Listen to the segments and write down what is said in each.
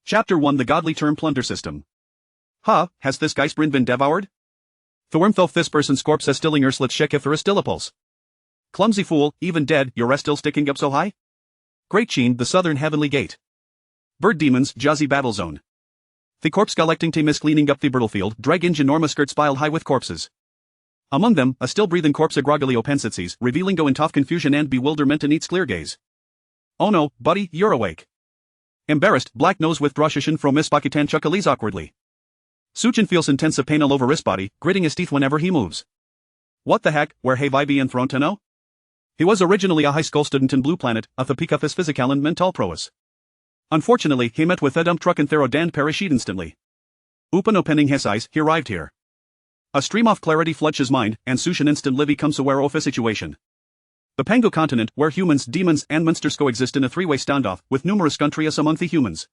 Chapter 1 The Godly Term Plunder System. Has this Geistbrin been devoured? Thormthof this person's corpse has stilling Urslet Shekifera still a pulse. Clumsy fool, even dead, your rest still sticking up so high? Great Sheen, the southern heavenly gate. Bird demons, Jazzy battle zone. The corpse collecting team is cleaning up the battlefield, dragging ginormous skirts piled high with corpses. Among them, a still-breathing corpse groggily opensitses, revealing go in tough confusion and bewilderment in its clear gaze. Oh no, buddy, you're awake. Embarrassed, Black Nose withdrawshishin from Miss Bakutan chuckles awkwardly. Suchin feels intense pain all over his body, gritting his teeth whenever he moves. What the heck, where have I been thrown to know? He was originally a high school student in Blue Planet, a the peak of his physical and mental prowess. Unfortunately, he met with a dump truck and thorough Dan parachute instantly. Open opening his eyes, he arrived here. A stream of clarity floods his mind, and Suchin instantly becomes aware of a situation. The Pango continent, where humans, demons, and monsters coexist in a three-way standoff, with numerous countries among the humans.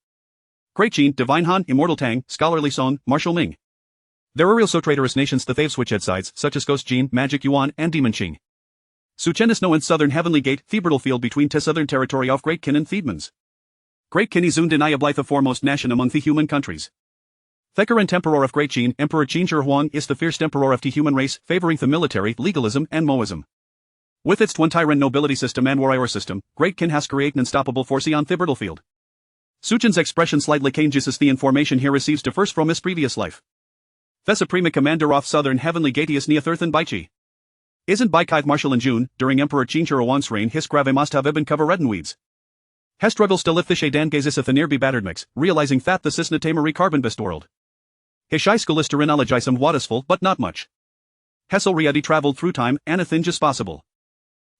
Great Sheen, Divine Han, Immortal Tang, Scholarly Song, Martial Ming. There are real so traitorous nations that they've switched sides, such as Ghost Gene, Magic Yuan, and Demon Qing. Suchen is no in southern heavenly gate, the battlefield between the southern territory of Great Kin and Thiedmans. Great Kin is undeniably the foremost nation among the human countries. Theker and Temperor of Great Qin, Emperor Qin Shi Huang is the fierce emperor of the human race, favoring the military, legalism, and Moism. With its twin tyrant nobility system and warrior system, Great Kin has created an unstoppable force on the battlefield. Suchin's expression slightly changes as the information he receives differs from his previous life. The Supreme Commander of Southern Heavenly Gate is Neathurthan Baichi. Isn't Baikai Marshal in June, during Emperor Qin Shi Huang's reign his grave must have been covered in weeds. He struggles to lift the Shadan gazes at the nearby battered mix, realizing that this is not a Marie carbon best world. His shy school is to renologize some what is full but not much. Hess already traveled through time and a thing just possible.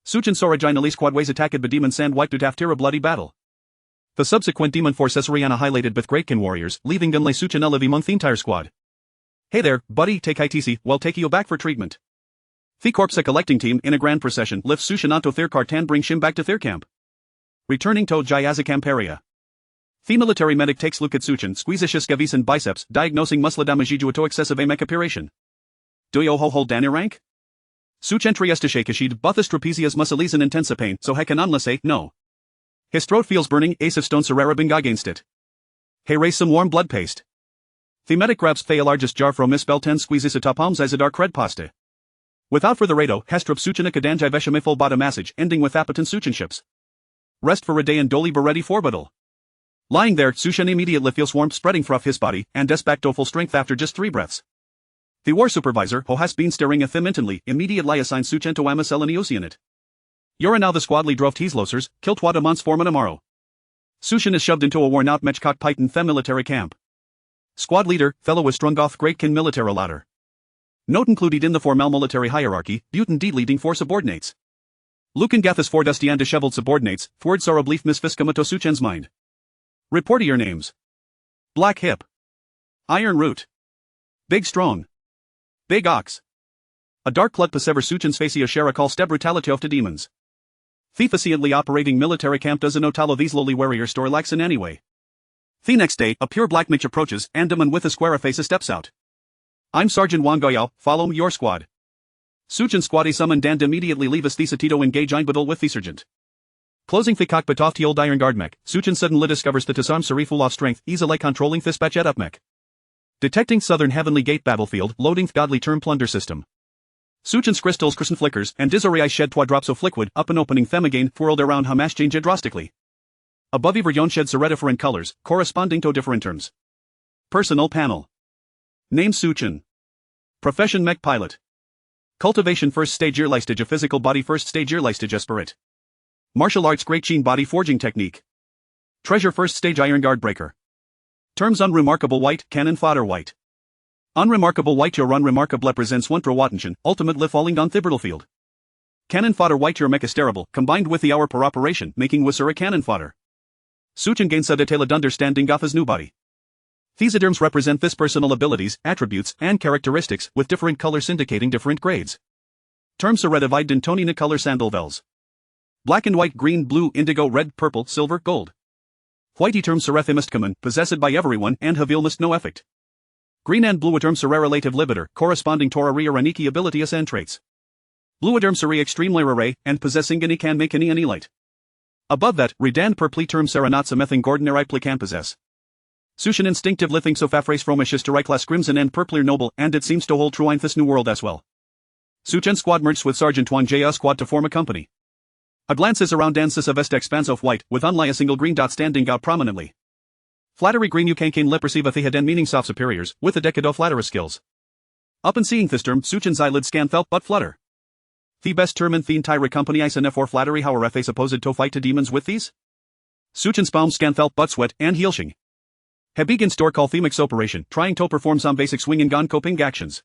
Suchin Sorajinali squadways attacked by demons and wiped out after a bloody battle. The subsequent demon force is Rihanna highlighted with Great Kin warriors, leaving Gunlay Suchin alive among the entire squad. Hey there, buddy, take ITC, we'll take you back for treatment. The corpse collecting team in a grand procession lifts Suchin onto their cart and brings him back to their camp. Returning to Jayazakam area. The military medic takes look at Suchin, squeezes his scavis and biceps, diagnosing muscle damage due to excessive AMEC operation. Do you hold Danny rank? Suchin tries to shake his sheet, but the trapezius muscle is in intense pain, so he can only say no. His throat feels burning, ace of stone Serrera bing against it. He raise some warm blood paste. The medic grabs the largest jar from his belt and squeezes it up palms as a dark red pasta. Without further ado, Hestrup Suchin Kadanjai Veshame full bottom massage, ending with appetent Suchin ships. Rest for a day and Dolly be ready for battle. Lying there, Suchin immediately feels warmth spreading through his body, and is back to full strength after just 3 breaths. The war supervisor, who has been staring at him intently, immediately assigns Suchin to Amasel and Eoceanit. You're now the squadly drove teas losers, kill twat a month's form tomorrow. Suchin is shoved into a worn-out matchcock pipe in the military camp. Squad leader, fellow was strung off Great Kin military ladder. Note included in the formal military hierarchy, Butin D leading 4 subordinates. Lucan Gathis 4 dusty and disheveled subordinates, Ford Sorobleef Miss Fiskamato Suchin's mind. Report your names. Black Hip. Iron Root. Big Strong. Big Ox. A dark clut persever Suchin's facia shara call step brutality of the demons. The efficiently operating military camp doesn't know talo these lowly warrior store lacks in any way. The next day, a pure black mitch approaches, and demon with a square face steps out. I'm Sergeant Wang Goyao, follow your squad. Suchin squaddy summoned and immediately leave us the Satito engage ein battle with the sergeant. Closing the cockpit off the old iron guard mech, Suchin suddenly discovers that his arm Sari full of strength, easily controlling this batchet up mech. Detecting southern heavenly gate battlefield, loading godly term plunder system. Suchin's crystals crescent flickers, and Disoriai shed 2 drops of liquid, up and opening them again, whirled around Hamash change drastically. Above Iveryon shed different colors, corresponding to different terms. Personal panel. Name Suchin. Profession mech pilot. Cultivation first stage earlistage of physical body first stage earlistage spirit. Martial arts Great Sheen body forging technique. Treasure first stage iron guard breaker. Terms unremarkable white, cannon fodder white. Unremarkable white your unremarkable represents 1 pro Wattenschen, ultimately falling on the battlefield. Cannon fodder white your mech is terrible, combined with the hour per operation, making Wisera cannon fodder. Suchin gains a detailed understanding of his new body. These terms represent this personal abilities, attributes, and characteristics, with different colors indicating different grades. Terms are divided in tonina color sandalvels. Black and white, green, blue, indigo, red, purple, silver, gold. Whitey terms serethimist common, possessed by everyone, and have ilmist no effect. Green and blue terms are relative libitor, corresponding to area raniki abilities and traits. Blue terms are extremely rare, and possessing any can make any light. Above that, red and purple terms are not some mething gordonary pli can possess. Such an instinctive thing so fafrace fromishes to Reichlas Crimson and Purplier Noble, and it seems to hold true in this new world as well. Such an squad merged with Sergeant Wang Jia squad to form a company. A glances around dances a vest expanse of white, with only a single green dot standing out prominently. Flattery green you can le perceive the hidden meanings of superiors, with the decado flatterer skills. Up and seeing this term, Suchan's eyelids scan felt but flutter. The best term in theen tyra company I send for flattery how are they supposed to fight to demons with these? Suchan's palm scan felt but sweat and heelshing. He begin store call themix operation, trying to perform some basic swing and gun coping actions.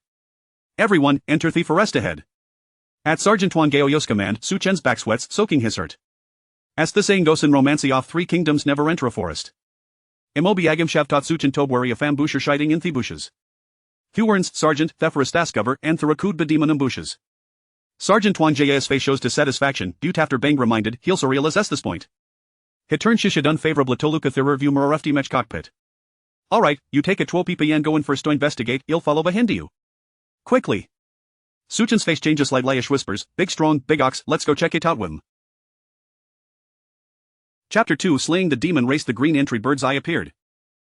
Everyone, enter the forest ahead. At Sergeant Wang Gaoyo's command, Suchan's back sweats, soaking his hurt. As the saying goes in romancy of three kingdoms never enter a forest. Imobi agam shavtot Suchan tobwary of ambusher shiting in the bushes. Thuwerns, Sergeant, Thephorus Dascover, and Thurakud bedemon bushes. Sergeant Wang Jaya's face shows dissatisfaction, due after being reminded, he'll surreal as this point. He turned shishid unfavorable toluka the review murarufti mech cockpit. Alright, you take a 12 pp and go in first to investigate, I'll follow behind you. Quickly. Suchan's face changes like layish whispers, big strong, big ox, let's go check it out with him. Chapter 2 Slaying the Demon Race. The green entry bird's eye appeared.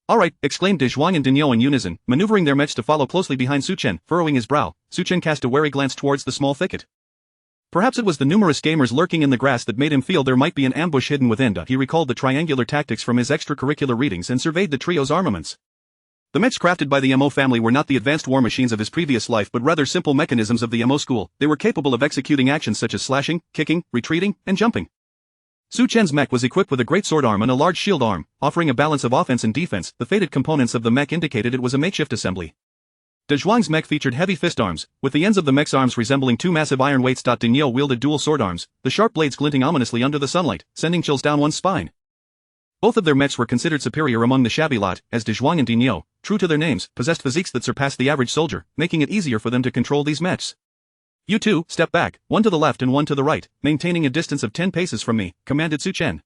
Alright, exclaimed De Zhuang and Daniel in unison, maneuvering their mechs to follow closely behind Suchan. Furrowing his brow, Suchan cast a wary glance towards the small thicket. Perhaps it was the numerous gamers lurking in the grass that made him feel there might be an ambush hidden within. He recalled the triangular tactics from his extracurricular readings and surveyed the trio's armaments. The mechs crafted by the MO family were not the advanced war machines of his previous life but rather simple mechanisms of the MO school. They were capable of executing actions such as slashing, kicking, retreating, and jumping. Suchan's mech was equipped with a great sword arm and a large shield arm, offering a balance of offense and defense. The faded components of the mech indicated it was a makeshift assembly. De Zhuang's mech featured heavy fist arms, with the ends of the mech's arms resembling two massive iron weights. Daniel wielded dual sword arms, the sharp blades glinting ominously under the sunlight, sending chills down one's spine. Both of their mechs were considered superior among the shabby lot, as De Zhuang and Daniel, true to their names, possessed physiques that surpassed the average soldier, making it easier for them to control these mechs. You two, step back, one to the left and one to the right, maintaining a distance of 10 paces from me, commanded Suchan.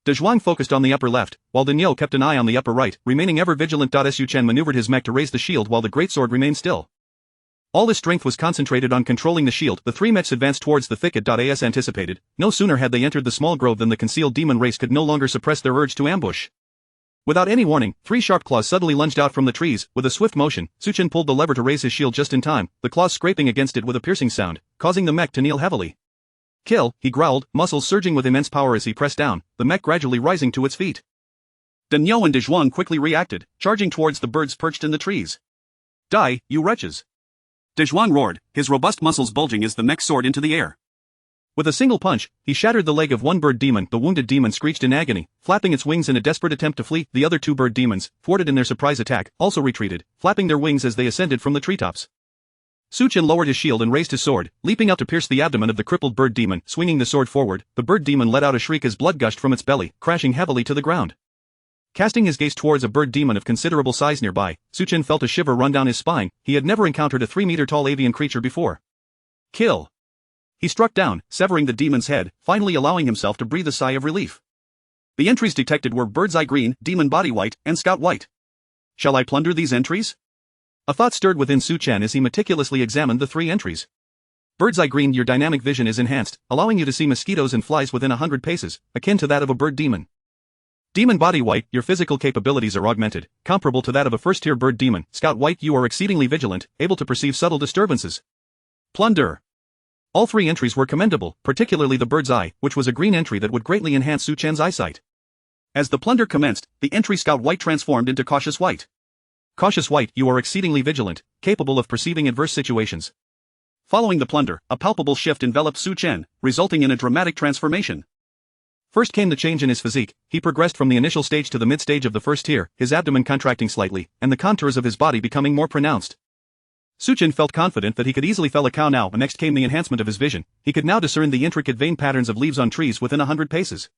De Zhuang focused on the upper left, while Daniel kept an eye on the upper right, remaining ever vigilant. Suchan maneuvered his mech to raise the shield while the greatsword remained still. All his strength was concentrated on controlling the shield. The three mechs advanced towards the thicket. As anticipated, no sooner had they entered the small grove than the concealed demon race could no longer suppress their urge to ambush. Without any warning, three sharp claws suddenly lunged out from the trees. With a swift motion, Suchan pulled the lever to raise his shield just in time, the claws scraping against it with a piercing sound, causing the mech to kneel heavily. Kill, he growled, muscles surging with immense power as he pressed down, the mech gradually rising to its feet. Daniel and De Zhuang quickly reacted, charging towards the birds perched in the trees. Die, you wretches! De Zhuang roared, his robust muscles bulging as the mech soared into the air. With a single punch, he shattered the leg of one bird demon. The wounded demon screeched in agony, flapping its wings in a desperate attempt to flee. The other two bird demons, thwarted in their surprise attack, also retreated, flapping their wings as they ascended from the treetops. Suchan lowered his shield and raised his sword, leaping out to pierce the abdomen of the crippled bird demon. Swinging the sword forward, the bird demon let out a shriek as blood gushed from its belly, crashing heavily to the ground. Casting his gaze towards a bird demon of considerable size nearby, Suchan felt a shiver run down his spine. He had never encountered a 3-meter-tall avian creature before. Kill! He struck down, severing the demon's head, finally allowing himself to breathe a sigh of relief. The entries detected were Bird's Eye Green, Demon Body White, and Scout White. Shall I plunder these entries? A thought stirred within Suchan as he meticulously examined the three entries. Bird's Eye Green, your dynamic vision is enhanced, allowing you to see mosquitoes and flies within 100 paces, akin to that of a bird demon. Demon Body White, your physical capabilities are augmented, comparable to that of a first-tier bird demon. Scout White, you are exceedingly vigilant, able to perceive subtle disturbances. Plunder. All three entries were commendable, particularly the Bird's Eye, which was a green entry that would greatly enhance Suchan's eyesight. As the plunder commenced, the entry Scout White transformed into Cautious White. Cautious White, you are exceedingly vigilant, capable of perceiving adverse situations. Following the plunder, a palpable shift enveloped Suchan, resulting in a dramatic transformation. First came the change in his physique. He progressed from the initial stage to the mid-stage of the first tier, his abdomen contracting slightly, and the contours of his body becoming more pronounced. Suchan felt confident that he could easily fell a cow now. Next came the enhancement of his vision. He could now discern the intricate vein patterns of leaves on trees within 100 paces.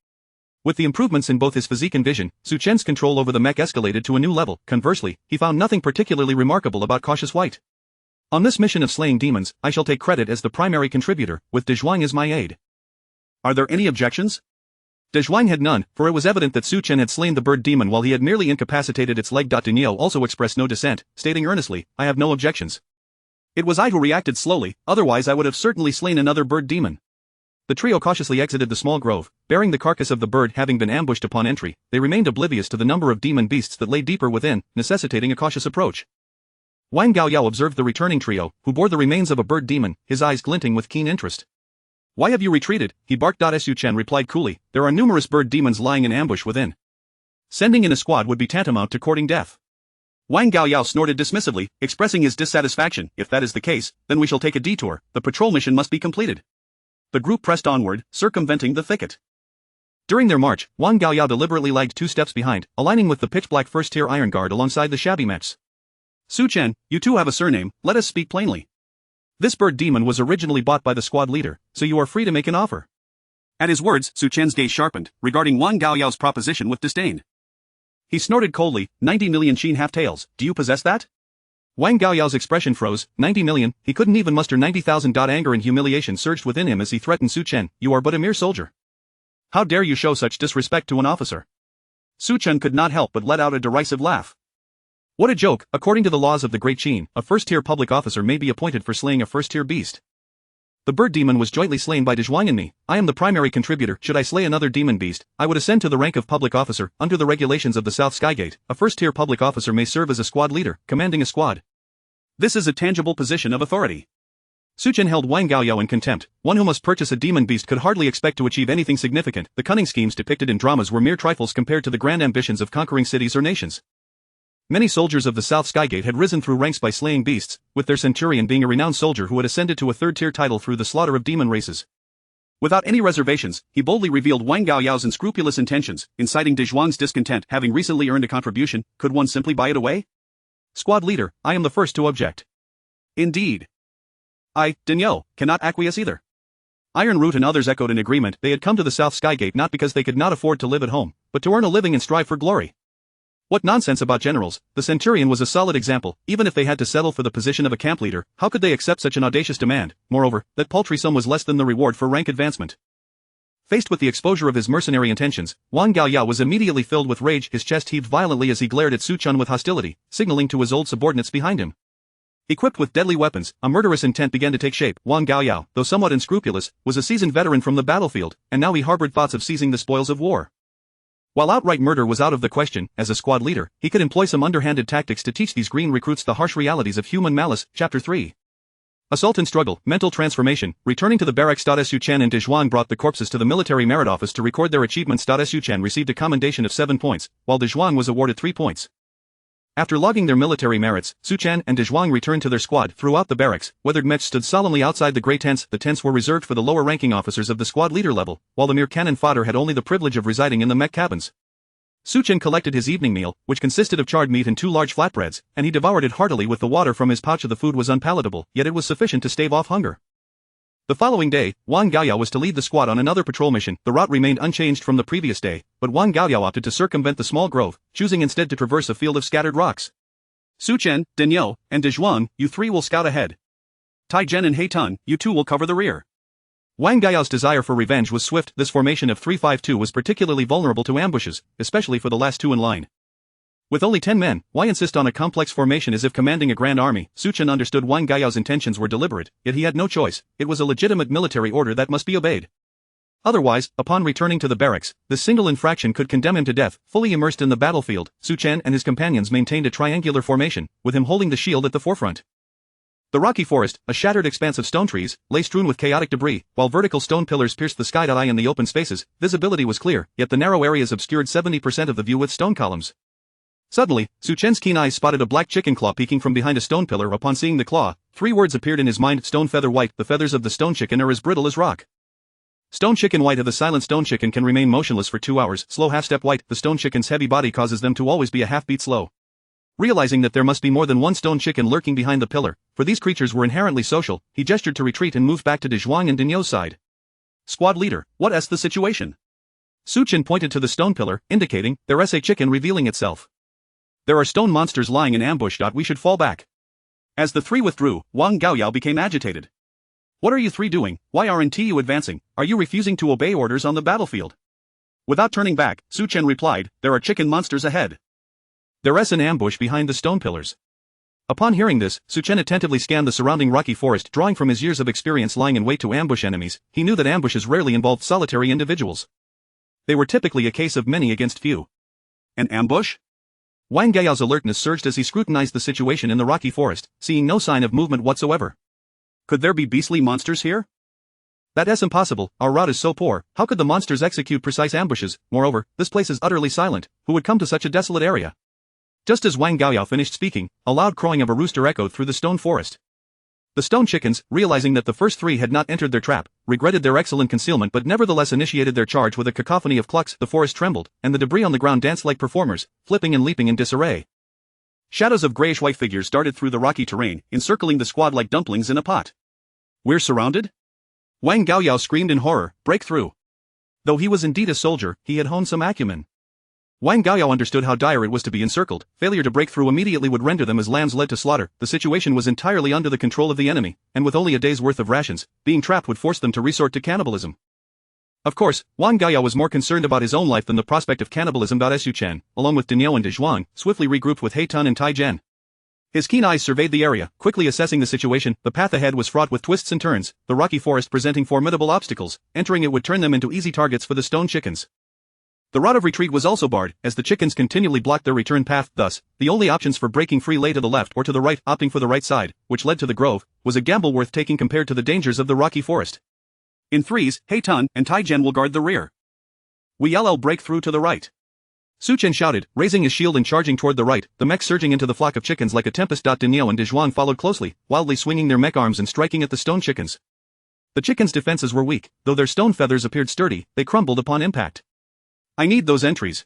With the improvements in both his physique and vision, Suchan's control over the mech escalated to a new level. Conversely, he found nothing particularly remarkable about Cautious White. On this mission of slaying demons, I shall take credit as the primary contributor, with De Zhuang as my aide. Are there any objections? De Zhuang had none, for it was evident that Suchan had slain the bird demon while he had merely incapacitated its leg. Daniel also expressed no dissent, stating earnestly, I have no objections. It was I who reacted slowly, otherwise I would have certainly slain another bird demon. The trio cautiously exited the small grove, bearing the carcass of the bird having been ambushed upon entry. They remained oblivious to the number of demon beasts that lay deeper within, necessitating a cautious approach. Wang Gaoyao observed the returning trio, who bore the remains of a bird demon, his eyes glinting with keen interest. "Why have you retreated?" he barked. Su Chen replied coolly, "There are numerous bird demons lying in ambush within. Sending in a squad would be tantamount to courting death." Wang Gaoyao snorted dismissively, expressing his dissatisfaction. "If that is the case, then we shall take a detour. The patrol mission must be completed." The group pressed onward, circumventing the thicket. During their march, Wang Gaoyao deliberately lagged 2 steps behind, aligning with the pitch-black first-tier iron guard alongside the shabby mechs. "Su Chen, you two have a surname, let us speak plainly. This bird demon was originally bought by the squad leader, so you are free to make an offer." At his words, Su Chen's gaze sharpened, regarding Wang Gaoyao's proposition with disdain. He snorted coldly, 90 million Qin half-taels, do you possess that? Wang Gaoyao's expression froze. 90 million, he couldn't even muster 90,000. Anger and humiliation surged within him as he threatened Su Chen, "You are but a mere soldier. How dare you show such disrespect to an officer?" Su Chen could not help but let out a derisive laugh. What a joke! According to the laws of the Great Qin, a first-tier public officer may be appointed for slaying a first-tier beast. The bird demon was jointly slain by Dezhuang and me. I am the primary contributor. Should I slay another demon beast, I would ascend to the rank of public officer. Under the regulations of the South Skygate, a first-tier public officer may serve as a squad leader, commanding a squad. This is a tangible position of authority. Su Chen held Wang Gaoyao in contempt. One who must purchase a demon beast could hardly expect to achieve anything significant. The cunning schemes depicted in dramas were mere trifles compared to the grand ambitions of conquering cities or nations. Many soldiers of the South Skygate had risen through ranks by slaying beasts, with their centurion being a renowned soldier who had ascended to a third-tier title through the slaughter of demon races. Without any reservations, he boldly revealed Wang Gaoyao's unscrupulous intentions, inciting Dezhuang's discontent. Having recently earned a contribution, could one simply buy it away? Squad leader, I am the first to object. Indeed. I, Daniel, cannot acquiesce either. Iron Root and others echoed in agreement. They had come to the South Skygate not because they could not afford to live at home, but to earn a living and strive for glory. What nonsense about generals! The centurion was a solid example. Even if they had to settle for the position of a camp leader, how could they accept such an audacious demand? Moreover, that paltry sum was less than the reward for rank advancement. Faced with the exposure of his mercenary intentions, Wang Gaoyao was immediately filled with rage. His chest heaved violently as he glared at Su Chen with hostility, signaling to his old subordinates behind him. Equipped with deadly weapons, a murderous intent began to take shape. Wang Gaoyao, though somewhat unscrupulous, was a seasoned veteran from the battlefield, and now he harbored thoughts of seizing the spoils of war. While outright murder was out of the question, as a squad leader, he could employ some underhanded tactics to teach these green recruits the harsh realities of human malice. Chapter 3. Assault and Struggle, Mental Transformation. Returning to the barracks. Su Chen and Dezhuang brought the corpses to the military merit office to record their achievements. Su Chen received a commendation of 7 points, while Dezhuang was awarded 3 points. After logging their military merits, Su Chen and Dezhuang returned to their squad. Throughout the barracks, weathered mechs stood solemnly outside the grey tents. The tents were reserved for the lower-ranking officers of the squad leader level, while the mere cannon fodder had only the privilege of residing in the mech cabins. Su Chen collected his evening meal, which consisted of charred meat and 2 large flatbreads, and he devoured it heartily with the water from his pouch. The food was unpalatable, yet it was sufficient to stave off hunger. The following day, Wang Gaoyao was to lead the squad on another patrol mission. The route remained unchanged from the previous day, but Wang Gaoyao opted to circumvent the small grove, choosing instead to traverse a field of scattered rocks. Su Chen, Daniel, and Dezhuang, you 3 will scout ahead. Tai Zhen and He Tun, you 2 will cover the rear. Wang Gaoyao's desire for revenge was swift. This formation of 3-5-2 was particularly vulnerable to ambushes, especially for the last 2 in line. With only 10 men, why insist on a complex formation as if commanding a grand army? Su Chen understood Wang Gaoyao's intentions were deliberate, yet he had no choice. It was a legitimate military order that must be obeyed. Otherwise, upon returning to the barracks, this single infraction could condemn him to death. Fully immersed in the battlefield, Su Chen and his companions maintained a triangular formation, with him holding the shield at the forefront. The rocky forest, a shattered expanse of stone trees, lay strewn with chaotic debris, while vertical stone pillars pierced the sky. In the open spaces, visibility was clear, yet the narrow areas obscured 70% of the view with stone columns. Suddenly, Su Chen's keen eyes spotted a black chicken claw peeking from behind a stone pillar. Upon seeing the claw, 3 words appeared in his mind: stone feather white. The feathers of the stone chicken are as brittle as rock. Stone chicken white. The silent stone chicken can remain motionless for 2 hours. Slow half-step white. The stone chicken's heavy body causes them to always be a half-beat slow. Realizing that there must be more than one stone chicken lurking behind the pillar, for these creatures were inherently social, he gestured to retreat and moved back to Dezhuang and Daniel's side. Squad leader, what is the situation? Su Chen pointed to the stone pillar, indicating, there's a chicken revealing itself. There are stone monsters lying in ambush. We should fall back. As the 3 withdrew, Wang Gaoyao became agitated. What are you 3 doing? Why aren't you advancing? Are you refusing to obey orders on the battlefield? Without turning back, Su Chen replied, there are chicken monsters ahead. There's an ambush behind the stone pillars. Upon hearing this, Su Chen attentively scanned the surrounding rocky forest, drawing from his years of experience lying in wait to ambush enemies. He knew that ambushes rarely involved solitary individuals. They were typically a case of many against few. An ambush? Wang Gao's alertness surged as he scrutinized the situation in the rocky forest, seeing no sign of movement whatsoever. Could there be beastly monsters here? That's impossible. Our route is so poor. How could the monsters execute precise ambushes? Moreover, this place is utterly silent. Who would come to such a desolate area? Just as Wang Gaoyao finished speaking, a loud crowing of a rooster echoed through the stone forest. The stone chickens, realizing that the first three had not entered their trap, regretted their excellent concealment but nevertheless initiated their charge with a cacophony of clucks. The forest trembled, and the debris on the ground danced like performers, flipping and leaping in disarray. Shadows of grayish-white figures darted through the rocky terrain, encircling the squad like dumplings in a pot. We're surrounded? Wang Gaoyao screamed in horror. Break through. Though he was indeed a soldier, he had honed some acumen. Wang Gaoyao understood how dire it was to be encircled. Failure to break through immediately would render them as lambs led to slaughter. The situation was entirely under the control of the enemy, and with only a day's worth of rations, being trapped would force them to resort to cannibalism. Of course, Wang Gaoyao was more concerned about his own life than the prospect of cannibalism. Su Chen, along with Daniel and De Zhuang, swiftly regrouped with He Tun and Tai Zhen. His keen eyes surveyed the area, quickly assessing the situation. The path ahead was fraught with twists and turns, the rocky forest presenting formidable obstacles. Entering it would turn them into easy targets for the stone chickens. The route of retreat was also barred, as the chickens continually blocked their return path. Thus, the only options for breaking free lay to the left or to the right. Opting for the right side, which led to the grove, was a gamble worth taking compared to the dangers of the rocky forest. In threes, He Tun and Tai Zhen will guard the rear. We yell break through to the right. Su Chen shouted, raising his shield and charging toward the right, the mech surging into the flock of chickens like a tempest. Daniel and De Zhuang followed closely, wildly swinging their mech arms and striking at the stone chickens. The chickens' defenses were weak, though their stone feathers appeared sturdy. They crumbled upon impact. I need those entries.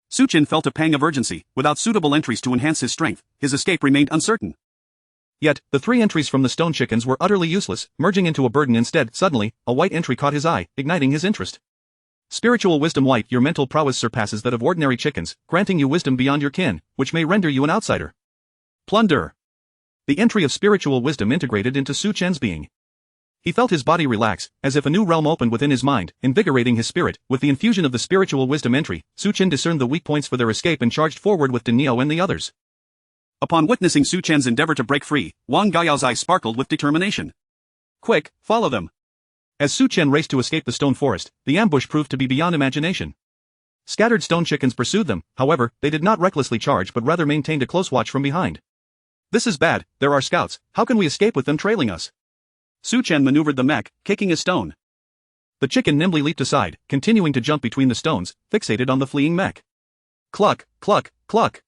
Su Chen felt a pang of urgency. Without suitable entries to enhance his strength, his escape remained uncertain. Yet, the three entries from the stone chickens were utterly useless, merging into a burden instead. Suddenly, a white entry caught his eye, igniting his interest. Spiritual wisdom white. Your mental prowess surpasses that of ordinary chickens, granting you wisdom beyond your kin, which may render you an outsider. Plunder. The entry of spiritual wisdom integrated into Su Chen's being. He felt his body relax, as if a new realm opened within his mind, invigorating his spirit. With the infusion of the spiritual wisdom entry, Su Chen discerned the weak points for their escape and charged forward with Daniel and the others. Upon witnessing Su Chen's endeavor to break free, Wang Gaoyao's eyes sparkled with determination. Quick, follow them. As Su Chen raced to escape the stone forest, the ambush proved to be beyond imagination. Scattered stone chickens pursued them. However, they did not recklessly charge but rather maintained a close watch from behind. This is bad. There are scouts. How can we escape with them trailing us? Su Chen maneuvered the mech, kicking a stone. The chicken nimbly leaped aside, continuing to jump between the stones, fixated on the fleeing mech. Cluck, cluck, cluck.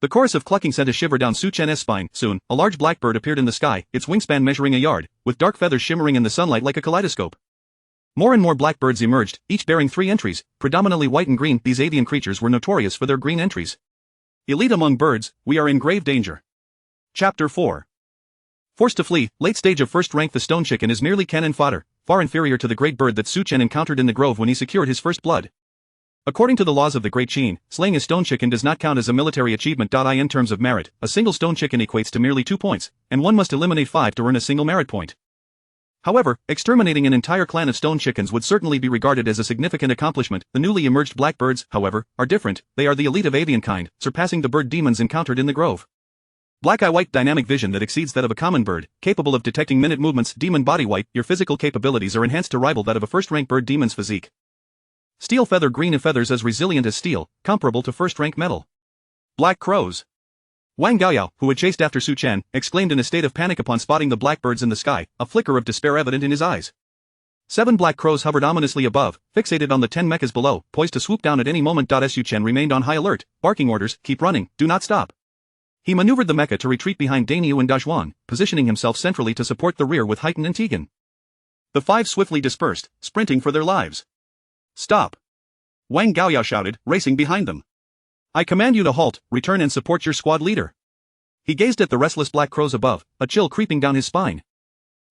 The chorus of clucking sent a shiver down Su Chen's spine. Soon, a large blackbird appeared in the sky, its wingspan measuring a yard, with dark feathers shimmering in the sunlight like a kaleidoscope. More and more blackbirds emerged, each bearing 3 entries, predominantly white and green. These avian creatures were notorious for their green entries. Elite among birds, we are in grave danger. Chapter 4. Forced to flee, late stage of first rank. The stone chicken is merely cannon fodder, far inferior to the great bird that Su Chen encountered in the grove when he secured his first blood. According to the laws of the Great Qin, slaying a stone chicken does not count as a military achievement. In terms of merit, a single stone chicken equates to merely 2 points, and one must eliminate 5 to earn a single merit point. However, exterminating an entire clan of stone chickens would certainly be regarded as a significant accomplishment. The newly emerged blackbirds, however, are different. They are the elite of avian kind, surpassing the bird demons encountered in the grove. Black eye white dynamic vision that exceeds that of a common bird, capable of detecting minute movements. Demon body white, your physical capabilities are enhanced to rival that of a first-rank bird demon's physique. Steel feather green and feathers as resilient as steel, comparable to first-rank metal. Black crows. Wang Gaoyao, who had chased after Su Chen, exclaimed in a state of panic upon spotting the blackbirds in the sky, a flicker of despair evident in his eyes. 7 black crows hovered ominously above, fixated on the 10 mechas below, poised to swoop down at any moment. Su Chen remained on high alert, barking orders, keep running, do not stop. He maneuvered the mecha to retreat behind Daniel and Dazhuang, positioning himself centrally to support the rear with Heighten and Tegan. The 5 swiftly dispersed, sprinting for their lives. Stop! Wang Gaoyao shouted, racing behind them. I command you to halt, return and support your squad leader. He gazed at the restless black crows above, a chill creeping down his spine.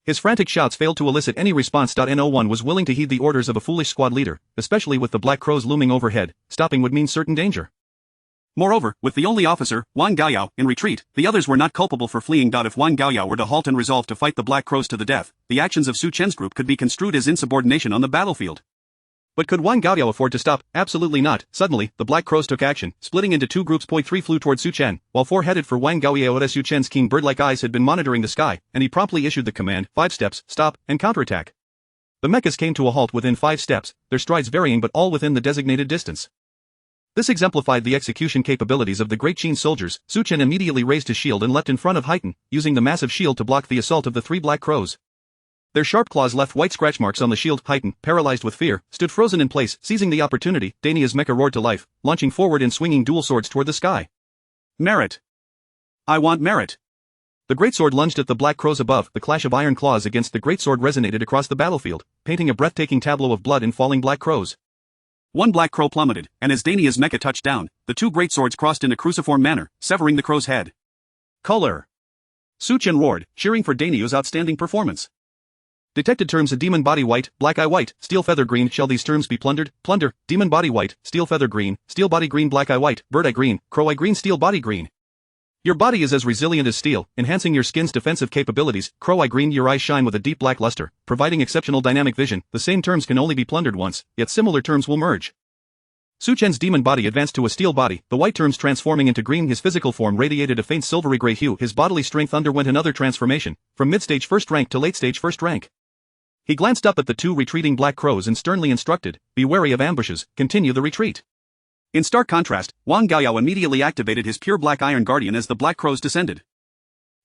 His frantic shouts failed to elicit any response. No one was willing to heed the orders of a foolish squad leader, especially with the black crows looming overhead. Stopping would mean certain danger. Moreover, with the only officer, Wang Gaoyao, in retreat, the others were not culpable for fleeing. If Wang Gaoyao were to halt and resolve to fight the black crows to the death, the actions of Su Chen's group could be construed as insubordination on the battlefield. But could Wang Gaoyao afford to stop? Absolutely not. Suddenly, the Black Crows took action, splitting into two groups. 3 flew toward Su Chen, while 4 headed for Wang Gaoyao. Su Chen's keen bird-like eyes had been monitoring the sky, and he promptly issued the command, 5 steps, stop, and counterattack. The mechas came to a halt within 5 steps, their strides varying but all within the designated distance. This exemplified the execution capabilities of the Great Qin soldiers. Su Chen immediately raised his shield and leapt in front of Haiten, using the massive shield to block the assault of the 3 Black Crows. Their sharp claws left white scratch marks on the shield. Haiten, paralyzed with fear, stood frozen in place. Seizing the opportunity, Dania's mecha roared to life, launching forward and swinging dual swords toward the sky. Merit! I want merit! The greatsword lunged at the Black Crows above. The clash of iron claws against the greatsword resonated across the battlefield, painting a breathtaking tableau of blood and falling Black Crows. One Black Crow plummeted, and as Dania's mecha touched down, the 2 greatswords crossed in a cruciform manner, severing the crow's head. Color! Su Chen roared, cheering for Dania's outstanding performance. Detected terms: a demon body white, black eye white, steel feather green. Shall these terms be plundered? Plunder, demon body white, steel feather green, steel body green, black eye white, bird eye green, crow eye green, steel body green. Your body is as resilient as steel, enhancing your skin's defensive capabilities. Crow eye green, your eyes shine with a deep black luster, providing exceptional dynamic vision. The same terms can only be plundered once, yet similar terms will merge. Su Chen's demon body advanced to a steel body, the white terms transforming into green. His physical form radiated a faint silvery gray hue. His bodily strength underwent another transformation, from mid-stage first rank to late-stage first rank. He glanced up at the 2 retreating Black Crows and sternly instructed, be wary of ambushes, continue the retreat. In stark contrast, Wang Gaoyao immediately activated his pure black iron guardian as the Black Crows descended.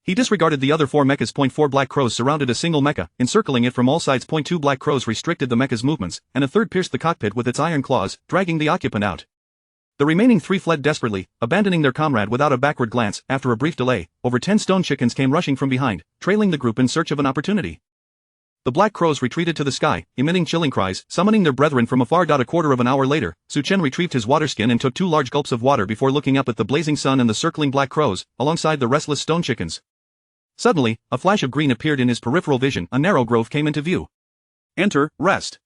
He disregarded the other 4 mechas. 4 Black Crows surrounded a single mecha, encircling it from all sides. 2 Black Crows restricted the mecha's movements, and a third pierced the cockpit with its iron claws, dragging the occupant out. The remaining 3 fled desperately, abandoning their comrade without a backward glance. After a brief delay, over 10 stone chickens came rushing from behind, trailing the group in search of an opportunity. The Black Crows retreated to the sky, emitting chilling cries, summoning their brethren from afar. A quarter of an hour later, Su Chen retrieved his water skin and took 2 large gulps of water before looking up at the blazing sun and the circling Black Crows, alongside the restless stone chickens. Suddenly, a flash of green appeared in his peripheral vision. A narrow grove came into view. Enter, rest.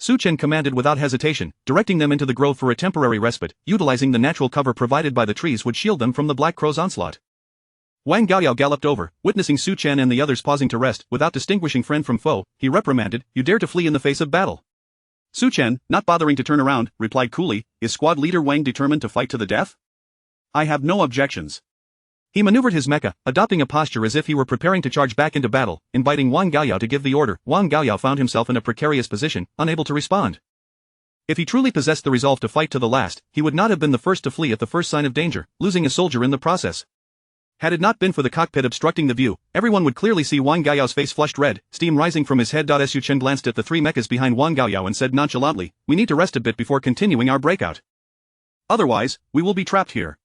Su Chen commanded without hesitation, directing them into the grove for a temporary respite. Utilizing the natural cover provided by the trees would shield them from the Black Crow's onslaught. Wang Gaoyao galloped over, witnessing Su Chen and the others pausing to rest. Without distinguishing friend from foe, he reprimanded, you dare to flee in the face of battle. Su Chen, not bothering to turn around, replied coolly, is squad leader Wang determined to fight to the death? I have no objections. He maneuvered his mecha, adopting a posture as if he were preparing to charge back into battle, inviting Wang Gaoyao to give the order. Wang Gaoyao found himself in a precarious position, unable to respond. If he truly possessed the resolve to fight to the last, he would not have been the first to flee at the first sign of danger, losing a soldier in the process. Had it not been for the cockpit obstructing the view, everyone would clearly see Wang Gaoyao's face flushed red, steam rising from his head. Su Chen glanced at the 3 mechas behind Wang Gaoyao and said nonchalantly, we need to rest a bit before continuing our breakout. Otherwise, we will be trapped here.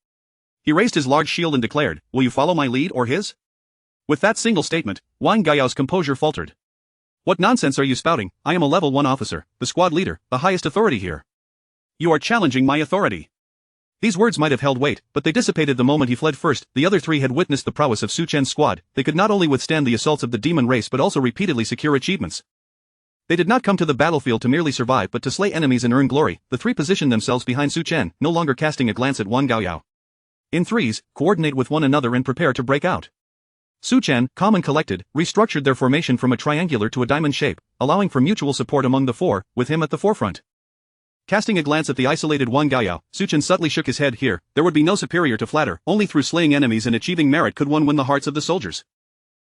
He raised his large shield and declared, will you follow my lead or his? With that single statement, Wang Gaoyao's composure faltered. What nonsense are you spouting? I am a level 1 officer, the squad leader, the highest authority here. You are challenging my authority. These words might have held weight, but they dissipated the moment he fled. First, the other 3 had witnessed the prowess of Su Chen's squad. They could not only withstand the assaults of the demon race but also repeatedly secure achievements. They did not come to the battlefield to merely survive but to slay enemies and earn glory. The 3 positioned themselves behind Su Chen, no longer casting a glance at Wang Gaoyao. In threes, coordinate with one another and prepare to break out. Su Chen, calm and collected, restructured their formation from a triangular to a diamond shape, allowing for mutual support among the 4, with him at the forefront. Casting a glance at the isolated Wang Gaoyao, Su Chen subtly shook his head. Here, there would be no superior to flatter. Only through slaying enemies and achieving merit could one win the hearts of the soldiers.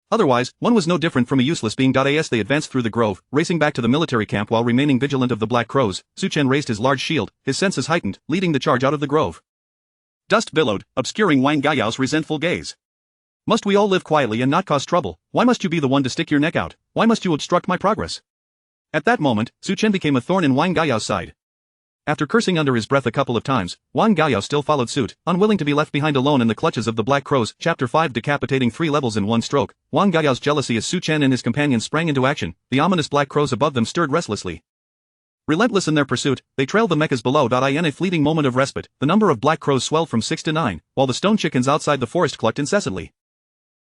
Otherwise, one was no different from a useless being. As they advanced through the grove, racing back to the military camp while remaining vigilant of the Black Crows, Su Chen raised his large shield, his senses heightened, leading the charge out of the grove. Dust billowed, obscuring Wang Gaoyao's resentful gaze. Must we all live quietly and not cause trouble? Why must you be the one to stick your neck out? Why must you obstruct my progress? At that moment, Su Chen became a thorn in Wang Gaoyao's side. After cursing under his breath a couple of times, Wang Gaoyao still followed suit, unwilling to be left behind alone in the clutches of the Black Crows. Chapter 5 Decapitating 3 levels in one stroke. Wang Gaoyao's jealousy as Su Chen and his companions sprang into action, the ominous Black Crows above them stirred restlessly. Relentless in their pursuit, they trailed the mechas below. In a fleeting moment of respite, the number of Black Crows swelled from 6 to 9, while the stone chickens outside the forest clucked incessantly.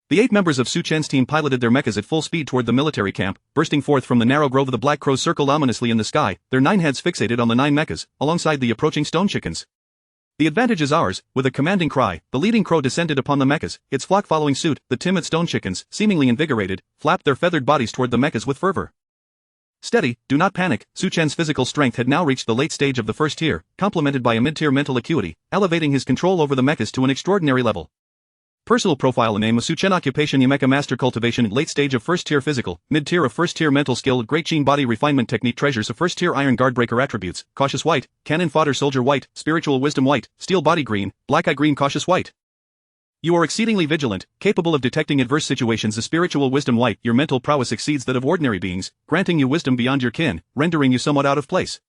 The 8 members of Su Chen's team piloted their mechas at full speed toward the military camp, bursting forth from the narrow grove. The Black Crows circled ominously in the sky, their 9 heads fixated on the 9 mechas, alongside the approaching stone chickens. The advantage is ours. With a commanding cry, the leading crow descended upon the mechas, its flock following suit. The timid stone chickens, seemingly invigorated, flapped their feathered bodies toward the mechas with fervor. Steady, do not panic. Su Chen's physical strength had now reached the late stage of the first tier, complemented by a mid-tier mental acuity, elevating his control over the mechas to an extraordinary level. Personal profile: name of Su Chen. Occupation: Mecha Master. Cultivation: late stage of first tier physical, mid-tier of first tier mental skill. Great Gene. Body refinement technique. Treasures of first tier. Iron Guard Breaker. Attributes: cautious white, cannon fodder. Soldier white, spiritual wisdom white, steel body green, black eye green. Cautious white. You are exceedingly vigilant, capable of detecting adverse situations. A spiritual wisdom white. Your mental prowess exceeds that of ordinary beings, granting you wisdom beyond your kin, rendering you somewhat out of place.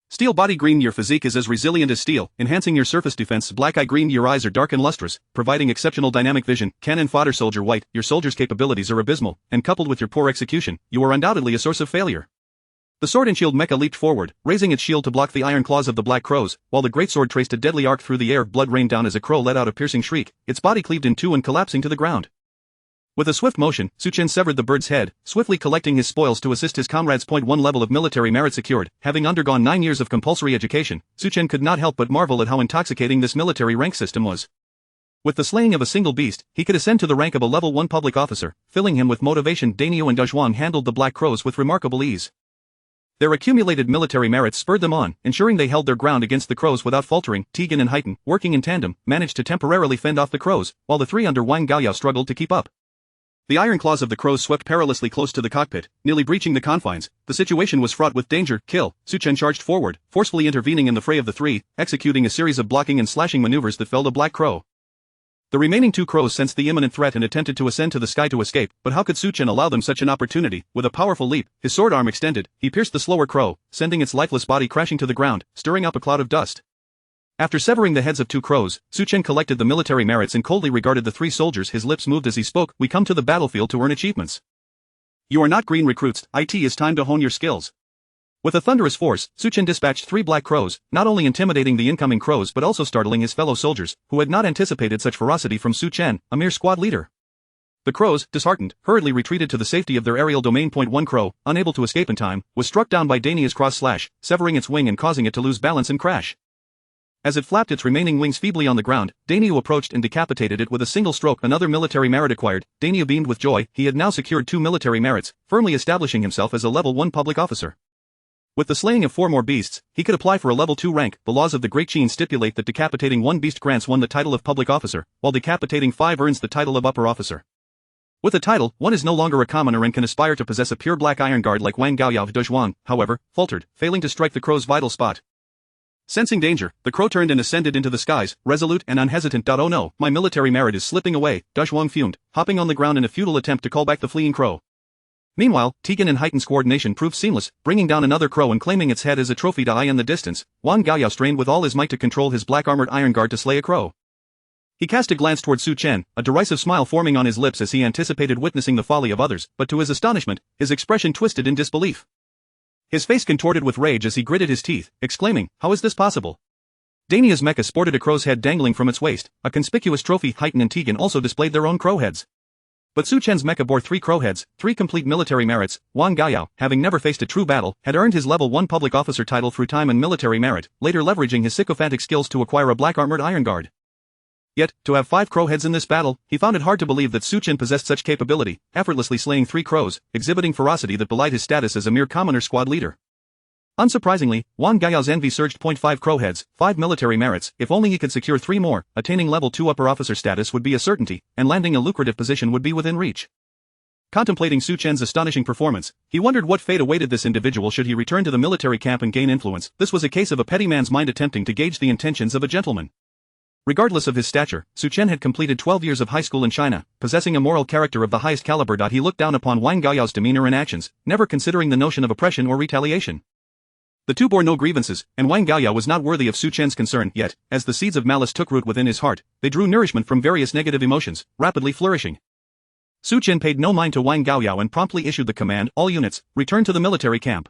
Steel body green. Your physique is as resilient as steel, enhancing your surface defense. Black eye green. Your eyes are dark and lustrous, providing exceptional dynamic vision. Cannon fodder. Soldier white. Your soldier's capabilities are abysmal, and coupled with your poor execution, you are undoubtedly a source of failure. The sword and shield mecha leaped forward, raising its shield to block the iron claws of the black crows, while the greatsword traced a deadly arc through the air. Blood rained down as a crow let out a piercing shriek, its body cleaved in two and collapsing to the ground. With a swift motion, Su Chen severed the bird's head, swiftly collecting his spoils to assist his comrades. 1 level of military merit secured. Having undergone 9 years of compulsory education, Su Chen could not help but marvel at how intoxicating this military rank system was. With the slaying of a single beast, he could ascend to the rank of a level 1 public officer, filling him with motivation. Dainio and Dezhuang handled the black crows with remarkable ease. Their accumulated military merits spurred them on, ensuring they held their ground against the crows without faltering. Tegan and Haiten, working in tandem, managed to temporarily fend off the crows, while the three under Wang Gaoyao struggled to keep up. The iron claws of the crows swept perilously close to the cockpit, nearly breaching the confines. The situation was fraught with danger. Kill. Su Chen charged forward, forcefully intervening in the fray of the three, executing a series of blocking and slashing maneuvers that felled a black crow. The remaining two crows sensed the imminent threat and attempted to ascend to the sky to escape, but how could Su Chen allow them such an opportunity? With a powerful leap, his sword arm extended, he pierced the slower crow, sending its lifeless body crashing to the ground, stirring up a cloud of dust. After severing the heads of two crows, Su Chen collected the military merits and coldly regarded the three soldiers. His lips moved as he spoke. We come to the battlefield to earn achievements. You are not green recruits. It is time to hone your skills. With a thunderous force, Su Chen dispatched 3 black crows, not only intimidating the incoming crows but also startling his fellow soldiers, who had not anticipated such ferocity from Su Chen, a mere squad leader. The crows, disheartened, hurriedly retreated to the safety of their aerial domain. 1 crow, unable to escape in time, was struck down by Dainia's cross slash, severing its wing and causing it to lose balance and crash. As it flapped its remaining wings feebly on the ground, Dainio approached and decapitated it with a single stroke. Another military merit acquired. Dainio beamed with joy. He had now secured 2 military merits, firmly establishing himself as a level 1 public officer. With the slaying of 4 more beasts, he could apply for a level 2 rank. The laws of the Great Qin stipulate that decapitating 1 beast grants one the title of public officer, while decapitating 5 earns the title of upper officer. With the title, one is no longer a commoner and can aspire to possess a pure black iron guard like Wang Gaoyao. Dezhuang, however, faltered, failing to strike the crow's vital spot. Sensing danger, the crow turned and ascended into the skies, resolute and unhesitant. Oh no, my military merit is slipping away, Dezhuang fumed, hopping on the ground in a futile attempt to call back the fleeing crow. Meanwhile, Tegan and Haiten's coordination proved seamless, bringing down another crow and claiming its head as a trophy to eye in the distance. Wang Gaoyao strained with all his might to control his black-armored iron guard to slay a crow. He cast a glance toward Su Chen, a derisive smile forming on his lips as he anticipated witnessing the folly of others, but to his astonishment, his expression twisted in disbelief. His face contorted with rage as he gritted his teeth, exclaiming, "How is this possible?" Dainia's mecha sported a crow's head dangling from its waist, a conspicuous trophy. Haiten and Tegan also displayed their own crow heads. But Su Chen's mecha bore 3 crow heads, 3 complete military merits. Wang Gaoyao, having never faced a true battle, had earned his level 1 public officer title through time and military merit, later leveraging his sycophantic skills to acquire a black-armored iron guard. Yet, to have 5 crow heads in this battle, he found it hard to believe that Su Chen possessed such capability, effortlessly slaying 3 crows, exhibiting ferocity that belied his status as a mere commoner squad leader. Unsurprisingly, Wang Gaoyao's envy surged. 5 crow heads, 5 military merits. If only he could secure 3 more, attaining level 2 upper officer status would be a certainty, and landing a lucrative position would be within reach. Contemplating Su Chen's astonishing performance, he wondered what fate awaited this individual should he return to the military camp and gain influence. This was a case of a petty man's mind attempting to gauge the intentions of a gentleman. Regardless of his stature, Su Chen had completed 12 years of high school in China, possessing a moral character of the highest caliber. He looked down upon Wang Gaoyao's demeanor and actions, never considering the notion of oppression or retaliation. The two bore no grievances, and Wang Gaoyao was not worthy of Su Chen's concern. Yet, as the seeds of malice took root within his heart, they drew nourishment from various negative emotions, rapidly flourishing. Su Chen paid no mind to Wang Gaoyao and promptly issued the command, "All units, return to the military camp."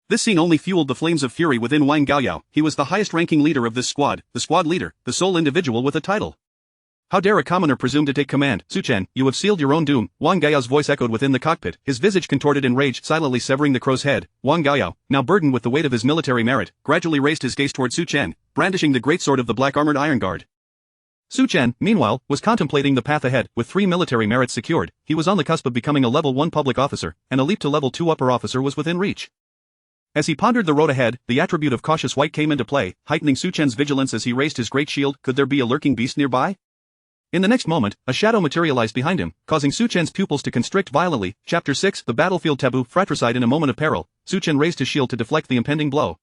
This scene only fueled the flames of fury within Wang Gaoyao. He was the highest-ranking leader of this squad, the squad leader, the sole individual with a title. How dare a commoner presume to take command? Su Chen, you have sealed your own doom. Wang Gaoyao's voice echoed within the cockpit, his visage contorted in rage, silently severing the crow's head. Wang Gaoyao, now burdened with the weight of his military merit, gradually raised his gaze toward Su Chen, brandishing the great sword of the black-armored iron guard. Su Chen, meanwhile, was contemplating the path ahead. With 3 military merits secured, he was on the cusp of becoming a level 1 public officer, and a leap to level 2 upper officer was within reach. As he pondered the road ahead, the attribute of cautious white came into play, heightening Su Chen's vigilance as he raised his great shield. Could there be a lurking beast nearby? In the next moment, a shadow materialized behind him, causing Su Chen's pupils to constrict violently. Chapter 6, The Battlefield Taboo. Fratricide. In a moment of peril, Su Chen raised his shield to deflect the impending blow.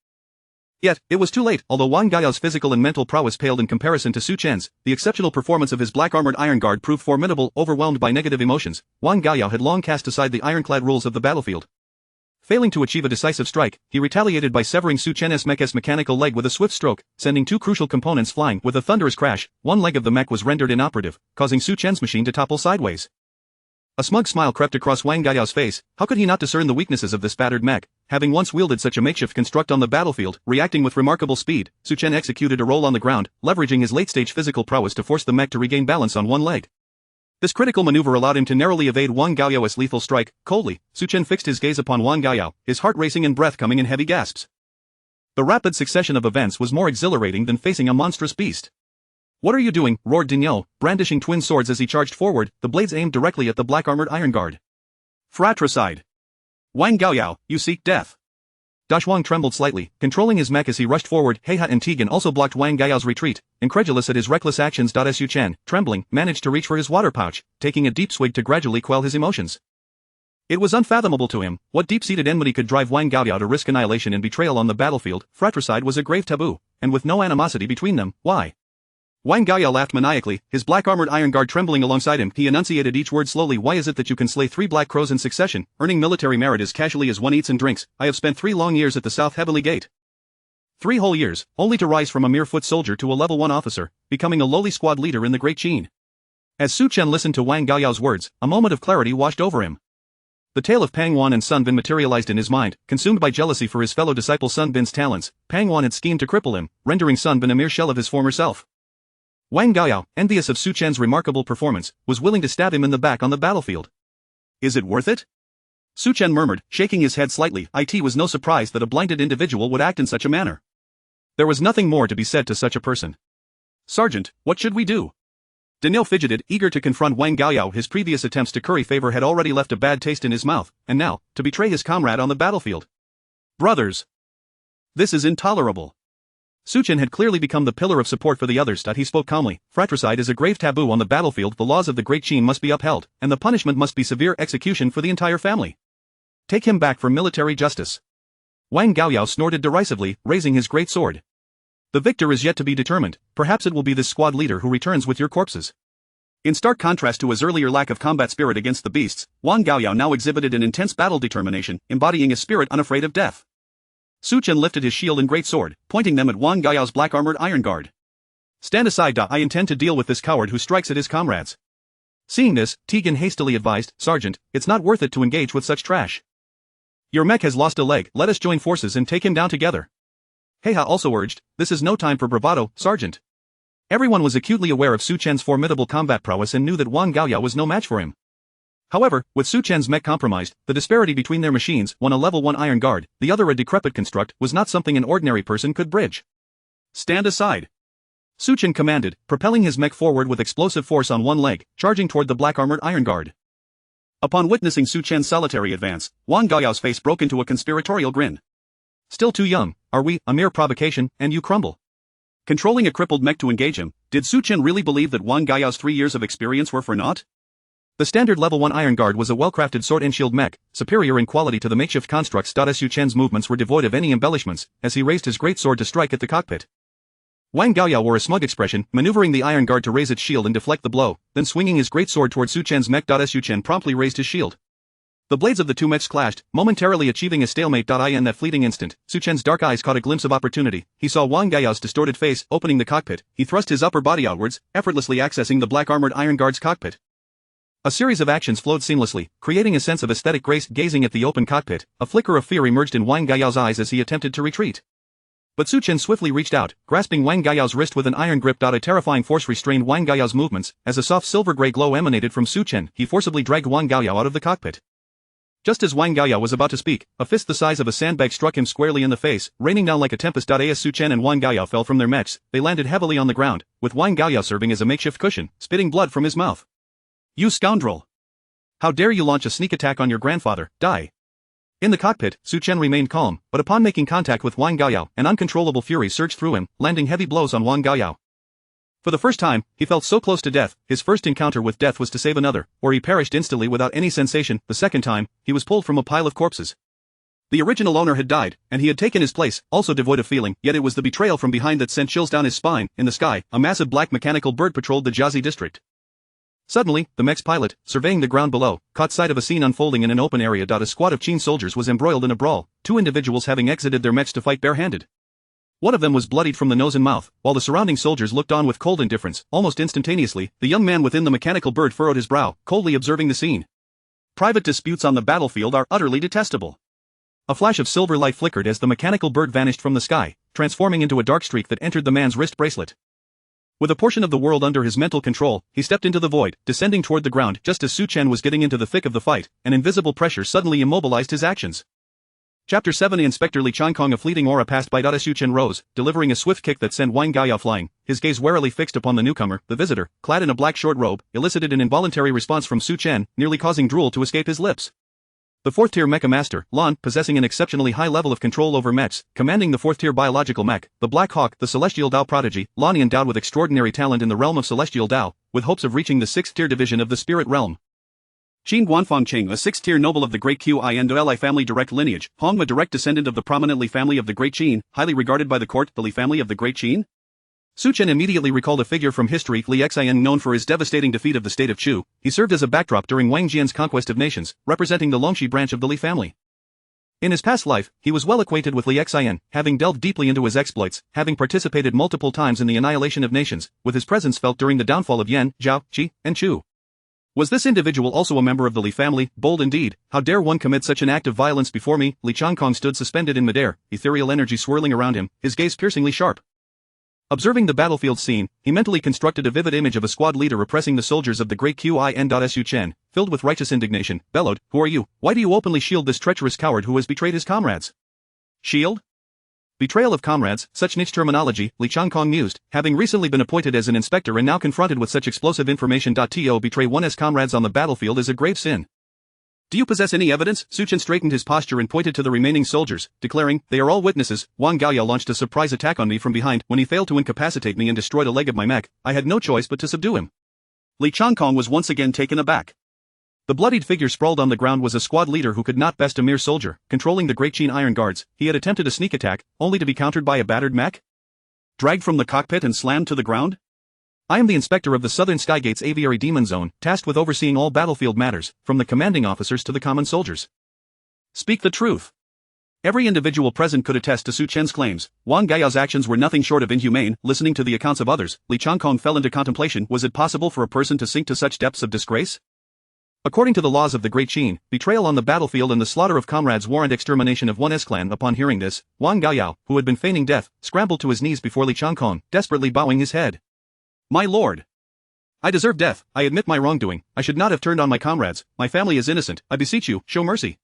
Yet, it was too late. Although Wang Gao's physical and mental prowess paled in comparison to Su Chen's, the exceptional performance of his black-armored iron guard proved formidable. Overwhelmed by negative emotions, Wang Gao had long cast aside the ironclad rules of the battlefield. Failing to achieve a decisive strike, he retaliated by severing Su Chen's mech's mechanical leg with a swift stroke, sending 2 crucial components flying. With a thunderous crash, one leg of the mech was rendered inoperative, causing Su Chen's machine to topple sideways. A smug smile crept across Wang Gao's face. How could he not discern the weaknesses of this battered mech? Having once wielded such a makeshift construct on the battlefield, reacting with remarkable speed, Su Chen executed a roll on the ground, leveraging his late-stage physical prowess to force the mech to regain balance on one leg. This critical maneuver allowed him to narrowly evade Wang Gao's lethal strike. Coldly, Su Chen fixed his gaze upon Wang Gao, his heart racing and breath coming in heavy gasps. The rapid succession of events was more exhilarating than facing a monstrous beast. What are you doing? Roared Daniel, brandishing twin swords as he charged forward, the blades aimed directly at the black-armored iron guard. Fratricide. Wang Gao, you seek death. Dashwang trembled slightly, controlling his mech as he rushed forward. Heiha and Tegan also blocked Wang Gao's retreat, incredulous at his reckless actions. Su Chen, trembling, managed to reach for his water pouch, taking a deep swig to gradually quell his emotions. It was unfathomable to him, what deep-seated enmity could drive Wang Gao to risk annihilation and betrayal on the battlefield. Fratricide was a grave taboo, and with no animosity between them, why? Wang Gao laughed maniacally, his black-armored iron guard trembling alongside him. He enunciated each word slowly. Why is it that you can slay 3 black crows in succession, earning military merit as casually as one eats and drinks? I have spent 3 long years at the South Heavenly Gate. 3 whole years, only to rise from a mere foot soldier to a level 1 officer, becoming a lowly squad leader in the Great Qin. As Su Chen listened to Wang Gao's words, a moment of clarity washed over him. The tale of Pang Wan and Sun Bin materialized in his mind. Consumed by jealousy for his fellow disciple Sun Bin's talents, Pang Wan had schemed to cripple him, rendering Sun Bin a mere shell of his former self. Wang Gao, envious of Su Chen's remarkable performance, was willing to stab him in the back on the battlefield. Is it worth it? Su Chen murmured, shaking his head slightly. It was no surprise that a blinded individual would act in such a manner. There was nothing more to be said to such a person. Sergeant, what should we do? Daniel fidgeted, eager to confront Wang Gao. His previous attempts to curry favor had already left a bad taste in his mouth, and now, to betray his comrade on the battlefield. Brothers! This is intolerable. Su Chen had clearly become the pillar of support for the others. He spoke calmly. Fratricide is a grave taboo on the battlefield. The laws of the Great Qin must be upheld, and the punishment must be severe execution for the entire family. Take him back for military justice. Wang Gao snorted derisively, raising his great sword. The victor is yet to be determined. Perhaps it will be this squad leader who returns with your corpses. In stark contrast to his earlier lack of combat spirit against the beasts, Wang Gao now exhibited an intense battle determination, embodying a spirit unafraid of death. Su Chen lifted his shield and great sword, pointing them at Wang Gao's black-armored iron guard. Stand aside. I intend to deal with this coward who strikes at his comrades. Seeing this, Tegan hastily advised, Sergeant, it's not worth it to engage with such trash. Your mech has lost a leg. Let us join forces and take him down together. Heiha also urged, this is no time for bravado, Sergeant. Everyone was acutely aware of Su Chen's formidable combat prowess and knew that Wang Gao was no match for him. However, with Su Chen's mech compromised, the disparity between their machines, one a level 1 iron guard, the other a decrepit construct, was not something an ordinary person could bridge. Stand aside. Su Chen commanded, propelling his mech forward with explosive force on one leg, charging toward the black-armored iron guard. Upon witnessing Su Chen's solitary advance, Wang Gao's face broke into a conspiratorial grin. Still too young, are we? A mere provocation, and you crumble. Controlling a crippled mech to engage him, did Su Chen really believe that Wang Gao's 3 years of experience were for naught? The standard level 1 iron guard was a well-crafted sword and shield mech, superior in quality to the makeshift constructs. Su Chen's movements were devoid of any embellishments, as he raised his great sword to strike at the cockpit. Wang Gao wore a smug expression, maneuvering the iron guard to raise its shield and deflect the blow, then swinging his great sword toward Su Chen's mech. Su Chen promptly raised his shield. The blades of the two mechs clashed, momentarily achieving a stalemate. In that fleeting instant, Su Chen's dark eyes caught a glimpse of opportunity. He saw Wang Gao's distorted face opening the cockpit. He thrust his upper body outwards, effortlessly accessing the black-armored iron guard's cockpit. A series of actions flowed seamlessly, creating a sense of aesthetic grace. Gazing at the open cockpit, a flicker of fear emerged in Wang Gao's eyes as he attempted to retreat. But Su Chen swiftly reached out, grasping Wang Gao's wrist with an iron grip. A terrifying force restrained Wang Gao's movements. As a soft silver-gray glow emanated from Su Chen, he forcibly dragged Wang Gao out of the cockpit. Just as Wang Gaoyao was about to speak, a fist the size of a sandbag struck him squarely in the face, raining down like a tempest. As Su Chen and Wang Gaoyao fell from their mechs, they landed heavily on the ground, with Wang Gaoyao serving as a makeshift cushion, spitting blood from his mouth. You scoundrel! How dare you launch a sneak attack on your grandfather, die! In the cockpit, Su Chen remained calm, but upon making contact with Wang Gaoyao, an uncontrollable fury surged through him, landing heavy blows on Wang Gaoyao. For the first time, he felt so close to death. His first encounter with death was to save another, or he perished instantly without any sensation. The second time, he was pulled from a pile of corpses. The original owner had died, and he had taken his place, also devoid of feeling, yet it was the betrayal from behind that sent chills down his spine. In the sky, a massive black mechanical bird patrolled the Jiazi district. Suddenly, the mech's pilot, surveying the ground below, caught sight of a scene unfolding in an open area. A squad of Qin soldiers was embroiled in a brawl, two individuals having exited their mechs to fight barehanded. One of them was bloodied from the nose and mouth, while the surrounding soldiers looked on with cold indifference. Almost instantaneously, the young man within the mechanical bird furrowed his brow, coldly observing the scene. Private disputes on the battlefield are utterly detestable. A flash of silver light flickered as the mechanical bird vanished from the sky, transforming into a dark streak that entered the man's wrist bracelet. With a portion of the world under his mental control, he stepped into the void, descending toward the ground. Just as Su Chen was getting into the thick of the fight, an invisible pressure suddenly immobilized his actions. Chapter 7. Inspector Li Changkong. A fleeting aura passed by. Su Chen rose, delivering a swift kick that sent Wang Gaoyao flying, his gaze warily fixed upon the newcomer. The visitor, clad in a black short robe, elicited an involuntary response from Su Chen, nearly causing drool to escape his lips. The 4th-tier mecha master, Lan, possessing an exceptionally high level of control over mechs, commanding the 4th-tier biological mech, the Black Hawk, the Celestial Dao prodigy, Lani endowed with extraordinary talent in the realm of Celestial Dao, with hopes of reaching the 6th-tier division of the spirit realm. Qin Guanfang Qing, a 6th-tier noble of the Great Qin Li family direct lineage, Hong, a direct descendant of the prominent Li family of the Great Qin, highly regarded by the court, the Li family of the Great Qin. Su Chen immediately recalled a figure from history, Li Xin, known for his devastating defeat of the state of Chu. He served as a backdrop during Wang Jian's conquest of nations, representing the Longxi branch of the Li family. In his past life, he was well acquainted with Li Xin, having delved deeply into his exploits, having participated multiple times in the annihilation of nations, with his presence felt during the downfall of Yan, Zhao, Qi, and Chu. Was this individual also a member of the Li family? Bold indeed. How dare one commit such an act of violence before me? Li Changkong stood suspended in midair, ethereal energy swirling around him, his gaze piercingly sharp. Observing the battlefield scene, he mentally constructed a vivid image of a squad leader repressing the soldiers of the Great Qin. Su Chen, filled with righteous indignation, bellowed, "Who are you? Why do you openly shield this treacherous coward who has betrayed his comrades?" Shield? Betrayal of comrades, such niche terminology, Li Changkong mused, having recently been appointed as an inspector and now confronted with such explosive information. To betray one's comrades on the battlefield is a grave sin. Do you possess any evidence? Su Chen straightened his posture and pointed to the remaining soldiers, declaring, "They are all witnesses. Wang Gaoyao launched a surprise attack on me from behind. When he failed to incapacitate me and destroyed a leg of my mech, I had no choice but to subdue him." Li Changkong was once again taken aback. The bloodied figure sprawled on the ground was a squad leader who could not best a mere soldier, controlling the Great Qin Iron Guards. He had attempted a sneak attack, only to be countered by a battered mech? Dragged from the cockpit and slammed to the ground? I am the inspector of the Southern Skygate's Aviary Demon Zone, tasked with overseeing all battlefield matters, from the commanding officers to the common soldiers. Speak the truth. Every individual present could attest to Su Chen's claims. Wang Gaoyao's actions were nothing short of inhumane. Listening to the accounts of others, Li Changkong fell into contemplation. Was it possible for a person to sink to such depths of disgrace? According to the laws of the Great Qin, betrayal on the battlefield and the slaughter of comrades warrant extermination of one's clan. Upon hearing this, Wang Gaoyao, who had been feigning death, scrambled to his knees before Li Changkong, desperately bowing his head. "My lord! I deserve death. I admit my wrongdoing. I should not have turned on my comrades. My family is innocent. I beseech you, show mercy."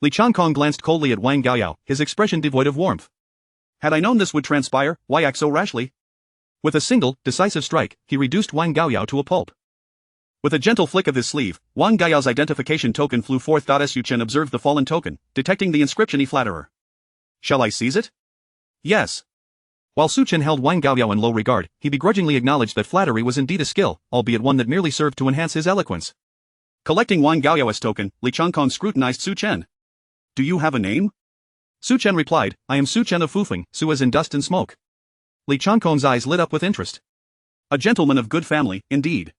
Li Changkong glanced coldly at Wang Gaoyao, his expression devoid of warmth. Had I known this would transpire, why act so rashly? With a single, decisive strike, he reduced Wang Gaoyao to a pulp. With a gentle flick of his sleeve, Wang Gaoyao's identification token flew forth. Su Chen observed the fallen token, detecting the inscription. "E flatterer. Shall I seize it?" "Yes." While Su Chen held Wang Gaoyao in low regard, he begrudgingly acknowledged that flattery was indeed a skill, albeit one that merely served to enhance his eloquence. Collecting Wang Gaoyao's token, Li Changkong scrutinized Su Chen. "Do you have a name?" Su Chen replied, "I am Su Chen of Fufeng, Su as in dust and smoke." Li Changkong's eyes lit up with interest. "A gentleman of good family, indeed.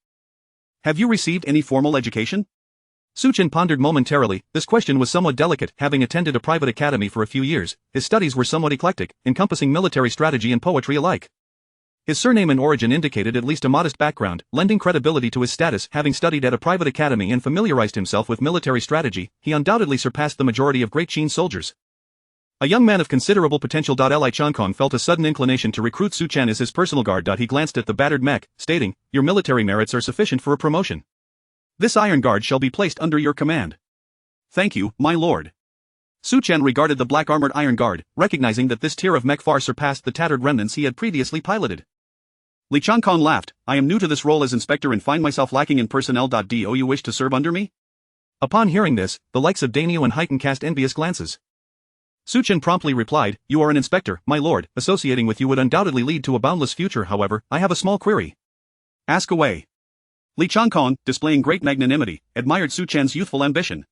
Have you received any formal education?" Su Chen pondered momentarily. This question was somewhat delicate. Having attended a private academy for a few years, his studies were somewhat eclectic, encompassing military strategy and poetry alike. His surname and origin indicated at least a modest background, lending credibility to his status. Having studied at a private academy and familiarized himself with military strategy, he undoubtedly surpassed the majority of Great Qin soldiers. A young man of considerable potential. Li Changkong felt a sudden inclination to recruit Su Chen as his personal guard. He glanced at the battered mech, stating, "Your military merits are sufficient for a promotion. This iron guard shall be placed under your command." Thank you, my lord. Su Chen regarded the black-armored Iron Guard, recognizing that this tier of mech far surpassed the tattered remnants he had previously piloted. Li Changkong laughed. I am new to this role as inspector and find myself lacking in personnel. Do you wish to serve under me? Upon hearing this, the likes of Dainio and Heiken cast envious glances. Su Chen promptly replied, you are an inspector, my lord, associating with you would undoubtedly lead to a boundless future. However, I have a small query. Ask away. Li Changkong, displaying great magnanimity, admired Su Chen's youthful ambition.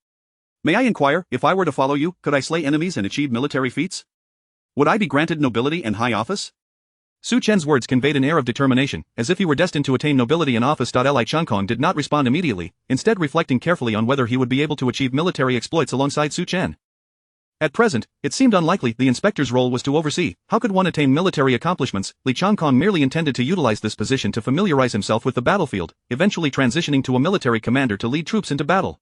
May I inquire, if I were to follow you, could I slay enemies and achieve military feats? Would I be granted nobility and high office? Su Chen's words conveyed an air of determination, as if he were destined to attain nobility and office. Li Changkong did not respond immediately, instead reflecting carefully on whether he would be able to achieve military exploits alongside Su Chen. At present, it seemed unlikely the inspector's role was to oversee. How could one attain military accomplishments? Li Changkong merely intended to utilize this position to familiarize himself with the battlefield, eventually transitioning to a military commander to lead troops into battle.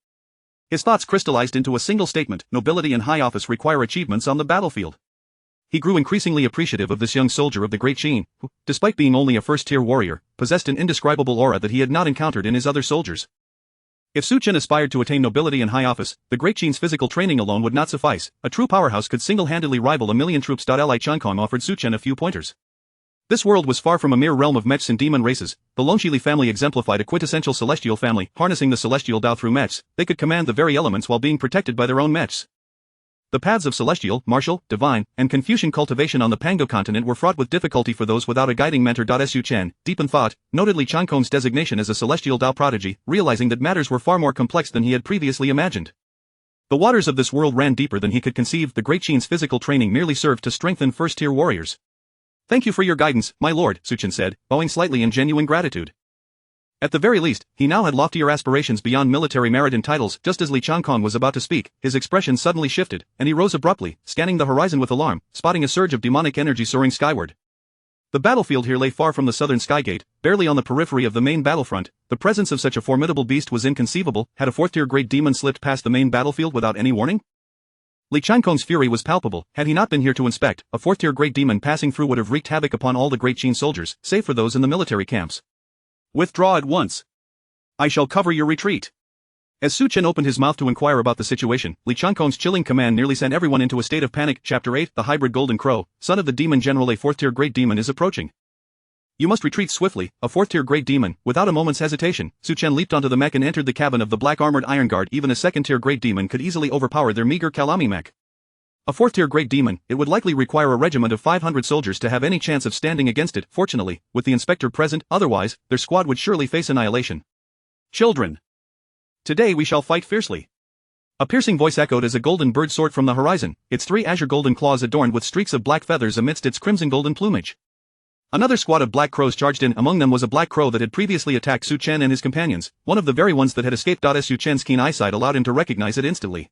His thoughts crystallized into a single statement: nobility and high office require achievements on the battlefield. He grew increasingly appreciative of this young soldier of the Great Qin, who, despite being only a first-tier warrior, possessed an indescribable aura that he had not encountered in his other soldiers. If Su Chen aspired to attain nobility and high office, the Great Qin's physical training alone would not suffice. A true powerhouse could single-handedly rival 1,000,000 troops. Li Changkong offered Su Chen a few pointers. This world was far from a mere realm of mechs and demon races. The Longxili family exemplified a quintessential celestial family. Harnessing the celestial Dao through mechs, they could command the very elements while being protected by their own mechs. The paths of celestial, martial, divine, and Confucian cultivation on the Pango continent were fraught with difficulty for those without a guiding mentor. Su Chen, deep in thought, noted Li Changkong's designation as a celestial Dao prodigy, realizing that matters were far more complex than he had previously imagined. The waters of this world ran deeper than he could conceive. The Great Qin's physical training merely served to strengthen first-tier warriors. Thank you for your guidance, my lord, Su Chen said, bowing slightly in genuine gratitude. At the very least, he now had loftier aspirations beyond military merit and titles. Just as Li Changkong was about to speak, his expression suddenly shifted, and he rose abruptly, scanning the horizon with alarm, spotting a surge of demonic energy soaring skyward. The battlefield here lay far from the southern skygate, barely on the periphery of the main battlefront. The presence of such a formidable beast was inconceivable. Had a fourth-tier great demon slipped past the main battlefield without any warning? Li Changkong's fury was palpable. Had he not been here to inspect, a fourth-tier great demon passing through would have wreaked havoc upon all the Great Qin soldiers, save for those in the military camps. Withdraw at once. I shall cover your retreat. As Su Chen opened his mouth to inquire about the situation, Li Changkong's chilling command nearly sent everyone into a state of panic. Chapter 8, The Hybrid Golden Crow, son of the demon general. A fourth-tier great demon is approaching. You must retreat swiftly. A fourth-tier great demon. Without a moment's hesitation, Su Chen leaped onto the mech and entered the cabin of the black-armored Iron Guard. Even a second-tier great demon could easily overpower their meager Kalami mech. A fourth-tier great demon, it would likely require a regiment of 500 soldiers to have any chance of standing against it. Fortunately, with the inspector present, otherwise, their squad would surely face annihilation. Children! Today we shall fight fiercely. A piercing voice echoed as a golden bird soared from the horizon, its 3 azure golden claws adorned with streaks of black feathers amidst its crimson golden plumage. Another squad of black crows charged in. Among them was a black crow that had previously attacked Su Chen and his companions, one of the very ones that had escaped. Su Chen's keen eyesight allowed him to recognize it instantly.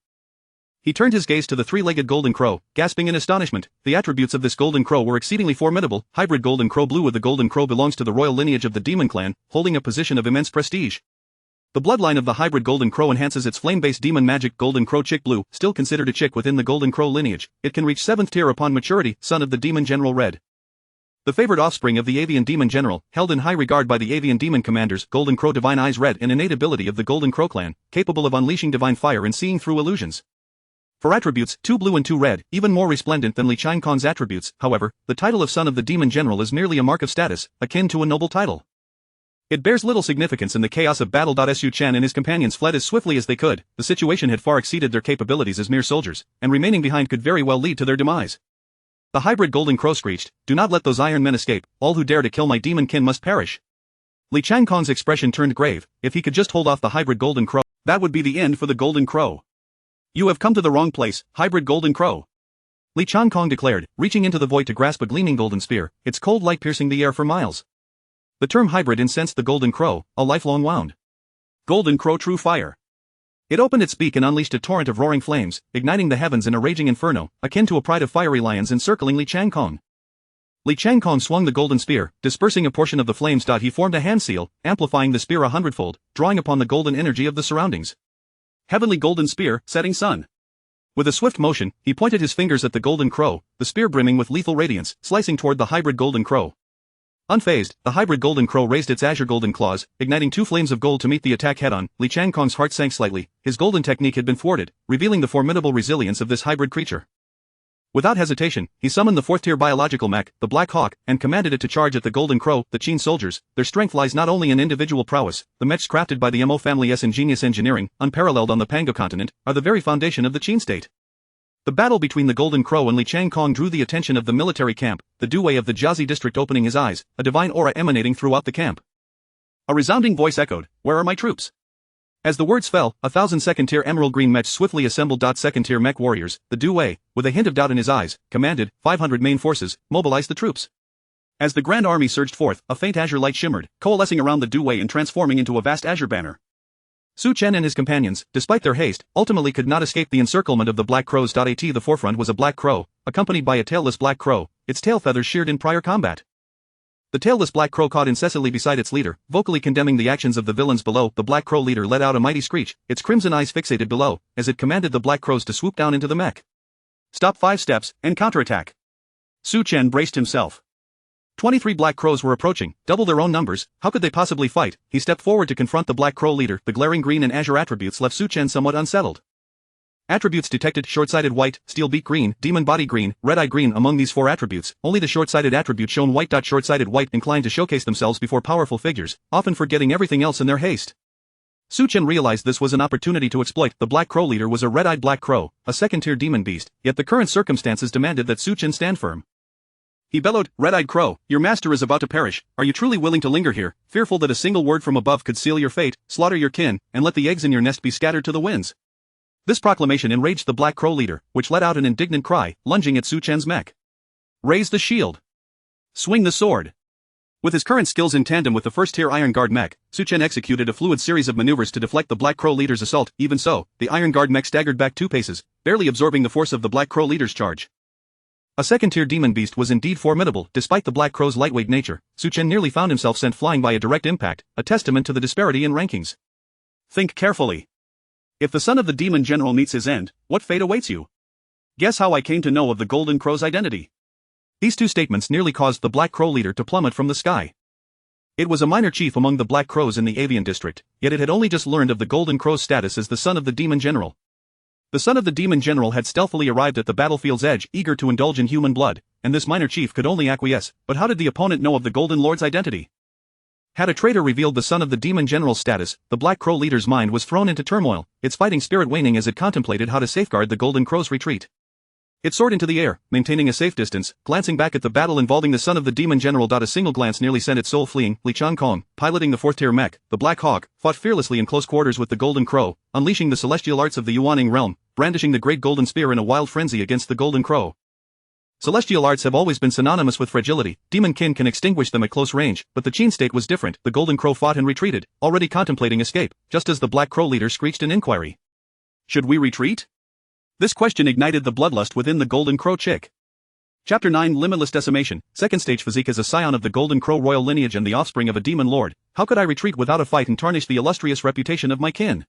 He turned his gaze to the 3-legged golden crow, gasping in astonishment. The attributes of this golden crow were exceedingly formidable. Hybrid golden crow blue. The golden crow belongs to the royal lineage of the demon clan, holding a position of immense prestige. The bloodline of the hybrid golden crow enhances its flame-based demon magic. Golden crow chick blue, still considered a chick within the golden crow lineage, it can reach 7th tier upon maturity. Son of the demon general red. The favored offspring of the avian demon general, held in high regard by the avian demon commanders. Golden crow divine eyes red, an innate ability of the golden crow clan, capable of unleashing divine fire and seeing through illusions. For attributes, 2 blue and 2 red, even more resplendent than Li Changkong's attributes. However, the title of son of the demon general is merely a mark of status, akin to a noble title. It bears little significance in the chaos of battle. Su Chen and his companions fled as swiftly as they could. The situation had far exceeded their capabilities as mere soldiers, and remaining behind could very well lead to their demise. The hybrid golden crow screeched, "Do not let those iron men escape. All who dare to kill my demon kin must perish." Li Changkong's expression turned grave. If he could just hold off the hybrid golden crow, that would be the end for the golden crow. You have come to the wrong place, hybrid golden crow. Li Changkong declared, reaching into the void to grasp a gleaming golden spear, its cold light piercing the air for miles. The term hybrid incensed the golden crow, a lifelong wound. Golden crow true fire. It opened its beak and unleashed a torrent of roaring flames, igniting the heavens in a raging inferno, akin to a pride of fiery lions encircling Li Changkong. Li Changkong swung the golden spear, dispersing a portion of the flames. He formed a hand seal, amplifying the spear 100-fold, drawing upon the golden energy of the surroundings. Heavenly golden spear, setting sun. With a swift motion, he pointed his fingers at the golden crow, the spear brimming with lethal radiance, slicing toward the hybrid golden crow. Unfazed, the hybrid golden crow raised its azure golden claws, igniting two flames of gold to meet the attack head-on. Li Changkong's heart sank slightly. His golden technique had been thwarted, revealing the formidable resilience of this hybrid creature. Without hesitation, he summoned the fourth-tier biological mech, the Black Hawk, and commanded it to charge at the Golden Crow, the Qin soldiers. Their strength lies not only in individual prowess, the mechs crafted by the Mo family's ingenious engineering, unparalleled on the Pango continent, are the very foundation of the Qin state. The battle between the Golden Crow and Li Changkong drew the attention of the military camp, the Duwei of the Jiazi district opening his eyes, a divine aura emanating throughout the camp. A resounding voice echoed, "Where are my troops?" As the words fell, 1,000 second-tier emerald green mechs swiftly assembled. Second-tier mech warriors, the Duwei, with a hint of doubt in his eyes, commanded, 500 main forces, mobilize the troops. As the grand army surged forth, a faint azure light shimmered, coalescing around the Duwei and transforming into a vast azure banner. Su Chen and his companions, despite their haste, ultimately could not escape the encirclement of the Black Crows. At the forefront was a black crow, accompanied by a tailless black crow, its tail feathers sheared in prior combat. The tailless black crow caught incessantly beside its leader, vocally condemning the actions of the villains below. The black crow leader let out a mighty screech, its crimson eyes fixated below, as it commanded the black crows to swoop down into the mech. Stop 5 steps, and counterattack. Su Chen braced himself. 23 black crows were approaching, double their own numbers. How could they possibly fight? He stepped forward to confront the black crow leader. The glaring green and azure attributes left Su Chen somewhat unsettled. Attributes detected: short-sighted white, steel beak green, demon body green, red-eye green. Among these 4 attributes, only the short-sighted attribute shown white. Short-sighted white inclined to showcase themselves before powerful figures, often forgetting everything else in their haste. Su Chen realized this was an opportunity to exploit. The black crow leader was a red-eyed black crow, a second-tier demon beast, yet the current circumstances demanded that Su Chen stand firm. He bellowed, "Red-eyed crow, your master is about to perish. Are you truly willing to linger here, fearful that a single word from above could seal your fate, slaughter your kin, and let the eggs in your nest be scattered to the winds?" This proclamation enraged the black crow leader, which let out an indignant cry, lunging at Su Chen's mech. Raise the shield. Swing the sword. With his current skills in tandem with the first-tier Iron Guard mech, Su Chen executed a fluid series of maneuvers to deflect the black crow leader's assault. Even so, the Iron Guard mech staggered back 2 paces, barely absorbing the force of the black crow leader's charge. A second-tier demon beast was indeed formidable. Despite the black crow's lightweight nature, Su Chen nearly found himself sent flying by a direct impact, a testament to the disparity in rankings. Think carefully. If the son of the demon general meets his end, what fate awaits you? Guess how I came to know of the Golden Crow's identity. These 2 statements nearly caused the Black Crow leader to plummet from the sky. It was a minor chief among the Black Crows in the Avian district, yet it had only just learned of the Golden Crow's status as the son of the demon general. The son of the demon general had stealthily arrived at the battlefield's edge, eager to indulge in human blood, and this minor chief could only acquiesce. But how did the opponent know of the Golden Lord's identity? Had a traitor revealed the son of the demon general's status, the Black Crow leader's mind was thrown into turmoil, its fighting spirit waning as it contemplated how to safeguard the Golden Crow's retreat. It soared into the air, maintaining a safe distance, glancing back at the battle involving the son of the demon general. A single glance nearly sent its soul fleeing. Li Changkong, piloting the 4th-tier mech, the Black Hawk, fought fearlessly in close quarters with the Golden Crow, unleashing the celestial arts of the Yuaning realm, brandishing the great golden spear in a wild frenzy against the Golden Crow. Celestial arts have always been synonymous with fragility. Demon kin can extinguish them at close range, but the Qin state was different. The Golden Crow fought and retreated, already contemplating escape, just as the Black Crow leader screeched an inquiry. Should we retreat? This question ignited the bloodlust within the Golden Crow chick. Chapter 9: Limitless Decimation. Second stage physique. As a scion of the Golden Crow royal lineage and the offspring of a demon lord, how could I retreat without a fight and tarnish the illustrious reputation of my kin?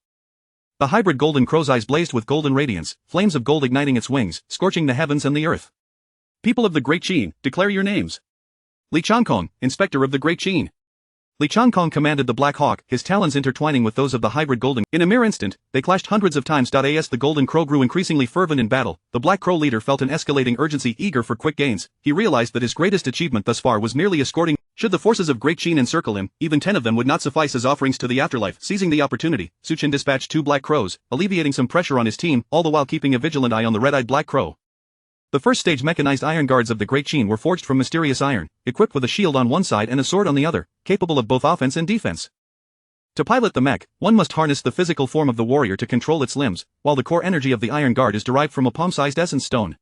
The hybrid Golden Crow's eyes blazed with golden radiance, flames of gold igniting its wings, scorching the heavens and the earth. People of the Great Qin, declare your names. Li Changkong, Inspector of the Great Qin. Li Changkong commanded the Black Hawk, his talons intertwining with those of the hybrid Golden. In a mere instant, they clashed hundreds of times. As the Golden Crow grew increasingly fervent in battle, the Black Crow leader felt an escalating urgency. Eager for quick gains, he realized that his greatest achievement thus far was merely escorting. Should the forces of Great Qin encircle him, even 10 of them would not suffice as offerings to the afterlife. Seizing the opportunity, Su Chen dispatched 2 Black Crows, alleviating some pressure on his team, all the while keeping a vigilant eye on the red-eyed Black Crow. The first-stage mechanized iron guards of the Great Qin were forged from mysterious iron, equipped with a shield on one side and a sword on the other, capable of both offense and defense. To pilot the mech, one must harness the physical form of the warrior to control its limbs, while the core energy of the iron guard is derived from a palm-sized essence stone.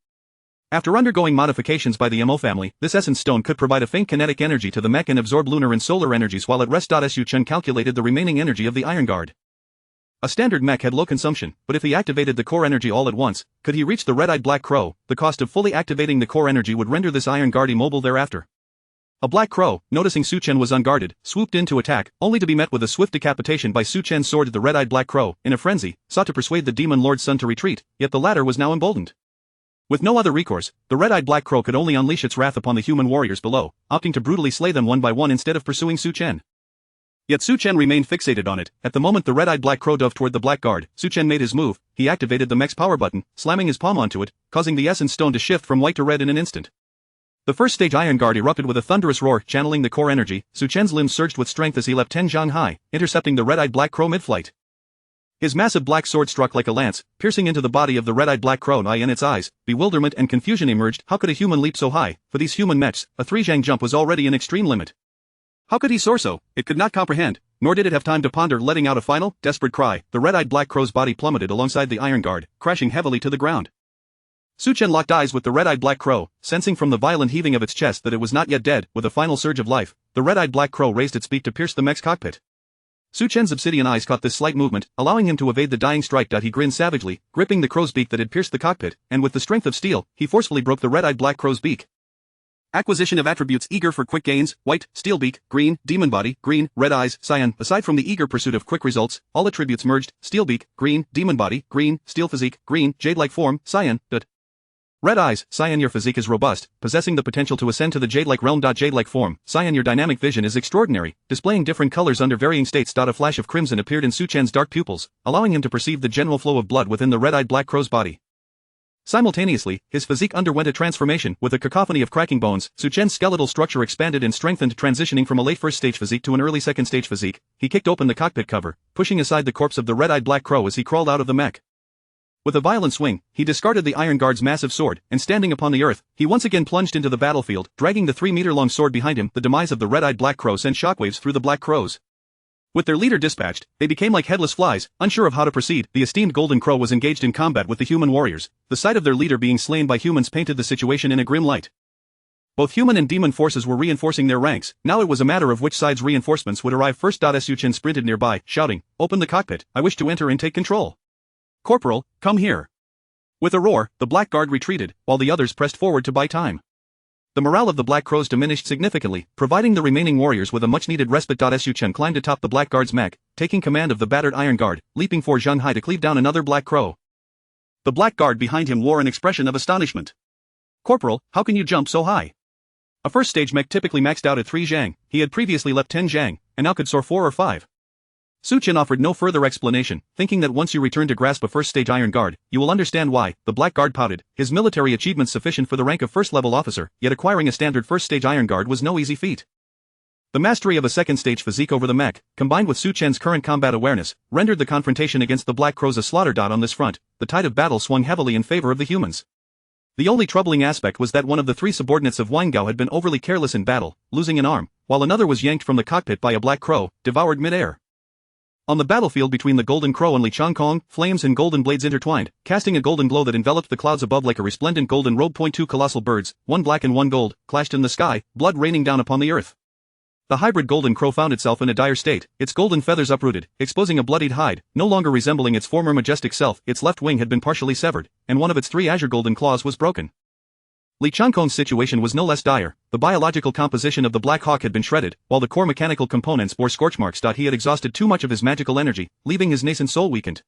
After undergoing modifications by the Mo family, this essence stone could provide a faint kinetic energy to the mech and absorb lunar and solar energies while at rest. Su Chen calculated the remaining energy of the iron guard. A standard mech had low consumption, but if he activated the core energy all at once, could he reach the red-eyed Black Crow? The cost of fully activating the core energy would render this iron guard immobile thereafter. A Black Crow, noticing Su Chen was unguarded, swooped in to attack, only to be met with a swift decapitation by Su Chen's sword. The red-eyed Black Crow, in a frenzy, sought to persuade the demon lord's son to retreat, yet the latter was now emboldened. With no other recourse, the red-eyed Black Crow could only unleash its wrath upon the human warriors below, opting to brutally slay them one by one instead of pursuing Su Chen. Yet Su Chen remained fixated on it. At the moment the red-eyed Black Crow dove toward the Black Guard, Su Chen made his move. He activated the mech's power button, slamming his palm onto it, causing the essence stone to shift from white to red in an instant. The first stage Iron Guard erupted with a thunderous roar, channeling the core energy. Su Chen's limbs surged with strength as he leapt 10 zhang high, intercepting the red-eyed Black Crow mid-flight. His massive black sword struck like a lance, piercing into the body of the red-eyed Black Crow. In its eyes, bewilderment and confusion emerged. How could a human leap so high? For these human mechs, a 3 zhang jump was already an extreme limit. How could he soar so? It could not comprehend, nor did it have time to ponder, letting out a final, desperate cry. The red-eyed Black Crow's body plummeted alongside the Iron Guard, crashing heavily to the ground. Su Chen locked eyes with the red-eyed Black Crow, sensing from the violent heaving of its chest that it was not yet dead. With a final surge of life, the red-eyed Black Crow raised its beak to pierce the mech's cockpit. Su Chen's obsidian eyes caught this slight movement, allowing him to evade the dying strike. He grinned savagely, gripping the crow's beak that had pierced the cockpit, and with the strength of steel, he forcefully broke the red-eyed Black Crow's beak. Acquisition of attributes: eager for quick gains, white, steel beak, green, demon body, green, red eyes, cyan. Aside from the eager pursuit of quick results, all attributes merged: steel beak, green, demon body, green, steel physique, green, jade-like form, cyan. Red eyes, cyan. Your physique is robust, possessing the potential to ascend to the jade-like realm. Jade-like form, cyan. Your dynamic vision is extraordinary, displaying different colors under varying states. A flash of crimson appeared in Su Chen's dark pupils, allowing him to perceive the general flow of blood within the red-eyed Black Crow's body. Simultaneously, his physique underwent a transformation. With a cacophony of cracking bones, Su Chen's skeletal structure expanded and strengthened, transitioning from a late first-stage physique to an early second-stage physique. He kicked open the cockpit cover, pushing aside the corpse of the red-eyed Black Crow as he crawled out of the mech. With a violent swing, he discarded the Iron Guard's massive sword, and standing upon the earth, he once again plunged into the battlefield, dragging the 3-meter-long sword behind him. The demise of the red-eyed Black Crow sent shockwaves through the Black Crows. With their leader dispatched, they became like headless flies, unsure of how to proceed. The esteemed Golden Crow was engaged in combat with the human warriors. The sight of their leader being slain by humans painted the situation in a grim light. Both human and demon forces were reinforcing their ranks. Now it was a matter of which side's reinforcements would arrive first. Su Chen sprinted nearby, shouting, "Open the cockpit, I wish to enter and take control. Corporal, come here." With a roar, the Black Guard retreated, while the others pressed forward to buy time. The morale of the Black Crows diminished significantly, providing the remaining warriors with a much-needed respite. Su Chen climbed atop the Black Guard's mech, taking command of the battered Iron Guard, leaping 4 zhang high to cleave down another Black Crow. The Black Guard behind him wore an expression of astonishment. "Corporal, how can you jump so high?" A first-stage mech typically maxed out at 3 zhang. He had previously leapt 10 zhang, and now could soar 4 or 5. Su Chen offered no further explanation, thinking that once you return to grasp a first-stage Iron Guard, you will understand why. The Black Guard pouted, his military achievements sufficient for the rank of first-level officer, yet acquiring a standard first-stage Iron Guard was no easy feat. The mastery of a second-stage physique over the mech, combined with Su Chen's current combat awareness, rendered the confrontation against the Black Crows a slaughter. On this front, the tide of battle swung heavily in favor of the humans. The only troubling aspect was that one of the 3 subordinates of Weingao had been overly careless in battle, losing an arm, while another was yanked from the cockpit by a Black Crow, devoured mid-air. On the battlefield between the Golden Crow and Li Changkong, flames and golden blades intertwined, casting a golden glow that enveloped the clouds above like a resplendent golden robe. 2 colossal birds, one black and one gold, clashed in the sky, blood raining down upon the earth. The hybrid Golden Crow found itself in a dire state, its golden feathers uprooted, exposing a bloodied hide, no longer resembling its former majestic self. Its left wing had been partially severed, and one of its 3 azure golden claws was broken. Li Changkong's situation was no less dire. The biological composition of the Black Hawk had been shredded, while the core mechanical components bore scorch marks. He had exhausted too much of his magical energy, leaving his nascent soul weakened.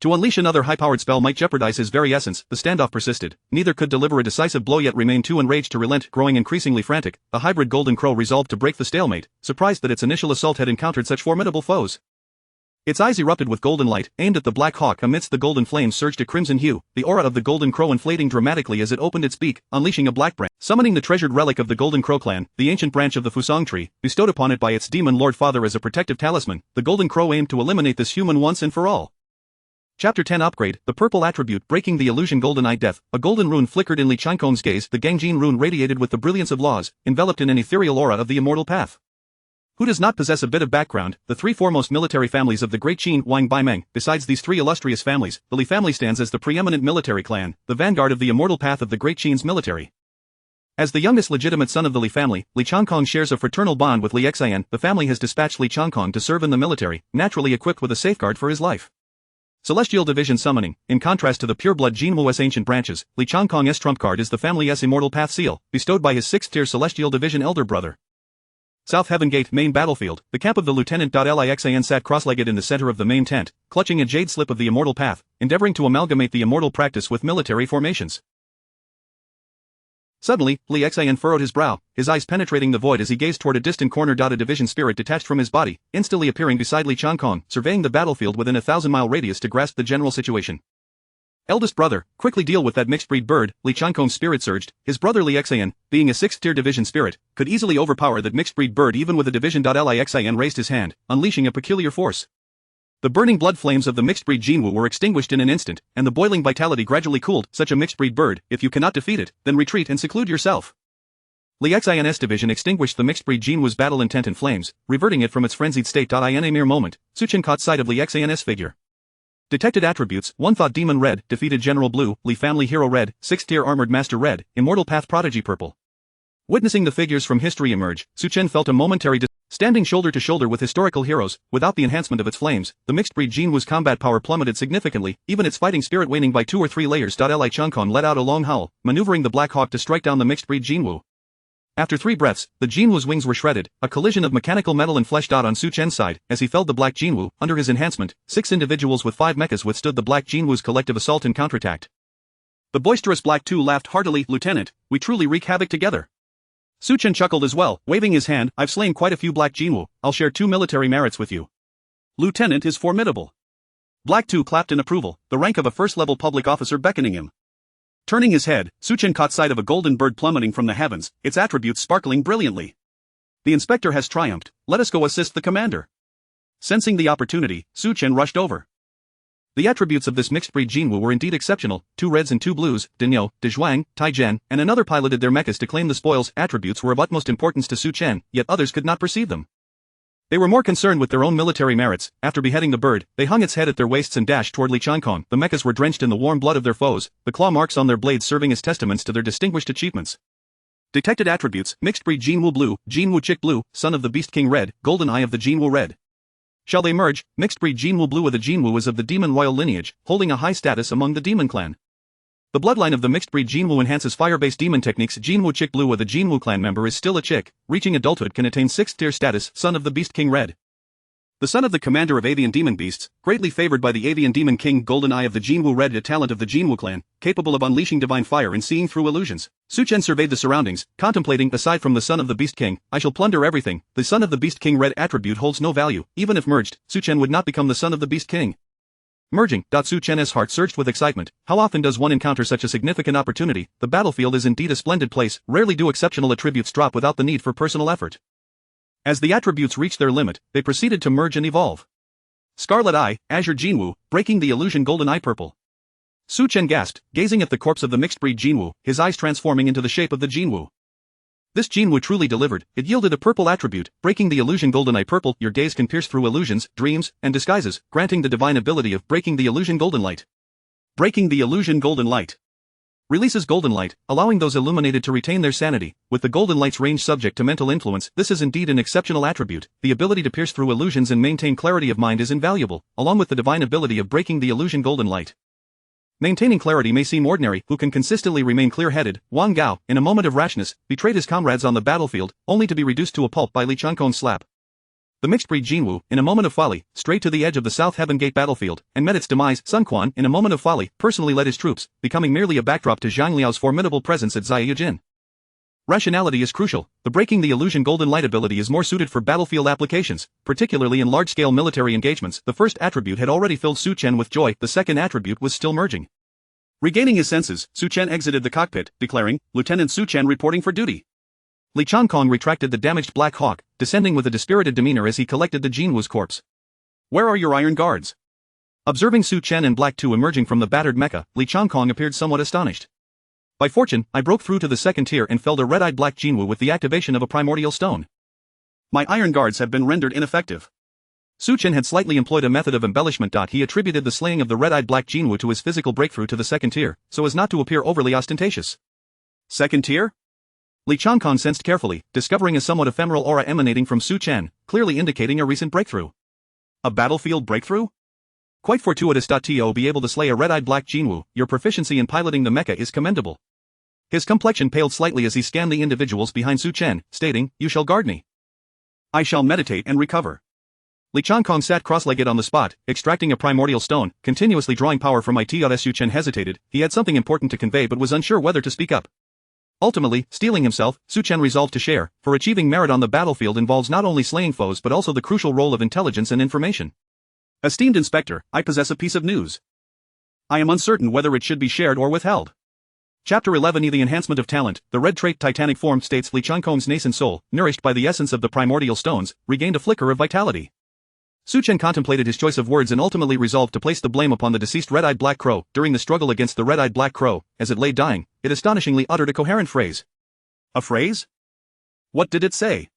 To unleash another high-powered spell might jeopardize his very essence. The standoff persisted. Neither could deliver a decisive blow yet remained too enraged to relent. Growing increasingly frantic, the hybrid Golden Crow resolved to break the stalemate, surprised that its initial assault had encountered such formidable foes. Its eyes erupted with golden light, aimed at the Black Hawk. Amidst the golden flames surged a crimson hue, the aura of the Golden Crow inflating dramatically as it opened its beak, unleashing a black branch. Summoning the treasured relic of the Golden Crow clan, the ancient branch of the Fusong tree, bestowed upon it by its demon lord father as a protective talisman, the Golden Crow aimed to eliminate this human once and for all. Chapter 10 Upgrade, the purple attribute breaking the illusion. Golden Eye Death. A golden rune flickered in Li Changkong's gaze. The Gangjin rune radiated with the brilliance of laws, enveloped in an ethereal aura of the immortal path. Who does not possess a bit of background? The 3 foremost military families of the Great Qin, Wang Baimeng. Besides these 3 illustrious families, the Li family stands as the preeminent military clan, the vanguard of the immortal path of the Great Qin's military. As the youngest legitimate son of the Li family, Li Changkong shares a fraternal bond with Li Xian. The family has dispatched Li Changkong to serve in the military, naturally equipped with a safeguard for his life. Celestial Division Summoning. In contrast to the pureblood Jinmuo's ancient branches, Li Changkong's trump card is the family's immortal path seal, bestowed by his 6th-tier Celestial Division elder brother. South Heaven Gate Main Battlefield. The camp of the Lieutenant. Lixan sat cross-legged in the center of the main tent, clutching a jade slip of the immortal path, endeavoring to amalgamate the immortal practice with military formations. Suddenly, Li Xian furrowed his brow, his eyes penetrating the void as he gazed toward a distant corner. A division spirit detached from his body, instantly appearing beside Li Changkong, surveying the battlefield within a 1,000-mile radius to grasp the general situation. Eldest brother, quickly deal with that mixed-breed bird, Li Changkong's spirit surged. His brother Li Xian, being a 6th-tier division spirit, could easily overpower that mixed-breed bird even with a division. Li Xian raised his hand, unleashing a peculiar force. The burning blood flames of the mixed-breed Jinwu were extinguished in an instant, and the boiling vitality gradually cooled. Such a mixed-breed bird, if you cannot defeat it, then retreat and seclude yourself. Li Xian's division extinguished the mixed-breed Jinwu's battle intent in flames, reverting it from its frenzied state. In a mere moment, Su Chen caught sight of Li Xian's figure. Detected attributes: 1 Thought Demon Red, Defeated General Blue, Li Family Hero Red, 6th Tier Armored Master Red, Immortal Path Prodigy Purple. Witnessing the figures from history emerge, Su Chen felt a momentary standing shoulder to shoulder with historical heroes. Without the enhancement of its flames, the mixed-breed Jinwu's combat power plummeted significantly, even its fighting spirit waning by 2 or 3 layers. Li Changkong let out a long howl, maneuvering the Black Hawk to strike down the mixed-breed Jinwu. After 3 breaths, the Jinwu's wings were shredded, a collision of mechanical metal and flesh. On Su Chen's side, as he felled the Black Jinwu, under his enhancement, 6 individuals with 5 mechas withstood the Black Jinwu's collective assault and counterattacked. The boisterous Black Two laughed heartily. Lieutenant, we truly wreak havoc together. Su Chen chuckled as well, waving his hand. I've slain quite a few Black Jinwu, I'll share 2 military merits with you. Lieutenant is formidable. Black Two clapped in approval, the rank of a first-level public officer beckoning him. Turning his head, Su Chen caught sight of a golden bird plummeting from the heavens, its attributes sparkling brilliantly. The inspector has triumphed, let us go assist the commander. Sensing the opportunity, Su Chen rushed over. The attributes of this mixed-breed Jinwu were indeed exceptional: 2 reds and 2 blues, Dinyo, Dezhuang, Taijian, and another piloted their mechas to claim the spoils. Attributes were of utmost importance to Su Chen, yet others could not perceive them. They were more concerned with their own military merits. After beheading the bird, they hung its head at their waists and dashed toward Li Changkong. The mechas were drenched in the warm blood of their foes, the claw marks on their blades serving as testaments to their distinguished achievements. Detected attributes: mixed-breed Jinwu Blue, Jinwu Chick Blue, Son of the Beast King Red, Golden Eye of the Jinwu Red. Shall they merge? Mixed-breed Jinwu Blue with the Jinwu is of the demon royal lineage, holding a high status among the demon clan. The bloodline of the mixed-breed Jinwu enhances fire-based demon techniques. Jinwu Chick Blue with the Jinwu clan member is still a chick, reaching adulthood can attain 6th tier status. Son of the Beast King Red. The son of the commander of avian demon beasts, greatly favored by the avian demon king. Golden Eye of the Jinwu Red, a talent of the Jinwu clan, capable of unleashing divine fire and seeing through illusions. Su Chen surveyed the surroundings, contemplating. Aside from the son of the Beast King, I shall plunder everything. The son of the Beast King Red attribute holds no value. Even if merged, Su Chen would not become the son of the Beast King. Merging. Su Chen's heart surged with excitement. How often does one encounter such a significant opportunity? The battlefield is indeed a splendid place. Rarely do exceptional attributes drop without the need for personal effort. As the attributes reached their limit, they proceeded to merge and evolve. Scarlet Eye, Azure Jinwu, breaking the illusion. Golden Eye Purple. Su Chen gasped, gazing at the corpse of the mixed-breed Jinwu, his eyes transforming into the shape of the Jinwu. This Jinwu truly delivered. It yielded a purple attribute, breaking the illusion. Golden Eye Purple, your gaze can pierce through illusions, dreams, and disguises, granting the divine ability of breaking the illusion. Golden Light. Breaking the illusion. Golden Light releases golden light, allowing those illuminated to retain their sanity, with the golden light's range subject to mental influence. This is indeed an exceptional attribute. The ability to pierce through illusions and maintain clarity of mind is invaluable, along with the divine ability of breaking the illusion. Golden light. Maintaining clarity may seem ordinary. Who can consistently remain clear-headed? Wang Gao, in a moment of rashness, betrayed his comrades on the battlefield, only to be reduced to a pulp by Li Changkong's slap. The mixed-breed Jinwu, in a moment of folly, strayed to the edge of the South Heaven Gate battlefield, and met its demise. Sun Quan, in a moment of folly, personally led his troops, becoming merely a backdrop to Zhang Liao's formidable presence at Ziyujin. Rationality is crucial. The breaking the illusion golden light ability is more suited for battlefield applications, particularly in large-scale military engagements. The first attribute had already filled Su Chen with joy, the second attribute was still merging. Regaining his senses, Su Chen exited the cockpit, declaring, Lieutenant Su Chen reporting for duty. Li Changkong retracted the damaged Black Hawk, descending with a dispirited demeanor as he collected the Jinwu's corpse. Where are your iron guards? Observing Su Chen and Black Two emerging from the battered mecha, Li Changkong appeared somewhat astonished. By fortune, I broke through to the second tier and felled a red-eyed Black Jinwu with the activation of a primordial stone. My iron guards have been rendered ineffective. Su Chen had slightly employed a method of embellishment. He attributed the slaying of the red-eyed Black Jinwu to his physical breakthrough to the second tier, so as not to appear overly ostentatious. Second tier? Li Changkong sensed carefully, discovering a somewhat ephemeral aura emanating from Su Chen, clearly indicating a recent breakthrough. A battlefield breakthrough? Quite fortuitous. To be able to slay a red-eyed Black Jinwu, your proficiency in piloting the mecha is commendable. His complexion paled slightly as he scanned the individuals behind Su Chen, stating, You shall guard me. I shall meditate and recover. Li Changkong sat cross-legged on the spot, extracting a primordial stone, continuously drawing power from it. Su Chen hesitated. He had something important to convey but was unsure whether to speak up. Ultimately, steeling himself, Su Chen resolved to share, for achieving merit on the battlefield involves not only slaying foes but also the crucial role of intelligence and information. Esteemed Inspector, I possess a piece of news. I am uncertain whether it should be shared or withheld. Chapter 11 The Enhancement of Talent. The red trait Titanic form states Li Chunkong's nascent soul, nourished by the essence of the primordial stones, regained a flicker of vitality. Su Chen contemplated his choice of words and ultimately resolved to place the blame upon the deceased red-eyed black crow. During the struggle against the red-eyed black crow, as it lay dying, it astonishingly uttered a coherent phrase. A phrase? What did it say?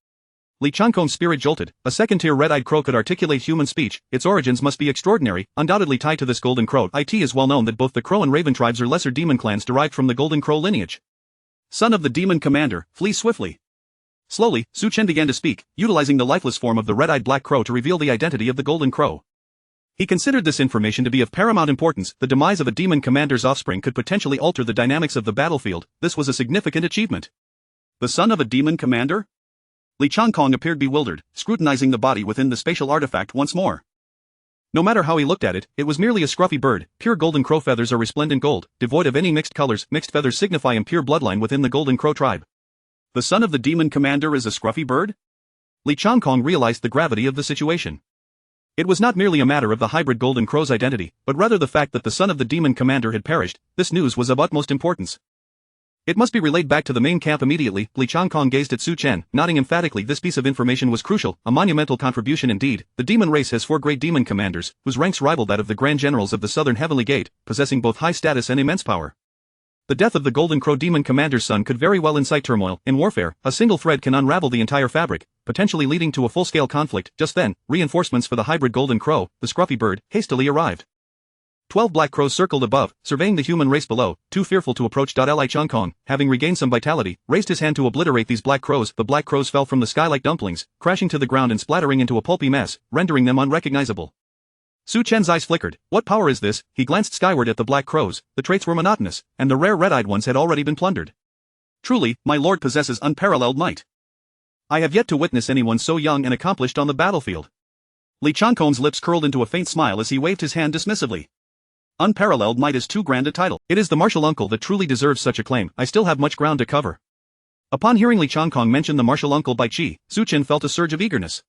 Li Chunkong's spirit jolted. A second-tier red-eyed crow could articulate human speech. Its origins must be extraordinary, undoubtedly tied to this golden crow. It is well known that both the crow and raven tribes are lesser demon clans derived from the golden crow lineage. Son of the demon commander, flee swiftly. Slowly, Su Chen began to speak, utilizing the lifeless form of the red-eyed black crow to reveal the identity of the golden crow. He considered this information to be of paramount importance. The demise of a demon commander's offspring could potentially alter the dynamics of the battlefield. This was a significant achievement. The son of a demon commander? Li Chunkong appeared bewildered, scrutinizing the body within the spatial artifact once more. No matter how he looked at it, it was merely a scruffy bird. Pure golden crow feathers are resplendent gold, devoid of any mixed colors. Mixed feathers signify impure bloodline within the golden crow tribe. The son of the demon commander is a scruffy bird? Li Chunkong realized the gravity of the situation. It was not merely a matter of the hybrid golden crow's identity, but rather the fact that the son of the demon commander had perished. This news was of utmost importance. It must be relayed back to the main camp immediately. Li Chunkong gazed at Su Chen, nodding emphatically. This piece of information was crucial, a monumental contribution indeed. The demon race has 4 great demon commanders, whose ranks rival that of the grand generals of the Southern Heavenly Gate, possessing both high status and immense power. The death of the Golden Crow demon commander's son could very well incite turmoil. In warfare, a single thread can unravel the entire fabric, potentially leading to a full-scale conflict. Just then, reinforcements for the hybrid Golden Crow, the scruffy bird, hastily arrived. 12 black crows circled above, surveying the human race below, too fearful to approach. Li Chunkong, having regained some vitality, raised his hand to obliterate these black crows. The black crows fell from the sky like dumplings, crashing to the ground and splattering into a pulpy mess, rendering them unrecognizable. Su Chen's eyes flickered. What power is this? He glanced skyward at the black crows. The traits were monotonous, and the rare red-eyed ones had already been plundered. Truly, my lord possesses unparalleled might. I have yet to witness anyone so young and accomplished on the battlefield. Li Chunkong's lips curled into a faint smile as he waved his hand dismissively. Unparalleled might is too grand a title. It is the martial uncle that truly deserves such a claim. I still have much ground to cover. Upon hearing Li Chunkong mention the martial uncle by Qi, Su Chen felt a surge of eagerness.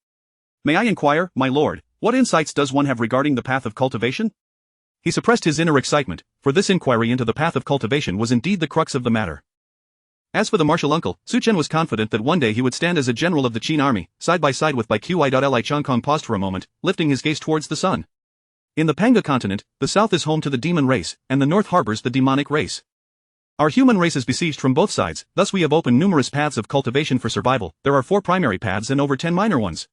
May I inquire, my lord, what insights does one have regarding the path of cultivation? He suppressed his inner excitement, for this inquiry into the path of cultivation was indeed the crux of the matter. As for the martial uncle, Su Chen was confident that one day he would stand as a general of the Qin army, side by side with Bai Qi. Li Chunkong paused for a moment, lifting his gaze towards the sun. In the Panga continent, the south is home to the demon race, and the north harbors the demonic race. Our human race is besieged from both sides, thus we have opened numerous paths of cultivation for survival. There are 4 primary paths and over 10 minor ones.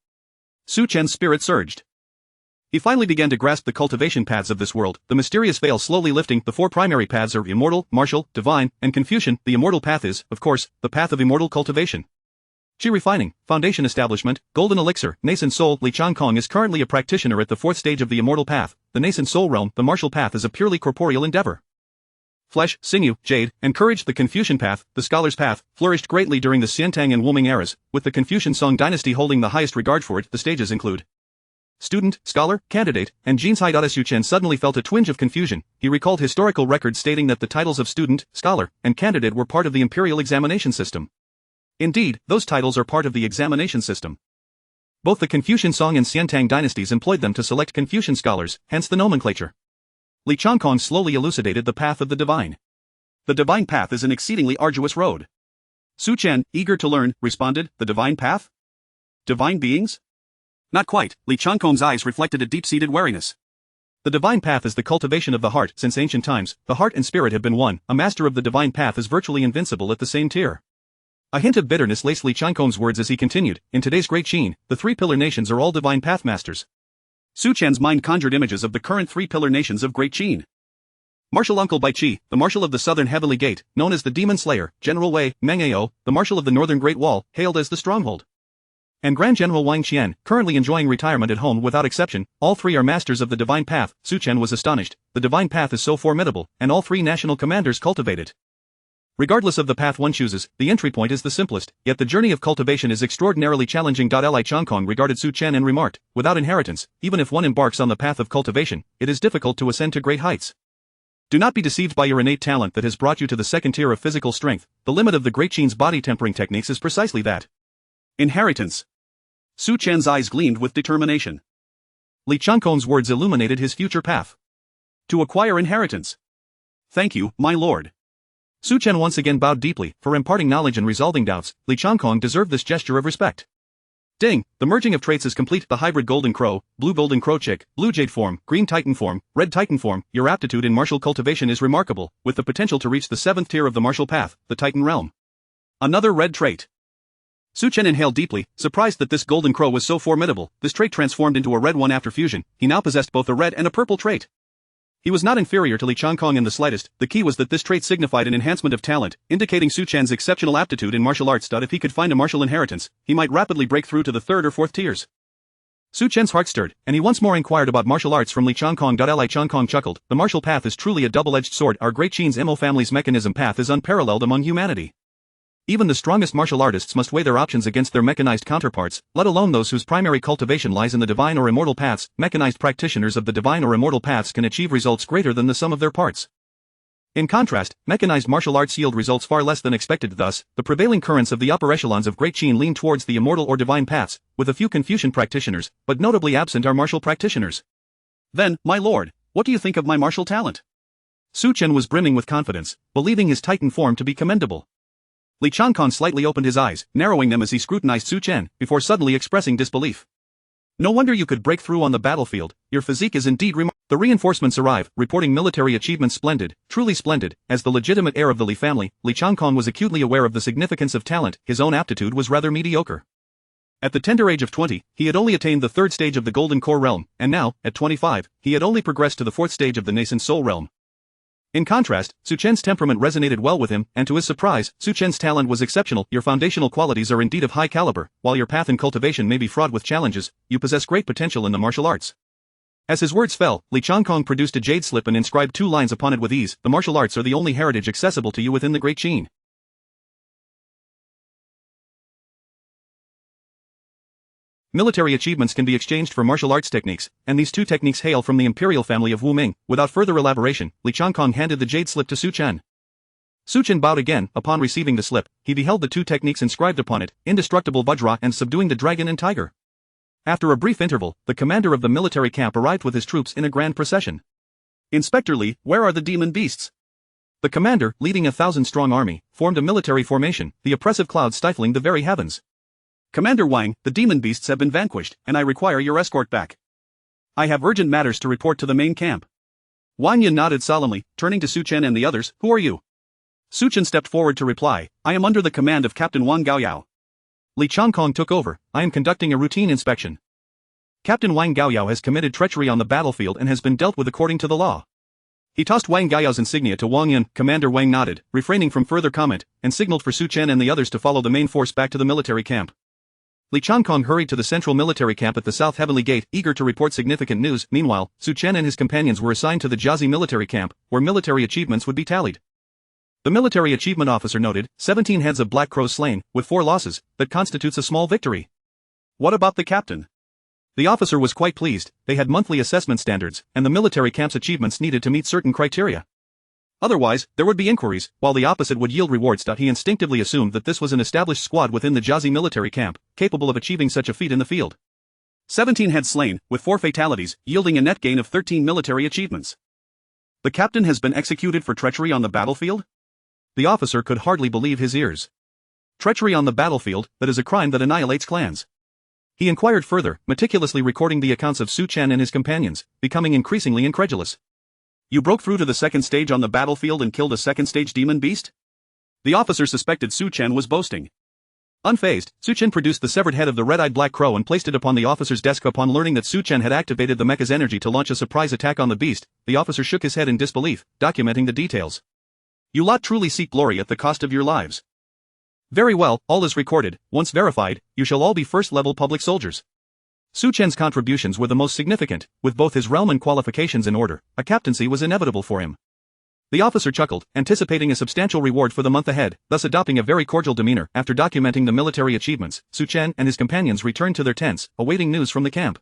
Su Chen's spirit surged. He finally began to grasp the cultivation paths of this world, the mysterious veil slowly lifting. The 4 primary paths are immortal, martial, divine, and Confucian. The immortal path is, of course, the path of immortal cultivation. Qi refining, foundation establishment, golden elixir, nascent soul. Li Chunkong is currently a practitioner at the 4th stage of the immortal path, the nascent soul realm. The martial path is a purely corporeal endeavor. Flesh, sinew, jade, and courage. The Confucian path, the scholar's path, flourished greatly during the Xiantang and Wuming eras, with the Confucian Song dynasty holding the highest regard for it. The stages include student, scholar, candidate, and Jin's High. Su Chen suddenly felt a twinge of confusion. He recalled historical records stating that the titles of student, scholar, and candidate were part of the imperial examination system. Indeed, those titles are part of the examination system. Both the Confucian Song and Xiantang dynasties employed them to select Confucian scholars, hence the nomenclature. Li Chunkong slowly elucidated the path of the divine. The divine path is an exceedingly arduous road. Su Chen, eager to learn, responded, the divine path? Divine beings? Not quite. Li Chunkong's eyes reflected a deep-seated wariness. The divine path is the cultivation of the heart. Since ancient times, the heart and spirit have been one. A master of the divine path is virtually invincible at the same tier. A hint of bitterness laced Li Chunkong's words as he continued, in today's great Qin, the 3 pillar nations are all divine path masters. Su Chen's mind conjured images of the current 3 pillar nations of Great Qin. Martial Uncle Bai Qi, the Marshal of the Southern Heavenly Gate, known as the Demon Slayer, General Wei, Meng Ao, the Marshal of the Northern Great Wall, hailed as the Stronghold, and Grand General Wang Qian, currently enjoying retirement at home. Without exception, all 3 are masters of the divine path. Su Chen was astonished. The divine path is so formidable, and all 3 national commanders cultivate it. Regardless of the path one chooses, the entry point is the simplest, yet the journey of cultivation is extraordinarily challenging. Li Chunkong regarded Su Chen and remarked, without inheritance, even if one embarks on the path of cultivation, it is difficult to ascend to great heights. Do not be deceived by your innate talent that has brought you to the second tier of physical strength. The limit of the Great Qin's body tempering techniques is precisely that. Inheritance. Su Chen's eyes gleamed with determination. Li Chunkong's words illuminated his future path. To acquire inheritance. Thank you, my lord. Su Chen once again bowed deeply, for imparting knowledge and resolving doubts. Li Chunkong deserved this gesture of respect. Ding, the merging of traits is complete. The hybrid golden crow, blue golden crow chick, blue jade form, green titan form, red titan form. Your aptitude in martial cultivation is remarkable, with the potential to reach the 7th tier of the martial path, the titan realm. Another red trait. Su Chen inhaled deeply, surprised that this golden crow was so formidable. This trait transformed into a red one after fusion. He now possessed both a red and a purple trait. He was not inferior to Li Chunkong in the slightest. The key was that this trait signified an enhancement of talent, indicating Su Chen's exceptional aptitude in martial arts. If he could find a martial inheritance, he might rapidly break through to the 3rd or 4th tiers. Su Chen's heart stirred, and he once more inquired about martial arts from Li Chunkong. Li Chunkong chuckled, the martial path is truly a double-edged sword. Our Great Qin's Mo family's mechanism path is unparalleled among humanity. Even the strongest martial artists must weigh their options against their mechanized counterparts, let alone those whose primary cultivation lies in the divine or immortal paths. Mechanized practitioners of the divine or immortal paths can achieve results greater than the sum of their parts. In contrast, mechanized martial arts yield results far less than expected. Thus, the prevailing currents of the upper echelons of Great Qin lean towards the immortal or divine paths, with a few Confucian practitioners, but notably absent are martial practitioners. Then, my lord, what do you think of my martial talent? Su Chen was brimming with confidence, believing his titan form to be commendable. Li Chunkong slightly opened his eyes, narrowing them as he scrutinized Su Chen, before suddenly expressing disbelief. No wonder you could break through on the battlefield. Your physique is indeed remarkable. The reinforcements arrive, reporting military achievements splendid, truly splendid. As the legitimate heir of the Li family, Li Chunkong was acutely aware of the significance of talent. His own aptitude was rather mediocre. At the tender age of 20, he had only attained the 3rd stage of the Golden Core realm, and now, at 25, he had only progressed to the 4th stage of the nascent Soul realm. In contrast, Su Chen's temperament resonated well with him, and to his surprise, Su Chen's talent was exceptional. Your foundational qualities are indeed of high caliber. While your path in cultivation may be fraught with challenges, you possess great potential in the martial arts. As his words fell, Li Chunkong produced a jade slip and inscribed 2 lines upon it with ease. The martial arts are the only heritage accessible to you within the Great Qin. Military achievements can be exchanged for martial arts techniques, and these 2 techniques hail from the imperial family of Wu Ming. Without further elaboration, Li Chunkong handed the jade slip to Su Chen. Su Chen bowed again. Upon receiving the slip, he beheld the 2 techniques inscribed upon it, indestructible Vajra and subduing the dragon and tiger. After a brief interval, the commander of the military camp arrived with his troops in a grand procession. Inspector Li, where are the demon beasts? The commander, leading a 1,000-strong army, formed a military formation, the oppressive cloud stifling the very heavens. Commander Wang, the demon beasts have been vanquished, and I require your escort back. I have urgent matters to report to the main camp. Wang Yin nodded solemnly, turning to Su Chen and the others. Who are you? Su Chen stepped forward to reply, I am under the command of Captain Wang Gaoyao. Li Chunkong took over. I am conducting a routine inspection. Captain Wang Gaoyao has committed treachery on the battlefield and has been dealt with according to the law. He tossed Wang Gaoyao's insignia to Wang Yin. Commander Wang nodded, refraining from further comment, and signaled for Su Chen and the others to follow the main force back to the military camp. Li Chunkong hurried to the central military camp at the South Heavenly Gate, eager to report significant news. Meanwhile, Su Chen and his companions were assigned to the Jiazi military camp, where military achievements would be tallied. The military achievement officer noted, 17 heads of black crows slain, with 4 losses, that constitutes a small victory. What about the captain? The officer was quite pleased. They had monthly assessment standards, and the military camp's achievements needed to meet certain criteria. Otherwise, there would be inquiries, while the opposite would yield rewards. He instinctively assumed that this was an established squad within the Jiazi military camp, capable of achieving such a feat in the field. 17 heads slain, with 4 fatalities, yielding a net gain of 13 military achievements. The captain has been executed for treachery on the battlefield? The officer could hardly believe his ears. Treachery on the battlefield, that is a crime that annihilates clans. He inquired further, meticulously recording the accounts of Su Chen and his companions, becoming increasingly incredulous. You broke through to the 2nd stage on the battlefield and killed a 2nd stage demon beast? The officer suspected Su Chen was boasting. Unfazed, Su Chen produced the severed head of the red-eyed black crow and placed it upon the officer's desk. Upon learning that Su Chen had activated the mecha's energy to launch a surprise attack on the beast, the officer shook his head in disbelief, documenting the details. You lot truly seek glory at the cost of your lives. Very well, all is recorded. Once verified, you shall all be first-level public soldiers. Su Chen's contributions were the most significant. With both his realm and qualifications in order, a captaincy was inevitable for him. The officer chuckled, anticipating a substantial reward for the month ahead, thus adopting a very cordial demeanor. After documenting the military achievements, Su Chen and his companions returned to their tents, awaiting news from the camp.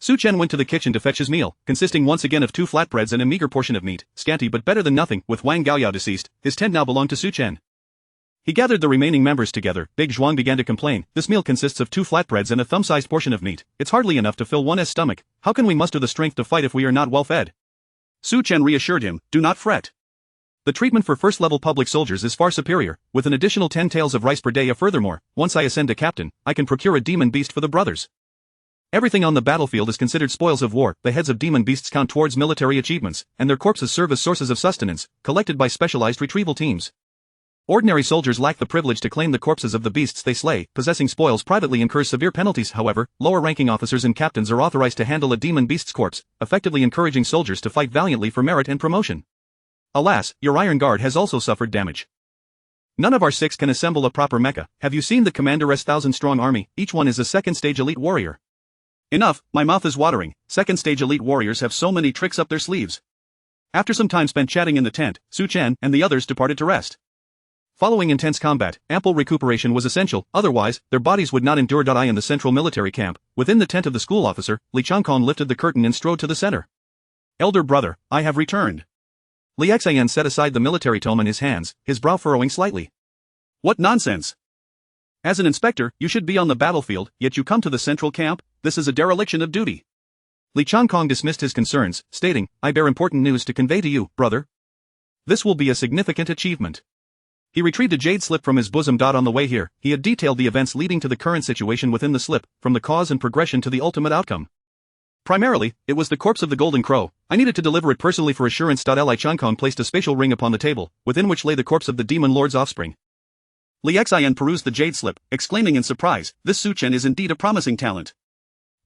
Su Chen went to the kitchen to fetch his meal, consisting once again of 2 flatbreads and a meager portion of meat, scanty but better than nothing. With Wang Gaoyao deceased, his tent now belonged to Su Chen. He gathered the remaining members together. Big Zhuang began to complain. This meal consists of 2 flatbreads and a thumb-sized portion of meat. It's hardly enough to fill one's stomach. How can we muster the strength to fight if we are not well fed? Su Chen reassured him, do not fret. The treatment for first-level public soldiers is far superior, with an additional 10 taels of rice per day. Furthermore, once I ascend to captain, I can procure a demon beast for the brothers. Everything on the battlefield is considered spoils of war. The heads of demon beasts count towards military achievements, and their corpses serve as sources of sustenance, collected by specialized retrieval teams. Ordinary soldiers lack the privilege to claim the corpses of the beasts they slay. Possessing spoils privately incurs severe penalties. However, lower-ranking officers and captains are authorized to handle a demon beast's corpse, effectively encouraging soldiers to fight valiantly for merit and promotion. Alas, your Iron Guard has also suffered damage. None of our 6 can assemble a proper mecha. Have you seen the commander's 1,000-strong army? Each one is a second-stage elite warrior. Enough, my mouth is watering. Second-stage elite warriors have so many tricks up their sleeves. After some time spent chatting in the tent, Su Chen and the others departed to rest. Following intense combat, ample recuperation was essential, otherwise, their bodies would not endure. I in the central military camp, within the tent of the school officer, Li Changkong lifted the curtain and strode to the center. Elder brother, I have returned. Li Xian set aside the military tome in his hands, his brow furrowing slightly. What nonsense! As an inspector, you should be on the battlefield, yet you come to the central camp? This is a dereliction of duty. Li Changkong dismissed his concerns, stating, I bear important news to convey to you, brother. This will be a significant achievement. He retrieved a jade slip from his bosom. On the way here, he had detailed the events leading to the current situation within the slip, from the cause and progression to the ultimate outcome. Primarily, it was the corpse of the Golden Crow. I needed to deliver it personally for assurance. Li Changkong placed a spatial ring upon the table, within which lay the corpse of the demon lord's offspring. Li Xian perused the jade slip, exclaiming in surprise, this Su Chen is indeed a promising talent.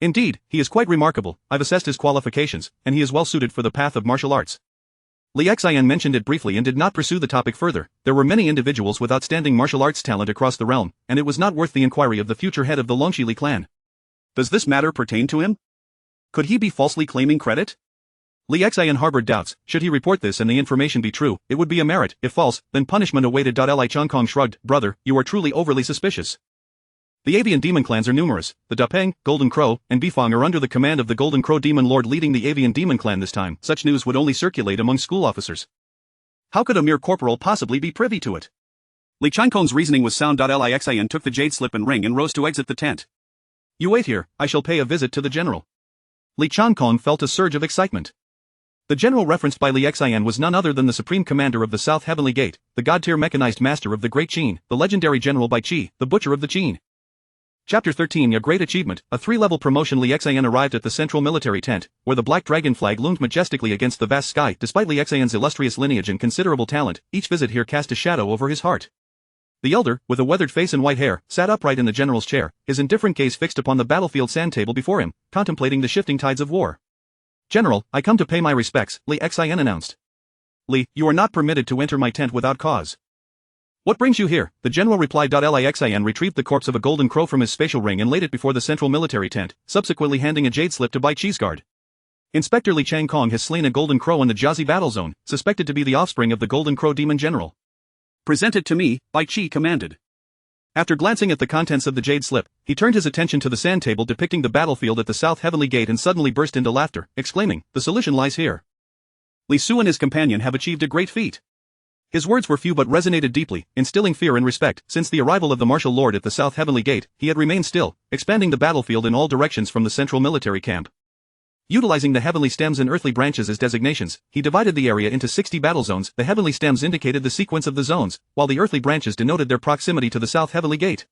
Indeed, he is quite remarkable. I've assessed his qualifications, and he is well suited for the path of martial arts. Li Xian mentioned it briefly and did not pursue the topic further. There were many individuals with outstanding martial arts talent across the realm, and it was not worth the inquiry of the future head of the Longxili clan. Does this matter pertain to him? Could he be falsely claiming credit? Li Xian harbored doubts. Should he report this and the information be true, it would be a merit. If false, then punishment awaited. Li Changkong shrugged. Brother, you are truly overly suspicious. The avian demon clans are numerous. The Dapeng, Golden Crow, and Bifang are under the command of the Golden Crow demon lord leading the avian demon clan this time. Such news would only circulate among school officers. How could a mere corporal possibly be privy to it? Li Changkong's reasoning was sound. Li Xian took the jade slip and ring and rose to exit the tent. You wait here, I shall pay a visit to the general. Li Changkong felt a surge of excitement. The general referenced by Li Xian was none other than the supreme commander of the South Heavenly Gate, the god-tier mechanized master of the Great Qin, the legendary general Bai Qi, the butcher of the Qin. Chapter 13 A Great Achievement, a 3-level promotion. Li Xian arrived at the central military tent, where the black dragon flag loomed majestically against the vast sky. Despite Li Xian's illustrious lineage and considerable talent, each visit here cast a shadow over his heart. The elder, with a weathered face and white hair, sat upright in the general's chair, his indifferent gaze fixed upon the battlefield sand table before him, contemplating the shifting tides of war. General, I come to pay my respects, Li Xian announced. Li, you are not permitted to enter my tent without cause. What brings you here? The general replied. Li Xian retrieved the corpse of a golden crow from his spatial ring and laid it before the central military tent, subsequently handing a jade slip to Bai Qi's guard. Inspector Li Changkong has slain a golden crow in the Jiazi battle zone, suspected to be the offspring of the golden crow demon general. Present it to me, Bai Qi commanded. After glancing at the contents of the jade slip, he turned his attention to the sand table depicting the battlefield at the South Heavenly Gate and suddenly burst into laughter, exclaiming, the solution lies here. Li Su and his companion have achieved a great feat. His words were few but resonated deeply, instilling fear and respect. Since the arrival of the martial lord at the South Heavenly Gate, he had remained still, expanding the battlefield in all directions from the central military camp. Utilizing the heavenly stems and earthly branches as designations, he divided the area into 60 battle zones. The heavenly stems indicated the sequence of the zones, while the earthly branches denoted their proximity to the South Heavenly Gate.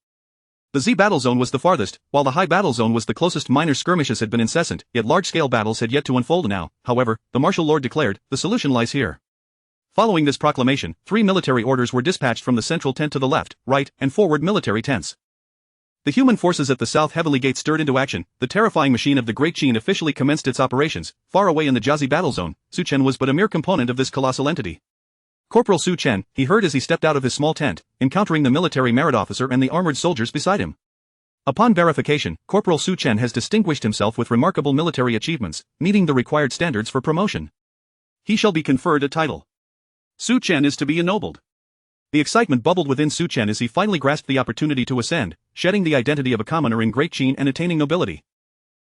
The Z battle zone was the farthest, while the high battle zone was the closest. Minor skirmishes had been incessant, yet large-scale battles had yet to unfold now. However, the martial lord declared, the solution lies here. Following this proclamation, 3 military orders were dispatched from the central tent to the left, right, and forward military tents. The human forces at the South Heavenly Gate stirred into action. The terrifying machine of the Great Qin officially commenced its operations. Far away in the Jiazi battle zone, Su Chen was but a mere component of this colossal entity. Corporal Su Chen, he heard as he stepped out of his small tent, encountering the military merit officer and the armored soldiers beside him. Upon verification, Corporal Su Chen has distinguished himself with remarkable military achievements, meeting the required standards for promotion. He shall be conferred a title. Su Chen is to be ennobled. The excitement bubbled within Su Chen as he finally grasped the opportunity to ascend, shedding the identity of a commoner in Great Qin and attaining nobility.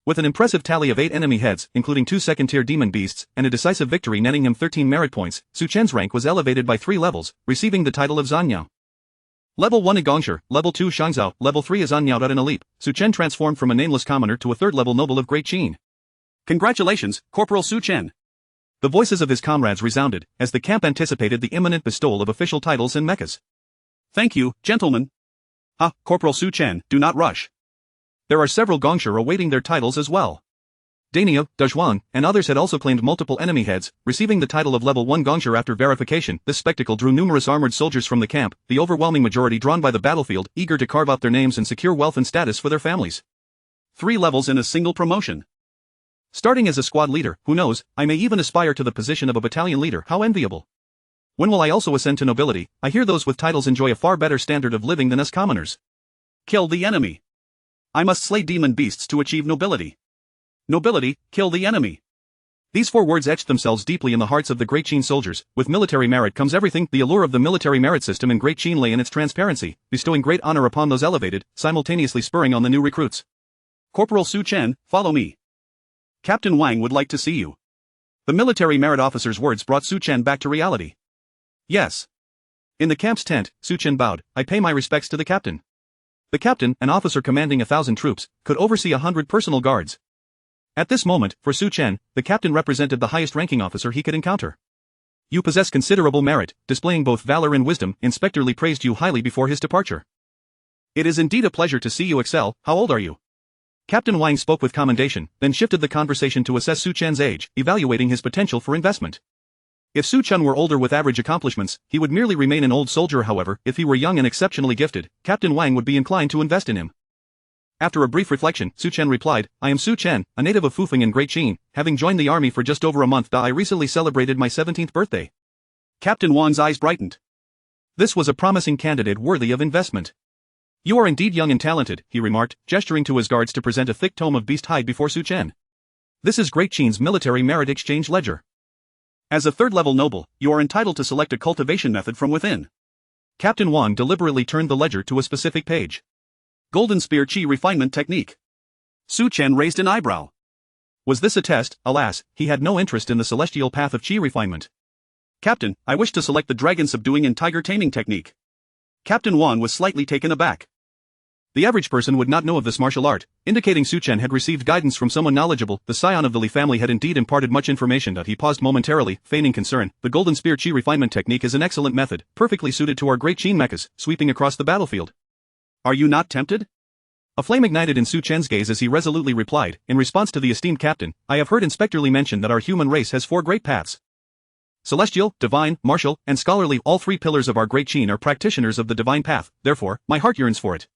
With an impressive tally of 8 enemy heads, including 2 second-tier demon beasts, and a decisive victory netting him 13 merit points, Su Chen's rank was elevated by 3 levels, receiving the title of Zanyao. Level 1 Igongshi, Level 2 Shangzhao, Level 3 Azanyao. In a leap, Su Chen transformed from a nameless commoner to a third-level noble of Great Qin. Congratulations, Corporal Su Chen. The voices of his comrades resounded, as the camp anticipated the imminent bestowal of official titles and mechas. Thank you, gentlemen. Corporal Su Chen, do not rush. There are several Gongshi awaiting their titles as well. Dainio, Dezhuang, and others had also claimed multiple enemy heads, receiving the title of Level 1 Gongshi after verification. This spectacle drew numerous armored soldiers from the camp, the overwhelming majority drawn by the battlefield, eager to carve out their names and secure wealth and status for their families. 3 levels in a single promotion. Starting as a squad leader, who knows, I may even aspire to the position of a battalion leader. How enviable. When will I also ascend to nobility? I hear those with titles enjoy a far better standard of living than us commoners. Kill the enemy. I must slay demon beasts to achieve nobility. Nobility, kill the enemy. These 4 words etched themselves deeply in the hearts of the Great Qin soldiers. With military merit comes everything. The allure of the military merit system in Great Qin lay in its transparency, bestowing great honor upon those elevated, simultaneously spurring on the new recruits. Corporal Su Chen, follow me. Captain Wang would like to see you. The military merit officer's words brought Su Chen back to reality. Yes. In the camp's tent, Su Chen bowed. I pay my respects to the captain. The captain, an officer commanding 1,000 troops, could oversee 100 personal guards. At this moment, for Su Chen, the captain represented the highest-ranking officer he could encounter. You possess considerable merit, displaying both valor and wisdom. Inspector Li praised you highly before his departure. It is indeed a pleasure to see you excel. How old are you? Captain Wang spoke with commendation, then shifted the conversation to assess Su Chen's age, evaluating his potential for investment. If Su Chen were older with average accomplishments, he would merely remain an old soldier. However, if he were young and exceptionally gifted, Captain Wang would be inclined to invest in him. After a brief reflection, Su Chen replied, I am Su Chen, a native of Fufeng in Great Qin, having joined the army for just over a month. I recently celebrated my 17th birthday. Captain Wang's eyes brightened. This was a promising candidate worthy of investment. You are indeed young and talented, he remarked, gesturing to his guards to present a thick tome of beast hide before Su Chen. This is Great Qin's military merit exchange ledger. As a third-level noble, you are entitled to select a cultivation method from within. Captain Wang deliberately turned the ledger to a specific page. Golden Spear Qi Refinement Technique. Su Chen raised an eyebrow. Was this a test? Alas, he had no interest in the celestial path of Qi refinement. Captain, I wish to select the Dragon Subduing and Tiger Taming Technique. Captain Wang was slightly taken aback. The average person would not know of this martial art, indicating Su Chen had received guidance from someone knowledgeable. The scion of the Li family had indeed imparted much information. He paused momentarily, feigning concern. The Golden Spear Qi Refinement Technique is an excellent method, perfectly suited to our Great Qin mechas, sweeping across the battlefield. Are you not tempted? A flame ignited in Su Chen's gaze as he resolutely replied, in response to the esteemed captain, I have heard Inspector Li mention that our human race has 4 great paths. Celestial, divine, martial, and scholarly. All 3 pillars of our Great Qin are practitioners of the divine path, therefore, my heart yearns for it.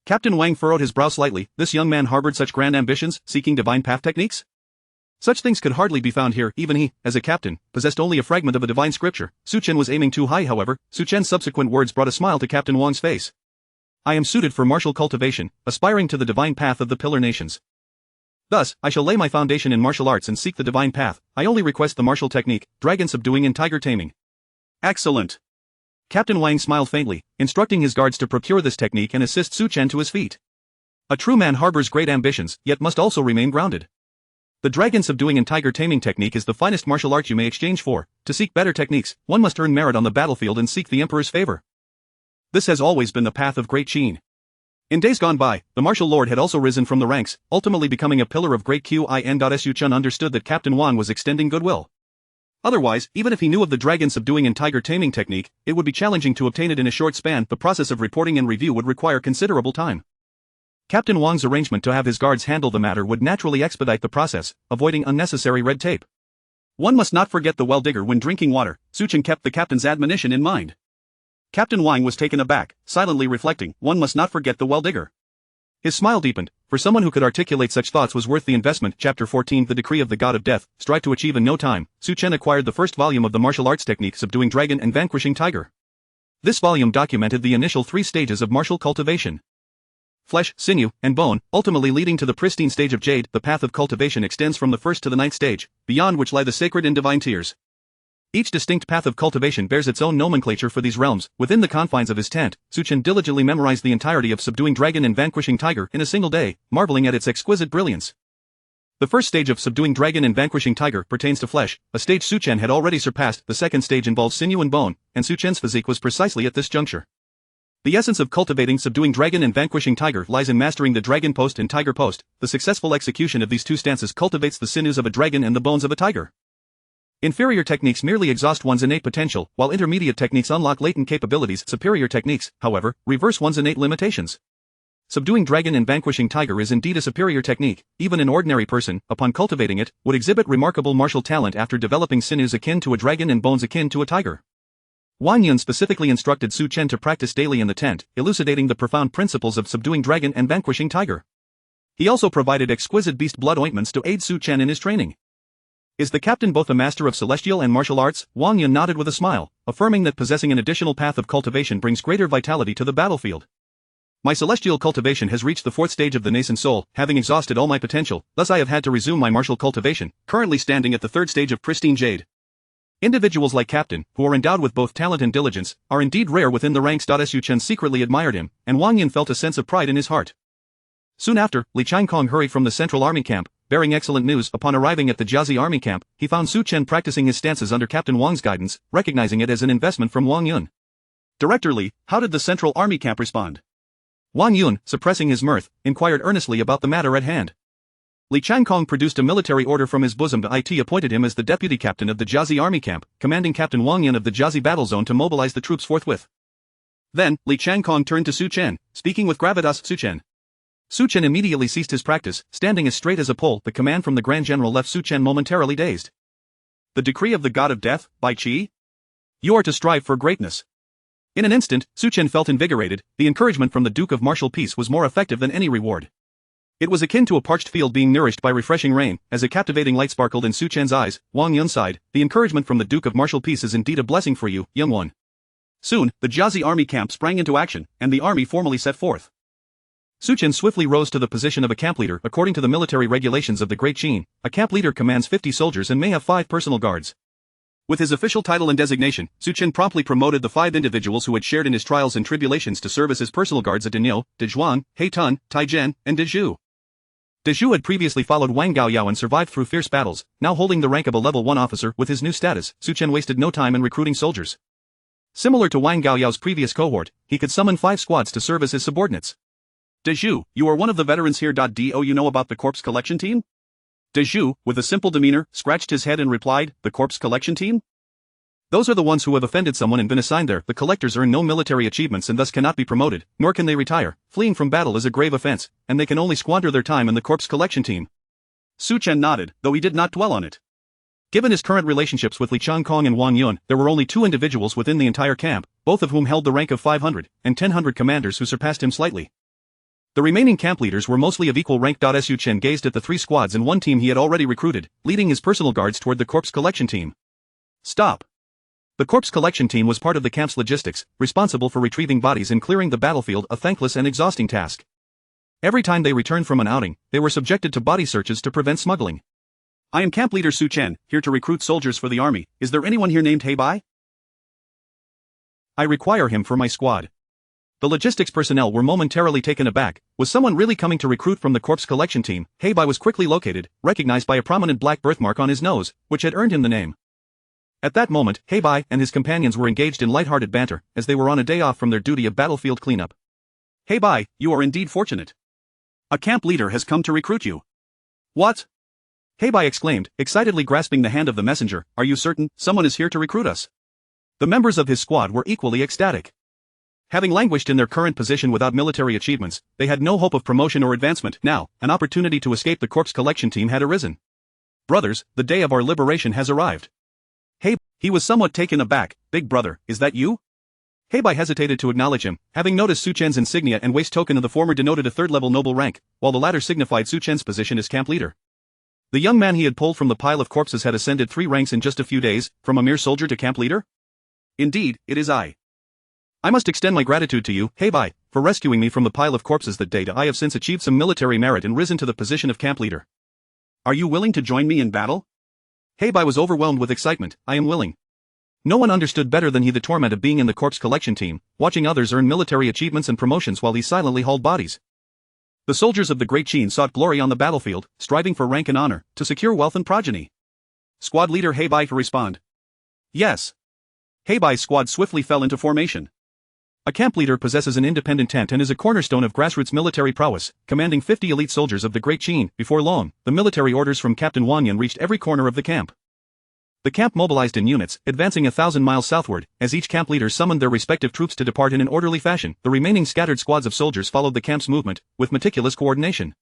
Captain Wang furrowed his brow slightly. This young man harbored such grand ambitions, seeking divine path techniques? Such things could hardly be found here. Even he, as a captain, possessed only a fragment of a divine scripture. Su Chen was aiming too high. However, Su Chen's subsequent words brought a smile to Captain Wang's face. I am suited for martial cultivation, aspiring to the divine path of the pillar nations. Thus, I shall lay my foundation in martial arts and seek the divine path. I only request the martial technique, Dragon Subduing and Tiger Taming. Excellent. Captain Wang smiled faintly, instructing his guards to procure this technique and assist Su Chen to his feet. A true man harbors great ambitions, yet must also remain grounded. The Dragon Subduing and Tiger Taming technique is the finest martial art you may exchange for. To seek better techniques, one must earn merit on the battlefield and seek the Emperor's favor. This has always been the path of Great Qin. In days gone by, the martial lord had also risen from the ranks, ultimately becoming a pillar of Great Qin. Su Chen understood that Captain Wang was extending goodwill. Otherwise, even if he knew of the Dragon Subduing and Tiger Taming technique, it would be challenging to obtain it in a short span. The process of reporting and review would require considerable time. Captain Wang's arrangement to have his guards handle the matter would naturally expedite the process, avoiding unnecessary red tape. One must not forget the well digger when drinking water. Su Chen kept the captain's admonition in mind. Captain Wang was taken aback, silently reflecting, one must not forget the well digger. His smile deepened. For someone who could articulate such thoughts was worth the investment. Chapter 14 The Decree of the God of Death, strive to achieve in no time. Su Chen acquired the first volume of the martial arts technique Subduing Dragon and Vanquishing Tiger. This volume documented the initial 3 stages of martial cultivation. Flesh, sinew, and bone, ultimately leading to the pristine stage of jade. The path of cultivation extends from the 1st to the 9th stage, beyond which lie the sacred and divine tiers. Each distinct path of cultivation bears its own nomenclature for these realms. Within the confines of his tent, Su Chen diligently memorized the entirety of Subduing Dragon and Vanquishing Tiger in a single day, marveling at its exquisite brilliance. The first stage of subduing dragon and vanquishing tiger pertains to flesh, a stage Su Chen had already surpassed. The second stage involves sinew and bone, and Su Chen's physique was precisely at this juncture. The essence of cultivating subduing dragon and vanquishing tiger lies in mastering the dragon post and tiger post. The successful execution of these two stances cultivates the sinews of a dragon and the bones of a tiger. Inferior techniques merely exhaust one's innate potential, while intermediate techniques unlock latent capabilities. Superior techniques, however, reverse one's innate limitations. Subduing dragon and vanquishing tiger is indeed a superior technique. Even an ordinary person, upon cultivating it, would exhibit remarkable martial talent after developing sinews akin to a dragon and bones akin to a tiger. Wang Yun specifically instructed Su Chen to practice daily in the tent, elucidating the profound principles of subduing dragon and vanquishing tiger. He also provided exquisite beast blood ointments to aid Su Chen in his training. Is the captain both a master of celestial and martial arts? Wang Yun nodded with a smile, affirming that possessing an additional path of cultivation brings greater vitality to the battlefield. My celestial cultivation has reached the fourth stage of the nascent soul, having exhausted all my potential, thus I have had to resume my martial cultivation, currently standing at the third stage of pristine jade. Individuals like Captain, who are endowed with both talent and diligence, are indeed rare within the ranks. Su Chen secretly admired him, and Wang Yun felt a sense of pride in his heart. Soon after, Li Qiankong hurried from the central army camp, bearing excellent news. Upon arriving at the Jiazi army camp, he found Su Chen practicing his stances under Captain Wang's guidance, recognizing it as an investment from Wang Yun. Director Li, how did the central army camp respond? Wang Yun, suppressing his mirth, inquired earnestly about the matter at hand. Li Qiankong produced a military order from his bosom. It appointed him as the deputy captain of the Jiazi army camp, commanding Captain Wang Yun of the Jiazi battle zone to mobilize the troops forthwith. Then, Li Qiankong turned to Su Chen, speaking with gravitas. Su Chen. Su Chen immediately ceased his practice, standing as straight as a pole. The command from the Grand General left Su Chen momentarily dazed. The decree of the God of Death, by Qi? You are to strive for greatness. In an instant, Su Chen felt invigorated. The encouragement from the Duke of Martial Peace was more effective than any reward. It was akin to a parched field being nourished by refreshing rain. As a captivating light sparkled in Su Chen's eyes, Wang Yun sighed. The encouragement from the Duke of Martial Peace is indeed a blessing for you, young one. Soon, the Jiazi army camp sprang into action, and the army formally set forth. Su Chen swiftly rose to the position of a camp leader. According to the military regulations of the Great Qin, a camp leader commands 50 soldiers and may have 5 personal guards. With his official title and designation, Su Chen promptly promoted the 5 individuals who had shared in his trials and tribulations to serve as his personal guards at Daniu, Dezhuang, Heitun, Taizhen, and Dezhu. Dezhu had previously followed Wang Gaoyao and survived through fierce battles. Now holding the rank of a level 1 officer with his new status, Su Chen wasted no time in recruiting soldiers. Similar to Wang Gaoyao's previous cohort, he could summon 5 squads to serve as his subordinates. Dezhu, you are one of the veterans here. Do you know about the corpse collection team? Dezhu, with a simple demeanor, scratched his head and replied, the corpse collection team? Those are the ones who have offended someone and been assigned there. The collectors earn no military achievements and thus cannot be promoted, nor can they retire. Fleeing from battle is a grave offense, and they can only squander their time in the corpse collection team. Su Chen nodded, though he did not dwell on it. Given his current relationships with Li Qiankong and Wang Yun, there were only 2 individuals within the entire camp, both of whom held the rank of 500, and 1000 commanders who surpassed him slightly. The remaining camp leaders were mostly of equal rank. Su Chen gazed at the 3 squads and 1 team he had already recruited, leading his personal guards toward the corpse collection team. Stop. The corpse collection team was part of the camp's logistics, responsible for retrieving bodies and clearing the battlefield, a thankless and exhausting task. Every time they returned from an outing, they were subjected to body searches to prevent smuggling. I am camp leader Su Chen, here to recruit soldiers for the army. Is there anyone here named Heibai? I require him for my squad. The logistics personnel were momentarily taken aback. Was someone really coming to recruit from the corpse collection team? Heibai was quickly located, recognized by a prominent black birthmark on his nose, which had earned him the name. At that moment, Heibai and his companions were engaged in light-hearted banter, as they were on a day off from their duty of battlefield cleanup. Heibai, you are indeed fortunate. A camp leader has come to recruit you. What? Heibai exclaimed, excitedly grasping the hand of the messenger. Are you certain someone is here to recruit us? The members of his squad were equally ecstatic. Having languished in their current position without military achievements, they had no hope of promotion or advancement. Now, an opportunity to escape the corpse collection team had arisen. Brothers, the day of our liberation has arrived. He was somewhat taken aback. Big brother, is that you? Heibai hesitated to acknowledge him, having noticed Su Chen's insignia and waist token of the former denoted a 3rd-level noble rank, while the latter signified Su Chen's position as camp leader. The young man he had pulled from the pile of corpses had ascended 3 ranks in just a few days, from a mere soldier to camp leader? Indeed, it is I. I must extend my gratitude to you, Heibai, for rescuing me from the pile of corpses that day. I have since achieved some military merit and risen to the position of camp leader. Are you willing to join me in battle? Heibai was overwhelmed with excitement. I am willing. No one understood better than he the torment of being in the corpse collection team, watching others earn military achievements and promotions while he silently hauled bodies. The soldiers of the Great Qin sought glory on the battlefield, striving for rank and honor, to secure wealth and progeny. Squad leader Heibai to respond. Yes. Heibai's squad swiftly fell into formation. A camp leader possesses an independent tent and is a cornerstone of grassroots military prowess, commanding 50 elite soldiers of the Great Qin. Before long, the military orders from Captain Wanyan reached every corner of the camp. The camp mobilized in units, advancing 1,000 miles southward. As each camp leader summoned their respective troops to depart in an orderly fashion, the remaining scattered squads of soldiers followed the camp's movement, with meticulous coordination.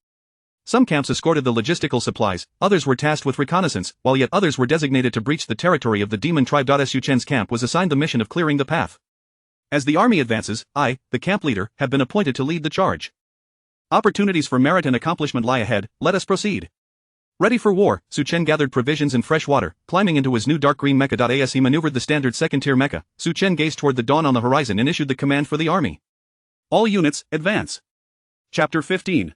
Some camps escorted the logistical supplies, others were tasked with reconnaissance, while yet others were designated to breach the territory of the demon tribe. Su Chen's camp was assigned the mission of clearing the path. As the army advances, I, the camp leader, have been appointed to lead the charge. Opportunities for merit and accomplishment lie ahead, let us proceed. Ready for war, Su Chen gathered provisions and fresh water, climbing into his new dark green mecha. As he maneuvered the standard second-tier mecha, Su Chen gazed toward the dawn on the horizon and issued the command for the army. All units, advance. Chapter 15.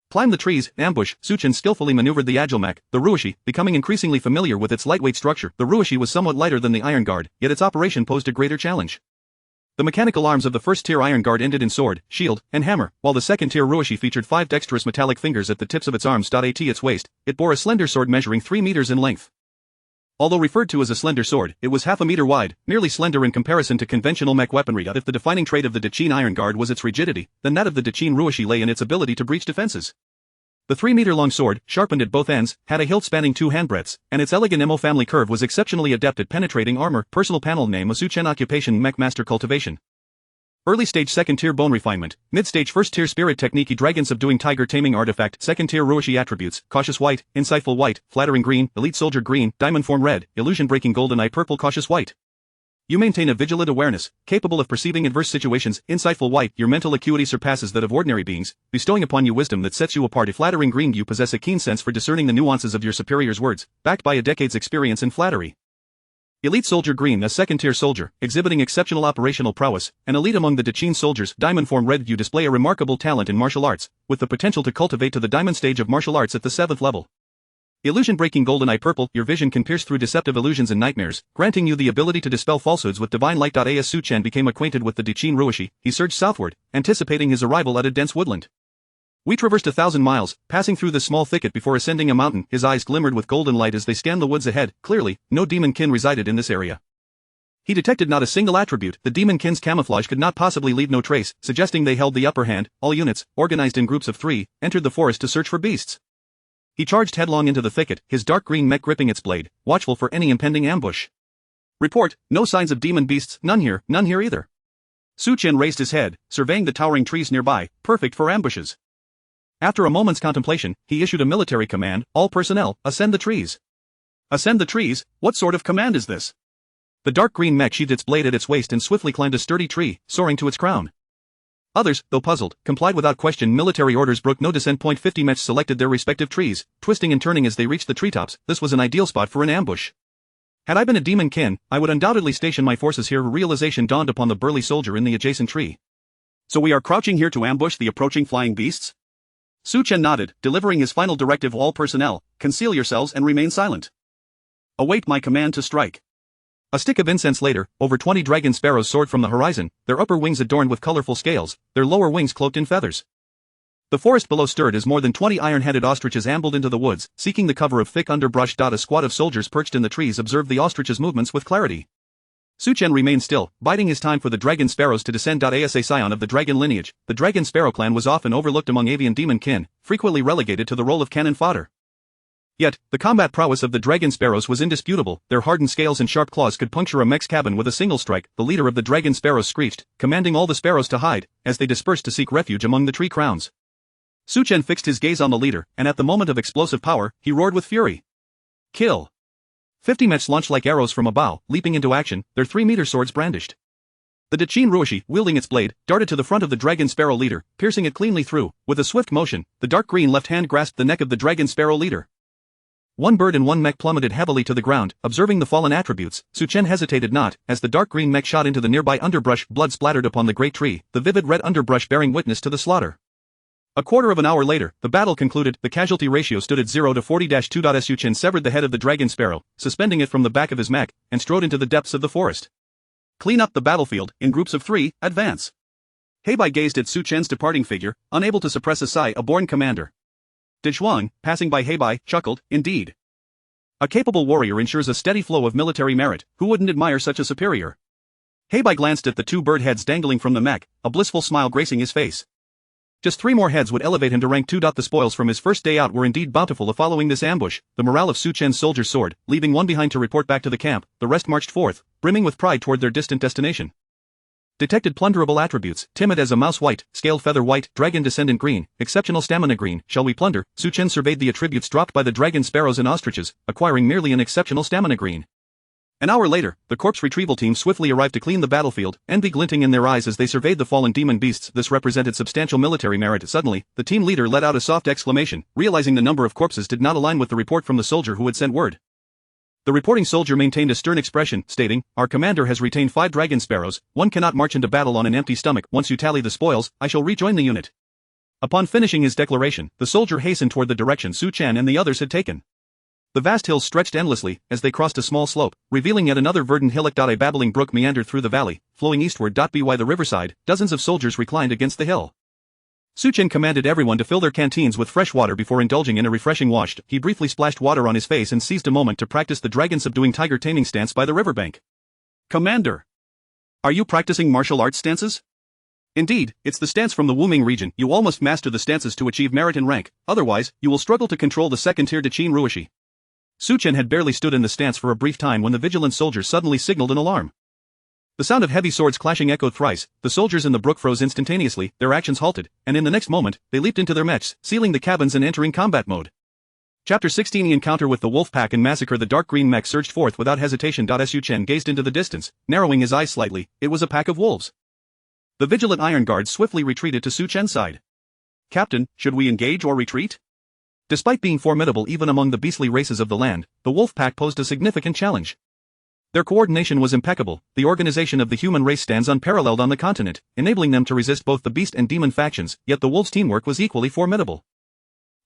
Climb the trees, ambush. Su Chen skillfully maneuvered the agile mech, the Ruishi, becoming increasingly familiar with its lightweight structure. The Ruishi was somewhat lighter than the Iron Guard, yet its operation posed a greater challenge. The mechanical arms of the first-tier Iron Guard ended in sword, shield, and hammer, while the second-tier Ruishi featured 5 dexterous metallic fingers at the tips of its arms. At its waist, it bore a slender sword measuring 3 meters in length. Although referred to as a slender sword, it was half a meter wide, nearly slender in comparison to conventional mech weaponry. If the defining trait of the Daqin Iron Guard was its rigidity, then that of the Daqin Ruishi lay in its ability to breach defenses. The 3-meter-long sword, sharpened at both ends, had a hilt spanning 2 handbreadths, and its elegant Mo family curve was exceptionally adept at penetrating armor. Personal panel name: Su Chen. Occupation: Mech Master. Cultivation. Early stage second-tier bone refinement, mid-stage first-tier spirit technique: dragon subduing tiger taming artifact. Second-tier Ruishi attributes: cautious white, insightful white, flattering green, elite soldier green, diamond form red, illusion breaking golden eye purple. Cautious white. You maintain a vigilant awareness, capable of perceiving adverse situations. Insightful white: your mental acuity surpasses that of ordinary beings, bestowing upon you wisdom that sets you apart. Flattering green: you possess a keen sense for discerning the nuances of your superior's words, backed by a decade's experience in flattery. Elite soldier green: a second-tier soldier, exhibiting exceptional operational prowess, an elite among the Daqin soldiers. Diamond form red: you display a remarkable talent in martial arts, with the potential to cultivate to the diamond stage of martial arts at the 7th level. Illusion breaking golden eye purple: your vision can pierce through deceptive illusions and nightmares, granting you the ability to dispel falsehoods with divine light. As Su Chen became acquainted with the Daqin Ruishi, he surged southward, anticipating his arrival at a dense woodland. We traversed 1,000 miles, passing through this small thicket before ascending a mountain. His eyes glimmered with golden light as they scanned the woods ahead. Clearly, no demon kin resided in this area. He detected not a single attribute. The demon kin's camouflage could not possibly leave no trace, suggesting they held the upper hand. All units, organized in groups of 3, entered the forest to search for beasts. He charged headlong into the thicket, his dark green mech gripping its blade, watchful for any impending ambush. Report: no signs of demon beasts. None here either. Su Chen raised his head, surveying the towering trees nearby, perfect for ambushes. After a moment's contemplation, he issued a military command: all personnel, ascend the trees. Ascend the trees? What sort of command is this? The dark green mech sheathed its blade at its waist and swiftly climbed a sturdy tree, soaring to its crown. Others, though puzzled, complied without question. Military orders broke no descent. 50 mechs selected their respective trees, twisting and turning as they reached the treetops. This was an ideal spot for an ambush. Had I been a demon kin, I would undoubtedly station my forces here. Realization dawned upon the burly soldier in the adjacent tree. So we are crouching here to ambush the approaching flying beasts? Su Chen nodded, delivering his final directive: all personnel, conceal yourselves and remain silent. Await my command to strike. A stick of incense later, over 20 dragon sparrows soared from the horizon, their upper wings adorned with colorful scales, their lower wings cloaked in feathers. The forest below stirred as more than 20 iron-headed ostriches ambled into the woods, seeking the cover of thick underbrush. A squad of soldiers perched in the trees observed the ostriches' movements with clarity. Su Chen remained still, biding his time for the dragon sparrows to descend. As a scion of the dragon lineage, the dragon sparrow clan was often overlooked among avian demon kin, frequently relegated to the role of cannon fodder. Yet, the combat prowess of the dragon sparrows was indisputable. Their hardened scales and sharp claws could puncture a mech's cabin with a single strike. The leader of the dragon sparrows screeched, commanding all the sparrows to hide, as they dispersed to seek refuge among the tree crowns. Su Chen fixed his gaze on the leader, and at the moment of explosive power, he roared with fury. Kill! 50 mechs launched like arrows from a bow, leaping into action, their 3-meter swords brandished. The Daqin Ruishi, wielding its blade, darted to the front of the dragon sparrow leader, piercing it cleanly through. With a swift motion, the dark green left hand grasped the neck of the dragon sparrow leader. One bird and one mech plummeted heavily to the ground. Observing the fallen attributes, Su Chen hesitated not, as the dark green mech shot into the nearby underbrush. Blood splattered upon the great tree, the vivid red underbrush bearing witness to the slaughter. A quarter of an hour later, the battle concluded. The casualty ratio stood at 0 to 40-2. Su Chen severed the head of the dragon sparrow, suspending it from the back of his mech, and strode into the depths of the forest. Clean up the battlefield, in groups of 3, advance. Heibai gazed at Su Chen's departing figure, unable to suppress a sigh. A born commander. De Zhuang, passing by Heibai, chuckled, indeed. A capable warrior ensures a steady flow of military merit. Who wouldn't admire such a superior? Heibai glanced at the two bird heads dangling from the mech, a blissful smile gracing his face. Just 3 more heads would elevate him to rank 2. The spoils from his first day out were indeed bountiful. Following this ambush, the morale of Su Chen's soldiers soared, leaving one behind to report back to the camp. The rest marched forth, brimming with pride toward their distant destination. Detected plunderable attributes: timid as a mouse white, scaled feather white, dragon descendant green, exceptional stamina green. Shall we plunder? Su Chen surveyed the attributes dropped by the dragon sparrows and ostriches, acquiring merely an exceptional stamina green. An hour later, the corpse retrieval team swiftly arrived to clean the battlefield, envy glinting in their eyes as they surveyed the fallen demon beasts. This represented substantial military merit. Suddenly, the team leader let out a soft exclamation, realizing the number of corpses did not align with the report from the soldier who had sent word. The reporting soldier maintained a stern expression, stating, "Our commander has retained 5 dragon sparrows. One cannot march into battle on an empty stomach. Once you tally the spoils, I shall rejoin the unit." Upon finishing his declaration, the soldier hastened toward the direction Su Chen and the others had taken. The vast hills stretched endlessly as they crossed a small slope, revealing yet another verdant hillock. A babbling brook meandered through the valley, flowing eastward. By the riverside, dozens of soldiers reclined against the hill. Su Chen commanded everyone to fill their canteens with fresh water before indulging in a refreshing wash. He briefly splashed water on his face and seized a moment to practice the dragon-subduing tiger taming stance by the riverbank. "Commander! Are you practicing martial arts stances?" "Indeed, it's the stance from the Wuming region. You all must master the stances to achieve merit and rank, otherwise, you will struggle to control the second-tier Daqin Ruishi." Su Chen had barely stood in the stance for a brief time when the vigilant soldiers suddenly signaled an alarm. The sound of heavy swords clashing echoed thrice. The soldiers in the brook froze instantaneously, their actions halted, and in the next moment, they leaped into their mechs, sealing the cabins and entering combat mode. Chapter 16: Encounter with the Wolf Pack and Massacre. The dark green mech surged forth without hesitation. Su Chen gazed into the distance, narrowing his eyes slightly. It was a pack of wolves. The vigilant iron guards swiftly retreated to Su Chen's side. "Captain, should we engage or retreat?" Despite being formidable even among the beastly races of the land, the wolf pack posed a significant challenge. Their coordination was impeccable. The organization of the human race stands unparalleled on the continent, enabling them to resist both the beast and demon factions, yet the wolves' teamwork was equally formidable.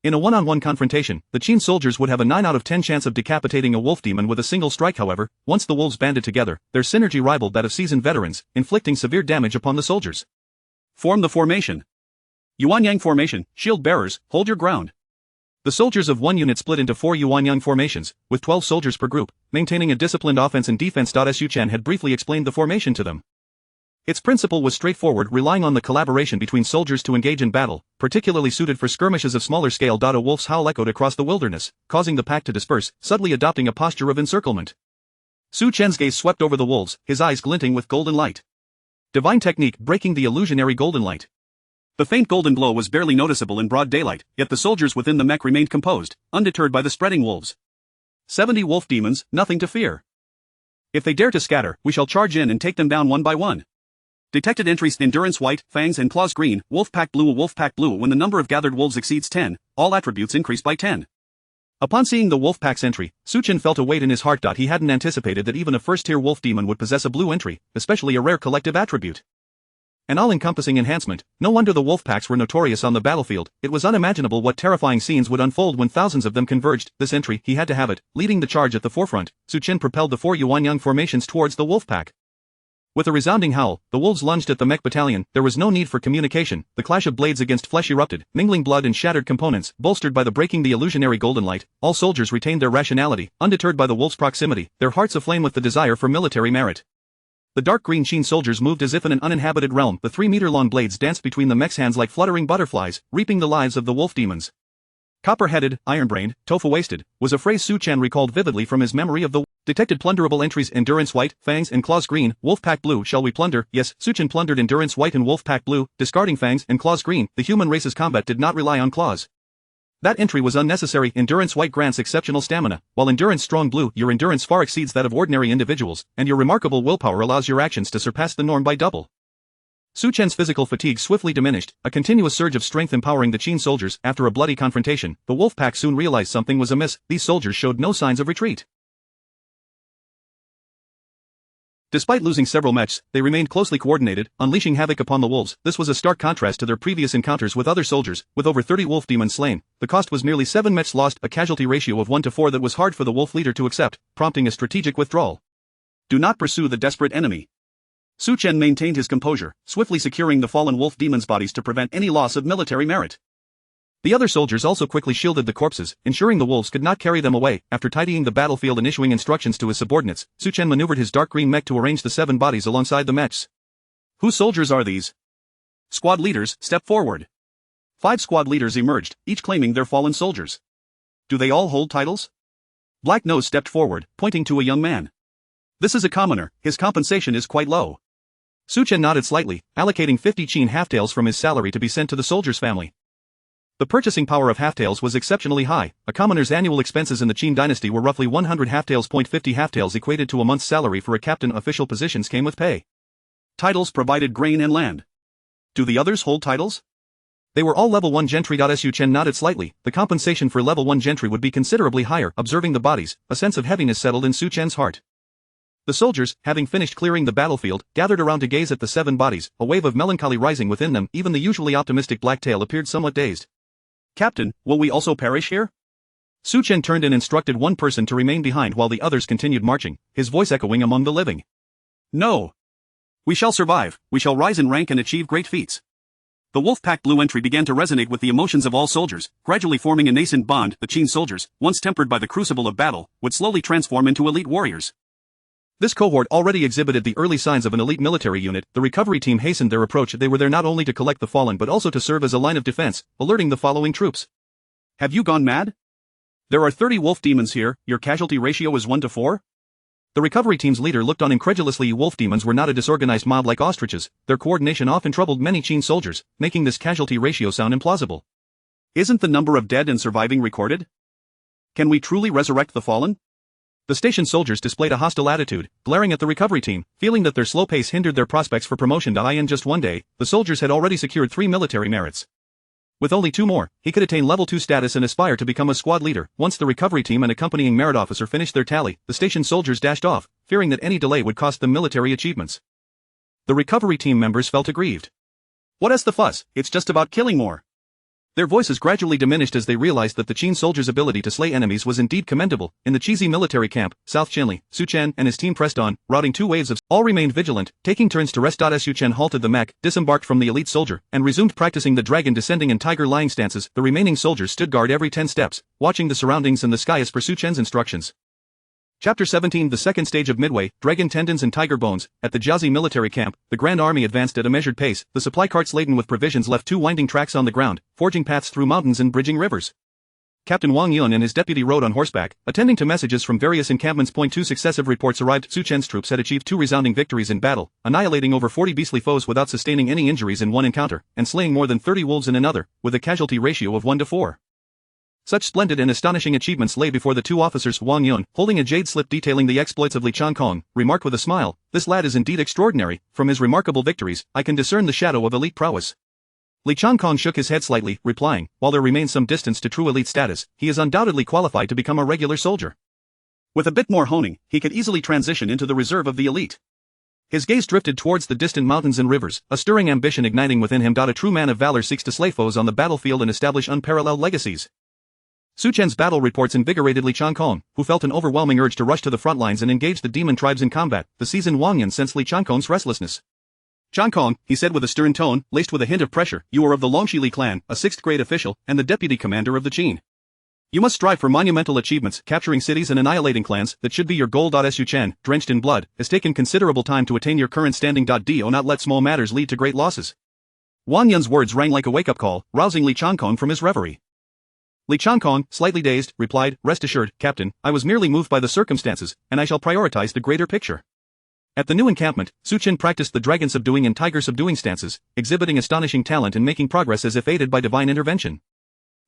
In a one-on-one confrontation, the Qin soldiers would have a 9 out of 10 chance of decapitating a wolf demon with a single strike. However, once the wolves banded together, their synergy rivaled that of seasoned veterans, inflicting severe damage upon the soldiers. Form the formation. Yuanyang formation. Shield bearers, hold your ground. The soldiers of one unit split into 4 Yuanyang formations, with 12 soldiers per group, maintaining a disciplined offense and defense. Su Chen had briefly explained the formation to them. Its principle was straightforward, relying on the collaboration between soldiers to engage in battle, particularly suited for skirmishes of smaller scale. A wolf's howl echoed across the wilderness, causing the pack to disperse, subtly adopting a posture of encirclement. Su Chen's gaze swept over the wolves, his eyes glinting with golden light. Divine technique, breaking the illusionary golden light. The faint golden glow was barely noticeable in broad daylight, yet the soldiers within the mech remained composed, undeterred by the spreading wolves. 70 wolf demons, nothing to fear. If they dare to scatter, we shall charge in and take them down one by one. Detected entries: endurance white, fangs and claws green, wolf pack blue. Wolf pack blue. When the number of gathered wolves exceeds 10, all attributes increase by 10. Upon seeing the wolf pack's entry, Su Chen felt a weight in his heart. He hadn't anticipated that even a first-tier wolf demon would possess a blue entry, especially a rare collective attribute. An all-encompassing enhancement. No wonder the wolf packs were notorious on the battlefield. It was unimaginable what terrifying scenes would unfold when thousands of them converged. This entry, he had to have it. Leading the charge at the forefront, Su Chen propelled the 4 Yuanyang formations towards the wolf pack. With a resounding howl, the wolves lunged at the mech battalion. There was no need for communication. The clash of blades against flesh erupted, mingling blood and shattered components. Bolstered by the breaking the illusionary golden light, all soldiers retained their rationality, undeterred by the wolves' proximity, their hearts aflame with the desire for military merit. The dark green Qin soldiers moved as if in an uninhabited realm. The 3-meter-long blades danced between the mech's hands like fluttering butterflies, reaping the lives of the wolf demons. Copper-headed, iron-brained, tofu-wasted, was a phrase Su Chen recalled vividly from his memory of the detected plunderable entries: endurance white, fangs and claws green, wolf pack blue. Shall we plunder? Yes, Su Chen plundered endurance white and wolf pack blue, discarding fangs and claws green. The human race's combat did not rely on claws. That entry was unnecessary. Endurance white grants exceptional stamina, while endurance strong blue, your endurance far exceeds that of ordinary individuals, and your remarkable willpower allows your actions to surpass the norm by double. Su Chen's physical fatigue swiftly diminished, a continuous surge of strength empowering the Qin soldiers. After a bloody confrontation, the wolf pack soon realized something was amiss. These soldiers showed no signs of retreat. Despite losing several mechs, they remained closely coordinated, unleashing havoc upon the wolves. This was a stark contrast to their previous encounters with other soldiers. With over 30 wolf demons slain, the cost was merely 7 mechs lost, a casualty ratio of 1 to 4 that was hard for the wolf leader to accept, prompting a strategic withdrawal. Do not pursue the desperate enemy. Su Chen maintained his composure, swiftly securing the fallen wolf demons' bodies to prevent any loss of military merit. The other soldiers also quickly shielded the corpses, ensuring the wolves could not carry them away. After tidying the battlefield and issuing instructions to his subordinates, Su Chen maneuvered his dark green mech to arrange the 7 bodies alongside the mechs. Whose soldiers are these? Squad leaders, step forward. 5 squad leaders emerged, each claiming their fallen soldiers. Do they all hold titles? Black Nose stepped forward, pointing to a young man. This is a commoner, his compensation is quite low. Su Chen nodded slightly, allocating 50 Qin halftails from his salary to be sent to the soldier's family. The purchasing power of halftails was exceptionally high. A commoner's annual expenses in the Qin dynasty were roughly 100 halftails. 50 halftails equated to a month's salary for a captain. Official positions came with pay. Titles provided grain and land. Do the others hold titles? They were all level 1 gentry. Su Chen nodded slightly. The compensation for level 1 gentry would be considerably higher. Observing the bodies, a sense of heaviness settled in Su Chen's heart. The soldiers, having finished clearing the battlefield, gathered around to gaze at the 7 bodies, a wave of melancholy rising within them. Even the usually optimistic Blacktail appeared somewhat dazed. Captain, will we also perish here? Su Chen turned and instructed one person to remain behind while the others continued marching, his voice echoing among the living. No. We shall survive, we shall rise in rank and achieve great feats. The Wolfpack Blue entry began to resonate with the emotions of all soldiers, gradually forming a nascent bond. The Qin soldiers, once tempered by the crucible of battle, would slowly transform into elite warriors. This cohort already exhibited the early signs of an elite military unit. The recovery team hastened their approach. They were there not only to collect the fallen but also to serve as a line of defense, alerting the following troops. Have you gone mad? There are 30 wolf demons here, your casualty ratio is 1 to 4? The recovery team's leader looked on incredulously. Wolf demons were not a disorganized mob like ostriches. Their coordination often troubled many Qin soldiers, making this casualty ratio sound implausible. Isn't the number of dead and surviving recorded? Can we truly resurrect the fallen? The station soldiers displayed a hostile attitude, glaring at the recovery team, feeling that their slow pace hindered their prospects for promotion. In just one day, the soldiers had already secured 3 military merits. With only 2 more, he could attain level 2 status and aspire to become a squad leader. Once the recovery team and accompanying merit officer finished their tally, the station soldiers dashed off, fearing that any delay would cost them military achievements. The recovery team members felt aggrieved. What is the fuss? It's just about killing more. Their voices gradually diminished as they realized that the Qin soldiers' ability to slay enemies was indeed commendable. In the cheesy military camp, South Chinli, Su Chen and his team pressed on, routing 2 waves of all remained vigilant, taking turns to rest. Su Chen halted the mech, disembarked from the elite soldier, and resumed practicing the dragon descending and tiger lying stances. The remaining soldiers stood guard every 10 steps, watching the surroundings and the sky as per Su Chen's instructions. Chapter 17. The second stage of Midway, Dragon Tendons and Tiger Bones. At the Jiazi military camp, the Grand Army advanced at a measured pace. The supply carts laden with provisions left 2 winding tracks on the ground, forging paths through mountains and bridging rivers. Captain Wang Yun and his deputy rode on horseback, attending to messages from various encampments. 2 successive reports arrived. Su Chen's troops had achieved 2 resounding victories in battle, annihilating over 40 beastly foes without sustaining any injuries in one encounter, and slaying more than 30 wolves in another, with a casualty ratio of 1 to 4. Such splendid and astonishing achievements lay before the 2 officers. Wang Yun, holding a jade slip detailing the exploits of Li Changkong, remarked with a smile, "This lad is indeed extraordinary. From his remarkable victories, I can discern the shadow of elite prowess." Li Changkong shook his head slightly, replying, "While there remains some distance to true elite status, he is undoubtedly qualified to become a regular soldier. With a bit more honing, he could easily transition into the reserve of the elite." His gaze drifted towards the distant mountains and rivers, a stirring ambition igniting within him. A true man of valor seeks to slay foes on the battlefield and establish unparalleled legacies. Su Chen's battle reports invigorated Li Changkong, who felt an overwhelming urge to rush to the front lines and engage the demon tribes in combat. The seasoned Wang Yun sensed Li Changkong's restlessness. "Changkong," he said with a stern tone, laced with a hint of pressure, "you are of the Longxi Li clan, a 6th-grade official, and the deputy commander of the Qin. You must strive for monumental achievements, capturing cities and annihilating clans. That should be your goal." Su Chen, drenched in blood, has taken considerable time to attain your current standing. Do not let small matters lead to great losses. Wang Yun's words rang like a wake-up call, rousing Li Changkong from his reverie. Li Changkong, slightly dazed, replied, "Rest assured, Captain, I was merely moved by the circumstances, and I shall prioritize the greater picture." At the new encampment, Su Chen practiced the dragon subduing and tiger subduing stances, exhibiting astonishing talent and making progress as if aided by divine intervention.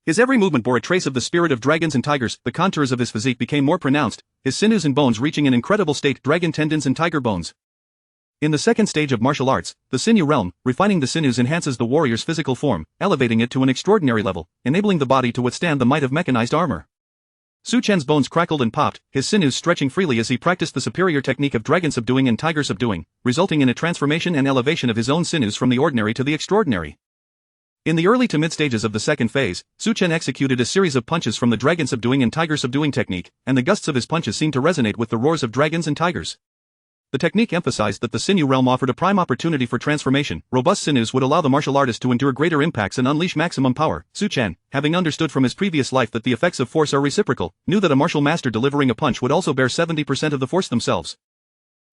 His every movement bore a trace of the spirit of dragons and tigers. The contours of his physique became more pronounced, his sinews and bones reaching an incredible state. Dragon tendons and tiger bones. In the second stage of martial arts, the sinew realm, refining the sinews enhances the warrior's physical form, elevating it to an extraordinary level, enabling the body to withstand the might of mechanized armor. Su Chen's bones crackled and popped, his sinews stretching freely as he practiced the superior technique of dragon subduing and tiger subduing, resulting in a transformation and elevation of his own sinews from the ordinary to the extraordinary. In the early to mid stages of the second phase, Su Chen executed a series of punches from the dragon subduing and tiger subduing technique, and the gusts of his punches seemed to resonate with the roars of dragons and tigers. The technique emphasized that the sinew realm offered a prime opportunity for transformation. Robust sinews would allow the martial artist to endure greater impacts and unleash maximum power. Su Chen, having understood from his previous life that the effects of force are reciprocal, knew that a martial master delivering a punch would also bear 70% of the force themselves.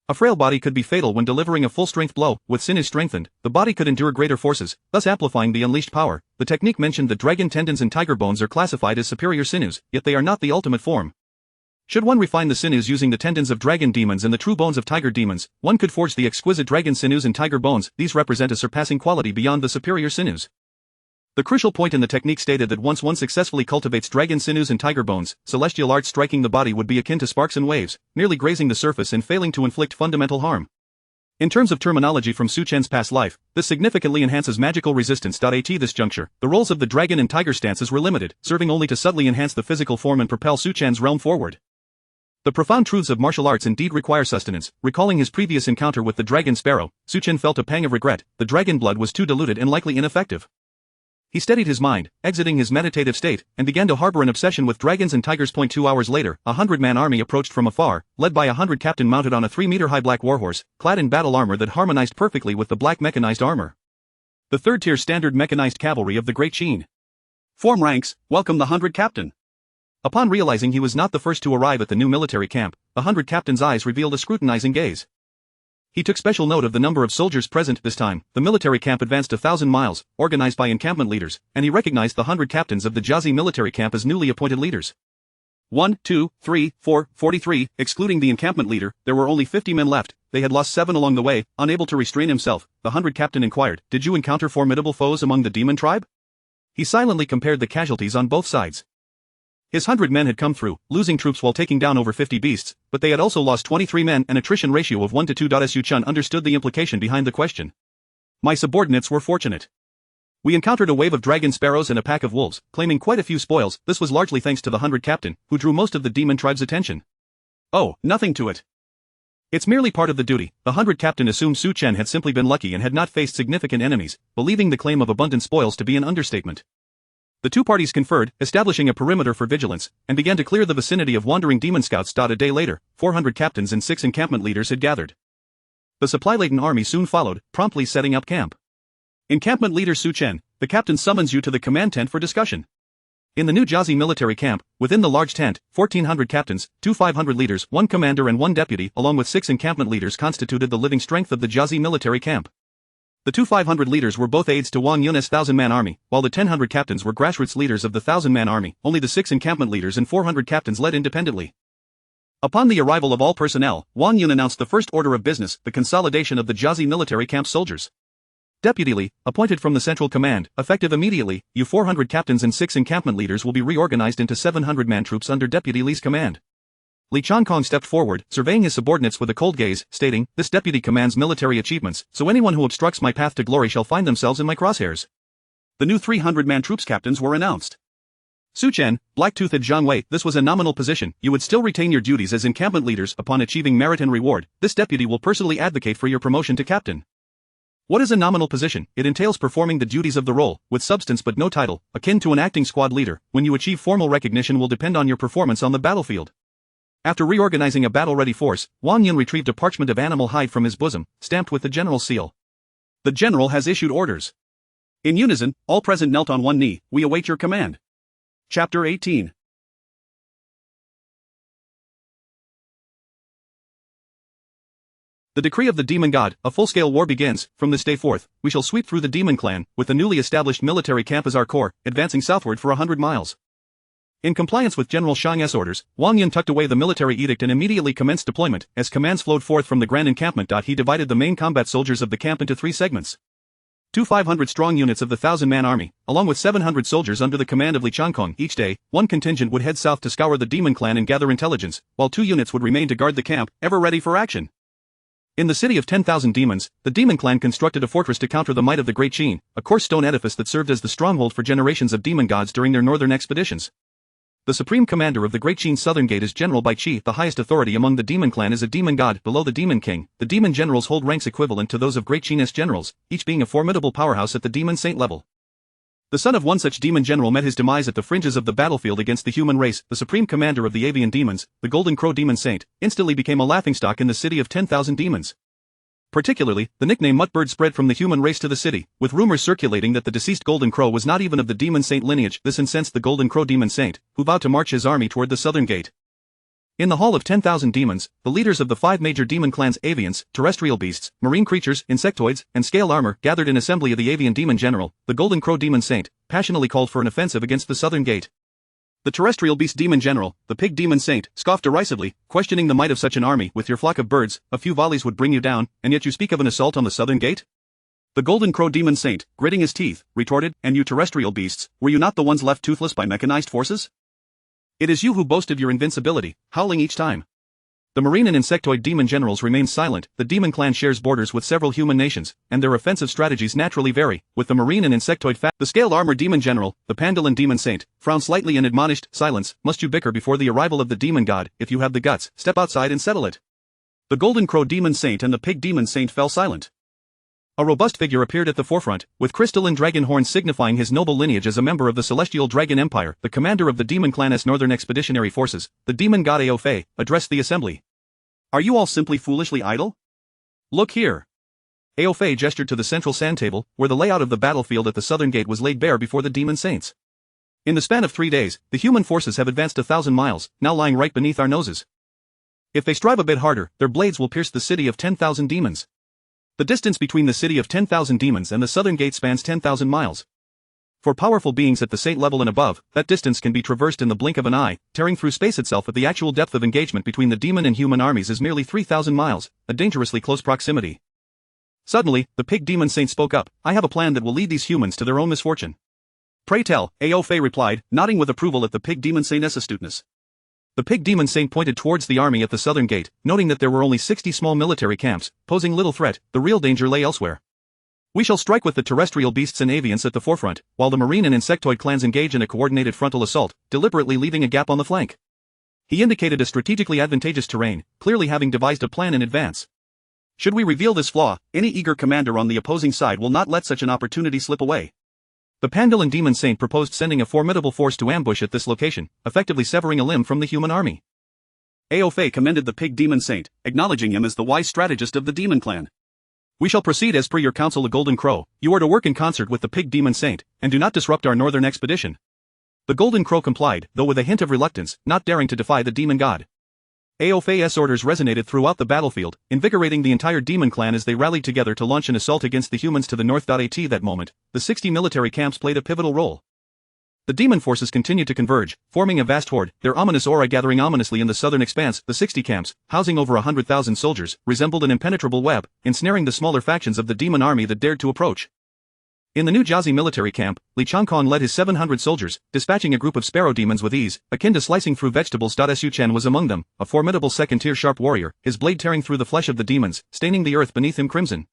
A frail body could be fatal when delivering a full-strength blow. With sinews strengthened, the body could endure greater forces, thus amplifying the unleashed power. The technique mentioned that dragon tendons and tiger bones are classified as superior sinews, yet they are not the ultimate form. Should one refine the sinews using the tendons of dragon demons and the true bones of tiger demons, one could forge the exquisite dragon sinews and tiger bones. These represent a surpassing quality beyond the superior sinews. The crucial point in the technique stated that once one successfully cultivates dragon sinews and tiger bones, celestial arts striking the body would be akin to sparks and waves, merely grazing the surface and failing to inflict fundamental harm. In terms of terminology from Su Chen's past life, this significantly enhances magical resistance. At this juncture, the roles of the dragon and tiger stances were limited, serving only to subtly enhance the physical form and propel Su Chen's realm forward. The profound truths of martial arts indeed require sustenance. Recalling his previous encounter with the dragon sparrow, Su Chen felt a pang of regret. The dragon blood was too diluted and likely ineffective. He steadied his mind, exiting his meditative state, and began to harbor an obsession with dragons and tigers. 2 hours later, a 100-man army approached from afar, led by a 100 captain mounted on a 3-meter-high black warhorse, clad in battle armor that harmonized perfectly with the black mechanized armor. The third-tier standard mechanized cavalry of the Great Qin. Form ranks, welcome the 100 captain. Upon realizing he was not the first to arrive at the new military camp, the 100 captain's eyes revealed a scrutinizing gaze. He took special note of the number of soldiers present. This time, the military camp advanced 1,000 miles, organized by encampment leaders, and he recognized the 100 captains of the Jiazi military camp as newly appointed leaders. 1, 2, 3, 4, 43, excluding the encampment leader, there were only 50 men left. They had lost 7 along the way. Unable to restrain himself, the 100 captain inquired, "Did you encounter formidable foes among the demon tribe?" He silently compared the casualties on both sides. His 100 men had come through, losing troops while taking down over 50 beasts, but they had also lost 23 men, an attrition ratio of 1 to 2. Su Chen understood the implication behind the question. My subordinates were fortunate. We encountered a wave of dragon sparrows and a pack of wolves, claiming quite a few spoils. This was largely thanks to the 100 captain, who drew most of the demon tribe's attention. Oh, nothing to it. It's merely part of the duty. The 100 captain assumed Su Chen had simply been lucky and had not faced significant enemies, believing the claim of abundant spoils to be an understatement. The two parties conferred, establishing a perimeter for vigilance, and began to clear the vicinity of wandering demon scouts. A day later, 400 captains and 6 encampment leaders had gathered. The supply-laden army soon followed, promptly setting up camp. Encampment leader Su Chen, the captain summons you to the command tent for discussion. In the new Jiazi military camp, within the large tent, 1,400 captains, 500 leaders, 1 commander and 1 deputy, along with 6 encampment leaders constituted the living strength of the Jiazi military camp. The 500 leaders were both aides to Wang Yun's 1,000-man army, while the 1,000 captains were grassroots leaders of the 1,000-man army. Only the 6 encampment leaders and 400 captains led independently. Upon the arrival of all personnel, Wang Yun announced the first order of business, the consolidation of the Jiazi military camp soldiers. Deputy Li, appointed from the central command, effective immediately, you 400 captains and 6 encampment leaders will be reorganized into 700-man troops under Deputy Li's command. Li Changkong stepped forward, surveying his subordinates with a cold gaze, stating, "This deputy commands military achievements, so anyone who obstructs my path to glory shall find themselves in my crosshairs." The new 300-man troops captains were announced. Su Chen, Black-Toothed Zhang Wei, this was a nominal position. You would still retain your duties as encampment leaders. Upon achieving merit and reward, this deputy will personally advocate for your promotion to captain. What is a nominal position? It entails performing the duties of the role, with substance but no title, akin to an acting squad leader. When you achieve formal recognition will depend on your performance on the battlefield. After reorganizing a battle-ready force, Wang Yun retrieved a parchment of animal hide from his bosom, stamped with the general's seal. The general has issued orders. In unison, all present knelt on one knee. We await your command. Chapter 18. The decree of the demon god, a full-scale war begins. From this day forth, we shall sweep through the demon clan, with the newly established military camp as our core, advancing southward for 100 miles. In compliance with General Shang's orders, Wang Yun tucked away the military edict and immediately commenced deployment. As commands flowed forth from the grand encampment. He divided the main combat soldiers of the camp into 3 segments. 2 500-strong units of the 1,000-man army, along with 700 soldiers under the command of Li Changkong. Each day, 1 contingent would head south to scour the demon clan and gather intelligence, while 2 units would remain to guard the camp, ever ready for action. In the city of 10,000 demons, the demon clan constructed a fortress to counter the might of the Great Qin, a coarse stone edifice that served as the stronghold for generations of demon gods during their northern expeditions. The supreme commander of the Great Qin Southern Gate is General Bai Qi. The highest authority among the demon clan is a demon god. Below the demon king, the demon generals hold ranks equivalent to those of Great Qin's generals, each being a formidable powerhouse at the demon saint level. The son of one such demon general met his demise at the fringes of the battlefield against the human race. The supreme commander of the avian demons, the Golden Crow Demon Saint, instantly became a laughingstock in the city of 10,000 demons. Particularly, the nickname Muttbird spread from the human race to the city, with rumors circulating that the deceased Golden Crow was not even of the Demon Saint lineage. This incensed the Golden Crow Demon Saint, who vowed to march his army toward the southern gate. In the hall of 10,000 demons, the leaders of the 5 major demon clans, avians, terrestrial beasts, marine creatures, insectoids, and scale armor, gathered in assembly of the avian demon general, the Golden Crow Demon Saint, passionately called for an offensive against the southern gate. The terrestrial beast demon general, the pig demon saint, scoffed derisively, questioning the might of such an army. With your flock of birds, a few volleys would bring you down, and yet you speak of an assault on the southern gate? The Golden Crow Demon Saint, gritting his teeth, retorted, and you terrestrial beasts, were you not the ones left toothless by mechanized forces? It is you who boasted your invincibility, howling each time. The marine and insectoid demon generals remain silent. The demon clan shares borders with several human nations, and their offensive strategies naturally vary. With the marine and insectoid the scale armor demon general, the Pandalan demon saint, frowned slightly and admonished, silence, must you bicker before the arrival of the demon god? If you have the guts, step outside and settle it. The Golden Crow Demon Saint and the pig demon saint fell silent. A robust figure appeared at the forefront, with crystalline dragon horns signifying his noble lineage as a member of the Celestial Dragon Empire. The commander of the Demon Clan's Northern Expeditionary Forces, the demon god Aofe, addressed the assembly. Are you all simply foolishly idle? Look here. Aofe gestured to the central sand table, where the layout of the battlefield at the southern gate was laid bare before the demon saints. In the span of 3 days, the human forces have advanced 1,000 miles, now lying right beneath our noses. If they strive a bit harder, their blades will pierce the city of 10,000 demons. The distance between the city of 10,000 demons and the southern gate spans 10,000 miles. For powerful beings at the saint level and above, that distance can be traversed in the blink of an eye. Tearing through space itself at the actual depth of engagement between the demon and human armies is merely 3,000 miles, a dangerously close proximity. Suddenly, the pig demon saint spoke up. I have a plan that will lead these humans to their own misfortune. Pray tell, Aofe replied, nodding with approval at the pig demon saint's astuteness. The pig demon saint pointed towards the army at the southern gate, noting that there were only 60 small military camps, posing little threat. The real danger lay elsewhere. We shall strike with the terrestrial beasts and avians at the forefront, while the marine and insectoid clans engage in a coordinated frontal assault, deliberately leaving a gap on the flank. He indicated a strategically advantageous terrain, clearly having devised a plan in advance. Should we reveal this flaw, any eager commander on the opposing side will not let such an opportunity slip away. The Pandalan Demon Saint proposed sending a formidable force to ambush at this location, effectively severing a limb from the human army. Aofe commended the pig demon saint, acknowledging him as the wise strategist of the demon clan. We shall proceed as per your counsel, the Golden Crow. You are to work in concert with the pig demon saint, and do not disrupt our northern expedition. The Golden Crow complied, though with a hint of reluctance, not daring to defy the demon god. Aofe's orders resonated throughout the battlefield, invigorating the entire demon clan as they rallied together to launch an assault against the humans to the north. At that moment, the 60 military camps played a pivotal role. The demon forces continued to converge, forming a vast horde, their ominous aura gathering ominously in the southern expanse. The 60 camps, housing over 100,000 soldiers, resembled an impenetrable web, ensnaring the smaller factions of the demon army that dared to approach. In the New Jazi military camp, Li Changkong led his 700 soldiers, dispatching a group of sparrow demons with ease, akin to slicing through vegetables. Su Chen was among them, a formidable second-tier sharp warrior, his blade tearing through the flesh of the demons, staining the earth beneath him crimson.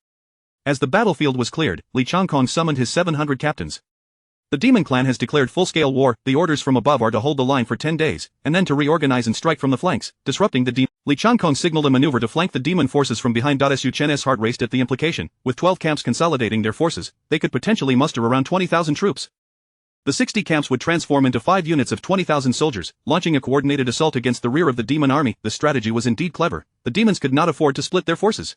As the battlefield was cleared, Li Changkong summoned his 700 captains. The demon clan has declared full-scale war. The orders from above are to hold the line for 10 days, and then to reorganize and strike from the flanks, disrupting the demon. Li Changkong signaled a maneuver to flank the demon forces from behind. Su Chen's heart raced at the implication. With 12 camps consolidating their forces, they could potentially muster around 20,000 troops. The 60 camps would transform into 5 units of 20,000 soldiers, launching a coordinated assault against the rear of the demon army. The strategy was indeed clever. The demons could not afford to split their forces.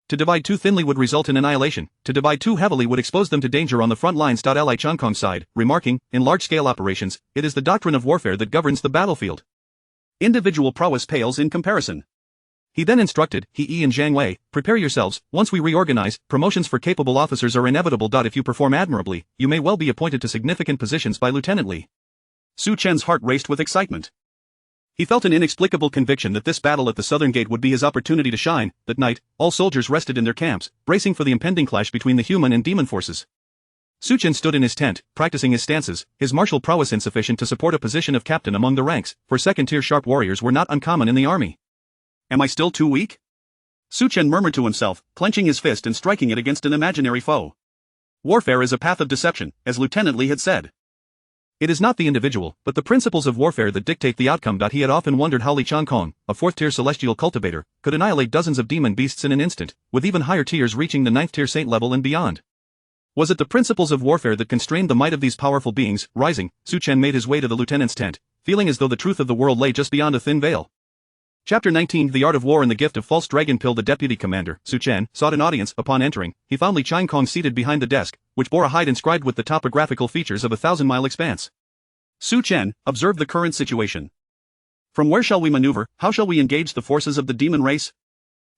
To divide too thinly would result in annihilation. To divide too heavily would expose them to danger on the front lines. Li Changkong sighed, remarking, in large-scale operations, it is the doctrine of warfare that governs the battlefield. Individual prowess pales in comparison. He then instructed, He Yi and Zhang Wei, prepare yourselves. Once we reorganize, promotions for capable officers are inevitable. If you perform admirably, you may well be appointed to significant positions by Lieutenant Li. Su Chen's heart raced with excitement. He felt an inexplicable conviction that this battle at the southern gate would be his opportunity to shine. That night, all soldiers rested in their camps, bracing for the impending clash between the human and demon forces. Su Chen stood in his tent, practicing his stances, his martial prowess insufficient to support a position of captain among the ranks, for second-tier sharp warriors were not uncommon in the army. Am I still too weak? Su Chen murmured to himself, clenching his fist and striking it against an imaginary foe. Warfare is a path of deception, as Lieutenant Li had said. It is not the individual, but the principles of warfare that dictate the outcome. He had often wondered how Li Changkong, a 4th-tier celestial cultivator, could annihilate dozens of demon beasts in an instant, with even higher tiers reaching the 9th-tier saint level and beyond. Was it the principles of warfare that constrained the might of these powerful beings? Rising, Su Chen made his way to the lieutenant's tent, feeling as though the truth of the world lay just beyond a thin veil. Chapter 19 The Art of War and the Gift of False Dragon Pill. The deputy commander, Su Chen, sought an audience. Upon entering, he found Li Qiankong seated behind the desk, which bore a hide inscribed with the topographical features of a 1,000-mile expanse. Su Chen, observe the current situation. From where shall we maneuver? How shall we engage the forces of the demon race?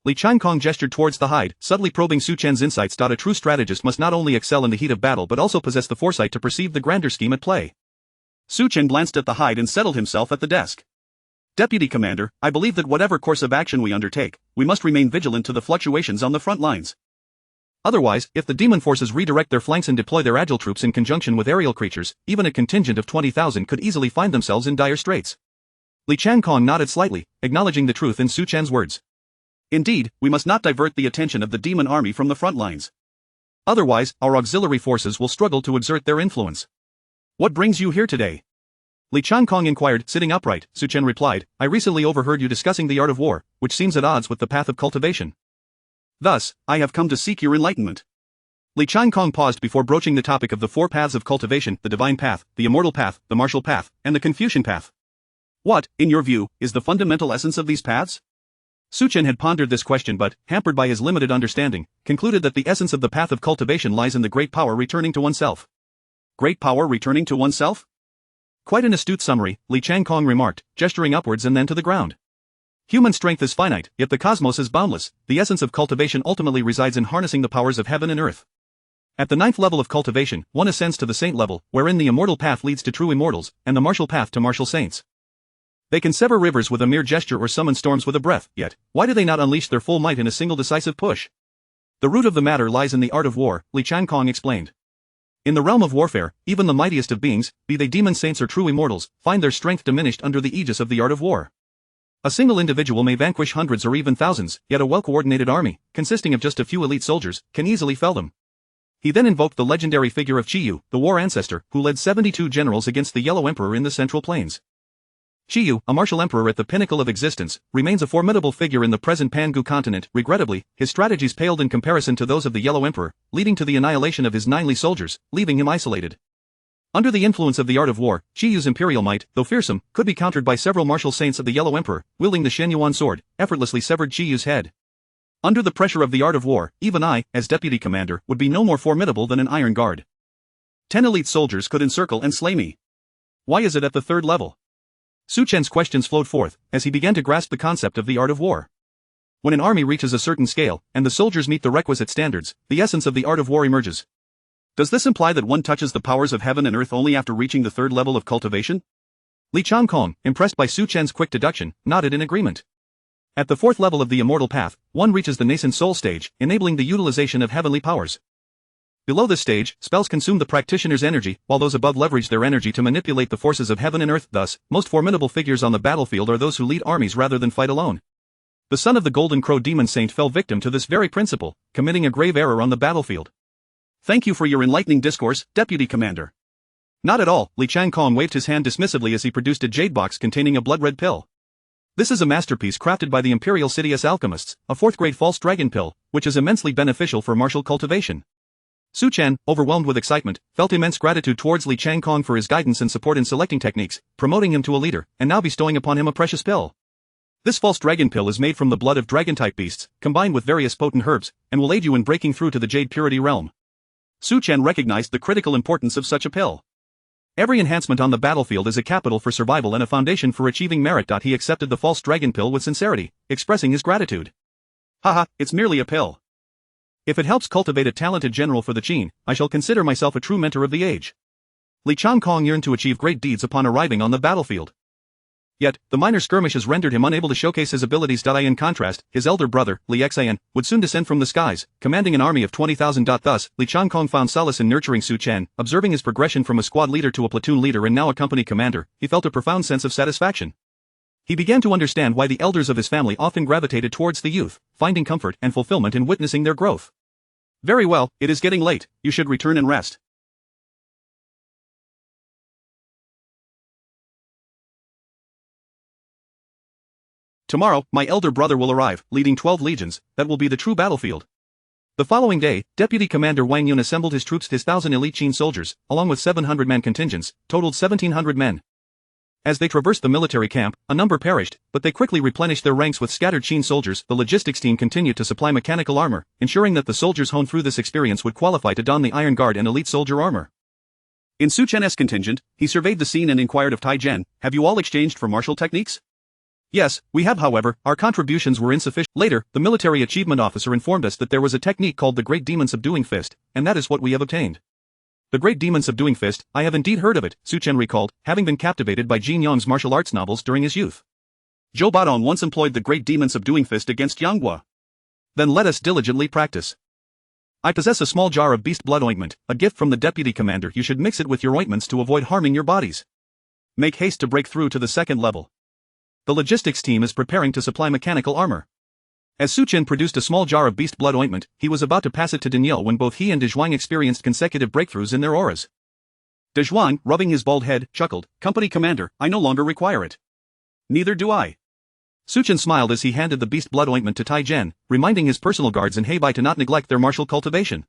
Li Qiankong gestured towards the hide, subtly probing Su Chen's insights. A true strategist must not only excel in the heat of battle but also possess the foresight to perceive the grander scheme at play. Su Chen glanced at the hide and settled himself at the desk. Deputy Commander, I believe that whatever course of action we undertake, we must remain vigilant to the fluctuations on the front lines. Otherwise, if the demon forces redirect their flanks and deploy their agile troops in conjunction with aerial creatures, even a contingent of 20,000 could easily find themselves in dire straits. Li Qiankong nodded slightly, acknowledging the truth in Su Chen's words. Indeed, we must not divert the attention of the demon army from the front lines. Otherwise, our auxiliary forces will struggle to exert their influence. What brings you here today? Li Qiankong inquired, sitting upright. Su Chen replied, I recently overheard you discussing the art of war, which seems at odds with the path of cultivation. Thus, I have come to seek your enlightenment. Li Qiankong paused before broaching the topic of the four paths of cultivation: the divine path, the immortal path, the martial path, and the Confucian path. What, in your view, is the fundamental essence of these paths? Su Chen had pondered this question but, hampered by his limited understanding, concluded that the essence of the path of cultivation lies in the great power returning to oneself. Great power returning to oneself? Quite an astute summary, Li Qiankong remarked, gesturing upwards and then to the ground. Human strength is finite, yet the cosmos is boundless. The essence of cultivation ultimately resides in harnessing the powers of heaven and earth. At the 9th level of cultivation, one ascends to the saint level, wherein the immortal path leads to true immortals, and the martial path to martial saints. They can sever rivers with a mere gesture or summon storms with a breath, yet, why do they not unleash their full might in a single decisive push? The root of the matter lies in the art of war, Li Qiankong explained. In the realm of warfare, even the mightiest of beings, be they demon saints or true immortals, find their strength diminished under the aegis of the art of war. A single individual may vanquish hundreds or even thousands, yet a well-coordinated army, consisting of just a few elite soldiers, can easily fell them. He then invoked the legendary figure of Qiyu, the war ancestor, who led 72 generals against the Yellow Emperor in the Central Plains. Qiyu, a martial emperor at the pinnacle of existence, remains a formidable figure in the present Pangu continent. Regrettably, his strategies paled in comparison to those of the Yellow Emperor, leading to the annihilation of his 9 soldiers, leaving him isolated. Under the influence of the art of war, Qiyu's imperial might, though fearsome, could be countered by several martial saints of the Yellow Emperor, wielding the Shenyuan sword, effortlessly severed Qiyu's head. Under the pressure of the art of war, even I, as deputy commander, would be no more formidable than an iron guard. 10 elite soldiers could encircle and slay me. Why is it at the 3rd level? Su Chen's questions flowed forth, as he began to grasp the concept of the art of war. When an army reaches a certain scale, and the soldiers meet the requisite standards, the essence of the art of war emerges. Does this imply that one touches the powers of heaven and earth only after reaching the 3rd level of cultivation? Li Qiankong, impressed by Su Chen's quick deduction, nodded in agreement. At the 4th level of the immortal path, one reaches the nascent soul stage, enabling the utilization of heavenly powers. Below this stage, spells consume the practitioner's energy, while those above leverage their energy to manipulate the forces of heaven and earth. Thus, most formidable figures on the battlefield are those who lead armies rather than fight alone. The son of the Golden Crow demon saint fell victim to this very principle, committing a grave error on the battlefield. Thank you for your enlightening discourse, Deputy Commander. Not at all, Li Qiankong waved his hand dismissively as he produced a jade box containing a blood-red pill. This is a masterpiece crafted by the Imperial Sidious alchemists, a 4th-grade false dragon pill, which is immensely beneficial for martial cultivation. Su Chen, overwhelmed with excitement, felt immense gratitude towards Li Qiankong for his guidance and support in selecting techniques, promoting him to a leader, and now bestowing upon him a precious pill. This false dragon pill is made from the blood of dragon-type beasts, combined with various potent herbs, and will aid you in breaking through to the jade purity realm. Su Chen recognized the critical importance of such a pill. Every enhancement on the battlefield is a capital for survival and a foundation for achieving merit. He accepted the false dragon pill with sincerity, expressing his gratitude. Haha, it's merely a pill. If it helps cultivate a talented general for the Qin, I shall consider myself a true mentor of the age. Li Qiankong yearned to achieve great deeds upon arriving on the battlefield. Yet, the minor skirmishes rendered him unable to showcase his abilities. In contrast, his elder brother, Li Xian, would soon descend from the skies, commanding an army of 20,000. Thus, Li Qiankong found solace in nurturing Su Chen, observing his progression from a squad leader to a platoon leader and now a company commander. He felt a profound sense of satisfaction. He began to understand why the elders of his family often gravitated towards the youth, finding comfort and fulfillment in witnessing their growth. Very well, it is getting late, you should return and rest. Tomorrow, my elder brother will arrive, leading 12 legions. That will be the true battlefield. The following day, Deputy Commander Wang Yun assembled his troops, his 1,000 elite Qin soldiers, along with 700-man contingents, totaled 1,700 men. As they traversed the military camp, a number perished, but they quickly replenished their ranks with scattered Qin soldiers. The logistics team continued to supply mechanical armor, ensuring that the soldiers honed through this experience would qualify to don the Iron Guard and elite soldier armor. In Su Chen's contingent, he surveyed the scene and inquired of Tai Zhen, "Have you all exchanged for martial techniques?" "Yes, we have. However, our contributions were insufficient." Later, the military achievement officer informed us that there was a technique called the Great Demon Subduing Fist, and that is what we have obtained. "The Great Demon Subduing Fist, I have indeed heard of it," Su Chen recalled, having been captivated by Jin Yong's martial arts novels during his youth. "Zhou Badong once employed the Great Demon Subduing Fist against Yang Guo. Then let us diligently practice. I possess a small jar of beast blood ointment, a gift from the deputy commander. You should mix it with your ointments to avoid harming your bodies. Make haste to break through to the second level. The logistics team is preparing to supply mechanical armor." As Su Chen produced a small jar of beast blood ointment, he was about to pass it to Daniel when both he and De Zhuang experienced consecutive breakthroughs in their auras. De Zhuang, rubbing his bald head, chuckled, "Company commander, I no longer require it." "Neither do I." Su Chen smiled as he handed the beast blood ointment to Tai Zhen, reminding his personal guards and Heibai to not neglect their martial cultivation.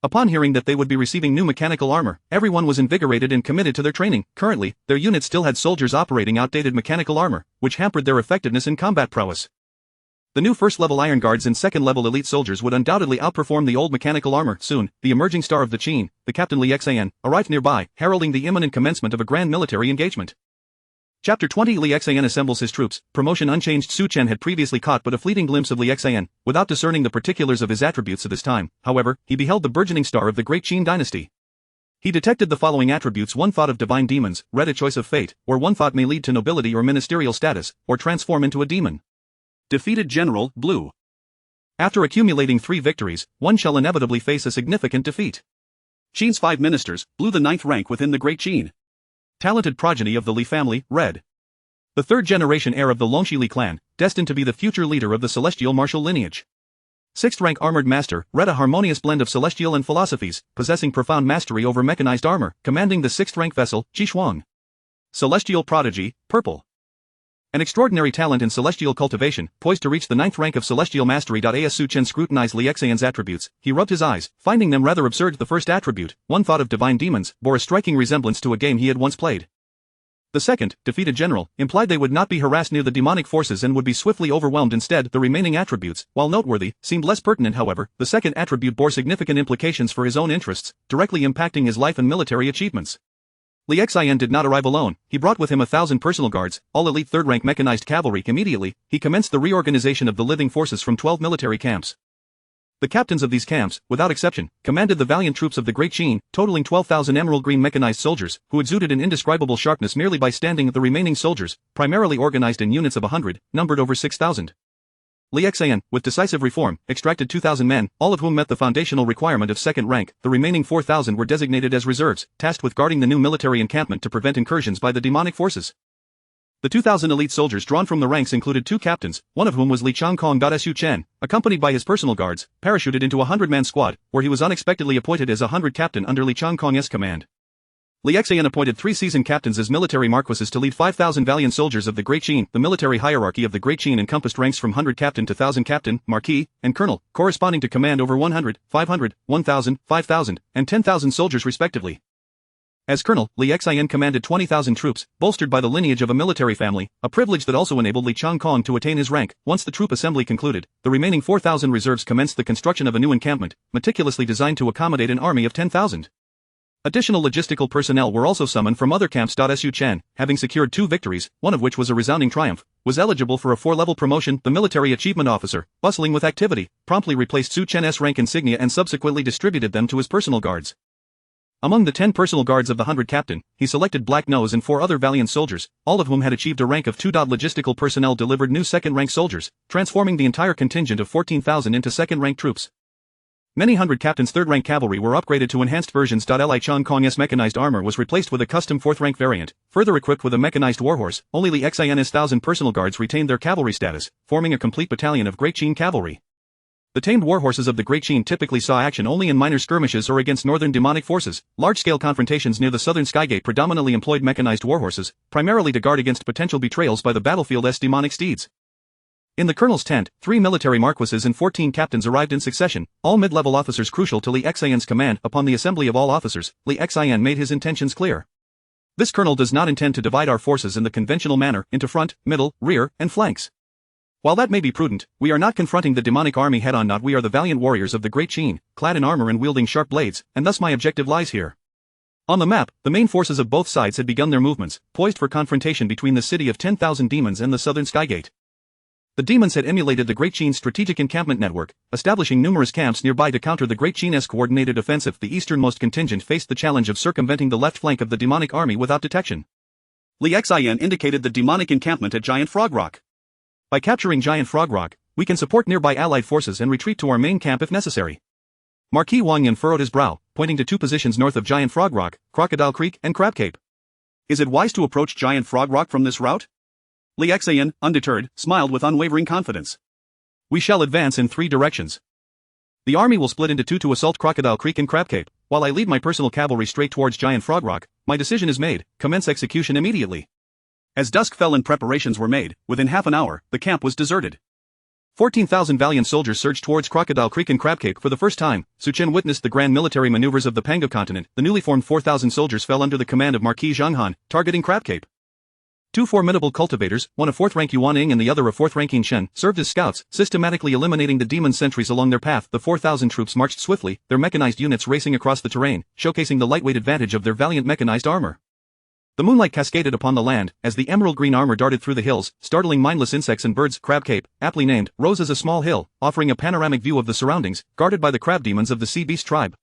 Upon hearing that they would be receiving new mechanical armor, everyone was invigorated and committed to their training. Currently, their unit still had soldiers operating outdated mechanical armor, which hampered their effectiveness in combat prowess. The new first-level Iron Guards and second-level elite soldiers would undoubtedly outperform the old mechanical armor. Soon, the emerging star of the Qin, the Captain Li Xian, arrived nearby, heralding the imminent commencement of a grand military engagement. Chapter 20. Li Xian assembles his troops. Promotion unchanged. Su Chen had previously caught but a fleeting glimpse of Li Xian, without discerning the particulars of his attributes at this time. However, he beheld the burgeoning star of the great Qin dynasty. He detected the following attributes: 1 thought of divine demons, read a choice of fate, or 1 thought may lead to nobility or ministerial status, or transform into a demon. Defeated General, blue. After accumulating 3 victories, one shall inevitably face a significant defeat. Qin's 5 ministers, blue, the 9th rank within the Great Qin. Talented progeny of the Li family, red. The 3rd-generation heir of the Longxi Li clan, destined to be the future leader of the celestial martial lineage. 6th rank armored master, red, a harmonious blend of celestial and philosophies, possessing profound mastery over mechanized armor, commanding the 6th rank vessel, Qi Shuang. Celestial prodigy, purple. An extraordinary talent in celestial cultivation, poised to reach the 9th rank of celestial mastery. As Su Chen scrutinized Li Xian's attributes, he rubbed his eyes, finding them rather absurd. The first attribute, 1 thought of divine demons, bore a striking resemblance to a game he had once played. The second, defeated general, implied they would not be harassed near the demonic forces and would be swiftly overwhelmed instead. The remaining attributes, while noteworthy, seemed less pertinent. However, the second attribute bore significant implications for his own interests, directly impacting his life and military achievements. Li Xian did not arrive alone. He brought with him 1,000 personal guards, all elite 3rd-rank mechanized cavalry. Immediately, he commenced the reorganization of the living forces from 12 military camps. The captains of these camps, without exception, commanded the valiant troops of the Great Qin, totaling 12,000 emerald green mechanized soldiers, who exuded an indescribable sharpness merely by standing. The remaining soldiers, primarily organized in units of 100, numbered over 6,000. Li Xian, with decisive reform, extracted 2,000 men, all of whom met the foundational requirement of 2nd rank. The remaining 4,000 were designated as reserves, tasked with guarding the new military encampment to prevent incursions by the demonic forces. The 2,000 elite soldiers drawn from the ranks included 2 captains, one of whom was Li Changkong. Su Chen, accompanied by his personal guards, parachuted into a 100-man squad, where he was unexpectedly appointed as a 100 captain under Li Changkong's command. Li Xian appointed 3 seasoned captains as military marquises to lead 5,000 valiant soldiers of the Great Qin. The military hierarchy of the Great Qin encompassed ranks from 100 captain to 1,000 captain, marquis, and colonel, corresponding to command over 100, 500, 1,000, 5,000, and 10,000 soldiers respectively. As colonel, Li Xian commanded 20,000 troops, bolstered by the lineage of a military family, a privilege that also enabled Li Changkong to attain his rank. Once the troop assembly concluded, the remaining 4,000 reserves commenced the construction of a new encampment, meticulously designed to accommodate an army of 10,000. Additional logistical personnel were also summoned from other camps. Su Chen, having secured 2 victories, one of which was a resounding triumph, was eligible for a 4-level promotion. The military achievement officer, bustling with activity, promptly replaced Su Chen's rank insignia and subsequently distributed them to his personal guards. Among the 10 personal guards of the 100 captain, he selected Black Nose and 4 other valiant soldiers, all of whom had achieved a rank of 2. Logistical personnel delivered new 2nd-rank soldiers, transforming the entire contingent of 14,000 into 2nd-rank troops. Many 100 captains' 3rd-rank cavalry were upgraded to enhanced versions. Li Changkong's mechanized armor was replaced with a custom 4th-rank variant, further equipped with a mechanized warhorse. Only Li Xian's 1,000 personal guards retained their cavalry status, forming a complete battalion of Great Qin cavalry. The tamed warhorses of the Great Qin typically saw action only in minor skirmishes or against northern demonic forces. Large-scale confrontations near the southern Skygate predominantly employed mechanized warhorses, primarily to guard against potential betrayals by the battlefield's demonic steeds. In the colonel's tent, 3 military marquises and 14 captains arrived in succession, all mid-level officers crucial to Li Xian's command. Upon the assembly of all officers, Li Xian made his intentions clear. This colonel does not intend to divide our forces in the conventional manner into front, middle, rear, and flanks. While that may be prudent, we are not confronting the demonic army head-on. Not we are the valiant warriors of the Great Qin, clad in armor and wielding sharp blades, and thus my objective lies here. On the map, the main forces of both sides had begun their movements, poised for confrontation between the city of 10,000 demons and the southern skygate. The demons had emulated the Great Qin's strategic encampment network, establishing numerous camps nearby to counter the Great Qin's coordinated offensive. The easternmost contingent faced the challenge of circumventing the left flank of the demonic army without detection. Li Xian indicated the demonic encampment at Giant Frog Rock. By capturing Giant Frog Rock, we can support nearby allied forces and retreat to our main camp if necessary. Marquis Wang Yan furrowed his brow, pointing to 2 positions north of Giant Frog Rock, Crocodile Creek and Crab Cape. Is it wise to approach Giant Frog Rock from this route? Li Xian, undeterred, smiled with unwavering confidence. We shall advance in 3 directions. The army will split into 2 to assault Crocodile Creek and Crab Cape, while I lead my personal cavalry straight towards Giant Frog Rock. My decision is made, commence execution immediately. As dusk fell and preparations were made, within half an hour, the camp was deserted. 14,000 valiant soldiers surged towards Crocodile Creek and Crab Cape. For the first time, Su Chen witnessed the grand military maneuvers of the Pango continent. The newly formed 4,000 soldiers fell under the command of Marquis Zhang Han, targeting Crab Cape. 2 formidable cultivators, one a 4th rank Yuan Ying and the other a 4th ranking Shen, served as scouts, systematically eliminating the demon sentries along their path. The 4,000 troops marched swiftly, their mechanized units racing across the terrain, showcasing the lightweight advantage of their valiant mechanized armor. The moonlight cascaded upon the land, as the emerald green armor darted through the hills, startling mindless insects and birds. Crab Cape, aptly named, rose as a small hill, offering a panoramic view of the surroundings, guarded by the crab demons of the sea beast tribe.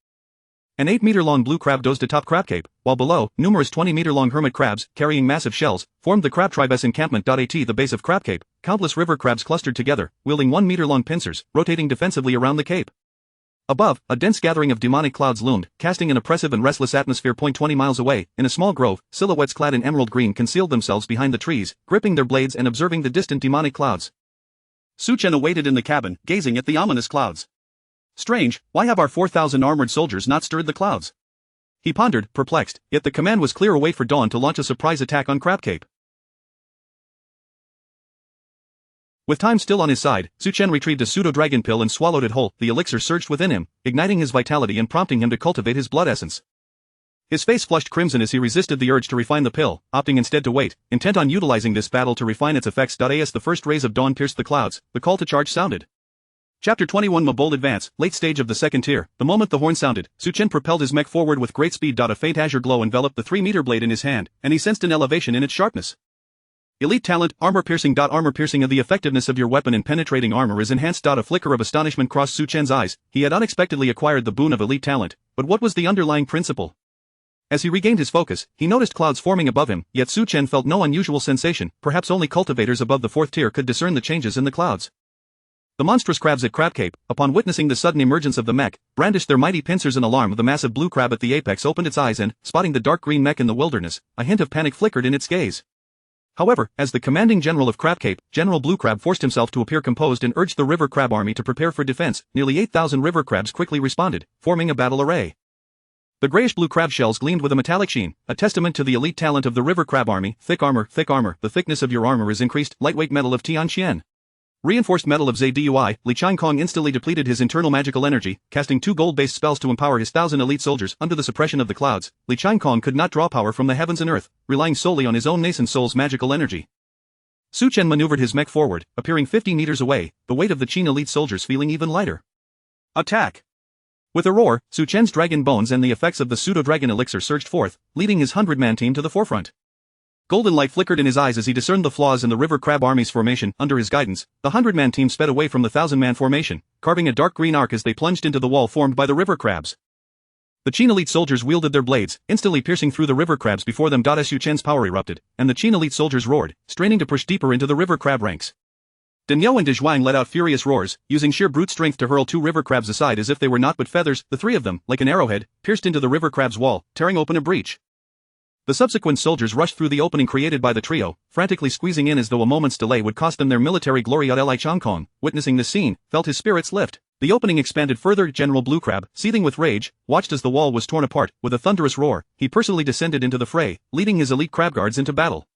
An 8-meter-long blue crab dozed atop Crab Cape, while below, numerous 20-meter-long hermit crabs, carrying massive shells, formed the crab tribe's encampment. At the base of Crab Cape, countless river crabs clustered together, wielding 1-meter-long pincers, rotating defensively around the cape. Above, a dense gathering of demonic clouds loomed, casting an oppressive and restless atmosphere. 20 miles away, in a small grove, silhouettes clad in emerald green concealed themselves behind the trees, gripping their blades and observing the distant demonic clouds. Su Chen awaited in the cabin, gazing at the ominous clouds. Strange, why have our 4,000 armored soldiers not stirred the clouds? He pondered, perplexed, yet the command was clear: await for dawn to launch a surprise attack on Crab Cape. With time still on his side, Su Chen retrieved a pseudo-dragon pill and swallowed it whole. The elixir surged within him, igniting his vitality and prompting him to cultivate his blood essence. His face flushed crimson as he resisted the urge to refine the pill, opting instead to wait, intent on utilizing this battle to refine its effects. As the first rays of dawn pierced the clouds, the call to charge sounded. Chapter 21 Ma Bold Advance, late stage of the 2nd tier. The moment the horn sounded, Su Chen propelled his mech forward with great speed. A faint azure glow enveloped the 3-meter blade in his hand, and he sensed an elevation in its sharpness. Elite talent, armor piercing. Armor piercing. The effectiveness of your weapon in penetrating armor is enhanced. A flicker of astonishment crossed Su Chen's eyes. He had unexpectedly acquired the boon of elite talent, but what was the underlying principle? As he regained his focus, he noticed clouds forming above him, yet Su Chen felt no unusual sensation. Perhaps only cultivators above the 4th tier could discern the changes in the clouds. The monstrous crabs at Crab Cape, upon witnessing the sudden emergence of the mech, brandished their mighty pincers in alarm. The massive blue crab at the apex opened its eyes and, spotting the dark green mech in the wilderness, a hint of panic flickered in its gaze. However, as the commanding general of Crab Cape, General Blue Crab forced himself to appear composed and urged the river crab army to prepare for defense. Nearly 8,000 river crabs quickly responded, forming a battle array. The grayish-blue crab shells gleamed with a metallic sheen, a testament to the elite talent of the river crab army. Thick armor. The thickness of your armor is increased. Lightweight metal of Tianqian. Reinforced metal of Zai-Dui. Li Qiankong instantly depleted his internal magical energy, casting 2 gold-based spells to empower his 1,000 elite soldiers. Under the suppression of the clouds, Li Qiankong could not draw power from the heavens and earth, relying solely on his own nascent soul's magical energy. Su Chen maneuvered his mech forward, appearing 50 meters away, the weight of the Qin elite soldiers feeling even lighter. Attack! With a roar, Su Chen's dragon bones and the effects of the pseudo-dragon elixir surged forth, leading his 100-man team to the forefront. Golden light flickered in his eyes as he discerned the flaws in the river crab army's formation. Under his guidance, the 100-man team sped away from the 1,000-man formation, carving a dark green arc as they plunged into the wall formed by the river crabs. The Qin elite soldiers wielded their blades, instantly piercing through the river crabs before them. Su Chen's power erupted, and the Qin elite soldiers roared, straining to push deeper into the river crab ranks. Daniel and De Zhuang let out furious roars, using sheer brute strength to hurl 2 river crabs aside as if they were naught but feathers. The 3 of them, like an arrowhead, pierced into the river crab's wall, tearing open a breach. The subsequent soldiers rushed through the opening created by the trio, frantically squeezing in as though a moment's delay would cost them their military glory. Li Qiankong, witnessing this scene, felt his spirits lift. The opening expanded further. General Blue Crab, seething with rage, watched as the wall was torn apart. With a thunderous roar, he personally descended into the fray, leading his elite crab guards into battle.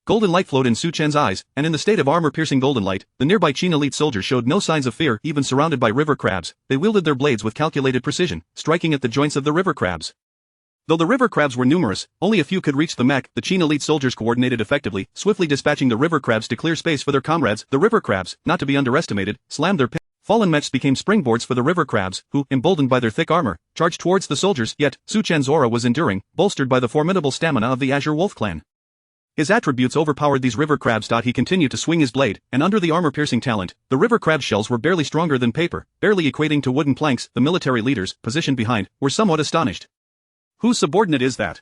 Golden light flowed in Su Chen's eyes, and in the state of armor-piercing golden light, the nearby Qin elite soldiers showed no signs of fear. Even surrounded by river crabs, they wielded their blades with calculated precision, striking at the joints of the river crabs. Though the river crabs were numerous, only a few could reach the mech. The Qin elite soldiers coordinated effectively, swiftly dispatching the river crabs to clear space for their comrades. The river crabs, not to be underestimated, slammed their fallen mechs became springboards for the river crabs, who, emboldened by their thick armor, charged towards the soldiers. Yet, Su Chen's aura was enduring, bolstered by the formidable stamina of the Azure Wolf clan. His attributes overpowered these river crabs. He continued to swing his blade, and under the armor-piercing talent, the river crab shells were barely stronger than paper, barely equating to wooden planks. The military leaders, positioned behind, were somewhat astonished. Whose subordinate is that?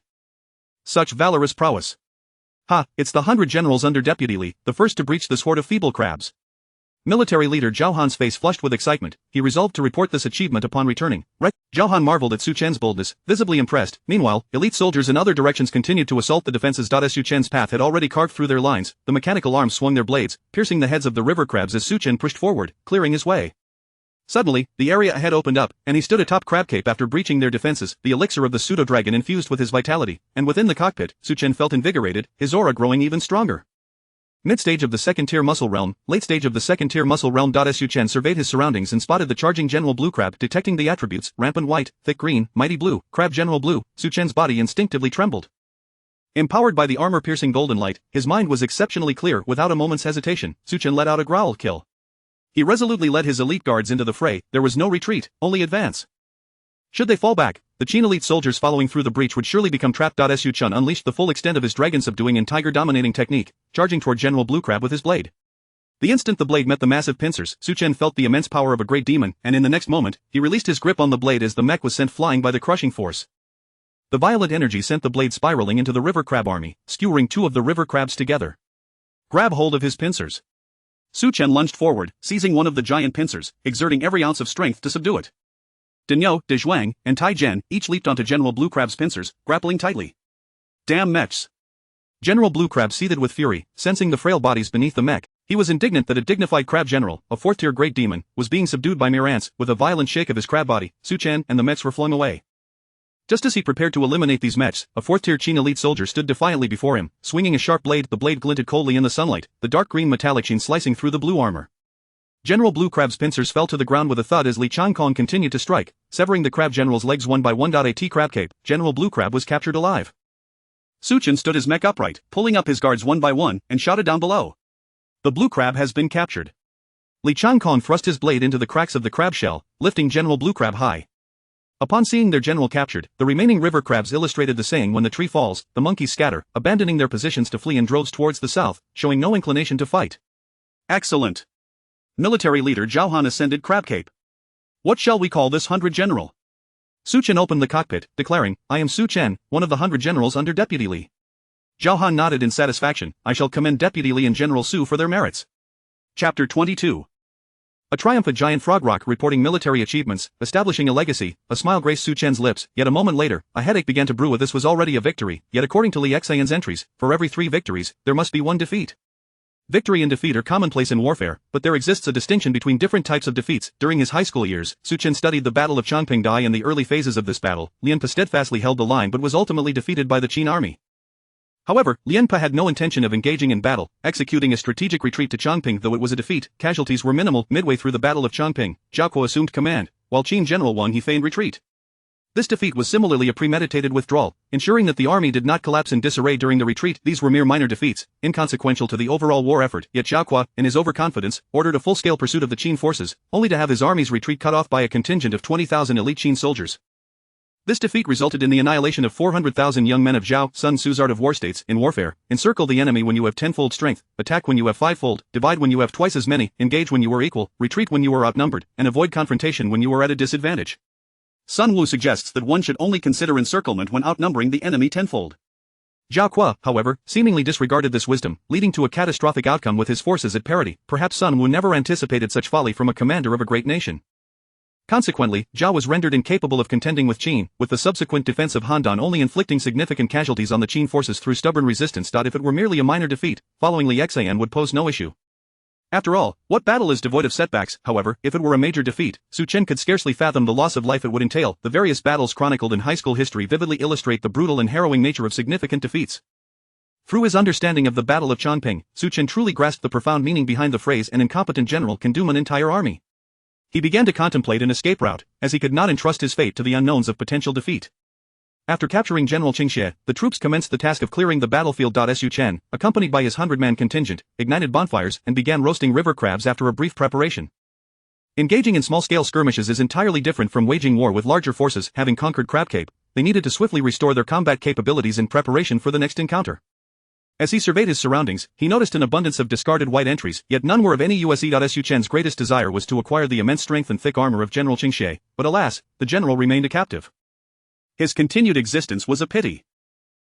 Such valorous prowess. Ha, it's the 100 generals under Deputy Li, the first to breach this horde of feeble crabs. Military leader Zhao Han's face flushed with excitement. He resolved to report this achievement upon returning. Zhao Han marveled at Su Chen's boldness, visibly impressed. Meanwhile, elite soldiers in other directions continued to assault the defenses. Su Chen's path had already carved through their lines. The mechanical arms swung their blades, piercing the heads of the river crabs as Su Chen pushed forward, clearing his way. Suddenly, the area ahead opened up, and he stood atop Crab Cape after breaching their defenses. The elixir of the pseudo-dragon infused with his vitality, and within the cockpit, Su Chen felt invigorated, his aura growing even stronger. Mid-stage of the second-tier muscle realm, late stage of the second-tier muscle realm. Su Chen surveyed his surroundings and spotted the charging General Blue Crab. Detecting the attributes, rampant white, thick green, mighty blue, Crab General Blue, Su Chen's body instinctively trembled. Empowered by the armor-piercing golden light, his mind was exceptionally clear. Without a moment's hesitation, Su Chen let out a growl. Kill. He resolutely led his elite guards into the fray. There was no retreat, only advance. Should they fall back, the Qin elite soldiers following through the breach would surely become trapped. Su Chen unleashed the full extent of his dragon-subduing and tiger-dominating technique, charging toward General Blue Crab with his blade. The instant the blade met the massive pincers, Su Chen felt the immense power of a great demon, and in the next moment, he released his grip on the blade as the mech was sent flying by the crushing force. The violent energy sent the blade spiraling into the river crab army, skewering two of the river crabs together. Grab hold of his pincers. Su Chen lunged forward, seizing one of the giant pincers, exerting every ounce of strength to subdue it. Daniao, De Zhuang, and Tai Zhen each leaped onto General Blue Crab's pincers, grappling tightly. Damn mechs! General Blue Crab seethed with fury, sensing the frail bodies beneath the mech. He was indignant that a dignified crab general, a fourth-tier great demon, was being subdued by mere ants. With a violent shake of his crab body, Su Chen and the mechs were flung away. Just as he prepared to eliminate these mechs, a fourth-tier Qin elite soldier stood defiantly before him, swinging a sharp blade. The blade glinted coldly in the sunlight, the dark green metallic sheen slicing through the blue armor. General Blue Crab's pincers fell to the ground with a thud as Li Changkong continued to strike, severing the crab general's legs one by one. At Crab Cape, General Blue Crab was captured alive. Su Chen stood his mech upright, pulling up his guards one by one, and shouted down below. The Blue Crab has been captured. Li Changkong thrust his blade into the cracks of the crab shell, lifting General Blue Crab high. Upon seeing their general captured, the remaining river crabs illustrated the saying, when the tree falls, the monkeys scatter, abandoning their positions to flee in droves towards the south, showing no inclination to fight. Excellent. Military leader Zhao Han ascended Crab Cape. What shall we call this 100 general? Su Chen opened the cockpit, declaring, I am Su Chen, one of the 100 generals under Deputy Li. Zhao Han nodded in satisfaction. I shall commend Deputy Li and General Su for their merits. Chapter 22. A triumph at Giant Frog Rock reporting military achievements, establishing a legacy. A smile graced Su Chen's lips, yet a moment later, a headache began to brew. This was already a victory, yet according to Li Xian's entries, for every 3 victories, there must be 1 defeat. Victory and defeat are commonplace in warfare, but there exists a distinction between different types of defeats. During his high school years, Su Chen studied the Battle of Changping Dai. In the early phases of this battle, Lian Pa steadfastly held the line but was ultimately defeated by the Qin army. However, Lian Pa had no intention of engaging in battle, executing a strategic retreat to Changping. Though it was a defeat, casualties were minimal. Midway through the Battle of Changping, Zhao Kuo assumed command, while Qin General Wang He feigned retreat. This defeat was similarly a premeditated withdrawal, ensuring that the army did not collapse in disarray during the retreat. These were mere minor defeats, inconsequential to the overall war effort, yet Zhao Kuo, in his overconfidence, ordered a full-scale pursuit of the Qin forces, only to have his army's retreat cut off by a contingent of 20,000 elite Qin soldiers. This defeat resulted in the annihilation of 400,000 young men of Zhao Sun Tzu's art of war. States in warfare: encircle the enemy when you have 10-fold strength, attack when you have 5-fold, divide when you have twice as many, engage when you are equal, retreat when you are outnumbered, and avoid confrontation when you are at a disadvantage. Sun Wu suggests that one should only consider encirclement when outnumbering the enemy 10-fold. Zhao Kuo, however, seemingly disregarded this wisdom, leading to a catastrophic outcome with his forces at parity. Perhaps Sun Wu never anticipated such folly from a commander of a great nation. Consequently, Zhao was rendered incapable of contending with Qin, with the subsequent defense of Handan only inflicting significant casualties on the Qin forces through stubborn resistance. If it were merely a minor defeat, following Li Xian would pose no issue. After all, what battle is devoid of setbacks? However, if it were a major defeat, Su Chen could scarcely fathom the loss of life it would entail. The various battles chronicled in high school history vividly illustrate the brutal and harrowing nature of significant defeats. Through his understanding of the Battle of Chongping, Su Chen truly grasped the profound meaning behind the phrase "an incompetent general can doom an entire army." He began to contemplate an escape route, as he could not entrust his fate to the unknowns of potential defeat. After capturing General Qingxie, the troops commenced the task of clearing the battlefield. Su Chen, accompanied by his 100-man contingent, ignited bonfires and began roasting river crabs after a brief preparation. Engaging in small-scale skirmishes is entirely different from waging war with larger forces. Having conquered Crab Cape, they needed to swiftly restore their combat capabilities in preparation for the next encounter. As he surveyed his surroundings, he noticed an abundance of discarded white entries, yet none were of any use. Su Chen's greatest desire was to acquire the immense strength and thick armor of General Qingxie, but alas, the general remained a captive. His continued existence was a pity.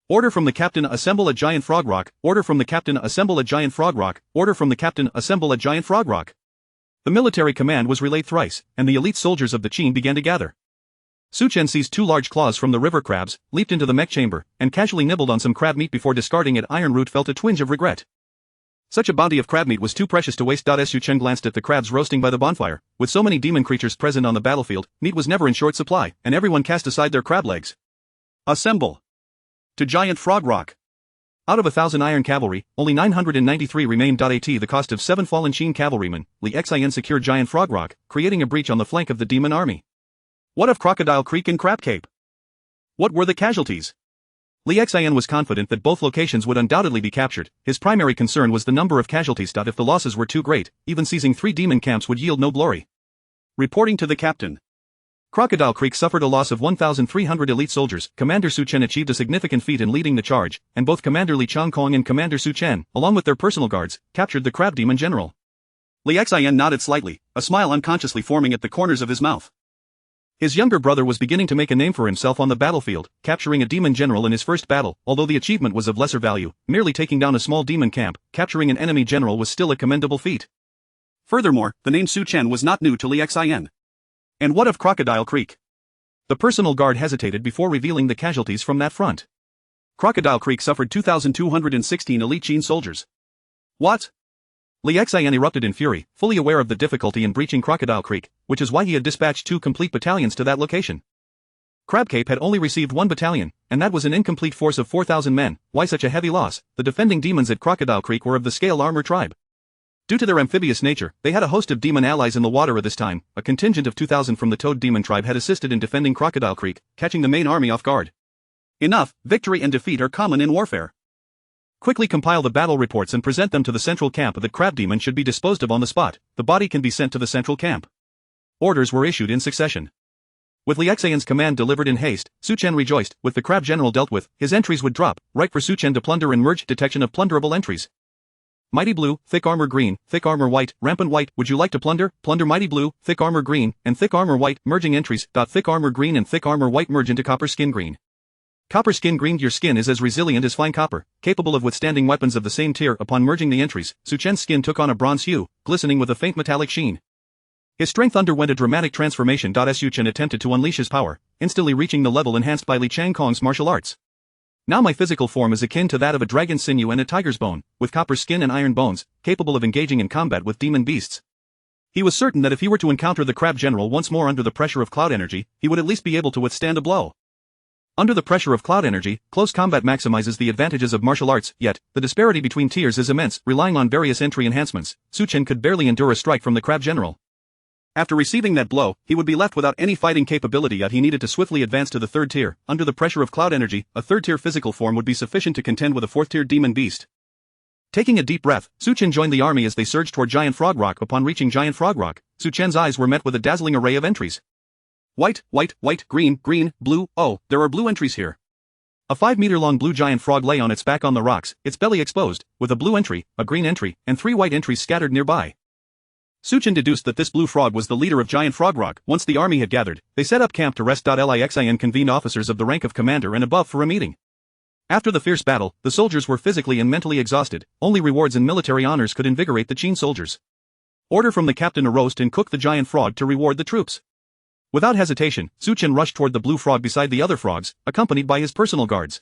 Order from the captain: assemble a giant frog rock. Order from the captain: assemble a giant frog rock. Order from the captain: assemble a giant frog rock. The military command was relayed thrice, and the elite soldiers of the Qin began to gather. Su Chen seized 2 large claws from the river crabs, leaped into the mech chamber, and casually nibbled on some crab meat before discarding it. Iron Root felt a twinge of regret. Such a bounty of crab meat was too precious to waste. Su Chen glanced at the crabs roasting by the bonfire. With so many demon creatures present on the battlefield, meat was never in short supply, and everyone cast aside their crab legs. Assemble to giant frog rock. Out of 1,000 iron cavalry, only 993 remained. At the cost of 7 fallen Qin cavalrymen, Li Xian secured giant frog rock, creating a breach on the flank of the demon army. What of Crocodile Creek and Crab Cape? What were the casualties? Li Xian was confident that both locations would undoubtedly be captured. His primary concern was the number of casualties. If the losses were too great, even seizing 3 demon camps would yield no glory. Reporting to the captain. Crocodile Creek suffered a loss of 1,300 elite soldiers. Commander Su Chen achieved a significant feat in leading the charge, and both Commander Li Changkong and Commander Su Chen, along with their personal guards, captured the crab demon general. Li Xian nodded slightly, a smile unconsciously forming at the corners of his mouth. His younger brother was beginning to make a name for himself on the battlefield, capturing a demon general in his first battle. Although the achievement was of lesser value, merely taking down a small demon camp, capturing an enemy general was still a commendable feat. Furthermore, the name Su Chen was not new to Li Xian. And what of Crocodile Creek? The personal guard hesitated before revealing the casualties from that front. Crocodile Creek suffered 2,216 elite Qin soldiers. What? Li Xian erupted in fury, fully aware of the difficulty in breaching Crocodile Creek, which is why he had dispatched 2 complete battalions to that location. Crab Cape had only received 1 battalion, and that was an incomplete force of 4,000 men. Why such a heavy loss? The defending demons at Crocodile Creek were of the Scale Armor tribe. Due to their amphibious nature, they had a host of demon allies in the water at this time. A contingent of 2,000 from the Toad Demon tribe had assisted in defending Crocodile Creek, catching the main army off guard. Enough, victory and defeat are common in warfare. Quickly compile the battle reports and present them to the central camp. That crab demon should be disposed of on the spot. The body can be sent to the central camp. Orders were issued in succession. With Li Xian's command delivered in haste, Su Chen rejoiced. With the crab general dealt with, his entries would drop, right for Su Chen to plunder and merge. Detection of plunderable entries. Mighty Blue, Thick Armor Green, Thick Armor White, Rampant White. Would you like to plunder? Plunder Mighty Blue, Thick Armor Green, and Thick Armor White. Merging entries. Thick Armor Green and Thick Armor White merge into Copper Skin Green. Copper Skin Green. Your skin is as resilient as fine copper, capable of withstanding weapons of the same tier. Upon merging the entries, Su Chen's skin took on a bronze hue, glistening with a faint metallic sheen. His strength underwent a dramatic transformation. Su Chen attempted to unleash his power, instantly reaching the level enhanced by Li Changkong's martial arts. Now my physical form is akin to that of a dragon's sinew and a tiger's bone, with copper skin and iron bones, capable of engaging in combat with demon beasts. He was certain that if he were to encounter the crab general once more under the pressure of cloud energy, he would at least be able to withstand a blow. Under the pressure of cloud energy, close combat maximizes the advantages of martial arts, yet, the disparity between tiers is immense. Relying on various entry enhancements, Su Chen could barely endure a strike from the crab general. After receiving that blow, he would be left without any fighting capability. Yet he needed to swiftly advance to the 3rd tier. Under the pressure of cloud energy, a 3rd tier physical form would be sufficient to contend with a 4th tier demon beast. Taking a deep breath, Su Chen joined the army as they surged toward Giant Frog Rock. Upon reaching Giant Frog Rock, Su Chen's eyes were met with a dazzling array of entries. White, white, white, green, green, blue. Oh, there are blue entries here. A 5-meter-long blue giant frog lay on its back on the rocks, its belly exposed, with a blue entry, a green entry, and 3 white entries scattered nearby. Su Chen deduced that this blue frog was the leader of Giant Frog Rock. Once the army had gathered, they set up camp to rest. Li Xian convened officers of the rank of commander and above for a meeting. After the fierce battle, the soldiers were physically and mentally exhausted. Only rewards and military honors could invigorate the Qin soldiers. Order from the captain to roast and cook the giant frog to reward the troops. Without hesitation, Su Chen rushed toward the blue frog beside the other frogs, accompanied by his personal guards.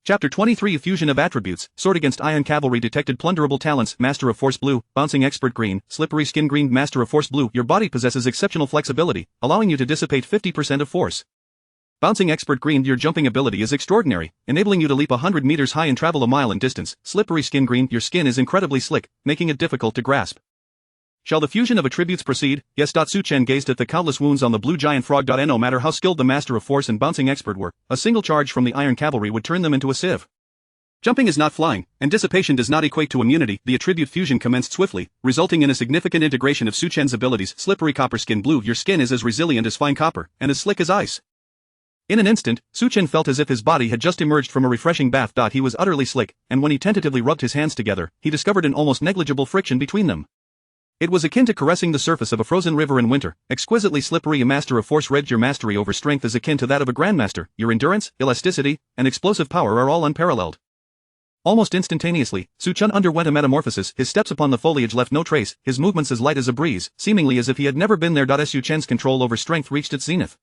Chapter 23 Fusion of Attributes. Sword against Iron Cavalry. Detected plunderable talents. Master of Force Blue, Bouncing Expert Green, Slippery Skin Green. Master of Force Blue. Your body possesses exceptional flexibility, allowing you to dissipate 50% of force. Bouncing Expert Green. Your jumping ability is extraordinary, enabling you to leap 100 meters high and travel a mile in distance. Slippery Skin Green. Your skin is incredibly slick, making it difficult to grasp. Shall the fusion of attributes proceed? Yes. Su Chen gazed at the countless wounds on the blue giant frog. No matter how skilled the Master of Force and Bouncing Expert were, a single charge from the Iron Cavalry would turn them into a sieve. Jumping is not flying, and dissipation does not equate to immunity. The attribute fusion commenced swiftly, resulting in a significant integration of Su Chen's abilities. Slippery Copper Skin Blue. Your skin is as resilient as fine copper, and as slick as ice. In an instant, Su Chen felt as if his body had just emerged from a refreshing bath. He was utterly slick, and when he tentatively rubbed his hands together, he discovered an almost negligible friction between them. It was akin to caressing the surface of a frozen river in winter. Exquisitely slippery. A Master of Force Red. Your mastery over strength is akin to that of a Grandmaster. Your endurance, elasticity, and explosive power are all unparalleled. Almost instantaneously, Su Chen underwent a metamorphosis. His steps upon the foliage left no trace, his movements as light as a breeze, seemingly as if he had never been there. Su Chen's control over strength reached its zenith.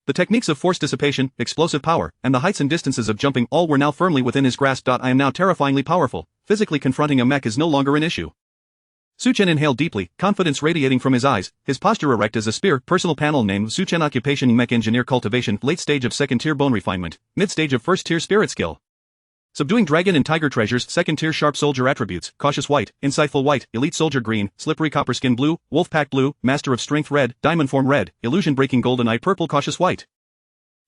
The techniques of force dissipation, explosive power, and the heights and distances of jumping all were now firmly within his grasp. I am now terrifyingly powerful. Physically confronting a mech is no longer an issue. Su Chen inhaled deeply, confidence radiating from his eyes, his posture erect as a spear. Personal panel name Su Chen. Occupation Mech Engineer. Cultivation late stage of 2nd tier bone refinement, mid stage of 1st tier spirit skill. Subduing dragon and tiger treasures. 2nd tier sharp soldier attributes, cautious white, insightful white, elite soldier green, slippery copper skin blue, wolf pack blue, master of strength red, diamond form red, illusion breaking golden eye purple, cautious white.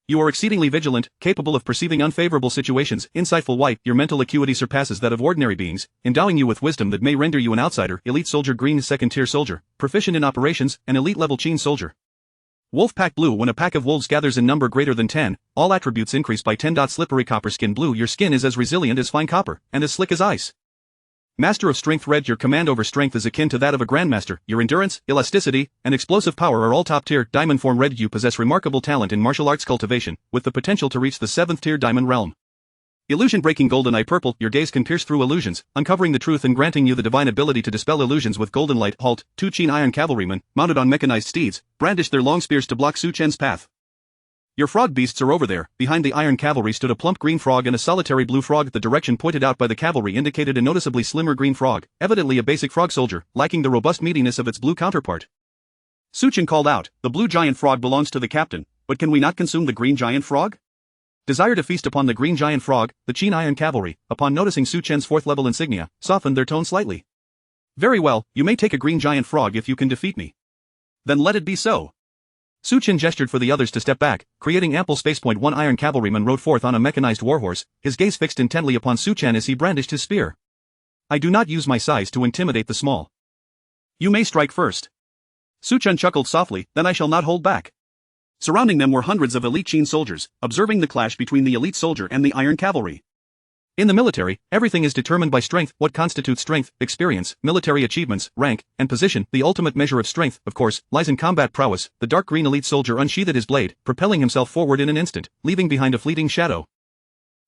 You are exceedingly vigilant, capable of perceiving unfavorable situations. Insightful white. Your mental acuity surpasses that of ordinary beings, endowing you with wisdom that may render you an outsider. Elite soldier green. 2nd tier soldier, proficient in operations, an elite level Qin soldier. Wolf pack blue. When a pack of wolves gathers in number greater than 10, all attributes increase by 10. Slippery copper skin blue. Your skin is as resilient as fine copper, and as slick as ice. Master of Strength Red. Your command over strength is akin to that of a Grandmaster. Your endurance, elasticity, and explosive power are all top tier. Diamond Form Red. You possess remarkable talent in martial arts cultivation, with the potential to reach the 7th tier Diamond Realm. Illusion Breaking Golden Eye Purple. Your gaze can pierce through illusions, uncovering the truth and granting you the divine ability to dispel illusions with golden light. Halt. 2 Qin Iron Cavalrymen, mounted on mechanized steeds, brandish their long spears to block Su Chen's path. Your frog beasts are over there. Behind the Iron Cavalry stood a plump green frog and a solitary blue frog. The direction pointed out by the cavalry indicated a noticeably slimmer green frog, evidently a basic frog soldier, lacking the robust meatiness of its blue counterpart. Su Chen called out, "The blue giant frog belongs to the captain, but can we not consume the green giant frog?" Desire to feast upon the green giant frog. The Qin Iron Cavalry, upon noticing Su Chen's 4th level insignia, softened their tone slightly. "Very well, you may take a green giant frog if you can defeat me." "Then let it be so." Su Chen gestured for the others to step back, creating ample space. 1 Iron Cavalryman rode forth on a mechanized warhorse, his gaze fixed intently upon Su Chen as he brandished his spear. "I do not use my size to intimidate the small. You may strike first." Su Chen chuckled softly, "Then I shall not hold back." Surrounding them were hundreds of elite Qin soldiers, observing the clash between the elite soldier and the Iron Cavalry. In the military, everything is determined by strength. What constitutes strength, experience, military achievements, rank, and position. The ultimate measure of strength, of course, lies in combat prowess. The dark green elite soldier unsheathed his blade, propelling himself forward in an instant, leaving behind a fleeting shadow.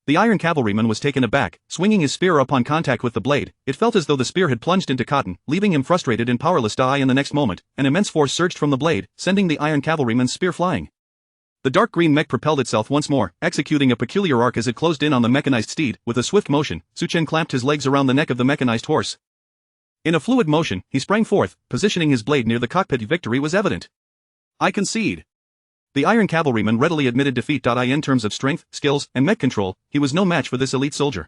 The Iron Cavalryman was taken aback, swinging his spear upon contact with the blade. It felt as though the spear had plunged into cotton, leaving him frustrated and powerless. In the next moment, an immense force surged from the blade, sending the Iron Cavalryman's spear flying. The dark green mech propelled itself once more, executing a peculiar arc as it closed in on the mechanized steed. With a swift motion, Su Chen clamped his legs around the neck of the mechanized horse. In a fluid motion, he sprang forth, positioning his blade near the cockpit. Victory was evident. "I concede." The Iron Cavalryman readily admitted defeat. In terms of strength, skills, and mech control, he was no match for this elite soldier.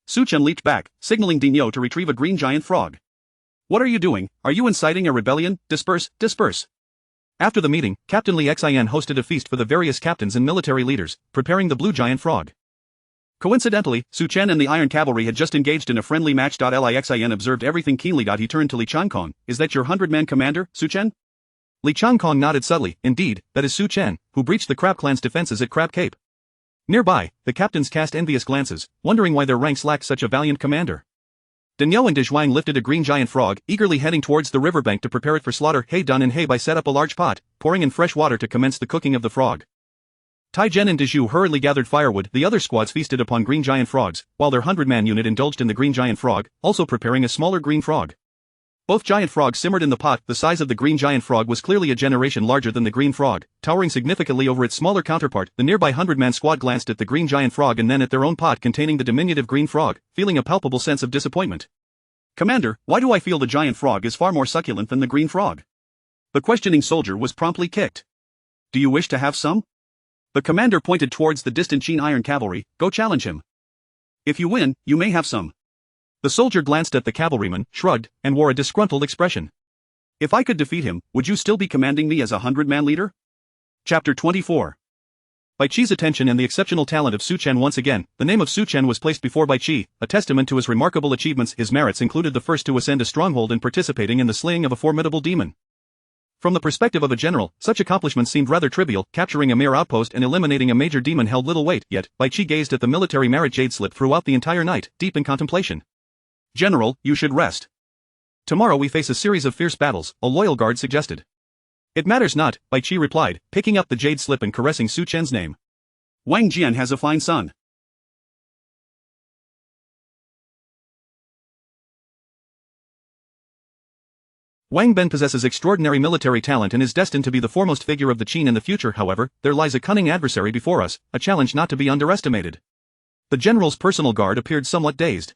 Su Chen leaped back, signaling Dinyo to retrieve a green giant frog. "What are you doing? Are you inciting a rebellion? Disperse, disperse." After the meeting, Captain Li Xian hosted a feast for the various captains and military leaders, preparing the blue giant frog. Coincidentally, Su Chen and the Iron Cavalry had just engaged in a friendly match. Li Xian observed everything keenly. He turned to Li Changkong. "Is that your 100-man commander, Su Chen?" Li Changkong nodded subtly. "Indeed, that is Su Chen, who breached the Crab clan's defenses at Crab Cape." Nearby, the captains cast envious glances, wondering why their ranks lacked such a valiant commander. Dinyo and Dezhuang lifted a green giant frog, eagerly heading towards the riverbank to prepare it for slaughter. He Dun and Bai set up a large pot, pouring in fresh water to commence the cooking of the frog. Tai Zhen and Dezhu hurriedly gathered firewood. The other squads feasted upon green giant frogs, while their 100-man unit indulged in the green giant frog, also preparing a smaller green frog. Both giant frogs simmered in the pot. The size of the green giant frog was clearly a generation larger than the green frog, towering significantly over its smaller counterpart. The nearby 100-man squad glanced at the green giant frog and then at their own pot containing the diminutive green frog, feeling a palpable sense of disappointment. Commander, why do I feel the giant frog is far more succulent than the green frog? The questioning soldier was promptly kicked. Do you wish to have some? The commander pointed towards the distant Qin Iron Cavalry. Go challenge him. If you win, you may have some. The soldier glanced at the cavalryman, shrugged, and wore a disgruntled expression. If I could defeat him, would you still be commanding me as a 100-man leader? Chapter 24. Bai Qi's attention and the exceptional talent of Su Chen. Once again, the name of Su Chen was placed before Bai Qi, a testament to his remarkable achievements. His merits included the first to ascend a stronghold and participating in the slaying of a formidable demon. From the perspective of a general, such accomplishments seemed rather trivial. Capturing a mere outpost and eliminating a major demon held little weight, yet Bai Qi gazed at the military merit jade slip throughout the entire night, deep in contemplation. General, you should rest. Tomorrow we face a series of fierce battles, a loyal guard suggested. It matters not, Bai Qi replied, picking up the jade slip and caressing Su Chen's name. Wang Jian has a fine son. Wang Ben possesses extraordinary military talent and is destined to be the foremost figure of the Qin in the future. However, there lies a cunning adversary before us, a challenge not to be underestimated. The general's personal guard appeared somewhat dazed.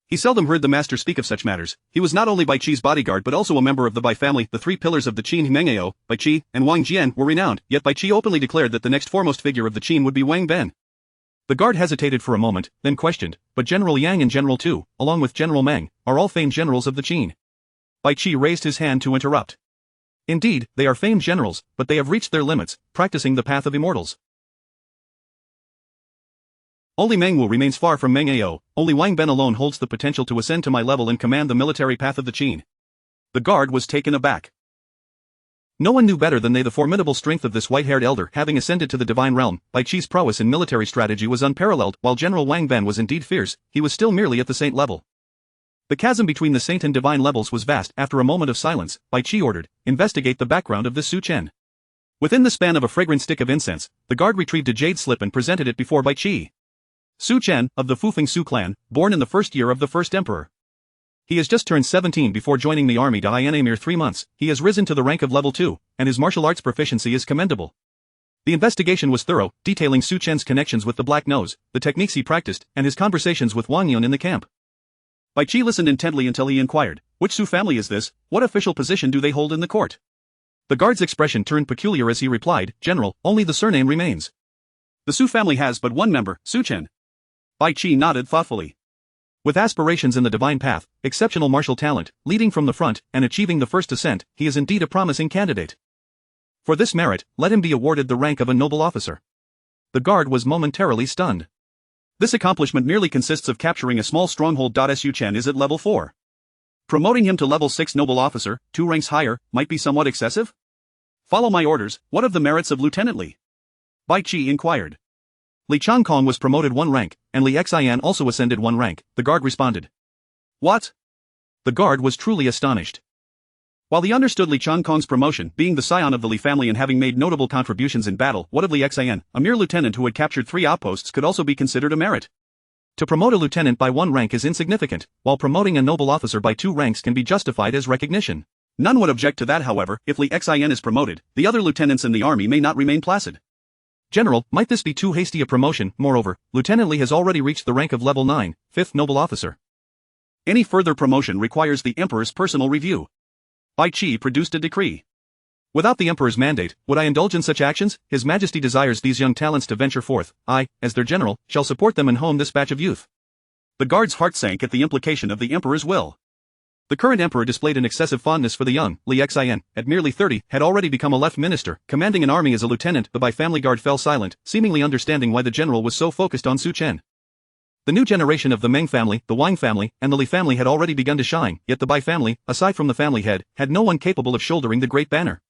He seldom heard the master speak of such matters. He was not only Bai Qi's bodyguard but also a member of the Bai family. The three pillars of the Qin, Mengao, Bai Qi, and Wang Jian, were renowned, yet Bai Qi openly declared that the next foremost figure of the Qin would be Wang Ben. The guard hesitated for a moment, then questioned, but General Yang and General Tu, along with General Meng, are all famed generals of the Qin. Bai Qi raised his hand to interrupt. Indeed, they are famed generals, but they have reached their limits, practicing the path of immortals. Only Meng Wu remains far from Meng Ao, only Wang Ben alone holds the potential to ascend to my level and command the military path of the Qin. The guard was taken aback. No one knew better than they the formidable strength of this white-haired elder. Having ascended to the divine realm, Bai Qi's prowess in military strategy was unparalleled. While General Wang Ben was indeed fierce, he was still merely at the saint level. The chasm between the saint and divine levels was vast. After a moment of silence, Bai Qi ordered, investigate the background of this Su Chen. Within the span of a fragrant stick of incense, the guard retrieved a jade slip and presented it before Bai Qi. Su Chen, of the Fufeng Su clan, born in the first year of the first emperor. He has just turned 17 before joining the army. In a mere 3 months, he has risen to the rank of level 2, and his martial arts proficiency is commendable. The investigation was thorough, detailing Su Chen's connections with the Black Nose, the techniques he practiced, and his conversations with Wang Yun in the camp. Bai Qi listened intently until he inquired, which Su family is this? What official position do they hold in the court? The guard's expression turned peculiar as he replied, General, only the surname remains. The Su family has but one member, Su Chen. Bai Qi nodded thoughtfully. With aspirations in the divine path, exceptional martial talent, leading from the front, and achieving the first ascent, he is indeed a promising candidate. For this merit, let him be awarded the rank of a noble officer. The guard was momentarily stunned. This accomplishment merely consists of capturing a small stronghold. Su Chen is at level 4. Promoting him to level 6 noble officer, 2 ranks higher, might be somewhat excessive? Follow my orders. What of the merits of Lieutenant Li? Bai Qi inquired. Li Changkong was promoted 1 rank, and Li Xian also ascended 1 rank, the guard responded. What? The guard was truly astonished. While he understood Li Changkong's promotion, being the scion of the Li family and having made notable contributions in battle, what of Li Xian, a mere lieutenant who had captured 3 outposts, could also be considered a merit? To promote a lieutenant by 1 rank is insignificant, while promoting a noble officer by 2 ranks can be justified as recognition. None would object to that. However, if Li Xian is promoted, the other lieutenants in the army may not remain placid. General, might this be too hasty a promotion? Moreover, Lieutenant Li has already reached the rank of level 9, 5th noble officer. Any further promotion requires the Emperor's personal review. Bai Qi produced a decree. Without the Emperor's mandate, would I indulge in such actions? His Majesty desires these young talents to venture forth. I, as their general, shall support them and hone this batch of youth. The guard's heart sank at the implication of the Emperor's will. The current emperor displayed an excessive fondness for the young. Li Xian, at merely 30, had already become a left minister, commanding an army as a lieutenant. The Bai family guard fell silent, seemingly understanding why the general was so focused on Su Chen. The new generation of the Meng family, the Wang family, and the Li family had already begun to shine, yet the Bai family, aside from the family head, had no one capable of shouldering the great banner.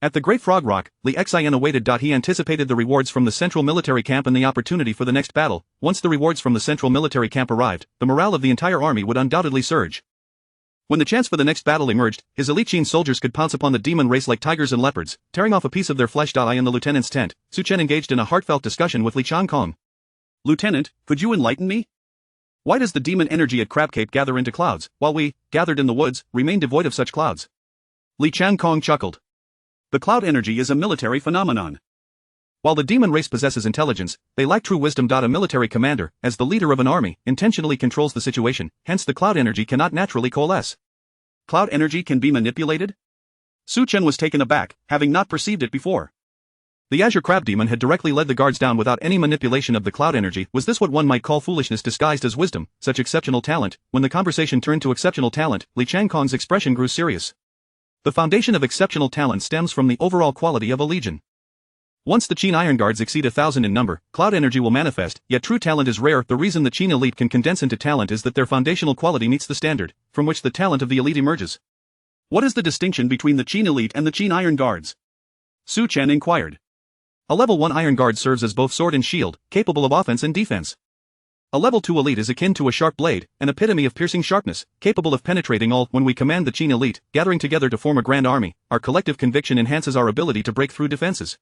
At the Great Frog Rock, Li Xian awaited. He anticipated the rewards from the central military camp and the opportunity for the next battle. Once the rewards from the central military camp arrived, the morale of the entire army would undoubtedly surge. When the chance for the next battle emerged, his elite Qin soldiers could pounce upon the demon race like tigers and leopards, tearing off a piece of their flesh. In the lieutenant's tent, Su Chen engaged in a heartfelt discussion with Li Changkong. Lieutenant, could you enlighten me? Why does the demon energy at Crab Cape gather into clouds, while we, gathered in the woods, remain devoid of such clouds? Li Changkong chuckled. The cloud energy is a military phenomenon. While the demon race possesses intelligence, they lack true wisdom. A military commander, as the leader of an army, intentionally controls the situation, hence the cloud energy cannot naturally coalesce. Cloud energy can be manipulated? Su Chen was taken aback, having not perceived it before. The Azure Crab Demon had directly led the guards down without any manipulation of the cloud energy. Was this what one might call foolishness disguised as wisdom, such exceptional talent? When the conversation turned to exceptional talent, Li Changkong's expression grew serious. The foundation of exceptional talent stems from the overall quality of a legion. Once the Qin Iron Guards exceed 1,000 in number, cloud energy will manifest, yet true talent is rare. The reason the Qin elite can condense into talent is that their foundational quality meets the standard, from which the talent of the elite emerges. What is the distinction between the Qin elite and the Qin Iron Guards? Su Chen inquired. A level 1 Iron Guard serves as both sword and shield, capable of offense and defense. A level 2 elite is akin to a sharp blade, an epitome of piercing sharpness, capable of penetrating all. When we command the Qin elite, gathering together to form a grand army, our collective conviction enhances our ability to break through defenses.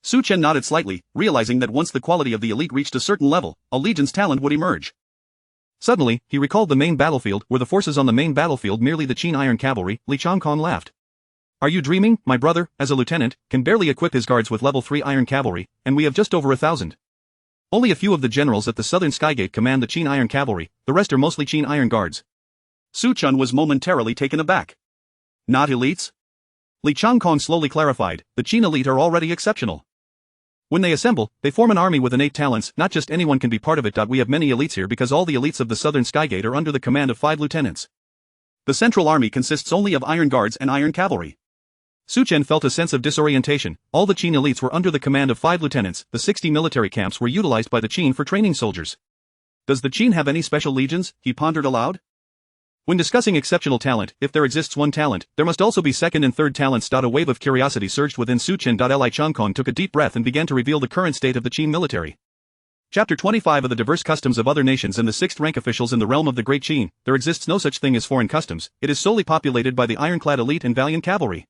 Su Chen nodded slightly, realizing that once the quality of the elite reached a certain level, a legion's talent would emerge. Suddenly, he recalled the main battlefield. Were the forces on the main battlefield merely the Qin Iron Cavalry? Li Changkong laughed. Are you dreaming? My brother, as a lieutenant, can barely equip his guards with level 3 Iron Cavalry, and we have just over 1,000. Only a few of the generals at the southern Skygate command the Qin Iron Cavalry, the rest are mostly Qin Iron Guards. Su Chen was momentarily taken aback. Not elites? Li Changkong slowly clarified, the Qin elite are already exceptional. When they assemble, they form an army with innate talents. Not just anyone can be part of it. We have many elites here because all the elites of the southern Skygate are under the command of 5 lieutenants. The central army consists only of Iron Guards and Iron Cavalry. Su Chen felt a sense of disorientation. All the Qin elites were under the command of 5 lieutenants. The 60 military camps were utilized by the Qin for training soldiers. Does the Qin have any special legions? He pondered aloud. When discussing exceptional talent, if there exists one talent, there must also be second and third talents. A wave of curiosity surged within Su Chen. Li Changkong took a deep breath and began to reveal the current state of the Qin military. Chapter 25 of the diverse customs of other nations and the 6th rank officials in the realm of the Great Qin. There exists no such thing as foreign customs. It is solely populated by the ironclad elite and valiant cavalry.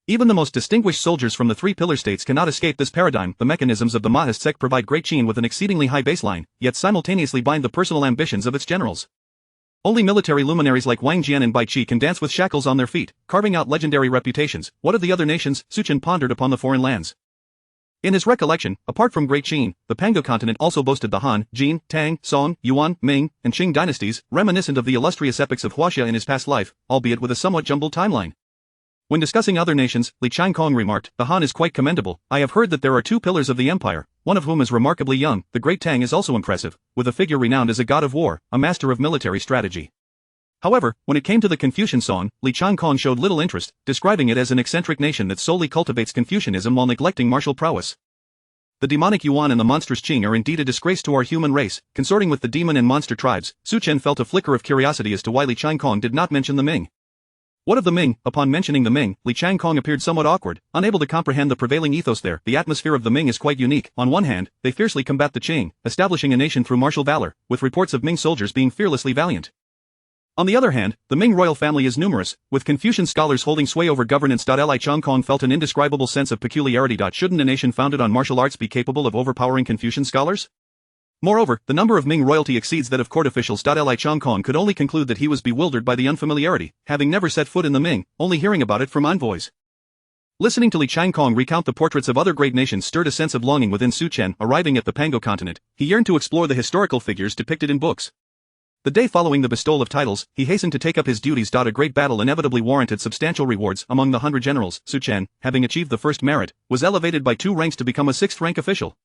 Even the most distinguished soldiers from the 3 pillar states cannot escape this paradigm. The mechanisms of the Maoist sect provide Great Qin with an exceedingly high baseline, yet simultaneously bind the personal ambitions of its generals. Only military luminaries like Wang Jian and Bai Qi can dance with shackles on their feet, carving out legendary reputations. What of the other nations? Su Chen pondered upon the foreign lands. In his recollection, apart from Great Qin, the Pango continent also boasted the Han, Jin, Tang, Song, Yuan, Ming, and Qing dynasties, reminiscent of the illustrious epics of Huaxia in his past life, albeit with a somewhat jumbled timeline. When discussing other nations, Li Changkong remarked, the Han is quite commendable. I have heard that there are 2 pillars of the empire, one of whom is remarkably young. The great Tang is also impressive, with a figure renowned as a god of war, a master of military strategy. However, when it came to the Confucian Song, Li Changkong showed little interest, describing it as an eccentric nation that solely cultivates Confucianism while neglecting martial prowess. The demonic Yuan and the monstrous Qing are indeed a disgrace to our human race, consorting with the demon and monster tribes. Su Chen felt a flicker of curiosity as to why Li Changkong did not mention the Ming. What of the Ming? Upon mentioning the Ming, Li Changkong appeared somewhat awkward, unable to comprehend the prevailing ethos there. The atmosphere of the Ming is quite unique. On one hand, they fiercely combat the Qing, establishing a nation through martial valor, with reports of Ming soldiers being fearlessly valiant. On the other hand, the Ming royal family is numerous, with Confucian scholars holding sway over governance. Li Changkong felt an indescribable sense of peculiarity. Shouldn't a nation founded on martial arts be capable of overpowering Confucian scholars? Moreover, the number of Ming royalty exceeds that of court officials. Li Changkong could only conclude that he was bewildered by the unfamiliarity, having never set foot in the Ming, only hearing about it from envoys. Listening to Li Changkong recount the portraits of other great nations stirred a sense of longing within Su Chen. Arriving at the Pango continent, he yearned to explore the historical figures depicted in books. The day following the bestowal of titles, he hastened to take up his duties. A great battle inevitably warranted substantial rewards. Among the 100 generals, Su Chen, having achieved the first merit, was elevated by 2 ranks to become a 6th rank official.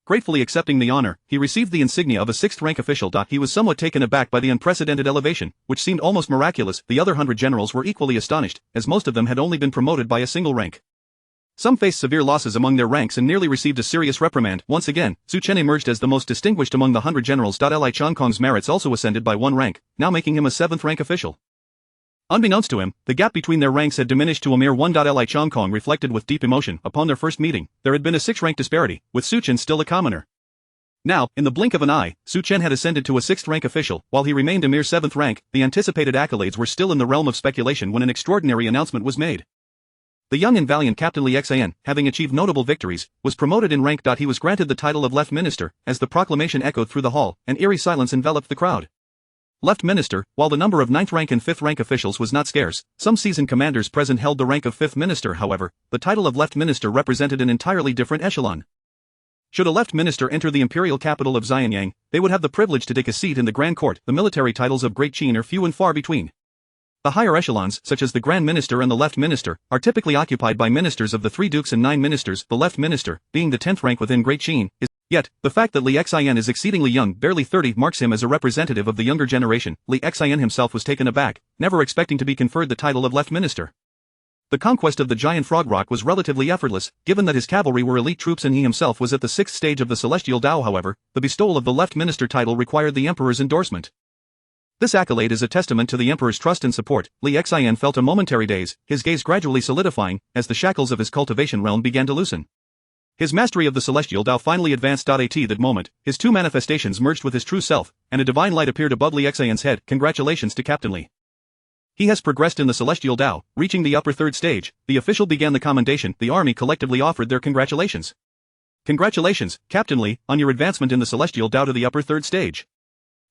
Gratefully accepting the honor, he received the insignia of a 6th rank official. He was somewhat taken aback by the unprecedented elevation, which seemed almost miraculous. The other 100 generals were equally astonished, as most of them had only been promoted by a single rank. Some faced severe losses among their ranks and nearly received a serious reprimand. Once again, Su Chen emerged as the most distinguished among the 100 generals. Li Changkong's merits also ascended by 1 rank, now making him a 7th rank official. Unbeknownst to him, the gap between their ranks had diminished to a mere 1. Li Changkong reflected with deep emotion. Upon their first meeting, there had been a 6-rank disparity, with Su Chen still a commoner. Now, in the blink of an eye, Su Chen had ascended to a 6th rank official. While he remained a mere 7th rank, the anticipated accolades were still in the realm of speculation when an extraordinary announcement was made. The young and valiant Captain Li Xian, having achieved notable victories, was promoted in rank. He was granted the title of Left Minister. As the proclamation echoed through the hall, an eerie silence enveloped the crowd. Left Minister. While the number of 9th rank and 5th rank officials was not scarce, some seasoned commanders present held the rank of 5th Minister. However, the title of Left Minister represented an entirely different echelon. Should a Left Minister enter the imperial capital of Xianyang, they would have the privilege to take a seat in the Grand Court. The military titles of Great Qin are few and far between. The higher echelons, such as the Grand Minister and the Left Minister, are typically occupied by ministers of the 3 dukes and 9 ministers. The Left Minister, being the 10th rank within Great Qin, is. Yet, the fact that Li Xian is exceedingly young, barely 30, marks him as a representative of the younger generation. Li Xian himself was taken aback, never expecting to be conferred the title of Left Minister. The conquest of the giant Frog Rock was relatively effortless, given that his cavalry were elite troops and he himself was at the 6th stage of the Celestial Dao. However, the bestowal of the Left Minister title required the Emperor's endorsement. This accolade is a testament to the Emperor's trust and support. Li Xian felt a momentary daze, his gaze gradually solidifying, as the shackles of his cultivation realm began to loosen. His mastery of the Celestial Dao finally advanced. At that moment, his 2 manifestations merged with his true self, and a divine light appeared above Li Xian's head. Congratulations to Captain Li. He has progressed in the Celestial Dao, reaching the upper 3rd stage. The official began the commendation. The army collectively offered their congratulations. Congratulations, Captain Li, on your advancement in the Celestial Dao to the upper 3rd stage.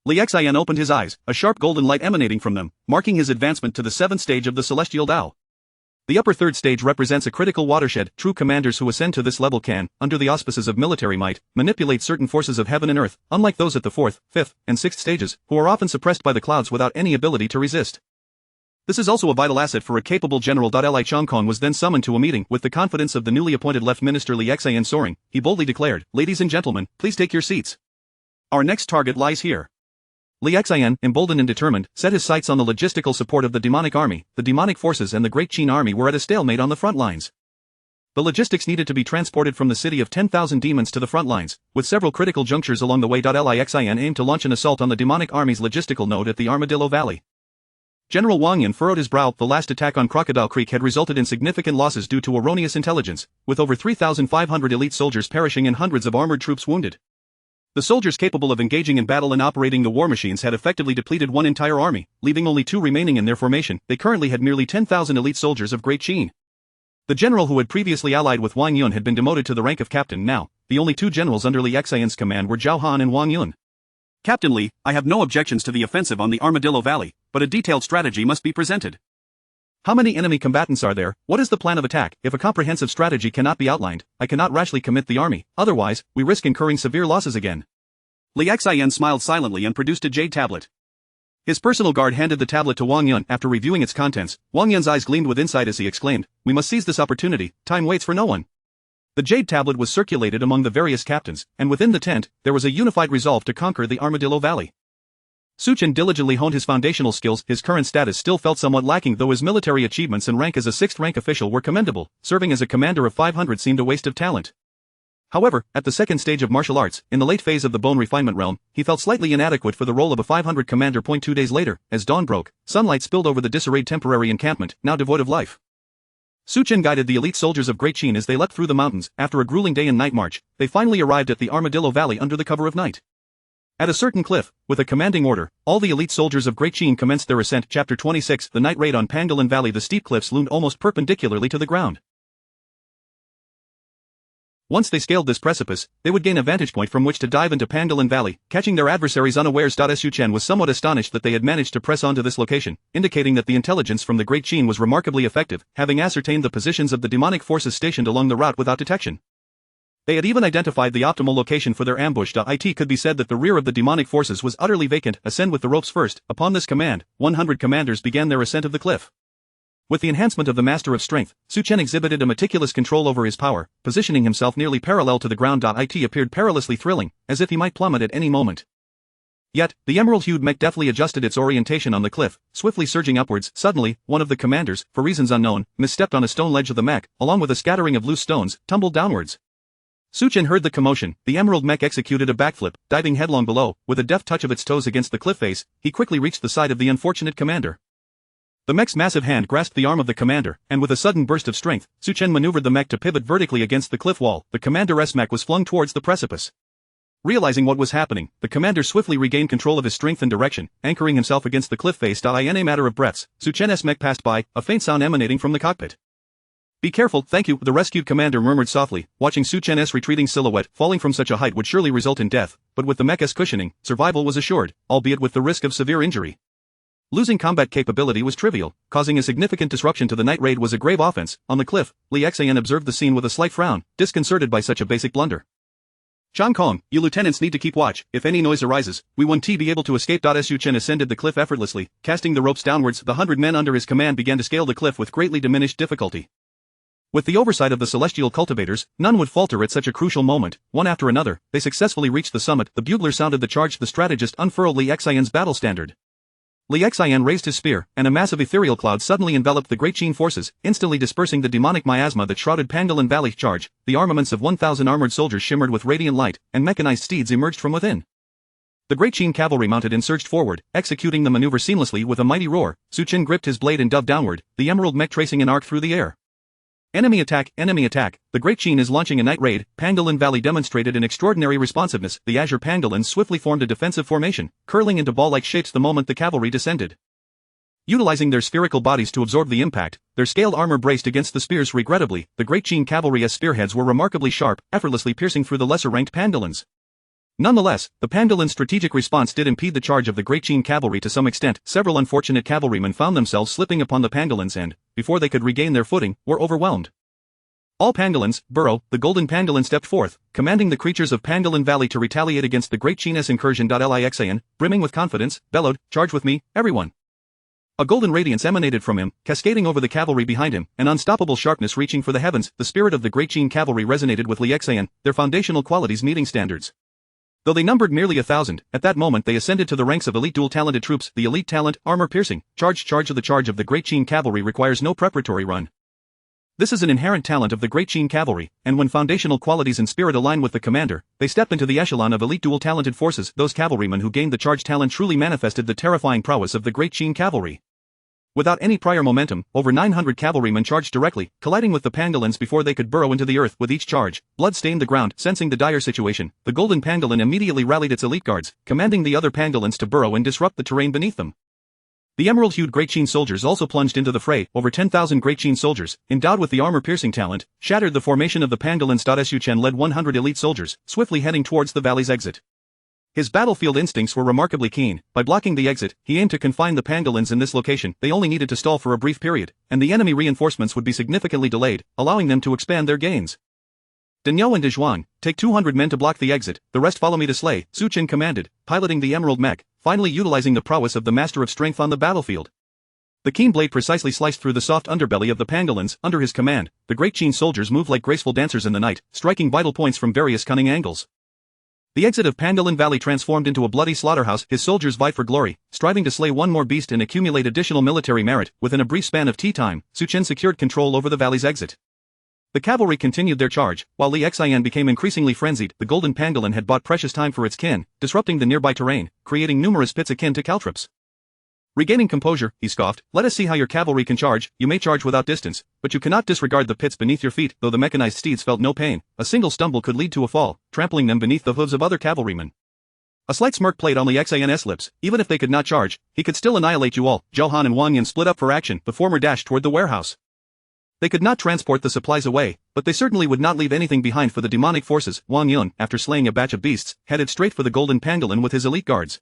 Li Xian opened his eyes, a sharp golden light emanating from them, marking his advancement to the 7th stage of the Celestial Dao. The upper 3rd stage represents a critical watershed. True commanders who ascend to this level can, under the auspices of military might, manipulate certain forces of heaven and earth, unlike those at the 4th, 5th, and 6th stages, who are often suppressed by the clouds without any ability to resist. This is also a vital asset for a capable general. Li Chongkong was then summoned to a meeting. With the confidence of the newly appointed Left Minister Li Xian soaring, he boldly declared, "Ladies and gentlemen, please take your seats. Our next target lies here." Li Xian, emboldened and determined, set his sights on the logistical support of the demonic army. The demonic forces and the Great Qin army were at a stalemate on the front lines. The logistics needed to be transported from the city of 10,000 demons to the front lines, with several critical junctures along the way. Li Xian aimed to launch an assault on the demonic army's logistical node at the Armadillo Valley. General Wang Yun furrowed his brow. The last attack on Crocodile Creek had resulted in significant losses due to erroneous intelligence, with over 3,500 elite soldiers perishing and hundreds of armored troops wounded. The soldiers capable of engaging in battle and operating the war machines had effectively depleted one entire army, leaving only 2 remaining in their formation. They currently had nearly 10,000 elite soldiers of Great Qin. The general who had previously allied with Wang Yun had been demoted to the rank of captain. Now, the only 2 generals under Li Xian's command were Zhao Han and Wang Yun. Captain Li, I have no objections to the offensive on the Armadillo Valley, but a detailed strategy must be presented. How many enemy combatants are there? What is the plan of attack? If a comprehensive strategy cannot be outlined, I cannot rashly commit the army, otherwise, we risk incurring severe losses again. Li Xian smiled silently and produced a jade tablet. His personal guard handed the tablet to Wang Yun. After reviewing its contents, Wang Yun's eyes gleamed with insight as he exclaimed, "We must seize this opportunity, time waits for no one." The jade tablet was circulated among the various captains, and within the tent, there was a unified resolve to conquer the Armadillo Valley. Su Chen diligently honed his foundational skills. His current status still felt somewhat lacking, though his military achievements and rank as a 6th rank official were commendable. Serving as a commander of 500 seemed a waste of talent. However, at the 2nd stage of martial arts, in the late phase of the bone refinement realm, he felt slightly inadequate for the role of a 500 commander. 2 days later, as dawn broke, sunlight spilled over the disarrayed temporary encampment, now devoid of life. Su Chen guided the elite soldiers of Great Qin as they leapt through the mountains. After a grueling day and night march, they finally arrived at the Armadillo Valley under the cover of night. At a certain cliff, with a commanding order, all the elite soldiers of Great Qin commenced their ascent. Chapter 26. The night raid on Pangolin Valley. The steep cliffs loomed almost perpendicularly to the ground. Once they scaled this precipice, they would gain a vantage point from which to dive into Pangolin Valley, catching their adversaries unawares. Su Chen was somewhat astonished that they had managed to press on to this location, indicating that the intelligence from the Great Qin was remarkably effective, having ascertained the positions of the demonic forces stationed along the route without detection. They had even identified the optimal location for their ambush. It could be said that the rear of the demonic forces was utterly vacant. Ascend with the ropes first. Upon this command, 100 commanders began their ascent of the cliff. With the enhancement of the Master of Strength, Su Chen exhibited a meticulous control over his power, positioning himself nearly parallel to the ground. It appeared perilously thrilling, as if he might plummet at any moment. Yet, the emerald-hued mech deftly adjusted its orientation on the cliff, swiftly surging upwards. Suddenly, one of the commanders, for reasons unknown, misstepped on a stone ledge of the mech, along with a scattering of loose stones, tumbled downwards. Su Chen heard the commotion. The emerald mech executed a backflip, diving headlong below. With a deft touch of its toes against the cliff face, he quickly reached the side of the unfortunate commander. The mech's massive hand grasped the arm of the commander, and with a sudden burst of strength, Su Chen maneuvered the mech to pivot vertically against the cliff wall. The commander's mech was flung towards the precipice. Realizing what was happening, the commander swiftly regained control of his strength and direction, anchoring himself against the cliff face. In a matter of breaths, Su Chen's mech passed by, a faint sound emanating from the cockpit. Be careful, thank you, the rescued commander murmured softly, watching Su Chen's retreating silhouette. Falling from such a height would surely result in death, but with the mech's cushioning, survival was assured, albeit with the risk of severe injury. Losing combat capability was trivial, causing a significant disruption to the night raid was a grave offense. On the cliff, Li Xian observed the scene with a slight frown, disconcerted by such a basic blunder. Zhang Kong, you lieutenants need to keep watch. If any noise arises, we won't be able to escape. Su Chen ascended the cliff effortlessly, casting the ropes downwards. The 100 men under his command began to scale the cliff with greatly diminished difficulty. With the oversight of the celestial cultivators, none would falter at such a crucial moment. One after another, they successfully reached the summit. The bugler sounded the charge. The strategist unfurled Li Xian's battle standard. Li Xian raised his spear, and a massive ethereal cloud suddenly enveloped the Great Qin forces, instantly dispersing the demonic miasma that shrouded Pangolin Valley. Charge, the armaments of 1,000 armored soldiers shimmered with radiant light, and mechanized steeds emerged from within. The Great Qin cavalry mounted and surged forward, executing the maneuver seamlessly with a mighty roar. Su Chen gripped his blade and dove downward, the emerald mech tracing an arc through the air. Enemy attack, the Great Qin is launching a night raid. Pangolin Valley demonstrated an extraordinary responsiveness. The azure pangolins swiftly formed a defensive formation, curling into ball-like shapes the moment the cavalry descended. Utilizing their spherical bodies to absorb the impact, their scaled armor braced against the spears. Regrettably, the Great Qin cavalry's spearheads were remarkably sharp, effortlessly piercing through the lesser-ranked pangolins. Nonetheless, the Pangolin strategic response did impede the charge of the Great Qin cavalry to some extent. Several unfortunate cavalrymen found themselves slipping upon the pangolins and, before they could regain their footing, were overwhelmed. All pangolins, Burrow, the golden pangolin stepped forth, commanding the creatures of Pangolin Valley to retaliate against the Great Qin's incursion. Li Xian, brimming with confidence, bellowed, "Charge with me, everyone." A golden radiance emanated from him, cascading over the cavalry behind him, an unstoppable sharpness reaching for the heavens. The spirit of the Great Qin cavalry resonated with Li Xian, their foundational qualities meeting standards. Though they numbered merely 1,000, at that moment they ascended to the ranks of elite dual-talented troops. The elite talent, armor-piercing, charge of the Great Qin cavalry requires no preparatory run. This is an inherent talent of the Great Qin cavalry, and when foundational qualities and spirit align with the commander, they step into the echelon of elite dual-talented forces. Those cavalrymen who gained the charge talent truly manifested the terrifying prowess of the Great Qin cavalry. Without any prior momentum, over 900 cavalrymen charged directly, colliding with the pangolins before they could burrow into the earth. With each charge, blood stained the ground. Sensing the dire situation, the golden pangolin immediately rallied its elite guards, commanding the other pangolins to burrow and disrupt the terrain beneath them. The emerald-hued Great Qin soldiers also plunged into the fray. Over 10,000 Great Qin soldiers, endowed with the armor-piercing talent, shattered the formation of the pangolins. Su Chen led 100 elite soldiers, swiftly heading towards the valley's exit. His battlefield instincts were remarkably keen. By blocking the exit, he aimed to confine the pangolins in this location. They only needed to stall for a brief period, and the enemy reinforcements would be significantly delayed, allowing them to expand their gains. Daniel and Dezhuang, take 200 men to block the exit, the rest follow me to slay, Su Chen commanded, piloting the emerald mech, finally utilizing the prowess of the master of strength on the battlefield. The keen blade precisely sliced through the soft underbelly of the pangolins. Under his command, the Great Qin soldiers moved like graceful dancers in the night, striking vital points from various cunning angles. The exit of Pangolin Valley transformed into a bloody slaughterhouse. His soldiers vied for glory, striving to slay one more beast and accumulate additional military merit. Within a brief span of tea time, Su Chen secured control over the valley's exit. The cavalry continued their charge, while Li Xian became increasingly frenzied. The golden pangolin had bought precious time for its kin, disrupting the nearby terrain, creating numerous pits akin to caltrops. Regaining composure, he scoffed, "Let us see how your cavalry can charge. You may charge without distance, but you cannot disregard the pits beneath your feet." Though the mechanized steeds felt no pain, a single stumble could lead to a fall, trampling them beneath the hooves of other cavalrymen. A slight smirk played on Li Xian's lips. Even if they could not charge, he could still annihilate you all. Zhao Han and Wang Yan split up for action. The former dashed toward the warehouse. They could not transport the supplies away, but they certainly would not leave anything behind for the demonic forces. Wang Yun, after slaying a batch of beasts, headed straight for the golden pangolin with his elite guards.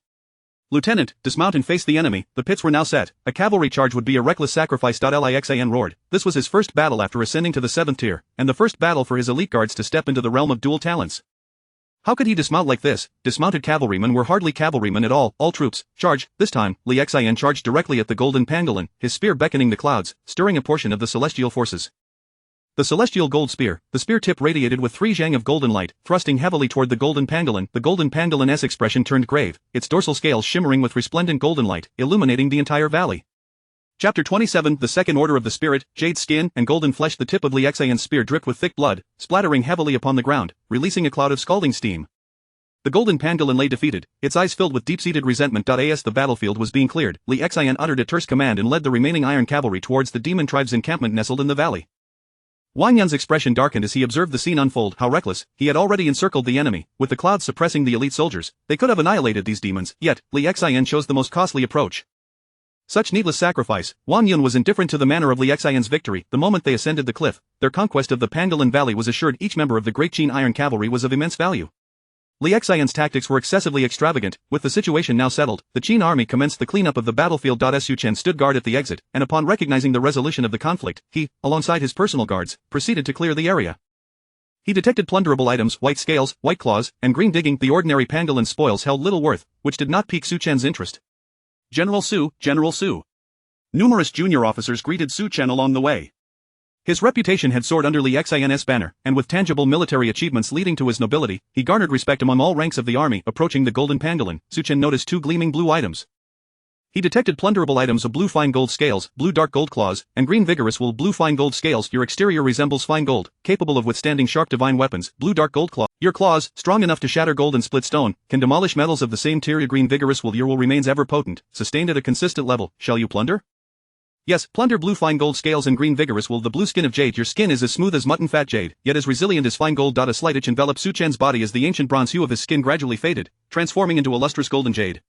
"Lieutenant, dismount and face the enemy." The pits were now set. A cavalry charge would be a reckless sacrifice. Li Xian roared. This was his first battle after ascending to the 7th tier, and the first battle for his elite guards to step into the realm of dual talents. How could he dismount like this? Dismounted cavalrymen were hardly cavalrymen at all. All troops, charge. This time, Li Xian charged directly at the golden pangolin, his spear beckoning the clouds, stirring a portion of the celestial forces. The celestial gold spear, the spear tip radiated with 3 zhang of golden light, thrusting heavily toward the golden pangolin. The golden pangolin's expression turned grave, its dorsal scales shimmering with resplendent golden light, illuminating the entire valley. Chapter 27. The Second Order of the Spirit, jade skin and golden flesh. The tip of Li Xian's spear dripped with thick blood, splattering heavily upon the ground, releasing a cloud of scalding steam. The golden pangolin lay defeated, its eyes filled with deep-seated resentment. As the battlefield was being cleared, Li Xian uttered a terse command and led the remaining iron cavalry towards the demon tribe's encampment nestled in the valley. Wang Yan's expression darkened as he observed the scene unfold. How reckless, he had already encircled the enemy, with the clouds suppressing the elite soldiers. They could have annihilated these demons, yet, Li Xian chose the most costly approach. Such needless sacrifice. Wang Yun was indifferent to the manner of Li Xian's victory. The moment they ascended the cliff, their conquest of the Pangolin Valley was assured. Each member of the Great Qin Iron Cavalry was of immense value. Li Xian's tactics were excessively extravagant. With the situation now settled, the Qin army commenced the cleanup of the battlefield. Su Chen stood guard at the exit, and upon recognizing the resolution of the conflict, he, alongside his personal guards, proceeded to clear the area. He detected plunderable items, white scales, white claws, and green digging. The ordinary pangolin spoils held little worth, which did not pique Su Chen's interest. General Su, General Su. Numerous junior officers greeted Su Chen along the way. His reputation had soared under Li Xian's banner, and with tangible military achievements leading to his nobility, he garnered respect among all ranks of the army. Approaching the golden pangolin, Su Chen noticed two gleaming blue items. He detected plunderable items of blue fine gold scales, blue dark gold claws, and green vigorous wool. Blue fine gold scales. Your exterior resembles fine gold, capable of withstanding sharp divine weapons. Blue dark gold claw. Your claws, strong enough to shatter gold and split stone, can demolish metals of the same tier. Green vigorous wool. Your wool remains ever potent, sustained at a consistent level. Shall you plunder? Yes, plunder. Blue fine gold scales and green vigorous wool. The blue skin of jade. Your skin is as smooth as mutton fat jade, yet as resilient as fine gold. A slight itch enveloped Su Chen's body as the ancient bronze hue of his skin gradually faded, transforming into a lustrous golden jade.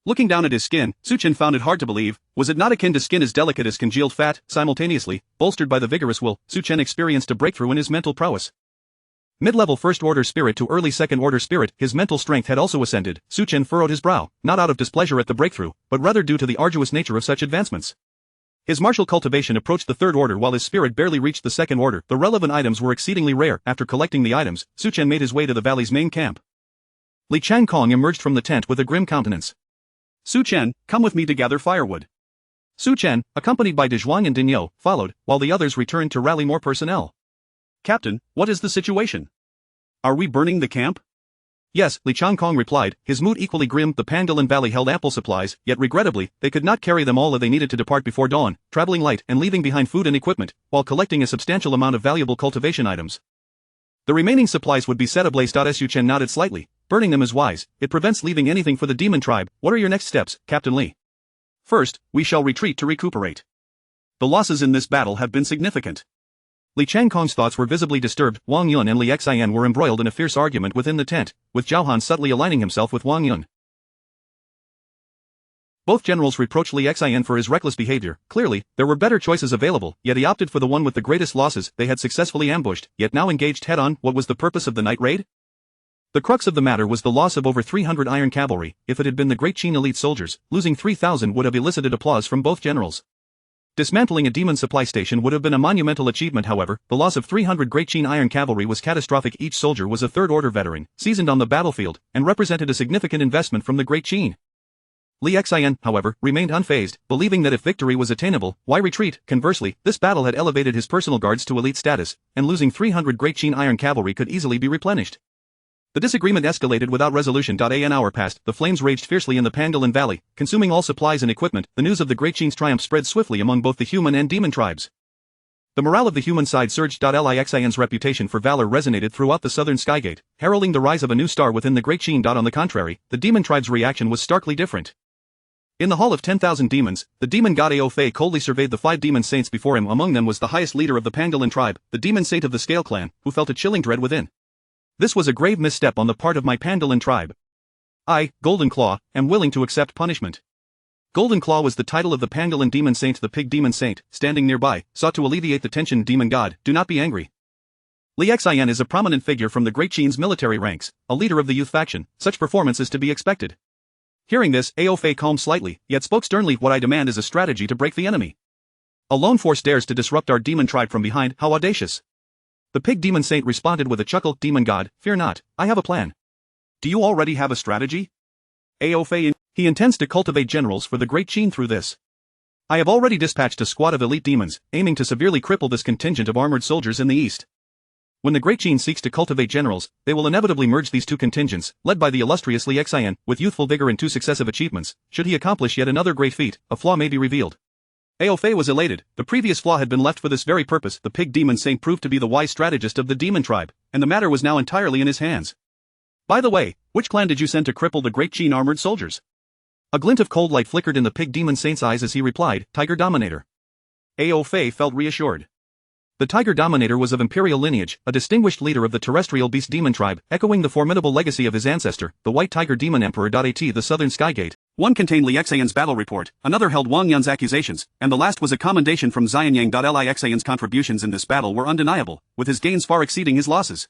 Looking down at his skin, Su Chen found it hard to believe. Was it not akin to skin as delicate as congealed fat? Simultaneously, bolstered by the vigorous wool, Su Chen experienced a breakthrough in his mental prowess. Mid-level first-order spirit to early second-order spirit, his mental strength had also ascended. Su Chen furrowed his brow, not out of displeasure at the breakthrough, but rather due to the arduous nature of such advancements. His martial cultivation approached the third order while his spirit barely reached the second order. The relevant items were exceedingly rare. After collecting the items, Su Chen made his way to the valley's main camp. Li Changkong emerged from the tent with a grim countenance. Su Chen, come with me to gather firewood. Su Chen, accompanied by De Zhuang and Dinyo, followed, while the others returned to rally more personnel. Captain, what is the situation? Are we burning the camp? Yes, Li Changkong replied, his mood equally grim. The Pangolin Valley held ample supplies, yet regrettably, they could not carry them all. They needed to depart before dawn, traveling light and leaving behind food and equipment, while collecting a substantial amount of valuable cultivation items. The remaining supplies would be set ablaze. Su Chen nodded slightly. Burning them is wise, it prevents leaving anything for the demon tribe. What are your next steps, Captain Li? First, we shall retreat to recuperate. The losses in this battle have been significant. Li Changkong's thoughts were visibly disturbed. Wang Yun and Li Xian were embroiled in a fierce argument within the tent, with Zhao Han subtly aligning himself with Wang Yun. Both generals reproached Li Xian for his reckless behavior. Clearly, there were better choices available, yet he opted for the one with the greatest losses. They had successfully ambushed, yet now engaged head-on. What was the purpose of the night raid? The crux of the matter was the loss of over 300 iron cavalry. If it had been the Great Qin elite soldiers, losing 3,000 would have elicited applause from both generals. Dismantling a demon supply station would have been a monumental achievement. However, the loss of 300 Great Qin iron cavalry was catastrophic. Each soldier was a third-order veteran, seasoned on the battlefield, and represented a significant investment from the Great Qin. Li Xian, however, remained unfazed, believing that if victory was attainable, why retreat? Conversely, this battle had elevated his personal guards to elite status, and losing 300 Great Qin iron cavalry could easily be replenished. The disagreement escalated without resolution. An hour passed, the flames raged fiercely in the Pangolin Valley, consuming all supplies and equipment. The news of the Great Qin's triumph spread swiftly among both the human and demon tribes. The morale of the human side surged. Li Xian's reputation for valor resonated throughout the southern skygate, heralding the rise of a new star within the Great Qin. On the contrary, the demon tribe's reaction was starkly different. In the Hall of 10,000 Demons, the demon god Ao Fei coldly surveyed the 5 demon saints before him. Among them was the highest leader of the Pangolin tribe, the demon saint of the Scale clan, who felt a chilling dread within. This was a grave misstep on the part of my Pangolin tribe. I, Golden Claw, am willing to accept punishment. Golden Claw was the title of the Pangolin demon saint. The pig demon saint, standing nearby, sought to alleviate the tension. Demon god, do not be angry. Li Xian is a prominent figure from the Great Qin's military ranks, a leader of the youth faction. Such performance is to be expected. Hearing this, Ao Fei calmed slightly, yet spoke sternly. What I demand is a strategy to break the enemy. A lone force dares to disrupt our demon tribe from behind. How audacious! The pig demon saint responded with a chuckle. Demon god, fear not, I have a plan. Do you already have a strategy? Ao Fei, he intends to cultivate generals for the Great Qin through this. I have already dispatched a squad of elite demons, aiming to severely cripple this contingent of armored soldiers in the east. When the Great Qin seeks to cultivate generals, they will inevitably merge these two contingents, led by the illustrious Li Xian, with youthful vigor and 2 successive achievements. Should he accomplish yet another great feat, a flaw may be revealed. Ao Fei was elated. The previous flaw had been left for this very purpose. The pig demon saint proved to be the wise strategist of the demon tribe, and the matter was now entirely in his hands. By the way, which clan did you send to cripple the Great Qin armored soldiers? A glint of cold light flickered in the pig demon saint's eyes as he replied, Tiger Dominator. Ao Fei felt reassured. The Tiger Dominator was of imperial lineage, a distinguished leader of the terrestrial beast demon tribe, echoing the formidable legacy of his ancestor, the White Tiger Demon Emperor. At the Southern Skygate, one contained Li Xian's battle report, another held Wang Yun's accusations, and the last was a commendation from Xianyang. Li Xian's contributions in this battle were undeniable, with his gains far exceeding his losses.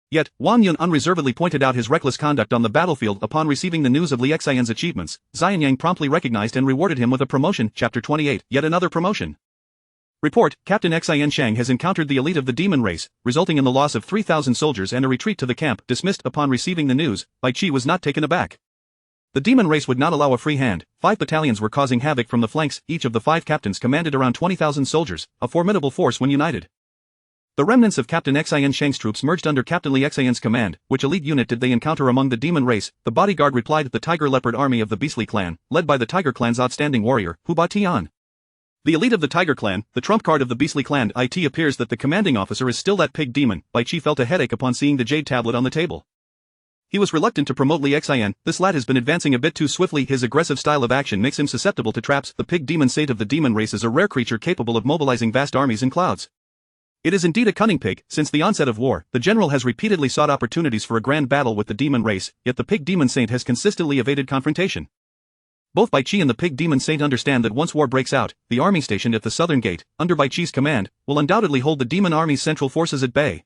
Yet, Wang Yun unreservedly pointed out his reckless conduct on the battlefield. Upon receiving the news of Li Xian's achievements, Xianyang promptly recognized and rewarded him with a promotion. Chapter 28, yet another promotion. Report, Captain Xian Shang has encountered the elite of the demon race, resulting in the loss of 3,000 soldiers and a retreat to the camp. Dismissed. Upon receiving the news, Bai Qi was not taken aback. The demon race would not allow a free hand. 5 battalions were causing havoc from the flanks. Each of the 5 captains commanded around 20,000 soldiers, a formidable force when united. The remnants of Captain Xian Shang's troops merged under Captain Li Xian's command. Which elite unit did they encounter among the demon race? The bodyguard replied, the Tiger Leopard army of the Beastly clan, led by the Tiger clan's outstanding warrior, Hubba Tian. The elite of the Tiger clan, the trump card of the Beastly clan. It appears that the commanding officer is still that pig demon. Bai Qi felt a headache upon seeing the jade tablet on the table. He was reluctant to promote Li Xian. This lad has been advancing a bit too swiftly. His aggressive style of action makes him susceptible to traps. The pig demon saint of the demon race is a rare creature capable of mobilizing vast armies in clouds. It is indeed a cunning pig. Since the onset of war, the general has repeatedly sought opportunities for a grand battle with the demon race, yet the pig demon saint has consistently evaded confrontation. Both Bai Qi and the pig demon saint understand that once war breaks out, the army stationed at the southern gate, under Bai Qi's command, will undoubtedly hold the demon army's central forces at bay.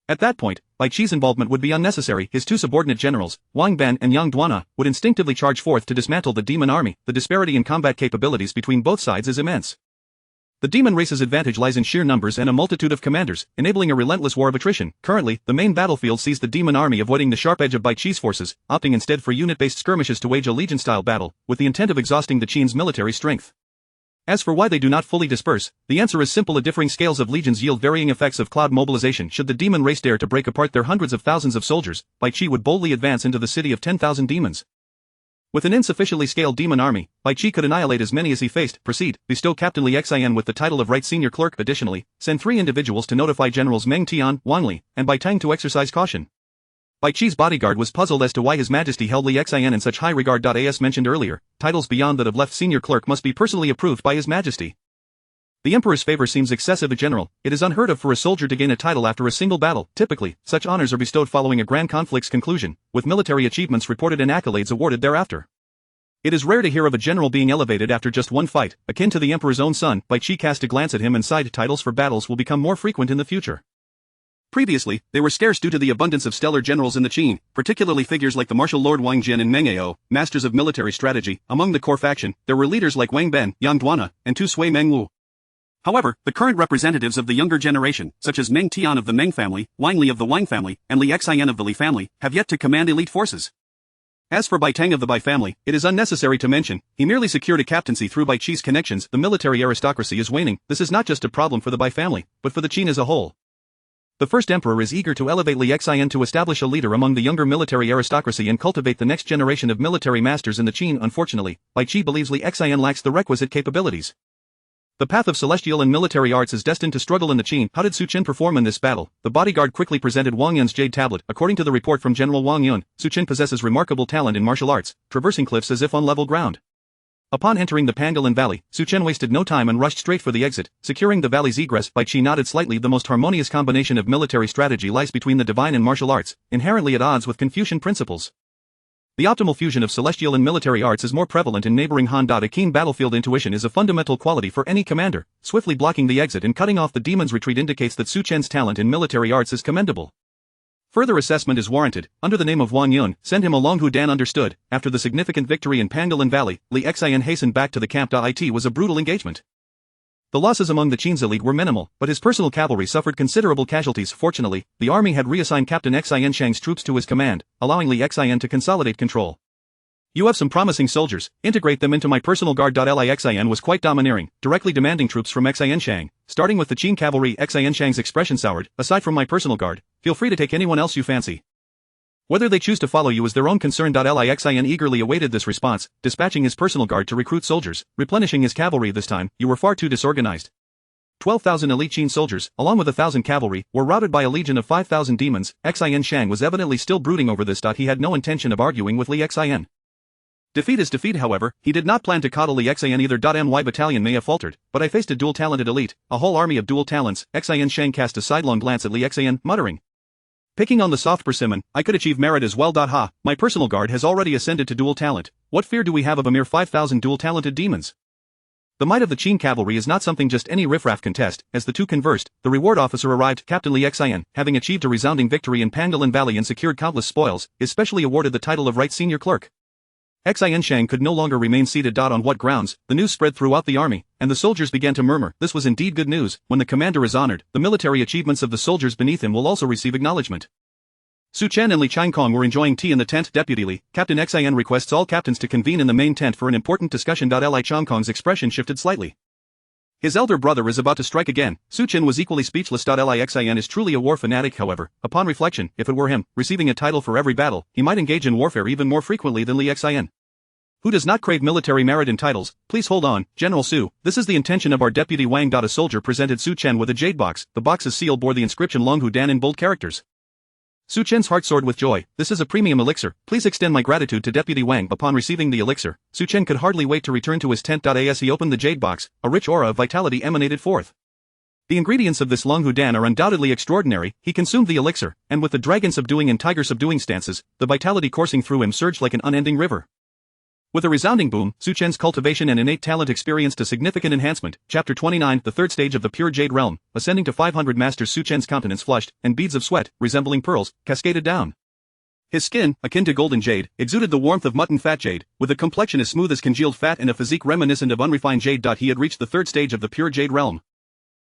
At that point, Bai Qi's involvement would be unnecessary. His 2 subordinate generals, Wang Ban and Yang Duana, would instinctively charge forth to dismantle the demon army. The disparity in combat capabilities between both sides is immense. The demon race's advantage lies in sheer numbers and a multitude of commanders, enabling a relentless war of attrition. Currently, the main battlefield sees the demon army avoiding the sharp edge of Bai Qi's forces, opting instead for unit-based skirmishes to wage a legion-style battle, with the intent of exhausting the Qin's military strength. As for why they do not fully disperse, the answer is simple. Differing scales of legions yield varying effects of cloud mobilization. Should the demon race dare to break apart their hundreds of thousands of soldiers, Bai Qi would boldly advance into the city of 10,000 demons. With an insufficiently scaled demon army, Bai Qi could annihilate as many as he faced. Proceed, bestow Captain Li Xian with the title of Right Senior Clerk. Additionally, send 3 individuals to notify Generals Meng Tian, Wang Li, and Bai Tang to exercise caution. Bai Qi's bodyguard was puzzled as to why His Majesty held Li Xian in such high regard. As mentioned earlier, titles beyond that of Left Senior Clerk must be personally approved by His Majesty. The Emperor's favor seems excessive. General, it is unheard of for a soldier to gain a title after a single battle. Typically, such honors are bestowed following a grand conflict's conclusion, with military achievements reported and accolades awarded thereafter. It is rare to hear of a general being elevated after just one fight, akin to the Emperor's own son. Bai Qi cast a glance at him and sighed. Titles for battles will become more frequent in the future. Previously, they were scarce due to the abundance of stellar generals in the Qin, particularly figures like the martial lord Wang Jin and Meng Ao, masters of military strategy. Among the core faction, there were leaders like Wang Ben, Yang Duana, and Tu Sui Meng Wu. However, the current representatives of the younger generation, such as Meng Tian of the Meng family, Wang Li of the Wang family, and Li Xian of the Li family, have yet to command elite forces. As for Bai Tang of the Bai family, it is unnecessary to mention, he merely secured a captaincy through Bai Qi's connections. The military aristocracy is waning. This is not just a problem for the Bai family, but for the Qin as a whole. The first emperor is eager to elevate Li Xian to establish a leader among the younger military aristocracy and cultivate the next generation of military masters in the Qin. Unfortunately, Bai Qi believes Li Xian lacks the requisite capabilities. The path of celestial and military arts is destined to struggle in the Qin. How did Su Qin perform in this battle? The bodyguard quickly presented Wang Yun's jade tablet. According to the report from General Wang Yun, Su Qin possesses remarkable talent in martial arts, traversing cliffs as if on level ground. Upon entering the Pangolin Valley, Su Qin wasted no time and rushed straight for the exit, securing the valley's egress. Bai Qi nodded slightly. The most harmonious combination of military strategy lies between the divine and martial arts, inherently at odds with Confucian principles. The optimal fusion of celestial and military arts is more prevalent in neighboring Han. A keen battlefield intuition is a fundamental quality for any commander. Swiftly blocking the exit and cutting off the demon's retreat indicates that Su Qin's talent in military arts is commendable. Further assessment is warranted. Under the name of Wang Yun, send him along. Hu Dan understood. After the significant victory in Pangolin Valley, Li Xian hastened back to the camp. It was a brutal engagement. The losses among the Qin's elite were minimal, but his personal cavalry suffered considerable casualties. Fortunately, the army had reassigned Captain Xian Shang's troops to his command, allowing Li Xian to consolidate control. You have some promising soldiers, integrate them into my personal guard. Li Xian was quite domineering, directly demanding troops from Xian Shang. Starting with the Qin cavalry. Xian Shang's expression soured. Aside from my personal guard, feel free to take anyone else you fancy. Whether they choose to follow you is their own concern. Li Xian eagerly awaited this response, dispatching his personal guard to recruit soldiers, replenishing his cavalry. This time, you were far too disorganized. 12,000 elite Qin soldiers, along with 1,000 cavalry, were routed by a legion of 5,000 demons. Xian Shang was evidently still brooding over this. He had no intention of arguing with Li Xian. Defeat is defeat, however. He did not plan to coddle the XIN either. My battalion may have faltered, but I faced a dual-talented elite, a whole army of dual talents. XIN Shang cast a sidelong glance at Li XIN, muttering. Picking on the soft persimmon, I could achieve merit as well. Ha, my personal guard has already ascended to dual talent. What fear do we have of a mere 5,000 dual-talented demons? The might of the Qin cavalry is not something just any riffraff can test. As the two conversed, the reward officer arrived. Captain Li XIN, having achieved a resounding victory in Pangolin Valley and secured countless spoils, is specially awarded the title of Right Senior Clerk. XIN Shang could no longer remain seated. On what grounds? The news spread throughout the army, and the soldiers began to murmur. This was indeed good news. When the commander is honored, the military achievements of the soldiers beneath him will also receive acknowledgement. Su Chen and Li Changkong were enjoying tea in the tent. Deputy Li, Captain XIN requests all captains to convene in the main tent for an important discussion. Li Changkong's expression shifted slightly. His elder brother is about to strike again. Su Chen was equally speechless. Li XIN is truly a war fanatic. However, upon reflection, if it were him, receiving a title for every battle, he might engage in warfare even more frequently than Li XIN. Who does not crave military merit and titles? Please hold on, General Su, this is the intention of our deputy Wang. A soldier presented Su Chen with a jade box. The box's seal bore the inscription Long Hu Dan in bold characters. Su Chen's heart soared with joy. This is a premium elixir. Please extend my gratitude to Deputy Wang. Upon receiving the elixir, Su Chen could hardly wait to return to his tent. As he opened the jade box, a rich aura of vitality emanated forth. The ingredients of this Long Hu Dan are undoubtedly extraordinary. He consumed the elixir, and with the dragon subduing and tiger subduing stances, the vitality coursing through him surged like an unending river. With a resounding boom, Su Chen's cultivation and innate talent experienced a significant enhancement. Chapter 29, the third stage of the pure jade realm. Ascending to 500 masters, Su Chen's countenance flushed, and beads of sweat, resembling pearls, cascaded down. His skin, akin to golden jade, exuded the warmth of mutton fat jade, with a complexion as smooth as congealed fat and a physique reminiscent of unrefined jade. He had reached the third stage of the pure jade realm.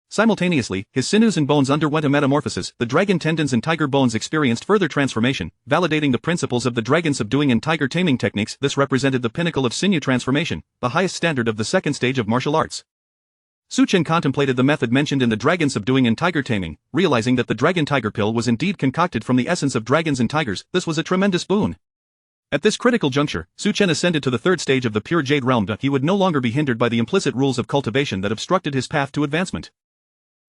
Simultaneously, his sinews and bones underwent a metamorphosis. The dragon tendons and tiger bones experienced further transformation, validating the principles of the dragon subduing and tiger taming techniques. This represented the pinnacle of sinew transformation, the highest standard of the second stage of martial arts. Su Chen contemplated the method mentioned in the dragon subduing and tiger taming, realizing that the dragon tiger pill was indeed concocted from the essence of dragons and tigers. This was a tremendous boon. At this critical juncture, Su Chen ascended to the third stage of the pure jade realm. He would no longer be hindered by the implicit rules of cultivation that obstructed his path to advancement.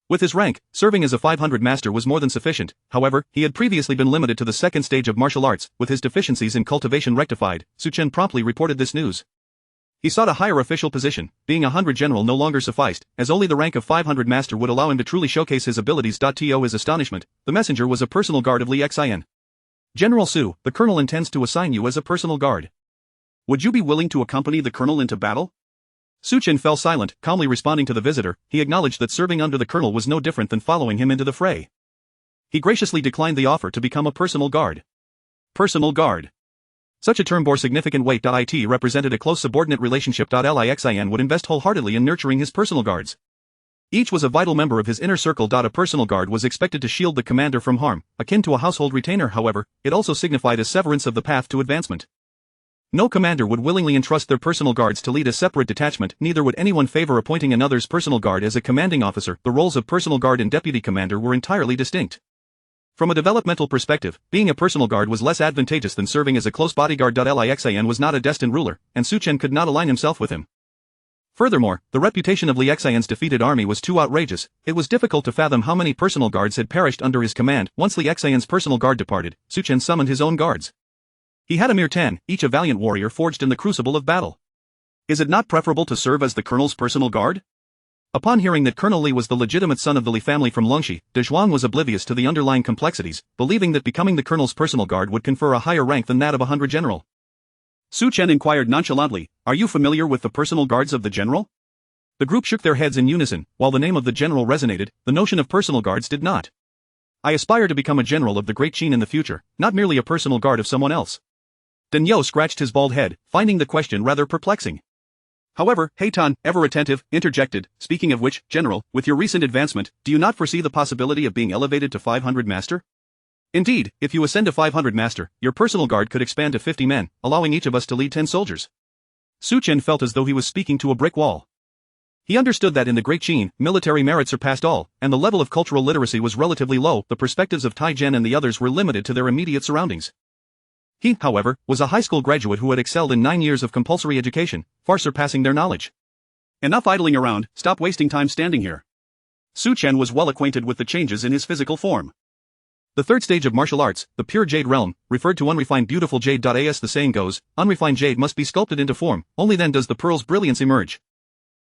With his rank, serving as a 500 master was more than sufficient. However, he had previously been limited to the second stage of martial arts. With his deficiencies in cultivation rectified, Su Chen promptly reported this news. He sought a higher official position. Being a 100 general no longer sufficed, as only the rank of 500 master would allow him to truly showcase his abilities. To his astonishment, the messenger was a personal guard of Li XIN. General Su, the colonel intends to assign you as a personal guard. Would you be willing to accompany the colonel into battle? Su Chen fell silent, calmly responding to the visitor. He acknowledged that serving under the colonel was no different than following him into the fray. He graciously declined the offer to become a personal guard. Personal guard. Such a term bore significant weight. It represented a close subordinate relationship. Li XIN would invest wholeheartedly in nurturing his personal guards. Each was a vital member of his inner circle. A personal guard was expected to shield the commander from harm, akin to a household retainer. However, it also signified a severance of the path to advancement. No commander would willingly entrust their personal guards to lead a separate detachment, neither would anyone favor appointing another's personal guard as a commanding officer. The roles of personal guard and deputy commander were entirely distinct. From a developmental perspective, being a personal guard was less advantageous than serving as a close bodyguard. Li XIN was not a destined ruler, and Su Chen could not align himself with him. Furthermore, the reputation of Li XIN's defeated army was too outrageous. It was difficult to fathom how many personal guards had perished under his command. Once Li XIN's personal guard departed, Su Chen summoned his own guards. He had a mere 10, each a valiant warrior forged in the crucible of battle. Is it not preferable to serve as the colonel's personal guard? Upon hearing that Colonel Li was the legitimate son of the Li family from Longxi, De Zhuang was oblivious to the underlying complexities, believing that becoming the colonel's personal guard would confer a higher rank than that of a 100 general. Su Chen inquired nonchalantly, "Are you familiar with the personal guards of the general?" The group shook their heads in unison. While the name of the general resonated, the notion of personal guards did not. "I aspire to become a general of the Great Qin in the future, not merely a personal guard of someone else." Deng Yo scratched his bald head, finding the question rather perplexing. However, Heitan, ever attentive, interjected, "Speaking of which, General, with your recent advancement, do you not foresee the possibility of being elevated to 500 master? Indeed, if you ascend to 500 master, your personal guard could expand to 50 men, allowing each of us to lead 10 soldiers." Su Chen felt as though he was speaking to a brick wall. He understood that in the Great Qin, military merit surpassed all, and the level of cultural literacy was relatively low. The perspectives of Tai Zhen and the others were limited to their immediate surroundings. He, however, was a high school graduate who had excelled in 9 years of compulsory education, far surpassing their knowledge. "Enough idling around, stop wasting time standing here." Su Chen was well acquainted with the changes in his physical form. The third stage of martial arts, the pure jade realm, referred to unrefined beautiful jade. As the saying goes, unrefined jade must be sculpted into form, only then does the pearl's brilliance emerge.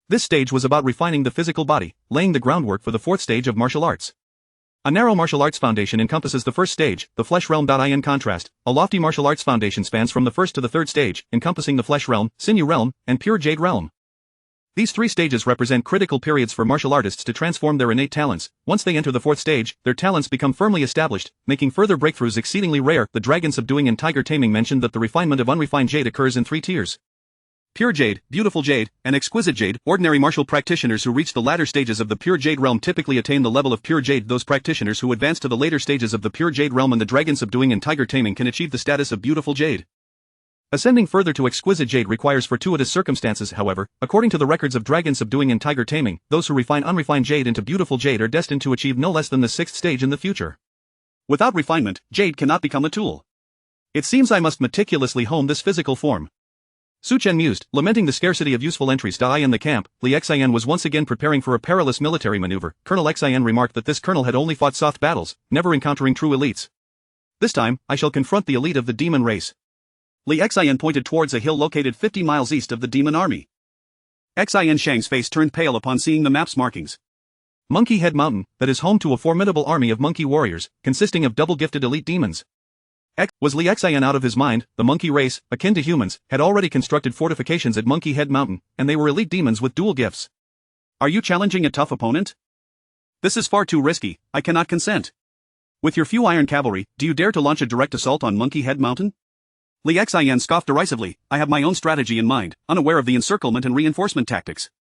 This stage was about refining the physical body, laying the groundwork for the fourth stage of martial arts. A narrow martial arts foundation encompasses the first stage, the flesh realm. In contrast, a lofty martial arts foundation spans from the first to the third stage, encompassing the flesh realm, sinew realm, and pure jade realm. These three stages represent critical periods for martial artists to transform their innate talents. Once they enter the fourth stage, their talents become firmly established, making further breakthroughs exceedingly rare. The Dragon Subduing and Tiger Taming mentioned that the refinement of unrefined jade occurs in three tiers. Pure jade, beautiful jade, and exquisite jade. Ordinary martial practitioners who reach the latter stages of the pure jade realm typically attain the level of pure jade. Those practitioners who advance to the later stages of the pure jade realm and the Dragon Subduing and Tiger Taming can achieve the status of beautiful jade. Ascending further to exquisite jade requires fortuitous circumstances. However, according to the records of Dragon Subduing and Tiger Taming, those who refine unrefined jade into beautiful jade are destined to achieve no less than the sixth stage in the future. Without refinement, jade cannot become a tool. It seems I must meticulously hone this physical form. Su Chen mused, lamenting the scarcity of useful entries. In the camp, Li Xian was once again preparing for a perilous military maneuver. Colonel Xian remarked that this colonel had only fought soft battles, never encountering true elites. This time, I shall confront the elite of the demon race. Li Xian pointed towards a hill located 50 miles east of the demon army. Xian Shang's face turned pale upon seeing the map's markings. Monkey Head Mountain, that is home to a formidable army of monkey warriors, consisting of double-gifted elite demons. Was Li Xian out of his mind? The monkey race, akin to humans, had already constructed fortifications at Monkey Head Mountain, and they were elite demons with dual gifts. Are you challenging a tough opponent? This is far too risky, I cannot consent. With your few iron cavalry, do you dare to launch a direct assault on Monkey Head Mountain? Li Xian scoffed derisively. I have my own strategy in mind, unaware of the encirclement and reinforcement tactics.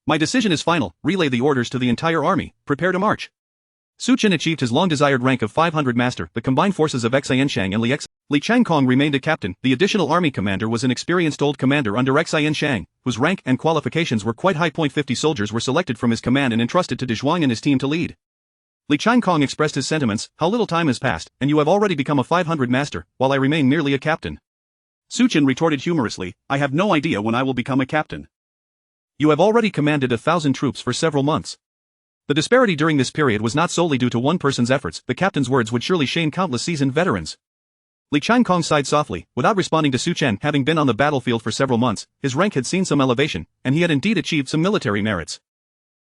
My decision is final, relay the orders to the entire army, prepare to march. Su Chen achieved his long-desired rank of 500 master. The combined forces of Xian Shang and Li Changkong remained a captain. The additional army commander was an experienced old commander under Xian Shang, whose rank and qualifications were quite high. 50 soldiers were selected from his command and entrusted to De Zhuang and his team to lead. Li Changkong expressed his sentiments. How little time has passed, and you have already become a 500 master, while I remain merely a captain. Su Chen retorted humorously, I have no idea when I will become a captain. You have already commanded 1,000 troops for several months. The disparity during this period was not solely due to one person's efforts. The captain's words would surely shame countless seasoned veterans. Li Changkong sighed softly, without responding to Su Chen. Having been on the battlefield for several months, his rank had seen some elevation, and he had indeed achieved some military merits.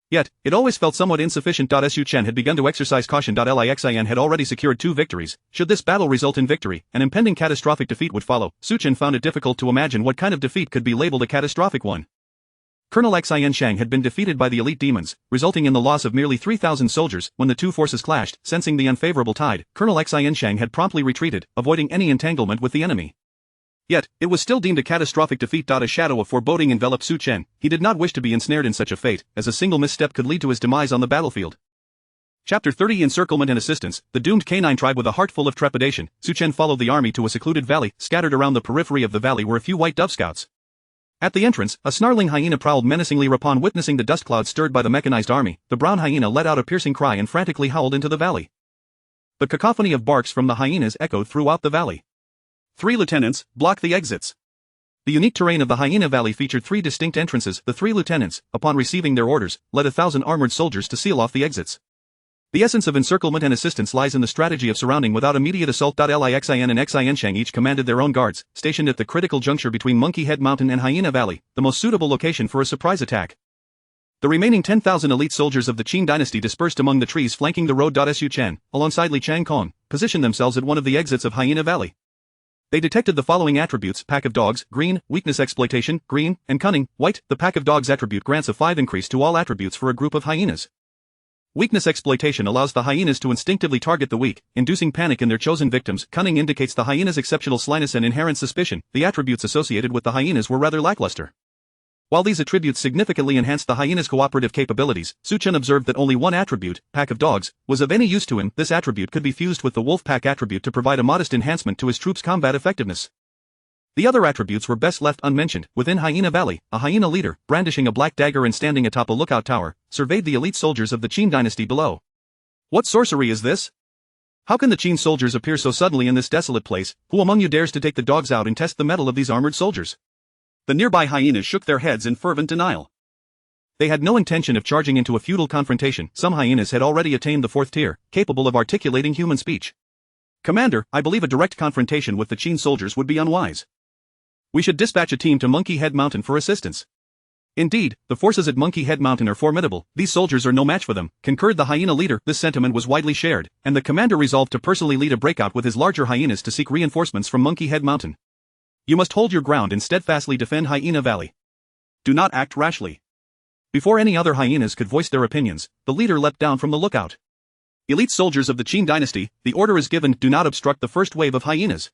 Yet, it always felt somewhat insufficient. Su Chen had begun to exercise caution. Li Xian had already secured 2 victories. Should this battle result in victory, an impending catastrophic defeat would follow. Su Chen found it difficult to imagine what kind of defeat could be labeled a catastrophic one. Colonel Xian Shang had been defeated by the elite demons, resulting in the loss of nearly 3,000 soldiers. When the two forces clashed, sensing the unfavorable tide, Colonel Xian Shang had promptly retreated, avoiding any entanglement with the enemy. Yet, it was still deemed a catastrophic defeat. A shadow of foreboding enveloped Su Chen. He did not wish to be ensnared in such a fate, as a single misstep could lead to his demise on the battlefield. Chapter 30 Encirclement and Assistance. The doomed canine tribe. With a heart full of trepidation, Su Chen followed the army to a secluded valley. Scattered around the periphery of the valley were a few white dove scouts. At the entrance, a snarling hyena prowled menacingly. Upon witnessing the dust cloud stirred by the mechanized army, the brown hyena let out a piercing cry and frantically howled into the valley. The cacophony of barks from the hyenas echoed throughout the valley. 3 lieutenants, block the exits. The unique terrain of the Hyena Valley featured 3 distinct entrances. The 3 lieutenants, upon receiving their orders, led 1,000 armored soldiers to seal off the exits. The essence of encirclement and assistance lies in the strategy of surrounding without immediate assault. Li Xian and Xian Shang each commanded their own guards, stationed at the critical juncture between Monkey Head Mountain and Hyena Valley, the most suitable location for a surprise attack. The remaining 10,000 elite soldiers of the Qin dynasty dispersed among the trees flanking the road. Su Chen, alongside Li Changkong, positioned themselves at one of the exits of Hyena Valley. They detected the following attributes: pack of dogs, green, weakness exploitation, green, and cunning, white. The pack of dogs attribute grants a 5 increase to all attributes for a group of hyenas. Weakness exploitation allows the hyenas to instinctively target the weak, inducing panic in their chosen victims. Cunning indicates the hyena's exceptional slyness and inherent suspicion. The attributes associated with the hyenas were rather lackluster. While these attributes significantly enhanced the hyena's cooperative capabilities, Su Chen observed that only one attribute, pack of dogs, was of any use to him. This attribute could be fused with the wolf pack attribute to provide a modest enhancement to his troops' combat effectiveness. The other attributes were best left unmentioned. Within Hyena Valley, a hyena leader, brandishing a black dagger and standing atop a lookout tower, surveyed the elite soldiers of the Qin dynasty below. What sorcery is this? How can the Qin soldiers appear so suddenly in this desolate place? Who among you dares to take the dogs out and test the mettle of these armored soldiers? The nearby hyenas shook their heads in fervent denial. They had no intention of charging into a futile confrontation. Some hyenas had already attained the 4th tier, capable of articulating human speech. Commander, I believe a direct confrontation with the Qin soldiers would be unwise. We should dispatch a team to Monkey Head Mountain for assistance. Indeed, the forces at Monkey Head Mountain are formidable. These soldiers are no match for them, concurred the hyena leader. This sentiment was widely shared, and the commander resolved to personally lead a breakout with his larger hyenas to seek reinforcements from Monkey Head Mountain. You must hold your ground and steadfastly defend Hyena Valley. Do not act rashly. Before any other hyenas could voice their opinions, the leader leapt down from the lookout. Elite soldiers of the Qin dynasty, the order is given: do not obstruct the first wave of hyenas.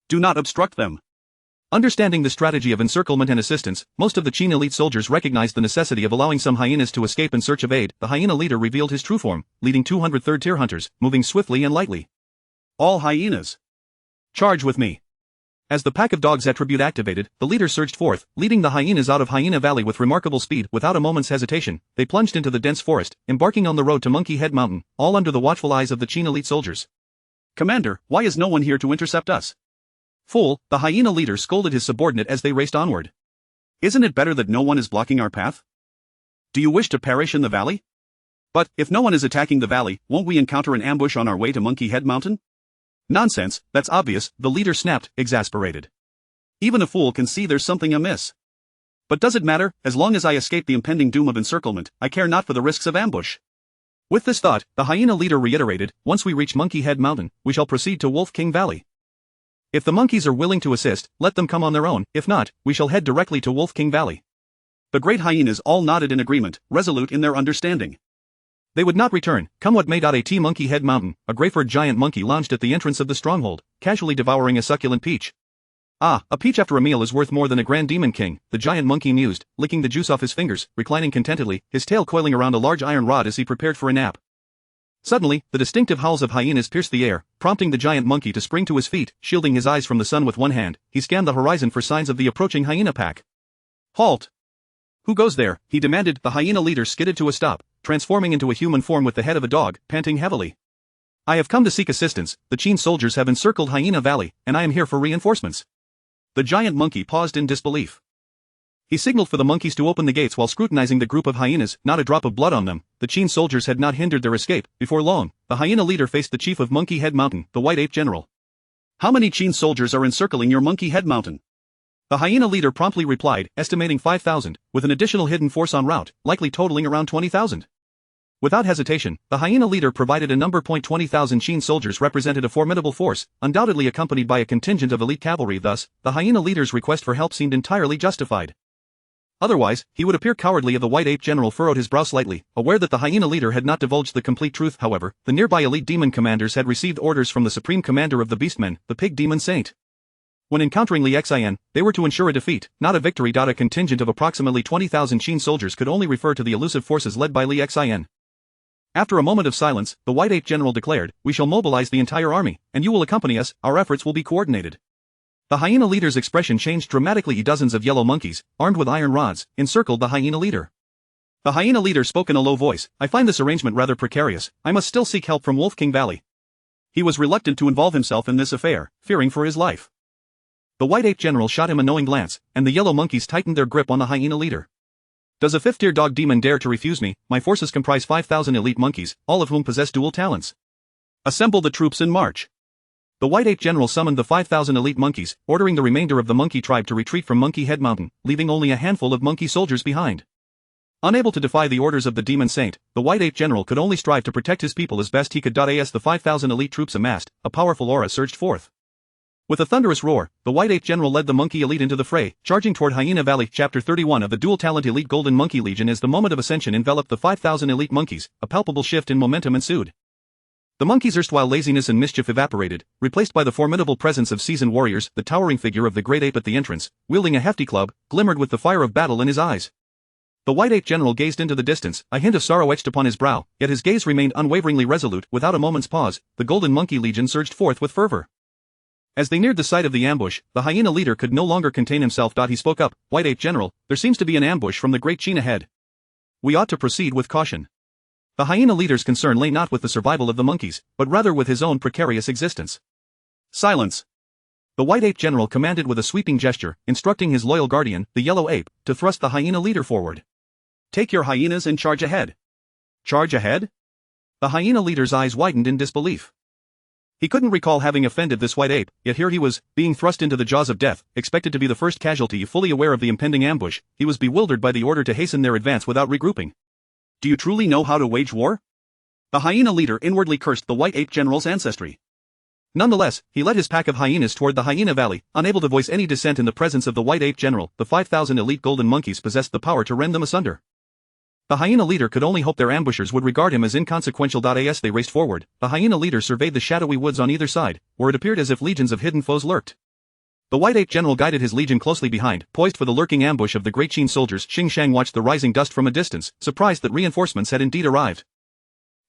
Do not obstruct them. Understanding the strategy of encirclement and assistance, most of the Qin elite soldiers recognized the necessity of allowing some hyenas to escape in search of aid. The hyena leader revealed his true form, leading 200 third-tier hunters, moving swiftly and lightly. All hyenas, charge with me. As the pack of dogs attribute activated, the leader surged forth, leading the hyenas out of Hyena Valley with remarkable speed. Without a moment's hesitation, they plunged into the dense forest, embarking on the road to Monkey Head Mountain, all under the watchful eyes of the Qin elite soldiers. Commander, why is no one here to intercept us? Fool, the hyena leader scolded his subordinate as they raced onward. Isn't it better that no one is blocking our path? Do you wish to perish in the valley? But, if no one is attacking the valley, won't we encounter an ambush on our way to Monkey Head Mountain? Nonsense, that's obvious, the leader snapped, exasperated. Even a fool can see there's something amiss. But does it matter? As long as I escape the impending doom of encirclement, I care not for the risks of ambush. With this thought, the hyena leader reiterated, once we reach Monkey Head Mountain, we shall proceed to Wolf King Valley. If the monkeys are willing to assist, let them come on their own. If not, we shall head directly to Wolf King Valley. The great hyenas all nodded in agreement, resolute in their understanding. They would not return, come what may. At Monkey Head Mountain, a gray-furred giant monkey lounged at the entrance of the stronghold, casually devouring a succulent peach. Ah, a peach after a meal is worth more than a grand demon king, the giant monkey mused, licking the juice off his fingers, reclining contentedly, his tail coiling around a large iron rod as he prepared for a nap. Suddenly, the distinctive howls of hyenas pierced the air, prompting the giant monkey to spring to his feet. Shielding his eyes from the sun with one hand, he scanned the horizon for signs of the approaching hyena pack. Halt! Who goes there? He demanded. The hyena leader skidded to a stop, transforming into a human form with the head of a dog, panting heavily. I have come to seek assistance. The Qin soldiers have encircled Hyena Valley, and I am here for reinforcements. The giant monkey paused in disbelief. He signaled for the monkeys to open the gates while scrutinizing the group of hyenas. Not a drop of blood on them. The Qin soldiers had not hindered their escape. Before long, the hyena leader faced the chief of Monkey Head Mountain, the white ape general. How many Qin soldiers are encircling your Monkey Head Mountain? The hyena leader promptly replied, estimating 5,000, with an additional hidden force en route, likely totaling around 20,000. Without hesitation, the hyena leader provided a number. 20,000 Qin soldiers represented a formidable force, undoubtedly accompanied by a contingent of elite cavalry. Thus, the hyena leader's request for help seemed entirely justified. Otherwise, he would appear cowardly. The white ape general furrowed his brow slightly, aware that the hyena leader had not divulged the complete truth. However, the nearby elite demon commanders had received orders from the supreme commander of the beastmen, the pig demon saint. When encountering Li Xin, they were to ensure a defeat, not a victory. A contingent of approximately 20,000 Qin soldiers could only refer to the elusive forces led by Li Xin. After a moment of silence, the white ape general declared, we shall mobilize the entire army, and you will accompany us. Our efforts will be coordinated. The hyena leader's expression changed dramatically. Dozens of yellow monkeys, armed with iron rods, encircled the hyena leader. The hyena leader spoke in a low voice, I find this arrangement rather precarious. I must still seek help from Wolf King Valley. He was reluctant to involve himself in this affair, fearing for his life. The white ape general shot him a knowing glance, and the yellow monkeys tightened their grip on the hyena leader. Does a 5th-tier dog demon dare to refuse me? My forces comprise 5,000 elite monkeys, all of whom possess dual talents. Assemble the troops and march. The white ape general summoned the 5,000 elite monkeys, ordering the remainder of the monkey tribe to retreat from Monkey Head Mountain, leaving only a handful of monkey soldiers behind. Unable to defy the orders of the demon saint, the white ape general could only strive to protect his people as best he could. As the 5,000 elite troops amassed, a powerful aura surged forth. With a thunderous roar, the white ape general led the monkey elite into the fray, charging toward Hyena Valley. Chapter 31 of the Dual Talent Elite Golden Monkey Legion. As the moment of ascension enveloped the 5,000 elite monkeys, a palpable shift in momentum ensued. The monkeys' erstwhile laziness and mischief evaporated, replaced by the formidable presence of seasoned warriors. The towering figure of the great ape at the entrance, wielding a hefty club, glimmered with the fire of battle in his eyes. The white ape general gazed into the distance, a hint of sorrow etched upon his brow, yet his gaze remained unwaveringly resolute. Without a moment's pause, the Golden Monkey Legion surged forth with fervor. As they neared the site of the ambush, the hyena leader could no longer contain himself. He spoke up, White Ape General, there seems to be an ambush from the great Qin ahead. We ought to proceed with caution. The hyena leader's concern lay not with the survival of the monkeys, but rather with his own precarious existence. Silence! The white ape general commanded with a sweeping gesture, instructing his loyal guardian, the yellow ape, to thrust the hyena leader forward. Take your hyenas and charge ahead. Charge ahead? The hyena leader's eyes widened in disbelief. He couldn't recall having offended this white ape, yet here he was, being thrust into the jaws of death, expected to be the first casualty. Fully aware of the impending ambush, he was bewildered by the order to hasten their advance without regrouping. Do you truly know how to wage war? The hyena leader inwardly cursed the white ape general's ancestry. Nonetheless, he led his pack of hyenas toward the hyena valley, unable to voice any dissent in the presence of the white ape general. The 5,000 elite golden monkeys possessed the power to rend them asunder. The hyena leader could only hope their ambushers would regard him as inconsequential. As they raced forward, the hyena leader surveyed the shadowy woods on either side, where it appeared as if legions of hidden foes lurked. The white ape general guided his legion closely behind, poised for the lurking ambush of the great Qin soldiers. Xing Shang watched the rising dust from a distance, surprised that reinforcements had indeed arrived.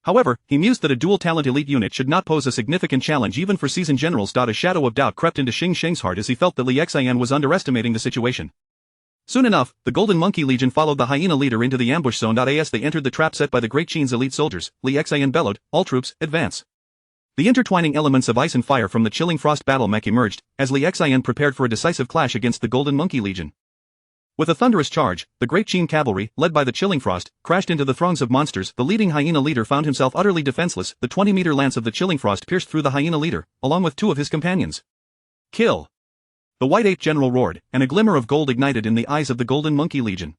However, he mused that a dual-talent elite unit should not pose a significant challenge even for seasoned generals. A shadow of doubt crept into Xing Shang's heart as he felt that Li Xian was underestimating the situation. Soon enough, the Golden Monkey Legion followed the hyena leader into the ambush zone. As they entered the trap set by the Great Qin's elite soldiers, Li Xian bellowed, "All troops, advance." The intertwining elements of ice and fire from the chilling frost battle mech emerged, as Li Xian prepared for a decisive clash against the Golden Monkey Legion. With a thunderous charge, the Great Qin cavalry, led by the chilling frost, crashed into the throngs of monsters. The leading hyena leader found himself utterly defenseless. The 20-meter lance of the chilling frost pierced through the hyena leader, along with two of his companions. Kill! The white ape general roared, and a glimmer of gold ignited in the eyes of the Golden Monkey Legion.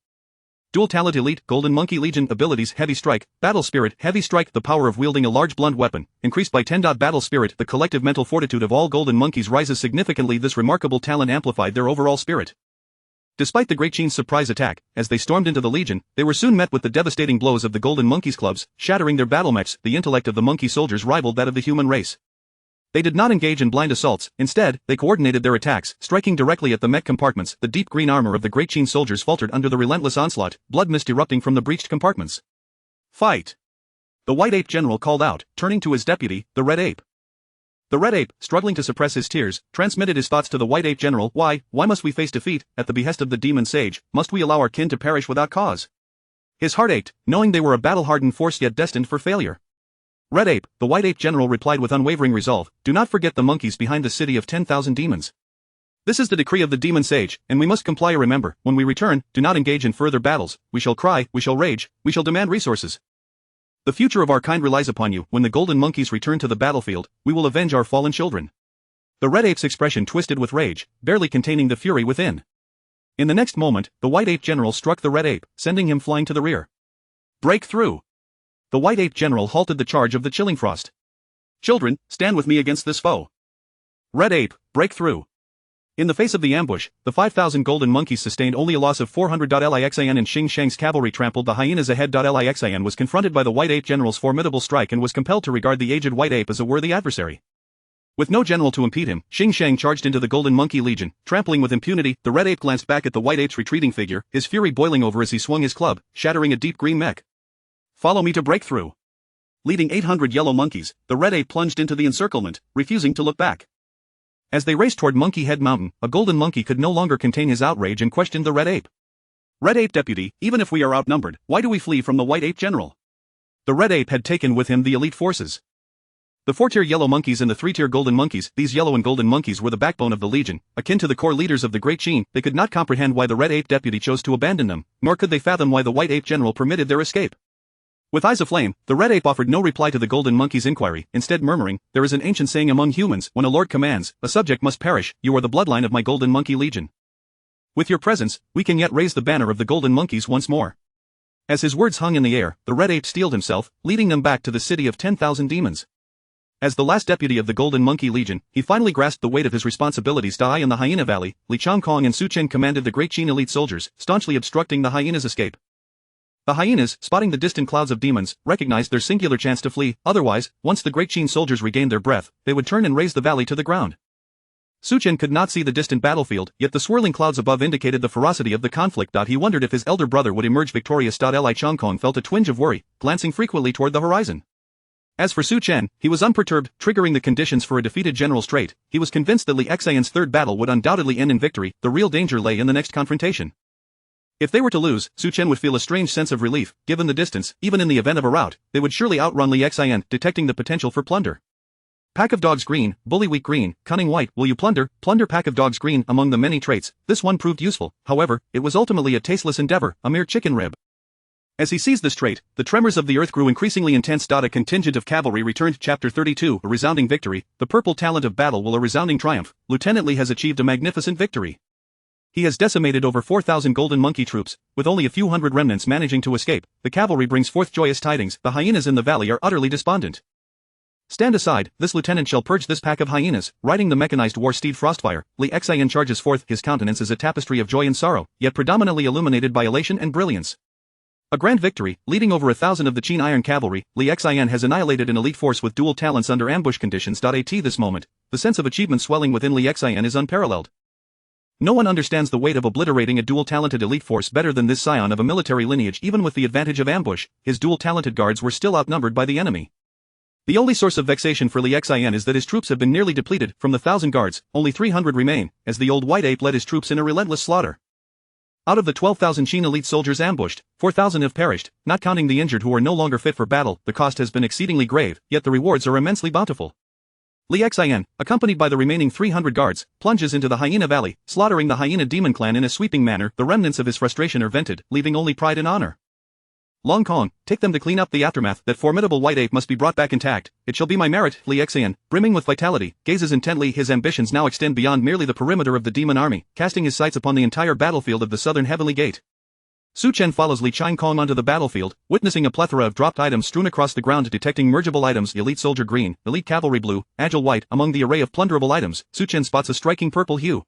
Dual talent elite Golden Monkey Legion abilities: Heavy Strike, Battle Spirit. Heavy Strike, the power of wielding a large blunt weapon, increased by 10. Battle Spirit, the collective mental fortitude of all golden monkeys rises significantly. This remarkable talent amplified their overall spirit. Despite the Great Qin's surprise attack, as they stormed into the Legion, they were soon met with the devastating blows of the Golden Monkeys' clubs, shattering their battle mechs. The intellect of the monkey soldiers rivaled that of the human race. They did not engage in blind assaults. Instead, they coordinated their attacks, striking directly at the mech compartments. The deep green armor of the Great Qin soldiers faltered under the relentless onslaught, blood mist erupting from the breached compartments. Fight! The white ape general called out, turning to his deputy, the red ape. The red ape, struggling to suppress his tears, transmitted his thoughts to the white ape general. Why must we face defeat? At the behest of the demon sage, must we allow our kin to perish without cause? His heart ached, knowing they were a battle-hardened force yet destined for failure. Red ape, the white ape general replied with unwavering resolve, do not forget the monkeys behind the city of 10,000 demons. This is the decree of the demon sage, and we must comply. Remember, when we return, do not engage in further battles. We shall cry, we shall rage, we shall demand resources. The future of our kind relies upon you. When the golden monkeys return to the battlefield, we will avenge our fallen children. The red ape's expression twisted with rage, barely containing the fury within. In the next moment, the white ape general struck the red ape, sending him flying to the rear. Break through! The white ape general halted the charge of the chilling frost. Children, stand with me against this foe. Red ape, break through! In the face of the ambush, the 5,000 golden monkeys sustained only a loss of 400. Li Xian and Xing Shang's cavalry trampled the hyenas ahead. Li Xian was confronted by the white ape general's formidable strike and was compelled to regard the aged white ape as a worthy adversary. With no general to impede him, Xing Shang charged into the Golden Monkey Legion, trampling with impunity. The red ape glanced back at the white ape's retreating figure, his fury boiling over as he swung his club, shattering a deep green mech. Follow me to break through. Leading 800 yellow monkeys, the red ape plunged into the encirclement, refusing to look back. As they raced toward Monkey Head Mountain, a golden monkey could no longer contain his outrage and questioned the red ape. Red ape deputy, even if we are outnumbered, why do we flee from the white ape general? The red ape had taken with him the elite forces. The 4-tier yellow monkeys and the 3-tier golden monkeys. These yellow and golden monkeys were the backbone of the legion, akin to the core leaders of the Great Qin. They could not comprehend why the red ape deputy chose to abandon them, nor could they fathom why the white ape general permitted their escape. With eyes aflame, the red ape offered no reply to the golden monkey's inquiry, instead murmuring, there is an ancient saying among humans, when a lord commands, a subject must perish. You are the bloodline of my golden monkey legion. With your presence, we can yet raise the banner of the golden monkeys once more. As his words hung in the air, the red ape steeled himself, leading them back to the city of 10,000 demons. As the last deputy of the Golden Monkey Legion, he finally grasped the weight of his responsibilities. Die in the Hyena Valley, Li Changkong and Su Chen commanded the Great Qin elite soldiers, staunchly obstructing the hyenas' escape. The hyenas, spotting the distant clouds of demons, recognized their singular chance to flee. Otherwise, once the Great Qin soldiers regained their breath, they would turn and raze the valley to the ground. Su Chen could not see the distant battlefield, yet the swirling clouds above indicated the ferocity of the conflict. He wondered if his elder brother would emerge victorious. Li Changkong felt a twinge of worry, glancing frequently toward the horizon. As for Su Chen, he was unperturbed, triggering the conditions for a defeated general's trait. He was convinced that Li Xian's third battle would undoubtedly end in victory. The real danger lay in the next confrontation. If they were to lose, Su Chen would feel a strange sense of relief. Given the distance, even in the event of a rout, they would surely outrun Li Xian, detecting the potential for plunder. Pack of dogs green, bully weak green, cunning white. Will you plunder? Plunder. Pack of dogs green. Among the many traits, this one proved useful. However, it was ultimately a tasteless endeavor, a mere chicken rib. As he seized this trait, the tremors of the earth grew increasingly intense. A contingent of cavalry returned. Chapter 32, a resounding victory. The purple talent of battle will a resounding triumph. Lieutenant Lee has achieved a magnificent victory. He has decimated over 4,000 golden monkey troops, with only a few hundred remnants managing to escape. The cavalry brings forth joyous tidings. The hyenas in the valley are utterly despondent. Stand aside, this lieutenant shall purge this pack of hyenas. Riding the mechanized war steed Frostfire, Lee Xian charges forth. His countenance is a tapestry of joy and sorrow, yet predominantly illuminated by elation and brilliance. A grand victory, leading over 1,000 of the Qin Iron Cavalry. Lee Xian has annihilated an elite force with dual talents under ambush conditions. At this moment, the sense of achievement swelling within Lee Xian is unparalleled. No one understands the weight of obliterating a dual-talented elite force better than this scion of a military lineage. Even with the advantage of ambush, his dual-talented guards were still outnumbered by the enemy. The only source of vexation for Lee Xian is that his troops have been nearly depleted. From the 1,000 guards, only 300 remain, as the old white ape led his troops in a relentless slaughter. Out of the 12,000 Qin elite soldiers ambushed, 4,000 have perished, not counting the injured who are no longer fit for battle. The cost has been exceedingly grave, yet the rewards are immensely bountiful. Lee Xian, accompanied by the remaining 300 guards, plunges into the hyena valley, slaughtering the hyena demon clan in a sweeping manner. The remnants of his frustration are vented, leaving only pride and honor. Long Kong, take them to clean up the aftermath. That formidable white ape must be brought back intact. It shall be my merit. Lee Xian, brimming with vitality, gazes intently. His ambitions now extend beyond merely the perimeter of the demon army, casting his sights upon the entire battlefield of the southern heavenly gate. Su Chen follows Li Chang Kong onto the battlefield, witnessing a plethora of dropped items strewn across the ground. Detecting mergeable items: elite soldier green, elite cavalry blue, agile white. Among the array of plunderable items, Su Chen spots a striking purple hue.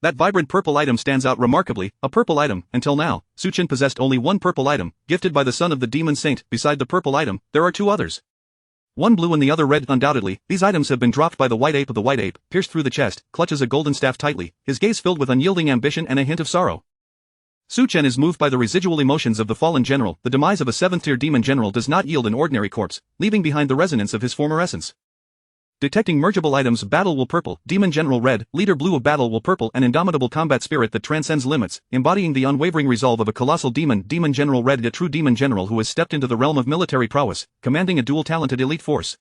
That vibrant purple item stands out remarkably. A purple item. Until now, Su Chen possessed only one purple item, gifted by the son of the demon saint. Beside the purple item, there are two others. One blue and the other red. Undoubtedly, these items have been dropped by the white ape. The white ape, pierced through the chest, clutches a golden staff tightly, his gaze filled with unyielding ambition and a hint of sorrow. Su Chen is moved by the residual emotions of the fallen general. The demise of a 7th-tier demon general does not yield an ordinary corpse, leaving behind the resonance of his former essence. Detecting mergeable items: Battle Will Purple, Demon General Red, Leader Blue of Battle Will Purple, an indomitable combat spirit that transcends limits, embodying the unwavering resolve of a colossal demon. Demon General Red, a true demon general who has stepped into the realm of military prowess, commanding a dual-talented elite force.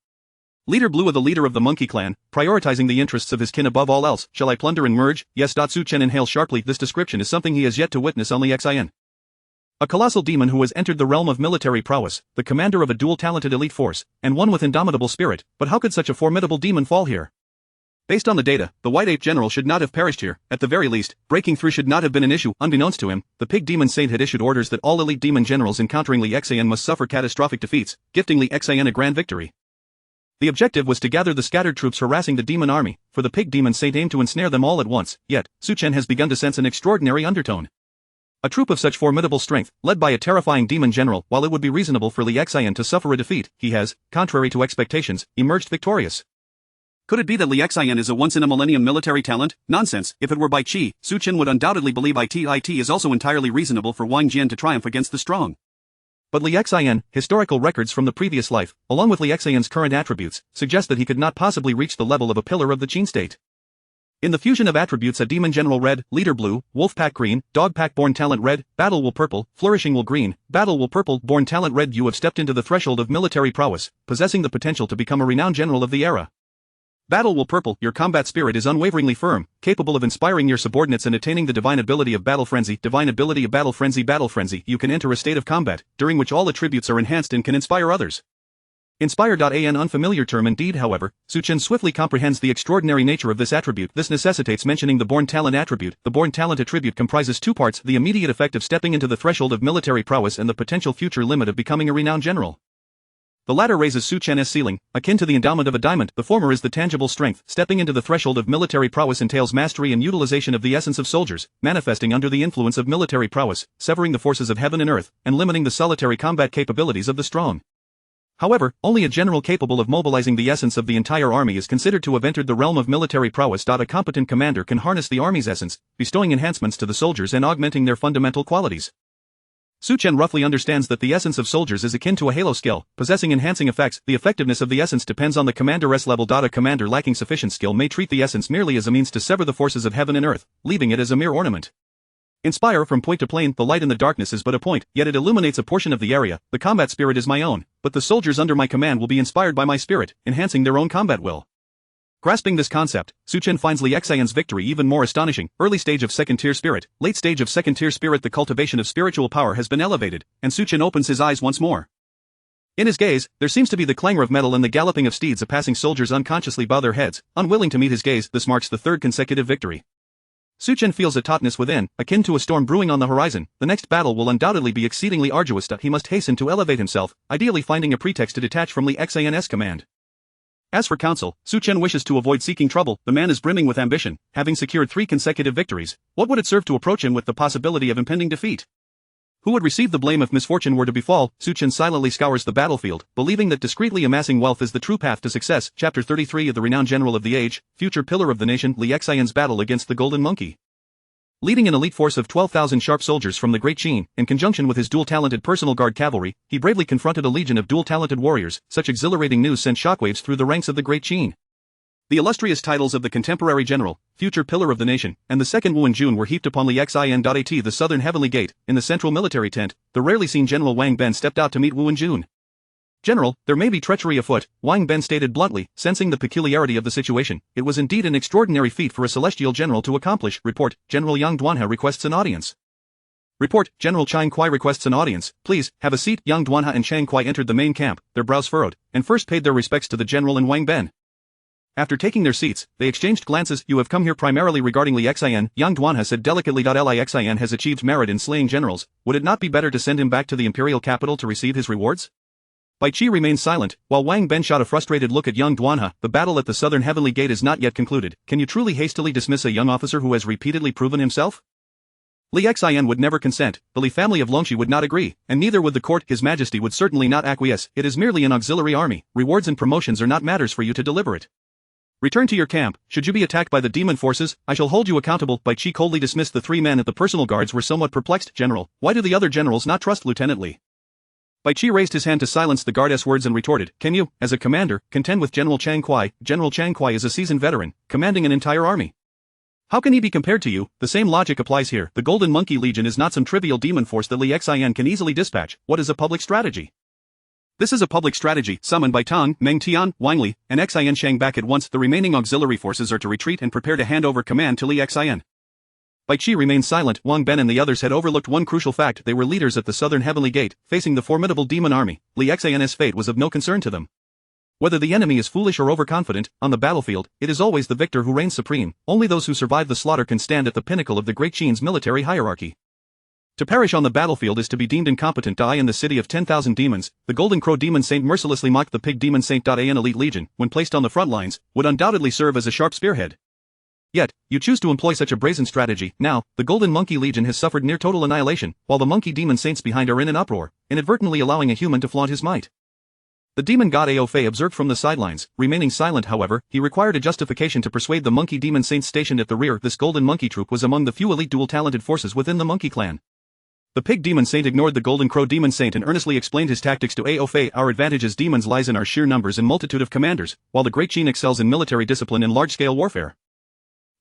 Leader Blue, the leader of the Monkey Clan, prioritizing the interests of his kin above all else. Shall I plunder and merge? Yes. Su Chen inhales sharply. This description is something he has yet to witness on Lee Xian. A colossal demon who has entered the realm of military prowess, the commander of a dual-talented elite force, and one with indomitable spirit. But how could such a formidable demon fall here? Based on the data, the white ape general should not have perished here. At the very least, breaking through should not have been an issue. Unbeknownst to him, the pig demon saint had issued orders that all elite demon generals encountering Lee Xian must suffer catastrophic defeats, gifting Lee Xian a grand victory. The objective was to gather the scattered troops harassing the demon army, for the pig demon saint aimed to ensnare them all at once. Yet, Su Chen has begun to sense an extraordinary undertone. A troop of such formidable strength, led by a terrifying demon general. While it would be reasonable for Lee Xian to suffer a defeat, he has, contrary to expectations, emerged victorious. Could it be that Lee Xian is a once-in-a-millennium military talent? Nonsense. If it were by qi, Su Chen would undoubtedly believe it is also entirely reasonable for Wang Jian to triumph against the strong. But Lee Xian, historical records from the previous life, along with Lee Xian's current attributes, suggest that he could not possibly reach the level of a pillar of the Qin state. In the fusion of attributes: a demon general red, leader blue, wolf pack green, dog pack born talent red, battle will purple, flourishing will green, battle will purple, born talent red. You have stepped into the threshold of military prowess, possessing the potential to become a renowned general of the era. Battle will purple, your combat spirit is unwaveringly firm, capable of inspiring your subordinates and attaining the divine ability of battle frenzy. Divine ability of battle frenzy. Battle frenzy, you can enter a state of combat, during which all attributes are enhanced and can inspire others. Inspire. An unfamiliar term indeed. However, Su Chen swiftly comprehends the extraordinary nature of this attribute. This necessitates mentioning the born talent attribute. The born talent attribute comprises two parts: the immediate effect of stepping into the threshold of military prowess and the potential future limit of becoming a renowned general. The latter raises Su Chen's ceiling, akin to the endowment of a diamond. The former is the tangible strength. Stepping into the threshold of military prowess entails mastery and utilization of the essence of soldiers, manifesting under the influence of military prowess, severing the forces of heaven and earth, and limiting the solitary combat capabilities of the strong. However, only a general capable of mobilizing the essence of the entire army is considered to have entered the realm of military prowess. A competent commander can harness the army's essence, bestowing enhancements to the soldiers and augmenting their fundamental qualities. Su Chen roughly understands that the essence of soldiers is akin to a halo skill, possessing enhancing effects. The effectiveness of the essence depends on the commander's level. A commander lacking sufficient skill may treat the essence merely as a means to sever the forces of heaven and earth, leaving it as a mere ornament. Inspire. From point to plane, the light in the darkness is but a point, yet it illuminates a portion of the area. The combat spirit is my own, but the soldiers under my command will be inspired by my spirit, enhancing their own combat will. Grasping this concept, Su Chen finds Li Xian's victory even more astonishing. Early stage of second-tier spirit, late stage of second-tier spirit. The cultivation of spiritual power has been elevated, and Su Chen opens his eyes once more. In his gaze, there seems to be the clangor of metal and the galloping of steeds. Passing soldiers unconsciously bow their heads, unwilling to meet his gaze. This marks the third consecutive victory. Su Chen feels a tautness within, akin to a storm brewing on the horizon. The next battle will undoubtedly be exceedingly arduous. He must hasten to elevate himself, ideally finding a pretext to detach from Li Xian's command. As for counsel, Su Chen wishes to avoid seeking trouble. The man is brimming with ambition, having secured 3 consecutive victories. What would it serve to approach him with the possibility of impending defeat? Who would receive the blame if misfortune were to befall? Su Chen silently scours the battlefield, believing that discreetly amassing wealth is the true path to success. Chapter 33 of the renowned general of the age, future pillar of the nation, Li Xian's battle against the Golden Monkey. Leading an elite force of 12,000 sharp soldiers from the Great Qin, in conjunction with his dual-talented personal guard cavalry, he bravely confronted a legion of dual-talented warriors. Such exhilarating news sent shockwaves through the ranks of the Great Qin. The illustrious titles of the contemporary general, future pillar of the nation, and the second Wu Jun were heaped upon Li Xian. At the southern heavenly gate, in the central military tent, the rarely seen General Wang Ben stepped out to meet Wu Jun. General, there may be treachery afoot, Wang Ben stated bluntly, sensing the peculiarity of the situation. It was indeed an extraordinary feat for a celestial general to accomplish. Report, General Yang Duanhe requests an audience. Report, General Chang Kuai requests an audience. Please, have a seat. Yang Duanhe and Chang Kuai entered the main camp, their brows furrowed, and first paid their respects to the general and Wang Ben. After taking their seats, they exchanged glances. You have come here primarily regarding Li Xian, Yang Duanhe said delicately. Li Xian has achieved merit in slaying generals. Would it not be better to send him back to the imperial capital to receive his rewards? Bai Qi remained silent, while Wang Ben shot a frustrated look at Yang Duanhe. The battle at the southern heavenly gate is not yet concluded. Can you truly hastily dismiss a young officer who has repeatedly proven himself? Li Xian would never consent, the Li family of Longxi would not agree, and neither would the court. His Majesty would certainly not acquiesce. It is merely an auxiliary army. Rewards and promotions are not matters for you to deliberate. Return to your camp. Should you be attacked by the demon forces, I shall hold you accountable. Bai Qi coldly dismissed the 3 men at the personal guards. Were somewhat perplexed. General, why do the other generals not trust Lieutenant Li? Bai Qi raised his hand to silence the guard's words and retorted, can you, as a commander, contend with General Chang Kuai? General Chang Kuai is a seasoned veteran, commanding an entire army. How can he be compared to you? The same logic applies here. The Golden Monkey Legion is not some trivial demon force that Li Xian can easily dispatch. What is a public strategy? This is a public strategy, summoned by Tang, Meng Tian, Wang Li, and Xian Shang back at once. The remaining auxiliary forces are to retreat and prepare to hand over command to Li Xian. Bai Qi remained silent. Wang Ben and the others had overlooked one crucial fact. They were leaders at the southern heavenly gate, facing the formidable demon army. Li Xian's fate was of no concern to them. Whether the enemy is foolish or overconfident, on the battlefield, it is always the victor who reigns supreme. Only those who survive the slaughter can stand at the pinnacle of the Great Qin's military hierarchy. To perish on the battlefield is to be deemed incompetent. Die in the city of 10,000 demons. The Golden Crow Demon Saint mercilessly mocked the Pig Demon Saint. An elite legion, when placed on the front lines, would undoubtedly serve as a sharp spearhead. Yet, you choose to employ such a brazen strategy. Now, the Golden Monkey Legion has suffered near total annihilation, while the Monkey Demon Saints behind are in an uproar, inadvertently allowing a human to flaunt his might. The demon god Ao Fei observed from the sidelines, remaining silent. However, he required a justification to persuade the Monkey Demon Saints stationed at the rear. This Golden Monkey troop was among the few elite dual-talented forces within the Monkey clan. The Pig Demon Saint ignored the Golden Crow Demon Saint and earnestly explained his tactics to Ao Fei. Our advantage as demons lies in our sheer numbers and multitude of commanders, while the Great Qin excels in military discipline and large-scale warfare.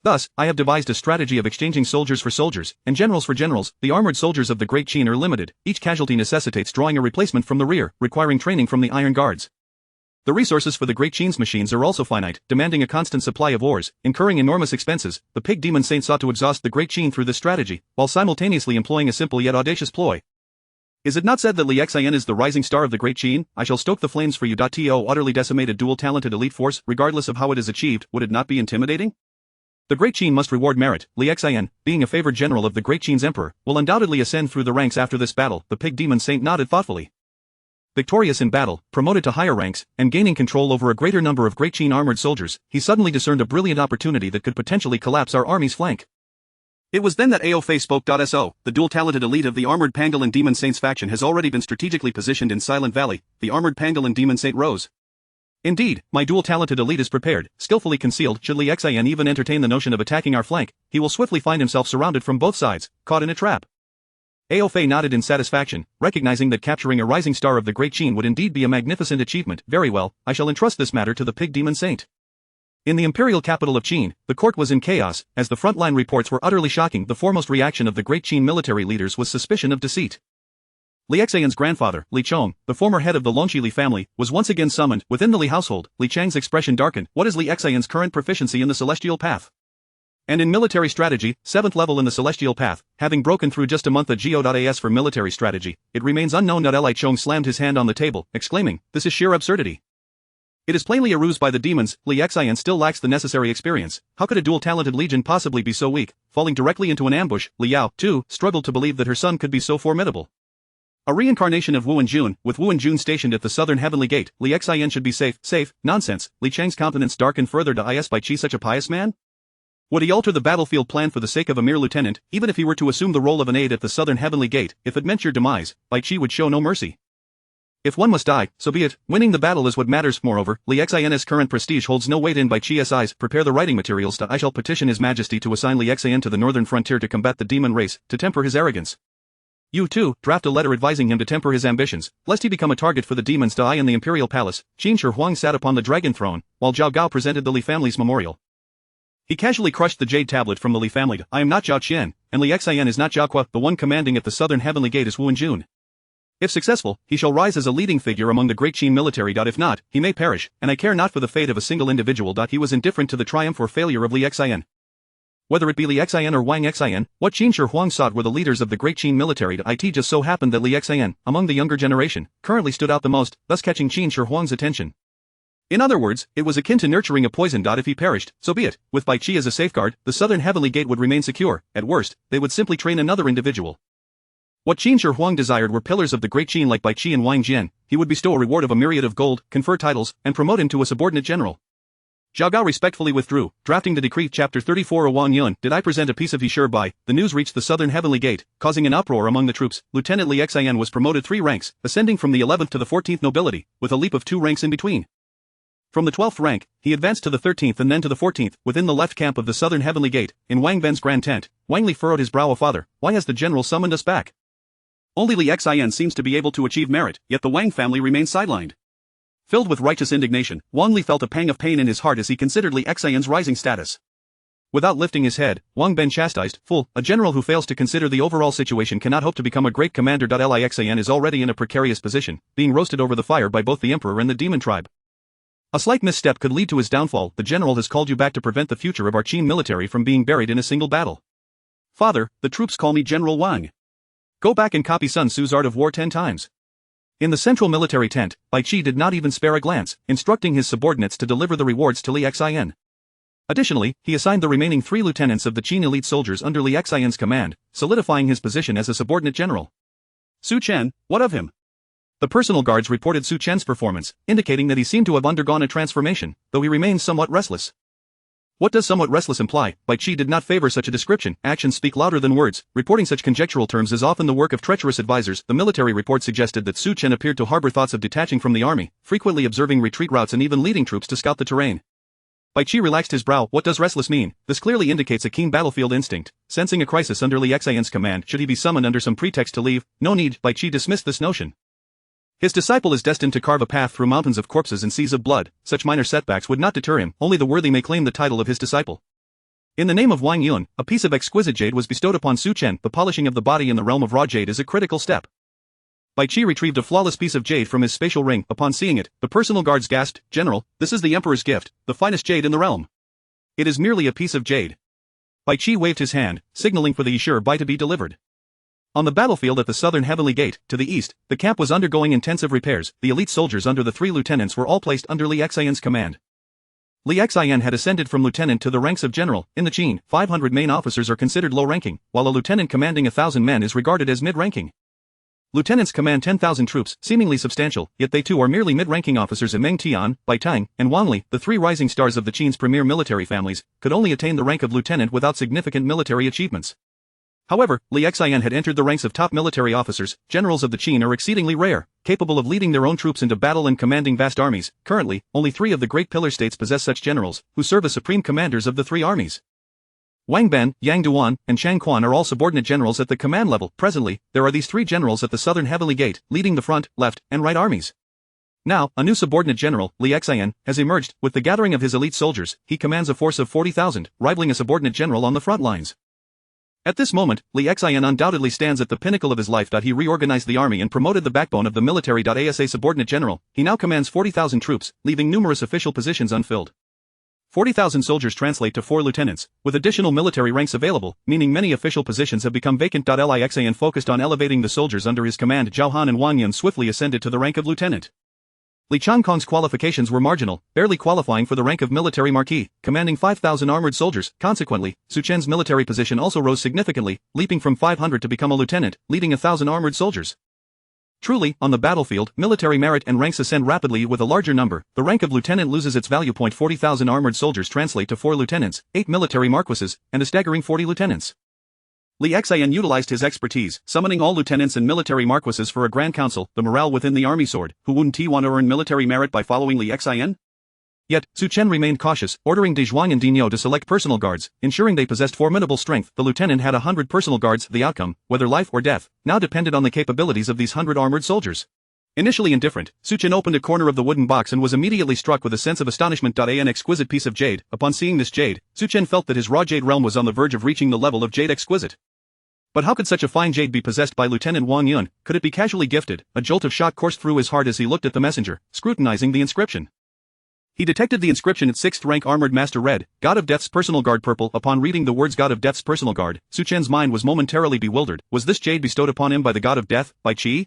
Thus, I have devised a strategy of exchanging soldiers for soldiers, and generals for generals. The armored soldiers of the Great Qin are limited. Each casualty necessitates drawing a replacement from the rear, requiring training from the Iron Guards. The resources for the Great Qin's machines are also finite, demanding a constant supply of ores, incurring enormous expenses. The Pig Demon Saint sought to exhaust the Great Qin through this strategy, while simultaneously employing a simple yet audacious ploy. Is it not said that Li Xian is the rising star of the Great Qin? I shall stoke the flames for you. To utterly decimated dual-talented elite force, regardless of how it is achieved, would it not be intimidating? The Great Qin must reward merit. Li Xian, being a favored general of the Great Qin's emperor, will undoubtedly ascend through the ranks after this battle. The Pig Demon Saint nodded thoughtfully. Victorious in battle, promoted to higher ranks, and gaining control over a greater number of Great Qin armored soldiers, he suddenly discerned a brilliant opportunity that could potentially collapse our army's flank. It was then that Ao Fei spoke. So, the dual-talented elite of the armored Pangolin Demon Saints faction has already been strategically positioned in Silent Valley. The armored Pangolin Demon Saint rose. Indeed, my dual-talented elite is prepared, skillfully concealed. Should Li Xian even entertain the notion of attacking our flank, he will swiftly find himself surrounded from both sides, caught in a trap. Ao Fei nodded in satisfaction, recognizing that capturing a rising star of the Great Qin would indeed be a magnificent achievement. Very well, I shall entrust this matter to the Pig Demon Saint. In the imperial capital of Qin, the court was in chaos, as the frontline reports were utterly shocking. The foremost reaction of the Great Qin military leaders was suspicion of deceit. Li Xian's grandfather, Li Chong, the former head of the Longxi Li family, was once again summoned. Within the Li household, Li Chang's expression darkened. What is Li Xian's current proficiency in the celestial path? And in military strategy, 7th level in the celestial path, having broken through just a month at Go.as for military strategy, it remains unknown. Li Chong slammed his hand on the table, exclaiming, "This is sheer absurdity. It is plainly a ruse by the demons. Li Xian still lacks the necessary experience. How could a dual-talented legion possibly be so weak?" Falling directly into an ambush, Li Yao, too, struggled to believe that her son could be so formidable. A reincarnation of Wu and Jun, with Wu and Jun stationed at the southern heavenly gate. Li Xian should be safe. Safe? Nonsense. Li Chang's countenance darkened further. Is Bai Qi such a pious man? Would he alter the battlefield plan for the sake of a mere lieutenant, even if he were to assume the role of an aide at the southern heavenly gate? If it meant your demise, Bai Qi would show no mercy. If one must die, so be it. Winning the battle is what matters. Moreover, Li Xian's current prestige holds no weight in Bai Qi's eyes. Prepare the writing materials. I shall petition His Majesty to assign Li Xian to the northern frontier to combat the demon race, to temper his arrogance. You too, draft a letter advising him to temper his ambitions, lest he become a target for the demons. In the imperial palace, Qin Shi Huang sat upon the dragon throne, while Zhao Gao presented the Li family's memorial. He casually crushed the jade tablet from the Li family. I am not Zhao Qian, and Li Xian is not Zhao Qua. The one commanding at the southern heavenly gate is Wu and Jun. If successful, he shall rise as a leading figure among the great Qin military. If not, he may perish, and I care not for the fate of a single individual. He was indifferent to the triumph or failure of Li Xian. Whether it be Li Xian or Wang Xian, what Qin Shi Huang sought were the leaders of the great Qin military. It just so happened that Li Xian, among the younger generation, currently stood out the most, thus catching Qin Shi Huang's attention. In other words, it was akin to nurturing a poison. If he perished, so be it. With Bai Qi as a safeguard, the southern heavenly gate would remain secure. At worst, they would simply train another individual. What Qin Shi Huang desired were pillars of the great Qin like Bai Qi and Wang Jian. He would bestow a reward of a myriad of gold, confer titles, and promote him to a subordinate general. Zhao Gao respectfully withdrew, drafting the decree. Chapter 34. Wang Yun, did I present a piece of he sure by? The news reached the southern heavenly gate, causing an uproar among the troops. Lieutenant Li Xian was promoted 3 ranks, ascending from the 11th to the 14th nobility, with a leap of 2 ranks in between. From the 12th rank, he advanced to the 13th and then to the 14th, within the left camp of the southern heavenly gate, in Wang Ben's grand tent. Wang Li furrowed his brow. Father, why has the general summoned us back? Only Li Xian seems to be able to achieve merit, yet the Wang family remains sidelined. Filled with righteous indignation, Wang Li felt a pang of pain in his heart as he considered Li Xian's rising status. Without lifting his head, Wang Ben chastised, "Fool, a general who fails to consider the overall situation cannot hope to become a great commander." Li Xian is already in a precarious position, being roasted over the fire by both the emperor and the demon tribe. A slight misstep could lead to his downfall. The general has called you back to prevent the future of our Qin military from being buried in a single battle. Father, the troops call me General Wang. Go back and copy Sun Tzu's Art of War 10 times. In the central military tent, Bai Qi did not even spare a glance, instructing his subordinates to deliver the rewards to Li Xian. Additionally, he assigned the remaining 3 lieutenants of the Qin elite soldiers under Li Xian's command, solidifying his position as a subordinate general. Su Chen, what of him? The personal guards reported Su Chen's performance, indicating that he seemed to have undergone a transformation, though he remains somewhat restless. What does somewhat restless imply? Bai Qi did not favor such a description. Actions speak louder than words. Reporting such conjectural terms is often the work of treacherous advisors. The military report suggested that Su Chen appeared to harbor thoughts of detaching from the army, frequently observing retreat routes and even leading troops to scout the terrain. Bai Qi relaxed his brow. What does restless mean? This clearly indicates a keen battlefield instinct. Sensing a crisis under Li Xian's command, should he be summoned under some pretext to leave? No need. Bai Qi dismissed this notion. His disciple is destined to carve a path through mountains of corpses and seas of blood. Such minor setbacks would not deter him. Only the worthy may claim the title of his disciple. In the name of Wang Yun, a piece of exquisite jade was bestowed upon Su Chen. The polishing of the body in the realm of raw jade is a critical step. Bai Qi retrieved a flawless piece of jade from his spatial ring. Upon seeing it, the personal guards gasped, "General, this is the Emperor's gift, the finest jade in the realm." It is merely a piece of jade. Bai Qi waved his hand, signaling for the Yishur Bai to be delivered. On the battlefield at the southern heavenly gate, to the east, the camp was undergoing intensive repairs. The elite soldiers under the 3 lieutenants were all placed under Li Xian's command. Li Xian had ascended from lieutenant to the ranks of general. In the Qin, 500 main officers are considered low-ranking, while a lieutenant commanding 1,000 men is regarded as mid-ranking. Lieutenants command 10,000 troops, seemingly substantial, yet they too are merely mid-ranking officers. Meng Tian, Bai Tang, and Wang Li, the 3 rising stars of the Qin's premier military families, could only attain the rank of lieutenant without significant military achievements. However, Li Xian had entered the ranks of top military officers. Generals of the Qin are exceedingly rare, capable of leading their own troops into battle and commanding vast armies. Currently, only 3 of the great pillar states possess such generals, who serve as supreme commanders of the 3 armies. Wang Ben, Yang Duan, and Shang Quan are all subordinate generals at the command level. Presently, there are these 3 generals at the southern heavenly gate, leading the front, left, and right armies. Now, a new subordinate general, Li Xian, has emerged. With the gathering of his elite soldiers, he commands a force of 40,000, rivaling a subordinate general on the front lines. At this moment, Li Xian undoubtedly stands at the pinnacle of his life. He reorganized the army and promoted the backbone of the military. As a subordinate general, he now commands 40,000 troops, leaving numerous official positions unfilled. 40,000 soldiers translate to 4 lieutenants, with additional military ranks available, meaning many official positions have become vacant. Li Xian focused on elevating the soldiers under his command. Zhao Han and Wang Yun swiftly ascended to the rank of lieutenant. Li Changkong's qualifications were marginal, barely qualifying for the rank of military marquis, commanding 5,000 armored soldiers. Consequently, Su Chen's military position also rose significantly, leaping from 500 to become a lieutenant, leading 1,000 armored soldiers. Truly, on the battlefield, military merit and ranks ascend rapidly with a larger number. The rank of lieutenant loses its value. 40,000 armored soldiers translate to 4 lieutenants, 8 military marquises, and a staggering 40 lieutenants. Li Xian utilized his expertise, summoning all lieutenants and military marquises for a grand council. The morale within the army soared. Who wouldn't want to earn military merit by following Li Xian? Yet, Su Chen remained cautious, ordering De Zhuang and Diniu to select personal guards, ensuring they possessed formidable strength. The lieutenant had 100 personal guards. The outcome, whether life or death, now depended on the capabilities of these 100 armored soldiers. Initially indifferent, Su Chen opened a corner of the wooden box and was immediately struck with a sense of astonishment. An exquisite piece of jade. Upon seeing this jade, Su Chen felt that his raw jade realm was on the verge of reaching the level of jade exquisite. But how could such a fine jade be possessed by Lieutenant Wang Yun? Could it be casually gifted? A jolt of shock coursed through his heart as he looked at the messenger, scrutinizing the inscription. He detected the inscription at 6th rank Armored Master Red, God of Death's Personal Guard Purple. Upon reading the words God of Death's Personal Guard, Su Chen's mind was momentarily bewildered. Was this jade bestowed upon him by the God of Death, by Qi?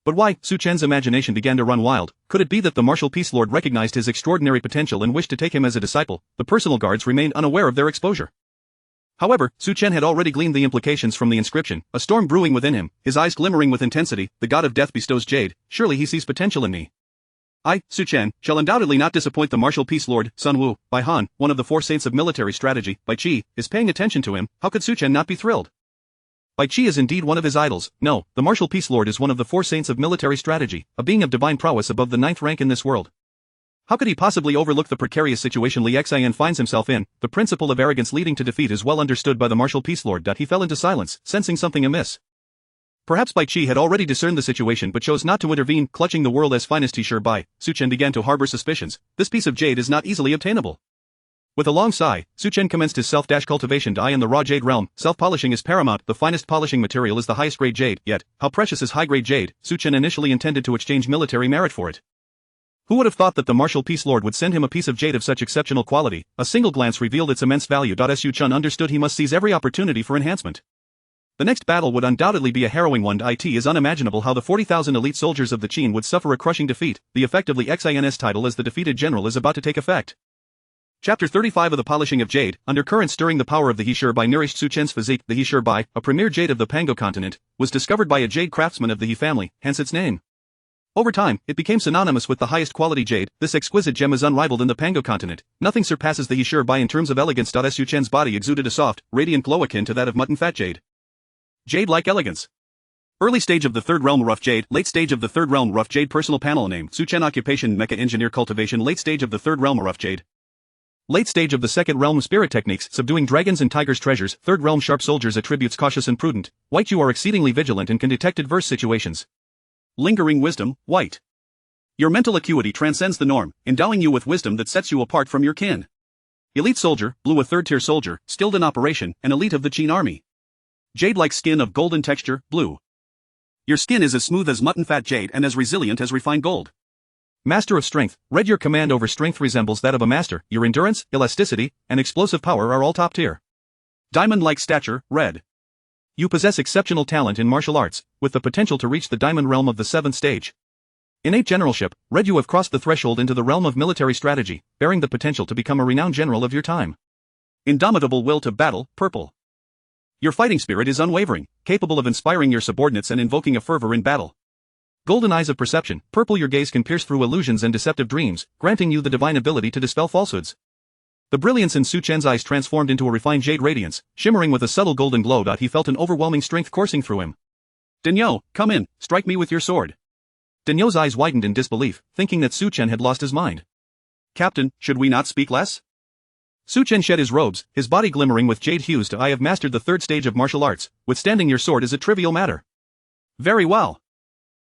But why? Su Chen's imagination began to run wild. Could it be that the martial peace lord recognized his extraordinary potential and wished to take him as a disciple? The personal guards remained unaware of their exposure. However, Su Chen had already gleaned the implications from the inscription, a storm brewing within him, his eyes glimmering with intensity. The God of Death bestows jade, surely he sees potential in me. I, Su Chen, shall undoubtedly not disappoint the martial peace lord. Sun Wu, by Han, one of the 4 saints of military strategy, by Qi, is paying attention to him. How could Su Chen not be thrilled? Bai Qi is indeed one of his idols. No, the martial peace lord is one of the 4 saints of military strategy, a being of divine prowess above the 9th rank in this world. How could he possibly overlook the precarious situation Li Xian finds himself in? The principle of arrogance leading to defeat is well understood by the martial peace lord. He fell into silence, sensing something amiss. Perhaps Bai Qi had already discerned the situation but chose not to intervene. Clutching the world's finest T-shirt by, Su Chen began to harbor suspicions. This piece of jade is not easily obtainable. With a long sigh, Su Chen commenced his self-cultivation. In the raw jade realm, self-polishing is paramount. The finest polishing material is the highest grade jade. Yet, how precious is high-grade jade? Su Chen initially intended to exchange military merit for it. Who would have thought that the martial peace lord would send him a piece of jade of such exceptional quality? A single glance revealed its immense value. Su Chen understood he must seize every opportunity for enhancement. The next battle would undoubtedly be a harrowing one. It is unimaginable how the 40,000 elite soldiers of the Qin would suffer a crushing defeat. The effectively Xin's title as the defeated general is about to take effect. Chapter 35 of the Polishing of Jade. Undercurrent stirring the power of the He Bai nourished Su Chen's physique. The He Bai, a premier jade of the Pango continent, was discovered by a jade craftsman of the He family, hence its name. Over time, it became synonymous with the highest quality jade. This exquisite gem is unrivaled in the Pango continent. Nothing surpasses the He Bai in terms of elegance. Su Chen's body exuded a soft, radiant glow akin to that of mutton fat jade. Jade-like elegance. Early stage of the Third Realm Rough Jade. Late stage of the Third Realm Rough Jade. Personal panel name Su Chen. Occupation Mecha Engineer. Cultivation. Late stage of the Third Realm Rough Jade. Late stage of the Second Realm Spirit Techniques. Subduing dragons and tigers. Treasures. Third Realm Sharp Soldiers. Attributes cautious and prudent. White. You are exceedingly vigilant and can detect adverse situations. Lingering wisdom. White. Your mental acuity transcends the norm, endowing you with wisdom that sets you apart from your kin. Elite Soldier. Blue. A third-tier soldier, skilled in operation, an elite of the Qin army. Jade-like skin of golden texture. Blue. Your skin is as smooth as mutton fat jade and as resilient as refined gold. Master of Strength. Red. Your command over strength resembles that of a master. Your endurance, elasticity, and explosive power are all top tier. Diamond-like stature. Red. You possess exceptional talent in martial arts, with the potential to reach the diamond realm of the 7th stage. Innate generalship. Red. You have crossed the threshold into the realm of military strategy, bearing the potential to become a renowned general of your time. Indomitable will to battle. Purple. Your fighting spirit is unwavering, capable of inspiring your subordinates and invoking a fervor in battle. Golden eyes of perception. Purple. Your gaze can pierce through illusions and deceptive dreams, granting you the divine ability to dispel falsehoods. The brilliance in Su Chen's eyes transformed into a refined jade radiance, shimmering with a subtle golden glow. He felt an overwhelming strength coursing through him. Daniel, come in, strike me with your sword. Daniel's eyes widened in disbelief, thinking that Su Chen had lost his mind. Captain, should we not speak less? Su Chen shed his robes, his body glimmering with jade hues. I have mastered the 3rd stage of martial arts. Withstanding your sword is a trivial matter. Very well.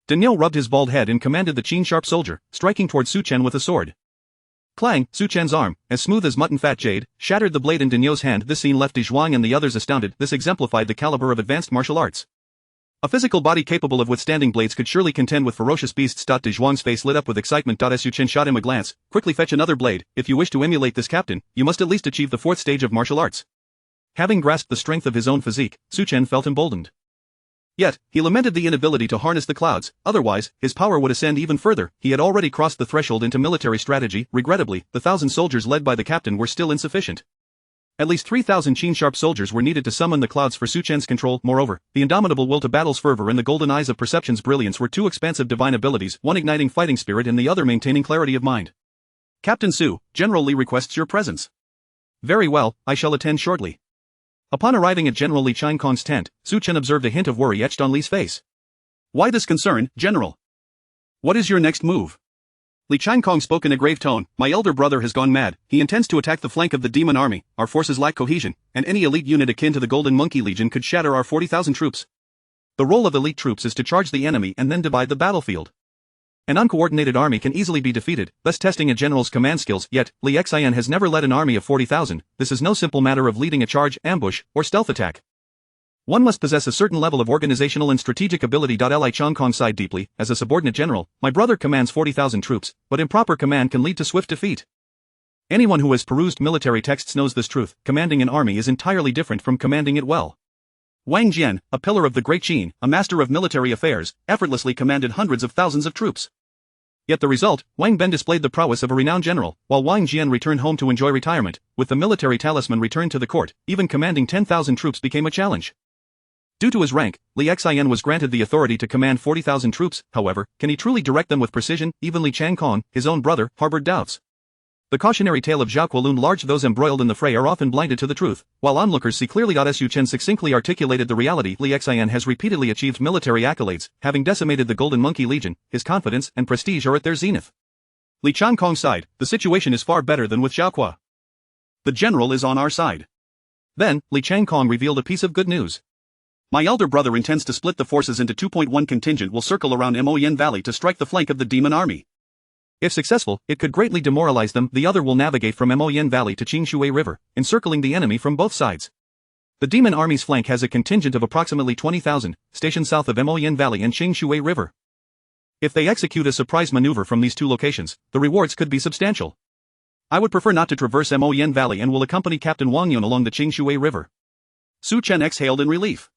Daniel rubbed his bald head and commanded the Qin sharp soldier, striking toward Su Chen with a sword. Clang, Su Chen's arm, as smooth as mutton fat jade, shattered the blade in Dinyo's hand. This scene left Di Zhuang and the others astounded. This exemplified the caliber of advanced martial arts. A physical body capable of withstanding blades could surely contend with ferocious beasts. Di Zhuang's face lit up with excitement. As Su Chen shot him a glance, quickly fetch another blade. If you wish to emulate this captain, you must at least achieve the 4th stage of martial arts. Having grasped the strength of his own physique, Su Chen felt emboldened. Yet, he lamented the inability to harness the clouds, otherwise, his power would ascend even further. He had already crossed the threshold into military strategy. Regrettably, the 1,000 soldiers led by the captain were still insufficient. At least 3,000 Qin-sharp soldiers were needed to summon the clouds for Su Chen's control. Moreover, the indomitable will to battle's fervor and the golden eyes of perception's brilliance were two expansive divine abilities, one igniting fighting spirit and the other maintaining clarity of mind. Captain Su, General Li requests your presence. Very well, I shall attend shortly. Upon arriving at General Li Qiankong's tent, Su Chen observed a hint of worry etched on Li's face. Why this concern, General? What is your next move? Li Qiankong spoke in a grave tone. My elder brother has gone mad. He intends to attack the flank of the demon army. Our forces lack cohesion, and any elite unit akin to the Golden Monkey Legion could shatter our 40,000 troops. The role of elite troops is to charge the enemy and then divide the battlefield. An uncoordinated army can easily be defeated, thus testing a general's command skills. Yet, Li Xian has never led an army of 40,000. This is no simple matter of leading a charge, ambush, or stealth attack. One must possess a certain level of organizational and strategic ability. Li Qiankong sighed deeply. As a subordinate general, my brother commands 40,000 troops, but improper command can lead to swift defeat. Anyone who has perused military texts knows this truth. Commanding an army is entirely different from commanding it well. Wang Jian, a pillar of the Great Qin, a master of military affairs, effortlessly commanded hundreds of thousands of troops. Yet the result, Wang Ben displayed the prowess of a renowned general, while Wang Jian returned home to enjoy retirement. With the military talisman returned to the court, even commanding 10,000 troops became a challenge. Due to his rank, Li Xian was granted the authority to command 40,000 troops. However, can he truly direct them with precision? Even Li Qiankong, his own brother, harbored doubts. The cautionary tale of Zhao Kuolun large those embroiled in the fray are often blinded to the truth, while onlookers see clearly. Su Chen succinctly articulated the reality. Li Xian has repeatedly achieved military accolades, having decimated the Golden Monkey Legion. His confidence and prestige are at their zenith. Li Qiankong sighed. The situation is far better than with Zhao Kuo. The general is on our side. Then, Li Qiankong revealed a piece of good news. My elder brother intends to split the forces into 2.1 contingent will circle around Moyen Valley to strike the flank of the demon army. If successful, it could greatly demoralize them. The other will navigate from Moyen Valley to Qingshui River, encircling the enemy from both sides. The demon army's flank has a contingent of approximately 20,000, stationed south of Moyen Valley and Qingshui River. If they execute a surprise maneuver from these two locations, the rewards could be substantial. I would prefer not to traverse Moyen Valley and will accompany Captain Wang Yun along the Qingshui River. Su Chen exhaled in relief.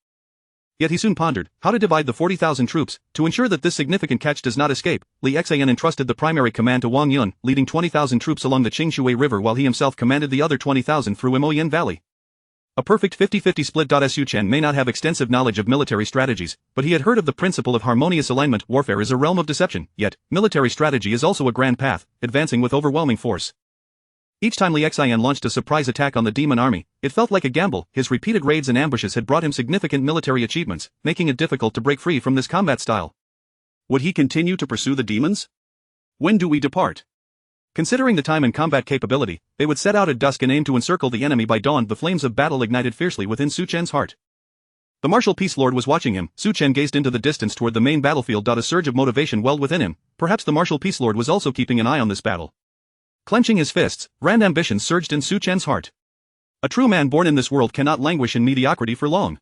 Yet he soon pondered how to divide the 40,000 troops. To ensure that this significant catch does not escape, Li Xian entrusted the primary command to Wang Yun, leading 20,000 troops along the Qingshui River while he himself commanded the other 20,000 through Moyen Valley. A perfect 50-50 split. Su Chen may not have extensive knowledge of military strategies, but he had heard of the principle of harmonious alignment. Warfare is a realm of deception, yet, military strategy is also a grand path, advancing with overwhelming force. Each time Li Xian launched a surprise attack on the demon army, it felt like a gamble. His repeated raids and ambushes had brought him significant military achievements, making it difficult to break free from this combat style. Would he continue to pursue the demons? When do we depart? Considering the time and combat capability, they would set out at dusk and aim to encircle the enemy by dawn. The flames of battle ignited fiercely within Su Chen's heart. The martial peace lord was watching him. Su Chen gazed into the distance toward the main battlefield. A surge of motivation welled within him. Perhaps the martial peace lord was also keeping an eye on this battle. Clenching his fists, grand ambition surged in Su Chen's heart. A true man born in this world cannot languish in mediocrity for long.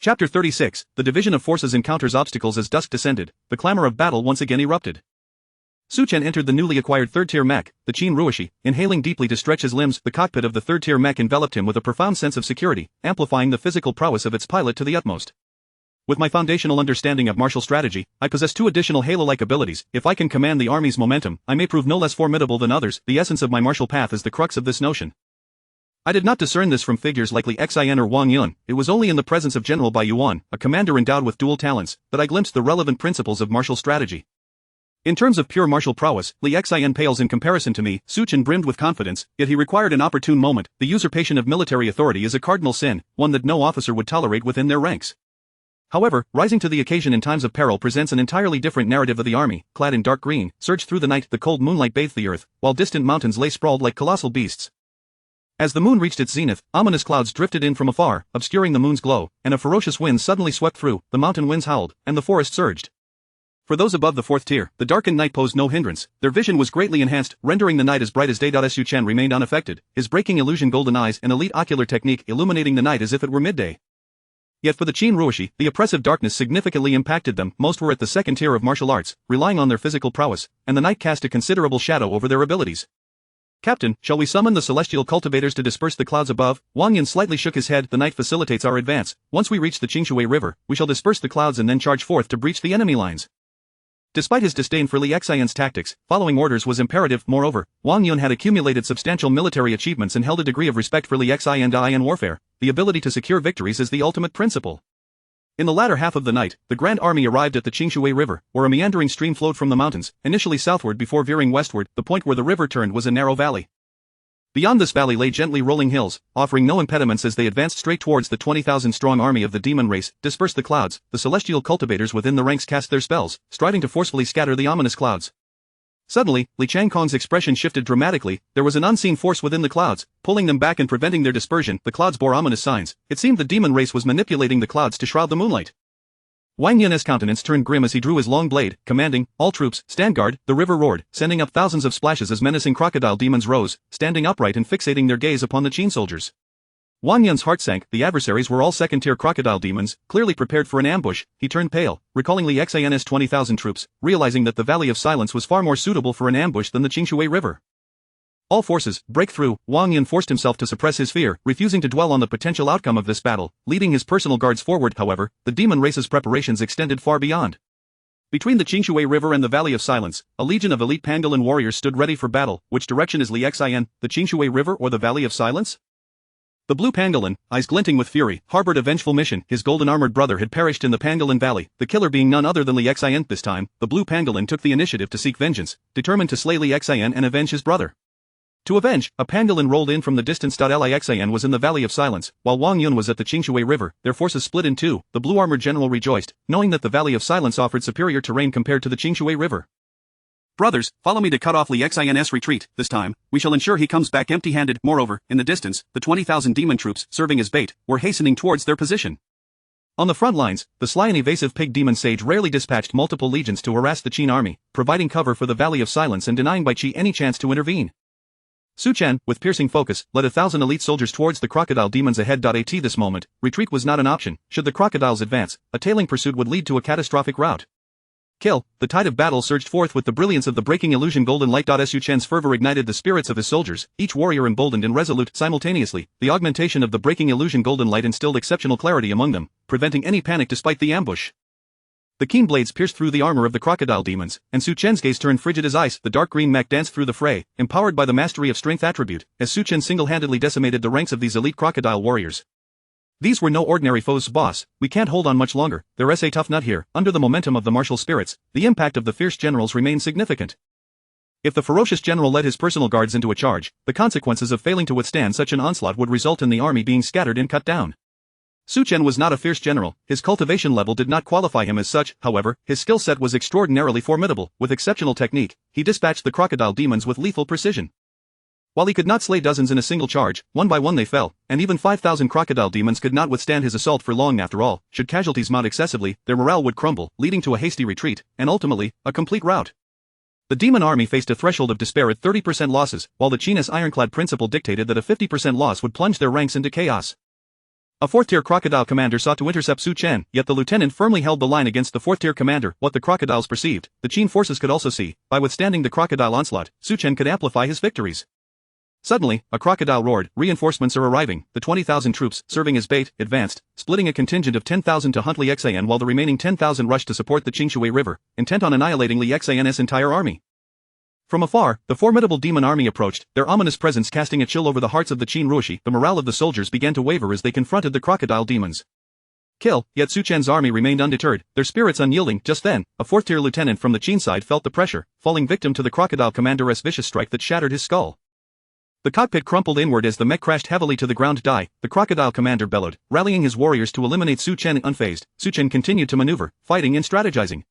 Chapter 36, The division of forces encounters obstacles. As dusk descended, the clamor of battle once again erupted. Su Chen entered the newly acquired third-tier mech, the Qin Ruishi, inhaling deeply to stretch his limbs. The cockpit of the third-tier mech enveloped him with a profound sense of security, amplifying the physical prowess of its pilot to the utmost. With my foundational understanding of martial strategy, I possess two additional halo-like abilities. If I can command the army's momentum, I may prove no less formidable than others. The essence of my martial path is the crux of this notion. I did not discern this from figures like Li Xian or Wang Yun. It was only in the presence of General Bai Yuan, a commander endowed with dual talents, that I glimpsed the relevant principles of martial strategy. In terms of pure martial prowess, Li Xian pales in comparison to me. Su Chen brimmed with confidence, yet he required an opportune moment. The usurpation of military authority is a cardinal sin, one that no officer would tolerate within their ranks. However, rising to the occasion in times of peril presents an entirely different narrative. Of the army, clad in dark green, surged through the night. The cold moonlight bathed the earth, while distant mountains lay sprawled like colossal beasts. As the moon reached its zenith, ominous clouds drifted in from afar, obscuring the moon's glow, and a ferocious wind suddenly swept through. The mountain winds howled, and the forest surged. For those above the 4th tier, the darkened night posed no hindrance, their vision was greatly enhanced, rendering the night as bright as day. Su Chen remained unaffected, his breaking illusion golden eyes and elite ocular technique illuminating the night as if it were midday. Yet for the Qin Ruoshi, the oppressive darkness significantly impacted them. Most were at the 2nd tier of martial arts, relying on their physical prowess, and the night cast a considerable shadow over their abilities. Captain, shall we summon the celestial cultivators to disperse the clouds above? Wang Yan slightly shook his head. The night facilitates our advance. Once we reach the Qingshui River, we shall disperse the clouds and then charge forth to breach the enemy lines. Despite his disdain for Li Xian's tactics, following orders was imperative. Moreover, Wang Yun had accumulated substantial military achievements and held a degree of respect for Li Xian in warfare. The ability to secure victories is the ultimate principle. In the latter half of the night, the Grand Army arrived at the Qingshui River, where a meandering stream flowed from the mountains, initially southward before veering westward. The point where the river turned was a narrow valley. Beyond this valley lay gently rolling hills, offering no impediments as they advanced straight towards the 20,000-strong army of the demon race. Disperse the clouds, the celestial cultivators within the ranks cast their spells, striving to forcefully scatter the ominous clouds. Suddenly, Li Changkong's expression shifted dramatically. There was an unseen force within the clouds, pulling them back and preventing their dispersion. The clouds bore ominous signs. It seemed the demon race was manipulating the clouds to shroud the moonlight. Wang Yun's countenance turned grim as he drew his long blade, commanding, "All troops, stand guard." The river roared, sending up thousands of splashes as menacing crocodile demons rose, standing upright and fixating their gaze upon the Qin soldiers. Wang Yun's heart sank. The adversaries were all 2nd-tier crocodile demons, clearly prepared for an ambush. He turned pale, recalling Li Xian's 20,000 troops, realizing that the Valley of Silence was far more suitable for an ambush than the Qingshui River. All forces, break through. Wang Yun forced himself to suppress his fear, refusing to dwell on the potential outcome of this battle, leading his personal guards forward. However, the demon race's preparations extended far beyond. Between the Qingshui River and the Valley of Silence, a legion of elite pangolin warriors stood ready for battle. Which direction is Li Xian, the Qingshui River or the Valley of Silence? The blue pangolin, eyes glinting with fury, harbored a vengeful mission. His golden armored brother had perished in the Pangolin Valley, the killer being none other than Li Xian. This time, the blue pangolin took the initiative to seek vengeance, determined to slay Li Xian and avenge his brother. To avenge, a pangolin rolled in from the distance. Li Xian was in the Valley of Silence, while Wang Yun was at the Qingshui River. Their forces split in two. The blue armored general rejoiced, knowing that the Valley of Silence offered superior terrain compared to the Qingshui River. Brothers, follow me to cut off Li Xian's retreat. This time, we shall ensure he comes back empty-handed. Moreover, in the distance, the 20,000 demon troops, serving as bait, were hastening towards their position. On the front lines, the sly and evasive pig demon sage rarely dispatched multiple legions to harass the Qin army, providing cover for the Valley of Silence and denying Bai Qi any chance to intervene. Su Chen, with piercing focus, led 1,000 elite soldiers towards the crocodile demons ahead. At this moment, retreat was not an option. Should the crocodiles advance, a tailing pursuit would lead to a catastrophic rout. Kill! The tide of battle surged forth with the brilliance of the breaking illusion golden light. Su Chen's fervor ignited the spirits of his soldiers, each warrior emboldened and resolute. Simultaneously, the augmentation of the breaking illusion golden light instilled exceptional clarity among them, preventing any panic despite the ambush. The keen blades pierced through the armor of the crocodile demons, and Su Chen's gaze turned frigid as ice. The dark green mech danced through the fray, empowered by the mastery of strength attribute, as Su Chen single-handedly decimated the ranks of these elite crocodile warriors. These were no ordinary foes, boss. We can't hold on much longer. There's a tough nut here. Under the momentum of the martial spirits, the impact of the fierce generals remained significant. If the ferocious general led his personal guards into a charge, the consequences of failing to withstand such an onslaught would result in the army being scattered and cut down. Su Chen was not a fierce general, his cultivation level did not qualify him as such. However, his skill set was extraordinarily formidable. With exceptional technique, he dispatched the crocodile demons with lethal precision. While he could not slay dozens in a single charge, one by one they fell, and even 5,000 crocodile demons could not withstand his assault for long. After all, should casualties mount excessively, their morale would crumble, leading to a hasty retreat, and ultimately, a complete rout. The demon army faced a threshold of despair at 30% losses, while the Qin's ironclad principle dictated that a 50% loss would plunge their ranks into chaos. A 4th-tier crocodile commander sought to intercept Su Chen, yet the lieutenant firmly held the line against the 4th-tier commander. What the crocodiles perceived, the Qin forces could also see. By withstanding the crocodile onslaught, Su Chen could amplify his victories. Suddenly, a crocodile roared, "Reinforcements are arriving." The 20,000 troops, serving as bait, advanced, splitting a contingent of 10,000 to hunt Li Xian while the remaining 10,000 rushed to support the Qingshui River, intent on annihilating Li Xian's entire army. From afar, the formidable demon army approached, their ominous presence casting a chill over the hearts of the Qin Ruoshi. The morale of the soldiers began to waver as they confronted the crocodile demons. Kill! Yet Su Chen's army remained undeterred, their spirits unyielding. Just then, a 4th-tier lieutenant from the Qin side felt the pressure, falling victim to the crocodile commander's vicious strike that shattered his skull. The cockpit crumpled inward as the mech crashed heavily to the ground. The crocodile commander bellowed, rallying his warriors to eliminate Su Chen. Unfazed, Su Chen continued to maneuver, fighting and strategizing.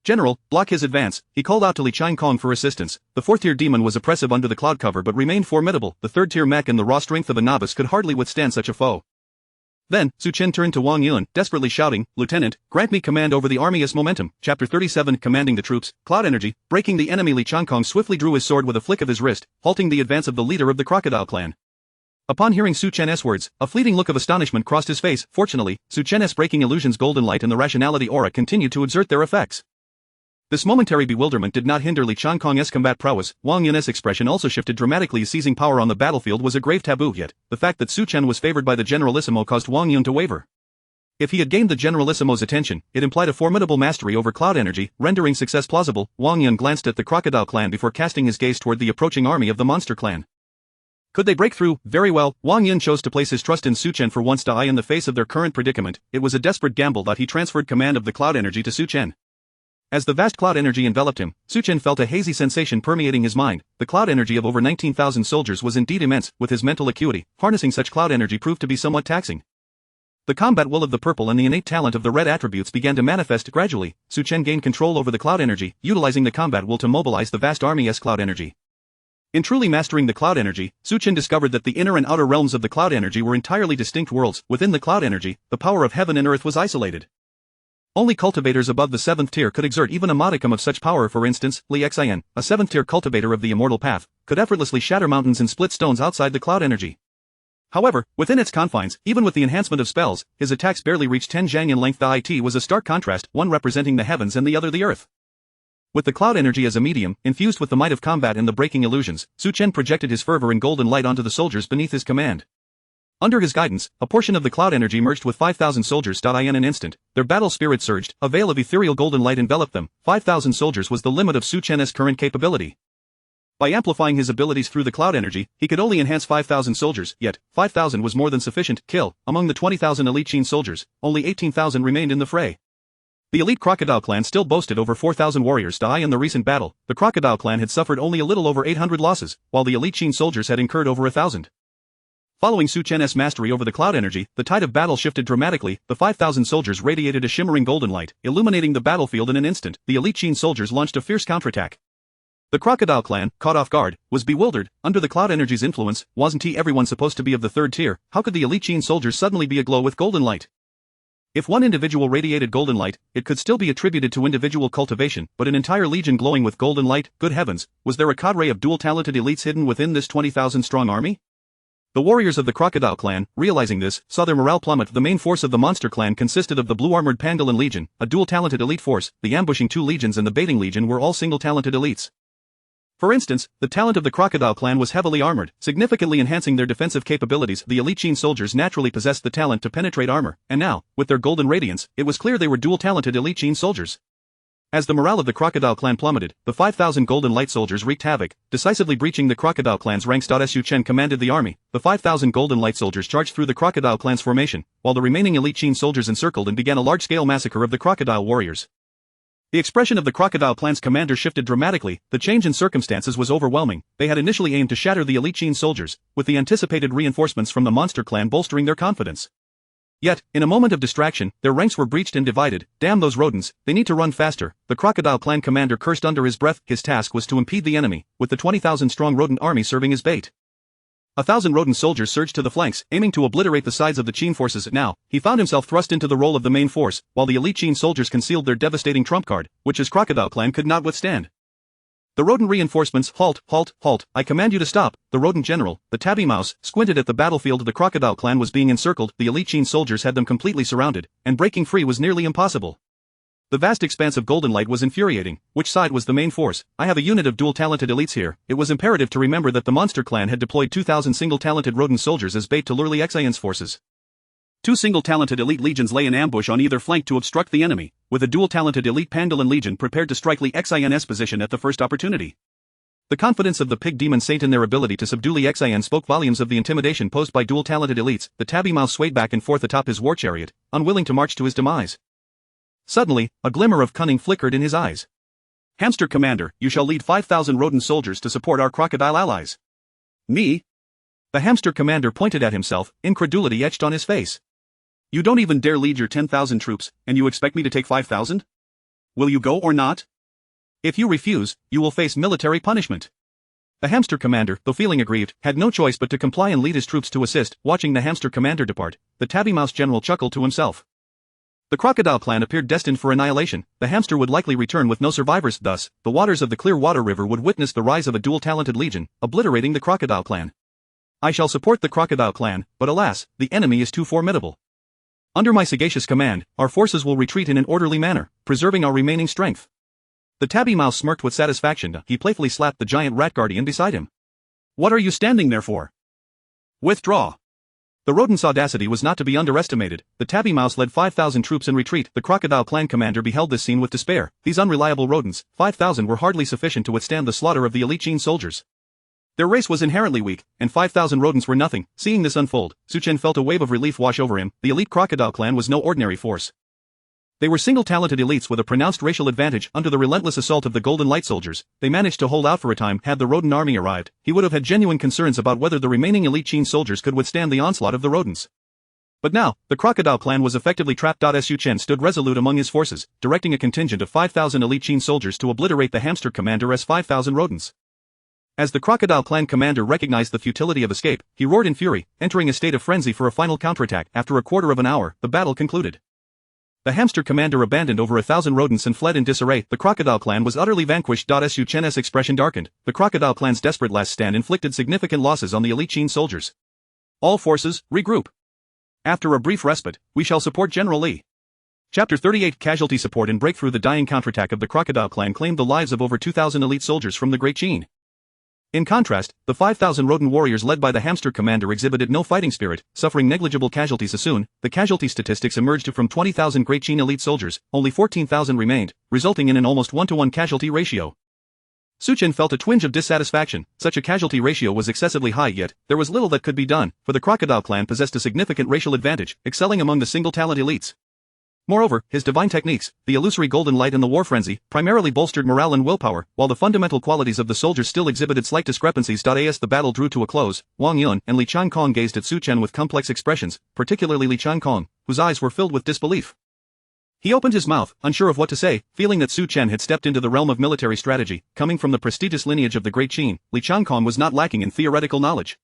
"General, block his advance," he called out to Li Changkong for assistance. The 4th-tier demon was oppressive under the cloud cover but remained formidable. The 3rd-tier mech and the raw strength of a novice could hardly withstand such a foe. Then, Su Chen turned to Wang Yun, desperately shouting, "Lieutenant, grant me command over the army's momentum." Chapter 37 Commanding the troops, Cloud Energy, breaking the enemy. Li Changkong swiftly drew his sword with a flick of his wrist, halting the advance of the leader of the Crocodile clan. Upon hearing Su Chen's words, a fleeting look of astonishment crossed his face. Fortunately, Su Chen's breaking illusions golden light and the rationality aura continued to exert their effects. This momentary bewilderment did not hinder Li Changkong's combat prowess. Wang Yun's expression also shifted dramatically. Seizing power on the battlefield was a grave taboo, yet the fact that Su Chen was favored by the Generalissimo caused Wang Yun to waver. If he had gained the Generalissimo's attention, it implied a formidable mastery over cloud energy, rendering success plausible. Wang Yun glanced at the Crocodile clan before casting his gaze toward the approaching army of the Monster clan. Could they break through? Very well. Wang Yun chose to place his trust in Su Chen for once. In the face of their current predicament, it was a desperate gamble that he transferred command of the cloud energy to Su Chen. As the vast cloud energy enveloped him, Su Chen felt a hazy sensation permeating his mind. The cloud energy of over 19,000 soldiers was indeed immense. With his mental acuity, harnessing such cloud energy proved to be somewhat taxing. The combat will of the purple and the innate talent of the red attributes began to manifest gradually. Su Chen gained control over the cloud energy, utilizing the combat will to mobilize the vast army's cloud energy. In truly mastering the cloud energy, Su Chen discovered that the inner and outer realms of the cloud energy were entirely distinct worlds. Within the cloud energy, the power of heaven and earth was isolated. Only cultivators above the 7th tier could exert even a modicum of such power. For instance, Li Xin, a 7th tier cultivator of the immortal path, could effortlessly shatter mountains and split stones outside the cloud energy. However, within its confines, even with the enhancement of spells, his attacks barely reached 10 Zhang in length. The IT was a stark contrast, one representing the heavens and the other the earth. With the cloud energy as a medium, infused with the might of combat and the breaking illusions, Su Chen projected his fervor and golden light onto the soldiers beneath his command. Under his guidance, a portion of the cloud energy merged with 5,000 soldiers. In an instant, their battle spirit surged, a veil of ethereal golden light enveloped them. 5,000 soldiers was the limit of Su Chen's current capability. By amplifying his abilities through the cloud energy, he could only enhance 5,000 soldiers, yet 5,000 was more than sufficient. Kill. Among the 20,000 elite Qin soldiers, only 18,000 remained in the fray. The elite Crocodile clan still boasted over 4,000 warriors. In the recent battle, the Crocodile clan had suffered only a little over 800 losses, while the elite Qin soldiers had incurred over 1,000. Following Su Chen's mastery over the cloud energy, the tide of battle shifted dramatically. The 5,000 soldiers radiated a shimmering golden light, illuminating the battlefield in an instant. The elite Qin soldiers launched a fierce counterattack. The Crocodile clan, caught off guard, was bewildered. Under the cloud energy's influence, wasn't everyone supposed to be of the 3rd tier? How could the elite Qin soldiers suddenly be aglow with golden light? If one individual radiated golden light, it could still be attributed to individual cultivation, but an entire legion glowing with golden light, good heavens, was there a cadre of dual-talented elites hidden within this 20,000-strong army? The warriors of the Crocodile clan, realizing this, saw their morale plummet. The main force of the Monster clan consisted of the blue-armored Pangolin Legion, a dual-talented elite force. The ambushing 2 legions and the baiting legion were all single-talented elites. For instance, the talent of the Crocodile clan was heavily armored, significantly enhancing their defensive capabilities. The elite Qin soldiers naturally possessed the talent to penetrate armor, and now, with their golden radiance, it was clear they were dual-talented elite Qin soldiers. As the morale of the Crocodile clan plummeted, the 5,000 golden light soldiers wreaked havoc, decisively breaching the Crocodile clan's ranks. Su Chen commanded the army. The 5,000 golden light soldiers charged through the Crocodile clan's formation, while the remaining elite Qin soldiers encircled and began a large-scale massacre of the Crocodile warriors. The expression of the Crocodile clan's commander shifted dramatically. The change in circumstances was overwhelming. They had initially aimed to shatter the elite Qin soldiers, with the anticipated reinforcements from the Monster clan bolstering their confidence. Yet, in a moment of distraction, their ranks were breached and divided. Damn those rodents, they need to run faster. The Crocodile clan commander cursed under his breath. His task was to impede the enemy, with the 20,000-strong rodent army serving as bait. 1,000 rodent soldiers surged to the flanks, aiming to obliterate the sides of the Qin forces. Now, he found himself thrust into the role of the main force, while the elite Qin soldiers concealed their devastating trump card, which his Crocodile clan could not withstand. The rodent reinforcements, halt, halt, halt, I command you to stop. The rodent general, the tabby mouse, squinted at the battlefield. The Crocodile clan was being encircled. The elite Qin soldiers had them completely surrounded, and breaking free was nearly impossible. The vast expanse of golden light was infuriating. Which side was the main force? I have a unit of dual-talented elites here. It was imperative to remember that the Monster clan had deployed 2,000 single-talented rodent soldiers as bait to lure Li Xian's forces. 2 single-talented elite legions lay in ambush on either flank to obstruct the enemy, with a dual-talented elite Pangolin Legion prepared to strike Li Xian's position at the first opportunity. The confidence of the pig demon saint in their ability to subdue Li Xian spoke volumes of the intimidation posed by dual-talented elites. The tabby mouse swayed back and forth atop his war chariot, unwilling to march to his demise. Suddenly, a glimmer of cunning flickered in his eyes. Hamster commander, you shall lead 5,000 rodent soldiers to support our crocodile allies. Me? The hamster commander pointed at himself, incredulity etched on his face. You don't even dare lead your 10,000 troops, and you expect me to take 5,000? Will you go or not? If you refuse, you will face military punishment. The hamster commander, though feeling aggrieved, had no choice but to comply and lead his troops to assist. Watching the hamster commander depart, the tabby mouse general chuckled to himself. The crocodile clan appeared destined for annihilation. The hamster would likely return with no survivors. Thus, the waters of the Clearwater River would witness the rise of a dual-talented legion, obliterating the crocodile clan. I shall support the crocodile clan, but alas, the enemy is too formidable. Under my sagacious command, our forces will retreat in an orderly manner, preserving our remaining strength. The tabby mouse smirked with satisfaction. He playfully slapped the giant rat guardian beside him. What are you standing there for? Withdraw. The rodent's audacity was not to be underestimated. The tabby mouse led 5,000 troops in retreat. The crocodile clan commander beheld this scene with despair. These unreliable rodents, 5,000 were hardly sufficient to withstand the slaughter of the elite Qin soldiers. Their race was inherently weak, and 5,000 rodents were nothing. Seeing this unfold, Su Chen felt a wave of relief wash over him. The elite crocodile clan was no ordinary force. They were single-talented elites with a pronounced racial advantage. Under the relentless assault of the Golden Light soldiers, they managed to hold out for a time. Had the rodent army arrived, he would have had genuine concerns about whether the remaining elite Qin soldiers could withstand the onslaught of the rodents. But now, the crocodile clan was effectively trapped. Su Chen stood resolute among his forces, directing a contingent of 5,000 elite Qin soldiers to obliterate the hamster commander as 5,000 rodents. As the crocodile clan commander recognized the futility of escape, he roared in fury, entering a state of frenzy for a final counterattack. After a quarter of an hour, the battle concluded. The hamster commander abandoned over 1,000 rodents and fled in disarray. The crocodile clan was utterly vanquished. Su Chen's expression darkened. The crocodile clan's desperate last stand inflicted significant losses on the elite Qin soldiers. All forces, regroup. After a brief respite, we shall support General Li. Chapter 38 Casualty support and breakthrough. The dying counterattack of the crocodile clan claimed the lives of over 2,000 elite soldiers from the Great Qin. In contrast, the 5,000 rodent warriors led by the hamster commander exhibited no fighting spirit, suffering negligible casualties. Soon, the casualty statistics emerged. From 20,000 Great Qin elite soldiers, only 14,000 remained, resulting in an almost 1-to-1 casualty ratio. Su Chen felt a twinge of dissatisfaction. Such a casualty ratio was excessively high, yet there was little that could be done, for the crocodile clan possessed a significant racial advantage, excelling among the single-talent elites. Moreover, his divine techniques, the illusory golden light and the war frenzy, primarily bolstered morale and willpower, while the fundamental qualities of the soldiers still exhibited slight discrepancies. As the battle drew to a close, Wang Yun and Li Qiankong gazed at Su Chen with complex expressions, particularly Li Qiankong, whose eyes were filled with disbelief. He opened his mouth, unsure of what to say, feeling that Su Chen had stepped into the realm of military strategy. Coming from the prestigious lineage of the Great Qin, Li Qiankong was not lacking in theoretical knowledge.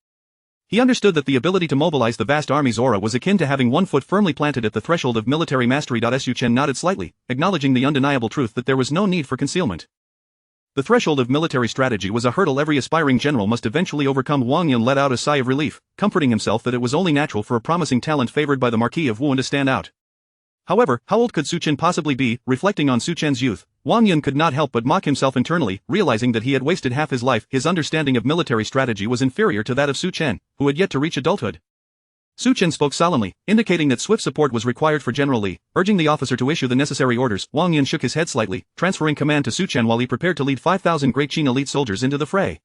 He understood that the ability to mobilize the vast army's aura was akin to having one foot firmly planted at the threshold of military mastery. Su Chen nodded slightly, acknowledging the undeniable truth that there was no need for concealment. The threshold of military strategy was a hurdle every aspiring general must eventually overcome. Wang Yun let out a sigh of relief, comforting himself that it was only natural for a promising talent favored by the Marquis of Wuan to stand out. However, how old could Su Chen possibly be? Reflecting on Su Chen's youth, Wang Yun could not help but mock himself internally, realizing that he had wasted half his life. His understanding of military strategy was inferior to that of Su Chen, who had yet to reach adulthood. Su Chen spoke solemnly, indicating that swift support was required for General Li, urging the officer to issue the necessary orders. Wang Yun shook his head slightly, transferring command to Su Chen while he prepared to lead 5,000 Great Qin elite soldiers into the fray.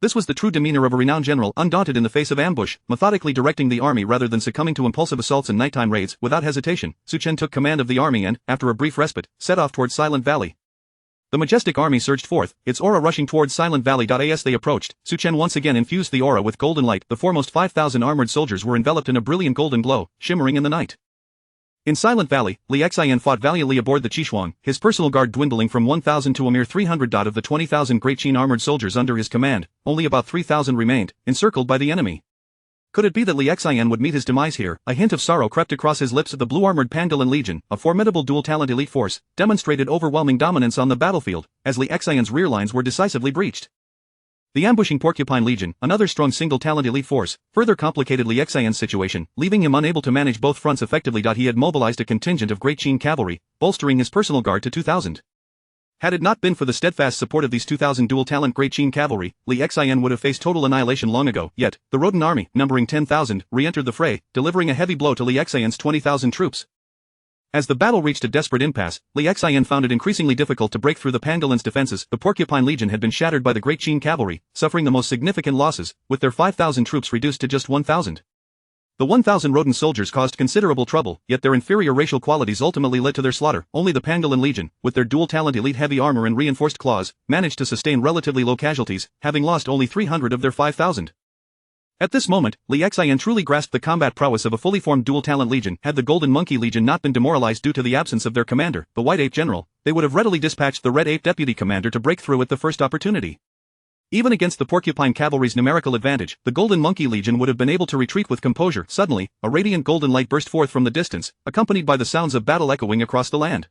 This was the true demeanor of a renowned general, undaunted in the face of ambush, methodically directing the army rather than succumbing to impulsive assaults and nighttime raids. Without hesitation, Su Chen took command of the army and, after a brief respite, set off towards Silent Valley. The majestic army surged forth, its aura rushing towards Silent Valley. As they approached, Su Chen once again infused the aura with golden light. The foremost 5,000 armored soldiers were enveloped in a brilliant golden glow, shimmering in the night. In Silent Valley, Li Xian fought valiantly aboard the Qishuang, his personal guard dwindling from 1,000 to a mere 300. Of the 20,000 Great Qin armored soldiers under his command, only about 3,000 remained, encircled by the enemy. Could it be that Li Xian would meet his demise here? A hint of sorrow crept across his lips. The blue-armored Pangolin Legion, a formidable dual-talent elite force, demonstrated overwhelming dominance on the battlefield, as Li Xian's rear lines were decisively breached. The ambushing Porcupine Legion, another strong single-talent elite force, further complicated Li Xian's situation, leaving him unable to manage both fronts effectively. He had mobilized a contingent of Great Qin cavalry, bolstering his personal guard to 2,000. Had it not been for the steadfast support of these 2,000 dual-talent Great Qin cavalry, Li Xian would have faced total annihilation long ago. Yet, the rodent army, numbering 10,000, re-entered the fray, delivering a heavy blow to Li Xian's 20,000 troops. As the battle reached a desperate impasse, Li Xian found it increasingly difficult to break through the Pangolin's defenses. The Porcupine Legion had been shattered by the Great Qin cavalry, suffering the most significant losses, with their 5,000 troops reduced to just 1,000. The 1,000 rodent soldiers caused considerable trouble, yet their inferior racial qualities ultimately led to their slaughter. Only the Pangolin Legion, with their dual-talent elite heavy armor and reinforced claws, managed to sustain relatively low casualties, having lost only 300 of their 5,000. At this moment, Li Xian truly grasped the combat prowess of a fully formed dual-talent legion. Had the Golden Monkey Legion not been demoralized due to the absence of their commander, the White Ape General, they would have readily dispatched the Red Ape Deputy Commander to break through at the first opportunity. Even against the Porcupine Cavalry's numerical advantage, the Golden Monkey Legion would have been able to retreat with composure. Suddenly, a radiant golden light burst forth from the distance, accompanied by the sounds of battle echoing across the land.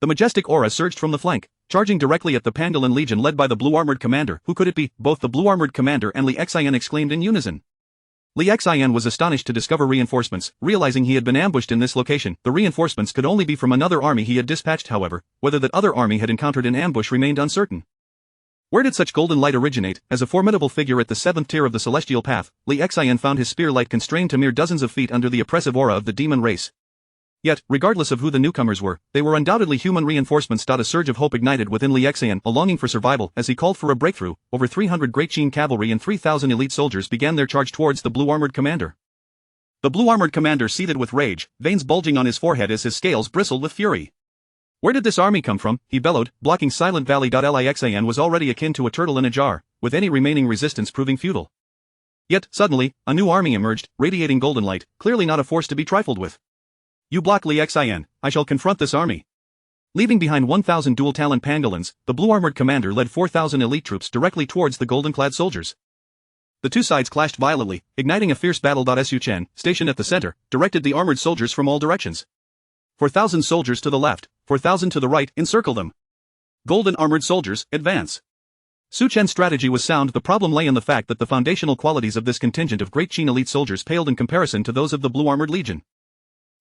The majestic aura surged from the flank, charging directly at the Pangolin Legion led by the blue-armored commander. Who could it be? Both the blue-armored commander and Li Xian exclaimed in unison. Li Xian was astonished to discover reinforcements, realizing he had been ambushed in this location. The reinforcements could only be from another army he had dispatched. However, whether that other army had encountered an ambush remained uncertain. Where did such golden light originate? As a formidable figure at the 7th tier of the celestial path, Li Xian found his spear light constrained to mere dozens of feet under the oppressive aura of the demon race. Yet, regardless of who the newcomers were, they were undoubtedly human reinforcements. A surge of hope ignited within Li Xian, a longing for survival, as he called for a breakthrough. Over 300 Great Qin cavalry and 3,000 elite soldiers began their charge towards the blue-armored commander. The blue-armored commander seethed with rage, veins bulging on his forehead as his scales bristled with fury. Where did this army come from? He bellowed, blocking Silent Valley. Li Xian was already akin to a turtle in a jar, with any remaining resistance proving futile. Yet, suddenly, a new army emerged, radiating golden light, clearly not a force to be trifled with. You block Li Xian, I shall confront this army. Leaving behind 1,000 dual-talent pangolins, the blue-armored commander led 4,000 elite troops directly towards the golden-clad soldiers. The two sides clashed violently, igniting a fierce battle. Su Chen, stationed at the center, directed the armored soldiers from all directions. 4,000 soldiers to the left, 4,000 to the right, encircle them. Golden armored soldiers, advance. Su Chen's strategy was sound. The problem lay in the fact that the foundational qualities of this contingent of Great Qin elite soldiers paled in comparison to those of the blue-armored legion.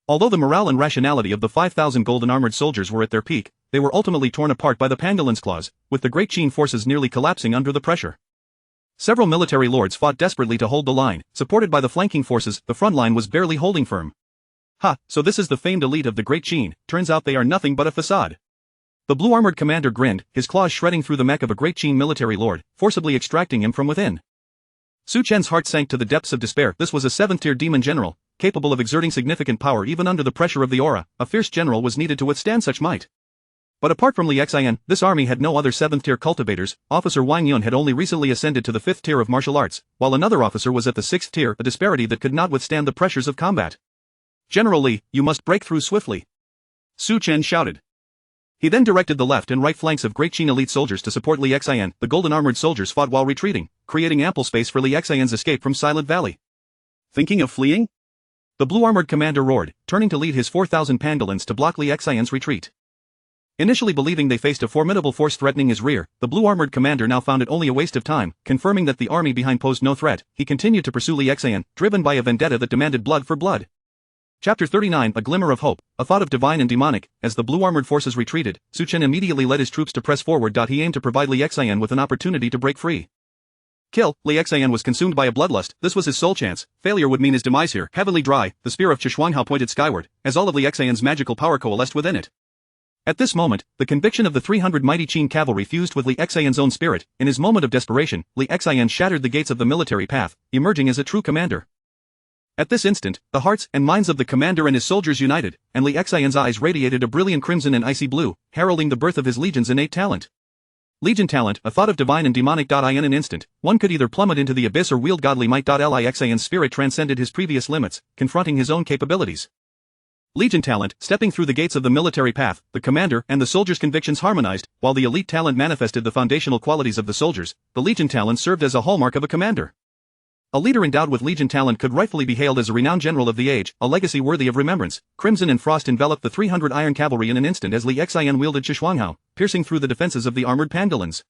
Although the morale and rationality of the 5,000 golden armored soldiers were at their peak, they were ultimately torn apart by the Pangolin's claws, with the Great Qin forces nearly collapsing under the pressure. Several military lords fought desperately to hold the line, supported by the flanking forces. The front line was barely holding firm. Ha, so this is the famed elite of the Great Qin. Turns out they are nothing but a facade. The blue-armored commander grinned, his claws shredding through the mech of a Great Qin military lord, forcibly extracting him from within. Su Chen's heart sank to the depths of despair. This was a 7th-tier demon general, capable of exerting significant power even under the pressure of the aura. A fierce general was needed to withstand such might. But apart from Li Xian, this army had no other 7th-tier cultivators. Officer Wang Yun had only recently ascended to the 5th tier of martial arts, while another officer was at the 6th tier, a disparity that could not withstand the pressures of combat. General Li, you must break through swiftly. Su Chen shouted. He then directed the left and right flanks of Great Qin elite soldiers to support Li Xian. The golden armored soldiers fought while retreating, creating ample space for Li Xian's escape from Silent Valley. Thinking of fleeing? The blue-armored commander roared, turning to lead his 4,000 pangolins to block Li Xian's retreat. Initially believing they faced a formidable force threatening his rear, the blue-armored commander now found it only a waste of time. Confirming that the army behind posed no threat, he continued to pursue Li Xian, driven by a vendetta that demanded blood for blood. Chapter 39, A Glimmer of Hope, a thought of divine and demonic. As the blue-armored forces retreated, Su Chen immediately led his troops to press forward. He aimed to provide Li Xian with an opportunity to break free. Kill. Li Xian was consumed by a bloodlust. This was his sole chance. Failure would mean his demise here. Heavenly Dry, the spear of Zhuanghao pointed skyward, as all of Li Xian's magical power coalesced within it. At this moment, the conviction of the 300 mighty Qin cavalry fused with Li Xian's own spirit. In his moment of desperation, Li Xian shattered the gates of the military path, emerging as a true commander. At this instant, the hearts and minds of the commander and his soldiers united, and Li Xian's eyes radiated a brilliant crimson and icy blue, heralding the birth of his legion's innate talent. Legion talent, a thought of divine and demonic. In an instant, one could either plummet into the abyss or wield godly might. Li Xian's spirit transcended his previous limits, confronting his own capabilities. Legion talent, stepping through the gates of the military path, the commander and the soldiers' convictions harmonized, while the elite talent manifested the foundational qualities of the soldiers. The legion talent served as a hallmark of a commander. A leader endowed with legion talent could rightfully be hailed as a renowned general of the age, a legacy worthy of remembrance. Crimson and frost enveloped the 300 iron cavalry in an instant as Li Xian wielded Zhuanghao, piercing through the defenses of the armored pangolins.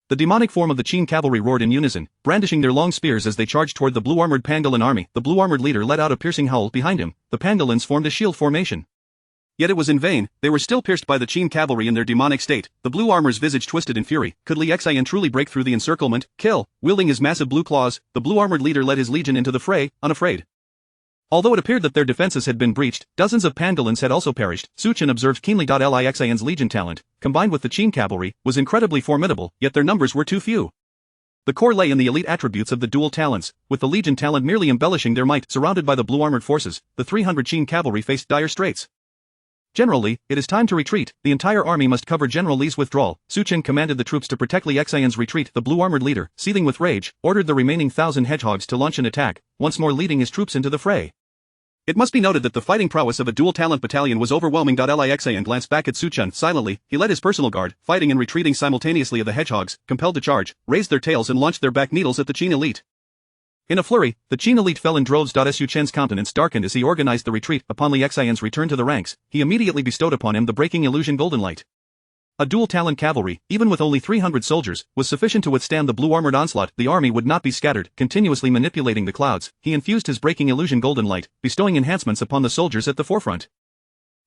The demonic form of the Qin cavalry roared in unison, brandishing their long spears as they charged toward the blue-armored pangolin army. The blue-armored leader let out a piercing howl. Behind him, the pangolins formed a shield formation. Yet it was in vain. They were still pierced by the Qin cavalry in their demonic state. The blue armor's visage twisted in fury. Could Li Xian truly break through the encirclement? Kill. Wielding his massive blue claws, the blue-armored leader led his legion into the fray, unafraid. Although it appeared that their defenses had been breached, dozens of pangolins had also perished. Su Chen observed keenly. Li Xian's legion talent, combined with the Qin cavalry, was incredibly formidable, yet their numbers were too few. The core lay in the elite attributes of the dual talents, with the legion talent merely embellishing their might. Surrounded by the blue-armored forces, the 300 Qin cavalry faced dire straits. General Li, it is time to retreat. The entire army must cover General Li's withdrawal. Su Chen commanded the troops to protect Li Xian's retreat. The blue-armored leader, seething with rage, ordered the remaining 1,000 hedgehogs to launch an attack, once more leading his troops into the fray. It must be noted that the fighting prowess of a dual-talent battalion was overwhelming. Lixan glanced back at Su Chen silently. He led his personal guard, fighting and retreating simultaneously. The hedgehogs, compelled to charge, raised their tails and launched their back needles at the Qin elite. In a flurry, the Qin elite fell in droves. Su Chen's countenance darkened as he organized the retreat. Upon Lixan's return to the ranks, he immediately bestowed upon him the breaking illusion golden light. A dual-talent cavalry, even with only 300 soldiers, was sufficient to withstand the blue-armored onslaught. The army would not be scattered. Continuously manipulating the clouds, he infused his breaking illusion golden light, bestowing enhancements upon the soldiers at the forefront.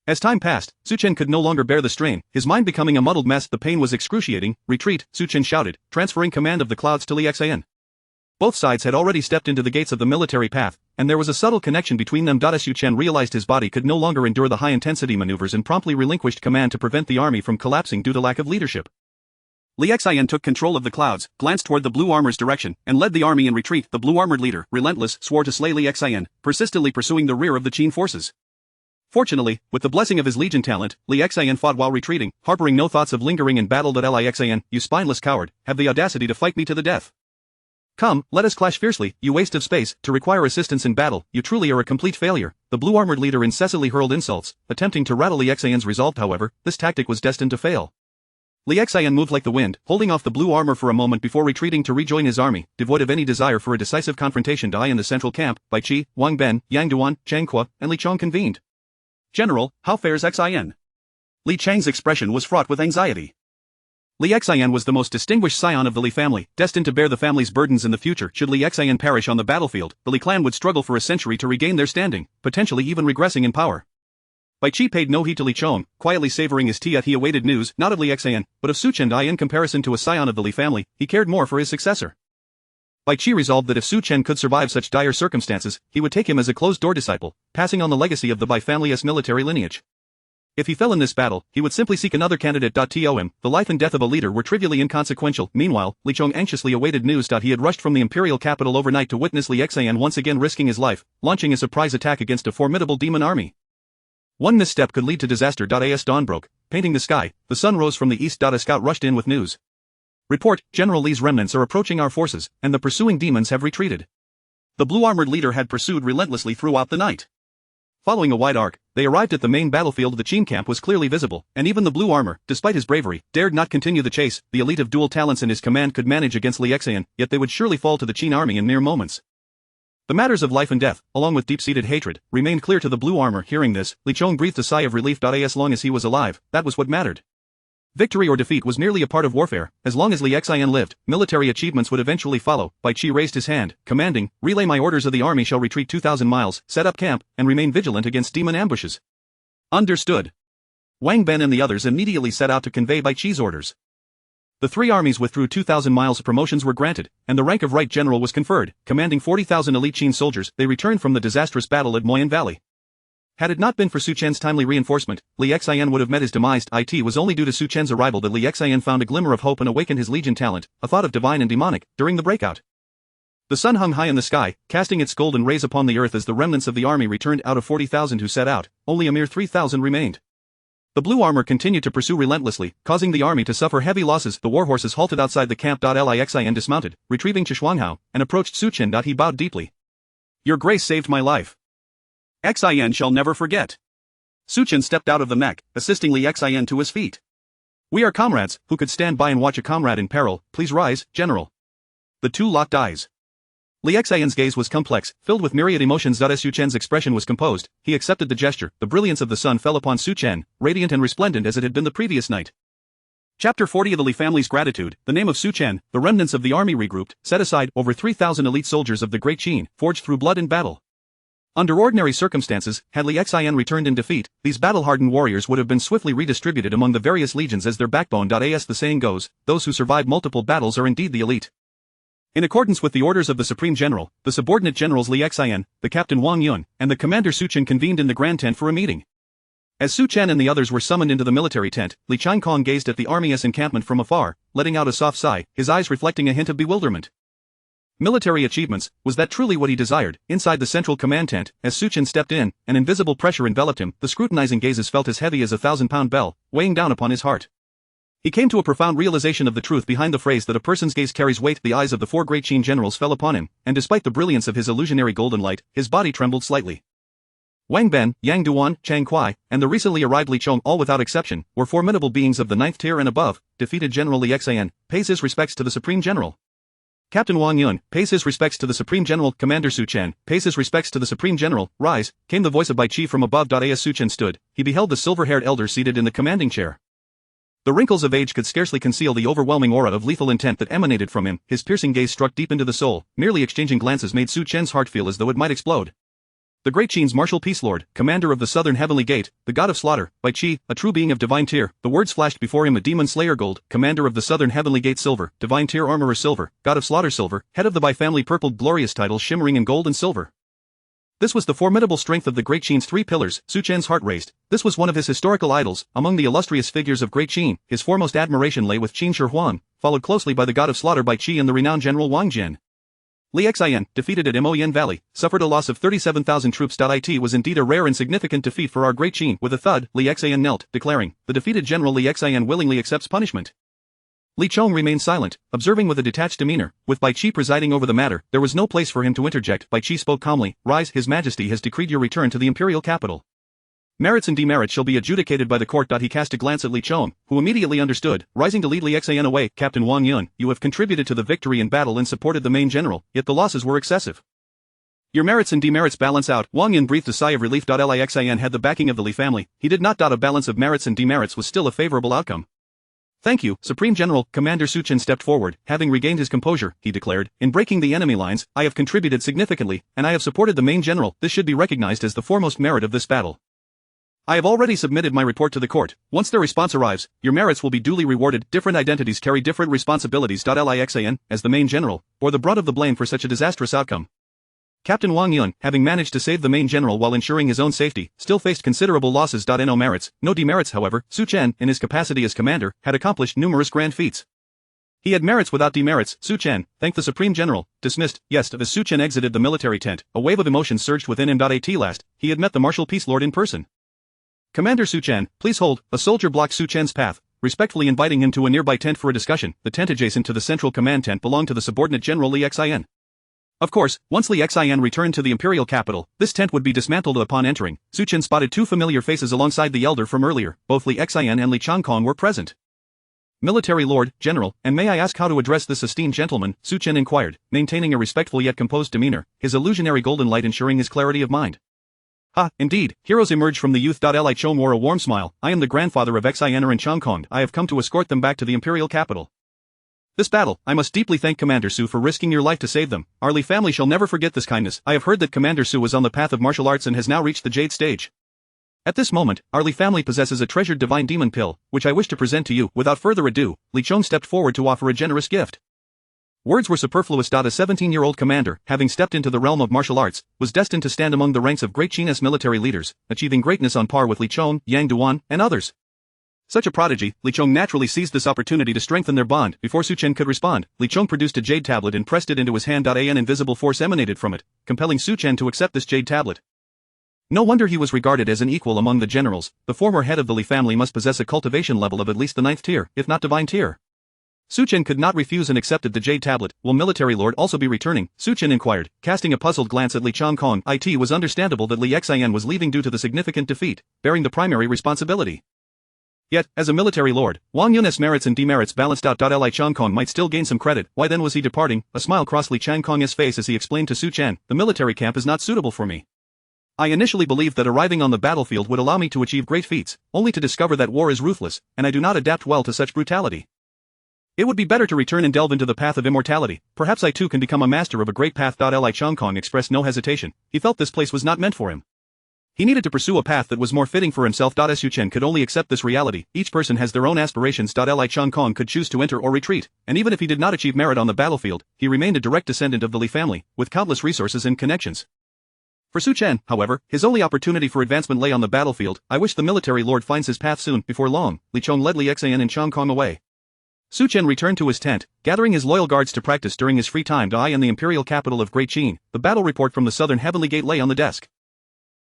As time passed, Su Chen could no longer bear the strain, his mind becoming a muddled mess. The pain was excruciating. Retreat, Su Chen shouted, transferring command of the clouds to Lixan. Both sides had already stepped into the gates of the military path, and there was a subtle connection between them. Su Chen realized his body could no longer endure the high-intensity maneuvers and promptly relinquished command to prevent the army from collapsing due to lack of leadership. Lixan took control of the clouds, glanced toward the blue armor's direction, and led the army in retreat. The blue-armored leader, relentless, swore to slay Lixan, persistently pursuing the rear of the Qin forces. Fortunately, with the blessing of his legion talent, Lixan fought while retreating, harboring no thoughts of lingering in battle. Lixan, you spineless coward, have the audacity to fight me to the death. Come, let us clash fiercely, you waste of space. To require assistance in battle, you truly are a complete failure. The blue-armored leader incessantly hurled insults, attempting to rattle Lixan's resolve. However, this tactic was destined to fail. Lixan moved like the wind, holding off the blue armor for a moment before retreating to rejoin his army, devoid of any desire for a decisive confrontation. In the central camp, Bai Qi, Wang Ben, Yang Duan, Chang Kuo, and Li Chong convened. General, how fares Xin? Li Chang's expression was fraught with anxiety. Lixan was the most distinguished scion of the Li family, destined to bear the family's burdens in the future. Should Lixan perish on the battlefield, the Li clan would struggle for a century to regain their standing, potentially even regressing in power. Bai Qi paid no heed to Li Chong, quietly savoring his tea. He awaited news, not of Lixan, but of Su Chen. In comparison to a scion of the Li family, he cared more for his successor. Bai Qi resolved that if Su Chen could survive such dire circumstances, he would take him as a closed-door disciple, passing on the legacy of the Bai family's military lineage. If he fell in this battle, he would simply seek another candidate. The life and death of a leader were trivially inconsequential. Meanwhile, Li Chong anxiously awaited news. He had rushed from the imperial capital overnight to witness Lixan once again risking his life, launching a surprise attack against a formidable demon army. One misstep could lead to disaster. As dawn broke, painting the sky, the sun rose from the east. A scout rushed in with news. Report, General Li's remnants are approaching our forces, and the pursuing demons have retreated. The blue-armored leader had pursued relentlessly throughout the night. Following a wide arc, they arrived at the main battlefield. The Qin camp was clearly visible, and even the blue armor, despite his bravery, dared not continue the chase. The elite of dual talents in his command could manage against Lixan, yet they would surely fall to the Qin army in mere moments. The matters of life and death, along with deep-seated hatred, remained clear to the blue armor. Hearing this, Li Chong breathed a sigh of relief. As long as he was alive, that was what mattered. Victory or defeat was merely a part of warfare. As long as Lixan lived, military achievements would eventually follow. Bai Qi raised his hand, commanding, relay my orders. The army shall retreat 2,000 miles, set up camp, and remain vigilant against demon ambushes. Understood. Wang Ben and the others immediately set out to convey Bai Qi's orders. The three armies withdrew 2,000 miles. Promotions were granted, and the rank of right general was conferred, commanding 40,000 elite Qin soldiers. They returned from the disastrous battle at Moyan Valley. Had it not been for Su Chen's timely reinforcement, Lixan would have met his demise. It was only due to Su Chen's arrival that Lixan found a glimmer of hope and awakened his legion talent, a thought of divine and demonic, during the breakout. The sun hung high in the sky, casting its golden rays upon the earth as the remnants of the army returned. Out of 40,000 who set out, only a mere 3,000 remained. The blue armor continued to pursue relentlessly, causing the army to suffer heavy losses. The war horses halted outside the camp. Lixan dismounted, retrieving Zhuanghao, and approached Su Chen. He bowed deeply. Your grace saved my life. Xin shall never forget. Su Chen stepped out of the mech, assisting Lixan to his feet. We are comrades, who could stand by and watch a comrade in peril. Please rise, General. The two locked eyes. Lixan's gaze was complex, filled with myriad emotions. Su Chen's expression was composed. He accepted the gesture. The brilliance of the sun fell upon Su Chen, radiant and resplendent as it had been the previous night. Chapter 40 of the Li family's gratitude. The name of Su Chen, the remnants of the army regrouped, set aside, over 3,000 elite soldiers of the Great Qin, forged through blood and battle. Under ordinary circumstances, had Lixan returned in defeat, these battle-hardened warriors would have been swiftly redistributed among the various legions as their backbone. As the saying goes, those who survive multiple battles are indeed the elite. In accordance with the orders of the Supreme General, the subordinate generals Lixan, the captain Wang Yun, and the commander Su Chen convened in the grand tent for a meeting. As Su Chen and the others were summoned into the military tent, Li Changkong gazed at the army's encampment from afar, letting out a soft sigh, his eyes reflecting a hint of bewilderment. Military achievements, was that truly what he desired? Inside the central command tent, as Su Chen stepped in, an invisible pressure enveloped him. The scrutinizing gazes felt as heavy as a 1,000-pound bell, weighing down upon his heart. He came to a profound realization of the truth behind the phrase that a person's gaze carries weight. The eyes of the four great Qin generals fell upon him, and despite the brilliance of his illusionary golden light, his body trembled slightly. Wang Ben, Yang Duan, Chang Kuai, and the recently arrived Li Chong, all without exception, were formidable beings of the 9th tier and above. Defeated General Li Xian pays his respects to the Supreme General. Captain Wang Yun pays his respects to the Supreme General. Commander Su Chen pays his respects to the Supreme General. Rise, came the voice of Bai Chi from above. As Su Chen stood, he beheld the silver-haired elder seated in the commanding chair. The wrinkles of age could scarcely conceal the overwhelming aura of lethal intent that emanated from him. His piercing gaze struck deep into the soul. Merely exchanging glances made Su Chen's heart feel as though it might explode. The Great Qin's martial peace lord, commander of the southern heavenly gate, the god of slaughter, Bai Chi, a true being of divine tier. The words flashed before him: a demon slayer gold, commander of the southern heavenly gate silver, divine tier armorer silver, god of slaughter silver, head of the Bai family purple, glorious title shimmering in gold and silver. This was the formidable strength of the Great Qin's three pillars. Su Chen's heart raced. This was one of his historical idols. Among the illustrious figures of Great Qin, his foremost admiration lay with Qin Shi Huang, followed closely by the god of slaughter Bai Chi and the renowned general Wang Jian. Li Xian, defeated at Moyen Valley, suffered a loss of 37,000 troops. It was indeed a rare and significant defeat for our Great Qin. With a thud, Li Xian knelt, declaring, the defeated general Li Xian willingly accepts punishment. Li Chong remained silent, observing with a detached demeanor. With Bai Chi presiding over the matter, there was no place for him to interject. Bai Chi spoke calmly. Rise, His Majesty has decreed your return to the imperial capital. Merits and demerits shall be adjudicated by the court. He cast a glance at Li Chong, who immediately understood. Rising to lead Li Xian away, Captain Wang Yun, you have contributed to the victory in battle and supported the main general, yet the losses were excessive. Your merits and demerits balance out. Wang Yun breathed a sigh of relief. Li Xian had the backing of the Li family. He did not doubt a balance of merits and demerits was still a favorable outcome. Thank you, Supreme General. Commander Su Chen stepped forward. Having regained his composure, he declared, in breaking the enemy lines, I have contributed significantly, and I have supported the main general. This should be recognized as the foremost merit of this battle. I have already submitted my report to the court. Once their response arrives, your merits will be duly rewarded. Different identities carry different responsibilities. Li Xian, as the main general, bore the brunt of the blame for such a disastrous outcome. Captain Wang Yun, having managed to save the main general while ensuring his own safety, still faced considerable losses. No merits, no demerits. However, Su Chen, in his capacity as commander, had accomplished numerous grand feats. He had merits without demerits. Su Chen, thank the Supreme General. Dismissed. Yes. As Su Chen exited the military tent, a wave of emotion surged within him. At last, he had met the martial peace lord in person. Commander Su Chen, please hold. A soldier blocked Su Chen's path, respectfully inviting him to a nearby tent for a discussion. The tent adjacent to the central command tent belonged to the subordinate general Li Xian. Of course, once Li Xian returned to the imperial capital, this tent would be dismantled. Upon entering, Su Chen spotted two familiar faces alongside the elder from earlier. Both Li Xian and Li Changkong were present. Military Lord, General, and may I ask how to address this esteemed gentleman? Su Chen inquired, maintaining a respectful yet composed demeanor, his illusionary golden light ensuring his clarity of mind. Indeed, heroes emerge from the youth. Li Chong wore a warm smile. I am the grandfather of Xianer and Changkong. I have come to escort them back to the imperial capital. This battle, I must deeply thank Commander Su for risking your life to save them. Our Li family shall never forget this kindness. I have heard that Commander Su was on the path of martial arts and has now reached the Jade stage. At this moment, our Li family possesses a treasured divine demon pill, which I wish to present to you. Without further ado, Li Chong stepped forward to offer a generous gift. Words were superfluous. A 17-year-old commander, having stepped into the realm of martial arts, was destined to stand among the ranks of Great Qin's military leaders, achieving greatness on par with Li Chong, Yang Duan, and others. Such a prodigy, Li Chong naturally seized this opportunity to strengthen their bond. Before Su Chen could respond, Li Chong produced a jade tablet and pressed it into his hand. An invisible force emanated from it, compelling Su Chen to accept this jade tablet. No wonder he was regarded as an equal among the generals. The former head of the Li family must possess a cultivation level of at least the 9th tier, if not divine tier. Su Chen could not refuse and accepted the jade tablet. Will Military Lord also be returning? Su Chen inquired, casting a puzzled glance at Li Changkong. It was understandable that Li Xian was leaving due to the significant defeat, bearing the primary responsibility. Yet, as a military lord, Wang Yun's merits and demerits balanced out. Li Changkong might still gain some credit. Why then was he departing? A smile crossed Li Changkong's face as he explained to Su Chen, the military camp is not suitable for me. I initially believed that arriving on the battlefield would allow me to achieve great feats, only to discover that war is ruthless, and I do not adapt well to such brutality. It would be better to return and delve into the path of immortality. Perhaps I too can become a master of a great path. Li Changkong expressed no hesitation. He felt this place was not meant for him. He needed to pursue a path that was more fitting for himself. Su Chen could only accept this reality. Each person has their own aspirations. Li Changkong could choose to enter or retreat, and even if he did not achieve merit on the battlefield, he remained a direct descendant of the Li family, with countless resources and connections. For Su Chen, however, his only opportunity for advancement lay on the battlefield. I wish the military lord finds his path soon. Before long, Li Chong led Li Xian and Changkong away. Su Chen returned to his tent, gathering his loyal guards to practice during his free time. In the imperial capital of Great Qin, the battle report from the southern heavenly gate lay on the desk.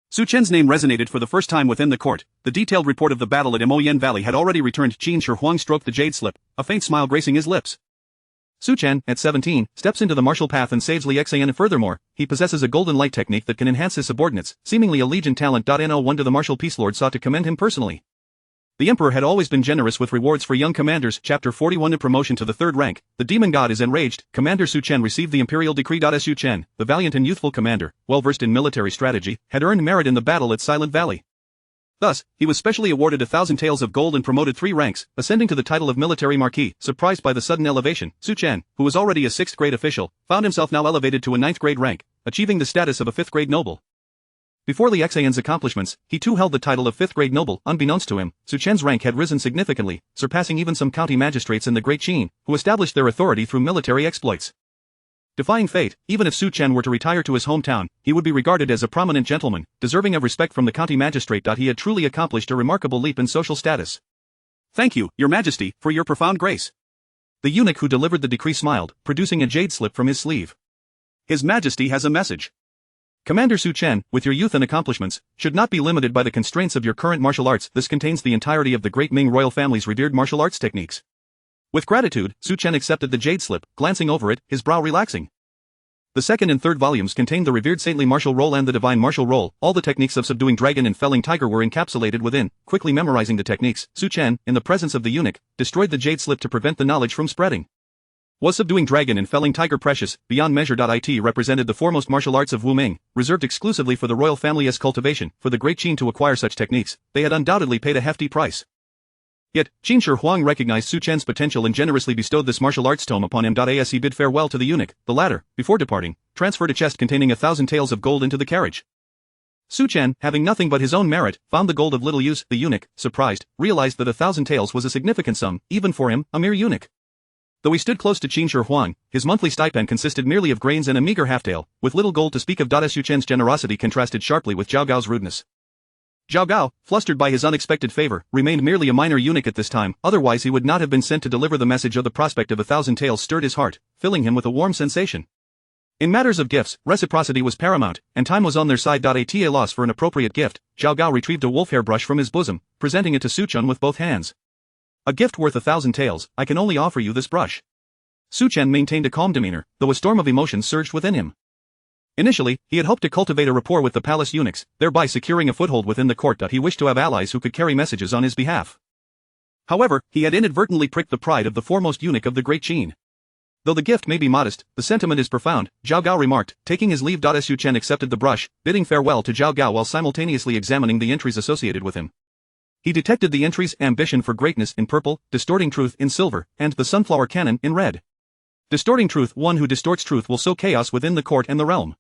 Su Chen's name resonated for the first time within the court. The detailed report of the battle at Moyen Valley had already returned. Qin Shi Huang stroked the jade slip, a faint smile gracing his lips. Su Chen, at 17, steps into the martial path and saves Li Xian, and furthermore, he possesses a golden light technique that can enhance his subordinates, seemingly a legion talent. No wonder the martial peace lord sought to commend him personally. The emperor had always been generous with rewards for young commanders. Chapter 41. A promotion to the third rank. The demon god is enraged. Commander Su Chen received the imperial decree. Su Chen, the valiant and youthful commander, well versed in military strategy, had earned merit in the battle at Silent Valley. Thus, he was specially awarded 1,000 taels of gold and promoted 3 ranks, ascending to the title of military marquis. Surprised by the sudden elevation, Su Chen, who was already a 6th grade official, found himself now elevated to a 9th grade rank, achieving the status of a 5th grade noble. Before Li Xian's accomplishments, he too held the title of 5th grade noble. Unbeknownst to him, Su Chen's rank had risen significantly, surpassing even some county magistrates in the Great Qin, who established their authority through military exploits. Defying fate, even if Su Chen were to retire to his hometown, he would be regarded as a prominent gentleman, deserving of respect from the county magistrate. He had truly accomplished a remarkable leap in social status. Thank you, Your Majesty, for your profound grace. The eunuch who delivered the decree smiled, producing a jade slip from his sleeve. His Majesty has a message. Commander Su Chen, with your youth and accomplishments, should not be limited by the constraints of your current martial arts. This contains the entirety of the great Ming royal family's revered martial arts techniques. With gratitude, Su Chen accepted the jade slip, glancing over it, his brow relaxing. The second and third volumes contained the revered saintly martial roll and the divine martial roll. All the techniques of subduing dragon and felling tiger were encapsulated within. Quickly memorizing the techniques, Su Chen, in the presence of the eunuch, destroyed the jade slip to prevent the knowledge from spreading. Was subduing dragon and felling tiger precious, beyond measure? It represented the foremost martial arts of Wu Ming, reserved exclusively for the royal family as cultivation. For the Great Qin to acquire such techniques, they had undoubtedly paid a hefty price. Yet, Qin Shi Huang recognized Su Chen's potential and generously bestowed this martial arts tome upon him. As he bid farewell to the eunuch, the latter, before departing, transferred a chest containing 1,000 taels of gold into the carriage. Su Chen, having nothing but his own merit, found the gold of little use. The eunuch, surprised, realized that 1,000 taels was a significant sum, even for him, a mere eunuch. Though he stood close to Qin Shi Huang, his monthly stipend consisted merely of grains and a meager half-tael, with little gold to speak of. Su Chen's generosity contrasted sharply with Zhao Gao's rudeness. Zhao Gao, flustered by his unexpected favor, remained merely a minor eunuch at this time, otherwise he would not have been sent to deliver the message. Of the prospect of 1,000 taels stirred his heart, filling him with a warm sensation. In matters of gifts, reciprocity was paramount, and time was on their side. At a loss for an appropriate gift, Zhao Gao retrieved a wolf hair brush from his bosom, presenting it to Su Chen with both hands. A gift worth 1,000 taels, I can only offer you this brush. Su Chen maintained a calm demeanor, though a storm of emotions surged within him. Initially, he had hoped to cultivate a rapport with the palace eunuchs, thereby securing a foothold within the court. He wished to have allies who could carry messages on his behalf. However, he had inadvertently pricked the pride of the foremost eunuch of the Great Qin. Though the gift may be modest, the sentiment is profound, Zhao Gao remarked, taking his leave. Su Chen accepted the brush, bidding farewell to Zhao Gao while simultaneously examining the entries associated with him. He detected the entries ambition for greatness in purple, distorting truth in silver, and the sunflower cannon in red. Distorting truth. One who distorts truth will sow chaos within the court and the realm.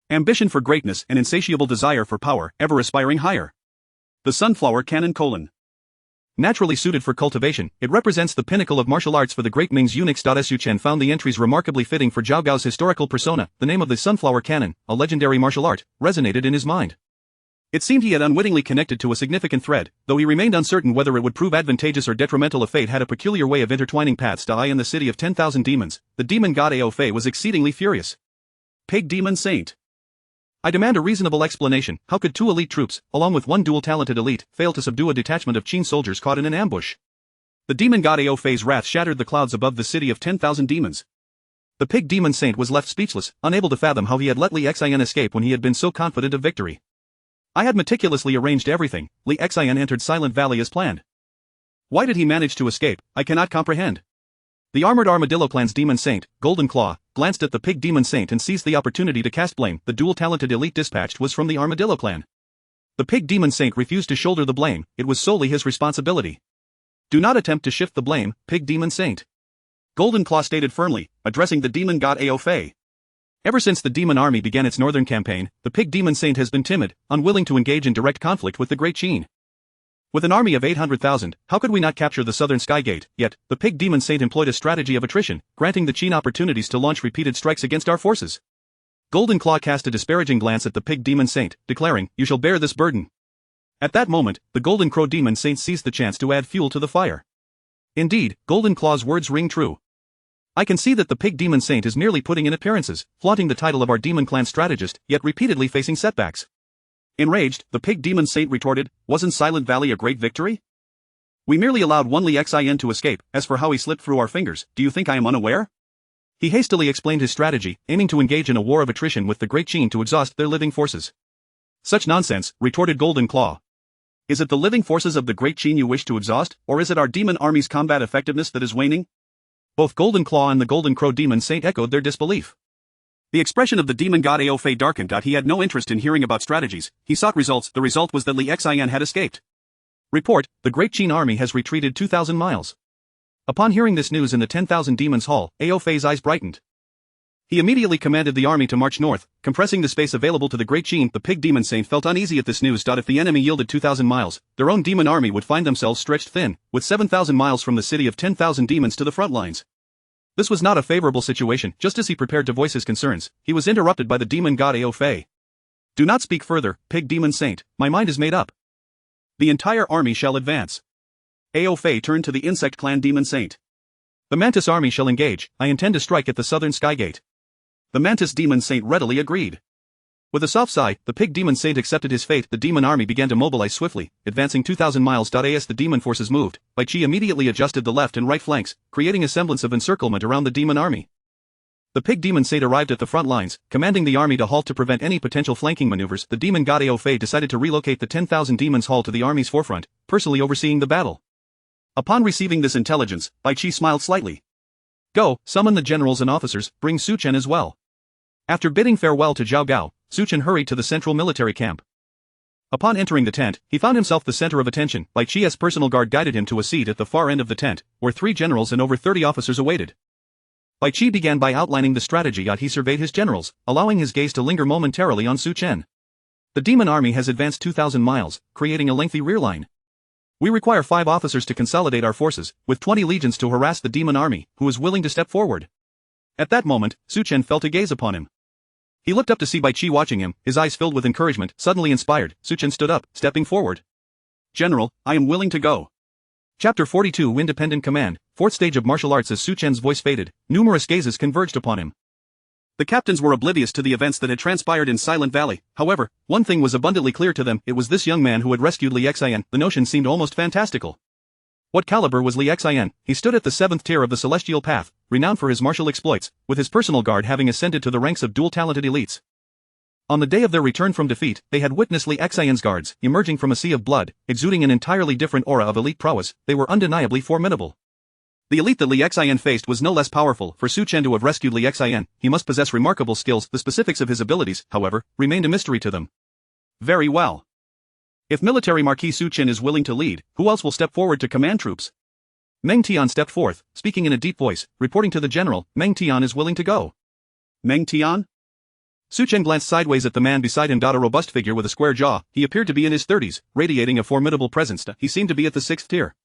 Ambition for greatness, an insatiable desire for power, ever aspiring higher. The sunflower cannon : naturally suited for cultivation, it represents the pinnacle of martial arts for the great Ming's eunuchs. Su Chen found the entries remarkably fitting for Zhao Gao's historical persona. The name of the sunflower cannon, a legendary martial art, resonated in his mind. It seemed he had unwittingly connected to a significant thread, though he remained uncertain whether it would prove advantageous or detrimental. A fate had a peculiar way of intertwining paths. In the city of 10,000 demons, the demon god Ao Fei was exceedingly furious. Pig demon saint. I demand a reasonable explanation. How could 2 elite troops, along with 1 dual-talented elite, fail to subdue a detachment of Qin soldiers caught in an ambush? The demon god Ao Fei's wrath shattered the clouds above the city of 10,000 demons. The pig demon saint was left speechless, unable to fathom how he had let Li Xian escape when he had been so confident of victory. I had meticulously arranged everything. Li Xian entered Silent Valley as planned. Why did he manage to escape? I cannot comprehend. The armored armadillo clan's demon saint, Golden Claw, glanced at the pig demon saint and seized the opportunity to cast blame. The dual-talented elite dispatched was from the armadillo clan. The pig demon saint refused to shoulder the blame, it was solely his responsibility. Do not attempt to shift the blame, pig demon saint. Golden Claw stated firmly, addressing the demon god Ao Fei. Ever since the demon army began its northern campaign, the pig demon saint has been timid, unwilling to engage in direct conflict with the Great Qin. With an army of 800,000, how could we not capture the southern sky gate? Yet, the pig demon saint employed a strategy of attrition, granting the Qin opportunities to launch repeated strikes against our forces. Golden Claw cast a disparaging glance at the pig demon saint, declaring, "You shall bear this burden." At that moment, the Golden Crow demon saint seized the chance to add fuel to the fire. Indeed, Golden Claw's words ring true. I can see that the pig demon saint is merely putting in appearances, flaunting the title of our demon clan strategist, yet repeatedly facing setbacks. Enraged, the pig demon saint retorted, wasn't Silent Valley a great victory? We merely allowed 1 Li Xian to escape, as for how he slipped through our fingers, do you think I am unaware? He hastily explained his strategy, aiming to engage in a war of attrition with the Great Qin to exhaust their living forces. Such nonsense, retorted Golden Claw. Is it the living forces of the Great Qin you wish to exhaust, or is it our demon army's combat effectiveness that is waning? Both Golden Claw and the Golden Crow Demon Saint echoed their disbelief. The expression of the demon god Aofei darkened. He had no interest in hearing about strategies, he sought results. The result was that Li Xian had escaped. Report, the Great Qin army has retreated 2,000 miles. Upon hearing this news in the 10,000 Demons Hall, Aofei's eyes brightened. He immediately commanded the army to march north, compressing the space available to the Great Qin. The Pig Demon Saint felt uneasy at this news. If the enemy yielded 2,000 miles, their own demon army would find themselves stretched thin, with 7,000 miles from the city of 10,000 demons to the front lines. This was not a favorable situation. Just as he prepared to voice his concerns, he was interrupted by the demon god Aofei. Do not speak further, Pig Demon Saint, my mind is made up. The entire army shall advance. Aofei turned to the Insect Clan Demon Saint. The Mantis army shall engage. I intend to strike at the southern Skygate. The Mantis Demon Saint readily agreed. With a soft sigh, the Pig Demon Saint accepted his fate. The demon army began to mobilize swiftly, advancing 2,000 miles. As the demon forces moved, Bai Qi immediately adjusted the left and right flanks, creating a semblance of encirclement around the demon army. The Pig Demon Saint arrived at the front lines, commanding the army to halt to prevent any potential flanking maneuvers. The demon god Aofei decided to relocate the 10,000 Demons Hall to the army's forefront, personally overseeing the battle. Upon receiving this intelligence, Bai Qi smiled slightly. Go, summon the generals and officers, bring Su Chen as well. After bidding farewell to Zhao Gao, Su Chen hurried to the central military camp. Upon entering the tent, he found himself the center of attention. Bai Qi's personal guard guided him to a seat at the far end of the tent, where 3 generals and over 30 officers awaited. Bai Qi began by outlining the strategy. He surveyed his generals, allowing his gaze to linger momentarily on Su Chen. The demon army has advanced 2,000 miles, creating a lengthy rear line. We require 5 officers to consolidate our forces, with 20 legions to harass the demon army, who is willing to step forward. At that moment, Su Chen felt a gaze upon him. He looked up to see Bai Qi watching him, his eyes filled with encouragement. Suddenly inspired, Su Chen stood up, stepping forward. General, I am willing to go. Chapter 42 Independent Command, 4th stage of martial arts. As Su Chen's voice faded, numerous gazes converged upon him. The captains were oblivious to the events that had transpired in Silent Valley. However, one thing was abundantly clear to them. It was this young man who had rescued Li Xian. The notion seemed almost fantastical. What caliber was Li Xian? He stood at the 7th tier of the Celestial Path, renowned for his martial exploits, with his personal guard having ascended to the ranks of dual-talented elites. On the day of their return from defeat, they had witnessed Li Xian's guards, emerging from a sea of blood, exuding an entirely different aura of elite prowess. They were undeniably formidable. The elite that Li Xian faced was no less powerful. For Su Chen to have rescued Li Xian, he must possess remarkable skills. The specifics of his abilities, however, remained a mystery to them. Very well. If military Marquis Su Chen is willing to lead, who else will step forward to command troops? Meng Tian stepped forth, speaking in a deep voice, reporting to the general. Meng Tian is willing to go. Meng Tian? Su Chen glanced sideways at the man beside him. A robust figure with a square jaw, he appeared to be in his 30s, radiating a formidable presence. He seemed to be at the 6th tier.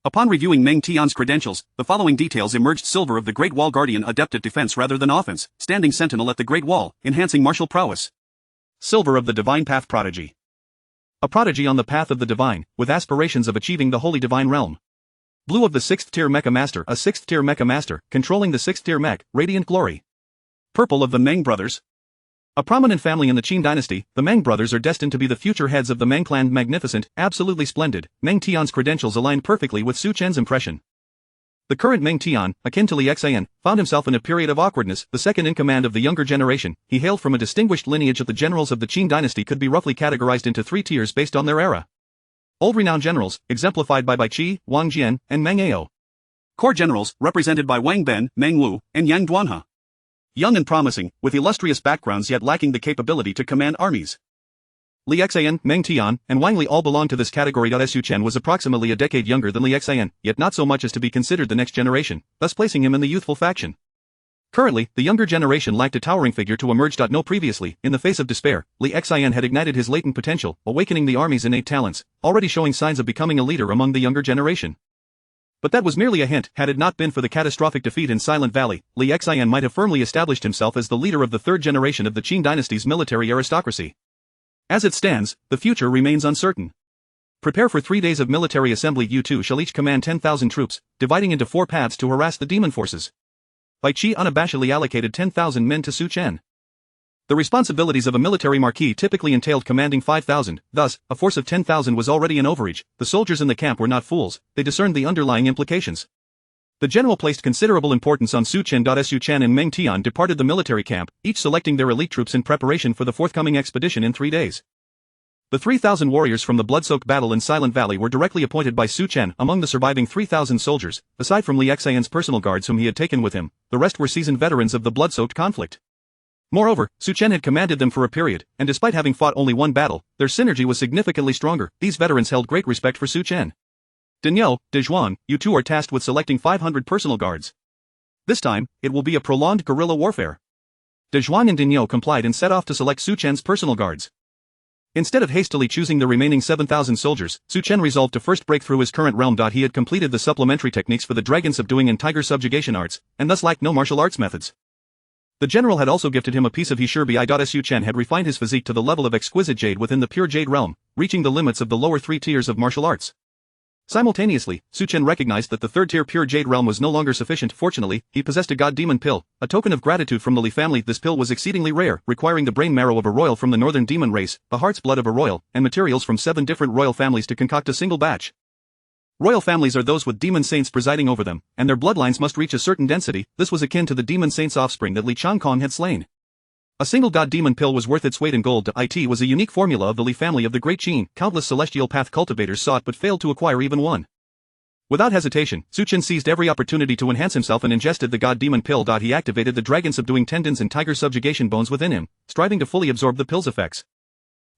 Upon reviewing Meng Tian's credentials, the following details emerged. Silver of the Great Wall Guardian, adept at defense rather than offense, standing sentinel at the Great Wall, enhancing martial prowess. Silver of the Divine Path Prodigy. A prodigy on the path of the divine, with aspirations of achieving the holy divine realm. Blue of the 6th tier Mecha Master, a 6th tier Mecha Master, controlling the 6th tier mech, Radiant Glory. Purple of the Meng brothers. A prominent family in the Qin dynasty, the Meng brothers are destined to be the future heads of the Meng clan. Magnificent, absolutely splendid. Meng Tian's credentials aligned perfectly with Su Chen's impression. The current Meng Tian, akin to Li Xian, found himself in a period of awkwardness. The second in command of the younger generation, he hailed from a distinguished lineage. Of the generals of the Qin dynasty could be roughly categorized into 3 tiers based on their era. Old renowned generals, exemplified by Bai Qi, Wang Jian, and Meng Ao. Core generals, represented by Wang Ben, Meng Wu, and Yang Duanhe. Young and promising, with illustrious backgrounds yet lacking the capability to command armies. Li Xian, Meng Tian, and Wang Li all belonged to this category. Su Chen was approximately a decade younger than Li Xian, yet not so much as to be considered the next generation, thus placing him in the youthful faction. Currently, the younger generation lacked a towering figure to emerge. No previously, in the face of despair, Li Xian had ignited his latent potential, awakening the army's innate talents, already showing signs of becoming a leader among the younger generation. But that was merely a hint. Had it not been for the catastrophic defeat in Silent Valley, Li Xian might have firmly established himself as the leader of the 3rd generation of the Qin dynasty's military aristocracy. As it stands, the future remains uncertain. Prepare for 3 days of military assembly. You two shall each command 10,000 troops, dividing into 4 paths to harass the demon forces. Bai Qi unabashedly allocated 10,000 men to Su Chen. The responsibilities of a military marquis typically entailed commanding 5,000, thus, a force of 10,000 was already an overreach. The soldiers in the camp were not fools, they discerned the underlying implications. The general placed considerable importance on Su Chen. Su Chen and Meng Tian departed the military camp, each selecting their elite troops in preparation for the forthcoming expedition in 3 days. The 3,000 warriors from the blood-soaked battle in Silent Valley were directly appointed by Su Chen. Among the surviving 3,000 soldiers, aside from Li Xian's personal guards whom he had taken with him, the rest were seasoned veterans of the blood-soaked conflict. Moreover, Su Chen had commanded them for a period, and despite having fought only one battle, their synergy was significantly stronger. These veterans held great respect for Su Chen. Daniel, Dejuan, you two are tasked with selecting 500 personal guards. This time, it will be a prolonged guerrilla warfare. Dejuan and Daniel complied and set off to select Su Chen's personal guards. Instead of hastily choosing the remaining 7,000 soldiers, Su Chen resolved to first break through his current realm. He had completed the supplementary techniques for the dragon subduing and tiger subjugation arts, and thus lacked no martial arts methods. The general had also gifted him a piece of He Sure Bi. Su Chen had refined his physique to the level of exquisite jade within the pure jade realm, reaching the limits of the lower 3 tiers of martial arts. Simultaneously, Su Chen recognized that the 3rd tier pure jade realm was no longer sufficient. Fortunately, he possessed a god demon pill, a token of gratitude from the Li family. This pill was exceedingly rare, requiring the brain marrow of a royal from the northern demon race, the heart's blood of a royal, and materials from 7 different royal families to concoct a single batch. Royal families are those with demon saints presiding over them, and their bloodlines must reach a certain density. This was akin to the demon saint's offspring that Li Changkong had slain. A single god demon pill was worth its weight in gold. It was a unique formula of the Li family of the Great Qin. Countless celestial path cultivators sought but failed to acquire even one. Without hesitation, Su Chen seized every opportunity to enhance himself and ingested the god demon pill. He activated the dragon subduing tendons and tiger subjugation bones within him, striving to fully absorb the pill's effects.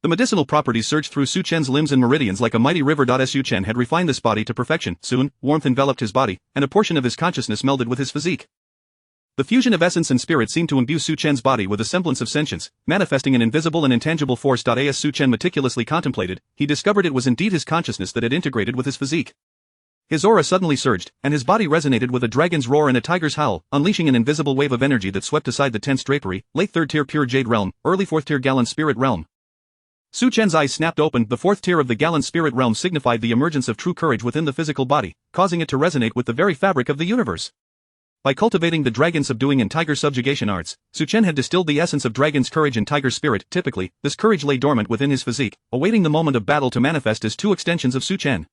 The medicinal properties surged through Su Chen's limbs and meridians like a mighty river. Su Chen had refined this body to perfection. Soon, warmth enveloped his body, and a portion of his consciousness melded with his physique. The fusion of essence and spirit seemed to imbue Su Chen's body with a semblance of sentience, manifesting an invisible and intangible force. As Su Chen meticulously contemplated, he discovered it was indeed his consciousness that had integrated with his physique. His aura suddenly surged, and his body resonated with a dragon's roar and a tiger's howl, unleashing an invisible wave of energy that swept aside the tense drapery. Late 3rd tier pure jade realm, early 4th tier gallant spirit realm. Su Chen's eyes snapped open. The 4th tier of the gallant spirit realm signified the emergence of true courage within the physical body, causing it to resonate with the very fabric of the universe. By cultivating the dragon subduing and tiger subjugation arts, Su Chen had distilled the essence of dragon's courage and tiger spirit. Typically, this courage lay dormant within his physique, awaiting the moment of battle to manifest as 2 extensions of Su Chen.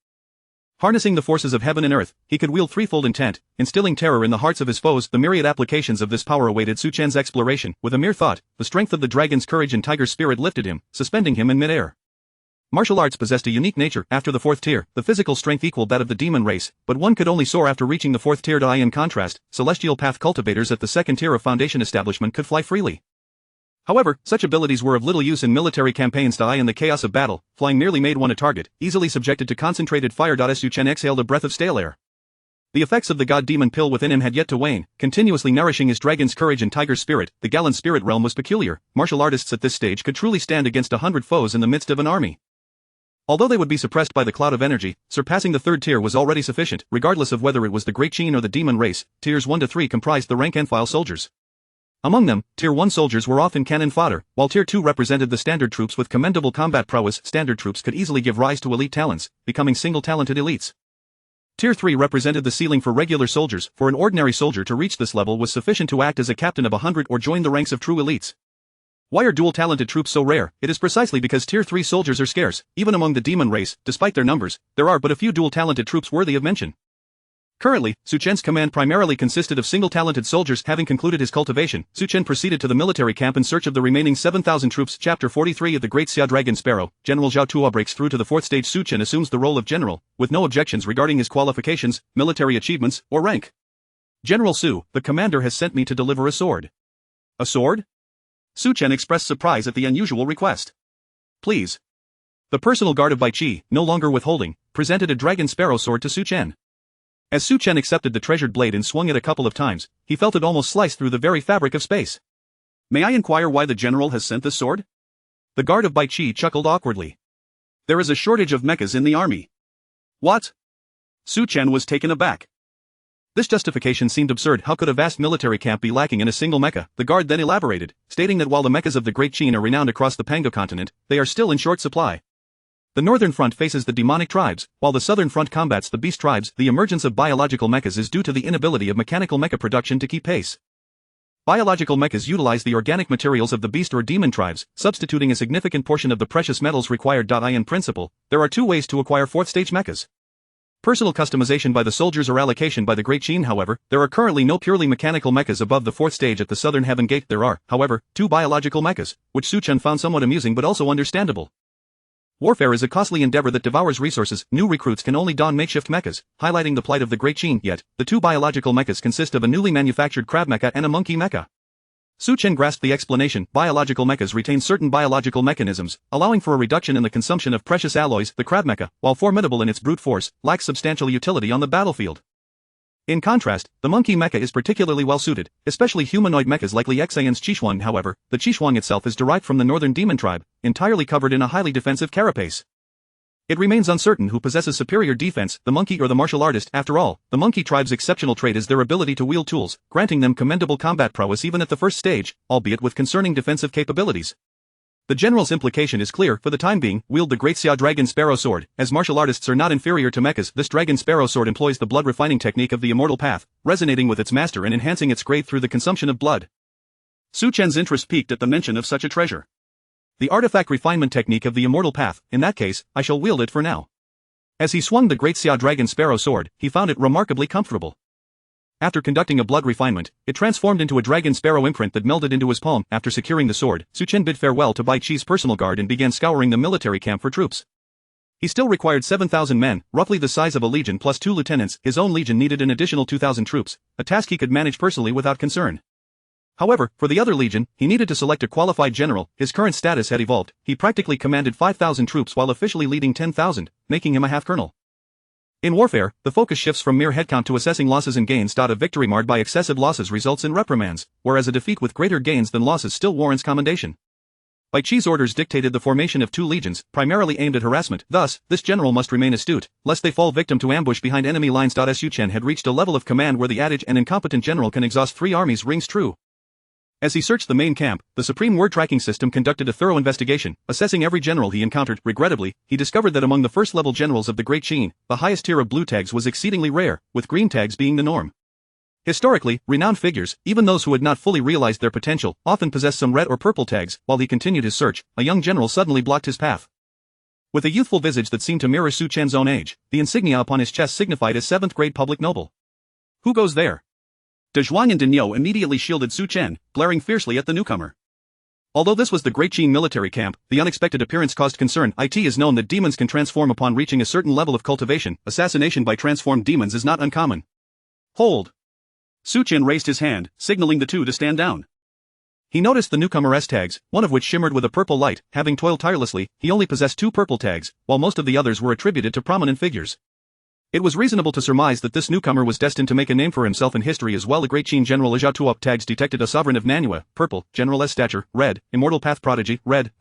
Harnessing the forces of heaven and earth, he could wield threefold intent, instilling terror in the hearts of his foes. The myriad applications of this power awaited Su Chen's exploration. With a mere thought, the strength of the dragon's courage and tiger spirit lifted him, suspending him in midair. Martial arts possessed a unique nature. After the 4th tier, the physical strength equaled that of the demon race, but one could only soar after reaching the 4th tier. In contrast, celestial path cultivators at the 2nd tier of foundation establishment could fly freely. However, such abilities were of little use in military campaigns. In the chaos of battle, flying merely made one a target, easily subjected to concentrated fire. Su Chen exhaled a breath of stale air. The effects of the god demon pill within him had yet to wane, continuously nourishing his dragon's courage and tiger spirit. The gallant spirit realm was peculiar. Martial artists at this stage could truly stand against 100 foes in the midst of an army. Although they would be suppressed by the cloud of energy, surpassing the 3rd tier was already sufficient. Regardless of whether it was the Great Qin or the demon race, tiers 1 to 3 comprised the rank and file soldiers. Among them, Tier 1 soldiers were often cannon fodder, while Tier 2 represented the standard troops with commendable combat prowess. Standard troops could easily give rise to elite talents, becoming single-talented elites. Tier 3 represented the ceiling for regular soldiers. For an ordinary soldier to reach this level was sufficient to act as a captain of 100 or join the ranks of true elites. Why are dual-talented troops so rare? It is precisely because Tier 3 soldiers are scarce. Even among the demon race, despite their numbers, there are but a few dual-talented troops worthy of mention. Currently, Su Chen's command primarily consisted of single-talented soldiers. Having concluded his cultivation, Su Chen proceeded to the military camp in search of the remaining 7,000 troops. Chapter 43 of the Great Xia Dragon Sparrow. General Zhao Tuo breaks through to the 4th stage. Su Chen assumes the role of general, with no objections regarding his qualifications, military achievements, or rank. General Su, the commander has sent me to deliver a sword. A sword? Su Chen expressed surprise at the unusual request. Please. The personal guard of Bai Qi, no longer withholding, presented a dragon sparrow sword to Su Chen. As Su Chen accepted the treasured blade and swung it a couple of times, he felt it almost slice through the very fabric of space. May I inquire why the general has sent this sword? The guard of Bai Qi chuckled awkwardly. There is a shortage of mechas in the army. What? Su Chen was taken aback. This justification seemed absurd. How could a vast military camp be lacking in a single mecha? The guard then elaborated, stating that while the mechas of the Great Qin are renowned across the Pango continent, they are still in short supply. The northern front faces the demonic tribes, while the southern front combats the beast tribes. The emergence of biological mechas is due to the inability of mechanical mecha production to keep pace. Biological mechas utilize the organic materials of the beast or demon tribes, substituting a significant portion of the precious metals required. In principle, there are 2 ways to acquire 4th stage mechas. Personal customization by the soldiers or allocation by the Great Qin. However, there are currently no purely mechanical mechas above the 4th stage at the Southern Heaven Gate. There are, however, 2 biological mechas, which Su Chen found somewhat amusing but also understandable. Warfare is a costly endeavor that devours resources. New recruits can only don makeshift mechas, highlighting the plight of the Great Qin. Yet, the 2 biological mechas consist of a newly manufactured crab mecha and a monkey mecha. Su Chen grasped the explanation. Biological mechas retain certain biological mechanisms, allowing for a reduction in the consumption of precious alloys. The crab mecha, while formidable in its brute force, lacks substantial utility on the battlefield. In contrast, the monkey mecha is particularly well suited, especially humanoid mechas like Li Xian's Qishuang. However, the Qishuang itself is derived from the northern demon tribe, entirely covered in a highly defensive carapace. It remains uncertain who possesses superior defense, the monkey or the martial artist. After all, the monkey tribe's exceptional trait is their ability to wield tools, granting them commendable combat prowess even at the 1st stage, albeit with concerning defensive capabilities. The general's implication is clear. For the time being, wield the Great Xia Dragon Sparrow Sword. As martial artists are not inferior to mechas, this Dragon Sparrow Sword employs the blood refining technique of the immortal path, resonating with its master and enhancing its grade through the consumption of blood. Su Chen's interest peaked at the mention of such a treasure. The artifact refinement technique of the immortal path. In that case, I shall wield it for now. As he swung the Great Xia Dragon Sparrow Sword, he found it remarkably comfortable. After conducting a blood refinement, it transformed into a dragon sparrow imprint that melded into his palm. After securing the sword, Su Chen bid farewell to Bai Qi's personal guard and began scouring the military camp for troops. He still required 7,000 men, roughly the size of a legion plus 2 lieutenants. His own legion needed an additional 2,000 troops, a task he could manage personally without concern. However, for the other legion, he needed to select a qualified general. His current status had evolved. He practically commanded 5,000 troops while officially leading 10,000, making him a half-colonel. In warfare, the focus shifts from mere headcount to assessing losses and gains. A victory marred by excessive losses results in reprimands, whereas a defeat with greater gains than losses still warrants commendation. Bai Qi's orders dictated the formation of 2 legions, primarily aimed at harassment. Thus, this general must remain astute, lest they fall victim to ambush behind enemy lines. Su Chen had reached a level of command where the adage "an incompetent general can exhaust 3 armies" rings true. As he searched the main camp, the Supreme Word Tracking System conducted a thorough investigation, assessing every general he encountered. Regrettably, he discovered that among the first-level generals of the Great Qin, the highest tier of blue tags was exceedingly rare, with green tags being the norm. Historically, renowned figures, even those who had not fully realized their potential, often possessed some red or purple tags. While he continued his search, a young general suddenly blocked his path. With a youthful visage that seemed to mirror Su Chen's own age, the insignia upon his chest signified a 7th-grade public noble. Who goes there? De Zhuang and Daniel immediately shielded Su Chen, glaring fiercely at the newcomer. Although this was the Great Qin military camp, the unexpected appearance caused concern. It is known that demons can transform upon reaching a certain level of cultivation. Assassination by transformed demons is not uncommon. Hold! Su Chen raised his hand, signaling the 2 to stand down. He noticed the newcomer's tags, one of which shimmered with a purple light. Having toiled tirelessly, he only possessed 2 purple tags, while most of the others were attributed to prominent figures. It was reasonable to surmise that this newcomer was destined to make a name for himself in history as well. The Great Qin General Zhao Tuo tags detected a Sovereign of Nanua, purple, General S stature, red, Immortal Path Prodigy, red,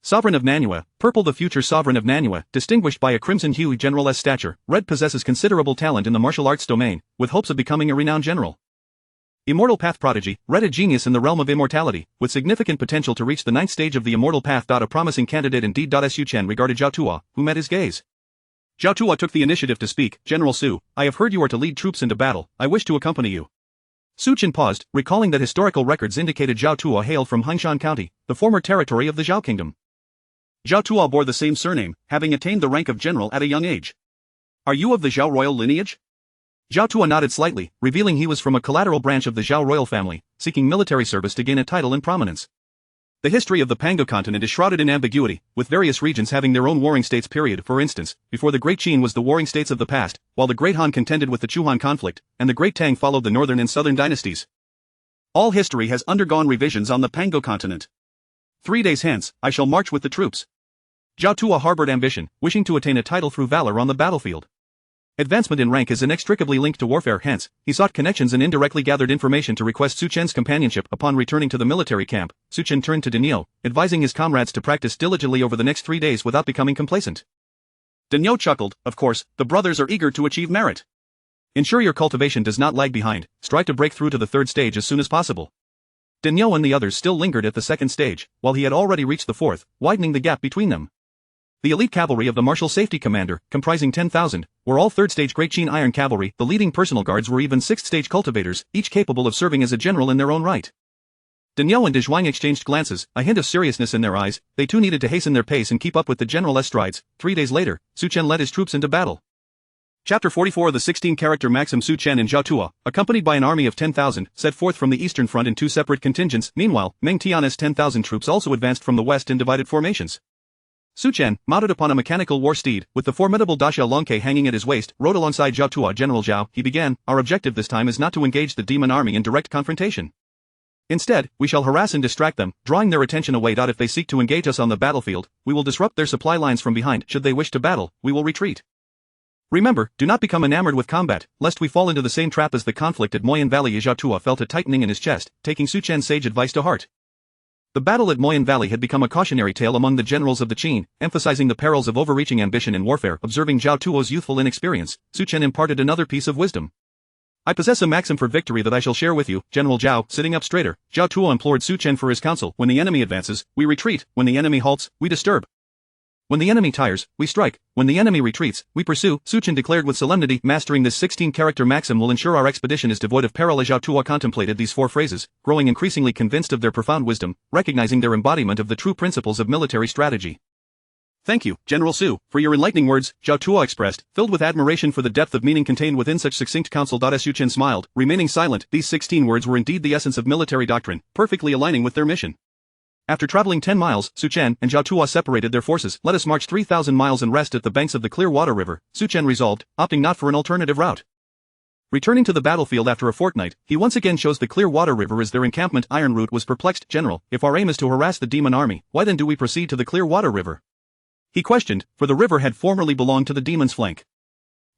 Sovereign of Nanua, purple. The future Sovereign of Nanua, distinguished by a crimson hue. General S stature, red, possesses considerable talent in the martial arts domain, with hopes of becoming a renowned general. Immortal Path Prodigy, red, a genius in the realm of immortality, with significant potential to reach the 9th stage of the Immortal Path. A promising candidate indeed. Su Chen regarded Zhao Tuo, who met his gaze. Zhao Tuo took the initiative to speak. General Su, I have heard you are to lead troops into battle. I wish to accompany you. Su Chen paused, recalling that historical records indicated Zhao Tuo hailed from Hangshan County, the former territory of the Zhao Kingdom. Zhao Tuo bore the same surname, having attained the rank of general at a young age. Are you of the Zhao royal lineage? Zhao Tuo nodded slightly, revealing he was from a collateral branch of the Zhao royal family, seeking military service to gain a title and prominence. The history of the Pango continent is shrouded in ambiguity, with various regions having their own warring states. For instance, before the Great Qin was the warring states of the past, while the Great Han contended with the Chu-Han conflict, and the Great Tang followed the northern and southern dynasties. All history has undergone revisions on the Pango continent. 3 days hence, I shall march with the troops. Zhao Tuo harbored ambition, wishing to attain a title through valor on the battlefield. Advancement in rank is inextricably linked to warfare. Hence, he sought connections and indirectly gathered information to request Su Chen's companionship. Upon returning to the military camp, Su Chen turned to Daniel, advising his comrades to practice diligently over the next 3 days without becoming complacent. Daniel chuckled. Of course, the brothers are eager to achieve merit. Ensure your cultivation does not lag behind. Strive to break through to the 3rd stage as soon as possible. Daniel and the others still lingered at the 2nd stage, while he had already reached the 4th, widening the gap between them. The elite cavalry of the Martial Safety Commander, comprising 10,000, were all 3rd-stage Great Qin Iron Cavalry. The leading personal guards were even 6th-stage cultivators, each capable of serving as a general in their own right. Daniel and De Zhuang exchanged glances, a hint of seriousness in their eyes. They too needed to hasten their pace and keep up with the general's strides. 3 days later, Su Chen led his troops into battle. Chapter 44. The 16-character Maxim Su Chen and Zhao Tuo, accompanied by an army of 10,000, set forth from the eastern front in two separate contingents. Meanwhile, Meng Tian's 10,000 troops also advanced from the west in divided formations. Su Chen, mounted upon a mechanical war steed, with the formidable Daxia Longke hanging at his waist, rode alongside Zhao Tuo. General Zhao, he began, our objective this time is not to engage the demon army in direct confrontation. Instead, we shall harass and distract them, drawing their attention away. If they seek to engage us on the battlefield, we will disrupt their supply lines from behind. Should they wish to battle, we will retreat. Remember, do not become enamored with combat, lest we fall into the same trap as the conflict at Moyen Valley. Zhao Tuo felt a tightening in his chest, taking Su Chen's sage advice to heart. The battle at Moyen Valley had become a cautionary tale among the generals of the Qin, emphasizing the perils of overreaching ambition in warfare. Observing Zhao Tuo's youthful inexperience, Su Chen imparted another piece of wisdom. I possess a maxim for victory that I shall share with you, General Zhao. Sitting up straighter, Zhao Tuo implored Su Chen for his counsel. When the enemy advances, we retreat. When the enemy halts, we disturb. When the enemy tires, we strike. When the enemy retreats, we pursue, Su Chen declared with solemnity. Mastering this 16-character maxim will ensure our expedition is devoid of peril. As Zhao Tuo contemplated these four phrases, growing increasingly convinced of their profound wisdom, recognizing their embodiment of the true principles of military strategy. Thank you, General Su, for your enlightening words, Zhao Tuo expressed, filled with admiration for the depth of meaning contained within such succinct counsel. Su Chen smiled, remaining silent. These 16 words were indeed the essence of military doctrine, perfectly aligning with their mission. After traveling 10 miles, Su Chen and Zhao Tuo separated their forces. Let us march 3,000 miles and rest at the banks of the clear water river, Su Chen resolved, opting not for an alternative route. Returning to the battlefield after a fortnight, he once again chose the clear water river as their encampment. Iron Root was perplexed. General, if our aim is to harass the demon army, why then do we proceed to the clear water river? He questioned, for the river had formerly belonged to the demon's flank.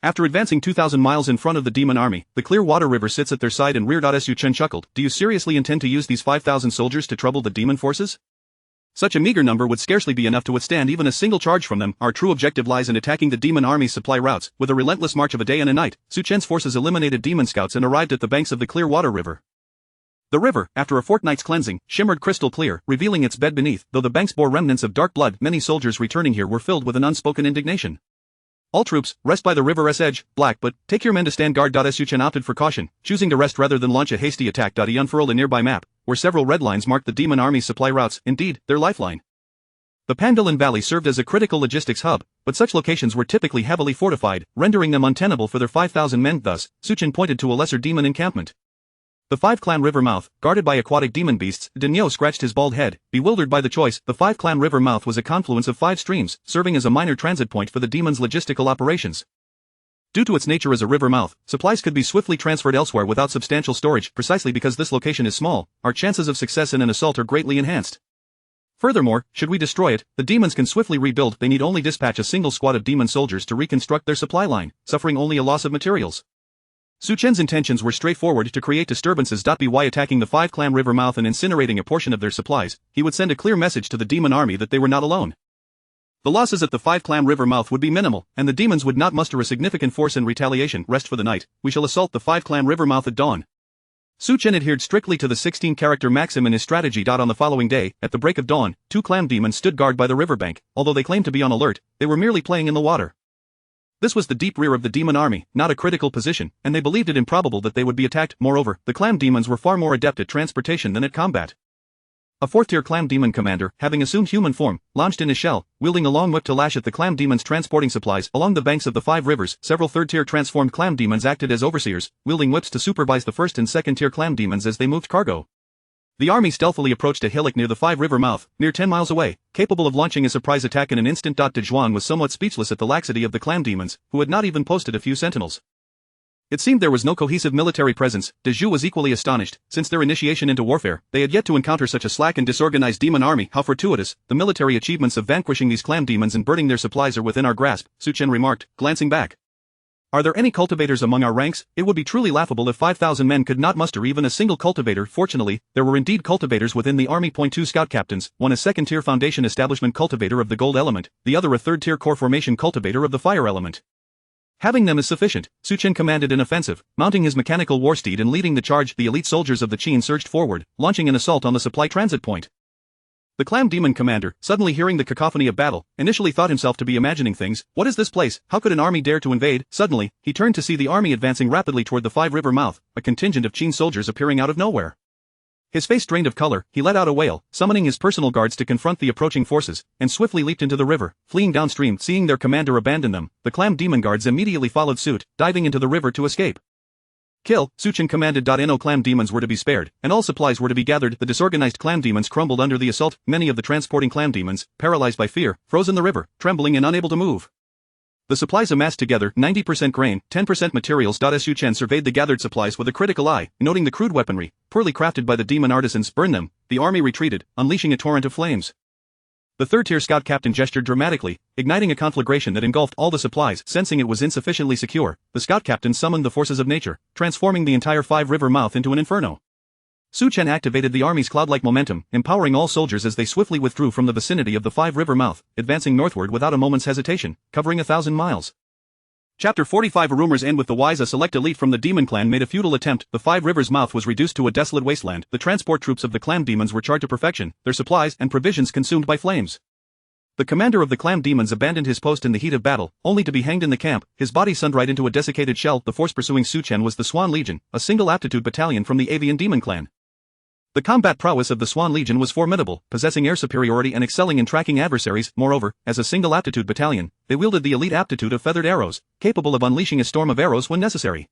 After advancing 2,000 miles in front of the demon army, the clear water river sits at their side and rear. Su Chen chuckled, do you seriously intend to use these 5,000 soldiers to trouble the demon forces? Such a meager number would scarcely be enough to withstand even a single charge from them. Our true objective lies in attacking the demon army's supply routes. With a relentless march of a day and a night, Su Chen's forces eliminated demon scouts and arrived at the banks of the clear water river. The river, after a fortnight's cleansing, shimmered crystal clear, revealing its bed beneath. Though the banks bore remnants of dark blood, many soldiers returning here were filled with an unspoken indignation. All troops, rest by the river's edge, black, but take your men to stand guard. Su Chen opted for caution, choosing to rest rather than launch a hasty attack. He unfurled a nearby map, where several red lines marked the demon army's supply routes, indeed, their lifeline. The Pandalin Valley served as a critical logistics hub, but such locations were typically heavily fortified, rendering them untenable for their 5,000 men. Thus, Su Chen pointed to a lesser demon encampment. The Five-Clan River mouth, guarded by aquatic demon beasts. Daniel scratched his bald head, bewildered by the choice. The Five-Clan River mouth was a confluence of 5 streams, serving as a minor transit point for the demon's logistical operations. Due to its nature as a river mouth, supplies could be swiftly transferred elsewhere without substantial storage. Precisely because this location is small, our chances of success in an assault are greatly enhanced. Furthermore, should we destroy it, the demons can swiftly rebuild. They need only dispatch a single squad of demon soldiers to reconstruct their supply line, suffering only a loss of materials. Su Chen's intentions were straightforward: to create disturbances. By attacking the Five-Clan River mouth and incinerating a portion of their supplies, he would send a clear message to the demon army that they were not alone. The losses at the Five-Clan River mouth would be minimal, and the demons would not muster a significant force in retaliation. Rest for the night, we shall assault the Five-Clan River mouth at dawn. Su Chen adhered strictly to the 16-character maxim in his strategy. On the following day, at the break of dawn, 2 clam demons stood guard by the riverbank. Although they claimed to be on alert, they were merely playing in the water. This was the deep rear of the demon army, not a critical position, and they believed it improbable that they would be attacked. Moreover, the clam demons were far more adept at transportation than at combat. A 4th-tier clam demon commander, having assumed human form, launched in his shell, wielding a long whip to lash at the clam demons transporting supplies along the banks of the 5 rivers. Several 3rd-tier transformed clam demons acted as overseers, wielding whips to supervise the 1st and 2nd-tier clam demons as they moved cargo. The army stealthily approached a hillock near the 5-river mouth, near 10 miles away, capable of launching a surprise attack in an instant. De Zhuan was somewhat speechless at the laxity of the clam demons, who had not even posted a few sentinels. It seemed there was no cohesive military presence. De Zhu was equally astonished. Since their initiation into warfare, they had yet to encounter such a slack and disorganized demon army. How fortuitous! The military achievements of vanquishing these clam demons and burning their supplies are within our grasp, Su Chen remarked, glancing back. Are there any cultivators among our ranks? It would be truly laughable if 5,000 men could not muster even a single cultivator. Fortunately, there were indeed cultivators within the army. 2 scout captains, one a 2nd-tier foundation establishment cultivator of the gold element, the other a 3rd-tier core formation cultivator of the fire element. Having them is sufficient, Su Chen commanded an offensive, mounting his mechanical war steed and leading the charge. The elite soldiers of the Qin surged forward, launching an assault on the supply transit point. The clam demon commander, suddenly hearing the cacophony of battle, initially thought himself to be imagining things. What is this place? How could an army dare to invade? Suddenly, he turned to see the army advancing rapidly toward the 5-river mouth, a contingent of Qin soldiers appearing out of nowhere. His face drained of color, he let out a wail, summoning his personal guards to confront the approaching forces, and swiftly leaped into the river, fleeing downstream. Seeing their commander abandon them, the clam demon guards immediately followed suit, diving into the river to escape. Kill, Suchen commanded. No clam demons were to be spared, and all supplies were to be gathered. The disorganized clam demons crumbled under the assault, many of the transporting clam demons, paralyzed by fear, froze in the river, trembling and unable to move. The supplies amassed together, 90% grain, 10% materials. Suchen surveyed the gathered supplies with a critical eye, noting the crude weaponry, poorly crafted by the demon artisans. Burn them. The army retreated, unleashing a torrent of flames. The third-tier scout captain gestured dramatically, igniting a conflagration that engulfed all the supplies. Sensing it was insufficiently secure, the scout captain summoned the forces of nature, transforming the entire five-river mouth into an inferno. Suchen activated the army's cloud-like momentum, empowering all soldiers as they swiftly withdrew from the vicinity of the five-river mouth, advancing northward without a moment's hesitation, covering 1,000 miles. Chapter 45. Rumors end with the wise. A select elite from the demon clan made a futile attempt. The five rivers mouth was reduced to a desolate wasteland. The transport troops of the clam demons were charred to perfection, their supplies and provisions consumed by flames. The commander of the clam demons abandoned his post in the heat of battle, only to be hanged in the camp, his body sundered into a desiccated shell. The force pursuing Suchen was the Swan Legion, a single aptitude battalion from the avian demon clan. The combat prowess of the Swan Legion was formidable, possessing air superiority and excelling in tracking adversaries. Moreover, as a single aptitude battalion, they wielded the elite aptitude of feathered arrows, capable of unleashing a storm of arrows when necessary.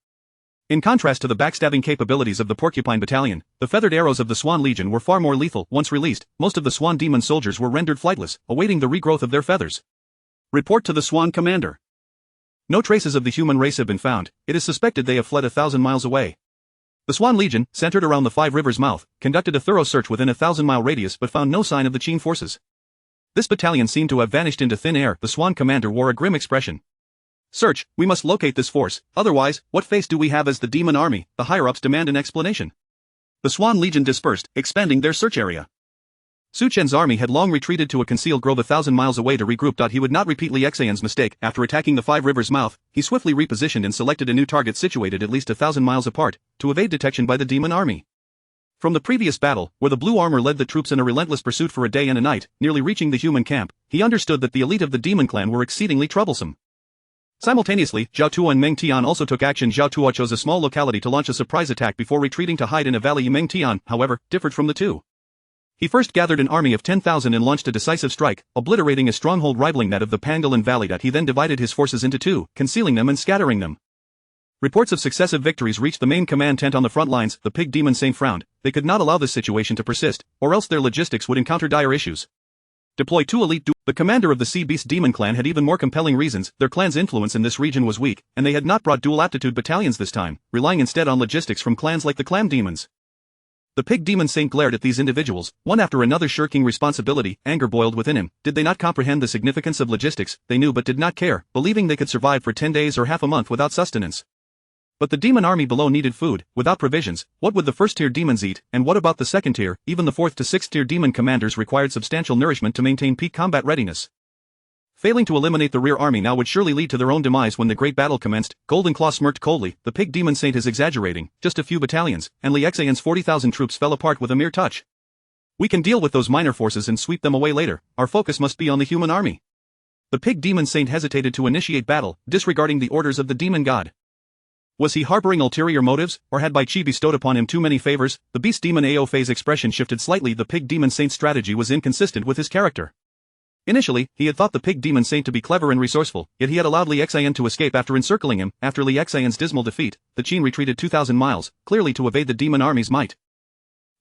In contrast to the backstabbing capabilities of the Porcupine Battalion, the feathered arrows of the Swan Legion were far more lethal. Once released, most of the Swan Demon soldiers were rendered flightless, awaiting the regrowth of their feathers. Report to the Swan Commander. No traces of the human race have been found. It is suspected they have fled 1,000 miles away. The Swan Legion, centered around the five rivers mouth, conducted a thorough search within a 1,000-mile radius but found no sign of the Qin forces. This battalion seemed to have vanished into thin air. The Swan commander wore a grim expression. Search, we must locate this force, otherwise, what face do we have as the demon army? The higher-ups demand an explanation. The Swan Legion dispersed, expanding their search area. Suchen's army had long retreated to a concealed grove 1,000 miles away to regroup. He would not repeat Li Xian's mistake. After attacking the five rivers mouth, he swiftly repositioned and selected a new target situated at least 1,000 miles apart, to evade detection by the demon army. From the previous battle, where the blue armor led the troops in a relentless pursuit for a day and a night, nearly reaching the human camp, he understood that the elite of the demon clan were exceedingly troublesome. Simultaneously, Zhao Tuo and Meng Tian also took action. Zhao Tuo chose a small locality to launch a surprise attack before retreating to hide in a valley. Meng Tian, however, differed from the two. He first gathered an army of 10,000 and launched a decisive strike, obliterating a stronghold rivaling that of the Pangolin Valley. He then divided his forces into two, concealing them and scattering them. Reports of successive victories reached the main command tent on the front lines. The pig demon Saint frowned. They could not allow this situation to persist, or else their logistics would encounter dire issues. Deploy two elite The commander of the Sea Beast Demon clan had even more compelling reasons. Their clan's influence in this region was weak, and they had not brought dual aptitude battalions this time, relying instead on logistics from clans like the Clam Demons. The pig demon Saint glared at these individuals, one after another shirking responsibility. Anger boiled within him. Did they not comprehend the significance of logistics? They knew but did not care, believing they could survive for 10 days or half a month without sustenance. But the demon army below needed food. Without provisions, what would the first-tier demons eat, and what about the second-tier? Even the fourth to sixth-tier demon commanders required substantial nourishment to maintain peak combat readiness. Failing to eliminate the rear army now would surely lead to their own demise. When the great battle commenced, Golden Claw smirked coldly. The pig demon Saint is exaggerating. Just a few battalions, and Li Xian's 40,000 troops fell apart with a mere touch. We can deal with those minor forces and sweep them away later. Our focus must be on the human army. The pig demon Saint hesitated to initiate battle, disregarding the orders of the demon god. Was he harboring ulterior motives, or had Bai Qi bestowed upon him too many favors? The beast demon Ao Fei's expression shifted slightly. The pig demon Saint's strategy was inconsistent with his character. Initially, he had thought the pig demon Saint to be clever and resourceful, yet he had allowed Li Xian to escape after encircling him. After Li Xian's dismal defeat, the Qin retreated 2,000 miles, clearly to evade the demon army's might.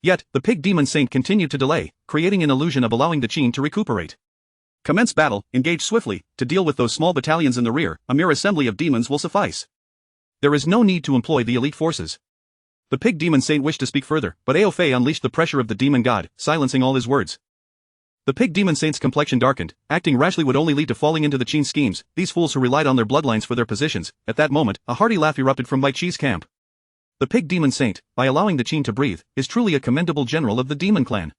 Yet, the pig demon Saint continued to delay, creating an illusion of allowing the Qin to recuperate. Commence battle, engage swiftly. To deal with those small battalions in the rear, a mere assembly of demons will suffice. There is no need to employ the elite forces. The pig demon Saint wished to speak further, but Ao Fei unleashed the pressure of the demon god, silencing all his words. The pig demon Saint's complexion darkened. Acting rashly would only lead to falling into the Qin schemes, these fools who relied on their bloodlines for their positions. At that moment, a hearty laugh erupted from Bai Qi's camp. The pig demon Saint, by allowing the Qin to breathe, is truly a commendable general of the demon clan.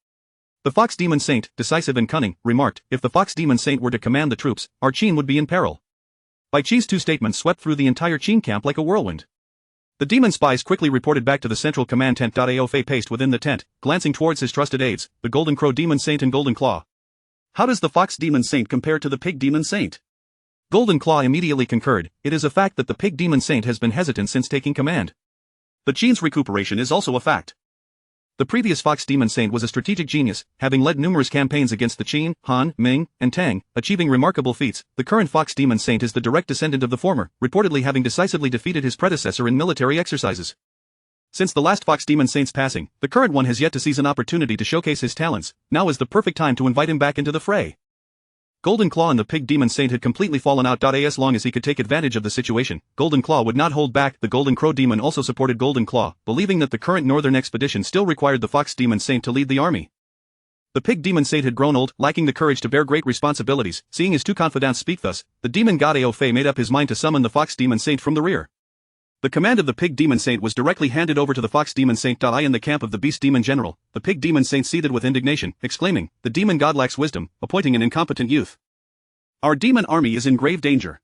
The fox demon Saint, decisive and cunning, remarked, if the fox demon Saint were to command the troops, our Qin would be in peril. Bai Qi's two statements swept through the entire Qin camp like a whirlwind. The demon spies quickly reported back to the central command tent. Ao Fei paced within the tent, glancing towards his trusted aides, the Golden Crow demon Saint and Golden Claw. How does the fox demon Saint compare to the pig demon Saint? Golden Claw immediately concurred. It is a fact that the pig demon Saint has been hesitant since taking command. The Qin's recuperation is also a fact. The previous Fox Demon Saint was a strategic genius, having led numerous campaigns against the Qin, Han, Ming, and Tang, achieving remarkable feats. The current Fox Demon Saint is the direct descendant of the former, reportedly having decisively defeated his predecessor in military exercises. Since the last Fox Demon Saint's passing, the current one has yet to seize an opportunity to showcase his talents. Now is the perfect time to invite him back into the fray. Golden Claw and the Pig Demon Saint had completely fallen out. As long as he could take advantage of the situation, Golden Claw would not hold back. The Golden Crow Demon also supported Golden Claw, believing that the current northern expedition still required the Fox Demon Saint to lead the army. The Pig Demon Saint had grown old, lacking the courage to bear great responsibilities. Seeing his two confidants speak thus, the demon god Aofe made up his mind to summon the Fox Demon Saint from the rear. The command of the Pig Demon Saint was directly handed over to the Fox Demon Saint. In the camp of the Beast Demon General, the Pig Demon Saint seethed with indignation, exclaiming, "The demon god lacks wisdom, appointing an incompetent youth. Our demon army is in grave danger."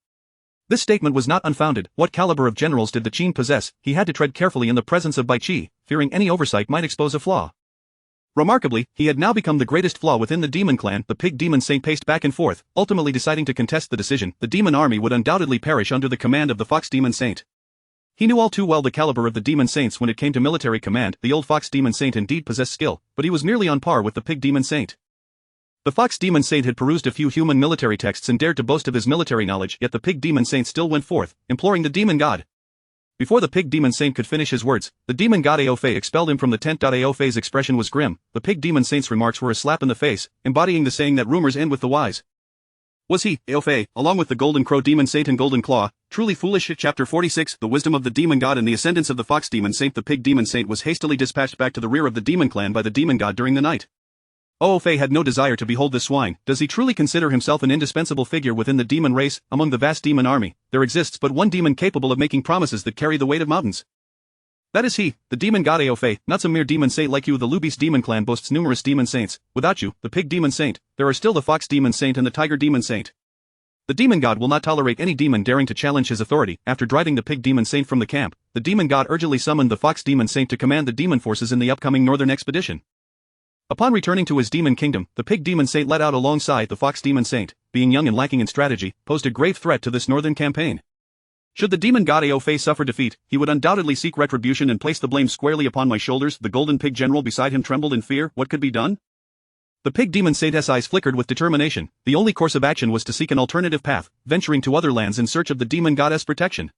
This statement was not unfounded. What caliber of generals did the Qin possess? He had to tread carefully in the presence of Bai Qi, fearing any oversight might expose a flaw. Remarkably, he had now become the greatest flaw within the demon clan. The Pig Demon Saint paced back and forth, ultimately deciding to contest the decision. The demon army would undoubtedly perish under the command of the Fox Demon Saint. He knew all too well the caliber of the demon saints when it came to military command. The old Fox Demon Saint indeed possessed skill, but he was merely on par with the Pig Demon Saint. The Fox Demon Saint had perused a few human military texts and dared to boast of his military knowledge, yet the Pig Demon Saint still went forth, imploring the demon god. Before the Pig Demon Saint could finish his words, the demon god Aofe expelled him from the tent. Aofe's expression was grim. The Pig Demon Saint's remarks were a slap in the face, embodying the saying that rumors end with the wise. Was he, Aofe, along with the Golden Crow Demon Saint and Golden Claw, truly foolish? Chapter 46 The Wisdom of the Demon God and the Ascendance of the Fox Demon Saint. The Pig Demon Saint was hastily dispatched back to the rear of the demon clan by the demon god during the night. Aofe had no desire to behold this swine. Does he truly consider himself an indispensable figure within the demon race? Among the vast demon army, there exists but one demon capable of making promises that carry the weight of mountains. That is he, the demon god Aofe, not some mere demon saint like you. The Lubi's demon clan boasts numerous demon saints. Without you, the Pig Demon Saint, there are still the Fox Demon Saint and the Tiger Demon Saint. The demon god will not tolerate any demon daring to challenge his authority. After driving the Pig Demon Saint from the camp, the demon god urgently summoned the Fox Demon Saint to command the demon forces in the upcoming northern expedition. Upon returning to his demon kingdom, the Pig Demon Saint led out alongside the Fox Demon Saint, being young and lacking in strategy, posed a grave threat to this northern campaign. Should the demon god Aofe suffer defeat, he would undoubtedly seek retribution and place the blame squarely upon my shoulders. The Golden Pig General beside him trembled in fear. What could be done? The Pig Demon Saint's eyes flickered with determination. The only course of action was to seek an alternative path, venturing to other lands in search of the demon goddess protection.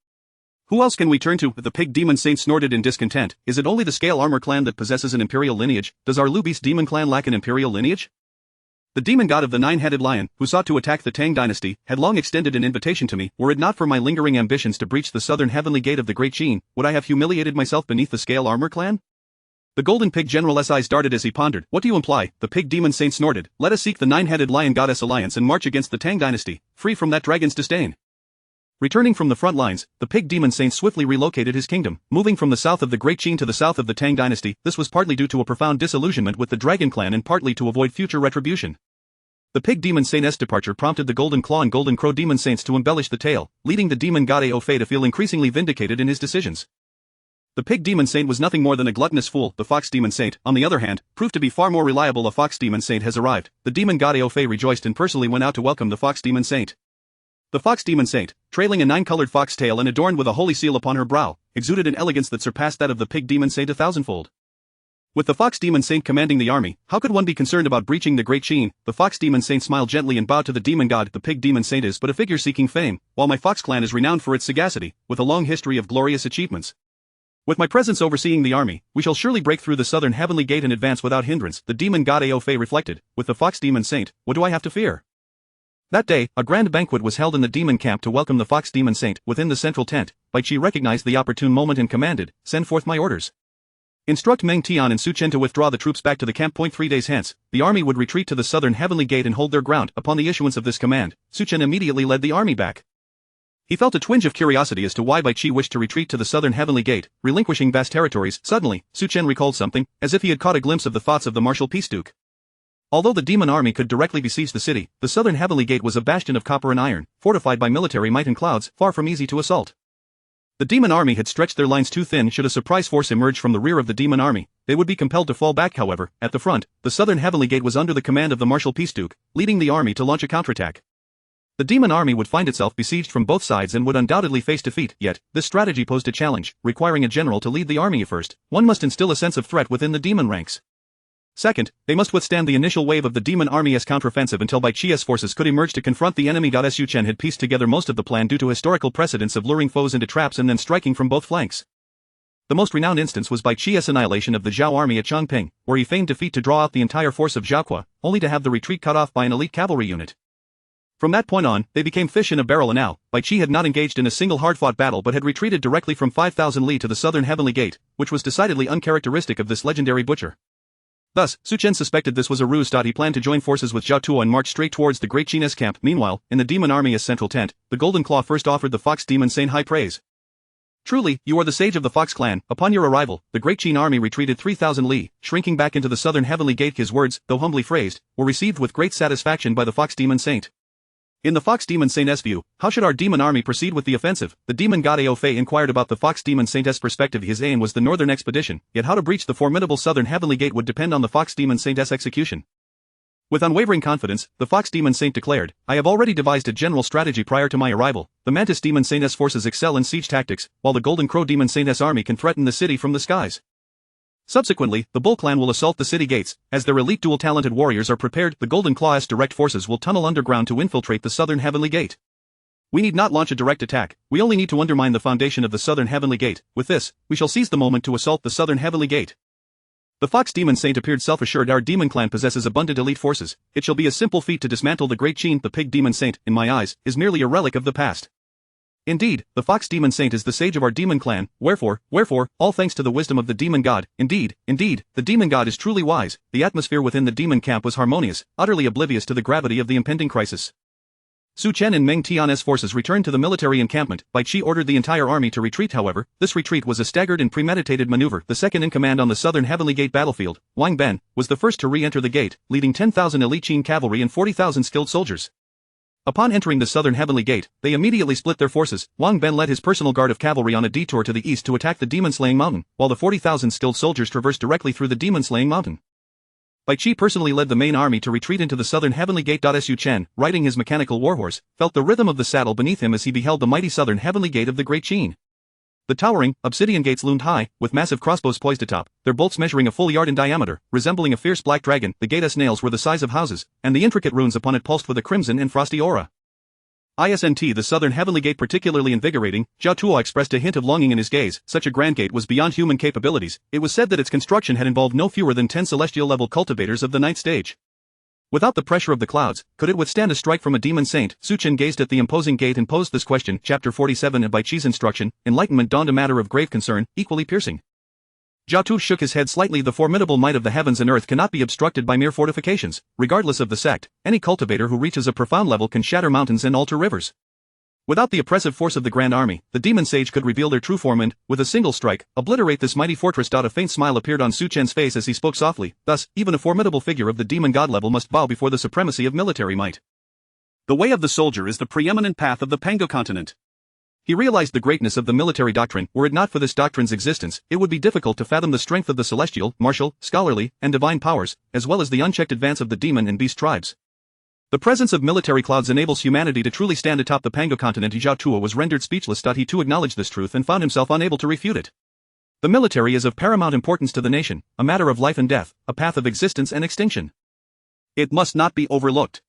Who else can we turn to? The Pig Demon Saint snorted in discontent. Is it only the Scale Armor clan that possesses an imperial lineage? Does our Lubi's demon clan lack an imperial lineage? The demon god of the nine-headed lion, who sought to attack the Tang dynasty, had long extended an invitation to me. Were it not for my lingering ambitions to breach the southern heavenly gate of the Great Qin, would I have humiliated myself beneath the Scale Armor clan? The Golden Pig General's eyes darted as he pondered. What do you imply? The Pig Demon Saint snorted. Let us seek the nine-headed lion goddess alliance and march against the Tang dynasty, free from that dragon's disdain. Returning from the front lines, the Pig Demon Saint swiftly relocated his kingdom, moving from the south of the Great Qin to the south of the Tang dynasty. This was partly due to a profound disillusionment with the Dragon clan and partly to avoid future retribution. The Pig Demon Saint's departure prompted the Golden Claw and Golden Crow Demon Saints to embellish the tale, leading the demon god Aofe to feel increasingly vindicated in his decisions. The Pig Demon Saint was nothing more than a gluttonous fool. The Fox Demon Saint, on the other hand, proved to be far more reliable. A Fox Demon Saint has arrived. The demon god Aofe rejoiced and personally went out to welcome the Fox Demon Saint. The Fox Demon Saint, trailing a nine-colored fox tail and adorned with a holy seal upon her brow, exuded an elegance that surpassed that of the Pig Demon Saint 1,000-fold. With the Fox Demon Saint commanding the army, how could one be concerned about breaching the Great Qin? The Fox Demon Saint smiled gently and bowed to the demon god. The Pig Demon Saint is but a figure seeking fame, while my Fox clan is renowned for its sagacity, with a long history of glorious achievements. With my presence overseeing the army, we shall surely break through the southern heavenly gate and advance without hindrance. The demon god Aofe reflected. With the Fox Demon Saint, what do I have to fear? That day, a grand banquet was held in the demon camp to welcome the Fox Demon Saint. Within the central tent, Bai Qi recognized the opportune moment and commanded, "Send forth my orders. Instruct Meng Tian and Su Chen to withdraw the troops back to the camp. 3 days hence, the army would retreat to the southern heavenly gate and hold their ground." Upon the issuance of this command, Su Chen immediately led the army back. He felt a twinge of curiosity as to why Bai Qi wished to retreat to the southern heavenly gate, relinquishing vast territories. Suddenly, Su Chen recalled something, as if he had caught a glimpse of the thoughts of the martial peace duke. Although the demon army could directly besiege the city, the southern heavenly gate was a bastion of copper and iron, fortified by military might and clouds, far from easy to assault. The demon army had stretched their lines too thin. Should a surprise force emerge from the rear of the demon army, they would be compelled to fall back. However, at the front, the southern heavenly gate was under the command of the martial peace duke, leading the army to launch a counterattack. The demon army would find itself besieged from both sides and would undoubtedly face defeat, yet, this strategy posed a challenge, requiring a general to lead the army first. One must instill a sense of threat within the demon ranks. Second, they must withstand the initial wave of the demon army's counteroffensive until Bai Chi's forces could emerge to confront the enemy. Su Chen had pieced together most of the plan due to historical precedents of luring foes into traps and then striking from both flanks. The most renowned instance was Bai Chi's annihilation of the Zhao army at Changping, where he feigned defeat to draw out the entire force of Zhao, only to have the retreat cut off by an elite cavalry unit. From that point on, they became fish in a barrel, and now, Bai Chi had not engaged in a single hard-fought battle but had retreated directly from 5,000 li to the southern heavenly gate, which was decidedly uncharacteristic of this legendary butcher. Thus, Su Chen suspected this was a ruse. He planned to join forces with Zhao Tuo and march straight towards the Great Qin's camp. Meanwhile, in the demon army's central tent, the Golden Claw first offered the Fox Demon Saint high praise. Truly, you are the sage of the Fox clan. Upon your arrival, the Great Qin army retreated 3,000 li, shrinking back into the southern heavenly gate. His words, though humbly phrased, were received with great satisfaction by the Fox Demon Saint. In the Fox Demon Saint's view, how should our demon army proceed with the offensive? The demon god Ao Fei inquired about the Fox Demon Saint's perspective. His aim was the northern expedition, yet how to breach the formidable southern heavenly gate would depend on the Fox Demon Saint's execution. With unwavering confidence, the Fox Demon Saint declared, I have already devised a general strategy prior to my arrival. The Mantis Demon Saint's forces excel in siege tactics, while the Golden Crow Demon Saint's army can threaten the city from the skies. Subsequently, the Bull clan will assault the city gates. As their elite dual-talented warriors are prepared, the Golden Claw's direct forces will tunnel underground to infiltrate the southern heavenly gate. We need not launch a direct attack, we only need to undermine the foundation of the southern heavenly gate. With this, we shall seize the moment to assault the southern heavenly gate. The Fox Demon Saint appeared self-assured. Our demon clan possesses abundant elite forces. It shall be a simple feat to dismantle the Great Qin. The Pig Demon Saint, in my eyes, is merely a relic of the past. Indeed, the Fox Demon Saint is the sage of our demon clan. Wherefore, all thanks to the wisdom of the demon god. Indeed, the demon god is truly wise. The atmosphere within the demon camp was harmonious, utterly oblivious to the gravity of the impending crisis. Su Chen and Meng Tian's forces returned to the military encampment. Bai Chi ordered the entire army to retreat. However, this retreat was a staggered and premeditated maneuver. The second in command on the southern heavenly gate battlefield, Wang Ben, was the first to re-enter the gate, leading 10,000 elite Qin cavalry and 40,000 skilled soldiers. Upon entering the southern heavenly gate, they immediately split their forces. Wang Ben led his personal guard of cavalry on a detour to the east to attack the demon-slaying mountain, while the 40,000 skilled soldiers traversed directly through the demon-slaying mountain. Bai Chi personally led the main army to retreat into the southern heavenly gate. Su Chen, riding his mechanical warhorse, felt the rhythm of the saddle beneath him as he beheld the mighty southern heavenly gate of the Great Qin. The towering, obsidian gates loomed high, with massive crossbows poised atop, their bolts measuring a full yard in diameter, resembling a fierce black dragon. The gate's nails were the size of houses, and the intricate runes upon it pulsed with a crimson and frosty aura. The southern heavenly gate particularly invigorating. Zhao Tuo expressed a hint of longing in his gaze. Such a grand gate was beyond human capabilities. It was said that its construction had involved no fewer than 10 celestial-level cultivators of the ninth stage. Without the pressure of the clouds, could it withstand a strike from a demon saint? Su Chen gazed at the imposing gate and posed this question. Chapter 47 of Bai Chi's instruction, enlightenment dawned a matter of grave concern, equally piercing. Zhao Tu shook his head slightly. The formidable might of the heavens and earth cannot be obstructed by mere fortifications. Regardless of the sect, any cultivator who reaches a profound level can shatter mountains and alter rivers. Without the oppressive force of the grand army, the demon sage could reveal their true form and, with a single strike, obliterate this mighty fortress. A faint smile appeared on Su Chen's face as he spoke softly. Thus, even a formidable figure of the demon god level must bow before the supremacy of military might. The way of the soldier is the preeminent path of the Pango continent. He realized the greatness of the military doctrine. Were it not for this doctrine's existence, it would be difficult to fathom the strength of the celestial, martial, scholarly, and divine powers, as well as the unchecked advance of the demon and beast tribes. The presence of military clouds enables humanity to truly stand atop the Pango continent. Zhao Tuo was rendered speechless. He too acknowledged this truth and found himself unable to refute it. The military is of paramount importance to the nation, a matter of life and death, a path of existence and extinction. It must not be overlooked.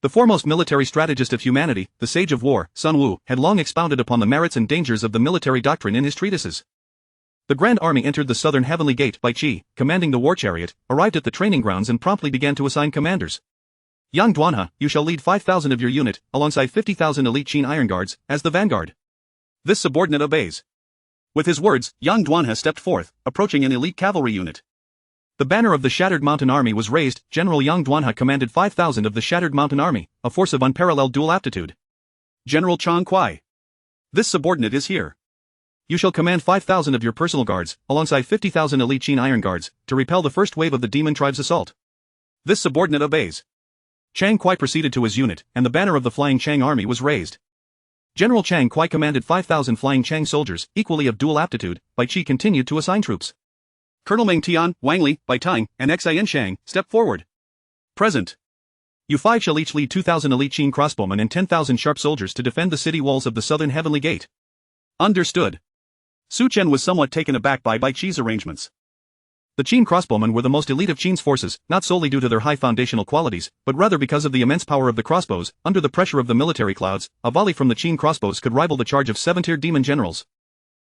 The foremost military strategist of humanity, the sage of war, Sun Wu, had long expounded upon the merits and dangers of the military doctrine in his treatises. The Grand Army entered the southern heavenly gate. Bai Chi, commanding the war chariot, arrived at the training grounds and promptly began to assign commanders. Yang Duanhe, you shall lead 5,000 of your unit, alongside 50,000 elite Qin iron guards, as the vanguard. This subordinate obeys. With his words, Yang Duanhe stepped forth, approaching an elite cavalry unit. The banner of the Shattered Mountain Army was raised. General Yang Duanhe commanded 5,000 of the Shattered Mountain Army, a force of unparalleled dual aptitude. General Chang Kuai. This subordinate is here. You shall command 5,000 of your personal guards, alongside 50,000 elite Qin iron guards, to repel the first wave of the demon tribe's assault. This subordinate obeys. Chang Kuai proceeded to his unit, and the banner of the Flying Chang Army was raised. General Chang Kuai commanded 5,000 Flying Chang soldiers, equally of dual aptitude. Bai Chi continued to assign troops. Colonel Meng Tian, Wang Li, Bai Tang, and Xian Shang stepped forward. Present. You five shall each lead 2,000 elite Qin crossbowmen and 10,000 sharp soldiers to defend the city walls of the southern heavenly gate. Understood. Su Chen was somewhat taken aback by Bai Qi's arrangements. The Qin crossbowmen were the most elite of Qin's forces, not solely due to their high foundational qualities, but rather because of the immense power of the crossbows. Under the pressure of the military clouds, a volley from the Qin crossbows could rival the charge of 7-tier demon generals.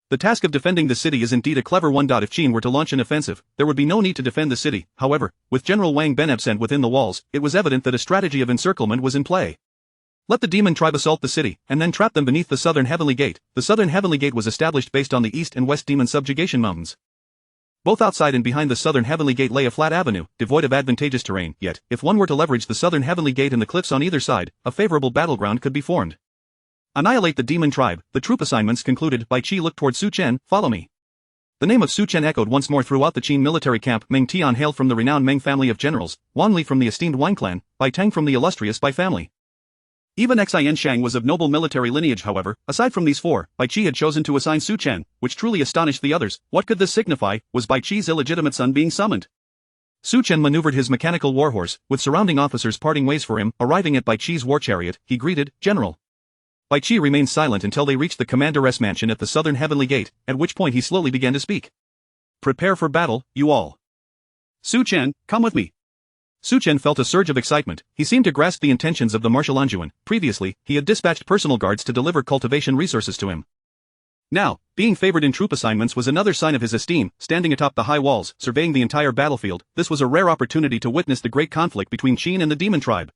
The task of defending the city is indeed a clever one. If Qin were to launch an offensive, there would be no need to defend the city. However, with General Wang Ben absent within the walls, it was evident that a strategy of encirclement was in play. Let the demon tribe assault the city, and then trap them beneath the southern heavenly gate. The southern heavenly gate was established based on the east and west demon subjugation mountains. Both outside and behind the southern heavenly gate lay a flat avenue, devoid of advantageous terrain, yet, if one were to leverage the southern heavenly gate and the cliffs on either side, a favorable battleground could be formed. Annihilate the demon tribe. The troop assignments concluded. Bai Qi looked toward Su Chen. Follow me. The name of Su Chen echoed once more throughout the Qin military camp. Meng Tian hailed from the renowned Meng family of generals, Wan Li from the esteemed Wang clan, Bai Tang from the illustrious Bai family. Even Xian Shang was of noble military lineage. However, aside from these four, Bai Qi had chosen to assign Su Chen, which truly astonished the others. What could this signify? Was Bai Qi's illegitimate son being summoned? Su Chen maneuvered his mechanical warhorse, with surrounding officers parting ways for him. Arriving at Bai Qi's war chariot, he greeted, "General." Bai Qi remained silent until they reached the commander's mansion at the southern heavenly gate, at which point he slowly began to speak. "Prepare for battle, you all. Su Chen, come with me." Su Chen felt a surge of excitement. He seemed to grasp the intentions of the martial Anjuan. Previously, he had dispatched personal guards to deliver cultivation resources to him. Now, being favored in troop assignments was another sign of his esteem. Standing atop the high walls, surveying the entire battlefield, this was a rare opportunity to witness the great conflict between Qin and the demon tribe.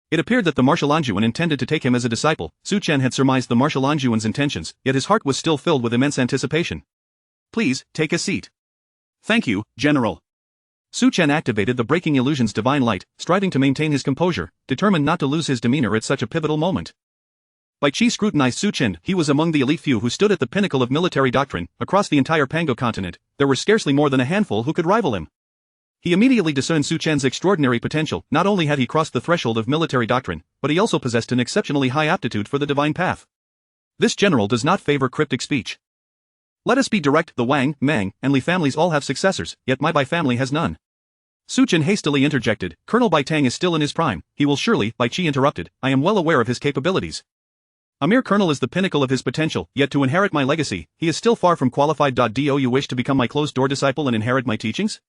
It appeared that the martial Anjuan intended to take him as a disciple. Su Chen had surmised the martial Anjuan's intentions, yet his heart was still filled with immense anticipation. "Please, take a seat." "Thank you, General." Su Chen activated the breaking illusion's divine light, striving to maintain his composure, determined not to lose his demeanor at such a pivotal moment. Bai Qi scrutinized Su Chen. He was among the elite few who stood at the pinnacle of military doctrine. Across the entire Pango continent, there were scarcely more than a handful who could rival him. He immediately discerned Su Chen's extraordinary potential. Not only had he crossed the threshold of military doctrine, but he also possessed an exceptionally high aptitude for the divine path. This general does not favor cryptic speech. Let us be direct. The Wang, Meng, and Li families all have successors, yet my Bai family has none. Su Chen hastily interjected. Colonel Bai Tang is still in his prime. He will surely. Bai Qi interrupted. I am well aware of his capabilities. A mere colonel is the pinnacle of his potential, yet to inherit my legacy, he is still far from qualified. Do you wish to become my closed-door disciple and inherit my teachings?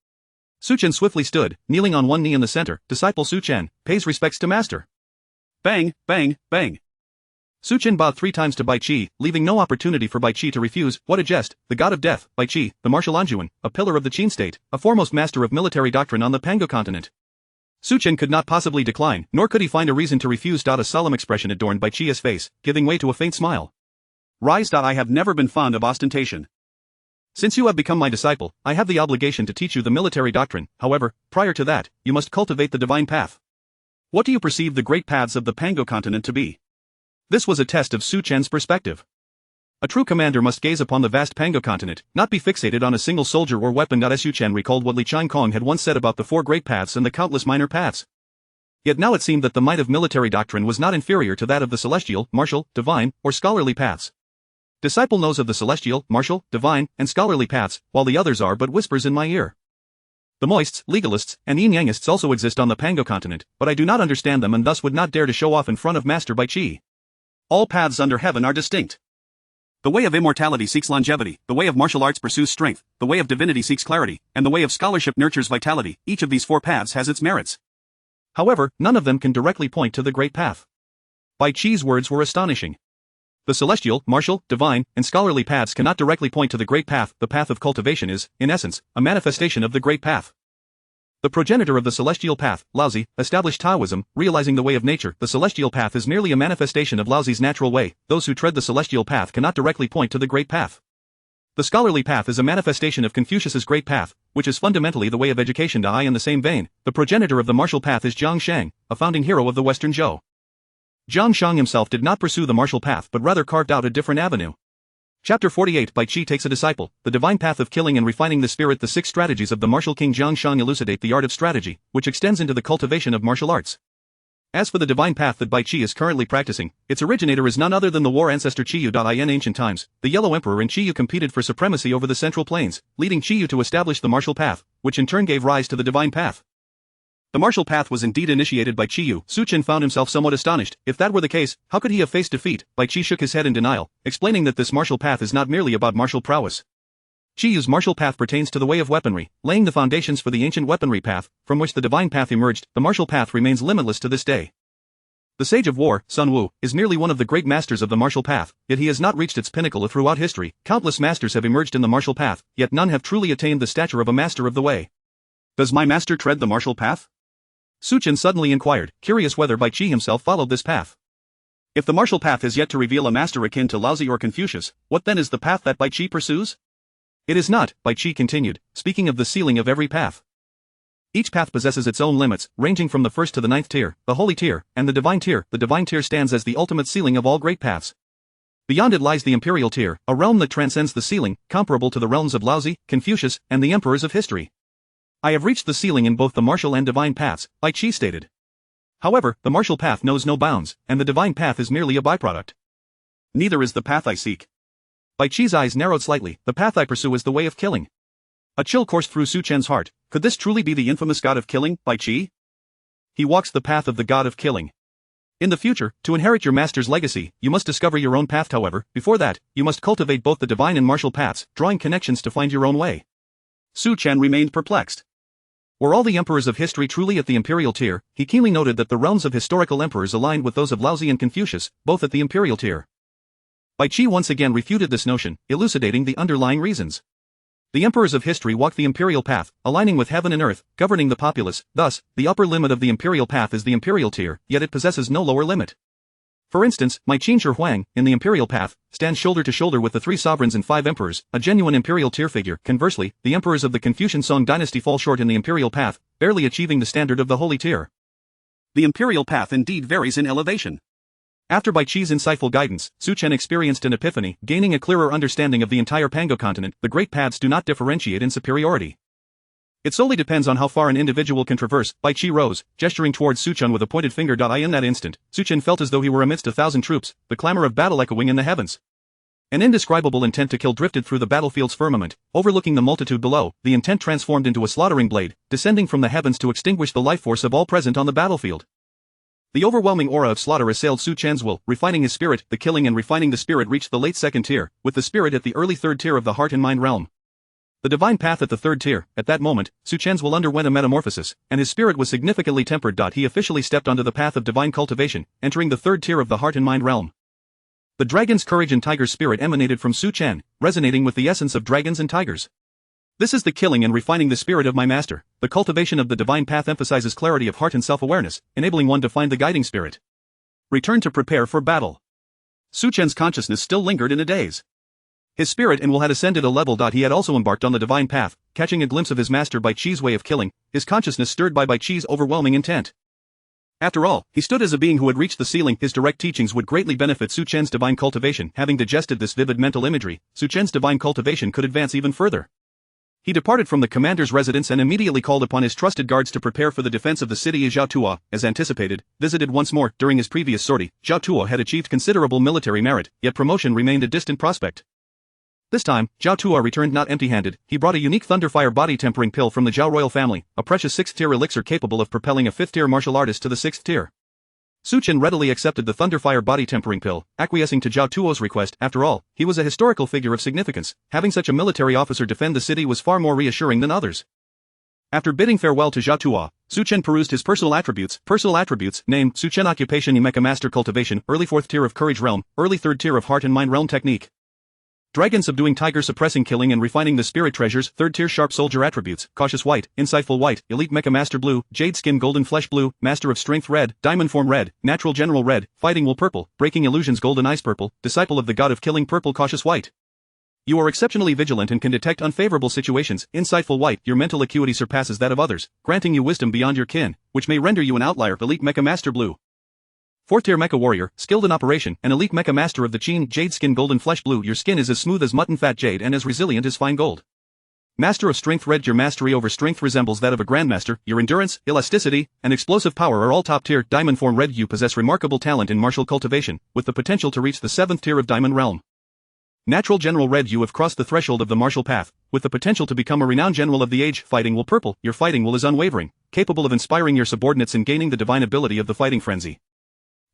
Su Chen swiftly stood, kneeling on one knee in the center. Disciple Su Chen pays respects to master. Bang, bang, bang. Su Chen bowed 3 times to Bai Qi, leaving no opportunity for Bai Qi to refuse. What a jest! The god of death, Bai Qi, the martial Anjuan, a pillar of the Qin state, a foremost master of military doctrine on the Pango continent. Su Chen could not possibly decline, nor could he find a reason to refuse. A solemn expression adorned Bai Qi's face, giving way to a faint smile. Rise. I have never been fond of ostentation. Since you have become my disciple, I have the obligation to teach you the military doctrine. However, prior to that, you must cultivate the divine path. What do you perceive the great paths of the Pango continent to be? This was a test of Su Chen's perspective. A true commander must gaze upon the vast Pango continent, not be fixated on a single soldier or weapon. Su Chen recalled what Li Kong had once said about the 4 great paths and the countless minor paths. Yet now it seemed that the might of military doctrine was not inferior to that of the celestial, martial, divine, or scholarly paths. Disciple knows of the celestial, martial, divine, and scholarly paths, while the others are but whispers in my ear. The moists, legalists, and yin-yangists also exist on the Pango continent, but I do not understand them and thus would not dare to show off in front of Master Bai Qi. All paths under heaven are distinct. The way of immortality seeks longevity, the way of martial arts pursues strength, the way of divinity seeks clarity, and the way of scholarship nurtures vitality. Each of these 4 paths has its merits. However, none of them can directly point to the great path. Bai Qi's words were astonishing. The celestial, martial, divine, and scholarly paths cannot directly point to the great path. The path of cultivation is, in essence, a manifestation of the great path. The progenitor of the celestial path, Laozi, established Taoism, realizing the way of nature. The celestial path is merely a manifestation of Laozi's natural way. Those who tread the celestial path cannot directly point to the great path. The scholarly path is a manifestation of Confucius's great path, which is fundamentally the way of education. In the same vein, the progenitor of the martial path is Zhang Shang, a founding hero of the Western Zhou. Zhang Shang himself did not pursue the martial path but rather carved out a different avenue. Chapter 48 Bai Qi takes a disciple, the divine path of killing and refining the spirit. The 6 strategies of the martial king Zhang Shang elucidate the art of strategy, which extends into the cultivation of martial arts. As for the divine path that Bai Qi is currently practicing, its originator is none other than the war ancestor Qiyu. In ancient times, the Yellow Emperor and Qiyu competed for supremacy over the Central Plains, leading Qiyu to establish the martial path, which in turn gave rise to the divine path. The martial path was indeed initiated by Qiyu. Su Chen found himself somewhat astonished. If that were the case, how could he have faced defeat? Bai Qi shook his head in denial, explaining that this martial path is not merely about martial prowess. Qiyu's martial path pertains to the way of weaponry, laying the foundations for the ancient weaponry path, from which the divine path emerged. The martial path remains limitless to this day. The Sage of War, Sun Wu, is merely one of the great masters of the martial path, yet he has not reached its pinnacle throughout history. Countless masters have emerged in the martial path, yet none have truly attained the stature of a master of the way. Does my master tread the martial path? Su Chen suddenly inquired, curious whether Bai Qi himself followed this path. If the martial path has yet to reveal a master akin to Laozi or Confucius, what then is the path that Bai Qi pursues? It is not, Bai Qi continued, speaking of the ceiling of every path. Each path possesses its own limits, ranging from the first to the 9th tier, the holy tier, and the divine tier. The divine tier stands as the ultimate ceiling of all great paths. Beyond it lies the imperial tier, a realm that transcends the ceiling, comparable to the realms of Laozi, Confucius, and the emperors of history. I have reached the ceiling in both the martial and divine paths, Bai Qi stated. However, the martial path knows no bounds, and the divine path is merely a byproduct. Neither is the path I seek. Bai Qi's eyes narrowed slightly. The path I pursue is the way of killing. A chill coursed through Su Chen's heart. Could this truly be the infamous god of killing, Bai Qi? He walks the path of the god of killing. In the future, to inherit your master's legacy, you must discover your own path. However, before that, you must cultivate both the divine and martial paths, drawing connections to find your own way. Su Chen remained perplexed. Were all the emperors of history truly at the imperial tier? He keenly noted that the realms of historical emperors aligned with those of Laozi and Confucius, both at the imperial tier. Bai Qi once again refuted this notion, elucidating the underlying reasons. The emperors of history walk the imperial path, aligning with heaven and earth, governing the populace. Thus, the upper limit of the imperial path is the imperial tier, yet it possesses no lower limit. For instance, my Qin Shi Huang, in the imperial path, stands shoulder to shoulder with the 3 sovereigns and 5 emperors, a genuine imperial tier figure. Conversely, the emperors of the Confucian Song dynasty fall short in the imperial path, barely achieving the standard of the holy tier. The imperial path indeed varies in elevation. After Bai Qi's insightful guidance, Su Chen experienced an epiphany, gaining a clearer understanding of the entire Pango continent. The great paths do not differentiate in superiority. It solely depends on how far an individual can traverse. Bai Qi rose, gesturing towards Su Chen with a pointed finger. In that instant, Su Chen felt as though he were amidst 1,000 troops, the clamor of battle echoing in the heavens. An indescribable intent to kill drifted through the battlefield's firmament, overlooking the multitude below. The intent transformed into a slaughtering blade, descending from the heavens to extinguish the life force of all present on the battlefield. The overwhelming aura of slaughter assailed Su Chen's will, refining his spirit. The killing and refining the spirit reached the late 2nd tier, with the spirit at the early 3rd tier of the heart and mind realm. The divine path at the 3rd tier. At that moment, Su Chen's will underwent a metamorphosis, and his spirit was significantly tempered. He officially stepped onto the path of divine cultivation, entering the 3rd tier of the heart and mind realm. The dragon's courage and tiger's spirit emanated from Su Chen, resonating with the essence of dragons and tigers. This is the killing and refining the spirit of my master. The cultivation of the divine path emphasizes clarity of heart and self-awareness, enabling one to find the guiding spirit. Return to prepare for battle. Su Chen's consciousness still lingered in a daze. His spirit and will had ascended a level. He had also embarked on the divine path, catching a glimpse of his master Bai Qi's way of killing, his consciousness stirred by Bai Qi's overwhelming intent. After all, he stood as a being who had reached the ceiling. His direct teachings would greatly benefit Su Chen's divine cultivation. Having digested this vivid mental imagery, Su Chen's divine cultivation could advance even further. He departed from the commander's residence and immediately called upon his trusted guards to prepare for the defense of the city. Zhao Tuo, as anticipated, visited once more. During his previous sortie, Zhao Tuo had achieved considerable military merit, yet promotion remained a distant prospect. This time, Zhao Tuo returned not empty-handed. He brought a unique Thunderfire body-tempering pill from the Zhao royal family, a precious 6th-tier elixir capable of propelling a 5th-tier martial artist to the 6th tier. Su Chen readily accepted the Thunderfire body-tempering pill, acquiescing to Zhao Tuo's request. After all, he was a historical figure of significance. Having such a military officer defend the city was far more reassuring than others. After bidding farewell to Zhao Tuo, Su Chen perused his personal attributes. Name, Su Chen. Occupation, Mecha Master. Cultivation, early 4th tier of Courage realm, early 3rd tier of Heart and Mind realm. Technique, Dragon subduing, tiger suppressing, killing and refining the spirit. Treasures, 3rd tier sharp soldier. Attributes, cautious white, insightful white, elite mecha master blue, jade skin golden flesh blue, master of strength red, diamond form red, natural general red, fighting will purple, breaking illusions golden eyes purple, disciple of the god of killing purple. Cautious white. You are exceptionally vigilant and can detect unfavorable situations. Insightful white, your mental acuity surpasses that of others, granting you wisdom beyond your kin, which may render you an outlier. Elite mecha master blue. 4th tier mecha warrior, skilled in operation, an elite mecha master of the Qin. Jade skin golden flesh blue, your skin is as smooth as mutton fat jade and as resilient as fine gold. Master of strength red, your mastery over strength resembles that of a grandmaster. Your endurance, elasticity, and explosive power are all top tier. Diamond form red, you possess remarkable talent in martial cultivation, with the potential to reach the 7th tier of diamond realm. Natural general red, you have crossed the threshold of the martial path, with the potential to become a renowned general of the age. Fighting will purple, your fighting will is unwavering, capable of inspiring your subordinates and gaining the divine ability of the fighting frenzy.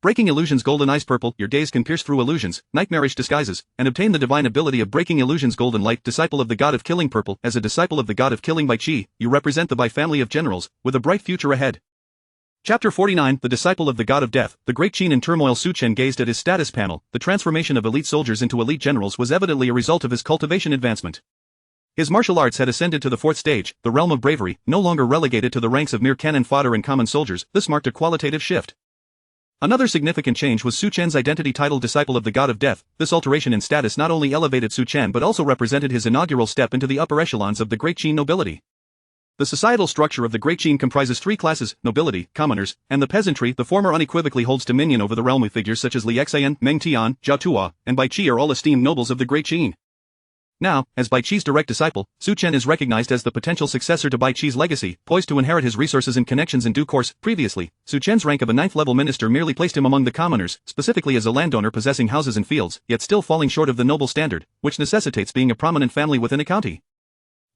Breaking Illusions Golden Eyes Purple, your gaze can pierce through illusions, nightmarish disguises, and obtain the divine ability of Breaking Illusions Golden Light. Disciple of the God of Killing Purple, as a disciple of the God of Killing by Qi, you represent the Bai family of generals, with a bright future ahead. Chapter 49, The Disciple of the God of Death. The great Qin in turmoil. Su Chen gazed at his status panel. The transformation of elite soldiers into elite generals was evidently a result of his cultivation advancement. His martial arts had ascended to the fourth stage, the realm of bravery, no longer relegated to the ranks of mere cannon fodder and common soldiers. This marked a qualitative shift. Another significant change was Su Chen's identity. Titled Disciple of the God of Death. This alteration in status not only elevated Su Chen but also represented his inaugural step into the upper echelons of the Great Qin nobility. The societal structure of the Great Qin comprises three classes: nobility, commoners, and the peasantry. The former unequivocally holds dominion over the realm. Figures such as Li Xian, Meng Tian, Zhao Tuo, and Bai Qi are all esteemed nobles of the Great Qin. Now, as Bai Qi's direct disciple, Su Chen is recognized as the potential successor to Bai Qi's legacy, poised to inherit his resources and connections in due course. Previously, Su Chen's rank of a 9th-level minister merely placed him among the commoners, specifically as a landowner possessing houses and fields, yet still falling short of the noble standard, which necessitates being a prominent family within a county.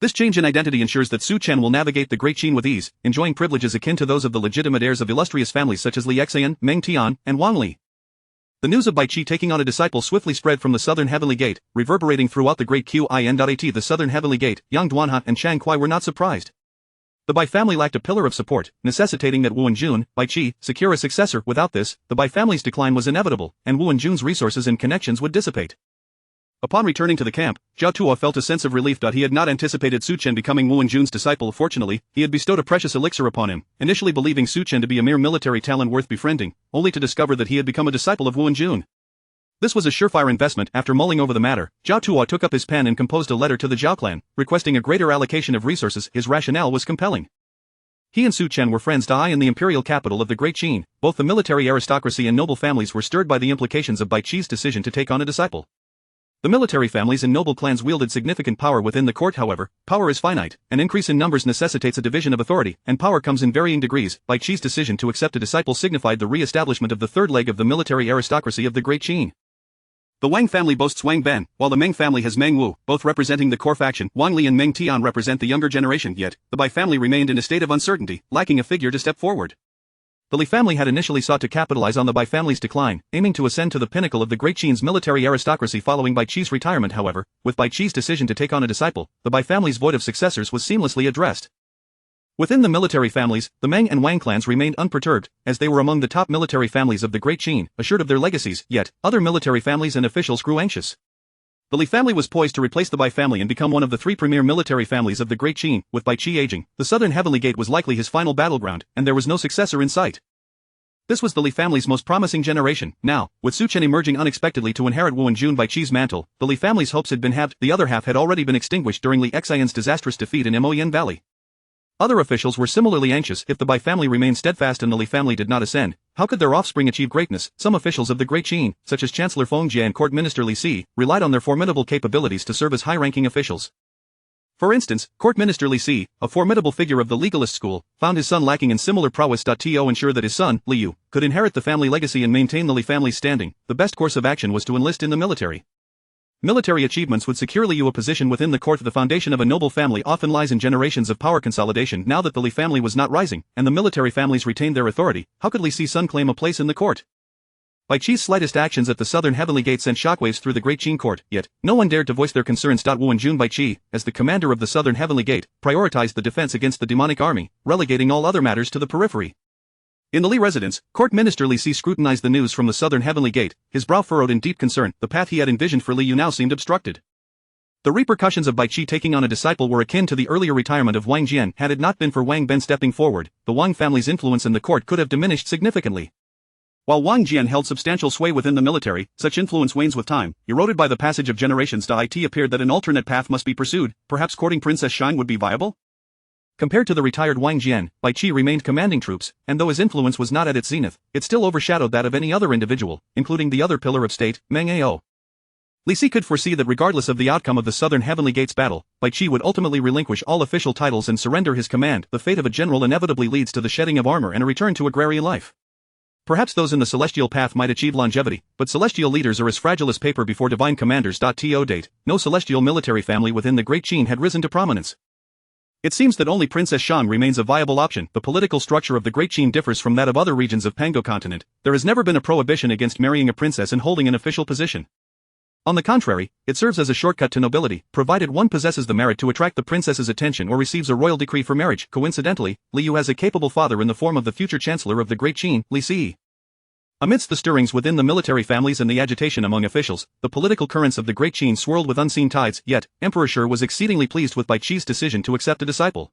This change in identity ensures that Su Chen will navigate the Great Qin with ease, enjoying privileges akin to those of the legitimate heirs of illustrious families such as Li Xian, Meng Tian, and Wang Li. The news of Bai Qi taking on a disciple swiftly spread from the southern heavenly gate, reverberating throughout the great Qin.at. The southern heavenly gate, Yang Duanhe and Shang Kuai were not surprised. The Bai family lacked a pillar of support, necessitating that Wu Wenjun, Bai Qi, secure a successor. Without this, the Bai family's decline was inevitable, and Wu Wenjun's resources and connections would dissipate. Upon returning to the camp, Zhao Tuo felt a sense of relief that he had not anticipated Su Chen becoming Wu Wenjun's disciple. Fortunately, he had bestowed a precious elixir upon him, initially believing Su Chen to be a mere military talent worth befriending, only to discover that he had become a disciple of Wu Wenjun. This was a surefire investment. After mulling over the matter, Zhao Tuo took up his pen and composed a letter to the Zhao clan, requesting a greater allocation of resources. His rationale was compelling. He and Su Chen were friends. In the imperial capital of the Great Qin, both the military aristocracy and noble families were stirred by the implications of Bai Qi's decision to take on a disciple. The military families and noble clans wielded significant power within the court. However, power is finite, an increase in numbers necessitates a division of authority, and power comes in varying degrees. Bai Qi's decision to accept a disciple signified the re-establishment of the third leg of the military aristocracy of the Great Qin. The Wang family boasts Wang Ben, while the Meng family has Meng Wu, both representing the core faction. Wang Li and Meng Tian represent the younger generation. Yet, the Bai family remained in a state of uncertainty, lacking a figure to step forward. The Li family had initially sought to capitalize on the Bai family's decline, aiming to ascend to the pinnacle of the Great Qin's military aristocracy following Bai Qi's retirement. However, with Bai Qi's decision to take on a disciple, the Bai family's void of successors was seamlessly addressed. Within the military families, the Meng and Wang clans remained unperturbed, as they were among the top military families of the Great Qin, assured of their legacies. Yet, other military families and officials grew anxious. The Li family was poised to replace the Bai family and become one of the three premier military families of the Great Qin. With Bai Qi aging, the southern heavenly gate was likely his final battleground, and there was no successor in sight. This was the Li family's most promising generation. Now, with Su Chen emerging unexpectedly to inherit Wu Wenjun Bai Qi's mantle, the Li family's hopes had been halved. The other half had already been extinguished during Li Xian's disastrous defeat in Moyin Valley. Other officials were similarly anxious. If the Bai family remained steadfast and the Li family did not ascend, how could their offspring achieve greatness? Some officials of the Great Qin, such as Chancellor Feng Jie and Court Minister Li Si, relied on their formidable capabilities to serve as high-ranking officials. For instance, Court Minister Li Si, a formidable figure of the legalist school, found his son lacking in similar prowess. To ensure that his son, Li Yu, could inherit the family legacy and maintain the Li family's standing, the best course of action was to enlist in the military. Military achievements would secure Li Yu a position within the court. The foundation of a noble family often lies in generations of power consolidation. Now that the Li family was not rising, and the military families retained their authority, how could Li Si's son claim a place in the court? Bai Qi's slightest actions at the southern heavenly gate sent shockwaves through the Great Qin court, yet, no one dared to voice their concerns. Wu Wenjun Bai Qi, as the commander of the southern heavenly gate, prioritized the defense against the demonic army, relegating all other matters to the periphery. In the Li residence, Court Minister Li Si scrutinized the news from the southern heavenly gate, his brow furrowed in deep concern. The path he had envisioned for Li Yu now seemed obstructed. The repercussions of Bai Qi taking on a disciple were akin to the earlier retirement of Wang Jian. Had it not been for Wang Ben stepping forward, the Wang family's influence in the court could have diminished significantly. While Wang Jian held substantial sway within the military, such influence wanes with time, eroded by the passage of generations. It appeared that an alternate path must be pursued. Perhaps courting Princess Shine would be viable? Compared to the retired Wang Jian, Bai Qi remained commanding troops, and though his influence was not at its zenith, it still overshadowed that of any other individual, including the other pillar of state, Meng Ao. Li Si could foresee that regardless of the outcome of the southern heavenly gates battle, Bai Qi would ultimately relinquish all official titles and surrender his command. The fate of a general inevitably leads to the shedding of armor and a return to agrarian life. Perhaps those in the celestial path might achieve longevity, but celestial leaders are as fragile as paper before divine commanders. To date, no celestial military family within the Great Qin had risen to prominence. It seems that only Princess Shang remains a viable option. The political structure of the Great Qin differs from that of other regions of Pango continent. There has never been a prohibition against marrying a princess and holding an official position. On the contrary, it serves as a shortcut to nobility, provided one possesses the merit to attract the princess's attention or receives a royal decree for marriage. Coincidentally, Liu has a capable father in the form of the future chancellor of the Great Qin, Li Si. Amidst the stirrings within the military families and the agitation among officials, the political currents of the Great Qin swirled with unseen tides, yet, Emperor Shi was exceedingly pleased with Bai Qi's decision to accept a disciple.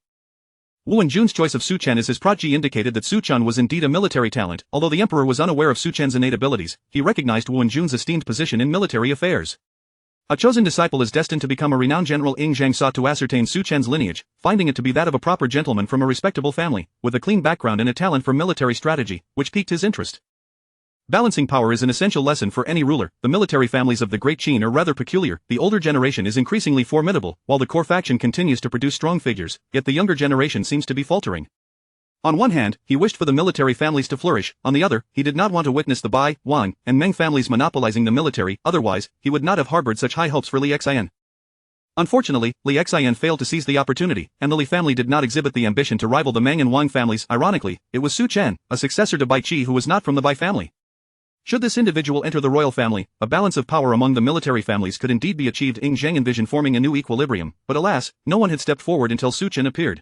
Wu Enjun's choice of Su Chen as his protege indicated that Su Chen was indeed a military talent. Although the emperor was unaware of Su Chen's innate abilities, he recognized Wu Enjun's esteemed position in military affairs. A chosen disciple is destined to become a renowned general. Ing Zhang sought to ascertain Su Chen's lineage, finding it to be that of a proper gentleman from a respectable family, with a clean background and a talent for military strategy, which piqued his interest. Balancing power is an essential lesson for any ruler. The military families of the Great Qin are rather peculiar. The older generation is increasingly formidable, while the core faction continues to produce strong figures, yet the younger generation seems to be faltering. On one hand, he wished for the military families to flourish, on the other, he did not want to witness the Bai, Wang, and Meng families monopolizing the military, otherwise, he would not have harbored such high hopes for Li Xian. Unfortunately, Li Xian failed to seize the opportunity, and the Li family did not exhibit the ambition to rival the Meng and Wang families. Ironically, it was Su Chen, a successor to Bai Qi, who was not from the Bai family. Should this individual enter the royal family, a balance of power among the military families could indeed be achieved. Ing Zheng envisioned forming a new equilibrium, but alas, no one had stepped forward until Su Chen appeared.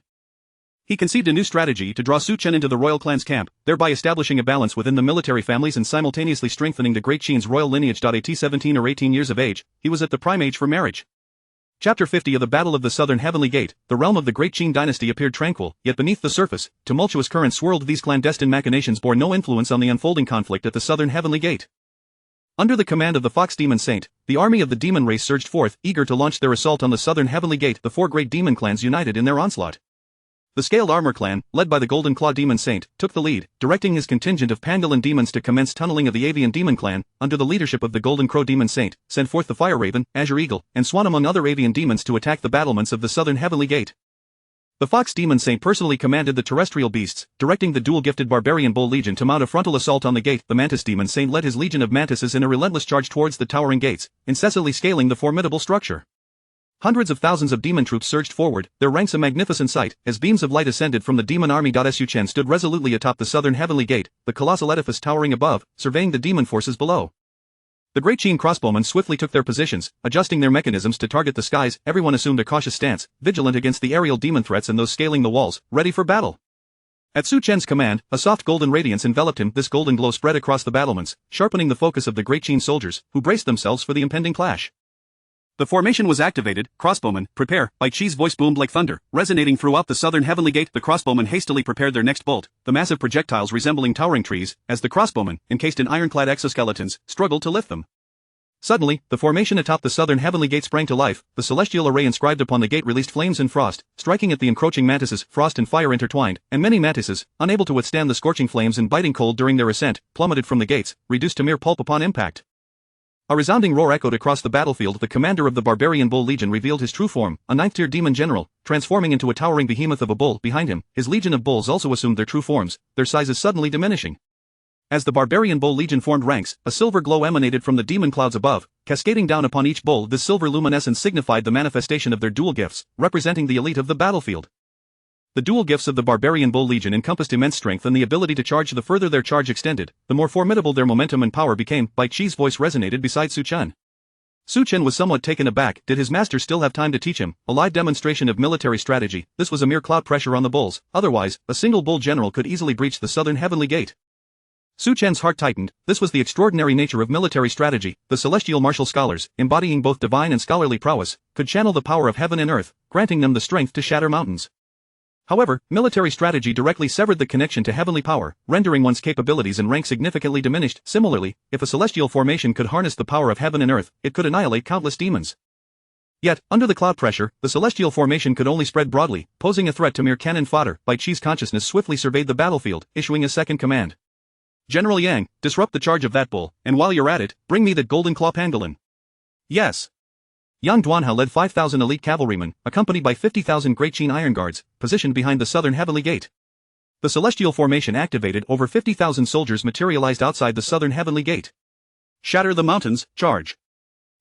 He conceived a new strategy to draw Su Chen into the royal clan's camp, thereby establishing a balance within the military families and simultaneously strengthening the Great Qin's royal lineage. At 17 or 18 years of age, he was at the prime age for marriage. Chapter 50 of the Battle of the Southern Heavenly Gate. The realm of the Great Qin dynasty appeared tranquil, yet beneath the surface, tumultuous currents swirled. These clandestine machinations bore no influence on the unfolding conflict at the Southern Heavenly Gate. Under the command of the Fox Demon Saint, the army of the demon race surged forth, eager to launch their assault on the Southern Heavenly Gate. The four great demon clans united in their onslaught. The Scaled Armor clan, led by the Golden Claw Demon Saint, took the lead, directing his contingent of pangolin demons to commence tunneling. Of the Avian Demon clan, under the leadership of the Golden Crow Demon Saint, sent forth the Fire Raven, Azure Eagle, and Swan among other avian demons to attack the battlements of the Southern Heavenly Gate. The Fox Demon Saint personally commanded the terrestrial beasts, directing the dual-gifted Barbarian Bull Legion to mount a frontal assault on the gate. The Mantis Demon Saint led his legion of mantises in a relentless charge towards the towering gates, incessantly scaling the formidable structure. Hundreds of thousands of demon troops surged forward, their ranks a magnificent sight, as beams of light ascended from the demon army. Su Chen stood resolutely atop the Southern Heavenly Gate, the colossal edifice towering above, surveying the demon forces below. The Great Qin crossbowmen swiftly took their positions, adjusting their mechanisms to target the skies. Everyone assumed a cautious stance, vigilant against the aerial demon threats and those scaling the walls, ready for battle. At Su Chen's command, a soft golden radiance enveloped him. This golden glow spread across the battlements, sharpening the focus of the Great Qin soldiers, who braced themselves for the impending clash. The formation was activated. Crossbowmen, prepare. Bai Qi's voice boomed like thunder, resonating throughout the Southern Heavenly Gate. The crossbowmen hastily prepared their next bolt, the massive projectiles resembling towering trees, as the crossbowmen, encased in ironclad exoskeletons, struggled to lift them. Suddenly, the formation atop the Southern Heavenly Gate sprang to life. The celestial array inscribed upon the gate released flames and frost, striking at the encroaching mantises. Frost and fire intertwined, and many mantises, unable to withstand the scorching flames and biting cold during their ascent, plummeted from the gates, reduced to mere pulp upon impact. A resounding roar echoed across the battlefield. The commander of the Barbarian Bull Legion revealed his true form, a ninth-tier demon general, transforming into a towering behemoth of a bull. Behind him, his legion of bulls also assumed their true forms, their sizes suddenly diminishing. As the Barbarian Bull Legion formed ranks, a silver glow emanated from the demon clouds above, cascading down upon each bull. This silver luminescence signified the manifestation of their dual gifts, representing the elite of the battlefield. The dual gifts of the Barbarian Bull Legion encompassed immense strength and the ability to charge. The further their charge extended, the more formidable their momentum and power became. Bai Qi's voice resonated beside Su Chen. Su Chen was somewhat taken aback. Did his master still have time to teach him? A live demonstration of military strategy. This was a mere cloud pressure on the bulls, otherwise, a single bull general could easily breach the Southern Heavenly Gate. Su Chen's heart tightened. This was the extraordinary nature of military strategy. The celestial martial scholars, embodying both divine and scholarly prowess, could channel the power of heaven and earth, granting them the strength to shatter mountains. However, military strategy directly severed the connection to heavenly power, rendering one's capabilities and rank significantly diminished. Similarly, if a celestial formation could harness the power of heaven and earth, it could annihilate countless demons. Yet, under the cloud pressure, the celestial formation could only spread broadly, posing a threat to mere cannon fodder. Bai Qi's consciousness swiftly surveyed the battlefield, issuing a second command. General Yang, disrupt the charge of that bull, and while you're at it, bring me that golden claw pangolin. Yes. Yang Duanhao led 5,000 elite cavalrymen, accompanied by 50,000 Great Qin Iron Guards, positioned behind the Southern Heavenly Gate. The celestial formation activated. Over 50,000 soldiers materialized outside the Southern Heavenly Gate. Shatter the mountains, charge.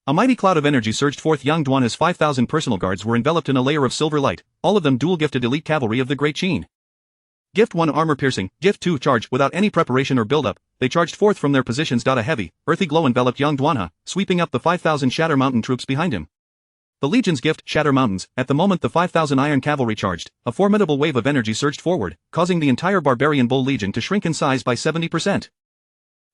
A mighty cloud of energy surged forth. Yang Duanha's 5,000 personal guards were enveloped in a layer of silver light, all of them dual-gifted elite cavalry of the Great Qin. Gift 1 Armor Piercing, Gift 2 Charge. Without any preparation or build-up, they charged forth from their positions. A heavy, earthy glow enveloped Yang Duanha, sweeping up the 5,000 Shatter Mountain troops behind him. The Legion's gift, Shatter Mountains. At the moment the 5,000 iron cavalry charged, a formidable wave of energy surged forward, causing the entire Barbarian Bull Legion to shrink in size by 70%.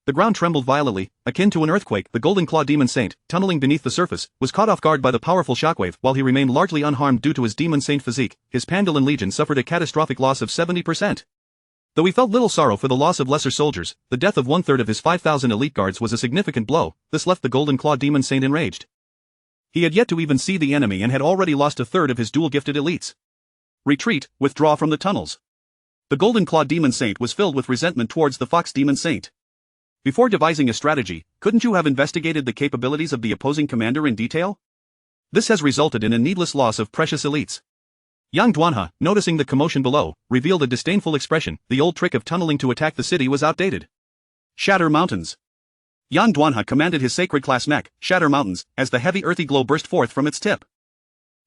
The ground trembled violently, akin to an earthquake. The Golden Claw Demon Saint, tunneling beneath the surface, was caught off guard by the powerful shockwave. While he remained largely unharmed due to his Demon Saint physique, his Pandalin Legion suffered a catastrophic loss of 70%. Though he felt little sorrow for the loss of lesser soldiers, the death of 1/3 of his 5,000 elite guards was a significant blow. This left the Golden Claw Demon Saint enraged. He had yet to even see the enemy and had already lost 1/3 of his dual-gifted elites. Retreat, withdraw from the tunnels. The Golden Claw Demon Saint was filled with resentment towards the Fox Demon Saint. Before devising a strategy, couldn't you have investigated the capabilities of the opposing commander in detail? This has resulted in a needless loss of precious elites. Yang Duanha, noticing the commotion below, revealed a disdainful expression. The old trick of tunneling to attack the city was outdated. Shatter Mountains. Yang Duanha commanded his sacred class mech, Shatter Mountains, as the heavy earthy glow burst forth from its tip.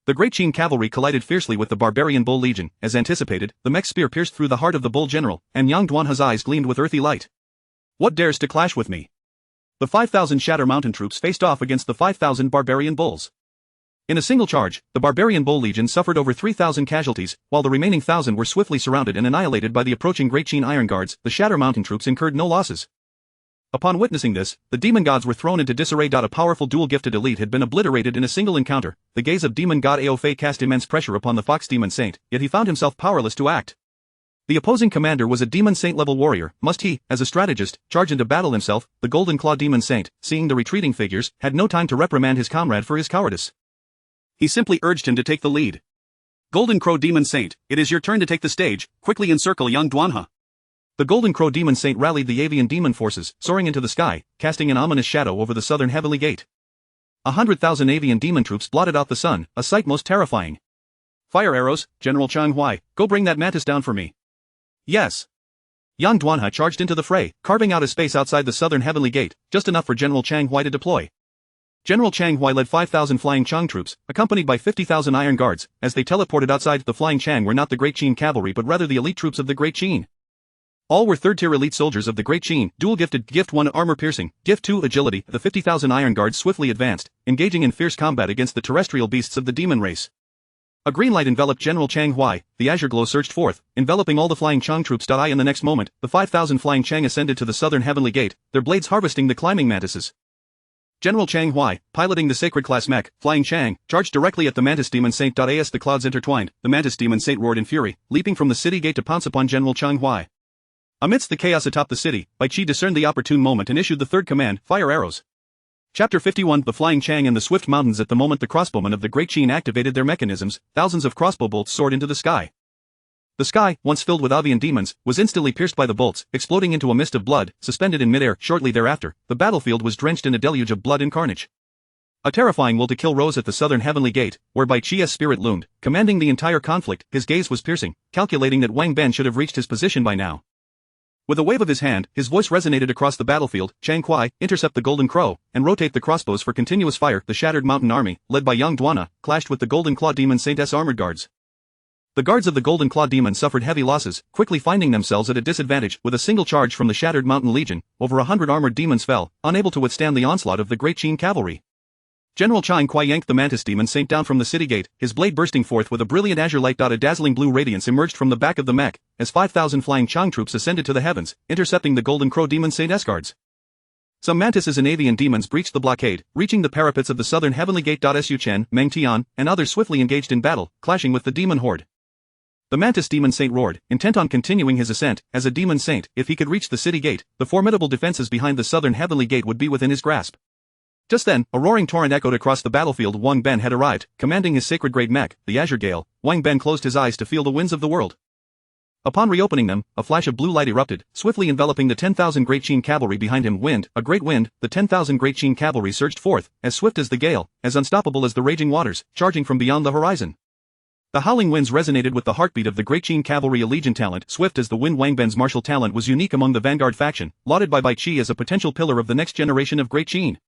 The Great Qin cavalry collided fiercely with the Barbarian Bull Legion. As anticipated, the mech spear pierced through the heart of the Bull General, and Yang Duanha's eyes gleamed with earthy light. What dares to clash with me? The 5,000 Shatter Mountain troops faced off against the 5,000 Barbarian Bulls. In a single charge, the Barbarian Bull Legion suffered over 3,000 casualties, while the remaining 1,000 were swiftly surrounded and annihilated by the approaching Great Qin Iron Guards. The Shatter Mountain troops incurred no losses. Upon witnessing this, the demon gods were thrown into disarray. A powerful dual-gifted elite had been obliterated in a single encounter. The gaze of demon god Aofei cast immense pressure upon the Fox Demon Saint, yet he found himself powerless to act. The opposing commander was a Demon Saint-level warrior. Must he, as a strategist, charge into battle himself? The Golden Claw Demon Saint, seeing the retreating figures, had no time to reprimand his comrade for his cowardice. He simply urged him to take the lead. Golden Crow Demon Saint, it is your turn to take the stage. Quickly encircle Yang Duanha. The Golden Crow Demon Saint rallied the avian demon forces, soaring into the sky, casting an ominous shadow over the southern heavenly gate. 100,000 avian demon troops blotted out the sun, a sight most terrifying. Fire arrows, General Chang Huai, go bring that mantis down for me. Yes. Yang Duanha charged into the fray, carving out a space outside the southern heavenly gate, just enough for General Chang Huai to deploy. General Chang Huai led 5,000 flying Chang troops, accompanied by 50,000 iron guards. As they teleported outside, the flying Chang were not the Great Qin cavalry but rather the elite troops of the Great Qin. All were third-tier elite soldiers of the Great Qin, dual-gifted. Gift 1 Armor Piercing, Gift 2 Agility. The 50,000 iron guards swiftly advanced, engaging in fierce combat against the terrestrial beasts of the demon race. A green light enveloped General Chang Huai. The azure glow surged forth, enveloping all the flying Chang troops. In the next moment, the 5,000 flying Chang ascended to the southern heavenly gate, their blades harvesting the climbing mantises. General Chang Huai, piloting the sacred class mech, Flying Chang, charged directly at the Mantis Demon Saint. As the clouds intertwined, the Mantis Demon Saint roared in fury, leaping from the city gate to pounce upon General Chang Huai. Amidst the chaos atop the city, Bai Qi discerned the opportune moment and issued the third command, Fire Arrows. Chapter 51 The Flying Chang and the Swift Mountains. At the moment the crossbowmen of the Great Qin activated their mechanisms, thousands of crossbow bolts soared into the sky. The sky, once filled with avian demons, was instantly pierced by the bolts, exploding into a mist of blood, suspended in midair. Shortly thereafter, the battlefield was drenched in a deluge of blood and carnage. A terrifying will to kill rose at the southern heavenly gate, where Bai Qi's spirit loomed, commanding the entire conflict. His gaze was piercing, calculating that Wang Ben should have reached his position by now. With a wave of his hand, his voice resonated across the battlefield. Chang Kuai, intercept the Golden Crow, and rotate the crossbows for continuous fire. The Shattered Mountain Army, led by Yang Duanha, clashed with the Golden Claw Demon Saint's armored guards. The guards of the Golden Claw Demon suffered heavy losses, quickly finding themselves at a disadvantage. With a single charge from the Shattered Mountain Legion, over 100 armored demons fell, unable to withstand the onslaught of the Great Qin cavalry. General Chang Kuai yanked the Mantis Demon Saint down from the city gate, his blade bursting forth with a brilliant azure light. A dazzling blue radiance emerged from the back of the mech, as 5,000 flying Chang troops ascended to the heavens, intercepting the Golden Crow Demon Saint's guards. Some mantises and avian demons breached the blockade, reaching the parapets of the southern heavenly gate. Su Chen, Meng Tian, and others swiftly engaged in battle, clashing with the demon horde. The Mantis Demon Saint roared, intent on continuing his ascent. As a demon saint, if he could reach the city gate, the formidable defenses behind the southern heavenly gate would be within his grasp. Just then, a roaring torrent echoed across the battlefield. Wang Ben had arrived, commanding his sacred great mech, the Azure Gale. Wang Ben closed his eyes to feel the winds of the world. Upon reopening them, a flash of blue light erupted, swiftly enveloping the 10,000 Great Qin cavalry behind him. Wind, a great wind, the 10,000 Great Qin cavalry surged forth, as swift as the gale, as unstoppable as the raging waters, charging from beyond the horizon. The howling winds resonated with the heartbeat of the Great Qin cavalry. A legion talent, swift as the wind. Wang Ben's martial talent was unique among the vanguard faction, lauded by Bai Qi as a potential pillar of the next generation of Great Qin.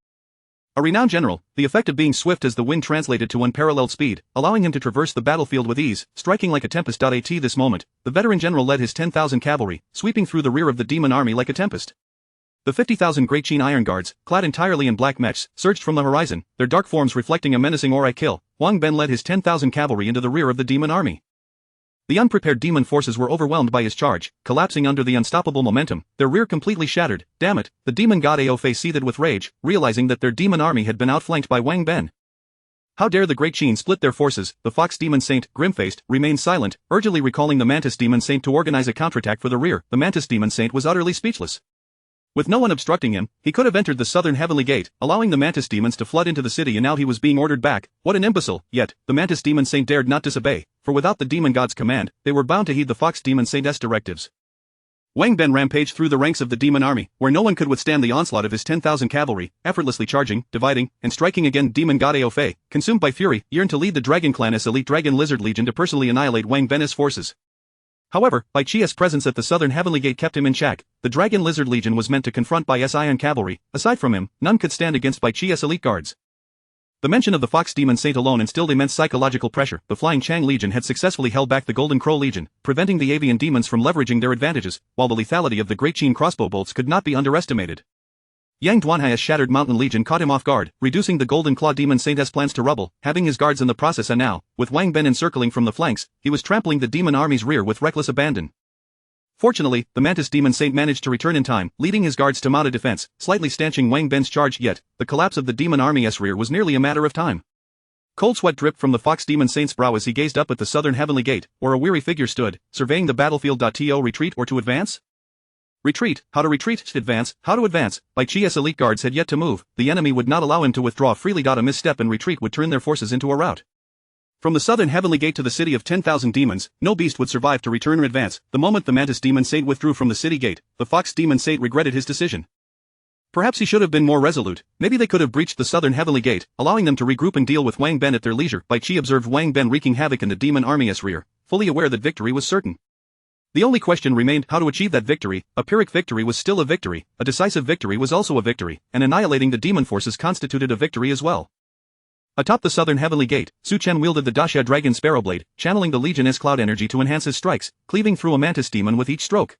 A renowned general, the effect of being swift as the wind translated to unparalleled speed, allowing him to traverse the battlefield with ease, striking like a tempest. At this moment, the veteran general led his 10,000 cavalry, sweeping through the rear of the demon army like a tempest. The 50,000 Great Qin Iron Guards, clad entirely in black mechs, surged from the horizon, their dark forms reflecting a menacing aura. Wang Ben led his 10,000 cavalry into the rear of the demon army. The unprepared demon forces were overwhelmed by his charge, collapsing under the unstoppable momentum, their rear completely shattered. Damn it, the demon god Ao Fei seethed with rage, realizing that their demon army had been outflanked by Wang Ben. How dare the Great Qin split their forces? The Fox Demon Saint, grim-faced, remained silent, urgently recalling the Mantis Demon Saint to organize a counterattack for the rear. The Mantis Demon Saint was utterly speechless. With no one obstructing him, he could have entered the southern heavenly gate, allowing the Mantis demons to flood into the city, and now he was being ordered back. What an imbecile! Yet, the Mantis Demon Saint dared not disobey, for without the demon god's command, they were bound to heed the Fox Demon Saint's directives. Wang Ben rampaged through the ranks of the demon army, where no one could withstand the onslaught of his 10,000 cavalry, effortlessly charging, dividing, and striking again. Demon god Ao Fei, consumed by fury, yearned to lead the Dragon Clan's elite Dragon Lizard Legion to personally annihilate Wang Ben's forces. However, Bai Qi's presence at the southern heavenly gate kept him in check. The Dragon Lizard Legion was meant to confront Bai Qi's iron cavalry. Aside from him, none could stand against Bai Qi's elite guards. The mention of the Fox Demon Saint alone instilled immense psychological pressure. The Flying Chang Legion had successfully held back the Golden Crow Legion, preventing the avian demons from leveraging their advantages, while the lethality of the Great Qin crossbow bolts could not be underestimated. Yang Duanhai's Shattered Mountain Legion caught him off guard, reducing the Golden Claw Demon Saint's plans to rubble, having his guards in the process, and now, with Wang Ben encircling from the flanks, he was trampling the demon army's rear with reckless abandon. Fortunately, the Mantis Demon Saint managed to return in time, leading his guards to mount a defense, slightly stanching Wang Ben's charge. Yet, the collapse of the demon army's rear was nearly a matter of time. Cold sweat dripped from the Fox Demon Saint's brow as he gazed up at the southern heavenly gate, where a weary figure stood, surveying the battlefield. To retreat or to advance? Retreat, how to retreat? Advance, how to advance? Bai Qi's elite guards had yet to move, the enemy would not allow him to withdraw freely. A misstep and retreat would turn their forces into a rout. From the southern heavenly gate to the city of 10,000 demons, no beast would survive to return or advance. The moment the Mantis Demon Saint withdrew from the city gate, the Fox Demon Saint regretted his decision. Perhaps he should have been more resolute. Maybe they could have breached the southern heavenly gate, allowing them to regroup and deal with Wang Ben at their leisure. Bai Qi observed Wang Ben wreaking havoc in the demon army's rear, fully aware that victory was certain. The only question remained how to achieve that victory. A Pyrrhic victory was still a victory, a decisive victory was also a victory, and annihilating the demon forces constituted a victory as well. Atop the southern heavenly gate, Su Chen wielded the Daxia Dragon Sparrow Blade, channeling the Legion's cloud energy to enhance his strikes, cleaving through a mantis demon with each stroke.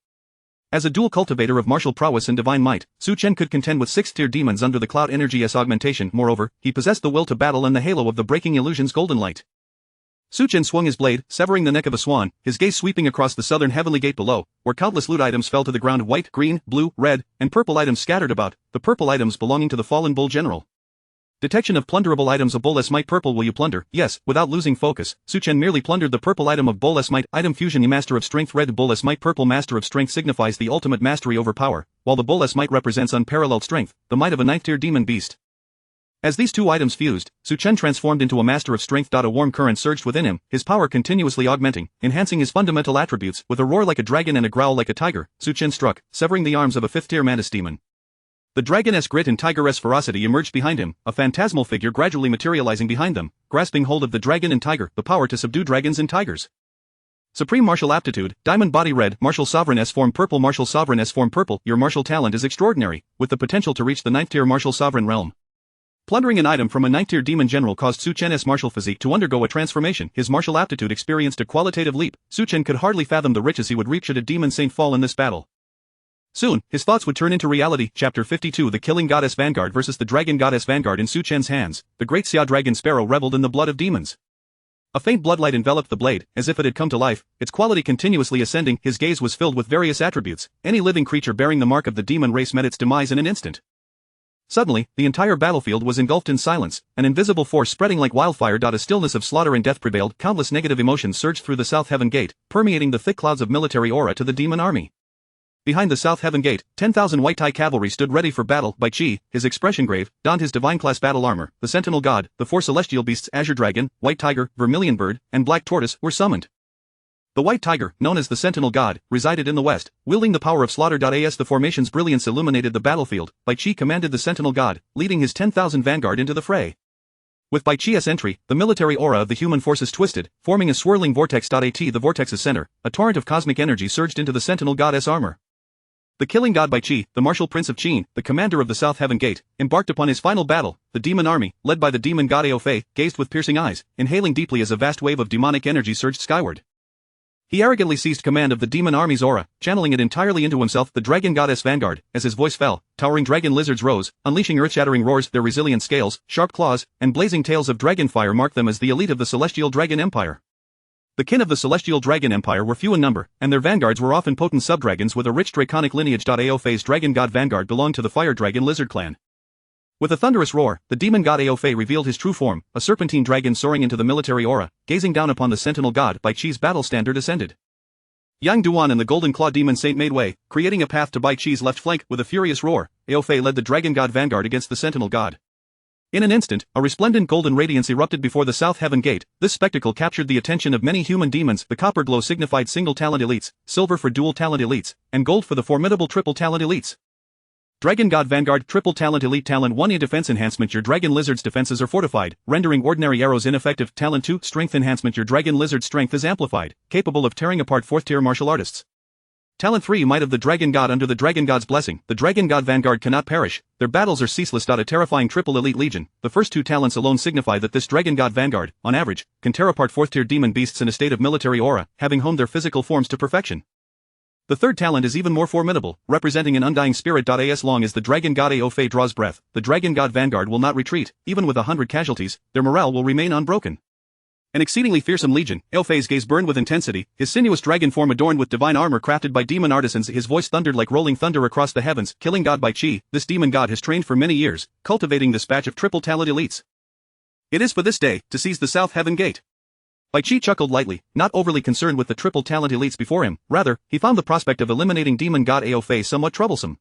As a dual cultivator of martial prowess and divine might, Su Chen could contend with 6th-tier demons under the cloud energy's augmentation. Moreover, he possessed the will to battle and the halo of the breaking illusion's golden light. Su Chen swung his blade, severing the neck of a swan, his gaze sweeping across the southern heavenly gate below, where countless loot items fell to the ground. White, green, blue, red, and purple items scattered about, the purple items belonging to the fallen bull general. Detection of plunderable items. A bull-less might. Purple. Will you plunder? Yes. Without losing focus, Su Chen merely plundered the purple item of bull-less might. Item fusion. Master of Strength. Red. Bull-less might. Purple. Master of Strength signifies the ultimate mastery over power, while the bull-less might represents unparalleled strength, the might of a 9th-tier demon beast. As these two items fused, Su Chen transformed into a master of strength. A warm current surged within him, his power continuously augmenting, enhancing his fundamental attributes. With a roar like a dragon and a growl like a tiger, Su Chen struck, severing the arms of a 5th-tier mantis demon. The dragon's grit and tiger's ferocity emerged behind him, a phantasmal figure gradually materializing behind them, grasping hold of the dragon and tiger, the power to subdue dragons and tigers. Supreme martial aptitude, diamond body. Red, martial sovereign S form. Purple, martial sovereign S form. Purple, your martial talent is extraordinary, with the potential to reach the 9th-tier martial sovereign realm. Plundering an item from a 9th-tier demon general caused Su Chen's martial physique to undergo a transformation. His martial aptitude experienced a qualitative leap. Su Chen could hardly fathom the riches he would reap should a demon saint fall in this battle. Soon, his thoughts would turn into reality. Chapter 52. The Killing Goddess Vanguard versus the Dragon Goddess Vanguard. In Su Chen's hands, the great Xia Dragon Sparrow reveled in the blood of demons. A faint bloodlight enveloped the blade, as if it had come to life, its quality continuously ascending. His gaze was filled with various attributes. Any living creature bearing the mark of the demon race met its demise in an instant. Suddenly, the entire battlefield was engulfed in silence, an invisible force spreading like wildfire. A stillness of slaughter and death prevailed. Countless negative emotions surged through the South Heaven Gate, permeating the thick clouds of military aura to the demon army. Behind the South Heaven Gate, 10,000 white tie cavalry stood ready for battle. Bai Qi, his expression grave, donned his divine class battle armor. The Sentinel God, the 4 celestial beasts Azure Dragon, White Tiger, Vermilion Bird, and Black Tortoise were summoned. The White Tiger, known as the Sentinel God, resided in the west, wielding the power of slaughter. As the formation's brilliance illuminated the battlefield, Bai Qi commanded the Sentinel God, leading his 10,000 vanguard into the fray. With Bai Qi's entry, the military aura of the human forces twisted, forming a swirling vortex. At the vortex's center, a torrent of cosmic energy surged into the Sentinel God's armor. The killing god Bai Qi, the martial prince of Qin, the commander of the South Heaven Gate, embarked upon his final battle. The demon army, led by the demon god Aofei, gazed with piercing eyes, inhaling deeply as a vast wave of demonic energy surged skyward. He arrogantly seized command of the demon army's aura, channeling it entirely into himself. The dragon goddess vanguard. As his voice fell, towering dragon lizards rose, unleashing earth-shattering roars. Their resilient scales, sharp claws, and blazing tails of dragon fire marked them as the elite of the celestial dragon empire. The kin of the celestial dragon empire were few in number, and their vanguards were often potent subdragons with a rich draconic lineage. Aofei's dragon god vanguard belonged to the fire dragon lizard clan. With a thunderous roar, the demon god Aofei revealed his true form, a serpentine dragon soaring into the military aura. Gazing down upon the sentinel god, Bai Qi's battle standard ascended. Yang Duan and the golden claw demon saint made way, creating a path to Bai Qi's left flank. With a furious roar, Aofei led the dragon god vanguard against the sentinel god. In an instant, a resplendent golden radiance erupted before the South Heaven Gate. This spectacle captured the attention of many human demons. The copper glow signified single talent elites, silver for dual talent elites, and gold for the formidable triple talent elites. Dragon God Vanguard Triple Talent Elite Talent 1 Defense Enhancement. Your dragon lizard's defenses are fortified, rendering ordinary arrows ineffective. Talent 2 Strength Enhancement. Your dragon lizard's strength is amplified, capable of tearing apart 4th tier martial artists. Talent 3 Might of the Dragon God. Under the Dragon God's blessing, the Dragon God Vanguard cannot perish, their battles are ceaseless. A terrifying triple elite legion. The first two talents alone signify that this Dragon God Vanguard, on average, can tear apart 4th tier demon beasts in a state of military aura, having honed their physical forms to perfection. The third talent is even more formidable, representing an undying spirit. As long as the Dragon God Aofei draws breath, the Dragon God Vanguard will not retreat. Even with 100 casualties, their morale will remain unbroken. An exceedingly fearsome legion, Aofei's gaze burned with intensity, his sinuous dragon form adorned with divine armor crafted by demon artisans. His voice thundered like rolling thunder across the heavens. Killing God Bai Qi, this demon god has trained for many years, cultivating this batch of triple talent elites. It is for this day, to seize the South Heaven Gate. Bai Qi chuckled lightly, not overly concerned with the triple talent elites before him. Rather, he found the prospect of eliminating demon god Aofei somewhat troublesome.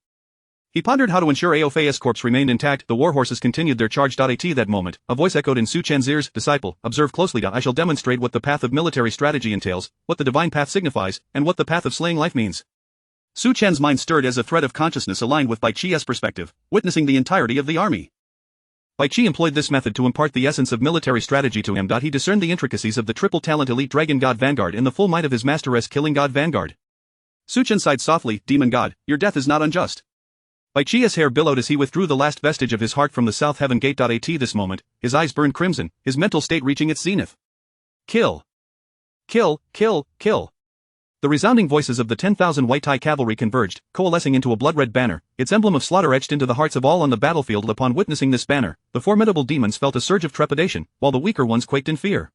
He pondered how to ensure Aofei's corpse remained intact. The warhorses continued their charge. At that moment, a voice echoed in Su Chen's ears. Disciple, observe closely. I shall demonstrate what the path of military strategy entails, what the divine path signifies, and what the path of slaying life means. Su Chen's mind stirred as a thread of consciousness aligned with Bai Qi's perspective, witnessing the entirety of the army. Bai Qi employed this method to impart the essence of military strategy to him. He discerned the intricacies of the triple talent elite Dragon God Vanguard in the full might of his master Killing God Vanguard. Su Chen sighed softly. Demon God, your death is not unjust. Bai Qi's hair billowed as he withdrew the last vestige of his heart from the South Heaven Gate. At this moment, his eyes burned crimson, his mental state reaching its zenith. Kill. Kill, kill, kill. The resounding voices of the 10,000 White Tai cavalry converged, coalescing into a blood-red banner, its emblem of slaughter etched into the hearts of all on the battlefield. Upon witnessing this banner, the formidable demons felt a surge of trepidation, while the weaker ones quaked in fear.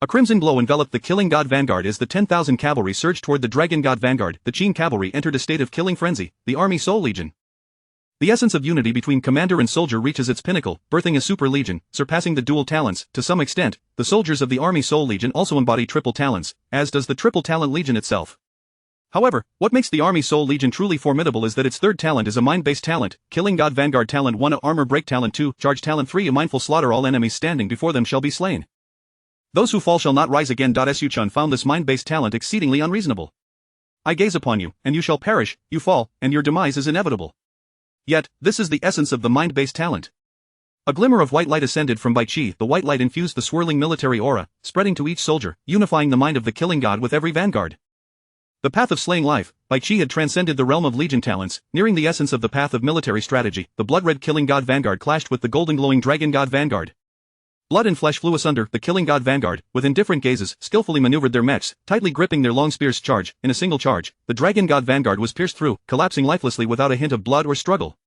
A crimson glow enveloped the Killing God Vanguard as the 10,000 cavalry surged toward the Dragon God Vanguard. The Qin cavalry entered a state of killing frenzy, the Army Soul Legion. The essence of unity between commander and soldier reaches its pinnacle, birthing a super legion, surpassing the dual talents. To some extent, the soldiers of the Army Soul Legion also embody triple talents, as does the Triple Talent Legion itself. However, what makes the Army Soul Legion truly formidable is that its third talent is a mind-based talent. Killing God Vanguard Talent 1 a Armor Break Talent 2 Charge Talent 3 a Mindful Slaughter. All enemies standing before them shall be slain. Those who fall shall not rise again. Su Chen found this mind-based talent exceedingly unreasonable. I gaze upon you, and you shall perish, you fall, and your demise is inevitable. Yet, this is the essence of the mind-based talent. A glimmer of white light ascended from Bai Qi. The white light infused the swirling military aura, spreading to each soldier, unifying the mind of the killing god with every vanguard. The path of slaying life, Bai Qi had transcended the realm of legion talents, nearing the essence of the path of military strategy. The blood-red killing god Vanguard clashed with the golden glowing dragon god Vanguard. Blood and flesh flew asunder. The killing god Vanguard, with indifferent gazes, skillfully maneuvered their mechs, tightly gripping their long spears. Charge, in a single charge, the dragon god Vanguard was pierced through, collapsing lifelessly without a hint of blood or struggle.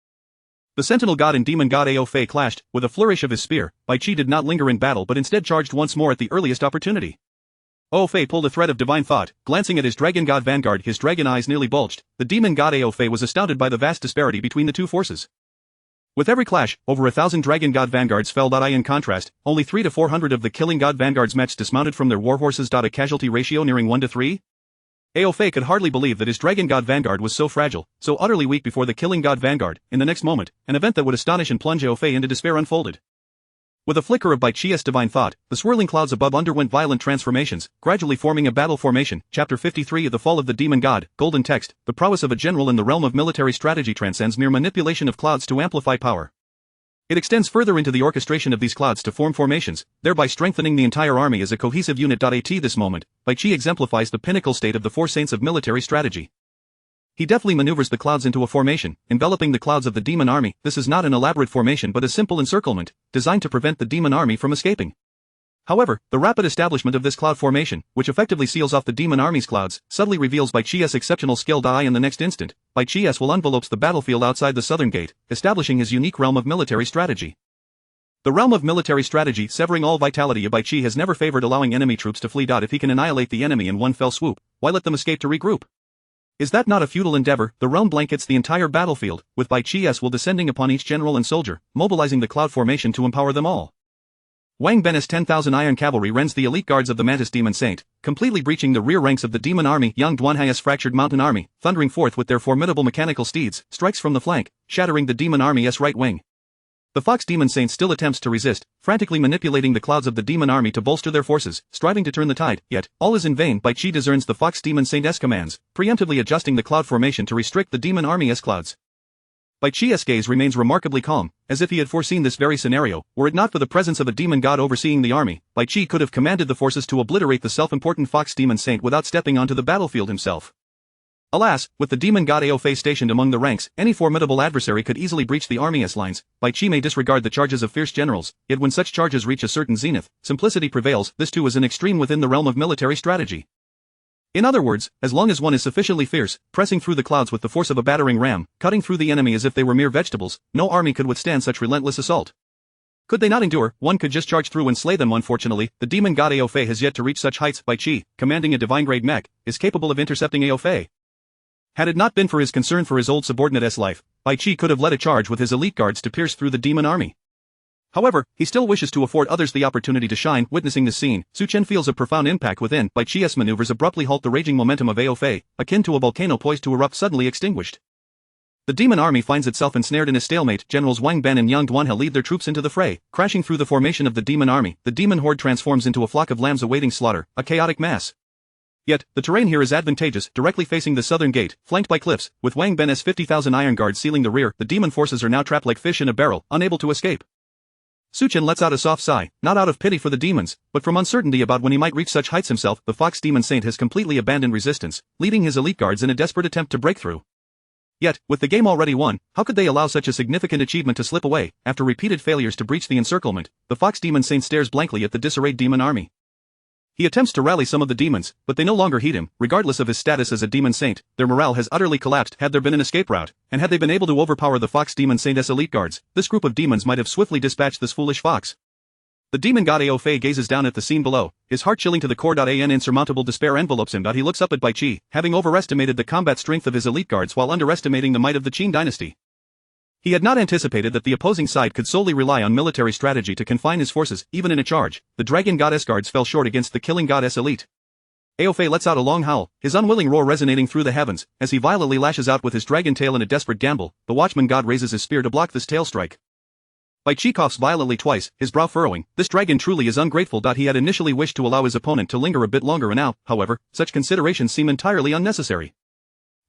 The sentinel god and demon god Aofei clashed. With a flourish of his spear, Bai Qi did not linger in battle but instead charged once more at the earliest opportunity. Aofei pulled a thread of divine thought, glancing at his dragon god Vanguard. His dragon eyes nearly bulged. The demon god Aofei was astounded by the vast disparity between the two forces. With every clash, over 1,000 Dragon God Vanguards fell. In contrast, only 300 to 400 of the Killing God Vanguard's mechs dismounted from their warhorses. A casualty ratio nearing 1 to 3? Aofei could hardly believe that his Dragon God Vanguard was so fragile, so utterly weak before the Killing God Vanguard. In the next moment, an event that would astonish and plunge Aofei into despair unfolded. With a flicker of Bai Qi's divine thought, the swirling clouds above underwent violent transformations, gradually forming a battle formation. Chapter 53 The Fall of the Demon God. Golden text. The prowess of a general in the realm of military strategy transcends mere manipulation of clouds to amplify power. It extends further into the orchestration of these clouds to form formations, thereby strengthening the entire army as a cohesive unit. At this moment, Bai Qi exemplifies the pinnacle state of the four saints of military strategy. He deftly maneuvers the clouds into a formation, enveloping the clouds of the demon army. This is not an elaborate formation but a simple encirclement, designed to prevent the demon army from escaping. However, the rapid establishment of this cloud formation, which effectively seals off the demon army's clouds, subtly reveals Bai Chi's exceptional skill. In the next instant, Bai Chi's will envelopes the battlefield outside the southern gate, establishing his unique realm of military strategy. The realm of military strategy, severing all vitality. Bai Chi has never favored allowing enemy troops to flee. If he can annihilate the enemy in one fell swoop, why let them escape to regroup? Is that not a futile endeavor? The realm blankets the entire battlefield, with Bai Chi's will descending upon each general and soldier, mobilizing the cloud formation to empower them all. Wang Ben's 10,000 iron cavalry rends the elite guards of the Mantis Demon Saint, completely breaching the rear ranks of the demon army. Yang Duanhai's fractured mountain army, thundering forth with their formidable mechanical steeds, strikes from the flank, shattering the demon army's right wing. The Fox Demon Saint still attempts to resist, frantically manipulating the clouds of the demon army to bolster their forces, striving to turn the tide, yet, all is in vain. Bai Chi discerns the Fox Demon Saint's commands, preemptively adjusting the cloud formation to restrict the demon army's clouds. Bai Chi's gaze remains remarkably calm, as if he had foreseen this very scenario. Were it not for the presence of a demon god overseeing the army, Bai Chi could have commanded the forces to obliterate the self-important Fox Demon Saint without stepping onto the battlefield himself. Alas, with the demon god Ao Fei stationed among the ranks, any formidable adversary could easily breach the army's lines. Bai Chi may disregard the charges of fierce generals, yet when such charges reach a certain zenith, simplicity prevails. This too is an extreme within the realm of military strategy. In other words, as long as one is sufficiently fierce, pressing through the clouds with the force of a battering ram, cutting through the enemy as if they were mere vegetables, no army could withstand such relentless assault. Could they not endure, one could just charge through and slay them. Unfortunately, the demon god Ao Fei has yet to reach such heights. Bai Chi, commanding a divine-grade mech, is capable of intercepting Ao Fei. Had it not been for his concern for his old subordinate's life, Bai Chi could have led a charge with his elite guards to pierce through the demon army. However, he still wishes to afford others the opportunity to shine. Witnessing this scene, Su Chen feels a profound impact within. Bai Chi's maneuvers abruptly halt the raging momentum of Ao Fei, akin to a volcano poised to erupt suddenly extinguished. The demon army finds itself ensnared in a stalemate. Generals Wang Ben and Yang Duanhe lead their troops into the fray, crashing through the formation of the demon army. The demon horde transforms into a flock of lambs awaiting slaughter, a chaotic mass. Yet, the terrain here is advantageous, directly facing the southern gate, flanked by cliffs, with Wang Ben's 50,000 iron guards sealing the rear. The demon forces are now trapped like fish in a barrel, unable to escape. Su Chen lets out a soft sigh, not out of pity for the demons, but from uncertainty about when he might reach such heights himself. The Fox Demon Saint has completely abandoned resistance, leading his elite guards in a desperate attempt to break through. Yet, with the game already won, how could they allow such a significant achievement to slip away? After repeated failures to breach the encirclement, the Fox Demon Saint stares blankly at the disarrayed demon army. He attempts to rally some of the demons, but they no longer heed him. Regardless of his status as a demon saint, their morale has utterly collapsed. Had there been an escape route, and had they been able to overpower the Fox Demon Saint's elite guards, this group of demons might have swiftly dispatched this foolish fox. The demon god Ao Fei gazes down at the scene below, his heart chilling to the core. An insurmountable despair envelopes him. He looks up at Bai Chi, having overestimated the combat strength of his elite guards while underestimating the might of the Qin dynasty. He had not anticipated that the opposing side could solely rely on military strategy to confine his forces. Even in a charge, the dragon goddess guards fell short against the killing goddess elite. Ao Fei lets out a long howl, his unwilling roar resonating through the heavens, as he violently lashes out with his dragon tail in a desperate gamble. The watchman god raises his spear to block this tail strike. Bai Chi coughs violently twice, his brow furrowing. This dragon truly is ungrateful. He had initially wished to allow his opponent to linger a bit longer, and now, however, such considerations seem entirely unnecessary.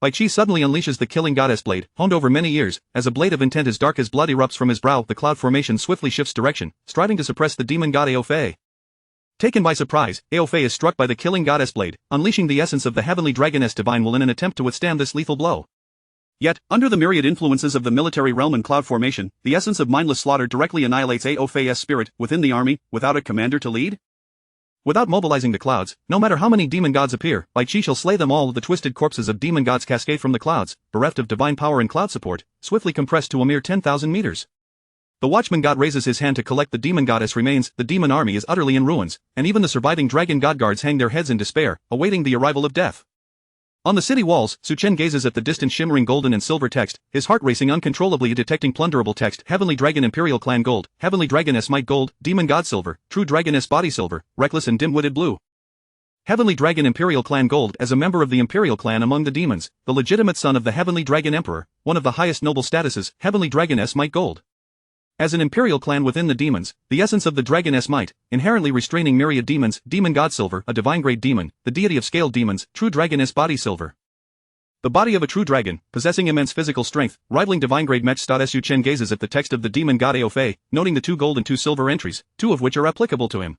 Bai Chi suddenly unleashes the killing goddess blade, honed over many years, as a blade of intent as dark as blood erupts from his brow. The cloud formation swiftly shifts direction, striving to suppress the demon god Ao Fei. Taken by surprise, Ao Fei is struck by the killing goddess blade, unleashing the essence of the heavenly dragoness divine will in an attempt to withstand this lethal blow. Yet, under the myriad influences of the military realm and cloud formation, the essence of mindless slaughter directly annihilates Ao Fei's spirit. Within the army, without a commander to lead? Without mobilizing the clouds, no matter how many demon gods appear, Bai Chi shall slay them all. The twisted corpses of demon gods cascade from the clouds, bereft of divine power and cloud support, swiftly compressed to a mere 10,000 meters. The watchman god raises his hand to collect the demon goddess remains. The demon army is utterly in ruins, and even the surviving dragon god guards hang their heads in despair, awaiting the arrival of death. On the city walls, Su Chen gazes at the distant shimmering golden and silver text, his heart racing uncontrollably, detecting plunderable text. Heavenly Dragon Imperial Clan Gold, Heavenly Dragoness Might Gold, Demon God Silver, True Dragoness Body Silver, Reckless and Dim-Witted Blue. Heavenly Dragon Imperial Clan Gold. As a member of the Imperial Clan among the demons, the legitimate son of the Heavenly Dragon Emperor, one of the highest noble statuses, Heavenly Dragoness Might Gold. As an imperial clan within the demons, the essence of the dragoness might, inherently restraining myriad demons. Demon God Silver, a divine-grade demon, the deity of scaled demons. True Dragoness Body Silver. The body of a true dragon, possessing immense physical strength, rivaling divine-grade mech. Su Chen gazes at the text of the demon god Ao Fei, noting the 2 gold and 2 silver entries, 2 of which are applicable to him.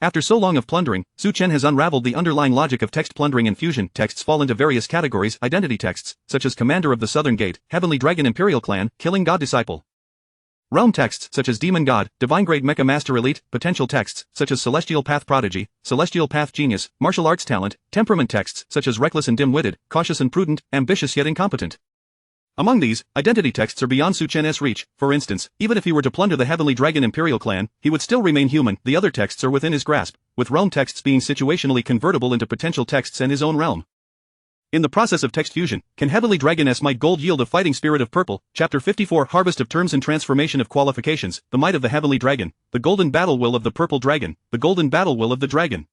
After so long of plundering, Su Chen has unraveled the underlying logic of text plundering and fusion. Texts fall into various categories: identity texts, such as Commander of the Southern Gate, Heavenly Dragon Imperial Clan, Killing God Disciple. Realm texts, such as Demon God, Divine Grade Mecha Master Elite. Potential texts, such as Celestial Path Prodigy, Celestial Path Genius, Martial Arts Talent. Temperament texts, such as Reckless and Dim-Witted, Cautious and Prudent, Ambitious yet Incompetent. Among these, identity texts are beyond Su Chen's reach. For instance, even if he were to plunder the Heavenly Dragon Imperial Clan, he would still remain human. The other texts are within his grasp, with realm texts being situationally convertible into potential texts and his own realm. In the process of text fusion, can Heavenly Dragon's might gold yield a fighting spirit of purple? Chapter 54 Harvest of Terms and Transformation of Qualifications. The might of the Heavenly Dragon, the golden battle will of the purple dragon, the golden battle will of the dragon.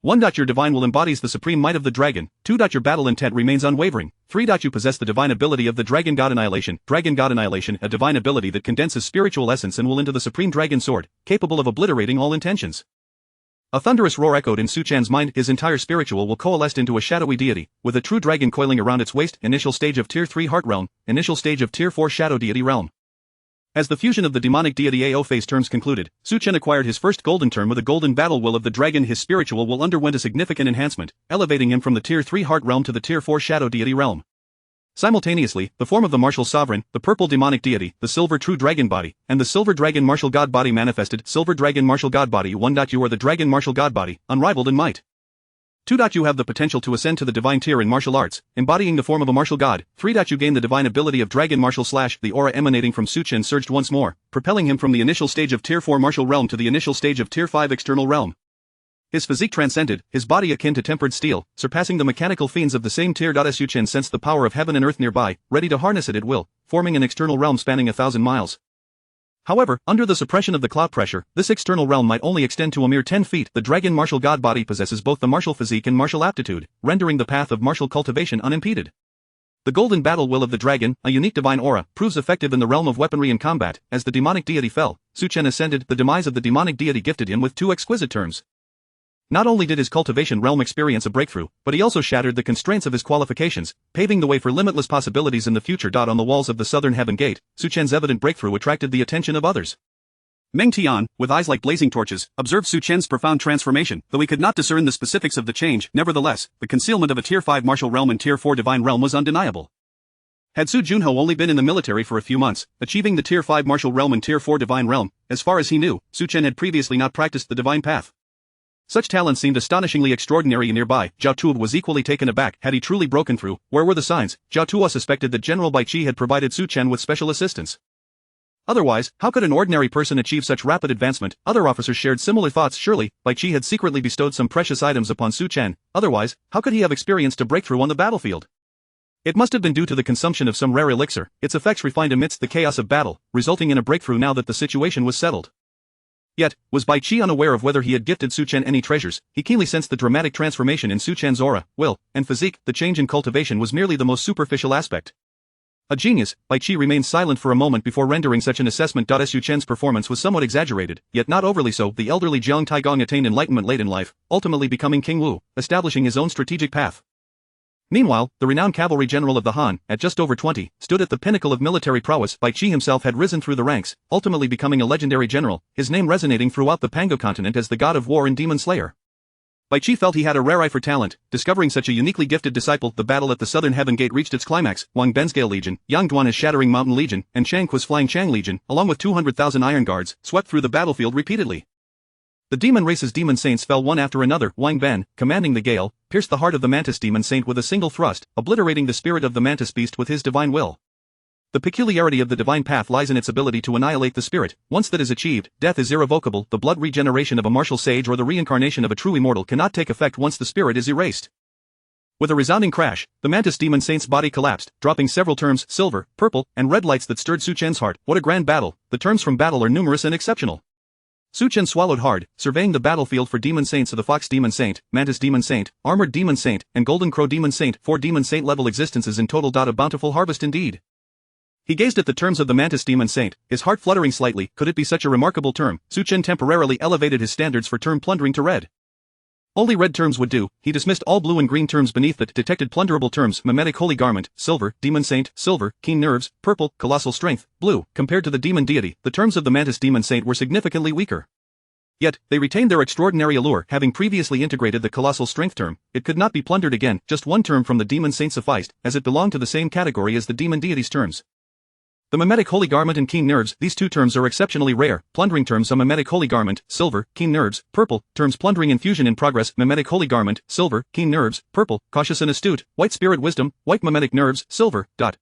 1. Your divine will embodies the supreme might of the dragon. 2. Your battle intent remains unwavering. 3. You possess the divine ability of the Dragon God Annihilation. Dragon God Annihilation, a divine ability that condenses spiritual essence and will into the supreme dragon sword, capable of obliterating all intentions. A thunderous roar echoed in Su Chen's mind. His entire spiritual will coalesced into a shadowy deity, with a true dragon coiling around its waist. Initial stage of Tier 3 Heart Realm, initial stage of Tier 4 Shadow Deity Realm. As the fusion of the demonic deity AO phase terms concluded, Su Chen acquired his first golden term with a golden battle will of the dragon. His spiritual will underwent a significant enhancement, elevating him from the Tier 3 Heart Realm to the Tier 4 Shadow Deity Realm. Simultaneously, the form of the martial sovereign, the purple demonic deity, the silver true dragon body, and the silver dragon martial god body manifested. Silver dragon martial god body. 1. You are the dragon martial god body, unrivaled in might. 2. You have the potential to ascend to the divine tier in martial arts, embodying the form of a martial god. 3. You gain the divine ability of dragon martial / the aura emanating from Su Chen surged once more, propelling him from the initial stage of Tier 4 martial realm to the initial stage of Tier 5 external realm. His physique transcended, his body akin to tempered steel, surpassing the mechanical fiends of the same tier. Su Chen sensed the power of heaven and earth nearby, ready to harness it at will, forming an external realm spanning 1,000 miles. However, under the suppression of the cloud pressure, this external realm might only extend to a mere 10 feet. The dragon martial god body possesses both the martial physique and martial aptitude, rendering the path of martial cultivation unimpeded. The golden battle will of the dragon, a unique divine aura, proves effective in the realm of weaponry and combat. As the demonic deity fell, Su Chen ascended. The demise of the demonic deity gifted him with 2 exquisite terms. Not only did his cultivation realm experience a breakthrough, but he also shattered the constraints of his qualifications, paving the way for limitless possibilities in the future. On the walls of the southern heaven gate, Su Chen's evident breakthrough attracted the attention of others. Meng Tian, with eyes like blazing torches, observed Su Chen's profound transformation. Though he could not discern the specifics of the change, nevertheless, the concealment of a Tier 5 martial realm and Tier 4 divine realm was undeniable. Had Su Junho only been in the military for a few months, achieving the Tier 5 martial realm and Tier 4 divine realm, as far as he knew, Su Chen had previously not practiced the divine path. Such talent seemed astonishingly extraordinary. Nearby, Zhao Tu was equally taken aback. Had he truly broken through? Where were the signs? Zhao Tu suspected that General Bai Qi had provided Su Chen with special assistance. Otherwise, how could an ordinary person achieve such rapid advancement? Other officers shared similar thoughts. Surely, Bai Qi had secretly bestowed some precious items upon Su Chen. Otherwise, how could he have experienced a breakthrough on the battlefield? It must have been due to the consumption of some rare elixir, its effects refined amidst the chaos of battle, resulting in a breakthrough now that the situation was settled. Yet, was Bai Qi unaware of whether he had gifted Su Chen any treasures? He keenly sensed the dramatic transformation in Su Chen's aura, will, and physique. The change in cultivation was merely the most superficial aspect. A genius, Bai Qi remained silent for a moment before rendering such an assessment. Su Chen's performance was somewhat exaggerated, yet not overly so. The elderly Jiang Taigong attained enlightenment late in life, ultimately becoming King Wu, establishing his own strategic path. Meanwhile, the renowned cavalry general of the Han, at just over 20, stood at the pinnacle of military prowess. Bai Qi himself had risen through the ranks, ultimately becoming a legendary general, his name resonating throughout the Pango continent as the god of war and demon slayer. Bai Qi felt he had a rare eye for talent, discovering such a uniquely gifted disciple. The battle at the southern heaven gate reached its climax. Wang Ben's Gale Legion, Yang Duan's Shattering Mountain Legion, and Chang Ku's Flying Chang Legion, along with 200,000 iron guards, swept through the battlefield repeatedly. The demon race's demon saints fell one after another. Wang Ben, commanding the gale, pierced the heart of the mantis demon saint with a single thrust, obliterating the spirit of the mantis beast with his divine will. The peculiarity of the divine path lies in its ability to annihilate the spirit. Once that is achieved, death is irrevocable. The blood regeneration of a martial sage or the reincarnation of a true immortal cannot take effect once the spirit is erased. With a resounding crash, the mantis demon saint's body collapsed, dropping several terms, silver, purple, and red lights that stirred Su Chen's heart. What a grand battle! The terms from battle are numerous and exceptional. Su Chen swallowed hard, surveying the battlefield for demon saints of the Fox Demon Saint, Mantis Demon Saint, Armored Demon Saint, and Golden Crow Demon Saint. 4 Demon Saint level existences in total. A bountiful harvest indeed. He gazed at the terms of the Mantis Demon Saint, his heart fluttering slightly. Could it be such a remarkable term? Su Chen temporarily elevated his standards for term plundering to red. Only red terms would do. He dismissed all blue and green terms beneath that. Detected plunderable terms: Mimetic Holy Garment, silver, Demon Saint, silver, Keen Nerves, purple, Colossal Strength, blue. Compared to the demon deity, the terms of the Mantis Demon Saint were significantly weaker. Yet, they retained their extraordinary allure, having previously integrated the colossal strength term. It could not be plundered again, just one term from the demon saint sufficed, as it belonged to the same category as the demon deity's terms. The mimetic holy garment and keen nerves, these two terms are exceptionally rare. Plundering terms: a mimetic holy garment, silver, keen nerves, purple. Terms: plundering infusion in progress, mimetic holy garment, silver, keen nerves, purple, cautious and astute, white spirit wisdom, white mimetic nerves, silver, dot.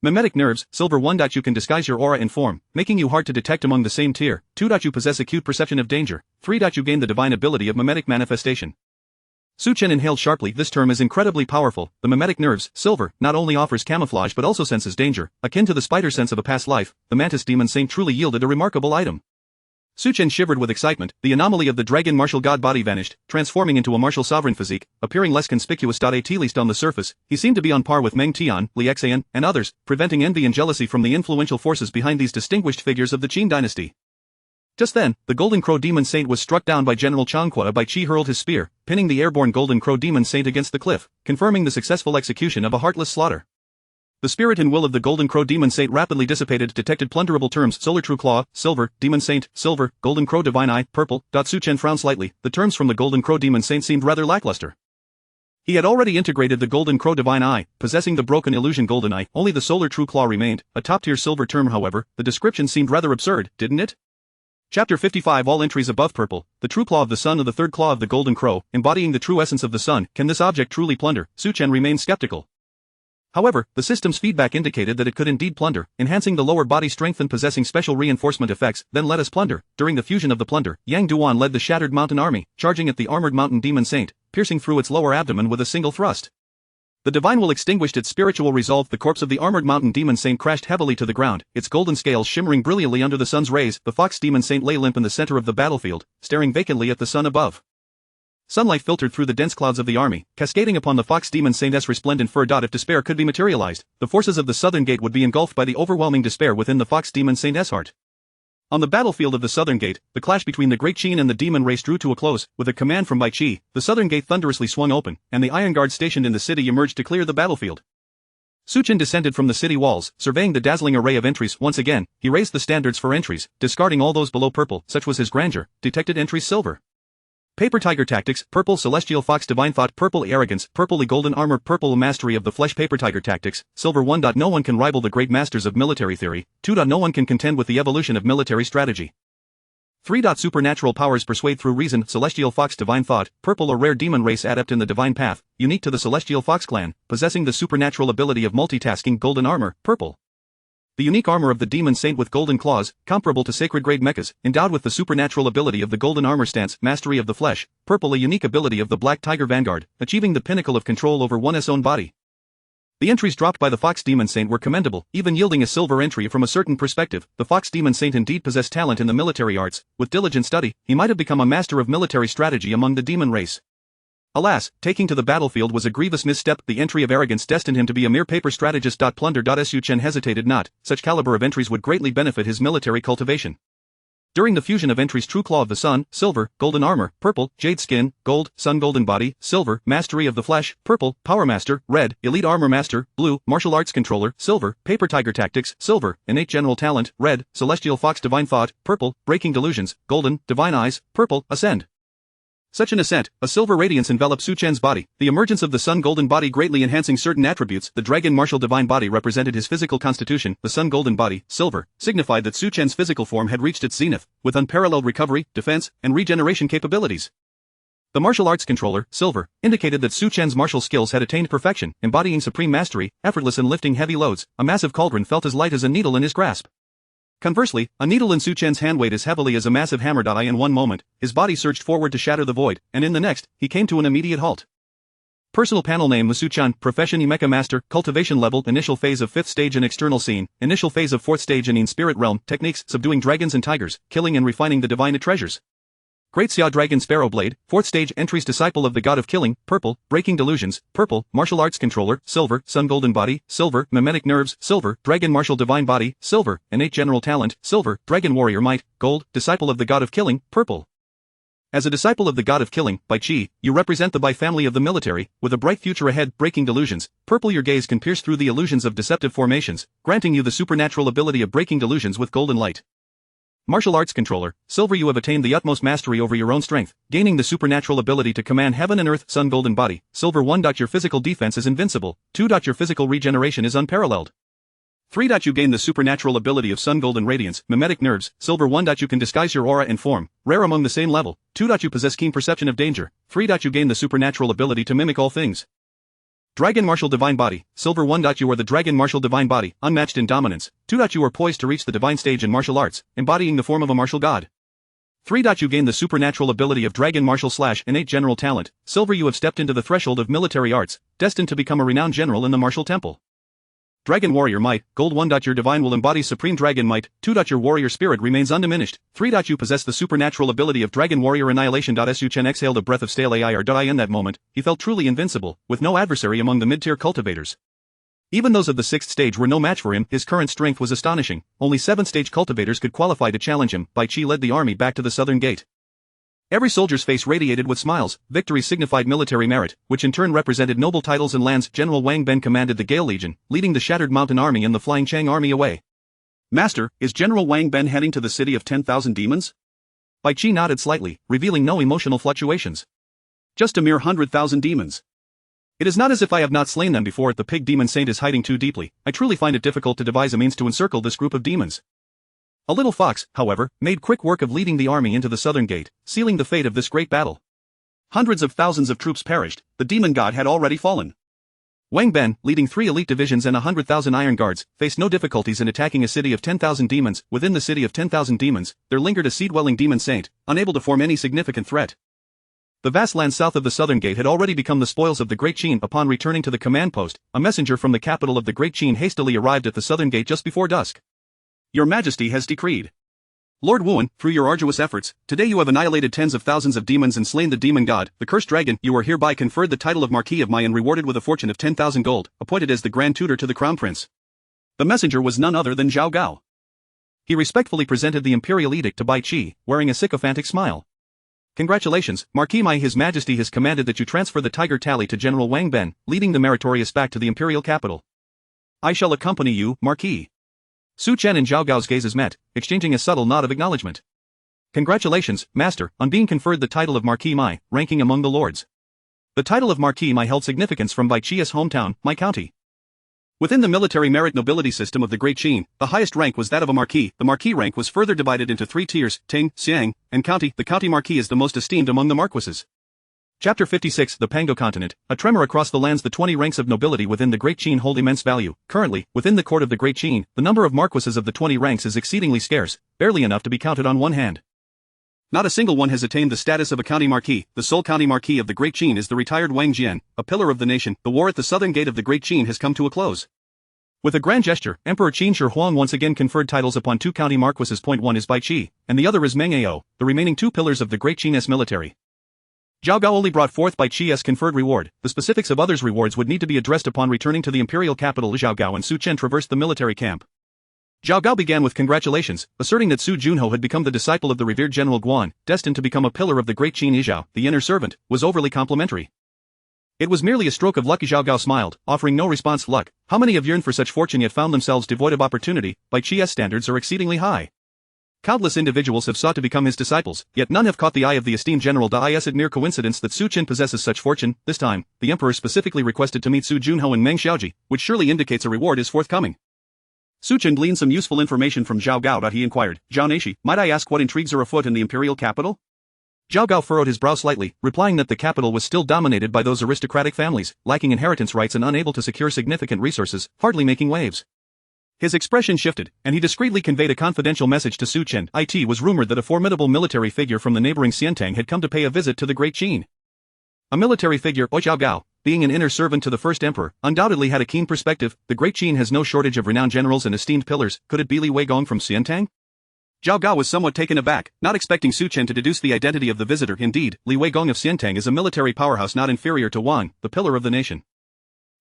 Mimetic nerves, silver 1. You can disguise your aura and form, making you hard to detect among the same tier. 2. You possess acute perception of danger. 3. You gain the divine ability of mimetic manifestation. Su-Chen inhaled sharply. This term is incredibly powerful. The mimetic nerves, silver, not only offers camouflage but also senses danger, akin to the spider sense of a past life. The mantis demon saint truly yielded a remarkable item. Su-Chen shivered with excitement. The anomaly of the dragon martial god body vanished, transforming into a martial sovereign physique, appearing less conspicuous. At least on the surface, he seemed to be on par with Meng Tian, Li Xian, and others, preventing envy and jealousy from the influential forces behind these distinguished figures of the Qin dynasty. Just then, the Golden Crow Demon Saint was struck down by General Changqua. Bai Qi hurled his spear, pinning the airborne Golden Crow Demon Saint against the cliff, confirming the successful execution of a heartless slaughter. The spirit and will of the Golden Crow Demon Saint rapidly dissipated. Detected plunderable terms: Solar True Claw, silver, Demon Saint, silver, Golden Crow Divine Eye, purple. Su-Chen frowned slightly. The terms from the Golden Crow Demon Saint seemed rather lackluster. He had already integrated the Golden Crow Divine Eye, possessing the broken illusion Golden Eye. Only the Solar True Claw remained, a top-tier silver term. However, the description seemed rather absurd, didn't it? Chapter 55. All entries above purple. The true claw of the sun, or the third claw of the Golden Crow, embodying the true essence of the sun. Can this object truly plunder? Su-Chen remained skeptical. However, the system's feedback indicated that it could indeed plunder, enhancing the lower body strength and possessing special reinforcement effects. Then let us plunder. During the fusion of the plunder, Yang Duan led the Shattered Mountain Army, charging at the armored mountain demon saint, piercing through its lower abdomen with a single thrust. The divine will extinguished its spiritual resolve. The corpse of the armored mountain demon saint crashed heavily to the ground, its golden scales shimmering brilliantly under the sun's rays. The fox demon saint lay limp in the center of the battlefield, staring vacantly at the sun above. Sunlight filtered through the dense clouds of the army, cascading upon the fox demon saint's resplendent fur. If despair could be materialized, the forces of the southern gate would be engulfed by the overwhelming despair within the fox demon saint's heart. On the battlefield of the Southern Gate, the clash between the Great Qin and the demon race drew to a close. With a command from Bai Qi, the Southern Gate thunderously swung open, and the Iron Guard stationed in the city emerged to clear the battlefield. Su-Chen descended from the city walls, surveying the dazzling array of entries. Once again, he raised the standards for entries, discarding all those below purple. Such was his grandeur. Detected entries: silver. Paper Tiger Tactics, purple Celestial Fox Divine Thought, purple Arrogance, purple Golden Armor, purple Mastery of the Flesh. Paper Tiger Tactics, silver 1. No one can rival the great masters of military theory. 2. No one can contend with the evolution of military strategy. 3. Supernatural powers persuade through reason. Celestial Fox Divine Thought, purple, a rare demon race adept in the divine path, unique to the Celestial Fox clan, possessing the supernatural ability of multitasking. Golden Armor, purple. The unique armor of the demon saint with golden claws, comparable to sacred grade mechas, endowed with the supernatural ability of the golden armor stance. Mastery of the flesh, purple, a unique ability of the Black Tiger Vanguard, achieving the pinnacle of control over one's own body. The entries dropped by the Fox Demon Saint were commendable, even yielding a silver entry from a certain perspective. The Fox Demon Saint indeed possessed talent in the military arts. With diligent study, he might have become a master of military strategy among the demon race. Alas, taking to the battlefield was a grievous misstep. The entry of arrogance destined him to be a mere paper strategist. Plunder. Su-Chen hesitated not. Such caliber of entries would greatly benefit his military cultivation. During the fusion of entries: True Claw of the Sun, silver, Golden Armor, purple, Jade Skin, gold, Sun Golden Body, silver, Mastery of the Flesh, purple, Power Master, red, Elite Armor Master, blue, Martial Arts Controller, silver, Paper Tiger Tactics, silver, Innate General Talent, red, Celestial Fox Divine Thought, purple, Breaking Delusions, golden, Divine Eyes, purple, Ascend. Such an ascent, a silver radiance enveloped Su-Chen's body, the emergence of the Sun Golden Body greatly enhancing certain attributes. The Dragon Martial Divine Body represented his physical constitution. The Sun Golden Body, silver, signified that Su-Chen's physical form had reached its zenith, with unparalleled recovery, defense, and regeneration capabilities. The Martial Arts Controller, silver, indicated that Su-Chen's martial skills had attained perfection, embodying supreme mastery, effortless in lifting heavy loads. A massive cauldron felt as light as a needle in his grasp. Conversely, a needle in Su-Chen's hand weighed as heavily as a massive hammer. In one moment, his body surged forward to shatter the void, and in the next, he came to an immediate halt. Personal panel name: Su-Chen, profession Mecha Master, cultivation level, initial phase of 5th stage in external scene, initial phase of 4th stage in spirit realm, techniques: subduing dragons and tigers, killing and refining the divine treasures. Great Xia Dragon Sparrow Blade, 4th stage entries: disciple of the god of killing, purple, breaking delusions, purple, martial arts controller, silver, Sun Golden Body, silver, mimetic nerves, silver, Dragon Martial Divine Body, silver, innate general talent, silver, Dragon Warrior Might, gold, disciple of the god of killing, purple. As a disciple of the god of killing, Bai Qi, you represent the Bai family of the military, with a bright future ahead. Breaking delusions, purple, your gaze can pierce through the illusions of deceptive formations, granting you the supernatural ability of breaking delusions with golden light. Martial Arts Controller, Silver. You have attained the utmost mastery over your own strength, gaining the supernatural ability to command heaven and earth. Sun Golden Body, Silver 1. Your physical defense is invincible. 2. Your physical regeneration is unparalleled. 3. You gain the supernatural ability of Sun Golden Radiance, Mimetic Nerves, Silver 1. You can disguise your aura and form, rare among the same level. 2. You possess keen perception of danger. 3. You gain the supernatural ability to mimic all things. Dragon Martial Divine Body, Silver 1. You are the Dragon Martial Divine Body, unmatched in dominance. 2. You are poised to reach the divine stage in martial arts, embodying the form of a martial god. 3. You gain the supernatural ability of Dragon Martial / innate general talent. Silver. You have stepped into the threshold of military arts, destined to become a renowned general in the martial temple. Dragon Warrior Might, Gold 1. Your divine will embodies supreme dragon might. 2. Your warrior spirit remains undiminished. 3. You possess the supernatural ability of Dragon Warrior Annihilation. Su Chen exhaled a breath of stale air. In that moment, he felt truly invincible, with no adversary among the mid-tier cultivators. Even those of the 6th stage were no match for him. His current strength was astonishing. Only 7th stage cultivators could qualify to challenge him. Bai Qi led the army back to the southern gate. Every soldier's face radiated with smiles. Victory signified military merit, which in turn represented noble titles and lands. General Wang Ben commanded the Gale Legion, leading the Shattered Mountain Army and the Flying Chang Army away. Master, is General Wang Ben heading to the city of 10,000 demons? Bai Qi nodded slightly, revealing no emotional fluctuations. Just a mere 100,000 demons. It is not as if I have not slain them before. The pig demon saint is hiding too deeply. I truly find it difficult to devise a means to encircle this group of demons. A little fox, however, made quick work of leading the army into the southern gate, sealing the fate of this great battle. Hundreds of thousands of troops perished. The demon god had already fallen. Wang Ben, leading 3 elite divisions and 100,000 iron guards, faced no difficulties in attacking a city of 10,000 demons. Within the city of 10,000 demons, there lingered a sea-dwelling demon saint, unable to form any significant threat. The vast land south of the southern gate had already become the spoils of the Great Qin. Upon returning to the command post, a messenger from the capital of the Great Qin hastily arrived at the southern gate just before dusk. Your Majesty has decreed. Lord Wuan, through your arduous efforts, today you have annihilated tens of thousands of demons and slain the demon god, the cursed dragon. You are hereby conferred the title of Marquis of Mai and rewarded with a fortune of 10,000 gold, appointed as the Grand Tutor to the Crown Prince. The messenger was none other than Zhao Gao. He respectfully presented the imperial edict to Bai Qi, wearing a sycophantic smile. Congratulations, Marquis Mai. His Majesty has commanded that you transfer the tiger tally to General Wang Ben, leading the meritorious back to the imperial capital. I shall accompany you, Marquis. Su Chen and Zhao Gao's gazes met, exchanging a subtle nod of acknowledgement. Congratulations, Master, on being conferred the title of Marquis Mai, ranking among the lords. The title of Marquis Mai held significance from Bai Qi's hometown, Mai County. Within the military merit nobility system of the Great Qin, the highest rank was that of a marquis. The marquis rank was further divided into 3 tiers, Ting, Xiang, and County. The county marquis is the most esteemed among the marquises. Chapter 56 The Pango Continent, a tremor across the lands. The 20 ranks of nobility within the Great Qin hold immense value. Currently, within the court of the Great Qin, the number of marquises of the 20 ranks is exceedingly scarce, barely enough to be counted on one hand. Not a single one has attained the status of a county marquis. The sole county marquis of the Great Qin is the retired Wang Jian, a pillar of the nation. The war at the southern gate of the Great Qin has come to a close. With a grand gesture, Emperor Qin Shi Huang once again conferred titles upon 2 county marquises. One is Bai Qi, and the other is Meng Ao, the remaining 2 pillars of the Great Qin's military. Zhao Gao only brought forth Bai Qi's conferred reward. The specifics of others' rewards would need to be addressed upon returning to the imperial capital. Zhao Gao and Su Chen traversed the military camp. Zhao Gao began with congratulations, asserting that Su Junho had become the disciple of the revered General Guan, destined to become a pillar of the Great Qin. Zhao, the inner servant, was overly complimentary. It was merely a stroke of luck. Zhao Gao smiled, offering no response. Luck. How many have yearned for such fortune yet found themselves devoid of opportunity? Bai Qi's standards are exceedingly high. Countless individuals have sought to become his disciples, yet none have caught the eye of the esteemed General Da. Is it mere coincidence that Su Chen possesses such fortune? This time, the emperor specifically requested to meet Su Junho and Meng Xiaoji, which surely indicates a reward is forthcoming. Su Chen gleaned some useful information from Zhao Gao. He inquired, Zhao Naishi, might I ask what intrigues are afoot in the imperial capital? Zhao Gao furrowed his brow slightly, replying that the capital was still dominated by those aristocratic families, lacking inheritance rights and unable to secure significant resources, hardly making waves. His expression shifted, and he discreetly conveyed a confidential message to Su Chen. It was rumored that a formidable military figure from the neighboring Xiantang had come to pay a visit to the Great Qin. A military figure, Zhao Gao, being an inner servant to the first emperor, undoubtedly had a keen perspective. The Great Qin has no shortage of renowned generals and esteemed pillars. Could it be Li Weigong from Xiantang? Zhao Gao was somewhat taken aback, not expecting Su Chen to deduce the identity of the visitor. Indeed, Li Weigong of Xiantang is a military powerhouse not inferior to Wang, the pillar of the nation.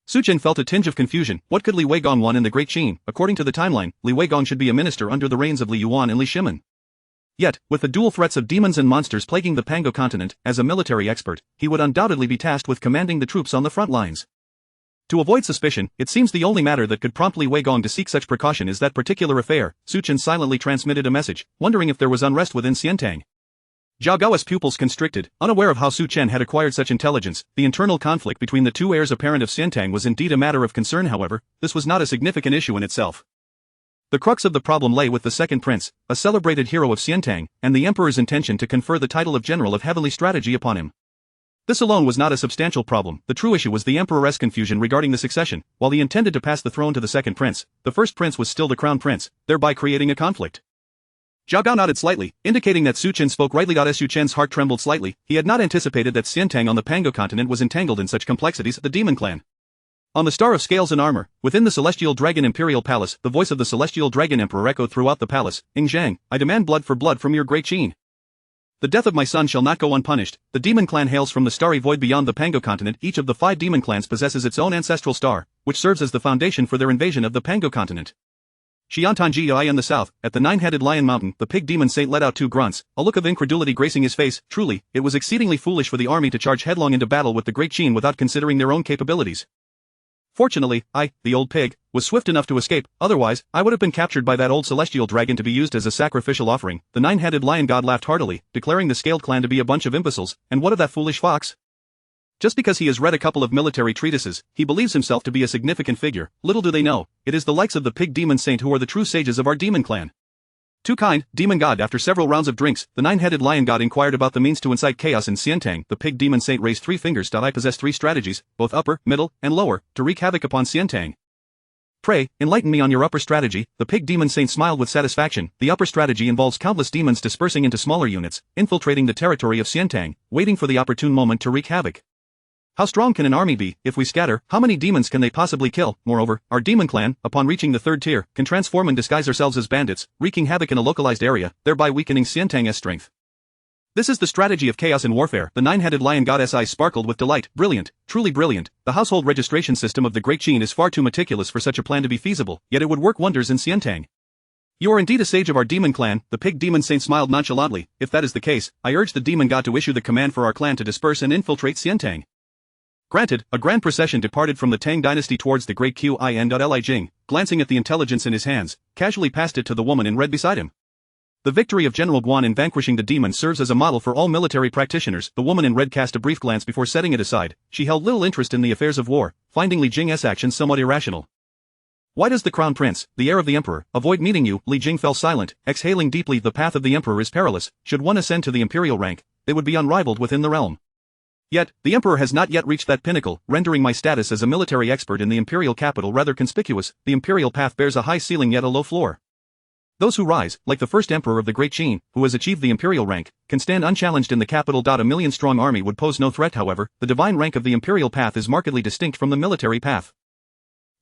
Su Chen felt a tinge of confusion. What could Li Weigong want in the Great Qin? According to the timeline, Li Weigong should be a minister under the reigns of Li Yuan and Li Shimin. Yet, with the dual threats of demons and monsters plaguing the Pango continent, as a military expert, he would undoubtedly be tasked with commanding the troops on the front lines. To avoid suspicion, it seems the only matter that could promptly weigh Gong to seek such precaution is that particular affair. Su Chen silently transmitted a message, wondering if there was unrest within Xiantang. Zhao Gao's pupils constricted, unaware of how Su Chen had acquired such intelligence. The internal conflict between the two heirs apparent of Xiantang was indeed a matter of concern. However, this was not a significant issue in itself. The crux of the problem lay with the second prince, a celebrated hero of Xiantang, and the emperor's intention to confer the title of General of Heavenly Strategy upon him. This alone was not a substantial problem. The true issue was the emperor's confusion regarding the succession. While he intended to pass the throne to the second prince, the first prince was still the crown prince, thereby creating a conflict. Zhao Gao nodded slightly, indicating that Su Chen spoke rightly. As Su Chen's heart trembled slightly, he had not anticipated that Xiantang on the Pango continent was entangled in such complexities. The demon clan. On the Star of Scales and Armor, within the Celestial Dragon Imperial Palace, the voice of the Celestial Dragon Emperor echoed throughout the palace. Ing Zhang, I demand blood for blood from your great Qin. The death of my son shall not go unpunished. The demon clan hails from the starry void beyond the Pango continent. Each of the 5 demon clans possesses its own ancestral star, which serves as the foundation for their invasion of the Pango continent. Xiantanji Ai in the south, at the 9-headed Lion Mountain, the pig demon saint let out 2 grunts, a look of incredulity gracing his face. Truly, it was exceedingly foolish for the army to charge headlong into battle with the great Qin without considering their own capabilities. Fortunately, I, the old pig, was swift enough to escape, otherwise, I would have been captured by that old celestial dragon to be used as a sacrificial offering. The 9-headed lion god laughed heartily, declaring the scaled clan to be a bunch of imbeciles. And what of that foolish fox? Just because he has read a couple of military treatises, he believes himself to be a significant figure. Little do they know, it is the likes of the pig demon saint who are the true sages of our demon clan. Too kind, demon god. After several rounds of drinks, the 9-headed lion god inquired about the means to incite chaos in Xiantang. The pig demon saint raised 3 fingers. I possess 3 strategies, both upper, middle, and lower, to wreak havoc upon Xiantang. Pray, enlighten me on your upper strategy. The pig demon saint smiled with satisfaction. The upper strategy involves countless demons dispersing into smaller units, infiltrating the territory of Xiantang, waiting for the opportune moment to wreak havoc. How strong can an army be? If we scatter, how many demons can they possibly kill? Moreover, our demon clan, upon reaching the 3rd tier, can transform and disguise ourselves as bandits, wreaking havoc in a localized area, thereby weakening Xiantang's strength. This is the strategy of chaos in warfare. The 9-headed lion god's eyes sparkled with delight. Brilliant, truly brilliant. The household registration system of the Great Qin is far too meticulous for such a plan to be feasible, yet it would work wonders in Xiantang. You are indeed a sage of our demon clan. The pig demon saint smiled nonchalantly. If that is the case, I urge the demon god to issue the command for our clan to disperse and infiltrate Xiantang. Granted. A grand procession departed from the Tang dynasty towards the great Qin. Jing, glancing at the intelligence in his hands, casually passed it to the woman in red beside him. The victory of General Guan in vanquishing the demon serves as a model for all military practitioners. The woman in red cast a brief glance before setting it aside. She held little interest in the affairs of war, finding Li Jing's actions somewhat irrational. Why does the crown prince, the heir of the emperor, avoid meeting you? Li Jing fell silent, exhaling deeply. The path of the emperor is perilous. Should one ascend to the imperial rank, they would be unrivaled within the realm. Yet, the emperor has not yet reached that pinnacle, rendering my status as a military expert in the imperial capital rather conspicuous. The imperial path bears a high ceiling yet a low floor. Those who rise, like the first emperor of the Great Qin, who has achieved the imperial rank, can stand unchallenged in the capital. A million-strong army would pose no threat. However, the divine rank of the imperial path is markedly distinct from the military path.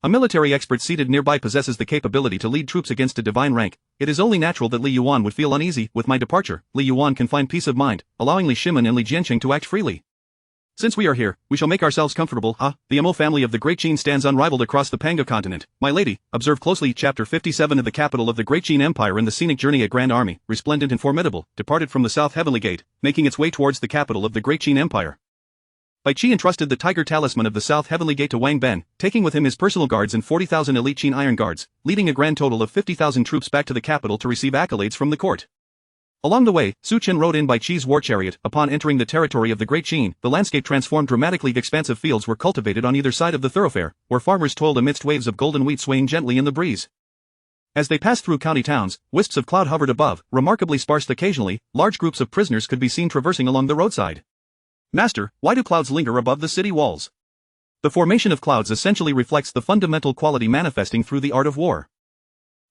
A military expert seated nearby possesses the capability to lead troops against a divine rank. It is only natural that Li Yuan would feel uneasy. With my departure, Li Yuan can find peace of mind, allowing Li Shimen and Li Jianqing to act freely. Since we are here, we shall make ourselves comfortable. The Mo family of the Great Qin stands unrivaled across the Pango continent. My lady, observe closely. Chapter 57 of the capital of the Great Qin Empire. In the scenic journey, a grand army, resplendent and formidable, departed from the South Heavenly Gate, making its way towards the capital of the Great Qin Empire. Bai Qi entrusted the Tiger Talisman of the South Heavenly Gate to Wang Ben, taking with him his personal guards and 40,000 elite Qin Iron Guards, leading a grand total of 50,000 troops back to the capital to receive accolades from the court. Along the way, Su Chen rode in Bai Qi's war chariot. Upon entering the territory of the Great Qin, the landscape transformed dramatically. Expansive fields were cultivated on either side of the thoroughfare, where farmers toiled amidst waves of golden wheat swaying gently in the breeze. As they passed through county towns, wisps of cloud hovered above, remarkably sparse. Occasionally, large groups of prisoners could be seen traversing along the roadside. Master, why do clouds linger above the city walls? The formation of clouds essentially reflects the fundamental quality manifesting through the art of war.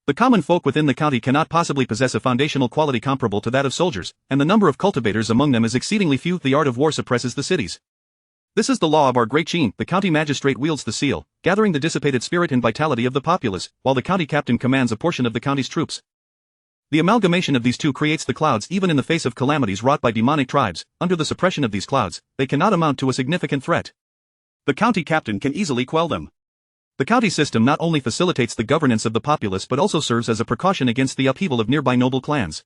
The common folk within the county cannot possibly possess a foundational quality comparable to that of soldiers, and the number of cultivators among them is exceedingly few. The art of war suppresses the cities. This is the law of our Great Qin. The county magistrate wields the seal, gathering the dissipated spirit and vitality of the populace, while the county captain commands a portion of the county's troops. The amalgamation of these two creates the clouds. Even in the face of calamities wrought by demonic tribes, under the suppression of these clouds, they cannot amount to a significant threat. The county captain can easily quell them. The county system not only facilitates the governance of the populace but also serves as a precaution against the upheaval of nearby noble clans.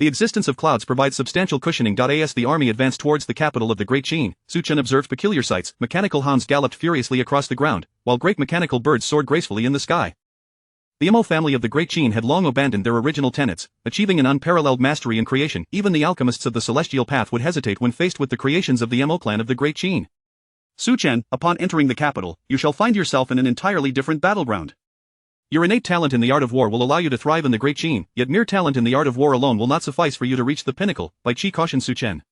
The existence of clouds provides substantial cushioning. As the army advanced towards the capital of the Great Qin, Su Chen observed peculiar sights. Mechanical hounds galloped furiously across the ground, while great mechanical birds soared gracefully in the sky. The Mo family of the Great Qin had long abandoned their original tenets, achieving an unparalleled mastery in creation. Even the alchemists of the celestial path would hesitate when faced with the creations of the Mo clan of the Great Qin. Su Chen, upon entering the capital, you shall find yourself in an entirely different battleground. Your innate talent in the art of war will allow you to thrive in the Great Qin, yet mere talent in the art of war alone will not suffice for you to reach the pinnacle, Bai Qi cautioned Su Chen.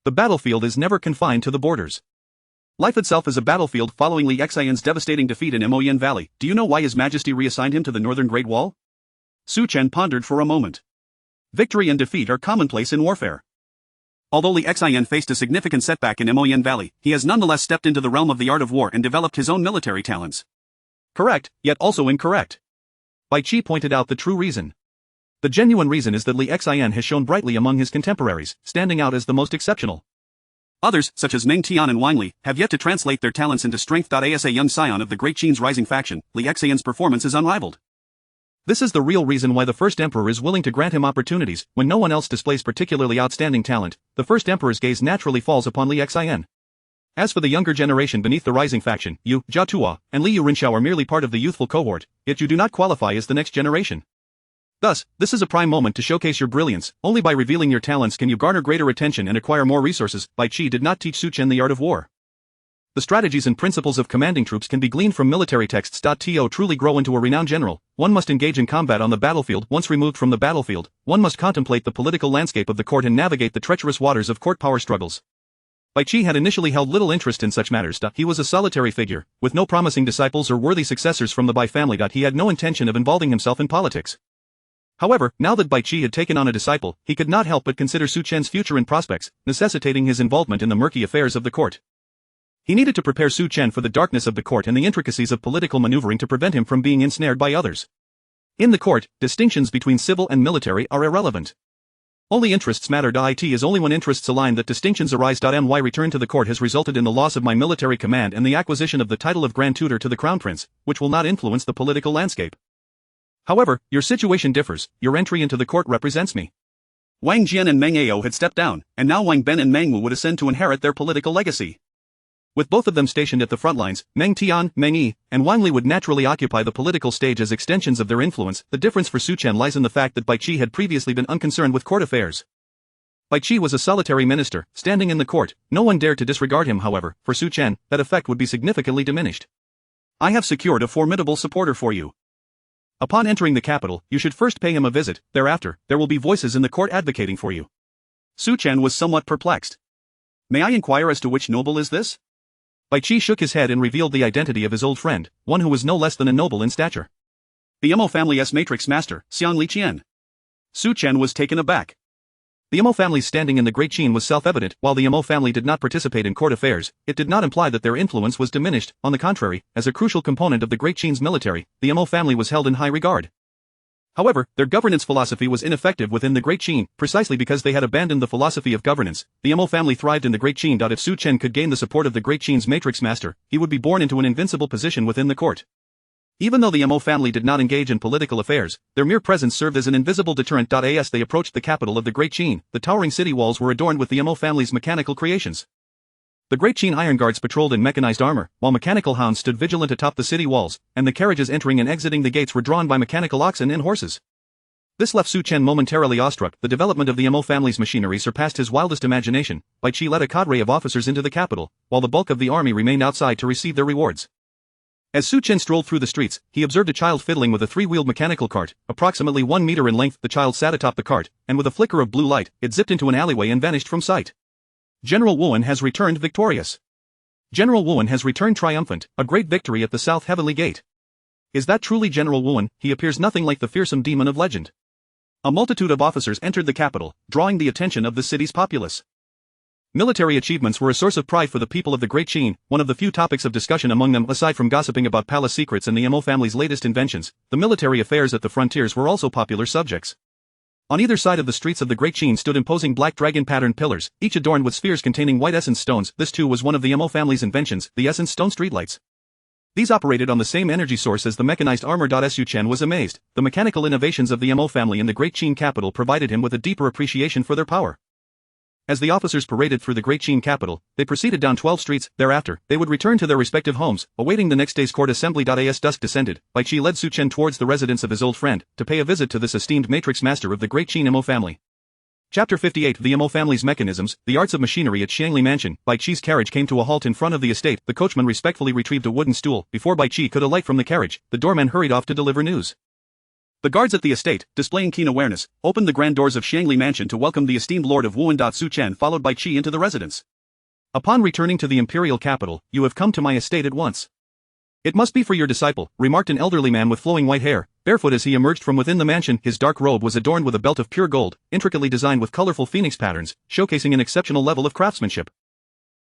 The battlefield is never confined to the borders. Life itself is a battlefield. Following Li Xian's devastating defeat in Moyan Valley, do you know why His Majesty reassigned him to the Northern Great Wall? Su Chen pondered for a moment. Victory and defeat are commonplace in warfare. Although Li Xian faced a significant setback in Moyan Valley, he has nonetheless stepped into the realm of the art of war and developed his own military talents. Correct, yet also incorrect. Bai Qi pointed out the true reason. The genuine reason is that Li Xian has shone brightly among his contemporaries, standing out as the most exceptional. Others, such as Meng Tian and Wang Li, have yet to translate their talents into strength. As a young scion of the Great Qin's rising faction, Li Xian's performance is unrivaled. This is the real reason why the first emperor is willing to grant him opportunities. When no one else displays particularly outstanding talent, the first emperor's gaze naturally falls upon Li Xian. As for the younger generation beneath the rising faction, you, Jia Tuo, and Li Yurinshao are merely part of the youthful cohort, yet you do not qualify as the next generation. Thus, this is a prime moment to showcase your brilliance. Only by revealing your talents can you garner greater attention and acquire more resources. Bai Qi did not teach Su Chen the art of war. The strategies and principles of commanding troops can be gleaned from military texts. To truly grow into a renowned general, one must engage in combat on the battlefield. Once removed from the battlefield, one must contemplate the political landscape of the court and navigate the treacherous waters of court power struggles. Bai Qi had initially held little interest in such matters. He was a solitary figure, with no promising disciples or worthy successors from the Bai family. He had no intention of involving himself in politics. However, now that Bai Qi had taken on a disciple, he could not help but consider Su Chen's future and prospects, necessitating his involvement in the murky affairs of the court. He needed to prepare Su Chen for the darkness of the court and the intricacies of political maneuvering to prevent him from being ensnared by others. In the court, distinctions between civil and military are irrelevant. Only interests matter. It is only when interests align that distinctions arise. My return to the court has resulted in the loss of my military command and the acquisition of the title of Grand Tutor to the Crown Prince, which will not influence the political landscape. However, your situation differs. Your entry into the court represents me. Wang Jian and Meng Ao had stepped down, and now Wang Ben and Meng Wu would ascend to inherit their political legacy. With both of them stationed at the front lines, Meng Tian, Meng Yi, and Wang Li would naturally occupy the political stage as extensions of their influence. The difference for Su Chen lies in the fact that Bai Qi had previously been unconcerned with court affairs. Bai Qi was a solitary minister, standing in the court. No one dared to disregard him. However, for Su Chen, that effect would be significantly diminished. I have secured a formidable supporter for you. Upon entering the capital, you should first pay him a visit. Thereafter, there will be voices in the court advocating for you. Su Chen was somewhat perplexed. May I inquire as to which noble is this? Bai Qi shook his head and revealed the identity of his old friend, one who was no less than a noble in stature. The Mo family's matrix master, Xiang Li Qian. Su Chen was taken aback. The Mo family's standing in the Great Qin was self-evident. While the Mo family did not participate in court affairs, it did not imply that their influence was diminished. On the contrary, as a crucial component of the Great Qin's military, the Mo family was held in high regard. However, their governance philosophy was ineffective within the Great Qin, precisely because they had abandoned the philosophy of governance. The Mo family thrived in the Great Qin. If Su Chen could gain the support of the Great Qin's matrix master, he would be born into an invincible position within the court. Even though the Mo family did not engage in political affairs, their mere presence served as an invisible deterrent. As they approached the capital of the Great Qin, the towering city walls were adorned with the Mo family's mechanical creations. The Great Qin iron guards patrolled in mechanized armor, while mechanical hounds stood vigilant atop the city walls, and the carriages entering and exiting the gates were drawn by mechanical oxen and horses. This left Su Chen momentarily awestruck. The development of the Mo family's machinery surpassed his wildest imagination. Bai Qi led a cadre of officers into the capital, while the bulk of the army remained outside to receive their rewards. As Su Chen strolled through the streets, he observed a child fiddling with a three-wheeled mechanical cart. Approximately 1 meter in length, the child sat atop the cart, and with a flicker of blue light, it zipped into an alleyway and vanished from sight. General Wuan has returned victorious. General Wuan has returned triumphant, a great victory at the South Heavenly Gate. Is that truly General Wuan? He appears nothing like the fearsome demon of legend. A multitude of officers entered the capital, drawing the attention of the city's populace. Military achievements were a source of pride for the people of the Great Qin, one of the few topics of discussion among them. Aside from gossiping about palace secrets and the Mo family's latest inventions, the military affairs at the frontiers were also popular subjects. On either side of the streets of the Great Qin stood imposing black dragon-patterned pillars, each adorned with spheres containing white essence stones. This too was one of the Mo family's inventions, the essence stone streetlights. These operated on the same energy source as the mechanized armor. Su Chen was amazed. The mechanical innovations of the Mo family in the Great Qin capital provided him with a deeper appreciation for their power. As the officers paraded through the Great Qin capital, they proceeded down 12 streets. Thereafter, they would return to their respective homes, awaiting the next day's court assembly. As dusk descended, Bai Qi led Su Chen towards the residence of his old friend, to pay a visit to this esteemed matrix master of the Great Qin Mo family. Chapter 58 The Mo family's mechanisms, the arts of machinery at Xiangli Mansion. Bai Qi's carriage came to a halt in front of the estate. The coachman respectfully retrieved a wooden stool. Before Bai Qi could alight from the carriage, the doorman hurried off to deliver news. The guards at the estate, displaying keen awareness, opened the grand doors of Xiangli Mansion to welcome the esteemed Lord of Wuan. Su Chen followed Bai Qi into the residence. Upon returning to the imperial capital, you have come to my estate at once. It must be for your disciple, remarked an elderly man with flowing white hair, barefoot as he emerged from within the mansion. His dark robe was adorned with a belt of pure gold, intricately designed with colorful phoenix patterns, showcasing an exceptional level of craftsmanship.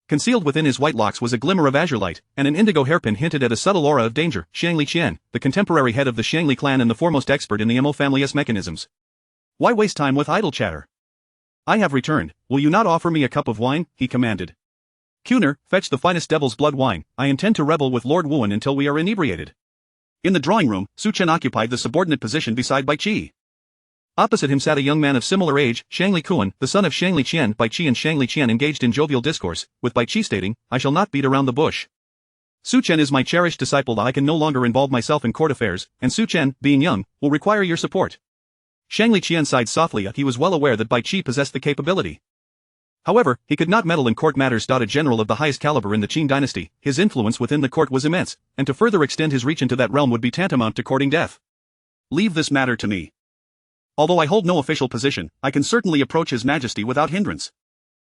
Concealed within his white locks was a glimmer of azure light, and an indigo hairpin hinted at a subtle aura of danger. Xiangli Qian, the contemporary head of the Xiangli clan and the foremost expert in the Mo family's mechanisms. Why waste time with idle chatter? I have returned. Will you not offer me a cup of wine? He commanded. Kuner, fetch the finest devil's blood wine. I intend to revel with Lord Wuan until we are inebriated. In the drawing room, Su Chen occupied the subordinate position beside Bai Qi. Opposite him sat a young man of similar age, Xiangli Kuan, the son of Xiangli Qian. Bai Qi and Xiangli Qian engaged in jovial discourse, with Bai Qi stating, I shall not beat around the bush. Su Chen is my cherished disciple. I can no longer involve myself in court affairs, and Su Chen, being young, will require your support. Xiangli Qian sighed softly. He was well aware that Bai Qi possessed the capability. However, he could not meddle in court matters. A general of the highest caliber in the Qin dynasty, his influence within the court was immense, and to further extend his reach into that realm would be tantamount to courting death. Leave this matter to me. Although I hold no official position, I can certainly approach His Majesty without hindrance.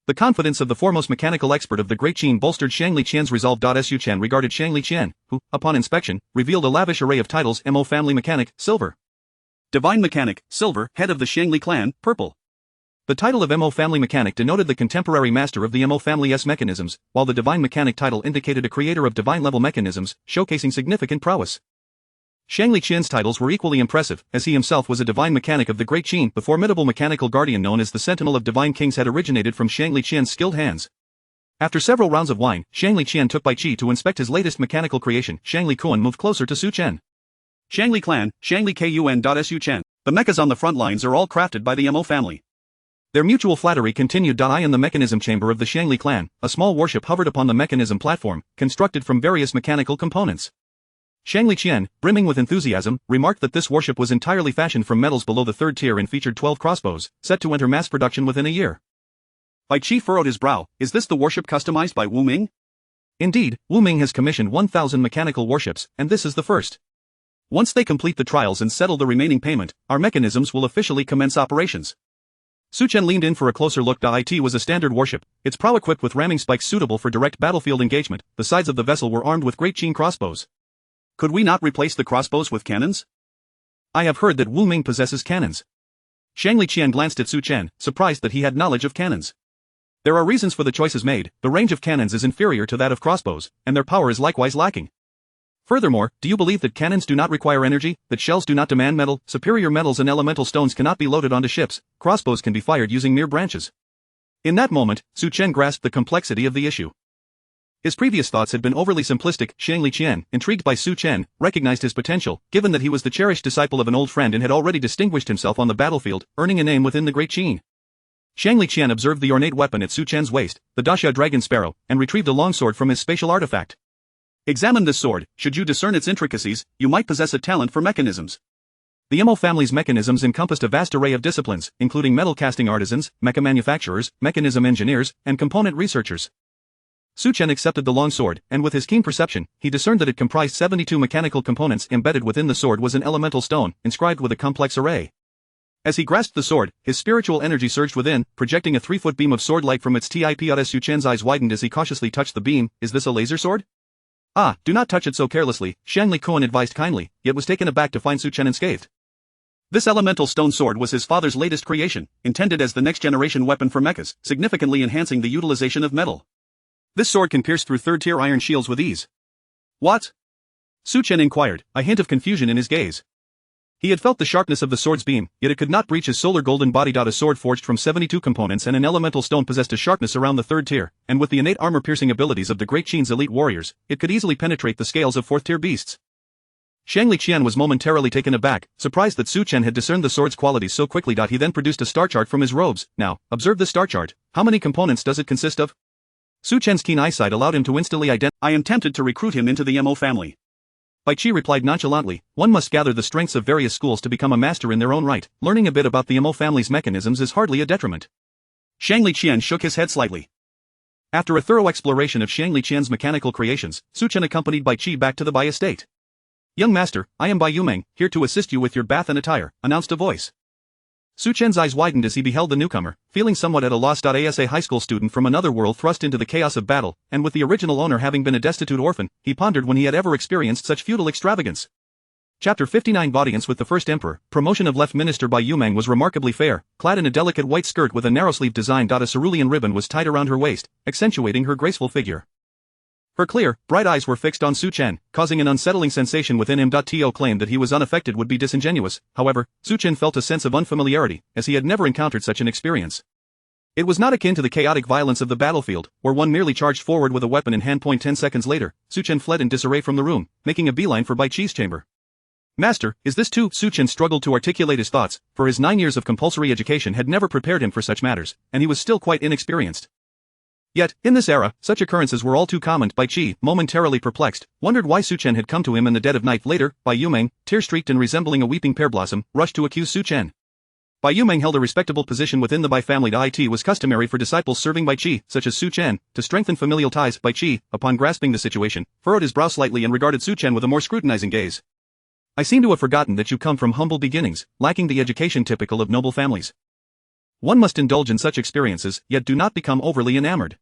The confidence of the foremost mechanical expert of the Great Qin bolstered Xiangli Qian's resolve. Su Chen regarded Xiangli Qian, who, upon inspection, revealed a lavish array of titles. Mo family mechanic, silver. Divine mechanic, silver, head of the Xiangli clan, purple. The title of Mo family mechanic denoted the contemporary master of the Mo family's mechanisms, while the divine mechanic title indicated a creator of divine-level mechanisms, showcasing significant prowess. Xiangli Qian's titles were equally impressive, as he himself was a divine mechanic of the Great Qin. The formidable mechanical guardian known as the Sentinel of Divine Kings had originated from Xiangli Qian's skilled hands. After several rounds of wine, Xiangli Qian took Bai Qi to inspect his latest mechanical creation. Xiangli Kuan moved closer to Su Chen. Xiangli clan, Xiangli Kun. Su Chen. The mechas on the front lines are all crafted by the Mo family. Their mutual flattery continued. I in the mechanism chamber of the Xiangli clan, a small warship hovered upon the mechanism platform, constructed from various mechanical components. Xiangli Qian, brimming with enthusiasm, remarked that this warship was entirely fashioned from metals below the third tier and featured 12 crossbows, set to enter mass production within a year. Bai Qi furrowed his brow. Is this the warship customized by Wu Ming? Indeed, Wu Ming has commissioned 1,000 mechanical warships, and this is the first. Once they complete the trials and settle the remaining payment, our mechanisms will officially commence operations. Su Chen leaned in for a closer look. It was a standard warship, its prow equipped with ramming spikes suitable for direct battlefield engagement. The sides of the vessel were armed with Great Qin crossbows. Could we not replace the crossbows with cannons? I have heard that Wu Ming possesses cannons. Xiangli Qian glanced at Su Chen, surprised that he had knowledge of cannons. There are reasons for the choices made. The range of cannons is inferior to that of crossbows, and their power is likewise lacking. Furthermore, do you believe that cannons do not require energy, that shells do not demand metal, superior metals and elemental stones cannot be loaded onto ships, crossbows can be fired using mere branches? In that moment, Su Chen grasped the complexity of the issue. His previous thoughts had been overly simplistic. Xiangli Qian, intrigued by Su Chen, recognized his potential, given that he was the cherished disciple of an old friend and had already distinguished himself on the battlefield, earning a name within the Great Qin. Xiangli Qian observed the ornate weapon at Su Chen's waist, the Dasha Dragon Sparrow, and retrieved a longsword from his spatial artifact. Examine this sword. Should you discern its intricacies, you might possess a talent for mechanisms. The Mo family's mechanisms encompassed a vast array of disciplines, including metal casting artisans, mecha manufacturers, mechanism engineers, and component researchers. Su Chen accepted the long sword, and with his keen perception, he discerned that it comprised 72 mechanical components. Embedded within the sword was an elemental stone, inscribed with a complex array. As he grasped the sword, his spiritual energy surged within, projecting a 3-foot beam of sword light from its tip. Su Chen's eyes widened as he cautiously touched the beam. Is this a laser sword? Ah, do not touch it so carelessly, Xiangli Kuan advised kindly, yet was taken aback to find Su Chen unscathed. This elemental stone sword was his father's latest creation, intended as the next-generation weapon for mechas, significantly enhancing the utilization of metal. This sword can pierce through third-tier iron shields with ease. What? Su Chen inquired, a hint of confusion in his gaze. He had felt the sharpness of the sword's beam, yet it could not breach his solar golden body. A sword forged from 72 components and an elemental stone possessed a sharpness around the third tier, and with the innate armor-piercing abilities of the Great Qin's elite warriors, it could easily penetrate the scales of fourth-tier beasts. Shangli Qian was momentarily taken aback, surprised that Su Chen had discerned the sword's qualities so quickly. He then produced a star chart from his robes. Now, observe this star chart. How many components does it consist of? Su Chen's keen eyesight allowed him to instantly identify. I am tempted to recruit him into the Mo family. Bai Qi replied nonchalantly, one must gather the strengths of various schools to become a master in their own right. Learning a bit about the Mo family's mechanisms is hardly a detriment. Shangli Qian shook his head slightly. After a thorough exploration of Shangli Qian's mechanical creations, Su Chen accompanied Bai Qi back to the Bai estate. Young master, I am Bai Yumeng, here to assist you with your bath and attire, announced a voice. Su Chen's eyes widened as he beheld the newcomer, feeling somewhat at a loss. As a high school student from another world thrust into the chaos of battle, and with the original owner having been a destitute orphan, he pondered when he had ever experienced such feudal extravagance. Chapter 59 Audience with the First Emperor. Promotion of Left Minister Bai Yumeng was remarkably fair, clad in a delicate white skirt with a narrow-sleeved design. A cerulean ribbon was tied around her waist, accentuating her graceful figure. Her clear, bright eyes were fixed on Su Chen, causing an unsettling sensation within him. To claim that he was unaffected would be disingenuous, however, Su Chen felt a sense of unfamiliarity, as he had never encountered such an experience. It was not akin to the chaotic violence of the battlefield, where one merely charged forward with a weapon in hand. 10 seconds later, Su Chen fled in disarray from the room, making a beeline for Bai Qi's chamber. Master, is this too? Su Chen struggled to articulate his thoughts, for his 9 years of compulsory education had never prepared him for such matters, and he was still quite inexperienced. Yet, in this era, such occurrences were all too common. Bai Qi, momentarily perplexed, wondered why Su Chen had come to him in the dead of night. Later, Bai Yumeng, tear-streaked and resembling a weeping pear blossom, rushed to accuse Su Chen. Bai Yumeng held a respectable position within the Bai family. It was customary for disciples serving Bai Qi, such as Su Chen, to strengthen familial ties. Bai Qi, upon grasping the situation, furrowed his brow slightly and regarded Su Chen with a more scrutinizing gaze. I seem to have forgotten that you come from humble beginnings, lacking the education typical of noble families. One must indulge in such experiences, yet do not become overly enamored.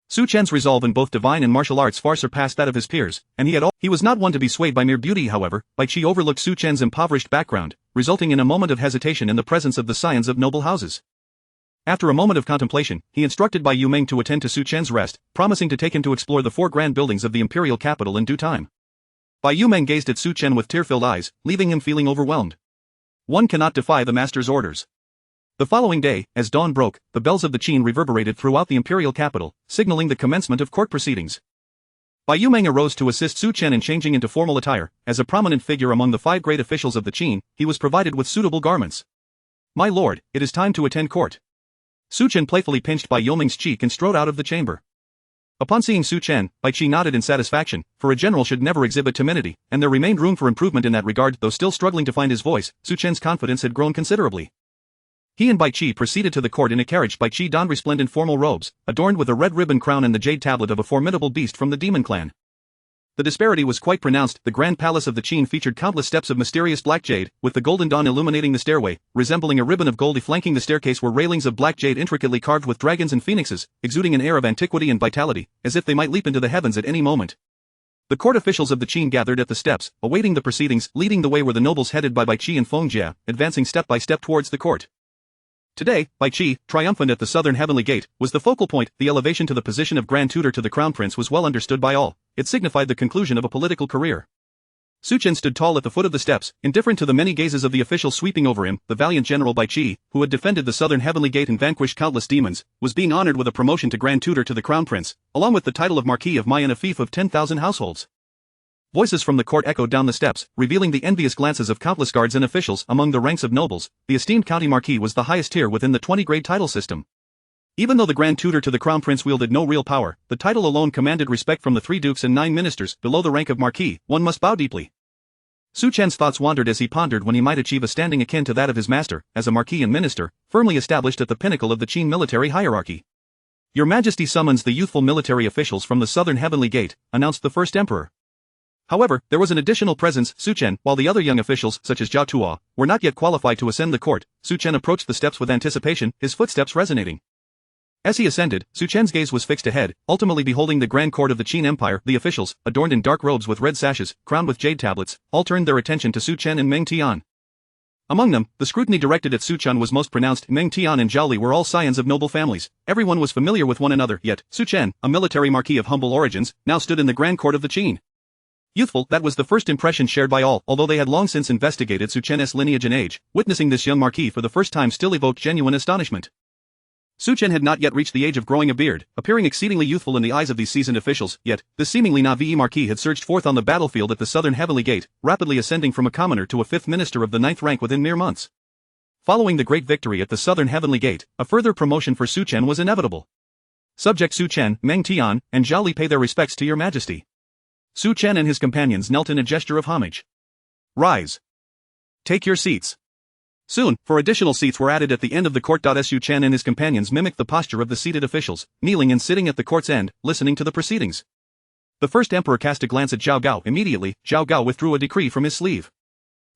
Su Chen's resolve in both divine and martial arts far surpassed that of his peers, and he was not one to be swayed by mere beauty. However, Bai Qi overlooked Su Chen's impoverished background, resulting in a moment of hesitation in the presence of the scions of noble houses. After a moment of contemplation, he instructed Bai Yumeng to attend to Su Chen's rest, promising to take him to explore the 4 grand buildings of the imperial capital in due time. Bai Yumeng gazed at Su Chen with tear-filled eyes, leaving him feeling overwhelmed. One cannot defy the master's orders. The following day, as dawn broke, the bells of the Qin reverberated throughout the imperial capital, signaling the commencement of court proceedings. Bai Yumeng arose to assist Su Chen in changing into formal attire. As a prominent figure among the 5 great officials of the Qin, he was provided with suitable garments. My lord, it is time to attend court. Su Chen playfully pinched Bai Yumeng's cheek and strode out of the chamber. Upon seeing Su Chen, Bai Qi nodded in satisfaction, for a general should never exhibit timidity, and there remained room for improvement in that regard. Though still struggling to find his voice, Su Chen's confidence had grown considerably. He and Bai Qi proceeded to the court in a carriage. Bai Qi donned resplendent formal robes, adorned with a red ribbon crown and the jade tablet of a formidable beast from the demon clan. The disparity was quite pronounced. The grand palace of the Qin featured countless steps of mysterious black jade, with the golden dawn illuminating the stairway. Resembling a ribbon of gold flanking the staircase were railings of black jade intricately carved with dragons and phoenixes, exuding an air of antiquity and vitality, as if they might leap into the heavens at any moment. The court officials of the Qin gathered at the steps, awaiting the proceedings. Leading the way were the nobles headed by Bai Qi and Feng Jia, advancing step by step towards the court. Today, Bai Qi, triumphant at the southern heavenly gate, was the focal point. The elevation to the position of Grand Tutor to the Crown Prince was well understood by all. It signified the conclusion of a political career. Su Chen stood tall at the foot of the steps, indifferent to the many gazes of the officials sweeping over him. The valiant general Bai Qi, who had defended the southern heavenly gate and vanquished countless demons, was being honored with a promotion to Grand Tutor to the Crown Prince, along with the title of Marquis of Mai and a fief of 10,000 households. Voices from the court echoed down the steps, revealing the envious glances of countless guards and officials. Among the ranks of nobles, the esteemed county marquis was the highest tier within the 20-grade title system. Even though the Grand Tutor to the Crown Prince wielded no real power, the title alone commanded respect from the 3 dukes and 9 ministers. Below the rank of marquis, one must bow deeply. Su Chen's thoughts wandered as he pondered when he might achieve a standing akin to that of his master, as a marquis and minister, firmly established at the pinnacle of the Qin military hierarchy. Your Majesty summons the youthful military officials from the southern heavenly gate, announced the first emperor. However, there was an additional presence. Su Chen, while the other young officials, such as Jia Tuo, were not yet qualified to ascend the court. Su Chen approached the steps with anticipation, his footsteps resonating. As he ascended, Su Chen's gaze was fixed ahead, ultimately beholding the grand court of the Qin Empire. The officials, adorned in dark robes with red sashes, crowned with jade tablets, all turned their attention to Su Chen and Meng Tian. Among them, the scrutiny directed at Su Chen was most pronounced. Meng Tian and Zhao Li were all scions of noble families. Everyone was familiar with one another, yet Su Chen, a military marquis of humble origins, now stood in the grand court of the Qin. Youthful, that was the first impression shared by all, although they had long since investigated Su Chen's lineage and age. Witnessing this young marquis for the first time still evoked genuine astonishment. Su Chen had not yet reached the age of growing a beard, appearing exceedingly youthful in the eyes of these seasoned officials, yet, the seemingly naive marquis had surged forth on the battlefield at the southern Heavenly Gate, rapidly ascending from a commoner to a fifth minister of the 9th rank within mere months. Following the great victory at the southern Heavenly Gate, a further promotion for Su Chen was inevitable. Subject Su Chen, Meng Tian, and Zhao Li pay their respects to your majesty. Su Chen and his companions knelt in a gesture of homage. Rise. Take your seats. Soon, 4 additional seats were added at the end of the court. Su Chen and his companions mimicked the posture of the seated officials, kneeling and sitting at the court's end, listening to the proceedings. The first emperor cast a glance at Zhao Gao. Immediately, Zhao Gao withdrew a decree from his sleeve.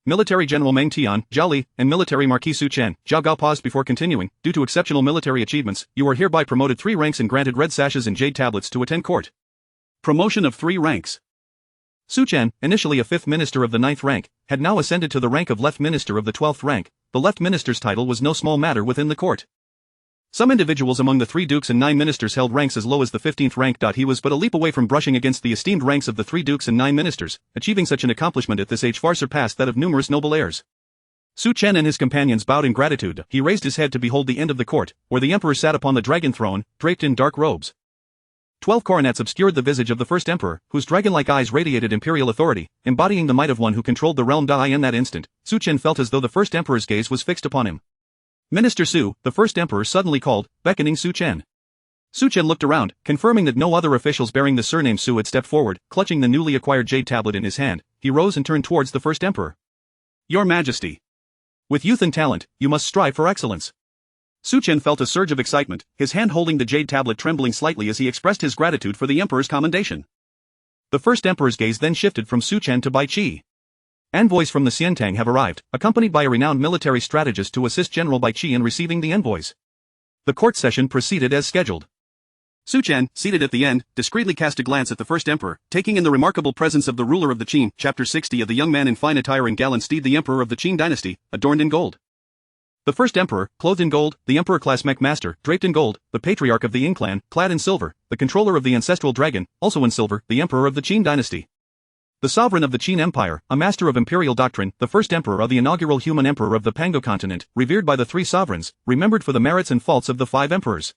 Military General Meng Tian, Zhao Li, and Military Marquis Su Chen. Zhao Gao paused before continuing. Due to exceptional military achievements, you are hereby promoted 3 ranks and granted red sashes and jade tablets to attend court. Promotion of 3 ranks. Su Chen, initially a 5th minister of the 9th rank, had now ascended to the rank of left minister of the 12th rank. The left minister's title was no small matter within the court. Some individuals among the 3 dukes and 9 ministers held ranks as low as the 15th rank. He was but a leap away from brushing against the esteemed ranks of the 3 dukes and 9 ministers. Achieving such an accomplishment at this age far surpassed that of numerous noble heirs. Su Chen and his companions bowed in gratitude. He raised his head to behold the end of the court, where the emperor sat upon the dragon throne, draped in dark robes. 12 coronets obscured the visage of the first emperor, whose dragon-like eyes radiated imperial authority, embodying the might of one who controlled the realm. In that instant, Su Chen felt as though the first emperor's gaze was fixed upon him. Minister Su, the first emperor suddenly called, beckoning Su Chen. Su Chen looked around, confirming that no other officials bearing the surname Su had stepped forward. Clutching the newly acquired jade tablet in his hand, he rose and turned towards the first emperor. Your Majesty. With youth and talent, you must strive for excellence. Su Chen felt a surge of excitement, his hand holding the jade tablet trembling slightly as he expressed his gratitude for the emperor's commendation. The first emperor's gaze then shifted from Su Chen to Bai Qi. Envoys from the Xiantang have arrived, accompanied by a renowned military strategist to assist General Bai Qi in receiving the envoys. The court session proceeded as scheduled. Su Chen, seated at the end, discreetly cast a glance at the first emperor, taking in the remarkable presence of the ruler of the Qin. Chapter 60 of the young man in fine attire and gallant steed, the emperor of the Qin dynasty, adorned in gold. The first emperor, clothed in gold, the emperor-class mech master, draped in gold, the patriarch of the Ying clan, clad in silver, the controller of the ancestral dragon, also in silver, the emperor of the Qin dynasty. The sovereign of the Qin Empire, a master of imperial doctrine, the first emperor of the inaugural human emperor of the Pango continent, revered by the 3 sovereigns, remembered for the merits and faults of the 5 emperors.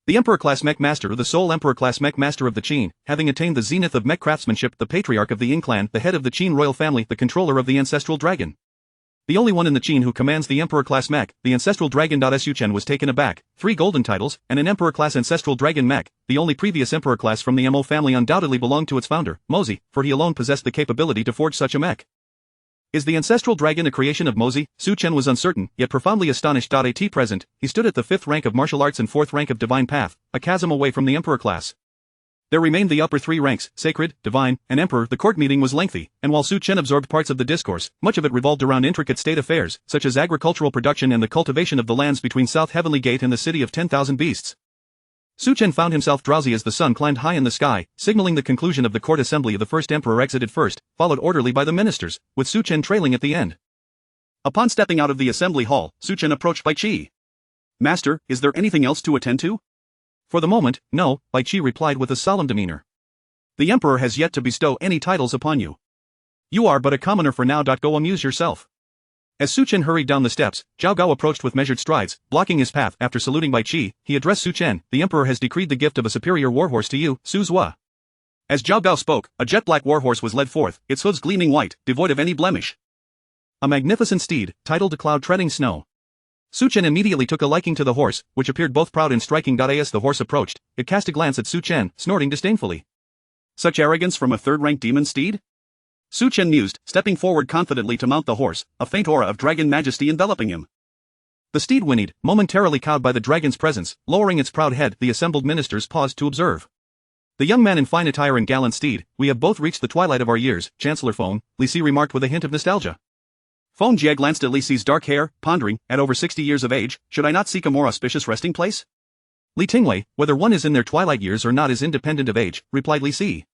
The emperor-class mech master, the sole emperor-class mech master of the Qin, having attained the zenith of mech craftsmanship, the patriarch of the Ying clan, the head of the Qin royal family, the controller of the ancestral dragon. The only one in the Qin who commands the emperor-class mech, the ancestral dragon. Su Chen was taken aback. 3 golden titles, and an emperor-class ancestral dragon mech. The only previous emperor-class from the Mo family undoubtedly belonged to its founder, Mozi, for he alone possessed the capability to forge such a mech. Is the ancestral dragon a creation of Mozi? Su Chen was uncertain, yet profoundly astonished. At present, he stood at the 5th rank of martial arts and 4th rank of divine path, a chasm away from the emperor class. There remained the upper 3 ranks, sacred, divine, and emperor. The court meeting was lengthy, and while Su Chen absorbed parts of the discourse, much of it revolved around intricate state affairs, such as agricultural production and the cultivation of the lands between South Heavenly Gate and the city of 10,000 beasts. Su Chen found himself drowsy as the sun climbed high in the sky, signaling the conclusion of the court assembly. The first emperor exited first, followed orderly by the ministers, with Su Chen trailing at the end. Upon stepping out of the assembly hall, Su Chen approached Bai Qi. Master, is there anything else to attend to? For the moment, no, Bai Qi replied with a solemn demeanor. The emperor has yet to bestow any titles upon you. You are but a commoner for now. Go amuse yourself. As Su Chen hurried down the steps, Zhao Gao approached with measured strides, blocking his path. After saluting Bai Qi, he addressed Su Chen. The emperor has decreed the gift of a superior warhorse to you, Su Zhua. As Zhao Gao spoke, a jet-black warhorse was led forth, its hooves gleaming white, devoid of any blemish. A magnificent steed, titled Cloud Treading Snow. Su Chen immediately took a liking to the horse, which appeared both proud and striking. As the horse approached, it cast a glance at Su Chen, snorting disdainfully. Such arrogance from a 3rd-rank demon steed? Su Chen mused, stepping forward confidently to mount the horse, a faint aura of dragon majesty enveloping him. The steed whinnied, momentarily cowed by the dragon's presence, lowering its proud head. The assembled ministers paused to observe. The young man in fine attire and gallant steed, we have both reached the twilight of our years, Chancellor Feng, Li Si remarked with a hint of nostalgia. Feng Jie glanced at Li Si's dark hair, pondering, at over 60 years of age, should I not seek a more auspicious resting place? Li Tingwei, whether one is in their twilight years or not is independent of age, replied Li Si.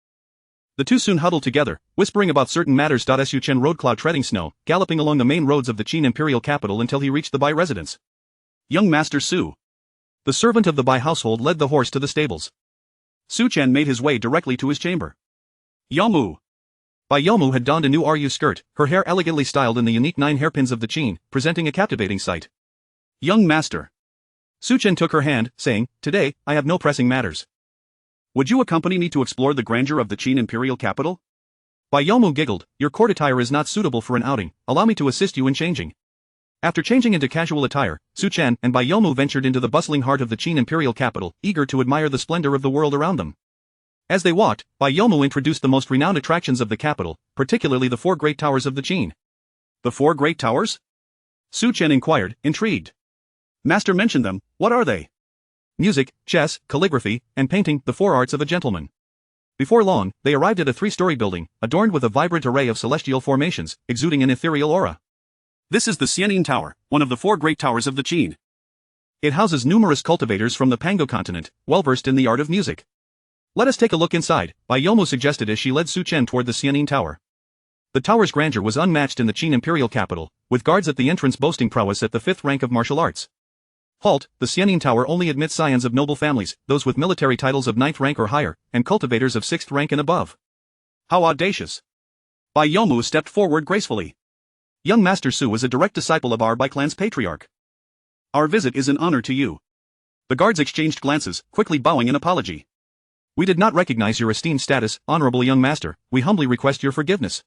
The two soon huddled together, whispering about certain matters. Su Chen rode Cloud Treading Snow, galloping along the main roads of the Qin imperial capital until he reached the Bai residence. Young Master Su. The servant of the Bai household led the horse to the stables. Su Chen made his way directly to his chamber. Yamu. Bayomu had donned a new RU skirt, her hair elegantly styled in the unique 9 hairpins of the chin, presenting a captivating sight. Young master. Suchen took her hand, saying, "Today, I have no pressing matters. Would you accompany me to explore the grandeur of the Qin imperial capital?" Bayomu giggled, "Your court attire is not suitable for an outing, allow me to assist you in changing." After changing into casual attire, Suchen and Bayomu ventured into the bustling heart of the Qin imperial capital, eager to admire the splendor of the world around them. As they walked, Bayomu introduced the most renowned attractions of the capital, particularly the 4 great towers of the Qin. "The 4 great towers?" Suchen inquired, intrigued. "Master mentioned them, what are they?" "Music, chess, calligraphy, and painting, the 4 arts of a gentleman." Before long, they arrived at a 3-story building, adorned with a vibrant array of celestial formations, exuding an ethereal aura. "This is the Xianin Tower, one of the 4 great towers of the Qin. It houses numerous cultivators from the Pango continent, well-versed in the art of music. Let us take a look inside," Bayomu suggested as she led Suchen toward the Xianin Tower. The tower's grandeur was unmatched in the Qin imperial capital, with guards at the entrance boasting prowess at the 5th rank of martial arts. "Halt, the Xianin Tower only admits scions of noble families, those with military titles of 9th rank or higher, and cultivators of 6th rank and above." "How audacious." Bayomu stepped forward gracefully. "Young Master Su is a direct disciple of our Bai clan's patriarch. Our visit is an honor to you." The guards exchanged glances, quickly bowing in apology. "We did not recognize your esteemed status, honorable young master, we humbly request your forgiveness."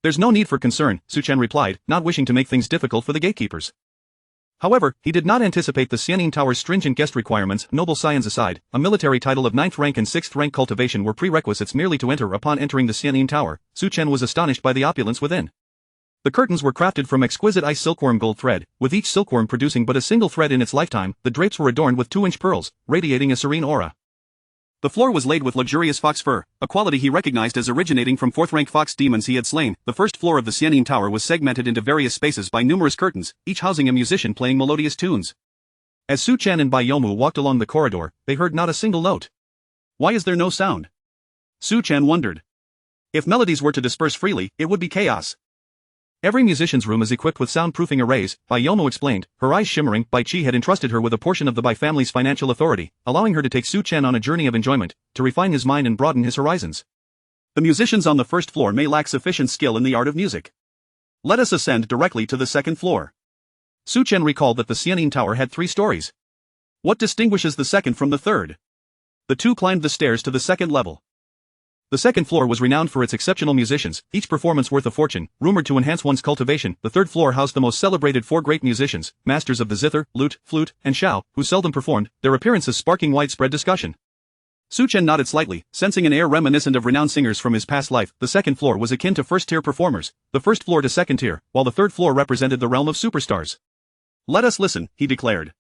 "There's no need for concern," Suchen replied, not wishing to make things difficult for the gatekeepers. However, he did not anticipate the Xianin Tower's stringent guest requirements. Noble scions aside, a military title of 9th rank and 6th rank cultivation were prerequisites merely to enter. Upon entering the Xianin Tower, Suchen was astonished by the opulence within. The curtains were crafted from exquisite ice silkworm gold thread, with each silkworm producing but a single thread in its lifetime. The drapes were adorned with 2-inch pearls, radiating a serene aura. The floor was laid with luxurious fox fur, a quality he recognized as originating from 4th-rank fox demons he had slain. The first floor of the Xianin Tower was segmented into various spaces by numerous curtains, each housing a musician playing melodious tunes. As Suchen and Bayomu walked along the corridor, they heard not a single note. "Why is there no sound?" Suchen wondered. If melodies were to disperse freely, it would be chaos. "Every musician's room is equipped with soundproofing arrays," Bayomu explained, her eyes shimmering. Bai Qi had entrusted her with a portion of the Bai family's financial authority, allowing her to take Suchen on a journey of enjoyment, to refine his mind and broaden his horizons. "The musicians on the first floor may lack sufficient skill in the art of music. Let us ascend directly to the 2nd floor." Suchen recalled that the Xianin Tower had 3 stories. What distinguishes the 2nd from the 3rd? The two climbed the stairs to the 2nd level. The 2nd floor was renowned for its exceptional musicians, each performance worth a fortune, rumored to enhance one's cultivation. The 3rd floor housed the most celebrated 4 great musicians, masters of the zither, lute, flute, and shao, who seldom performed, their appearances sparking widespread discussion. Suchen nodded slightly, sensing an air reminiscent of renowned singers from his past life. The 2nd floor was akin to 1st-tier performers, the 1st floor to 2nd tier, while the 3rd floor represented the realm of superstars. "Let us listen," he declared.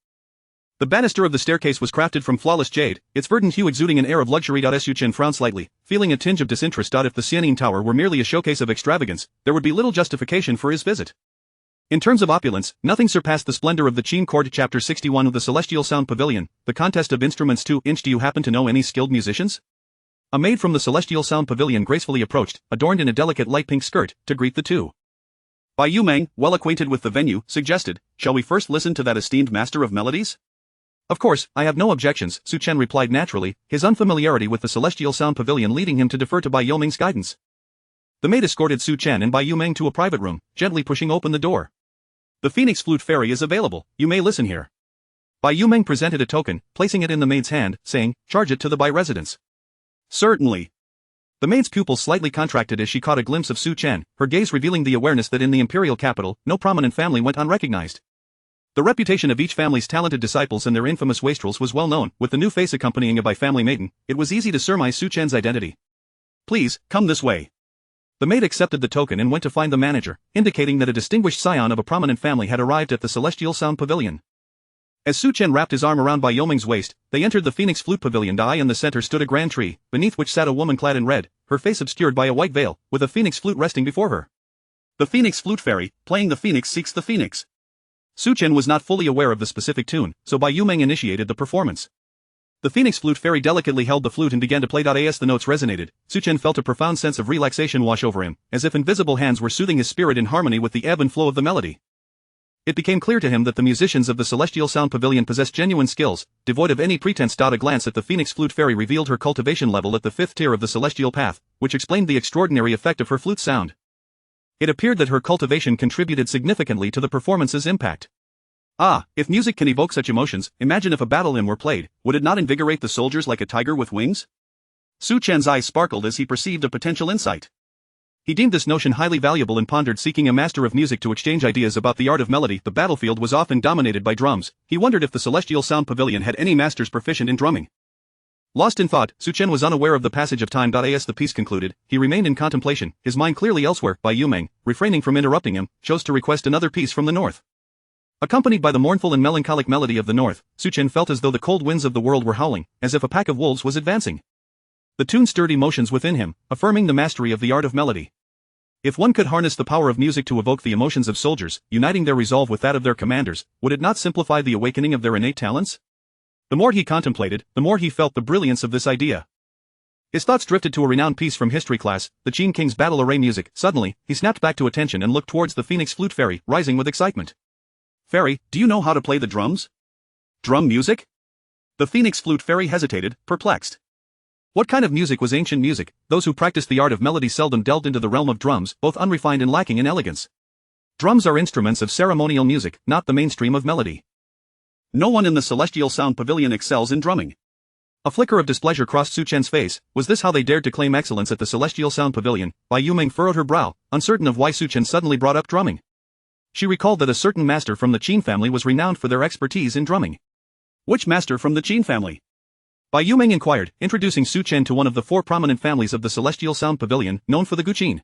The banister of the staircase was crafted from flawless jade, its verdant hue exuding an air of luxury. Suchen frowned slightly, feeling a tinge of disinterest. If the Xianin Tower were merely a showcase of extravagance, there would be little justification for his visit. In terms of opulence, nothing surpassed the splendor of the Qin court. Chapter 61 of the Celestial Sound Pavilion, the contest of instruments 2-inch. Do you happen to know any skilled musicians? A maid from the Celestial Sound Pavilion gracefully approached, adorned in a delicate light pink skirt, to greet the two. Bai Yumeng, well acquainted with the venue, suggested, "Shall we first listen to that esteemed master of melodies?" "Of course, I have no objections," Suchen replied naturally, his unfamiliarity with the Celestial Sound Pavilion leading him to defer to Bai Yumeng's guidance. The maid escorted Suchen and Bai Yumeng to a private room, gently pushing open the door. "The Phoenix Flute Fairy is available, you may listen here." Bai Yumeng presented a token, placing it in the maid's hand, saying, "Charge it to the Bai residence." "Certainly." The maid's pupils slightly contracted as she caught a glimpse of Suchen, her gaze revealing the awareness that in the imperial capital, no prominent family went unrecognized. The reputation of each family's talented disciples and their infamous wastrels was well known. With the new face accompanying a Bai family maiden, it was easy to surmise Suchen's identity. "Please, come this way." The maid accepted the token and went to find the manager, indicating that a distinguished scion of a prominent family had arrived at the Celestial Sound Pavilion. As Suchen wrapped his arm around Bai Yoming's waist, they entered the Phoenix Flute Pavilion. In the center stood a grand tree, beneath which sat a woman clad in red, her face obscured by a white veil, with a phoenix flute resting before her. The Phoenix Flute Fairy, playing the phoenix seeks the phoenix. Suchen was not fully aware of the specific tune, so Bai Yumeng initiated the performance. The Phoenix Flute Fairy delicately held the flute and began to play. As the notes resonated, Suchen felt a profound sense of relaxation wash over him, as if invisible hands were soothing his spirit in harmony with the ebb and flow of the melody. It became clear to him that the musicians of the Celestial Sound Pavilion possessed genuine skills, devoid of any pretense. A glance at the Phoenix Flute Fairy revealed her cultivation level at the 5th tier of the Celestial Path, which explained the extraordinary effect of her flute sound. It appeared that her cultivation contributed significantly to the performance's impact. Ah, if music can evoke such emotions, imagine if a battle hymn were played, would it not invigorate the soldiers like a tiger with wings? Su Chen's eyes sparkled as he perceived a potential insight. He deemed this notion highly valuable and pondered seeking a master of music to exchange ideas about the art of melody. The battlefield was often dominated by drums. He wondered if the Celestial Sound Pavilion had any masters proficient in drumming. Lost in thought, Su Chen was unaware of the passage of time. As the piece concluded, he remained in contemplation, his mind clearly elsewhere. Bai Yumeng, refraining from interrupting him, chose to request another piece from the north. Accompanied by the mournful and melancholic melody of the north, Su Chen felt as though the cold winds of the world were howling, as if a pack of wolves was advancing. The tune stirred emotions within him, affirming the mastery of the art of melody. If one could harness the power of music to evoke the emotions of soldiers, uniting their resolve with that of their commanders, would it not simplify the awakening of their innate talents? The more he contemplated, the more he felt the brilliance of this idea. His thoughts drifted to a renowned piece from history class, the Qin King's battle array music. Suddenly, he snapped back to attention and looked towards the Phoenix Flute Fairy, rising with excitement. Fairy, do you know how to play the drums? Drum music? The Phoenix Flute Fairy hesitated, perplexed. What kind of music was ancient music? Those who practiced the art of melody seldom delved into the realm of drums, both unrefined and lacking in elegance. Drums are instruments of ceremonial music, not the mainstream of melody. No one in the Celestial Sound Pavilion excels in drumming. A flicker of displeasure crossed Su Chen's face. Was this how they dared to claim excellence at the Celestial Sound Pavilion? Bai Yumeng furrowed her brow, uncertain of why Su Chen suddenly brought up drumming. She recalled that a certain master from the Qin family was renowned for their expertise in drumming. Which master from the Qin family? Bai Yumeng inquired, introducing Su Chen to one of the four prominent families of the Celestial Sound Pavilion, known for the Guqin.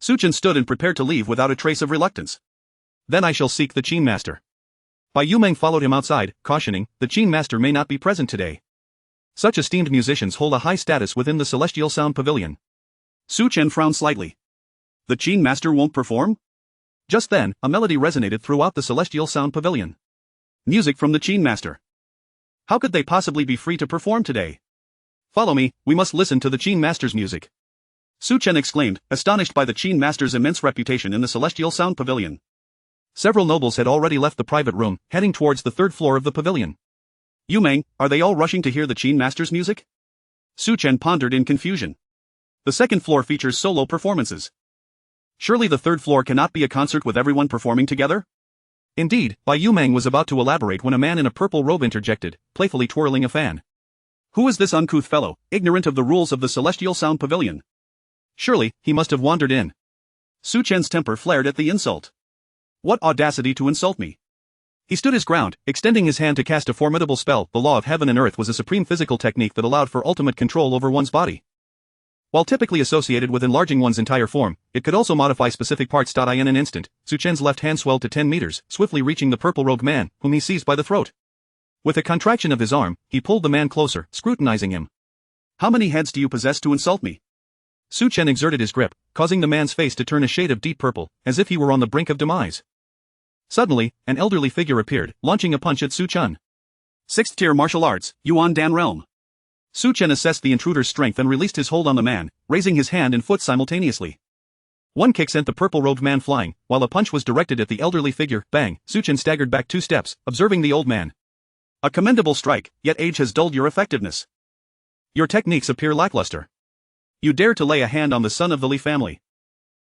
Su Chen stood and prepared to leave without a trace of reluctance. Then I shall seek the Qin master. Bai Yumeng followed him outside, cautioning, the Qin master may not be present today. Such esteemed musicians hold a high status within the Celestial Sound Pavilion. Su Chen frowned slightly. The Qin master won't perform? Just then, a melody resonated throughout the Celestial Sound Pavilion. Music from the Qin master. How could they possibly be free to perform today? Follow me, we must listen to the Qin master's music. Su Chen exclaimed, astonished by the Qin master's immense reputation in the Celestial Sound Pavilion. Several nobles had already left the private room, heading towards the third floor of the pavilion. Yumeng, are they all rushing to hear the Qin master's music? Su Chen pondered in confusion. The second floor features solo performances. Surely the third floor cannot be a concert with everyone performing together? Indeed, Bai Yumeng was about to elaborate when a man in a purple robe interjected, playfully twirling a fan. Who is this uncouth fellow, ignorant of the rules of the Celestial Sound Pavilion? Surely, he must have wandered in. Su Chen's temper flared at the insult. What audacity to insult me! He stood his ground, extending his hand to cast a formidable spell. The law of heaven and earth was a supreme physical technique that allowed for ultimate control over one's body. While typically associated with enlarging one's entire form, it could also modify specific parts. In an instant, Su Chen's left hand swelled to 10 meters, swiftly reaching the purple-robed man, whom he seized by the throat. With a contraction of his arm, he pulled the man closer, scrutinizing him. How many heads do you possess to insult me? Su Chen exerted his grip, causing the man's face to turn a shade of deep purple, as if he were on the brink of demise. Suddenly, an elderly figure appeared, launching a punch at Su Chen. 6th tier martial arts, Yuan Dan realm. Su Chen assessed the intruder's strength and released his hold on the man, raising his hand and foot simultaneously. One kick sent the purple-robed man flying, while a punch was directed at the elderly figure. Bang! Su Chen staggered back 2 steps, observing the old man. A commendable strike, yet age has dulled your effectiveness. Your techniques appear lackluster. You dare to lay a hand on the son of the Li family.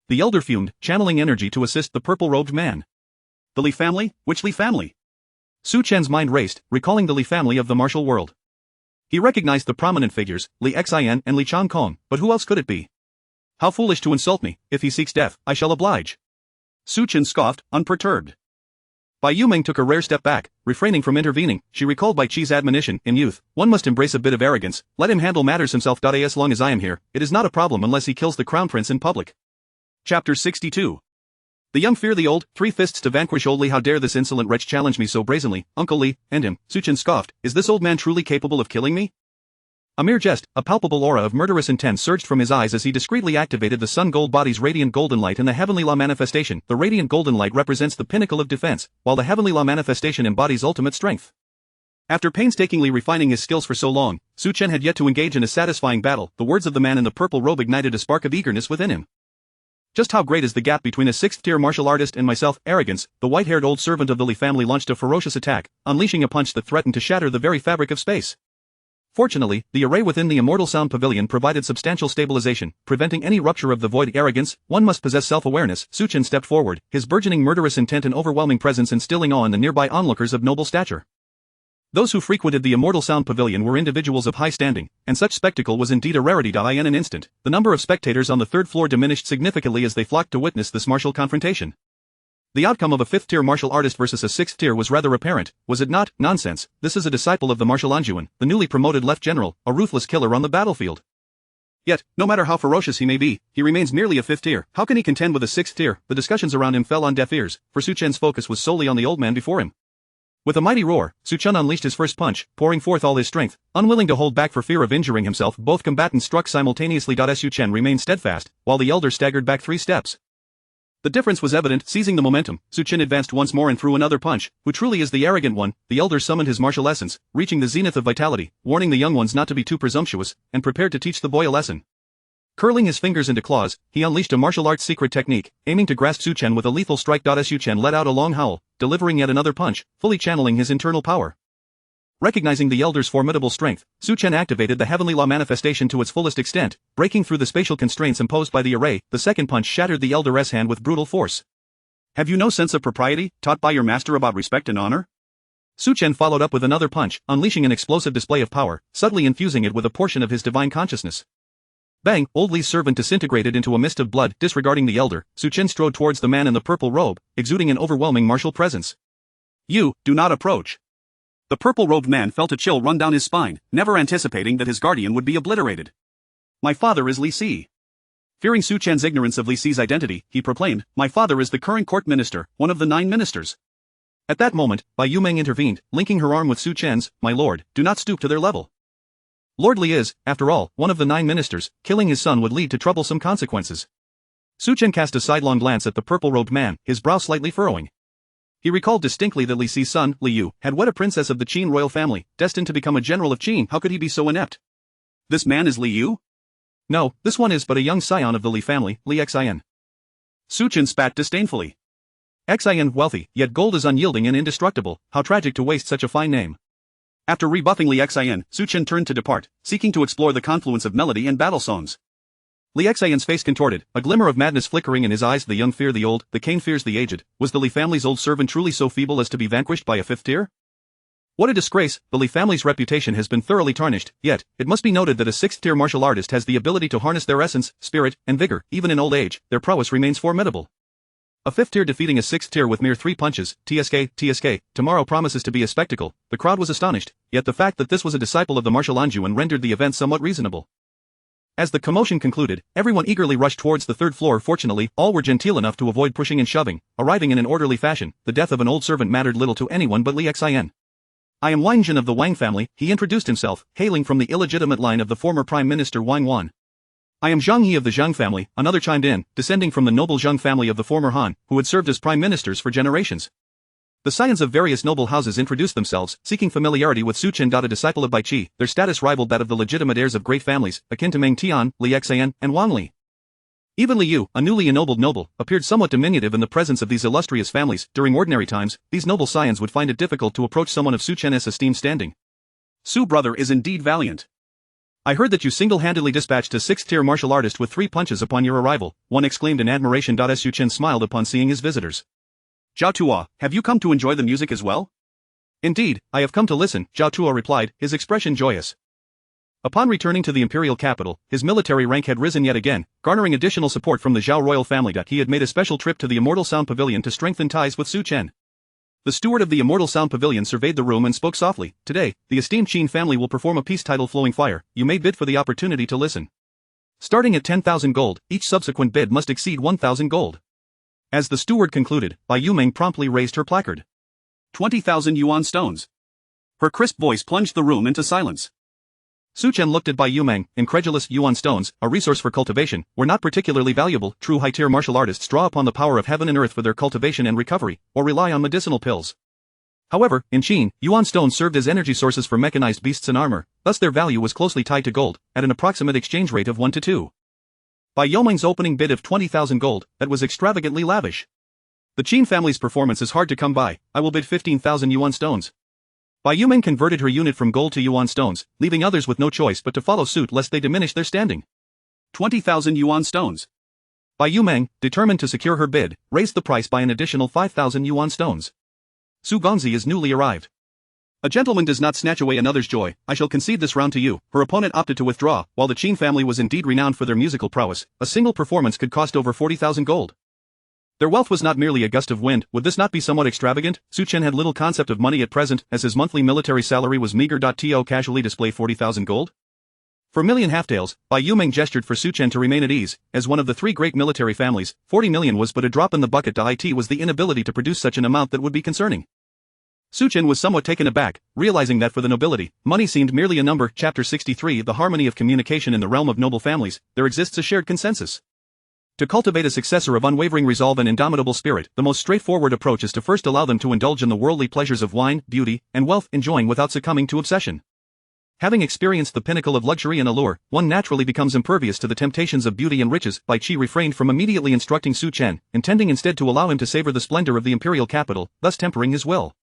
The elder fumed, channeling energy to assist the purple-robed man. The Li family? Which Li family? Su Chen's mind raced, recalling the Li family of the martial world. He recognized the prominent figures, Li Xian and Li Changkong, but who else could it be? How foolish to insult me. If he seeks death, I shall oblige. Su Chen scoffed, unperturbed. Bai Yumeng took a rare step back, refraining from intervening. She recalled Bai Qi's admonition, in youth, one must embrace a bit of arrogance, let him handle matters himself. As long as I am here, it is not a problem unless he kills the crown prince in public. Chapter 62. The young fear the old, 3 fists to vanquish old Li. How dare this insolent wretch challenge me so brazenly, Uncle Li, and him. Su Chen scoffed, is this old man truly capable of killing me? A mere jest, a palpable aura of murderous intent surged from his eyes as he discreetly activated the sun gold body's radiant golden light in the heavenly law manifestation. The radiant golden light represents the pinnacle of defense, while the heavenly law manifestation embodies ultimate strength. After painstakingly refining his skills for so long, Su Chen had yet to engage in a satisfying battle. The words of the man in the purple robe ignited a spark of eagerness within him. Just how great is the gap between a 6th-tier martial artist and myself? Arrogance. The white-haired old servant of the Li family launched a ferocious attack, unleashing a punch that threatened to shatter the very fabric of space. Fortunately, the array within the Immortal Sound Pavilion provided substantial stabilization, preventing any rupture of the void. Arrogance, one must possess self-awareness. Su Chen stepped forward, his burgeoning murderous intent and overwhelming presence instilling awe in the nearby onlookers of noble stature. Those who frequented the Immortal Sound Pavilion were individuals of high standing, and such spectacle was indeed a rarity. In an instant, the number of spectators on the third floor diminished significantly as they flocked to witness this martial confrontation. The outcome of a fifth-tier martial artist versus a sixth-tier was rather apparent, was it not? Nonsense, this is a disciple of the martial Anjuan, the newly promoted Left General, a ruthless killer on the battlefield. Yet, no matter how ferocious he may be, he remains merely a fifth tier. How can he contend with a sixth tier? The discussions around him fell on deaf ears, for Su Chen's focus was solely on the old man before him. With a mighty roar, Su Chen unleashed his first punch, pouring forth all his strength, unwilling to hold back for fear of injuring himself. Both combatants struck simultaneously. Su Chen remained steadfast, while the elder staggered back 3 steps. The difference was evident. Seizing the momentum, Su Chen advanced once more and threw another punch. Who truly is the arrogant one? The elder summoned his martial essence, reaching the zenith of vitality, warning the young ones not to be too presumptuous, and prepared to teach the boy a lesson. Curling his fingers into claws, he unleashed a martial arts secret technique, aiming to grasp Su Chen with a lethal strike. Su Chen let out a long howl, delivering yet another punch, fully channeling his internal power. Recognizing the elder's formidable strength, Su Chen activated the heavenly law manifestation to its fullest extent, breaking through the spatial constraints imposed by the array. The second punch shattered the elder's hand with brutal force. Have you no sense of propriety, taught by your master about respect and honor? Su Chen followed up with another punch, unleashing an explosive display of power, subtly infusing it with a portion of his divine consciousness. Bang! Old Li's servant disintegrated into a mist of blood. Disregarding the elder, Su Chen strode towards the man in the purple robe, exuding an overwhelming martial presence. You, do not approach. The purple-robed man felt a chill run down his spine, never anticipating that his guardian would be obliterated. My father is Li Si. Fearing Su Chen's ignorance of Li Si's identity, he proclaimed, my father is the current court minister, one of the 9 ministers. At that moment, Bai Yumeng intervened, linking her arm with Su Chen's. My lord, do not stoop to their level. Lord Li is, after all, one of the 9 ministers. Killing his son would lead to troublesome consequences. Su Chen cast a sidelong glance at the purple-robed man, his brow slightly furrowing. He recalled distinctly that Li Si's son, Li Yu, had wed a princess of the Qin royal family, destined to become a general of Qin. How could he be so inept? This man is Li Yu? No, this one is but a young scion of the Li family, Li Xian. Su Chen spat disdainfully. Xian wealthy, yet gold is unyielding and indestructible. How tragic to waste such a fine name. After rebuffing Li Xian, Su Chen turned to depart, seeking to explore the confluence of melody and battle songs. Li Xian's face contorted, a glimmer of madness flickering in his eyes. The young fear the old, the cane fears the aged. Was the Li family's old servant truly so feeble as to be vanquished by a 5th tier? What a disgrace! The Li family's reputation has been thoroughly tarnished, yet, it must be noted that a 6th tier martial artist has the ability to harness their essence, spirit, and vigor. Even in old age, their prowess remains formidable. A 5th tier defeating a 6th tier with mere 3 punches. TSK, tomorrow promises to be a spectacle. The crowd was astonished, yet the fact that this was a disciple of the martial Anjuan rendered the event somewhat reasonable. As the commotion concluded, everyone eagerly rushed towards the 3rd floor. Fortunately, all were genteel enough to avoid pushing and shoving, arriving in an orderly fashion. The death of an old servant mattered little to anyone but Li Xian. I am Wang Jin of the Wang family, he introduced himself, hailing from the illegitimate line of the former Prime Minister Wang Wan. I am Zhang Yi of the Zhang family, another chimed in, descending from the noble Zhang family of the former Han, who had served as prime ministers for generations. The scions of various noble houses introduced themselves, seeking familiarity with Su Chen. A disciple of Bai Qi, their status rivaled that of the legitimate heirs of great families, akin to Meng Tian, Li Xian, and Wang Li. Even Li Yu, a newly ennobled noble, appeared somewhat diminutive in the presence of these illustrious families. During ordinary times, these noble scions would find it difficult to approach someone of Su Chen's esteemed standing. Su brother is indeed valiant. I heard that you single-handedly dispatched a 6th tier martial artist with 3 punches upon your arrival, one exclaimed in admiration. Su Chen smiled upon seeing his visitors. Zhao Tuo, have you come to enjoy the music as well? Indeed, I have come to listen, Zhao Tuo replied, his expression joyous. Upon returning to the imperial capital, his military rank had risen yet again, garnering additional support from the Zhao royal family. He had made a special trip to the Immortal Sound Pavilion to strengthen ties with Su Chen. The steward of the Immortal Sound Pavilion surveyed the room and spoke softly. Today, the esteemed Qin family will perform a piece titled Flowing Fire. You may bid for the opportunity to listen. Starting at 10,000 gold, each subsequent bid must exceed 1,000 gold. As the steward concluded, Bai Yumeng promptly raised her placard. 20,000 yuan stones. Her crisp voice plunged the room into silence. Su Chen looked at Bai Yumeng, incredulous. Yuan stones, a resource for cultivation, were not particularly valuable. True high-tier martial artists draw upon the power of heaven and earth for their cultivation and recovery, or rely on medicinal pills. However, in Qin, yuan stones served as energy sources for mechanized beasts and armor, thus their value was closely tied to gold, at an approximate exchange rate of 1 to 2. Bai Yumeng's opening bid of 20,000 gold, that was extravagantly lavish. The Qin family's performance is hard to come by. I will bid 15,000 yuan stones. Bai Yumeng converted her unit from gold to yuan stones, leaving others with no choice but to follow suit lest they diminish their standing. 20,000 yuan stones. Bai Yumeng, determined to secure her bid, raised the price by an additional 5,000 yuan stones. Su Gongzi is newly arrived. A gentleman does not snatch away another's joy. I shall concede this round to you. Her opponent opted to withdraw. While the Qin family was indeed renowned for their musical prowess, a single performance could cost over 40,000 gold. Their wealth was not merely a gust of wind. Would this not be somewhat extravagant? Su Chen had little concept of money at present, as his monthly military salary was meager. To casually display 40,000 gold? For million half-taels, Bai Yumeng gestured for Su Chen to remain at ease. As one of the three great military families, 40 million was but a drop in the bucket. It was the inability to produce such an amount that would be concerning. Su Chen was somewhat taken aback, realizing that for the nobility, money seemed merely a number. Chapter 63 The Harmony of Communication in the Realm of Noble Families, there exists a shared consensus. To cultivate a successor of unwavering resolve and indomitable spirit, the most straightforward approach is to first allow them to indulge in the worldly pleasures of wine, beauty, and wealth, enjoying without succumbing to obsession. Having experienced the pinnacle of luxury and allure, one naturally becomes impervious to the temptations of beauty and riches. Bai Qi refrained from immediately instructing Su Chen, intending instead to allow him to savor the splendor of the imperial capital, thus tempering his will.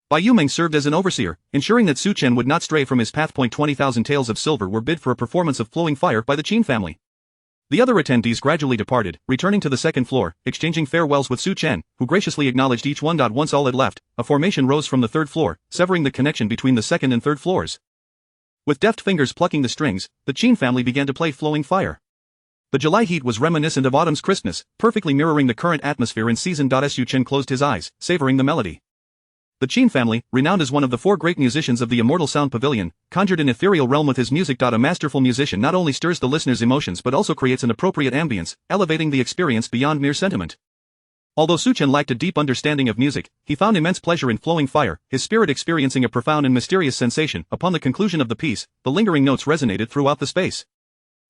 Bai Yumeng served as an overseer, ensuring that Su Chen would not stray from his path. 20,000 taels of silver were bid for a performance of flowing fire by the Qin family. The other attendees gradually departed, returning to the second floor, exchanging farewells with Su Chen, who graciously acknowledged each one. Once all had left, a formation rose from the third floor, severing the connection between the second and third floors. With deft fingers plucking the strings, the Qin family began to play flowing fire. The July heat was reminiscent of autumn's crispness, perfectly mirroring the current atmosphere in season. Su Chen closed his eyes, savoring the melody. The Qin family, renowned as one of the four great musicians of the Immortal Sound Pavilion, conjured an ethereal realm with his music. A masterful musician not only stirs the listener's emotions but also creates an appropriate ambience, elevating the experience beyond mere sentiment. Although Su Chen lacked a deep understanding of music, he found immense pleasure in flowing fire, his spirit experiencing a profound and mysterious sensation. Upon the conclusion of the piece, the lingering notes resonated throughout the space.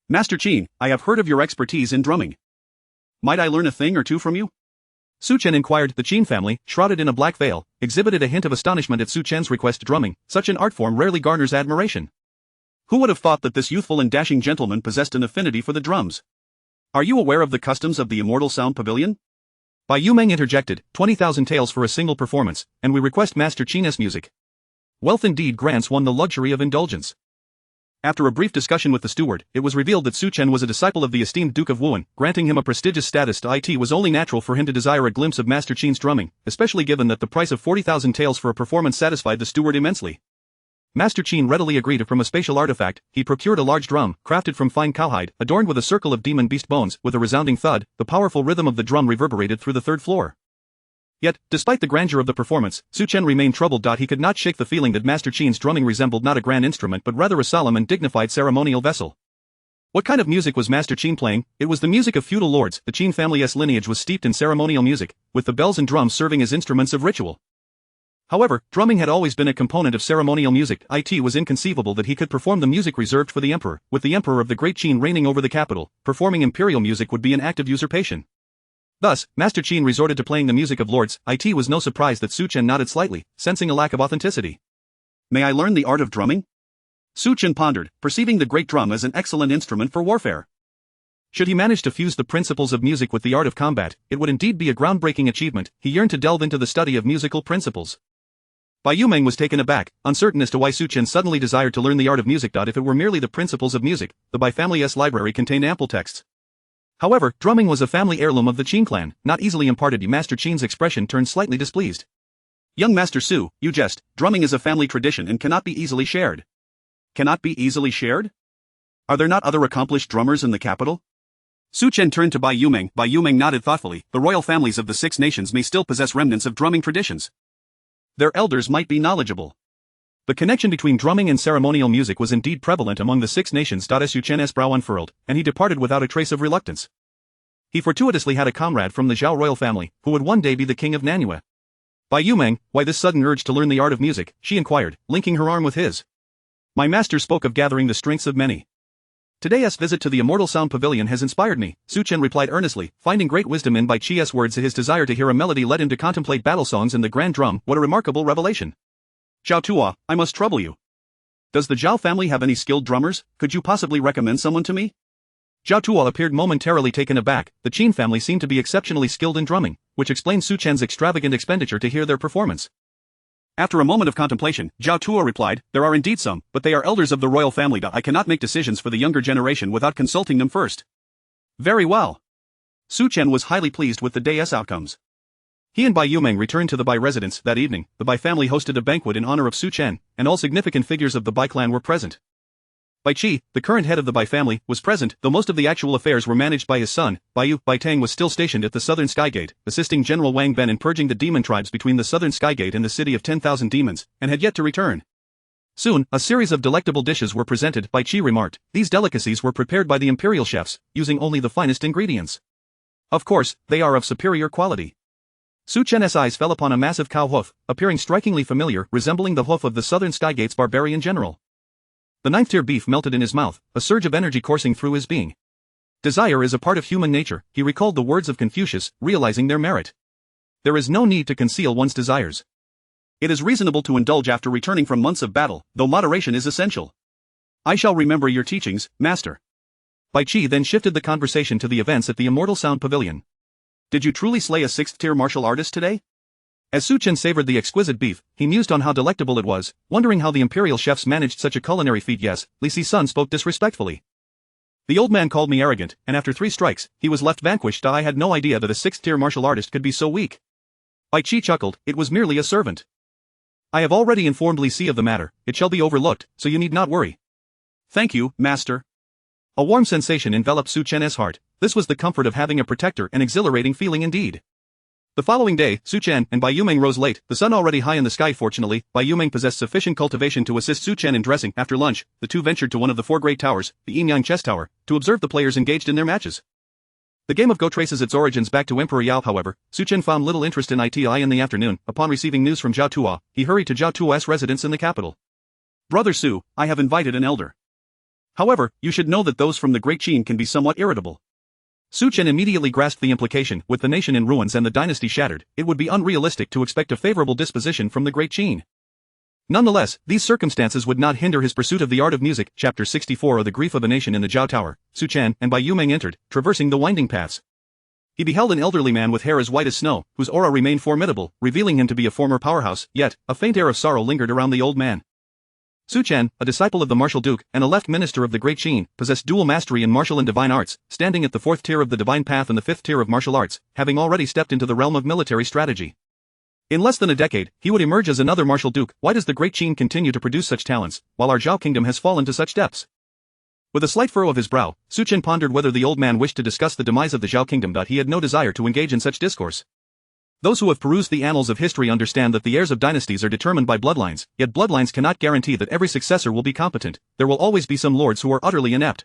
Master Qin, I have heard of your expertise in drumming. Might I learn a thing or two from you? Su Chen inquired. The Qin family, shrouded in a black veil, exhibited a hint of astonishment at Su Chen's request. Drumming, such an art form rarely garners admiration. Who would have thought that this youthful and dashing gentleman possessed an affinity for the drums? Are you aware of the customs of the Immortal Sound Pavilion? Bai Yumeng interjected, 20,000 taels for a single performance, and we request Master Qin's music. Wealth indeed grants one the luxury of indulgence. After a brief discussion with the steward, it was revealed that Su Chen was a disciple of the esteemed Duke of Wuhan, granting him a prestigious status. It was only natural for him to desire a glimpse of Master Qin's drumming, especially given that the price of 40,000 taels for a performance satisfied the steward immensely. Master Qin readily agreed. From a spatial artifact, he procured a large drum, crafted from fine cowhide, adorned with a circle of demon beast bones. With a resounding thud, the powerful rhythm of the drum reverberated through the third floor. Yet, despite the grandeur of the performance, Su Chen remained troubled. He could not shake the feeling that Master Qin's drumming resembled not a grand instrument but rather a solemn and dignified ceremonial vessel. What kind of music was Master Qin playing? It was the music of feudal lords. The Qin family's lineage was steeped in ceremonial music, with the bells and drums serving as instruments of ritual. However, drumming had always been a component of ceremonial music. It was inconceivable that he could perform the music reserved for the emperor. With the emperor of the Great Qin reigning over the capital, performing imperial music would be an act of usurpation. Thus, Master Qin resorted to playing the music of lords. It was no surprise that Su Chen nodded slightly, sensing a lack of authenticity. May I learn the art of drumming? Su Chen pondered, perceiving the great drum as an excellent instrument for warfare. Should he manage to fuse the principles of music with the art of combat, it would indeed be a groundbreaking achievement. He yearned to delve into the study of musical principles. Bai Yumeng was taken aback, uncertain as to why Su Chen suddenly desired to learn the art of music. If it were merely the principles of music, the Bai family's library contained ample texts. However, drumming was a family heirloom of the Qin clan, not easily imparted. Master Qin's expression turned slightly displeased. Young Master Su, you jest. Drumming is a family tradition and cannot be easily shared. Cannot be easily shared? Are there not other accomplished drummers in the capital? Su Chen turned to Bai Yumeng. Bai Yumeng nodded thoughtfully. The royal families of the 6 nations may still possess remnants of drumming traditions. Their elders might be knowledgeable. The connection between drumming and ceremonial music was indeed prevalent among the 6 nations. Su Chen's brow unfurled, and he departed without a trace of reluctance. He fortuitously had a comrade from the Zhao royal family, who would one day be the king of Nanyue. Bai Yumeng, why this sudden urge to learn the art of music? She inquired, linking her arm with his. My master spoke of gathering the strengths of many. Today's visit to the Immortal Sound Pavilion has inspired me, Su Chen replied earnestly, finding great wisdom in Bai Qi's words. His desire to hear a melody led him to contemplate battle songs and the grand drum. What a remarkable revelation. Zhao Tuo, I must trouble you. Does the Zhao family have any skilled drummers? Could you possibly recommend someone to me? Zhao Tuo appeared momentarily taken aback. The Qin family seemed to be exceptionally skilled in drumming, which explained Su Chen's extravagant expenditure to hear their performance. After a moment of contemplation, Zhao Tuo replied, there are indeed some, but they are elders of the royal family. I cannot make decisions for the younger generation without consulting them first. Very well. Su Chen was highly pleased with the day's outcomes. He and Bai Yumeng returned to the Bai residence. That evening, the Bai family hosted a banquet in honor of Su Chen, and all significant figures of the Bai clan were present. Bai Qi, the current head of the Bai family, was present, though most of the actual affairs were managed by his son. Bai Yu. Bai Tang was still stationed at the southern Skygate, assisting General Wang Ben in purging the demon tribes between the southern Skygate and the city of 10,000 demons, and had yet to return. Soon, a series of delectable dishes were presented. Bai Qi remarked, these delicacies were prepared by the imperial chefs, using only the finest ingredients. Of course, they are of superior quality. Su Chen's eyes fell upon a massive cow hoof, appearing strikingly familiar, resembling the hoof of the southern Skygate's barbarian general. The ninth-tier beef melted in his mouth, a surge of energy coursing through his being. Desire is a part of human nature. He recalled the words of Confucius, realizing their merit. There is no need to conceal one's desires. It is reasonable to indulge after returning from months of battle, though moderation is essential. I shall remember your teachings, master. Bai Qi then shifted the conversation to the events at the Immortal Sound Pavilion. Did you truly slay a 6th-tier martial artist today? As Su Chen savored the exquisite beef, he mused on how delectable it was, wondering how the imperial chefs managed such a culinary feat. Yes, Li Si's son spoke disrespectfully. The old man called me arrogant, and after 3 strikes, he was left vanquished. I had no idea that a 6th-tier martial artist could be so weak. Bai Qi chuckled, it was merely a servant. I have already informed Li Si of the matter, it shall be overlooked, so you need not worry. Thank you, master. A warm sensation enveloped Su Chen's heart. This was the comfort of having a protector, an exhilarating feeling indeed. The following day, Su Chen and Bai Yumeng rose late, the sun already high in the sky. Fortunately, Bai Yumeng possessed sufficient cultivation to assist Su Chen in dressing. After lunch, the two ventured to one of the 4 great towers, the Yin-Yang Chess Tower, to observe the players engaged in their matches. The game of Go traces its origins back to Emperor Yao. However, Su Chen found little interest in it in the afternoon. Upon receiving news from Zhao Tuo, he hurried to Zhao Tuo's residence in the capital. Brother Su, I have invited an elder. However, you should know that those from the Great Qin can be somewhat irritable. Su Chen immediately grasped the implication. With the nation in ruins and the dynasty shattered, it would be unrealistic to expect a favorable disposition from the Great Qin. Nonetheless, these circumstances would not hinder his pursuit of the art of music. Chapter 64 of The Grief of a Nation. In the Zhao Tower, Su Chen and Bai Yumeng entered, traversing the winding paths. He beheld an elderly man with hair as white as snow, whose aura remained formidable, revealing him to be a former powerhouse, yet, a faint air of sorrow lingered around the old man. Su Chen, a disciple of the martial duke, and a left minister of the Great Qin, possessed dual mastery in martial and divine arts, standing at the 4th tier of the divine path and the 5th tier of martial arts, having already stepped into the realm of military strategy. In less than a decade, he would emerge as another martial duke. Why does the Great Qin continue to produce such talents, while our Zhao kingdom has fallen to such depths? With a slight furrow of his brow, Su Chen pondered whether the old man wished to discuss the demise of the Zhao kingdom. He had no desire to engage in such discourse. Those who have perused the annals of history understand that the heirs of dynasties are determined by bloodlines, yet bloodlines cannot guarantee that every successor will be competent. There will always be some lords who are utterly inept.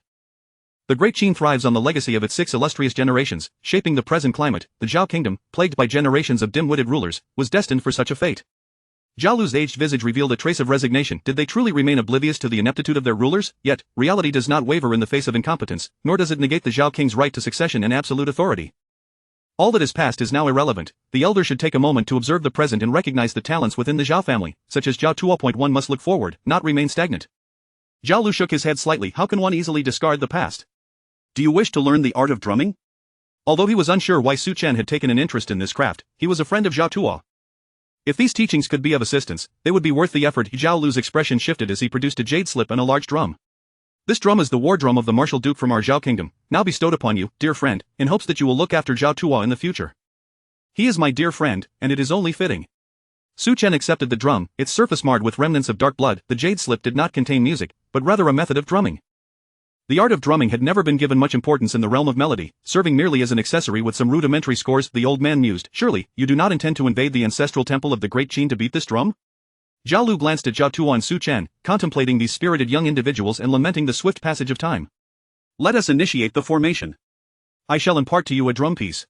The Great Qin thrives on the legacy of its 6 illustrious generations, shaping the present climate. The Zhao kingdom, plagued by generations of dim-witted rulers, was destined for such a fate. Zhao Lu's aged visage revealed a trace of resignation. Did they truly remain oblivious to the ineptitude of their rulers? Yet, reality does not waver in the face of incompetence, nor does it negate the Zhao king's right to succession and absolute authority. All that is past is now irrelevant. The elder should take a moment to observe the present and recognize the talents within the Zhao family, such as Zhao Tuo. One must look forward, not remain stagnant. Zhao Lu shook his head slightly. How can one easily discard the past? Do you wish to learn the art of drumming? Although he was unsure why Su Chen had taken an interest in this craft, he was a friend of Zhao Tuo. If these teachings could be of assistance, they would be worth the effort. Zhao Lu's expression shifted as he produced a jade slip and a large drum. This drum is the war drum of the martial duke from our Zhao kingdom, now bestowed upon you, dear friend, in hopes that you will look after Zhao Tuo in the future. He is my dear friend, and it is only fitting. Su Chen accepted the drum, its surface marred with remnants of dark blood. The jade slip did not contain music, but rather a method of drumming. The art of drumming had never been given much importance in the realm of melody, serving merely as an accessory with some rudimentary scores. The old man mused, surely, you do not intend to invade the ancestral temple of the Great Qin to beat this drum? Zhao Lu glanced at Zhao Tuo and Su Chen, contemplating these spirited young individuals and lamenting the swift passage of time. Let us initiate the formation. I shall impart to you a drum piece.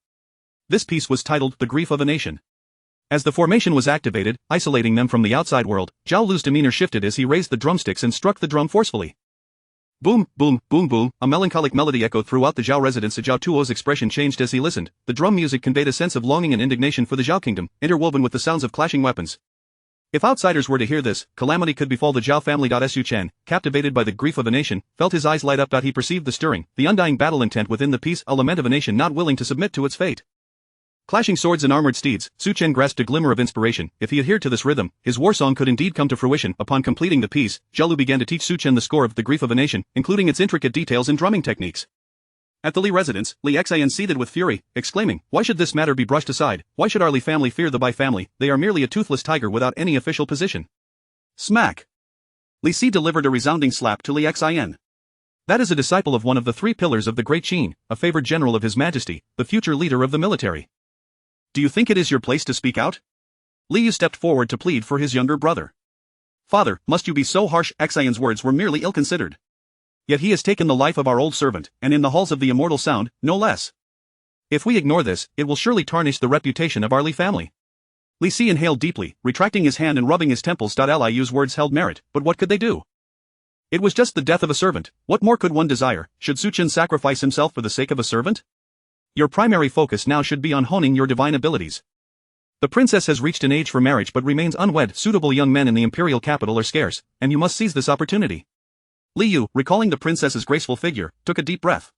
This piece was titled The Grief of a Nation. As the formation was activated, isolating them from the outside world, Zhao Lu's demeanor shifted as he raised the drumsticks and struck the drum forcefully. Boom, boom, boom, boom, a melancholic melody echoed throughout the Zhao residence. Zhao Tuo's expression changed as he listened. The drum music conveyed a sense of longing and indignation for the Zhao kingdom, interwoven with the sounds of clashing weapons. If outsiders were to hear this, calamity could befall the Zhao family. Su Chen, captivated by the grief of a nation, felt his eyes light up. He perceived the stirring, the undying battle intent within the piece, a lament of a nation not willing to submit to its fate. Clashing swords and armored steeds, Su Chen grasped a glimmer of inspiration. If he adhered to this rhythm, his war song could indeed come to fruition. Upon completing the piece, Jialu began to teach Su Chen the score of The Grief of a Nation, including its intricate details and drumming techniques. At the Li residence, Li Xian seethed with fury, exclaiming, "Why should this matter be brushed aside? Why should our Li family fear the Bai family? They are merely a toothless tiger without any official position." Smack! Li Si delivered a resounding slap to Li Xian. That is a disciple of one of the three pillars of the Great Qin, a favored general of His Majesty, the future leader of the military. Do you think it is your place to speak out? Li Yu stepped forward to plead for his younger brother. Father, must you be so harsh? Xian's words were merely ill-considered. Yet he has taken the life of our old servant, and in the halls of the immortal sound, no less. If we ignore this, it will surely tarnish the reputation of our Li family. Li Si inhaled deeply, retracting his hand and rubbing his temples. Li Yu's words held merit, but what could they do? It was just the death of a servant. What more could one desire? Should Su Chen sacrifice himself for the sake of a servant? Your primary focus now should be on honing your divine abilities. The princess has reached an age for marriage but remains unwed. Suitable young men in the imperial capital are scarce, and you must seize this opportunity. Li Yu, recalling the princess's graceful figure, took a deep breath.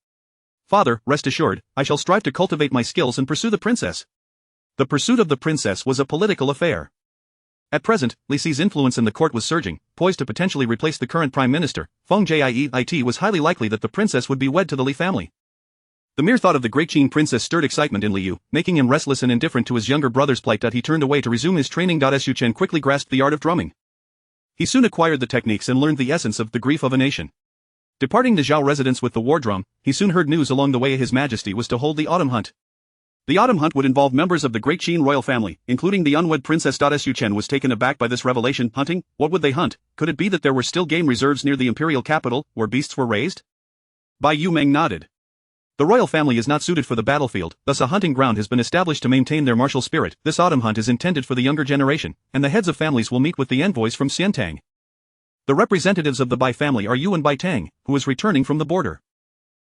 Father, rest assured, I shall strive to cultivate my skills and pursue the princess. The pursuit of the princess was a political affair. At present, Li Si's influence in the court was surging, poised to potentially replace the current prime minister. Feng Jie. It was highly likely that the princess would be wed to the Li family. The mere thought of the Great Qin princess stirred excitement in Li Yu, making him restless and indifferent to his younger brother's plight. He turned away to resume his training. Su Chen quickly grasped the art of drumming. He soon acquired the techniques and learned the essence of The Grief of a Nation. Departing the Zhao residence with the war drum, he soon heard news along the way His Majesty was to hold the autumn hunt. The autumn hunt would involve members of the Great Qin royal family, including the unwed princess. Su Chen was taken aback by this revelation. Hunting? What would they hunt? Could it be that there were still game reserves near the imperial capital, where beasts were raised? Bai Yumeng nodded. The royal family is not suited for the battlefield, thus a hunting ground has been established to maintain their martial spirit. This autumn hunt is intended for the younger generation, and the heads of families will meet with the envoys from Xiantang. The representatives of the Bai family are Yuan Bai Tang, who is returning from the border.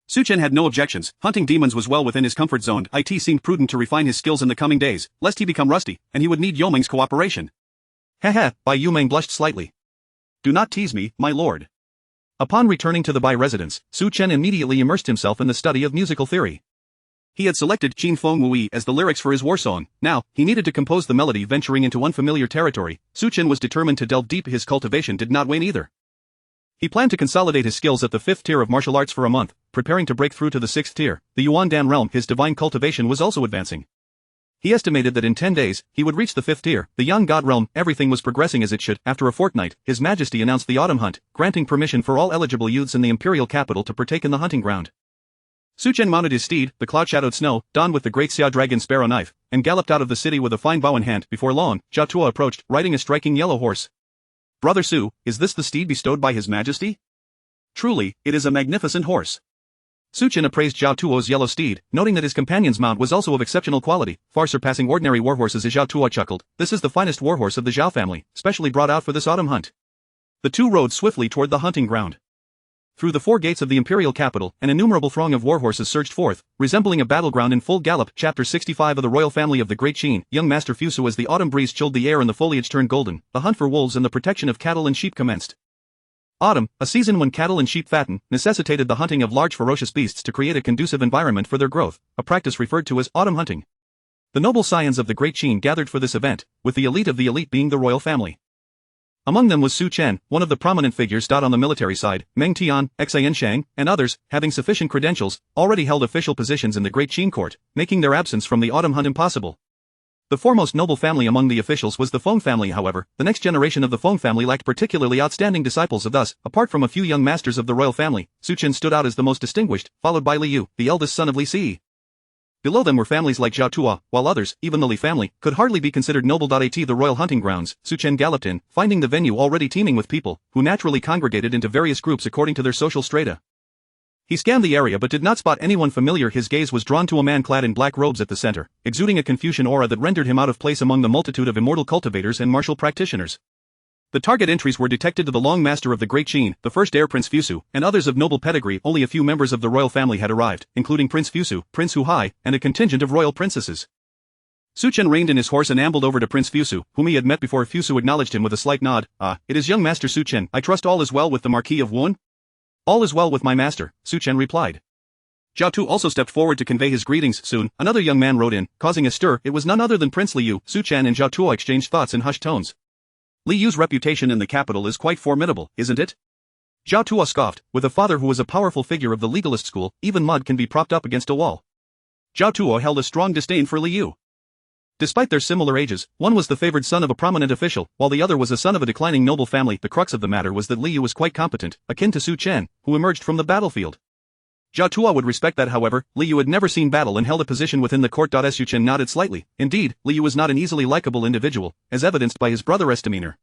Su Chen had no objections. Hunting demons was well within his comfort zone. It seemed prudent to refine his skills in the coming days, lest he become rusty, and he would need Yomeng's cooperation. Bai Yumeng blushed slightly. Do not tease me, my lord. Upon returning to the Bai residence, Su Chen immediately immersed himself in the study of musical theory. He had selected Qin Feng Wui as the lyrics for his war song. Now, he needed to compose the melody. Venturing into unfamiliar territory, Su Chen was determined to delve deep. His cultivation did not wane either. He planned to consolidate his skills at the 5th tier of martial arts for a month, preparing to break through to the 6th tier, the Yuan Dan realm. His divine cultivation was also advancing. He estimated that in 10 days, he would reach the 5th tier, the Yang God realm. Everything was progressing as it should. After a fortnight, His Majesty announced the autumn hunt, granting permission for all eligible youths in the imperial capital to partake in the hunting ground. Su Chen mounted his steed, the cloud-shadowed snow, donned with the great Xia dragon sparrow knife, and galloped out of the city with a fine bow in hand. Before long, Zhao Tuo approached, riding a striking yellow horse. Brother Su, is this the steed bestowed by His Majesty? Truly, it is a magnificent horse. Su Chen appraised Zhao Tuo's yellow steed, noting that his companion's mount was also of exceptional quality, far surpassing ordinary warhorses. Zhao Tuo chuckled, this is the finest warhorse of the Zhao family, specially brought out for this autumn hunt. The two rode swiftly toward the hunting ground. Through the 4 gates of the imperial capital, an innumerable throng of warhorses surged forth, resembling a battleground in full gallop. Chapter 65 of the royal family of the Great Qin, young Master Fusu. As the autumn breeze chilled the air and the foliage turned golden, the hunt for wolves and the protection of cattle and sheep commenced. Autumn, a season when cattle and sheep fatten, necessitated the hunting of large ferocious beasts to create a conducive environment for their growth, a practice referred to as autumn hunting. The noble scions of the Great Qin gathered for this event, with the elite of the elite being the royal family. Among them was Su Chen, one of the prominent figures. On the military side, Meng Tian, Xian Shang, and others, having sufficient credentials, already held official positions in the Great Qin court, making their absence from the autumn hunt impossible. The foremost noble family among the officials was the Feng family. However, the next generation of the Feng family lacked particularly outstanding disciples. Thus, apart from a few young masters of the royal family, Su Chen stood out as the most distinguished, followed by Li Yu, the eldest son of Li Si. Below them were families like Zhao Tuo, while others, even the Li family, could hardly be considered noble. At the royal hunting grounds, Su Chen galloped in, finding the venue already teeming with people, who naturally congregated into various groups according to their social strata. He scanned the area but did not spot anyone familiar. His gaze was drawn to a man clad in black robes at the center, exuding a Confucian aura that rendered him out of place among the multitude of immortal cultivators and martial practitioners. The target entries were detected to the long master of the Great Qin, the first heir Prince Fusu, and others of noble pedigree. Only a few members of the royal family had arrived, including Prince Fusu, Prince Hu Hai, and a contingent of royal princesses. Su Chen reined in his horse and ambled over to Prince Fusu, whom he had met before. Fusu acknowledged him with a slight nod. It is young Master Su Chen. I trust all is well with the Marquis of Wen? All is well with my master, Su Chen replied. Zhao Tu also stepped forward to convey his greetings. Soon, another young man rode in, causing a stir. It was none other than Prince Liu. Su Chen and Zhao Tu exchanged thoughts in hushed tones. Liu's reputation in the capital is quite formidable, isn't it? Zhao Tu scoffed. With a father who was a powerful figure of the legalist school, even mud can be propped up against a wall. Zhao Tu held a strong disdain for Liu. Despite their similar ages, one was the favored son of a prominent official, while the other was a son of a declining noble family. The crux of the matter was that Liu was quite competent, akin to Su Chen, who emerged from the battlefield. Zhao Tu would respect that. However, Liu had never seen battle and held a position within the court. Su Chen nodded slightly. Indeed, Liu was not an easily likable individual, as evidenced by his brother-esque demeanor.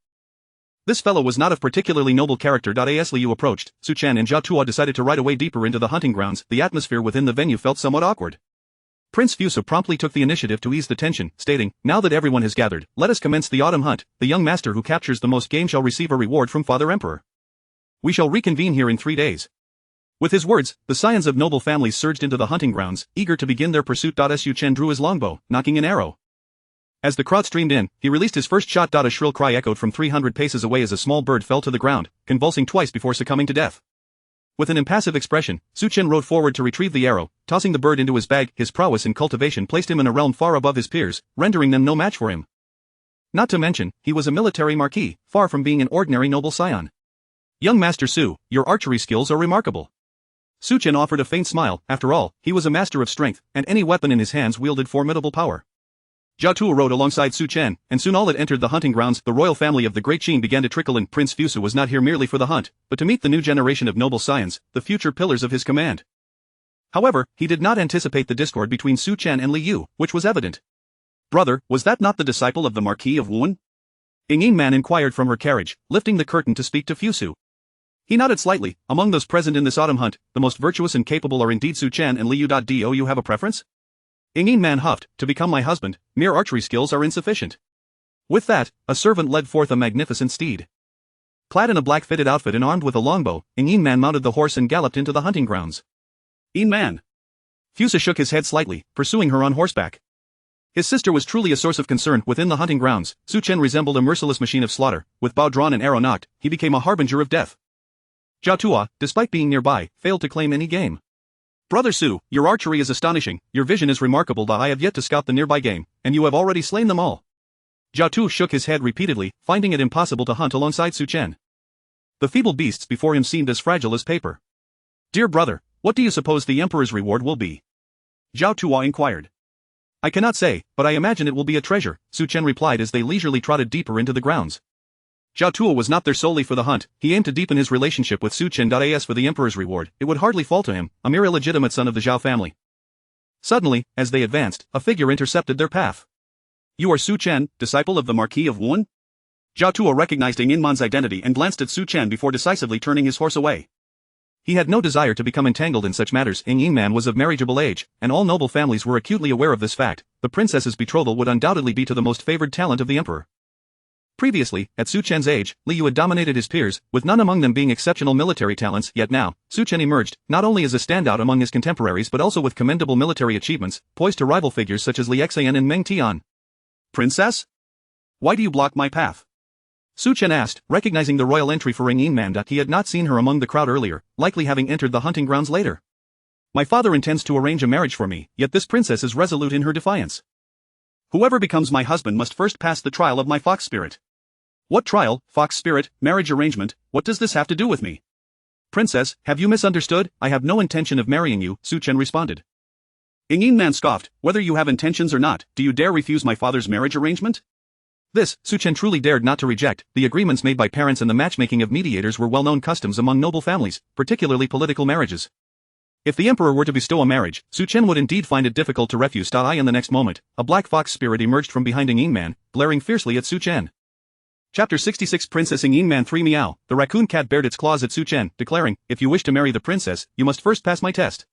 This fellow was not of particularly noble character. As Liu approached, Su Chen and Zhao Tu decided to ride away deeper into the hunting grounds. The atmosphere within the venue felt somewhat awkward. Prince Fuso promptly took the initiative to ease the tension, stating, "Now that everyone has gathered, let us commence the autumn hunt. The young master who captures the most game shall receive a reward from Father Emperor. We shall reconvene here in 3 days." With his words, the scions of noble families surged into the hunting grounds, eager to begin their pursuit. Su Chen drew his longbow, nocking an arrow. As the crowd streamed in, he released his first shot. A shrill cry echoed from 300 paces away as a small bird fell to the ground, convulsing twice before succumbing to death. With an impassive expression, Su Chen rode forward to retrieve the arrow, tossing the bird into his bag. His prowess in cultivation placed him in a realm far above his peers, rendering them no match for him. Not to mention, he was a military marquis, far from being an ordinary noble scion. "Young Master Su, your archery skills are remarkable." Su Chen offered a faint smile. After all, he was a master of strength, and any weapon in his hands wielded formidable power. Zhao Tu rode alongside Su Chen, and soon all had entered the hunting grounds. The royal family of the Great Qin began to trickle in. Prince Fuso was not here merely for the hunt, but to meet the new generation of noble scions, the future pillars of his command. However, he did not anticipate the discord between Su Chen and Liu, which was evident. "Brother, was that not the disciple of the Marquis of Wuan?" Yin Man inquired from her carriage, lifting the curtain to speak to Fuso. He nodded slightly. "Among those present in this autumn hunt, the most virtuous and capable are indeed Su Chen and Liu. Do you have a preference?" Yin Man huffed, "To become my husband, mere archery skills are insufficient." With that, a servant led forth a magnificent steed. Clad in a black fitted outfit and armed with a longbow, Yin Man mounted the horse and galloped into the hunting grounds. "Yin Man." Fuso shook his head slightly, pursuing her on horseback. His sister was truly a source of concern. Within the hunting grounds, Su Chen resembled a merciless machine of slaughter. With bow drawn and arrow nocked, he became a harbinger of death. Zhao Tu, despite being nearby, failed to claim any game. "Brother Su, your archery is astonishing, your vision is remarkable. I have yet to scout the nearby game, and you have already slain them all." Zhao Tu shook his head repeatedly, finding it impossible to hunt alongside Su Chen. The feeble beasts before him seemed as fragile as paper. "Dear brother, what do you suppose the Emperor's reward will be?" Zhao Tu inquired. "I cannot say, but I imagine it will be a treasure," Su Chen replied as they leisurely trotted deeper into the grounds. Zhao Tu was not there solely for the hunt. He aimed to deepen his relationship with Su Chen. As for the Emperor's reward, it would hardly fall to him, a mere illegitimate son of the Zhao family. Suddenly, as they advanced, a figure intercepted their path. "You are Su Chen, disciple of the Marquis of Wuan?" Zhao Tu recognized Yin Man's identity and glanced at Su Chen before decisively turning his horse away. He had no desire to become entangled in such matters. Yin Man was of marriageable age, and all noble families were acutely aware of this fact. The princess's betrothal would undoubtedly be to the most favored talent of the emperor. Previously, at Su Chen's age, Liu had dominated his peers, with none among them being exceptional military talents. Yet now, Su Chen emerged, not only as a standout among his contemporaries but also with commendable military achievements, poised to rival figures such as Li Xian and Meng Tian. "Princess? Why do you block my path?" Su Chen asked, recognizing the royal entry for Yin Man. He had not seen her among the crowd earlier, likely having entered the hunting grounds later. "My father intends to arrange a marriage for me, yet this princess is resolute in her defiance. Whoever becomes my husband must first pass the trial of my fox spirit." "What trial, fox spirit, marriage arrangement, what does this have to do with me?" "Princess, have you misunderstood? I have no intention of marrying you," Su Chen responded. Yin Man scoffed, "Whether you have intentions or not, do you dare refuse my father's marriage arrangement?" This, Su Chen truly dared not to reject. The agreements made by parents and the matchmaking of mediators were well-known customs among noble families, particularly political marriages. If the emperor were to bestow a marriage, Su Chen would indeed find it difficult to refuse. In the next moment, a black fox spirit emerged from behind Yin Man, glaring fiercely at Su Chen. Chapter 66 Princess Yin Man 3 Meow. The raccoon cat bared its claws at Su Chen, declaring, "If you wish to marry the princess, you must first pass my test."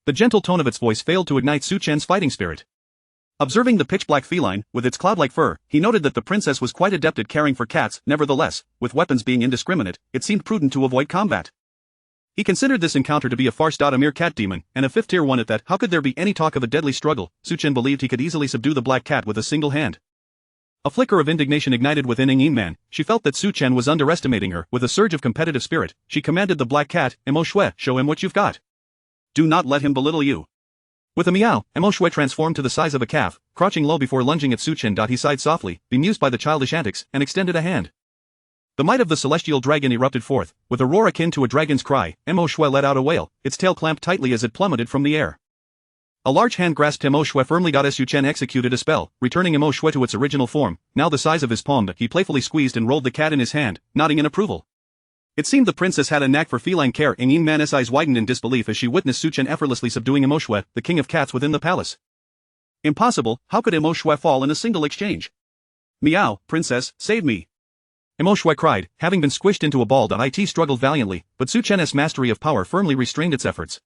The gentle tone of its voice failed to ignite Su Chen's fighting spirit. Observing the pitch-black feline, with its cloud-like fur, he noted that the princess was quite adept at caring for cats. Nevertheless, with weapons being indiscriminate, it seemed prudent to avoid combat. He considered this encounter to be a farce. A mere cat demon, and a fifth-tier one at that. How could there be any talk of a deadly struggle? Su Chen believed he could easily subdue the black cat with a single hand. A flicker of indignation ignited within Yin Man. She felt that Su Chen was underestimating her. With a surge of competitive spirit, she commanded the black cat, "Emo Shui, show him what you've got." Do not let him belittle you. With a meow, Emo Shui transformed to the size of a calf, crouching low before lunging at Su Chen. He sighed softly, bemused by the childish antics, and extended a hand. The might of the celestial dragon erupted forth. With a roar akin to a dragon's cry, Emo Shui let out a wail, its tail clamped tightly as it plummeted from the air. A large hand grasped Emo Shui firmly. Su Chen executed a spell, returning Emo Shui to its original form, now the size of his palm. He playfully squeezed and rolled the cat in his hand, nodding in approval. It seemed the princess had a knack for feline care. Yin Man's eyes widened in disbelief as she witnessed Su Chen effortlessly subduing Emo Shui, the king of cats within the palace. Impossible, how could Emo Shui fall in a single exchange? Meow, princess, save me. Emo Shui cried, having been squished into a ball. It struggled valiantly, but Su Chen's mastery of power firmly restrained its efforts.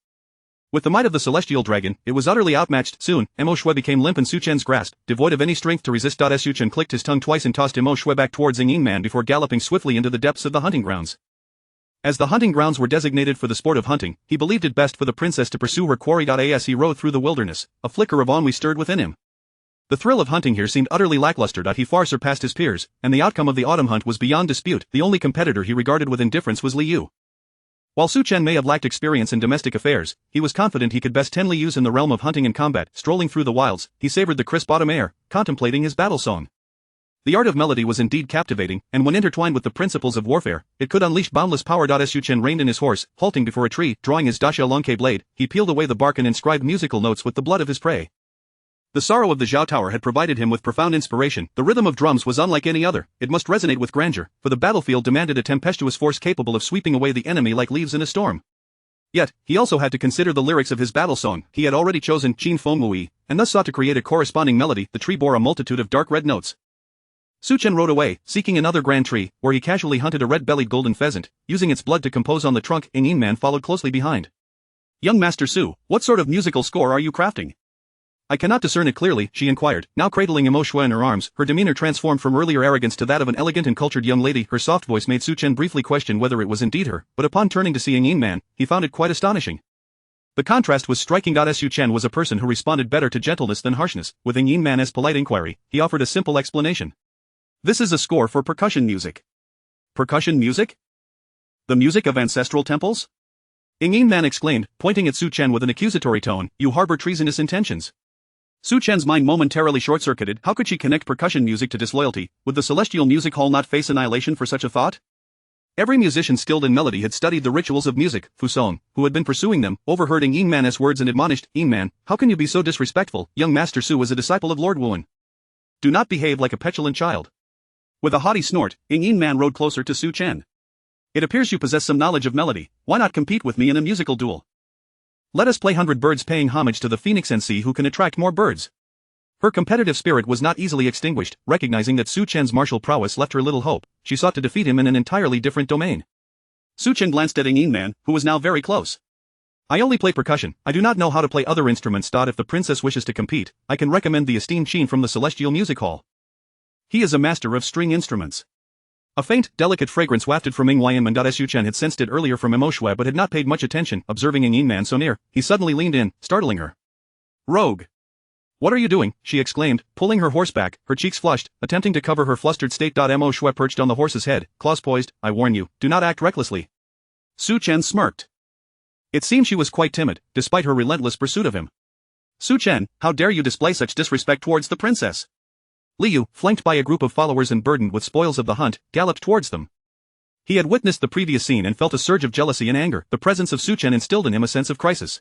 With the might of the celestial dragon, it was utterly outmatched. Soon, Emo Shui became limp in Su Chen's grasp, devoid of any strength to resist. Su Chen clicked his tongue twice and tossed Emo Shui back towards Yin Man before galloping swiftly into the depths of the hunting grounds. As the hunting grounds were designated for the sport of hunting, he believed it best for the princess to pursue her quarry. As he rode through the wilderness, a flicker of ennui stirred within him. The thrill of hunting here seemed utterly lackluster. He far surpassed his peers, and the outcome of the autumn hunt was beyond dispute. The only competitor he regarded with indifference was Li Yu. While Su Chen may have lacked experience in domestic affairs, he was confident he could best tend Li Yu's in the realm of hunting and combat. Strolling through the wilds, he savored the crisp autumn air, contemplating his battle song. The art of melody was indeed captivating, and when intertwined with the principles of warfare, it could unleash boundless power. Su Chen reined in his horse, halting before a tree. Drawing his Dasha Longke blade, he peeled away the bark and inscribed musical notes with the blood of his prey. The sorrow of the Zhao Tower had provided him with profound inspiration. The rhythm of drums was unlike any other. It must resonate with grandeur, for the battlefield demanded a tempestuous force capable of sweeping away the enemy like leaves in a storm. Yet, he also had to consider the lyrics of his battle song. He had already chosen Qin Feng Wui, and thus sought to create a corresponding melody. The tree bore a multitude of dark red notes. Su Chen rode away, seeking another grand tree, where he casually hunted a red-bellied golden pheasant, using its blood to compose on the trunk. Yin Man followed closely behind. Young Master Su, what sort of musical score are you crafting? I cannot discern it clearly, she inquired, now cradling Emo Shui in her arms. Her demeanor transformed from earlier arrogance to that of an elegant and cultured young lady. Her soft voice made Su Chen briefly question whether it was indeed her, but upon turning to see Yin Man, he found it quite astonishing. The contrast was striking. Su Chen was a person who responded better to gentleness than harshness. With Yin Man's polite inquiry, he offered a simple explanation. This is a score for percussion music. Percussion music? The music of ancestral temples? Yin Man exclaimed, pointing at Su Chen with an accusatory tone, you harbor treasonous intentions. Su Chen's mind momentarily short-circuited. How could she connect percussion music to disloyalty? Would the celestial music hall not face annihilation for such a thought? Every musician skilled in melody had studied the rituals of music. Fu Song, who had been pursuing them, overheard Yin Man's words and admonished, Yin Man, how can you be so disrespectful? Young Master Su was a disciple of Lord Wuan. Do not behave like a petulant child. With a haughty snort, Yin Man rode closer to Su Chen. It appears you possess some knowledge of melody. Why not compete with me in a musical duel? Let us play 100 birds paying homage to the phoenix and see who can attract more birds. Her competitive spirit was not easily extinguished. Recognizing that Su Chen's martial prowess left her little hope, she sought to defeat him in an entirely different domain. Su Chen glanced at Yin Man, who was now very close. I only play percussion. I do not know how to play other instruments. If the princess wishes to compete, I can recommend the esteemed Qin from the Celestial Music Hall. He is a master of string instruments. A faint, delicate fragrance wafted from Yin Man. Su Chen had sensed it earlier from Emo Shui but had not paid much attention. Observing Yin Man so near, he suddenly leaned in, startling her. Rogue! What are you doing? She exclaimed, pulling her horse back, her cheeks flushed, attempting to cover her flustered state. Emo Shui perched on the horse's head, claws poised. I warn you, do not act recklessly. Su Chen smirked. It seemed she was quite timid, despite her relentless pursuit of him. Su Chen, how dare you display such disrespect towards the princess? Li Yu, flanked by a group of followers and burdened with spoils of the hunt, galloped towards them. He had witnessed the previous scene and felt a surge of jealousy and anger. The presence of Su Chen instilled in him a sense of crisis.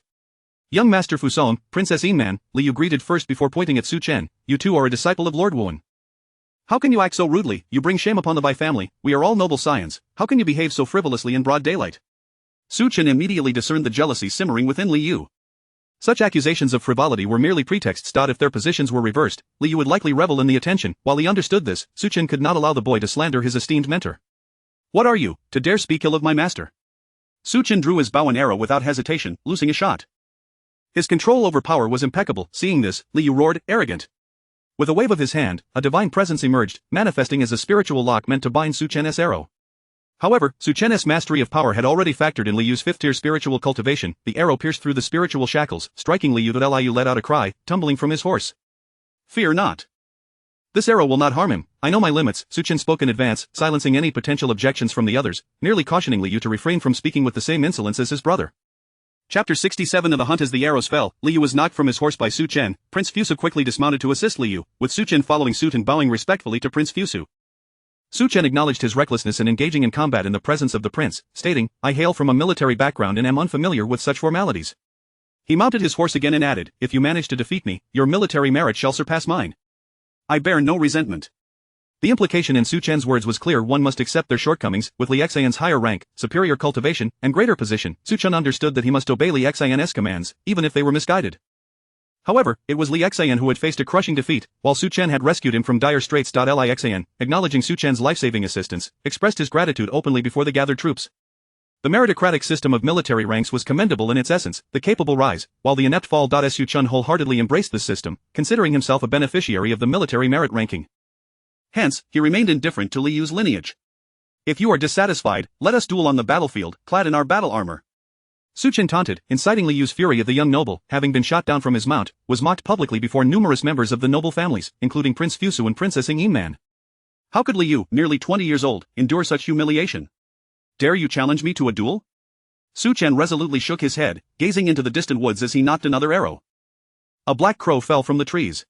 Young Master Fu Song, Princess Yin Man, Li Yu greeted first before pointing at Su Chen, you too are a disciple of Lord Wuan. How can you act so rudely? You bring shame upon the Bai family. We are all noble scions. How can you behave so frivolously in broad daylight? Su Chen immediately discerned the jealousy simmering within Li Yu. Such accusations of frivolity were merely pretexts. If their positions were reversed, Li Yu would likely revel in the attention. While he understood this, Su Chen could not allow the boy to slander his esteemed mentor. What are you, to dare speak ill of my master? Su Chen drew his bow and arrow without hesitation, loosing a shot. His control over power was impeccable. Seeing this, Li Yu roared, arrogant. With a wave of his hand, a divine presence emerged, manifesting as a spiritual lock meant to bind Su Chen's arrow. However, Su Chen's mastery of power had already factored in Li Yu's fifth-tier spiritual cultivation. The arrow pierced through the spiritual shackles, striking Li Yu. Li Yu let out a cry, tumbling from his horse. Fear not. This arrow will not harm him. I know my limits. Su Chen spoke in advance, silencing any potential objections from the others, merely cautioning Li Yu to refrain from speaking with the same insolence as his brother. Chapter 67 of The Hunt. As the arrows fell, Liu was knocked from his horse by Su Chen. Prince Fusu quickly dismounted to assist Liu, with Su Chen following suit and bowing respectfully to Prince Fusu. Su Chen acknowledged his recklessness in engaging in combat in the presence of the prince, stating, "I hail from a military background and am unfamiliar with such formalities." He mounted his horse again and added, "If you manage to defeat me, your military merit shall surpass mine. I bear no resentment." The implication in Su Chen's words was clear: one must accept their shortcomings. With Li Xian's higher rank, superior cultivation, and greater position, Su Chen understood that he must obey Li Xian's commands, even if they were misguided. However, it was Li Xian who had faced a crushing defeat, while Su Chen had rescued him from dire straits. Li Xian, acknowledging Su Chen's life-saving assistance, expressed his gratitude openly before the gathered troops. The meritocratic system of military ranks was commendable in its essence, the capable rise, while the inept fall. Su Chen wholeheartedly embraced this system, considering himself a beneficiary of the military merit ranking. Hence, he remained indifferent to Liu's lineage. "If you are dissatisfied, let us duel on the battlefield, clad in our battle armor." Su Chen taunted, inciting Liu's fury. Of the young noble, having been shot down from his mount, was mocked publicly before numerous members of the noble families, including Prince Fusu and Princess Yingman. How could Liu, nearly 20 years old, endure such humiliation? "Dare you challenge me to a duel?" Su Chen resolutely shook his head, gazing into the distant woods as he nocked another arrow. A black crow fell from the trees.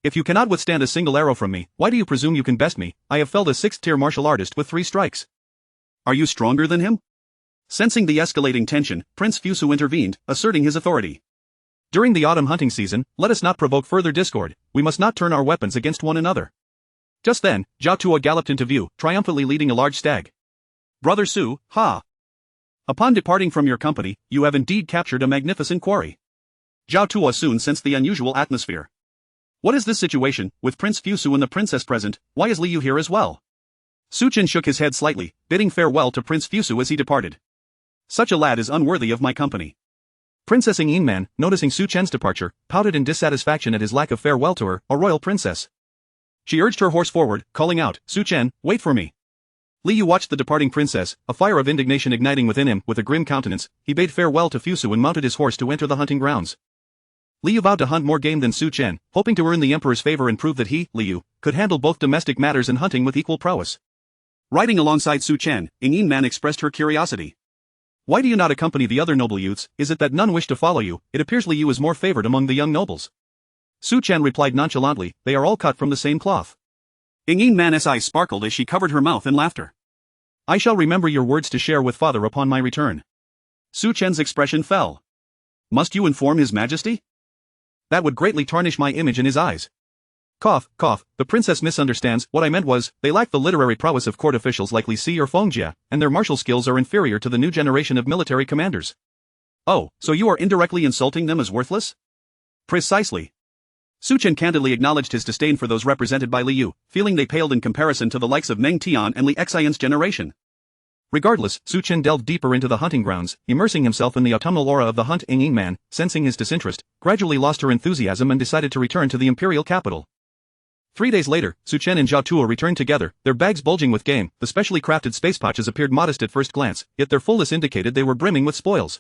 "If you cannot withstand a single arrow from me, why do you presume you can best me? I have felled a 6th-tier martial artist with 3 strikes. Are you stronger than him?" Sensing the escalating tension, Prince Fusu intervened, asserting his authority. "During the autumn hunting season, let us not provoke further discord. We must not turn our weapons against one another." Just then, Zhao Tuo galloped into view, triumphantly leading a large stag. "Brother Su, ha! Upon departing from your company, you have indeed captured a magnificent quarry." Zhao Tuo soon sensed the unusual atmosphere. "What is this situation, with Prince Fusu and the princess present? Why is Liu here as well?" Su Chen shook his head slightly, bidding farewell to Prince Fusu as he departed. "Such a lad is unworthy of my company." Princess Yingman, noticing Su Chen's departure, pouted in dissatisfaction at his lack of farewell to her, a royal princess. She urged her horse forward, calling out, "Su Chen, wait for me." Liu watched the departing princess, a fire of indignation igniting within him. With a grim countenance, he bade farewell to Fusu and mounted his horse to enter the hunting grounds. Liu vowed to hunt more game than Su Chen, hoping to earn the emperor's favor and prove that he, Liu, could handle both domestic matters and hunting with equal prowess. Riding alongside Su Chen, Yingman expressed her curiosity. "Why do you not accompany the other noble youths? Is it that none wish to follow you? It appears Liu is more favored among the young nobles." Su Chen replied nonchalantly, "They are all cut from the same cloth." Yingman's eyes sparkled as she covered her mouth in laughter. "I shall remember your words to share with father upon my return." Su Chen's expression fell. "Must you inform his majesty?" "That would greatly tarnish my image in his eyes." Cough, cough, the princess misunderstands. What I meant was, they lack the literary prowess of court officials like Li Si or Feng Jia, and their martial skills are inferior to the new generation of military commanders. "Oh, so you are indirectly insulting them as worthless?" "Precisely." Su Chen candidly acknowledged his disdain for those represented by Liu, feeling they paled in comparison to the likes of Meng Tian and Li Xian's generation. Regardless, Su Chen delved deeper into the hunting grounds, immersing himself in the autumnal aura of the hunt. Yingman, sensing his disinterest, gradually lost her enthusiasm and decided to return to the imperial capital. 3 days later, Su Chen and Zhao Tuo returned together, their bags bulging with game. The specially crafted space pouches appeared modest at first glance, yet their fullness indicated they were brimming with spoils.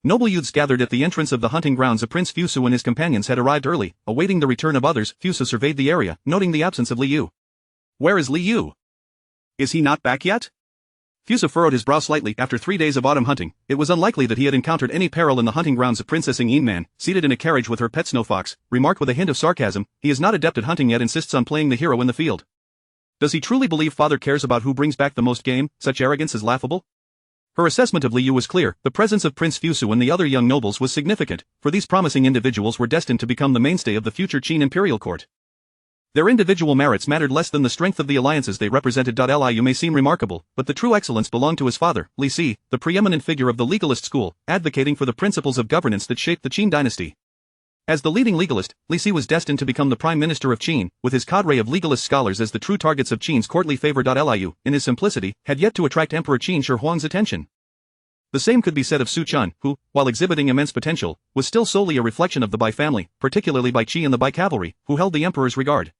Noble youths gathered at the entrance of the hunting grounds. Prince Fusu and his companions had arrived early, awaiting the return of others. Fusu surveyed the area, noting the absence of Liu. "Where is Liu? Is he not back yet?" Fusu furrowed his brow slightly. After 3 days of autumn hunting, it was unlikely that he had encountered any peril in the hunting grounds. Princess Yingman, seated in a carriage with her pet snow fox, remarked with a hint of sarcasm, "He is not adept at hunting yet, insists on playing the hero in the field. Does he truly believe father cares about who brings back the most game? Such arrogance is laughable." Her assessment of Liu was clear. The presence of Prince Fusu and the other young nobles was significant, for these promising individuals were destined to become the mainstay of the future Qin imperial court. Their individual merits mattered less than the strength of the alliances they represented. Liu may seem remarkable, but the true excellence belonged to his father, Li Si, the preeminent figure of the legalist school, advocating for the principles of governance that shaped the Qin dynasty. As the leading legalist, Li Si was destined to become the prime minister of Qin, with his cadre of legalist scholars as the true targets of Qin's courtly favor. Liu, in his simplicity, had yet to attract Emperor Qin Shi Huang's attention. The same could be said of Su Chen, who, while exhibiting immense potential, was still solely a reflection of the Bai family, particularly Bai Qi and the Bai cavalry, who held the emperor's regard.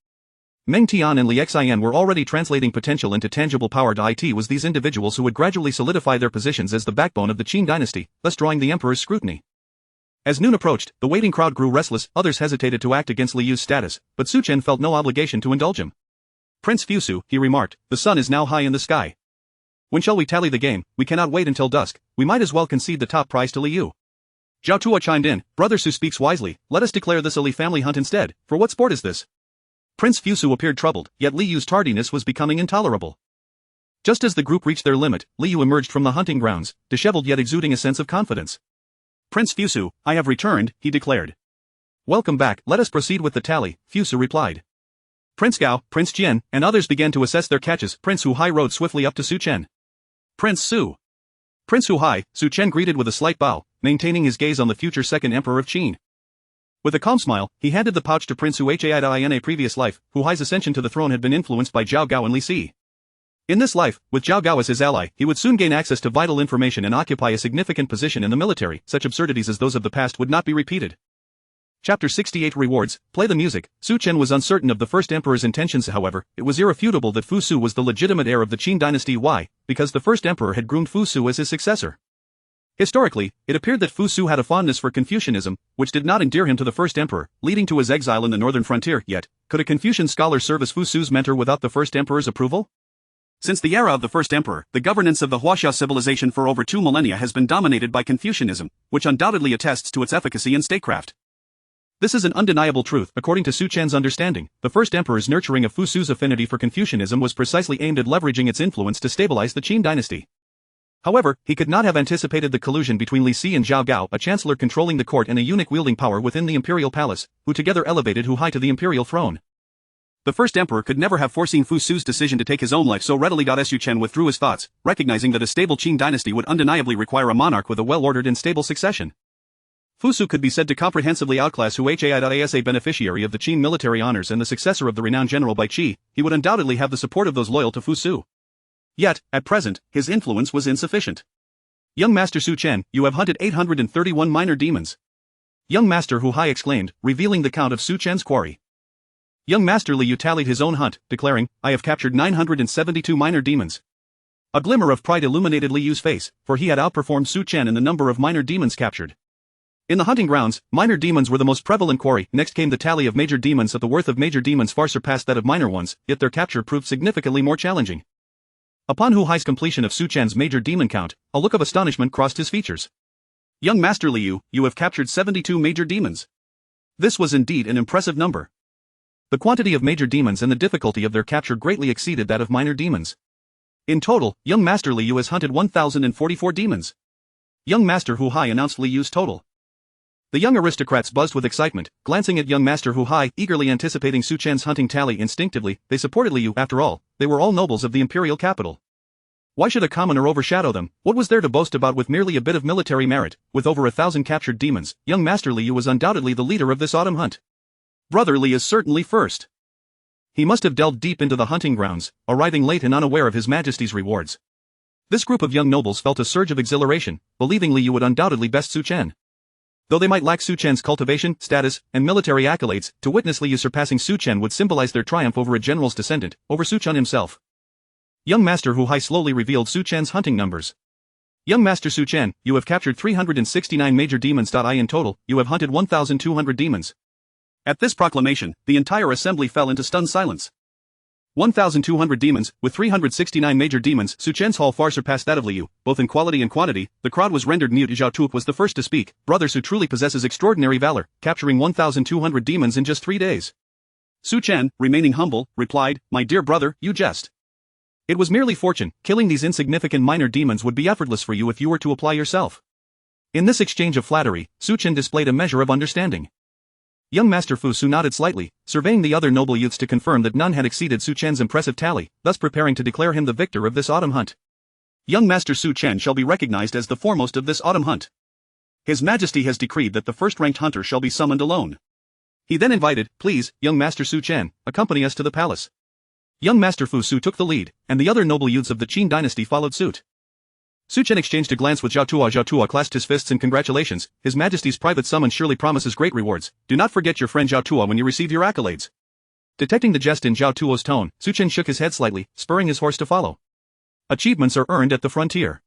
Meng Tian and Li Xian were already translating potential into tangible power. It was these individuals who would gradually solidify their positions as the backbone of the Qin dynasty, thus drawing the emperor's scrutiny. As noon approached, the waiting crowd grew restless. Others hesitated to act against Liu's status, but Su Chen felt no obligation to indulge him. "Prince Fusu," he remarked, "the sun is now high in the sky. When shall we tally the game? We cannot wait until dusk. We might as well concede the top prize to Liu." Zhao Tuo chimed in, Brother Su speaks wisely, let us declare this a Li family hunt instead, for what sport is this? Prince Fusu appeared troubled, yet Li Yu's tardiness was becoming intolerable. Just as the group reached their limit, Li Yu emerged from the hunting grounds, disheveled yet exuding a sense of confidence. Prince Fusu, I have returned, he declared. Welcome back, let us proceed with the tally, Fusu replied. Prince Gao, Prince Jian, and others began to assess their catches. Prince Hu Hai rode swiftly up to Su Chen. Prince Su. Prince Hu Hai, Su Chen greeted with a slight bow, maintaining his gaze on the future second emperor of Qin. With a calm smile, he handed the pouch to Prince Hu Hai. In a previous life, Hu Hai's ascension to the throne had been influenced by Zhao Gao and Li Si. In this life, with Zhao Gao as his ally, he would soon gain access to vital information and occupy a significant position in the military. Such absurdities as those of the past would not be repeated. Chapter 68 Rewards, Play the Music. Su Chen was uncertain of the first emperor's intentions. However, it was irrefutable that Fu Su was the legitimate heir of the Qin dynasty. Why? Because the first emperor had groomed Fu Su as his successor. Historically, it appeared that Fu Su had a fondness for Confucianism, which did not endear him to the first emperor, leading to his exile in the northern frontier. Yet, could a Confucian scholar serve as Fu Su's mentor without the first emperor's approval? Since the era of the first emperor, the governance of the Huaxia civilization for over 2 millennia has been dominated by Confucianism, which undoubtedly attests to its efficacy in statecraft. This is an undeniable truth. According to Su Chen's understanding, the first emperor's nurturing of Fu Su's affinity for Confucianism was precisely aimed at leveraging its influence to stabilize the Qin dynasty. However, he could not have anticipated the collusion between Li Si and Zhao Gao, a chancellor controlling the court and a eunuch wielding power within the imperial palace, who together elevated Hu Hai to the imperial throne. The first emperor could never have foreseen Fu Su's decision to take his own life so readily. Su Chen withdrew his thoughts, recognizing that a stable Qin dynasty would undeniably require a monarch with a well-ordered and stable succession. Fu Su could be said to comprehensively outclass Hu Hai. As a beneficiary of the Qin military honors and the successor of the renowned general Bai Qi, he would undoubtedly have the support of those loyal to Fu Su. Yet, at present, his influence was insufficient. Young Master Su Chen, you have hunted 831 minor demons. Young Master Hu Hai exclaimed, revealing the count of Su Chen's quarry. Young Master Li Yu tallied his own hunt, declaring, I have captured 972 minor demons. A glimmer of pride illuminated Li Yu's face, for he had outperformed Su Chen in the number of minor demons captured. In the hunting grounds, minor demons were the most prevalent quarry. Next came the tally of major demons. The worth of major demons far surpassed that of minor ones, yet their capture proved significantly more challenging. Upon Hu Hai's completion of Su Chen's major demon count, a look of astonishment crossed his features. Young Master Li Yu, you have captured 72 major demons. This was indeed an impressive number. The quantity of major demons and the difficulty of their capture greatly exceeded that of minor demons. In total, young Master Li Yu has hunted 1,044 demons. Young Master Hu Hai announced Li Yu's total. The young aristocrats buzzed with excitement, glancing at young Master Hu Hai, eagerly anticipating Su Chen's hunting tally. Instinctively, they supported Li Yu. After all, they were all nobles of the imperial capital. Why should a commoner overshadow them? What was there to boast about with merely a bit of military merit? With over 1,000 captured demons, young Master Li Yu was undoubtedly the leader of this autumn hunt. Brother Li is certainly first. He must have delved deep into the hunting grounds, arriving late and unaware of His Majesty's rewards. This group of young nobles felt a surge of exhilaration, believing Li Yu would undoubtedly best Su Chen. Though they might lack Su Chen's cultivation, status, and military accolades, to witness Li Yu surpassing Su Chen would symbolize their triumph over a general's descendant, over Su Chen himself. Young Master Hu Hai slowly revealed Su Chen's hunting numbers. Young Master Su Chen, you have captured 369 major demons. In total, you have hunted 1,200 demons. At this proclamation, the entire assembly fell into stunned silence. 1,200 demons, with 369 major demons. Su Chen's haul far surpassed that of Li Yu, both in quality and quantity. The crowd was rendered mute. Zhao Tuo was the first to speak. Brother Su truly possesses extraordinary valor, capturing 1,200 demons in just 3 days. Su Chen, remaining humble, replied, My dear brother, you jest. It was merely fortune. Killing these insignificant minor demons would be effortless for you if you were to apply yourself. In this exchange of flattery, Su Chen displayed a measure of understanding. Young Master Fu Su nodded slightly, surveying the other noble youths to confirm that none had exceeded Su Chen's impressive tally, thus preparing to declare him the victor of this autumn hunt. Young Master Su Chen shall be recognized as the foremost of this autumn hunt. His Majesty has decreed that the first-ranked hunter shall be summoned alone. He then invited, Please, young Master Su Chen, accompany us to the palace. Young Master Fu Su took the lead, and the other noble youths of the Qin dynasty followed suit. Su Chen exchanged a glance with Zhao Tuo. Zhao Tuo clasped his fists in congratulations. His Majesty's private summons surely promises great rewards. Do not forget your friend Zhao Tuo when you receive your accolades. Detecting the jest in Zhao Tuo's tone, Su Chen shook his head slightly, spurring his horse to follow. Achievements are earned at the frontier.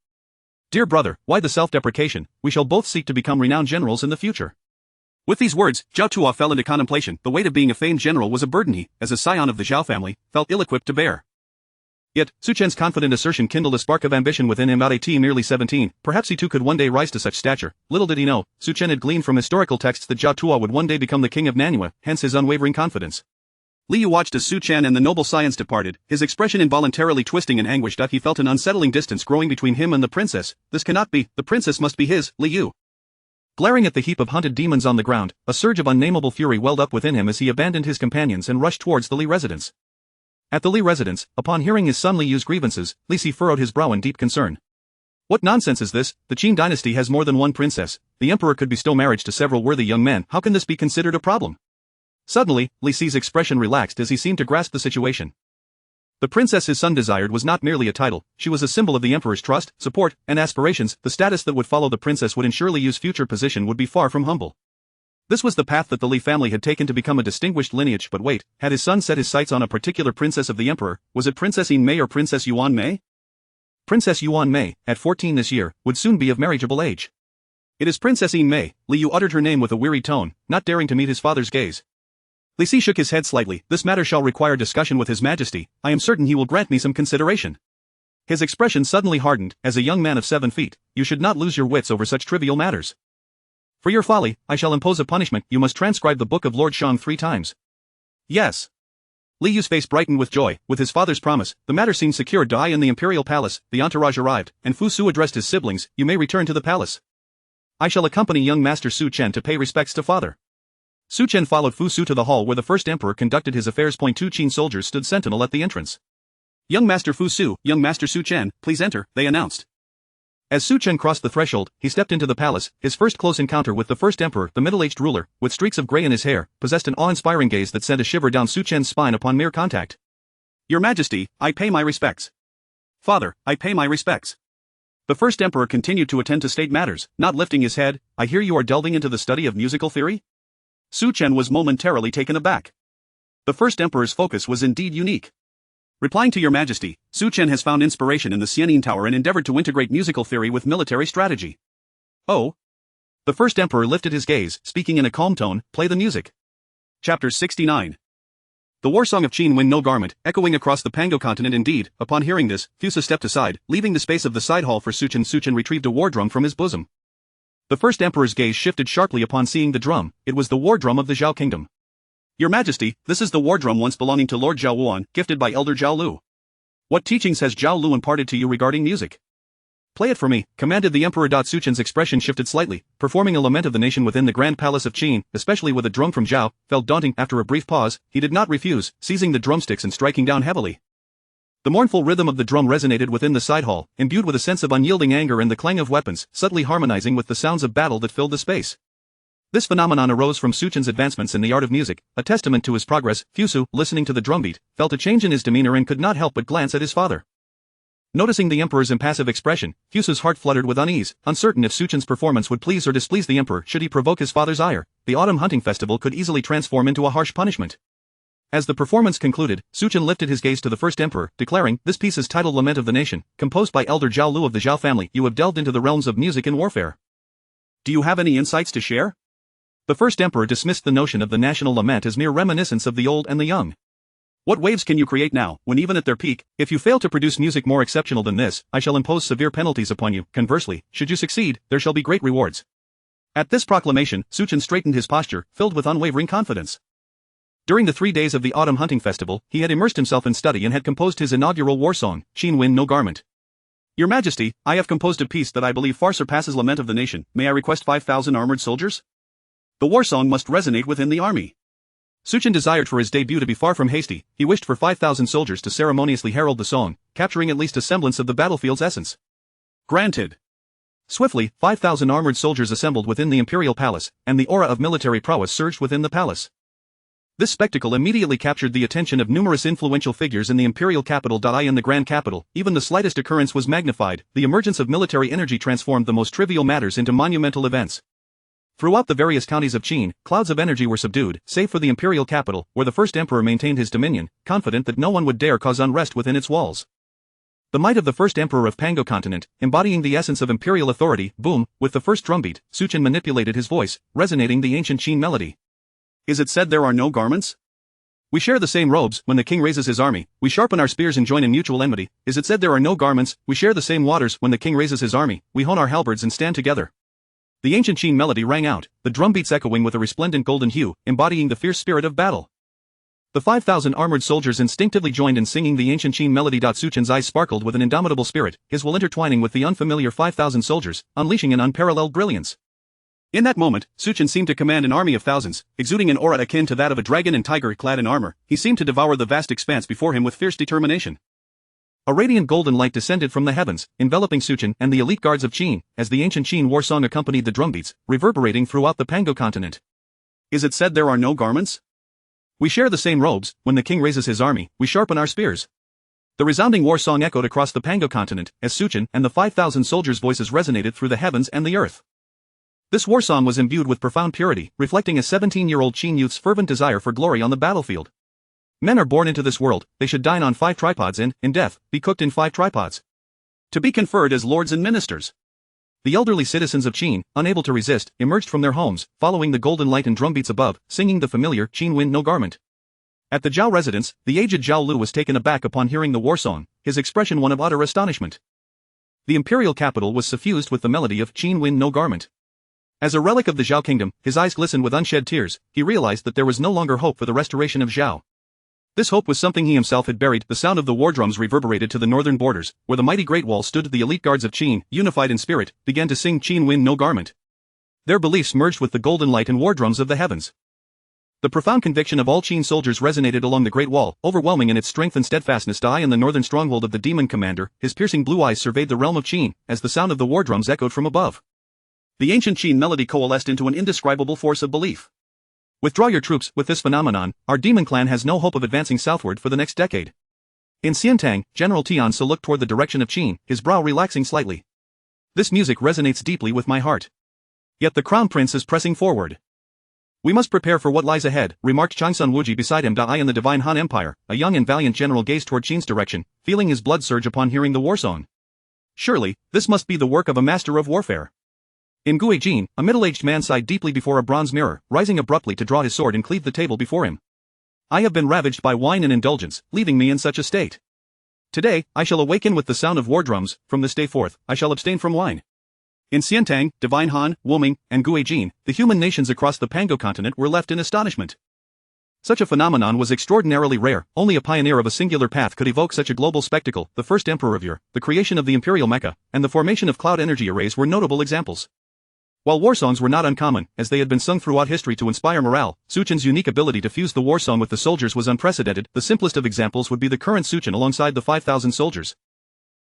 Dear brother, why the self-deprecation? We shall both seek to become renowned generals in the future. With these words, Zhao Tuo fell into contemplation. The weight of being a famed general was a burden he, as a scion of the Zhao family, felt ill-equipped to bear. Yet, Su Chen's confident assertion kindled a spark of ambition within him. At merely 17, perhaps he too could one day rise to such stature. Little did he know, Su Chen had gleaned from historical texts that Zhao Tuo would one day become the king of Nanyue, hence his unwavering confidence. Li Yu watched as Su Chen and the noble science departed, his expression involuntarily twisting in anguish. He felt an unsettling distance growing between him and the princess. This cannot be, the princess must be his, Li Yu. Glaring at the heap of hunted demons on the ground, a surge of unnameable fury welled up within him as he abandoned his companions and rushed towards the Li residence. At the Li residence, upon hearing his son Li Yu's grievances, Li Si furrowed his brow in deep concern. What nonsense is this? The Qin dynasty has more than one princess. The emperor could bestow marriage to several worthy young men. How can this be considered a problem? Suddenly, Li Si's expression relaxed as he seemed to grasp the situation. The princess his son desired was not merely a title, she was a symbol of the emperor's trust, support, and aspirations. The status that would follow the princess would ensure Li Yu's future position would be far from humble. This was the path that the Li family had taken to become a distinguished lineage. But wait, had his son set his sights on a particular princess of the emperor? Was it Princess Yin Mei or Princess Yuan Mei? Princess Yuan Mei, at 14 this year, would soon be of marriageable age. It is Princess Yin Mei. Li Yu uttered her name with a weary tone, not daring to meet his father's gaze. Li Si shook his head slightly. This matter shall require discussion with his majesty. I am certain he will grant me some consideration. His expression suddenly hardened. As a young man of 7 feet, you should not lose your wits over such trivial matters. For your folly, I shall impose a punishment. You must transcribe the book of Lord Shang 3 times. Yes. Li Yu's face brightened with joy. With his father's promise, the matter seemed secured. In the imperial palace, the entourage arrived, and Fu Su addressed his siblings. You may return to the palace. I shall accompany young master Su Chen to pay respects to father. Su Chen followed Fu Su to the hall where the first emperor conducted his affairs. 2 Qin soldiers stood sentinel at the entrance. Young master Fu Su, young master Su Chen, please enter, they announced. As Su Chen crossed the threshold, he stepped into the palace. His first close encounter with the first emperor, the middle-aged ruler, with streaks of gray in his hair, possessed an awe-inspiring gaze that sent a shiver down Su Chen's spine upon mere contact. Your Majesty, I pay my respects. Father, I pay my respects. The first emperor continued to attend to state matters, not lifting his head. I hear you are delving into the study of musical theory? Su Chen was momentarily taken aback. The first emperor's focus was indeed unique. Replying to your Majesty, Su Chen has found inspiration in the Xianin Tower and endeavored to integrate musical theory with military strategy. Oh? The first emperor lifted his gaze, speaking in a calm tone, play the music. Chapter 69. The war song of Qin Wen no garment, echoing across the Pango continent. Indeed, upon hearing this, Fusa stepped aside, leaving the space of the side hall for Su Chen. Su Chen retrieved a war drum from his bosom. The first emperor's gaze shifted sharply upon seeing the drum. It was the war drum of the Zhao kingdom. Your Majesty, this is the war drum once belonging to Lord Zhao Wuan, gifted by Elder Zhao Lu. What teachings has Zhao Lu imparted to you regarding music? Play it for me, commanded the emperor. Su Chen's expression shifted slightly, performing a lament of the nation within the grand palace of Qin, especially with a drum from Zhao, felt daunting. After a brief pause, he did not refuse, seizing the drumsticks and striking down heavily. The mournful rhythm of the drum resonated within the side hall, imbued with a sense of unyielding anger and the clang of weapons, subtly harmonizing with the sounds of battle that filled the space. This phenomenon arose from Su Chen's advancements in the art of music, a testament to his progress. Fusu, listening to the drumbeat, felt a change in his demeanor and could not help but glance at his father. Noticing the emperor's impassive expression, Fusu's heart fluttered with unease, uncertain if Su Chen's performance would please or displease the emperor. Should he provoke his father's ire, the autumn hunting festival could easily transform into a harsh punishment. As the performance concluded, Su Chen lifted his gaze to the first emperor, declaring, this piece is titled Lament of the Nation, composed by Elder Zhao Lu of the Zhao family. You have delved into the realms of music and warfare. Do you have any insights to share? The first emperor dismissed the notion of the national lament as mere reminiscence of the old and the young. What waves can you create now, when even at their peak, if you fail to produce music more exceptional than this, I shall impose severe penalties upon you. Conversely, should you succeed, there shall be great rewards. At this proclamation, Su Chen straightened his posture, filled with unwavering confidence. During the 3 days of the autumn hunting festival, he had immersed himself in study and had composed his inaugural war song, Qin Wen no garment. Your Majesty, I have composed a piece that I believe far surpasses Lament of the Nation. May I request 5,000 armored soldiers? The war song must resonate within the army. Su Chen desired for his debut to be far from hasty. He wished for 5,000 soldiers to ceremoniously herald the song, capturing at least a semblance of the battlefield's essence. Granted. Swiftly, 5,000 armored soldiers assembled within the imperial palace, and the aura of military prowess surged within the palace. This spectacle immediately captured the attention of numerous influential figures in the imperial capital. In the grand capital, even the slightest occurrence was magnified. The emergence of military energy transformed the most trivial matters into monumental events. Throughout the various counties of Qin, clouds of energy were subdued, save for the imperial capital, where the first emperor maintained his dominion, confident that no one would dare cause unrest within its walls. The might of the first emperor of Pango continent, embodying the essence of imperial authority, boom, with the first drumbeat, Su Chen manipulated his voice, resonating the ancient Qin melody. Is it said there are no garments? We share the same robes. When the king raises his army, we sharpen our spears and join in mutual enmity. Is it said there are no garments? We share the same waters. When the king raises his army, we hone our halberds and stand together. The ancient Qin melody rang out, the drum beats echoing with a resplendent golden hue, embodying the fierce spirit of battle. The 5,000 armored soldiers instinctively joined in singing the ancient Qin melody. Su Chen's eyes sparkled with an indomitable spirit, his will intertwining with the unfamiliar 5,000 soldiers, unleashing an unparalleled brilliance. In that moment, Su Chen seemed to command an army of thousands, exuding an aura akin to that of a dragon and tiger clad in armor. He seemed to devour the vast expanse before him with fierce determination. A radiant golden light descended from the heavens, enveloping Su Chen and the elite guards of Qin, as the ancient Qin war song accompanied the drumbeats, reverberating throughout the Pango continent. Is it said there are no garments? We share the same robes. When the king raises his army, we sharpen our spears. The resounding war song echoed across the Pango continent, as Su Chen and the 5,000 soldiers' voices resonated through the heavens and the earth. This war song was imbued with profound purity, reflecting a 17-year-old Qin youth's fervent desire for glory on the battlefield. Men are born into this world, they should dine on 5 tripods and, in death, be cooked in 5 tripods. To be conferred as lords and ministers. The elderly citizens of Qin, unable to resist, emerged from their homes, following the golden light and drumbeats above, singing the familiar Qin Win no garment. At the Zhao residence, the aged Zhao Lu was taken aback upon hearing the war song, his expression one of utter astonishment. The imperial capital was suffused with the melody of Qin Win no garment. As a relic of the Zhao kingdom, his eyes glistened with unshed tears. He realized that there was no longer hope for the restoration of Zhao. This hope was something he himself had buried. The sound of the war drums reverberated to the northern borders, where the mighty Great Wall stood. The elite guards of Qin, unified in spirit, began to sing Qin Win no garment. Their beliefs merged with the golden light and war drums of the heavens. The profound conviction of all Qin soldiers resonated along the Great Wall, overwhelming in its strength and steadfastness. Dai in the northern stronghold of the demon commander, his piercing blue eyes surveyed the realm of Qin, as the sound of the war drums echoed from above. The ancient Qin melody coalesced into an indescribable force of belief. Withdraw your troops. With this phenomenon, our demon clan has no hope of advancing southward for the next decade. In Xiantang, General Tian Su looked toward the direction of Qin, his brow relaxing slightly. This music resonates deeply with my heart. Yet the crown prince is pressing forward. We must prepare for what lies ahead, remarked Changsun Wuji beside him. I in the Divine Han Empire, a young and valiant general gazed toward Qin's direction, feeling his blood surge upon hearing the war song. Surely, this must be the work of a master of warfare. In Guijin, a middle-aged man sighed deeply before a bronze mirror, rising abruptly to draw his sword and cleave the table before him. I have been ravaged by wine and indulgence, leaving me in such a state. Today, I shall awaken with the sound of war drums. From this day forth, I shall abstain from wine. In Xiantang, Divine Han, Wuming, and Guijin, the human nations across the Pango continent were left in astonishment. Such a phenomenon was extraordinarily rare. Only a pioneer of a singular path could evoke such a global spectacle. The first emperor of Ur, the creation of the imperial Mecca, and the formation of cloud energy arrays were notable examples. While war songs were not uncommon, as they had been sung throughout history to inspire morale, Su Chen's unique ability to fuse the war song with the soldiers was unprecedented. The simplest of examples would be the current Su Chen alongside the 5,000 soldiers.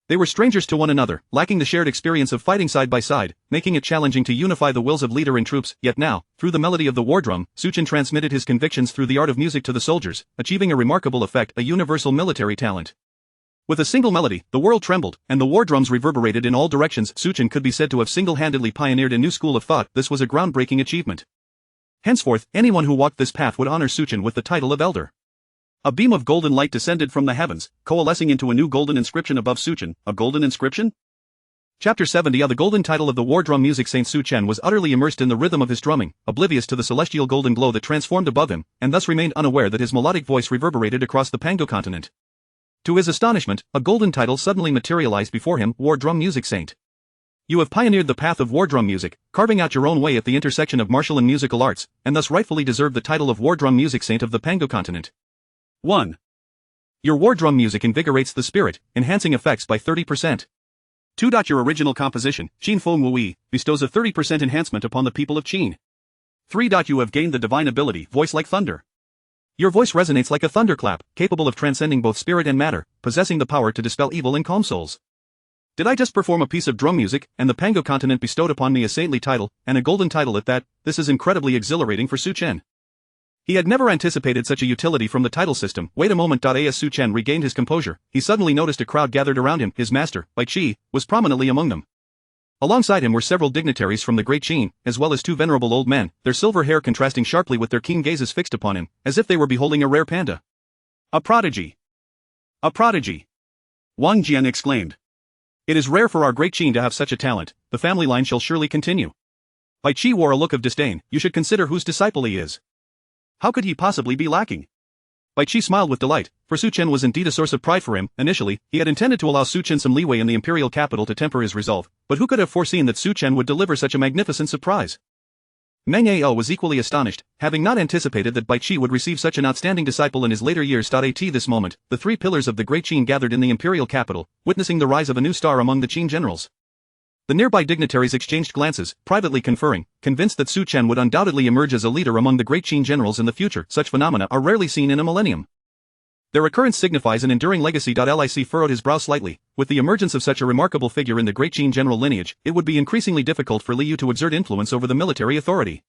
They were strangers to one another, lacking the shared experience of fighting side by side, making it challenging to unify the wills of leader and troops. Yet now, through the melody of the war drum, Su Chen transmitted his convictions through the art of music to the soldiers, achieving a remarkable effect, a universal military talent. With a single melody, the world trembled, and the war drums reverberated in all directions. Su Chen could be said to have single-handedly pioneered a new school of thought. This was a groundbreaking achievement. Henceforth, anyone who walked this path would honor Su Chen with the title of elder. A beam of golden light descended from the heavens, coalescing into a new golden inscription above Su Chen. A golden inscription? Chapter 70. The golden title of the war drum music. Saint Su Chen was utterly immersed in the rhythm of his drumming, oblivious to the celestial golden glow that transformed above him, and thus remained unaware that his melodic voice reverberated across the Pango continent. To his astonishment, a golden title suddenly materialized before him, War Drum Music Saint. You have pioneered the path of war drum music, carving out your own way at the intersection of martial and musical arts, and thus rightfully deserve the title of War Drum Music Saint of the Pango continent. 1. Your war drum music invigorates the spirit, enhancing effects by 30%. 2. Your original composition, Qin Feng Wui, bestows a 30% enhancement upon the people of Qin. 3. You have gained the divine ability, Voice like Thunder. Your voice resonates like a thunderclap, capable of transcending both spirit and matter, possessing the power to dispel evil and calm souls. Did I just perform a piece of drum music, and the Pango continent bestowed upon me a saintly title, and a golden title at that? This is incredibly exhilarating for Su Chen. He had never anticipated such a utility from the title system. Wait a moment. As Su Chen regained his composure, he suddenly noticed a crowd gathered around him. His master, Bai Qi, was prominently among them. Alongside him were several dignitaries from the Great Qin, as well as 2 venerable old men, their silver hair contrasting sharply with their keen gazes fixed upon him, as if they were beholding a rare panda. A prodigy! A prodigy! Wang Jian exclaimed. It is rare for our Great Qin to have such a talent. The family line shall surely continue. Bai Qi wore a look of disdain. You should consider whose disciple he is. How could he possibly be lacking? Bai Qi smiled with delight, for Su Chen was indeed a source of pride for him. Initially, he had intended to allow Su Chen some leeway in the imperial capital to temper his resolve, but who could have foreseen that Su Chen would deliver such a magnificent surprise? Meng Ao was equally astonished, having not anticipated that Bai Qi would receive such an outstanding disciple in his later years. At this moment, the three pillars of the great Qin gathered in the imperial capital, witnessing the rise of a new star among the Qin generals. The nearby dignitaries exchanged glances, privately conferring, convinced that Su Chen would undoubtedly emerge as a leader among the great Qin generals in the future. Such phenomena are rarely seen in a millennium. Their occurrence signifies an enduring legacy. Lic furrowed his brow slightly. With the emergence of such a remarkable figure in the great Qin general lineage, it would be increasingly difficult for Li Yu to exert influence over the military authority.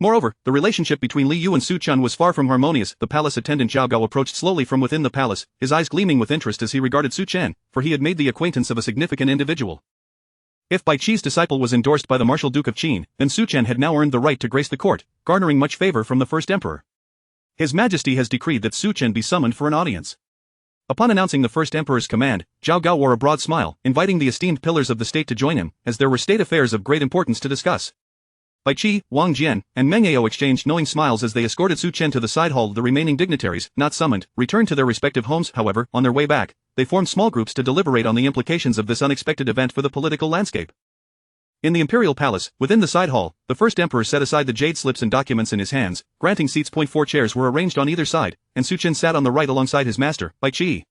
Moreover, the relationship between Li Yu and Su Chen was far from harmonious. The palace attendant Zhao Gao approached slowly from within the palace, his eyes gleaming with interest as he regarded Su Chen, for he had made the acquaintance of a significant individual. If Bai Qi's disciple was endorsed by the Marshal Duke of Qin, then Su Chen had now earned the right to grace the court, garnering much favor from the first emperor. His Majesty has decreed that Su Chen be summoned for an audience. Upon announcing the first emperor's command, Zhao Gao wore a broad smile, inviting the esteemed pillars of the state to join him, as there were state affairs of great importance to discuss. Bai Qi, Wang Jian, and Meng Ao exchanged knowing smiles as they escorted Su Chen to the side hall. The remaining dignitaries, not summoned, returned to their respective homes. However, on their way back, they formed small groups to deliberate on the implications of this unexpected event for the political landscape. In the imperial palace, within the side hall, the first emperor set aside the jade slips and documents in his hands, granting seats. 4 chairs were arranged on either side, and Su Chen sat on the right alongside his master, Bai Qi.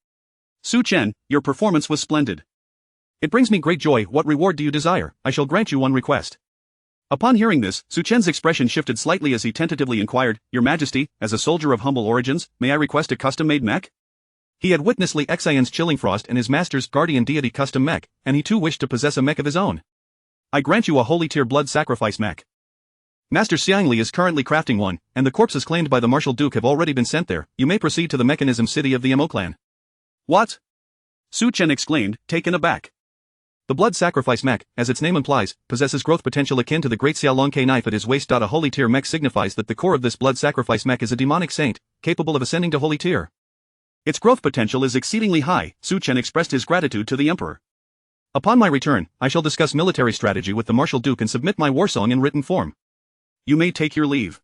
Su Chen, your performance was splendid. It brings me great joy. What reward do you desire? I shall grant you one request. Upon hearing this, Su Chen's expression shifted slightly as he tentatively inquired, Your Majesty, as a soldier of humble origins, may I request a custom-made mech? He had witnessed Li Xian's chilling frost and his master's guardian deity custom mech, and he too wished to possess a mech of his own. I grant you a holy tier blood sacrifice mech. Master Xiangli is currently crafting one, and the corpses claimed by the Marshal Duke have already been sent there. You may proceed to the mechanism city of the Mo clan. What? Su Chen exclaimed, taken aback. The blood sacrifice mech, as its name implies, possesses growth potential akin to the great Xiaolong knife at his waist. A holy tier mech signifies that the core of this blood sacrifice mech is a demonic saint, capable of ascending to holy tier. Its growth potential is exceedingly high. Su Chen expressed his gratitude to the emperor. Upon my return, I shall discuss military strategy with the Marshal Duke and submit my war song in written form. You may take your leave.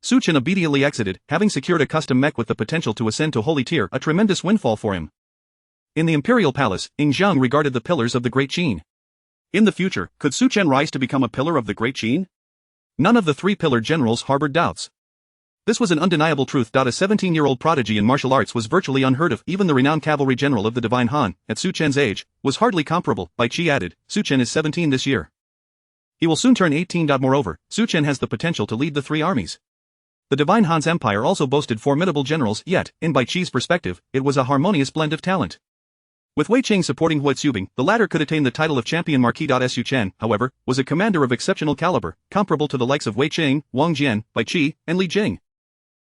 Su Chen obediently exited, having secured a custom mech with the potential to ascend to holy tier, a tremendous windfall for him. In the imperial palace, Ying Zhang regarded the pillars of the Great Qin. In the future, could Su Chen rise to become a pillar of the Great Qin? None of the three pillar generals harbored doubts. This was an undeniable truth. A 17-year-old prodigy in martial arts was virtually unheard of. Even the renowned cavalry general of the Divine Han, at Su Chen's age, was hardly comparable. Bai Qi added, Su Chen is 17 this year. He will soon turn 18. Moreover, Su Chen has the potential to lead the three armies. The Divine Han's empire also boasted formidable generals, yet, in Bai Qi's perspective, it was a harmonious blend of talent. With Wei Cheng supporting Hua Tsubing, the latter could attain the title of champion Marquis. Su Chen, however, was a commander of exceptional caliber, comparable to the likes of Wei Cheng, Wang Jian, Bai Qi, and Li Jing.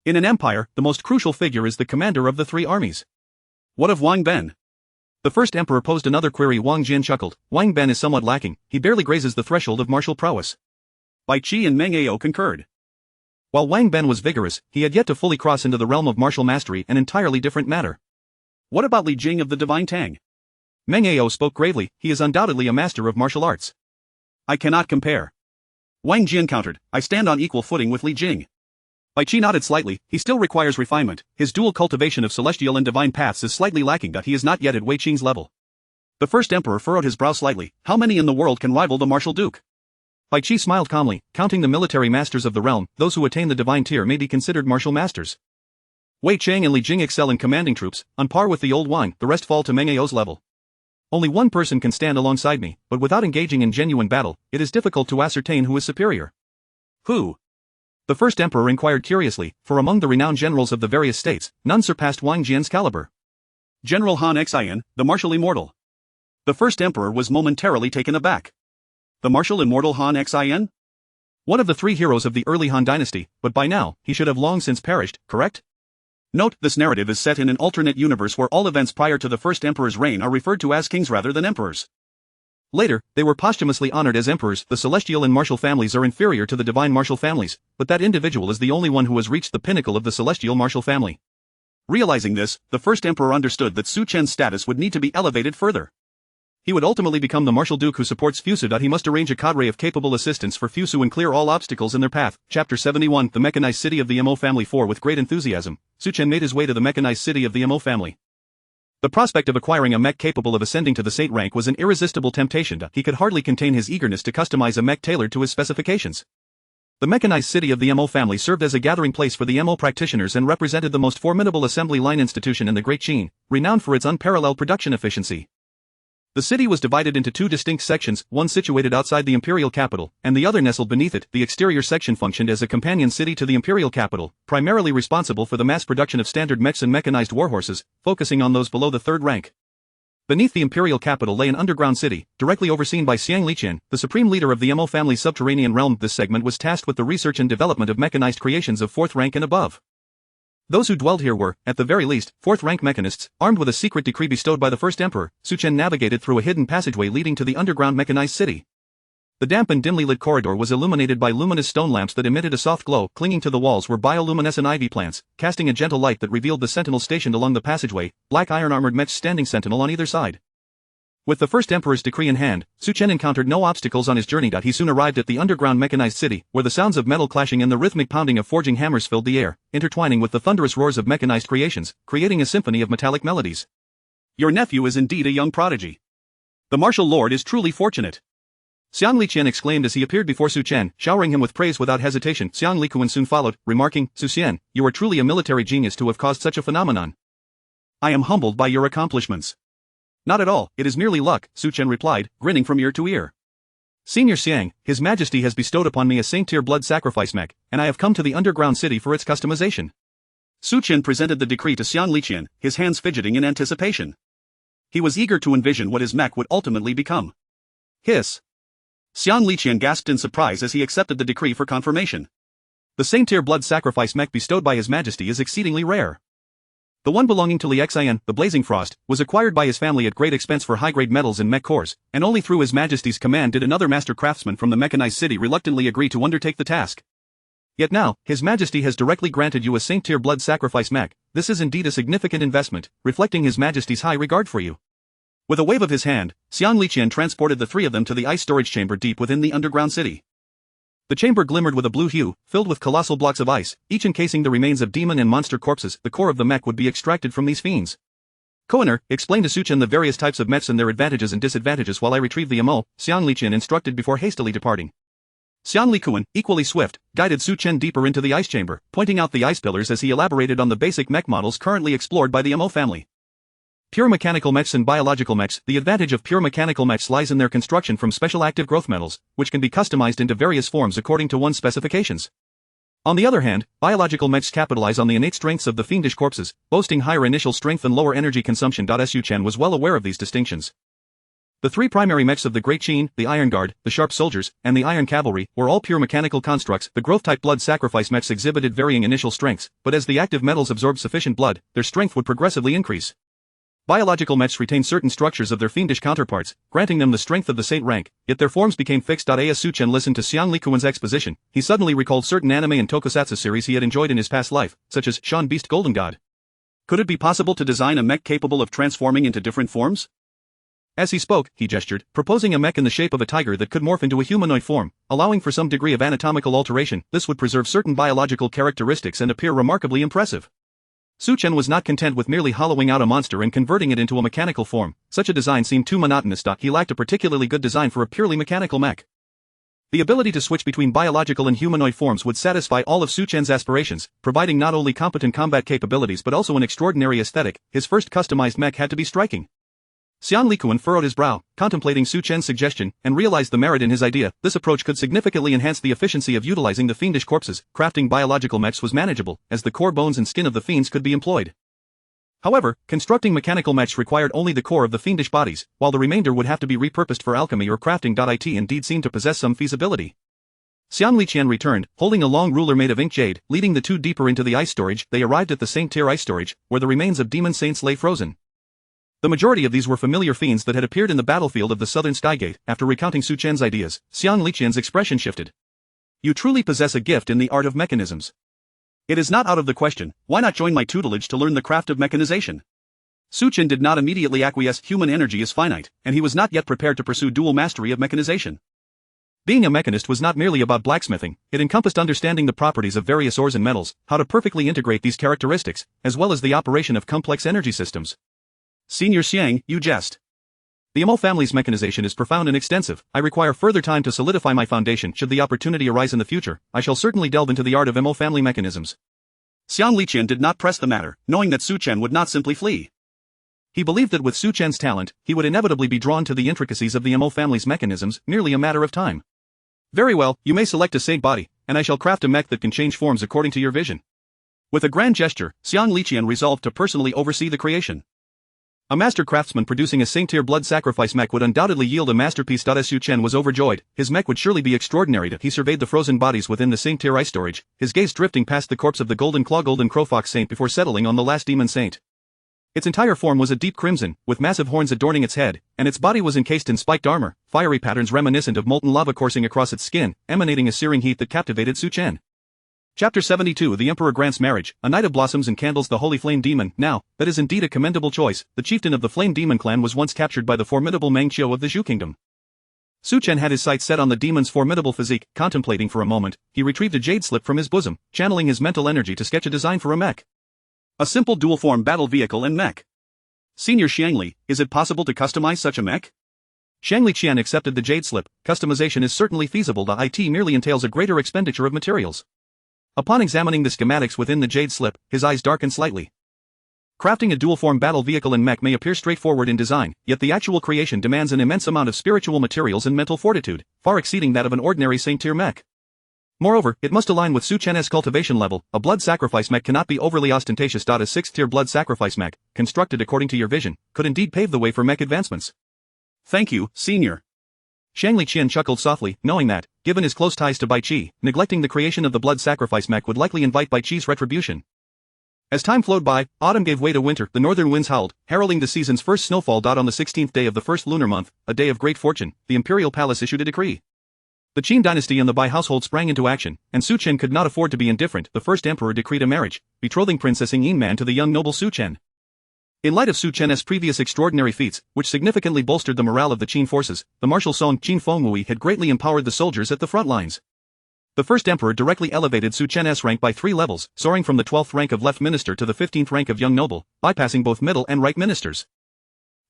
In an empire, the most crucial figure is the commander of the three armies. What of Wang Ben? The first emperor posed another query. Wang Jian chuckled. Wang Ben is somewhat lacking, he barely grazes the threshold of martial prowess. Bai Qi and Meng Ao concurred. While Wang Ben was vigorous, he had yet to fully cross into the realm of martial mastery, an entirely different matter. What about Li Jing of the Divine Tang? Meng Ao spoke gravely, he is undoubtedly a master of martial arts. I cannot compare. Wang Jian countered, I stand on equal footing with Li Jing. Bai Qi nodded slightly, he still requires refinement, his dual cultivation of celestial and divine paths is slightly lacking. He is not yet at Wei Qing's level. The first emperor furrowed his brow slightly, how many in the world can rival the Marshal Duke? Bai Qi smiled calmly, counting the military masters of the realm, those who attain the divine tier may be considered martial masters. Wei Cheng and Li Jing excel in commanding troops, on par with the old Wang, the rest fall to Meng Ao's level. Only one person can stand alongside me, but without engaging in genuine battle, it is difficult to ascertain who is superior. Who? The first emperor inquired curiously, for among the renowned generals of the various states, none surpassed Wang Jian's caliber. General Han Xian, the martial immortal. The first emperor was momentarily taken aback. The martial immortal Han Xian? One of the three heroes of the early Han dynasty, but by now, he should have long since perished, correct? Note, this narrative is set in an alternate universe where all events prior to the first emperor's reign are referred to as kings rather than emperors. Later, they were posthumously honored as emperors. The celestial and martial families are inferior to the divine martial families, but that individual is the only one who has reached the pinnacle of the celestial martial family. Realizing this, the first emperor understood that Su Chen's status would need to be elevated further. He would ultimately become the Marshal Duke who supports Fusu. He must arrange a cadre of capable assistants for Fusu and clear all obstacles in their path. Chapter 71 The Mechanized City of the Mo Family 4 With great enthusiasm, Su Chen made his way to the mechanized city of the Mo family. The prospect of acquiring a mech capable of ascending to the Saint rank was an irresistible temptation. He could hardly contain his eagerness to customize a mech tailored to his specifications. The mechanized city of the Mo family served as a gathering place for the Mo practitioners and represented the most formidable assembly line institution in the Great Qin, renowned for its unparalleled production efficiency. The city was divided into two distinct sections, one situated outside the imperial capital, and the other nestled beneath it. The exterior section functioned as a companion city to the imperial capital, primarily responsible for the mass production of standard mechs and mechanized warhorses, focusing on those below the third rank. Beneath the imperial capital lay an underground city, directly overseen by Xiang Liqian, the supreme leader of the Mo family's subterranean realm. This segment was tasked with the research and development of mechanized creations of fourth rank and above. Those who dwelled here were, at the very least, fourth-rank mechanists, armed with a secret decree bestowed by the first emperor. Su Chen navigated through a hidden passageway leading to the underground mechanized city. The damp and dimly lit corridor was illuminated by luminous stone lamps that emitted a soft glow. Clinging to the walls were bioluminescent ivy plants, casting a gentle light that revealed the sentinels stationed along the passageway, black iron-armored mechs standing sentinel on either side. With the first emperor's decree in hand, Su Chen encountered no obstacles on his journey. He soon arrived at the underground mechanized city, where the sounds of metal clashing and the rhythmic pounding of forging hammers filled the air, intertwining with the thunderous roars of mechanized creations, creating a symphony of metallic melodies. Your nephew is indeed a young prodigy. The martial lord is truly fortunate. Xiang Liqian exclaimed as he appeared before Su Chen, showering him with praise without hesitation. Xiang Liquan soon followed, remarking, Su Xian, you are truly a military genius to have caused such a phenomenon. I am humbled by your accomplishments. Not at all, it is merely luck, Su Chen replied, grinning from ear to ear. Senior Xiang, His Majesty has bestowed upon me a Saint-tier blood sacrifice mech, and I have come to the underground city for its customization. Su Chen presented the decree to Xiang Liqian, his hands fidgeting in anticipation. He was eager to envision what his mech would ultimately become. Hiss. Xiang Liqian gasped in surprise as he accepted the decree for confirmation. The Saint-tier blood sacrifice mech bestowed by His Majesty is exceedingly rare. The one belonging to Li Xian, the Blazing Frost, was acquired by his family at great expense for high-grade metals and mech cores, and only through His Majesty's command did another master craftsman from the mechanized city reluctantly agree to undertake the task. Yet now, His Majesty has directly granted you a Saint-tier blood sacrifice mech. This is indeed a significant investment, reflecting His Majesty's high regard for you. With a wave of his hand, Xiang Liqian transported the three of them to the ice storage chamber deep within the underground city. The chamber glimmered with a blue hue, filled with colossal blocks of ice, each encasing the remains of demon and monster corpses. The core of the mech would be extracted from these fiends. Koiner, explain to Su Chen the various types of mechs and their advantages and disadvantages while I retrieve the Mo, Xiang Liqian instructed before hastily departing. Xiang Liquan, equally swift, guided Su Chen deeper into the ice chamber, pointing out the ice pillars as he elaborated on the basic mech models currently explored by the Mo family. Pure mechanical mechs and biological mechs. The advantage of pure mechanical mechs lies in their construction from special active growth metals, which can be customized into various forms according to one's specifications. On the other hand, biological mechs capitalize on the innate strengths of the fiendish corpses, boasting higher initial strength and lower energy consumption. Su Chen was well aware of these distinctions. The three primary mechs of the Great Qin, the Iron Guard, the Sharp Soldiers, and the Iron Cavalry, were all pure mechanical constructs. The growth-type blood sacrifice mechs exhibited varying initial strengths, but as the active metals absorbed sufficient blood, their strength would progressively increase. Biological mechs retain certain structures of their fiendish counterparts, granting them the strength of the Saint rank, yet their forms became fixed. As Su Chen listened to Xiang Liquan's exposition, he suddenly recalled certain anime and tokusatsu series he had enjoyed in his past life, such as Sean Beast Golden God. Could it be possible to design a mech capable of transforming into different forms? As he spoke, he gestured, proposing a mech in the shape of a tiger that could morph into a humanoid form, allowing for some degree of anatomical alteration. This would preserve certain biological characteristics and appear remarkably impressive. Su Chen was not content with merely hollowing out a monster and converting it into a mechanical form. Such a design seemed too monotonous. He lacked a particularly good design for a purely mechanical mech. The ability to switch between biological and humanoid forms would satisfy all of Su Chen's aspirations, providing not only competent combat capabilities but also an extraordinary aesthetic. His first customized mech had to be striking. Xiang Liquan furrowed his brow, contemplating Su Chen's suggestion, and realized the merit in his idea. This approach could significantly enhance the efficiency of utilizing the fiendish corpses. Crafting biological mechs was manageable, as the core bones and skin of the fiends could be employed. However, constructing mechanical mechs required only the core of the fiendish bodies, while the remainder would have to be repurposed for alchemy or crafting. It indeed seemed to possess some feasibility. Xiang Liqian returned, holding a long ruler made of ink jade, leading the two deeper into the ice storage. They arrived at the Saint-tier ice storage, where the remains of demon saints lay frozen. The majority of these were familiar fiends that had appeared in the battlefield of the southern Skygate. After recounting Su Chen's ideas, Xiang Liqian's expression shifted. You truly possess a gift in the art of mechanisms. It is not out of the question, why not join my tutelage to learn the craft of mechanization? Su Chen did not immediately acquiesce. Human energy is finite, and he was not yet prepared to pursue dual mastery of mechanization. Being a mechanist was not merely about blacksmithing, it encompassed understanding the properties of various ores and metals, how to perfectly integrate these characteristics, as well as the operation of complex energy systems. Senior Xiang, you jest. The Emo family's mechanization is profound and extensive. I require further time to solidify my foundation. Should the opportunity arise in the future, I shall certainly delve into the art of Emo family mechanisms. Xiang Liqian did not press the matter, knowing that Su Chen would not simply flee. He believed that with Su Chen's talent, he would inevitably be drawn to the intricacies of the Emo family's mechanisms, merely a matter of time. Very well, you may select a saint body, and I shall craft a mech that can change forms according to your vision. With a grand gesture, Xiang Liqian resolved to personally oversee the creation. A master craftsman producing a saint-tier blood sacrifice mech would undoubtedly yield a masterpiece. As Su Chen was overjoyed, his mech would surely be extraordinary. He surveyed the frozen bodies within the saint-tier ice storage, his gaze drifting past the corpse of the golden crowfox saint before settling on the last demon saint. Its entire form was a deep crimson, with massive horns adorning its head, and its body was encased in spiked armor, fiery patterns reminiscent of molten lava coursing across its skin, emanating a searing heat that captivated Su Chen. Chapter 72 The Emperor grants marriage, a night of blossoms and candles. The Holy Flame Demon. Now, that is indeed a commendable choice. The chieftain of the Flame Demon clan was once captured by the formidable Meng Qiu of the Zhu Kingdom. Su Chen had his sights set on the demon's formidable physique. Contemplating for a moment, he retrieved a jade slip from his bosom, channeling his mental energy to sketch a design for a mech. A simple dual-form battle vehicle and mech. Senior Xiangli, is it possible to customize such a mech? Xiangli Qian accepted the jade slip. Customization is certainly feasible. The IT merely entails a greater expenditure of materials. Upon examining the schematics within the jade slip, his eyes darkened slightly. Crafting a dual-form battle vehicle and mech may appear straightforward in design, yet the actual creation demands an immense amount of spiritual materials and mental fortitude, far exceeding that of an ordinary saint-tier mech. Moreover, it must align with Su Chen's cultivation level. A blood sacrifice mech cannot be overly ostentatious. A 6th-tier blood sacrifice mech, constructed according to your vision, could indeed pave the way for mech advancements. Thank you, Senior. Xiangli Qian chuckled softly, knowing that, given his close ties to Bai Qi, neglecting the creation of the blood sacrifice mech would likely invite Bai Qi's retribution. As time flowed by, autumn gave way to winter. The northern winds howled, heralding the season's first snowfall. On the 16th day of the first lunar month, a day of great fortune, the imperial palace issued a decree. The Qin dynasty and the Bai household sprang into action, and Su Chen could not afford to be indifferent. The first emperor decreed a marriage, betrothing Princess Ying Man to the young noble Su Chen. In light of Su Chen's previous extraordinary feats, which significantly bolstered the morale of the Qin forces, the martial Song Qin Fengwui had greatly empowered the soldiers at the front lines. The first emperor directly elevated Su Chen's rank by 3 levels, soaring from the 12th rank of left minister to the 15th rank of young noble, bypassing both middle and right ministers.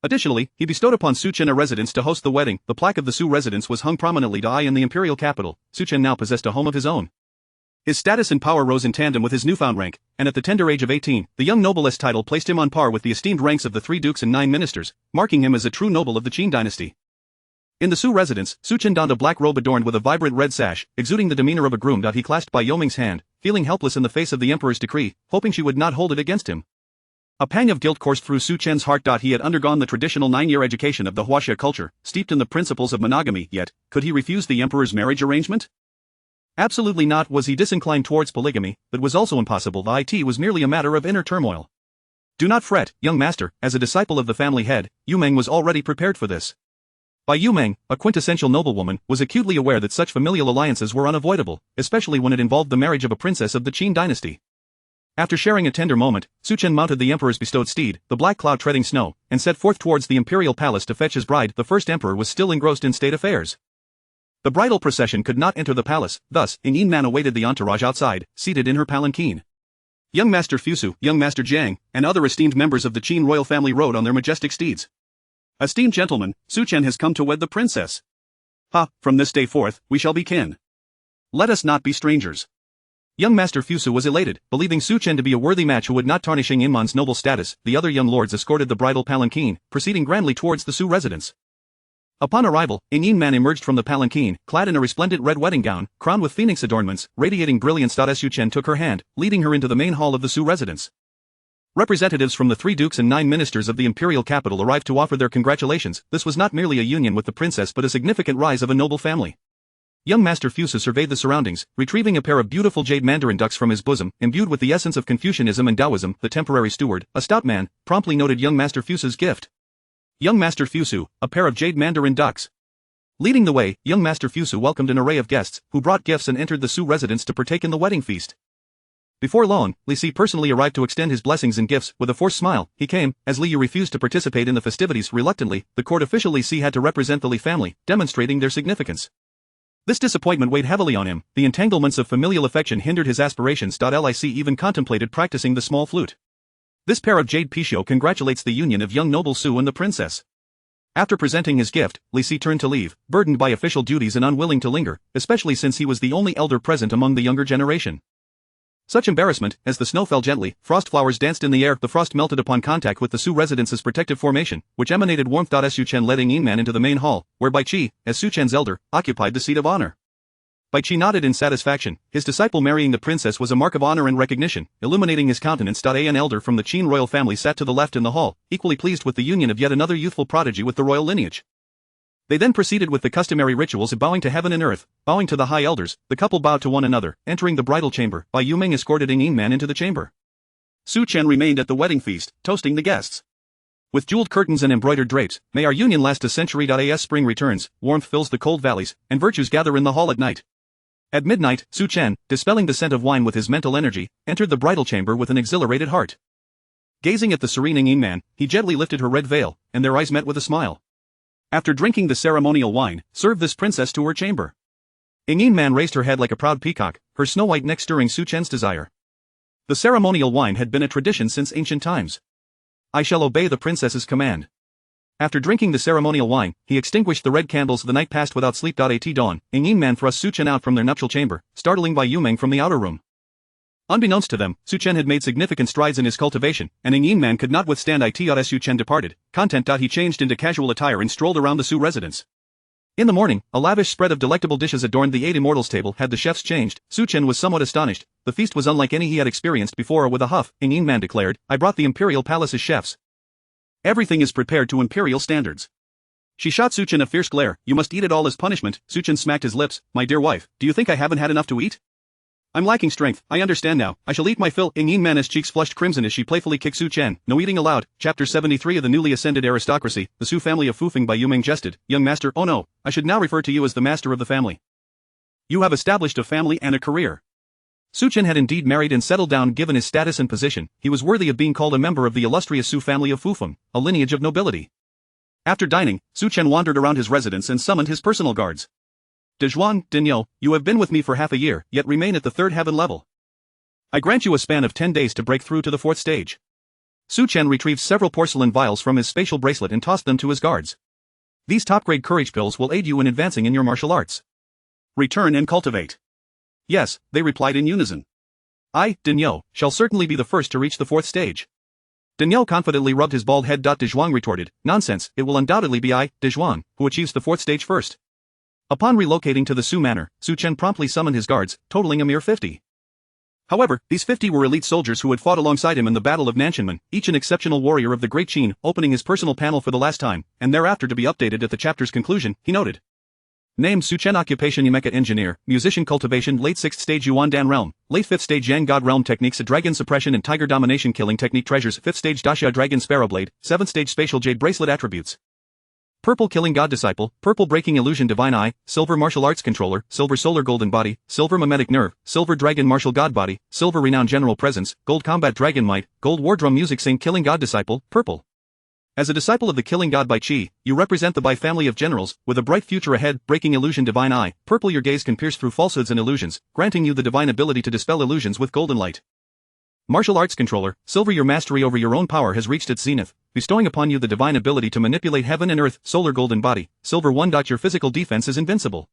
Additionally, he bestowed upon Su Chen a residence to host the wedding. The plaque of the Su residence was hung prominently in the imperial capital. Su Chen now possessed a home of his own. His status and power rose in tandem with his newfound rank, and at the tender age of 18, the young noble's title placed him on par with the esteemed ranks of the 3 dukes and 9 ministers, marking him as a true noble of the Qin dynasty. In the Su residence, Su Chen donned a black robe adorned with a vibrant red sash, exuding the demeanor of a groom. He clasped Bai Yoming's hand, feeling helpless in the face of the emperor's decree, hoping she would not hold it against him. A pang of guilt coursed through Su Chen's heart. He had undergone the traditional 9-year education of the Huaxia culture, steeped in the principles of monogamy, yet, could he refuse the emperor's marriage arrangement? Absolutely not. Was he disinclined towards polygamy, but was also impossible. It was merely a matter of inner turmoil. Do not fret, young master, as a disciple of the family head, Yu Meng was already prepared for this. Bai Yu Meng, a quintessential noblewoman, was acutely aware that such familial alliances were unavoidable, especially when it involved the marriage of a princess of the Qin dynasty. After sharing a tender moment, Su Chen mounted the emperor's bestowed steed, the black cloud treading snow, and set forth towards the imperial palace to fetch his bride. The first emperor was still engrossed in state affairs. The bridal procession could not enter the palace, thus, Ying Man awaited the entourage outside, seated in her palanquin. Young Master Fusu, Young Master Jiang, and other esteemed members of the Qin royal family rode on their majestic steeds. Esteemed gentlemen, Su Chen has come to wed the princess. From this day forth, we shall be kin. Let us not be strangers. Young Master Fusu was elated, believing Su Chen to be a worthy match who would not tarnish Ying Man's noble status. The other young lords escorted the bridal palanquin, proceeding grandly towards the Su residence. Upon arrival, Ying Man emerged from the palanquin, clad in a resplendent red wedding gown, crowned with phoenix adornments, radiating brilliance. Su Chen took her hand, leading her into the main hall of the Su residence. Representatives from the 3 dukes and 9 ministers of the imperial capital arrived to offer their congratulations. This was not merely a union with the princess but a significant rise of a noble family. Young Master Fusu surveyed the surroundings, retrieving a pair of beautiful jade mandarin ducks from his bosom, imbued with the essence of Confucianism and Taoism. The temporary steward, a stout man, promptly noted young Master Fusu's gift. Young Master Fusu, a pair of jade mandarin ducks. Leading the way, young Master Fusu welcomed an array of guests, who brought gifts and entered the Su residence to partake in the wedding feast. Before long, Li Si personally arrived to extend his blessings and gifts. With a forced smile, he came. As Li Yu refused to participate in the festivities reluctantly, the court official Li Si had to represent the Li family, demonstrating their significance. This disappointment weighed heavily on him. The entanglements of familial affection hindered his aspirations. Lic even contemplated practicing the small flute. This pair of jade Pichot congratulates the union of young noble Su and the princess. After presenting his gift, Li Si turned to leave, burdened by official duties and unwilling to linger, especially since he was the only elder present among the younger generation. Such embarrassment, as the snow fell gently, frost flowers danced in the air, the frost melted upon contact with the Su residence's protective formation, which emanated warmth. Su Chen led Ng Man into the main hall, where Bai Qi, as Su Chen's elder, occupied the seat of honor. Bai Qi nodded in satisfaction. His disciple marrying the princess was a mark of honor and recognition, illuminating his countenance. An elder from the Qin royal family sat to the left in the hall, equally pleased with the union of yet another youthful prodigy with the royal lineage. They then proceeded with the customary rituals of bowing to heaven and earth. Bowing to the high elders, the couple bowed to one another. Entering the bridal chamber, Bai Yuming escorted Ng Man into the chamber. Su Chen remained at the wedding feast, toasting the guests. With jeweled curtains and embroidered drapes, may our union last a century. As spring returns, warmth fills the cold valleys, and virtues gather in the hall at night. At midnight, Su Chen, dispelling the scent of wine with his mental energy, entered the bridal chamber with an exhilarated heart. Gazing at the serene Ng Man, he gently lifted her red veil, and their eyes met with a smile. After drinking the ceremonial wine, serve this princess to her chamber. Ng Man raised her head like a proud peacock, her snow-white neck stirring Su Chen's desire. The ceremonial wine had been a tradition since ancient times. I shall obey the princess's command. After drinking the ceremonial wine, he extinguished the red candles. The night passed without sleep. At dawn, Ng Man thrust Su Chen out from their nuptial chamber, startling Bai Yuming from the outer room. Unbeknownst to them, Su Chen had made significant strides in his cultivation, and Ng Man could not withstand it. As Su Chen departed, content. He changed into casual attire and strolled around the Su residence. In the morning, a lavish spread of delectable dishes adorned the 8 immortals table. Had the chefs changed, Su Chen was somewhat astonished. The feast was unlike any he had experienced before. With a huff, Ng Man declared, I brought the imperial palace's chefs. Everything is prepared to imperial standards. She shot Su Chen a fierce glare. You must eat it all as punishment. Su Chen smacked his lips. My dear wife, do you think I haven't had enough to eat? I'm lacking strength, I understand now. I shall eat my fill. Ng Man's cheeks flushed crimson as she playfully kicked Su Chen. No eating allowed. Chapter 73 of the newly ascended aristocracy, the Su family of Fufeng. Bai Yuming jested. Young master, oh no, I should now refer to you as the master of the family. You have established a family and a career. Su Chen had indeed married and settled down. Given his status and position, he was worthy of being called a member of the illustrious Su family of Fufeng, a lineage of nobility. After dining, Su Chen wandered around his residence and summoned his personal guards. Dezhuang, Dinyo, you have been with me for half a year, yet remain at the 3rd heaven level. I grant you a span of 10 days to break through to the 4th stage. Su Chen retrieved several porcelain vials from his spatial bracelet and tossed them to his guards. These top-grade courage pills will aid you in advancing in your martial arts. Return and cultivate. Yes, they replied in unison. I, Dinyo, shall certainly be the first to reach the 4th stage. Dinyo confidently rubbed his bald head. Dezhuang retorted, nonsense, it will undoubtedly be I, Dezhuang, who achieves the 4th stage first. Upon relocating to the Su manor, Su Chen promptly summoned his guards, totaling a mere 50. However, these 50 were elite soldiers who had fought alongside him in the Battle of Nanshanmen, each an exceptional warrior of the Great Qin. Opening his personal panel for the last time, and thereafter to be updated at the chapter's conclusion, he noted. Name Su Chen. Occupation Mecha Engineer, Musician. Cultivation late 6th stage Yuan Dan Realm, late 5th stage Yang God Realm. Techniques Dragon Suppression and Tiger Domination. Killing Technique. Treasures 5th stage Daxia Dragon Sparrow Blade, 7th stage Spatial Jade Bracelet. Attributes Purple Killing God Disciple, Purple Breaking Illusion Divine Eye, Silver Martial Arts Controller, Silver Solar Golden Body, Silver Mimetic Nerve, Silver Dragon Martial God Body, Silver Renowned General Presence, Gold Combat Dragon Might, Gold War Drum Music. Saint Killing God Disciple, Purple. As a disciple of the Killing God Bai Qi, you represent the Bai family of generals, with a bright future ahead. Breaking Illusion Divine Eye, Purple. Your gaze can pierce through falsehoods and illusions, granting you the divine ability to dispel illusions with golden light. Martial Arts Controller, Silver. Your mastery over your own power has reached its zenith, bestowing upon you the divine ability to manipulate heaven and earth. Solar Golden Body, Silver 1. Your physical defense is invincible.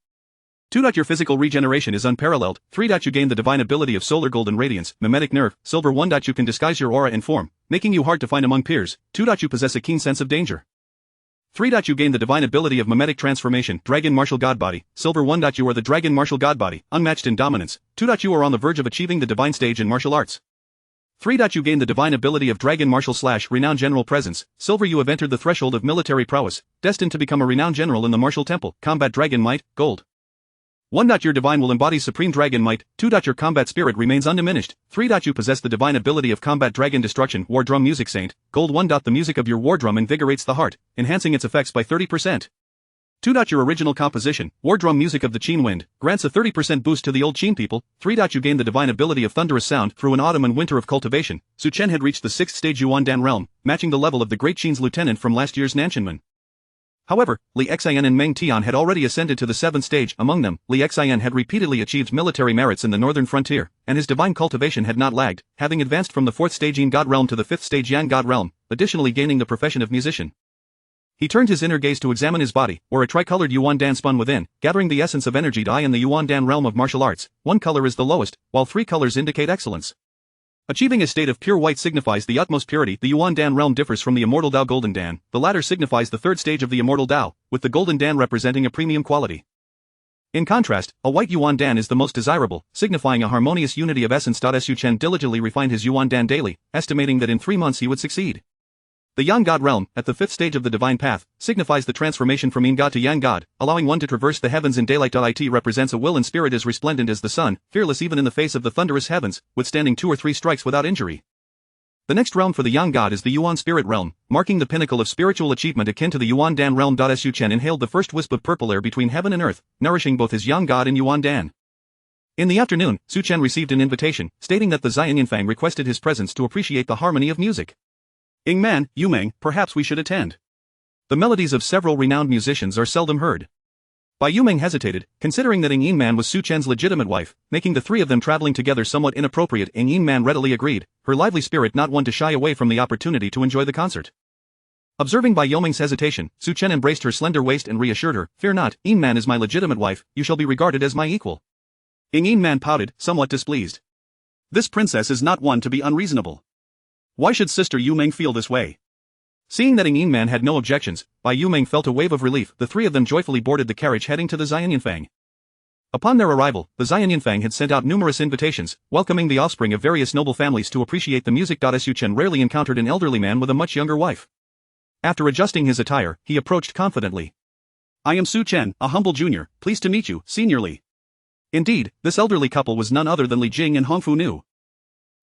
2. Your physical regeneration is unparalleled. 3. You gain the divine ability of Solar Golden Radiance, Mimetic Nerve, Silver 1. You can disguise your aura and form, making you hard to find among peers. 2. You possess a keen sense of danger. 3. You gain the divine ability of Mimetic Transformation, Dragon Martial God Body, Silver 1. You are the Dragon Martial God Body, unmatched in dominance. 2. You are on the verge of achieving the divine stage in martial arts. 3. You gain the divine ability of Dragon Martial / Renowned General Presence, Silver. You have entered the threshold of military prowess, destined to become a renowned general in the martial temple. Combat Dragon Might, Gold. 1. Your divine will embody supreme dragon might. 2. Your combat spirit remains undiminished. 3. You possess the divine ability of combat dragon destruction. War Drum Music Saint, Gold 1. The music of your war drum invigorates the heart, enhancing its effects by 30%. 2. Your original composition, war drum music of the Qin wind, grants a 30% boost to the old Qin people. 3. You gain the divine ability of thunderous sound through an autumn and winter of cultivation. Su Chen had reached the 6th stage Yuandan realm, matching the level of the Great Qin's lieutenant from last year's Nanshanman. However, Li Xian and Meng Tian had already ascended to the 7th stage. Among them, Li Xian had repeatedly achieved military merits in the northern frontier, and his divine cultivation had not lagged, having advanced from the 4th stage Yin God realm to the 5th stage Yang God realm, additionally gaining the profession of musician. He turned his inner gaze to examine his body, where a tricolored Yuandan spun within, gathering the essence of energy Dai in the Yuandan realm of martial arts. 1 color is the lowest, while 3 colors indicate excellence. Achieving a state of pure white signifies the utmost purity. The Yuandan realm differs from the immortal Dao Golden Dan. The latter signifies the 3rd stage of the immortal Dao, with the Golden Dan representing a premium quality. In contrast, a white Yuandan is the most desirable, signifying a harmonious unity of essence. Su Chen diligently refined his Yuandan daily, estimating that in 3 months he would succeed. The Yang God realm, at the 5th stage of the divine path, signifies the transformation from Yin God to Yang God, allowing one to traverse the heavens in daylight. It represents a will and spirit as resplendent as the sun, fearless even in the face of the thunderous heavens, withstanding 2 or 3 strikes without injury. The next realm for the Yang God is the Yuan spirit realm, marking the pinnacle of spiritual achievement akin to the Yuandan realm. Su Chen inhaled the first wisp of purple air between heaven and earth, nourishing both his Yang God and Yuandan. In the afternoon, Su Chen received an invitation, stating that the Xian Yanfang requested his presence to appreciate the harmony of music. Ing Man, Yu Meng, perhaps we should attend. The melodies of several renowned musicians are seldom heard. Bai Yumeng hesitated, considering that Ing Yin Man was Su Chen's legitimate wife, making the 3 of them traveling together somewhat inappropriate. Ing Yin Man readily agreed, her lively spirit not one to shy away from the opportunity to enjoy the concert. Observing Bai Yumeng's hesitation, Su Chen embraced her slender waist and reassured her, "Fear not, Yin Man is my legitimate wife, you shall be regarded as my equal." Ing Yin Man pouted, somewhat displeased. This princess is not one to be unreasonable. Why should Sister Yu Meng feel this way? Seeing that Ing Yin Man had no objections, Bai Yu Meng felt a wave of relief. The 3 of them joyfully boarded the carriage heading to the Xian Yanfang. Upon their arrival, the Xian Yanfang had sent out numerous invitations, welcoming the offspring of various noble families to appreciate the music. Su Chen rarely encountered an elderly man with a much younger wife. After adjusting his attire, he approached confidently. "I am Su Chen, a humble junior, pleased to meet you, Senior Li." Indeed, this elderly couple was none other than Li Jing and Hongfu Nu.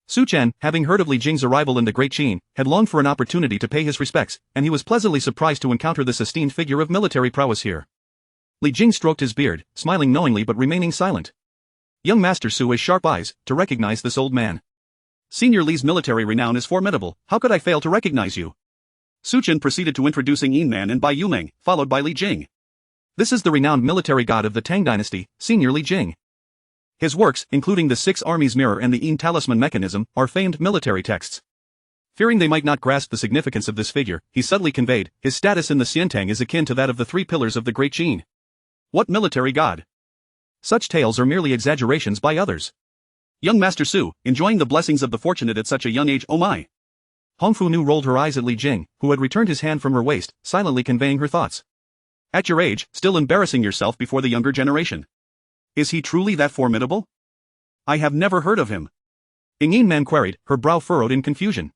Su Chen, having heard of Li Jing's arrival in the Great Qin, had longed for an opportunity to pay his respects, and he was pleasantly surprised to encounter this esteemed figure of military prowess here. Li Jing stroked his beard, smiling knowingly but remaining silent. Young Master Su has sharp eyes to recognize this old man. Senior Li's military renown is formidable, how could I fail to recognize you? Su Chen proceeded to introducing Yin Man and Bai Yumeng, followed by Li Jing. This is the renowned military god of the Tang Dynasty, Senior Li Jing. His works, including the 6 Armies Mirror and the Yin Talisman Mechanism, are famed military texts. Fearing they might not grasp the significance of this figure, he subtly conveyed, his status in the Xiantang is akin to that of the 3 pillars of the Great Qin. What military god? Such tales are merely exaggerations by others. Young Master Su, enjoying the blessings of the fortunate at such a young age, oh my. Hongfu Nu rolled her eyes at Li Jing, who had returned his hand from her waist, silently conveying her thoughts. At your age, still embarrassing yourself before the younger generation. Is he truly that formidable? I have never heard of him. Ing Yin Man queried, her brow furrowed in confusion.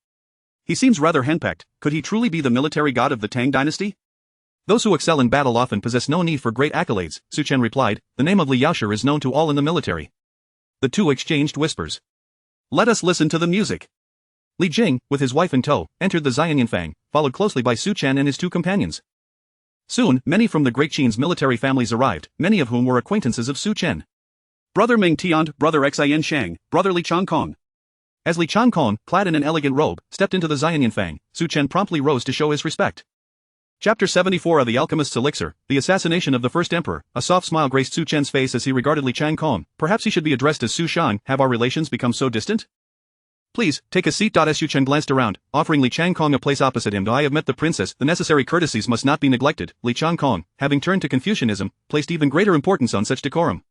He seems rather henpecked, could he truly be the military god of the Tang Dynasty? Those who excel in battle often possess no need for great accolades, Su Chen replied, the name of Li Yaoshi is known to all in the military. The 2 exchanged whispers. Let us listen to the music. Li Jing, with his wife in tow, entered the Xian Yanfang, followed closely by Su Chen and his 2 companions. Soon, many from the Great Qin's military families arrived, many of whom were acquaintances of Su Chen. Brother Meng Tian, Brother Xian Shang, Brother Li Changkong. As Li Changkong, clad in an elegant robe, stepped into the Xian Yanfang, Su Chen promptly rose to show his respect. Chapter 74 of The Alchemist's Elixir, The Assassination of the First Emperor. A soft smile graced Su Chen's face as he regarded Li Changkong. Perhaps he should be addressed as Su Shang. Have our relations become so distant? Please, take a seat. Su Chen glanced around, offering Li Changkong a place opposite him. I have met the princess, the necessary courtesies must not be neglected. Li Changkong, having turned to Confucianism, placed even greater importance on such decorum.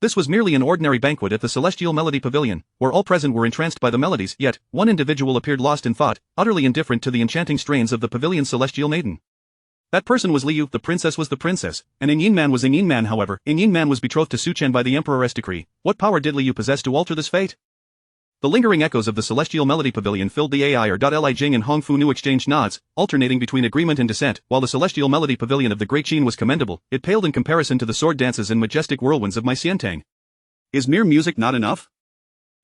This was merely an ordinary banquet at the Celestial Melody Pavilion, where all present were entranced by the melodies, yet, one individual appeared lost in thought, utterly indifferent to the enchanting strains of the pavilion's celestial maiden. That person was Liu, the princess was the princess, and Ing Yin Man was Ing Yin Man. However, Ing Yin Man was betrothed to Su Chen by the emperor's decree. What power did Liu possess to alter this fate? The lingering echoes of the Celestial Melody Pavilion filled the air. Li Jing and Hongfu Nu exchanged nods, alternating between agreement and dissent. While the Celestial Melody Pavilion of the Great Qin was commendable, it paled in comparison to the sword dances and majestic whirlwinds of my Xiantang. Is mere music not enough?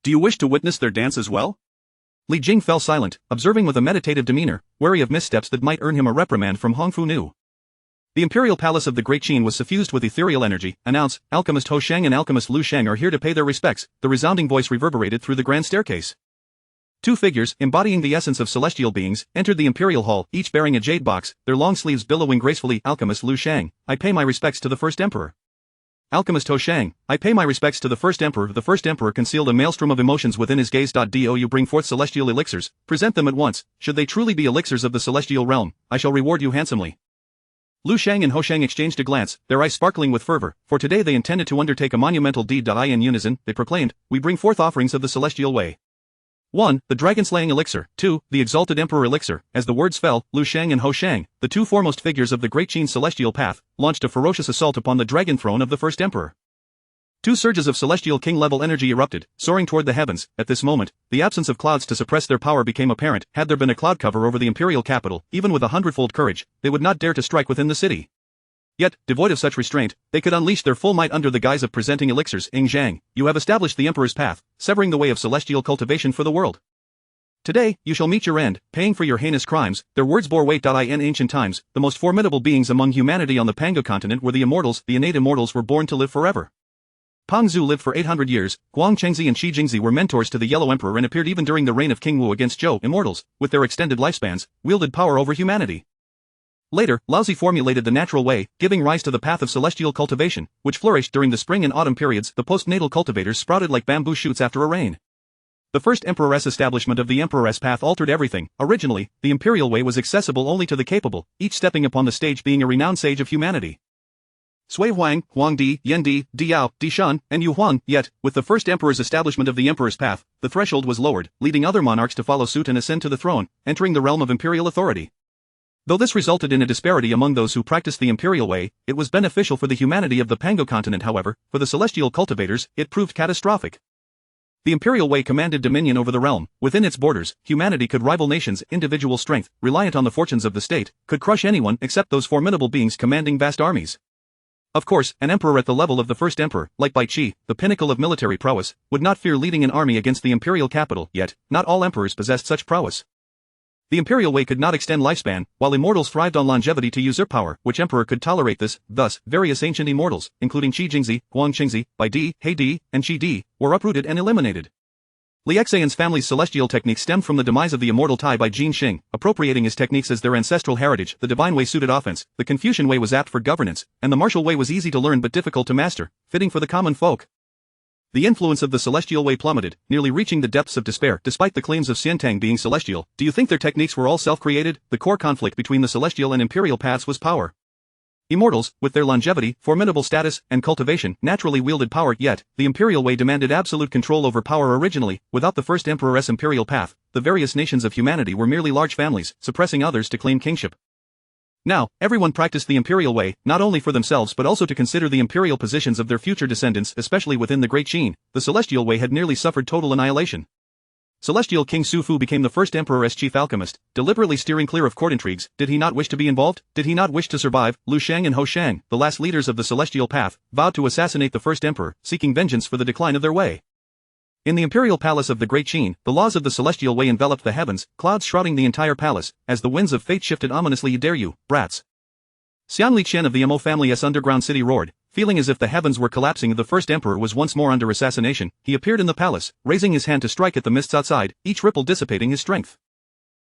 Do you wish to witness their dance as well? Li Jing fell silent, observing with a meditative demeanor, wary of missteps that might earn him a reprimand from Hongfu Nu. The imperial palace of the Great Qin was suffused with ethereal energy. Announce, Alchemist Ho Shang and Alchemist Lu Shang are here to pay their respects. The resounding voice reverberated through the grand staircase. Two figures, embodying the essence of celestial beings, entered the imperial hall, each bearing a jade box, their long sleeves billowing gracefully. Alchemist Lu Shang, I pay my respects to the first emperor. Alchemist Ho Shang, I pay my respects to the first emperor. The first emperor concealed a maelstrom of emotions within his gaze. Do you bring forth celestial elixirs? Present them at once. Should they truly be elixirs of the celestial realm, I shall reward you handsomely. Lu Shang and Ho Shang exchanged a glance, their eyes sparkling with fervor, for today they intended to undertake a monumental deed. In unison, they proclaimed, we bring forth offerings of the celestial way. 1. The dragon-slaying elixir. 2. The exalted emperor elixir. As the words fell, Lu Shang and Ho Shang, the two foremost figures of the Great Qin celestial path, launched a ferocious assault upon the dragon throne of the first emperor. Two surges of celestial king-level energy erupted, soaring toward the heavens. At this moment, the absence of clouds to suppress their power became apparent. Had there been a cloud cover over the imperial capital, even with 100-fold courage, they would not dare to strike within the city. Yet, devoid of such restraint, they could unleash their full might under the guise of presenting elixirs. Ing Zhang, you have established the emperor's path, severing the way of celestial cultivation for the world. Today, you shall meet your end, paying for your heinous crimes. Their words bore weight. In ancient times, the most formidable beings among humanity on the Pango continent were the immortals. The innate immortals were born to live forever. Pang Zhu lived for 800 years, Guang Chengzi and Shi Jingzi were mentors to the Yellow Emperor and appeared even during the reign of King Wu against Zhou. Immortals, with their extended lifespans, wielded power over humanity. Later, Laozi formulated the natural way, giving rise to the path of celestial cultivation, which flourished during the spring and autumn periods. The postnatal cultivators sprouted like bamboo shoots after a rain. The first emperor's establishment of the emperor's path altered everything. Originally, the imperial way was accessible only to the capable, each stepping upon the stage being a renowned sage of humanity. Sui Huang, Huang Di, Yan Di, Diao, Di Shan, and Yu Huang. Yet, with the first emperor's establishment of the emperor's path, the threshold was lowered, leading other monarchs to follow suit and ascend to the throne, entering the realm of imperial authority. Though this resulted in a disparity among those who practiced the imperial way, it was beneficial for the humanity of the Pango continent. However, for the celestial cultivators, it proved catastrophic. The imperial way commanded dominion over the realm. Within its borders, humanity could rival nations. Individual strength, reliant on the fortunes of the state, could crush anyone except those formidable beings commanding vast armies. Of course, an emperor at the level of the first emperor, like Bai Qi, the pinnacle of military prowess, would not fear leading an army against the imperial capital. Yet, not all emperors possessed such prowess. The imperial way could not extend lifespan, while immortals thrived on longevity to usurp power. Which emperor could tolerate this? Thus, various ancient immortals, including Shi Jingzi, Guang Chengzi, Bai Di, He Di, and Shi Di, were uprooted and eliminated. Li Exayan's family's celestial techniques stemmed from the demise of the immortal Tai by Jin Xing, appropriating his techniques as their ancestral heritage. The divine way suited offense, the Confucian way was apt for governance, and the martial way was easy to learn but difficult to master, fitting for the common folk. The influence of the celestial way plummeted, nearly reaching the depths of despair. Despite the claims of Xiantang being celestial, do you think their techniques were all self-created? The core conflict between the celestial and imperial paths was power. Immortals, with their longevity, formidable status, and cultivation, naturally wielded power. Yet, the imperial way demanded absolute control over power. Originally, without the first emperor's imperial path, the various nations of humanity were merely large families, suppressing others to claim kingship. Now, everyone practiced the imperial way, not only for themselves but also to consider the imperial positions of their future descendants, especially within the Great Qin. The celestial way had nearly suffered total annihilation. Celestial King Su Fu became the first emperor's chief alchemist, deliberately steering clear of court intrigues. Did he not wish to be involved? Did he not wish to survive? Lu Shang and Ho Shang, the last leaders of the celestial path, vowed to assassinate the first emperor, seeking vengeance for the decline of their way. In the imperial palace of the Great Qin, the laws of the celestial way enveloped the heavens, clouds shrouding the entire palace, as the winds of fate shifted ominously. You dare you, brats. Xianli Qian of the Mo family's underground city roared, feeling as if the heavens were collapsing. The first emperor was once more under assassination. He appeared in the palace, raising his hand to strike at the mists outside, each ripple dissipating his strength.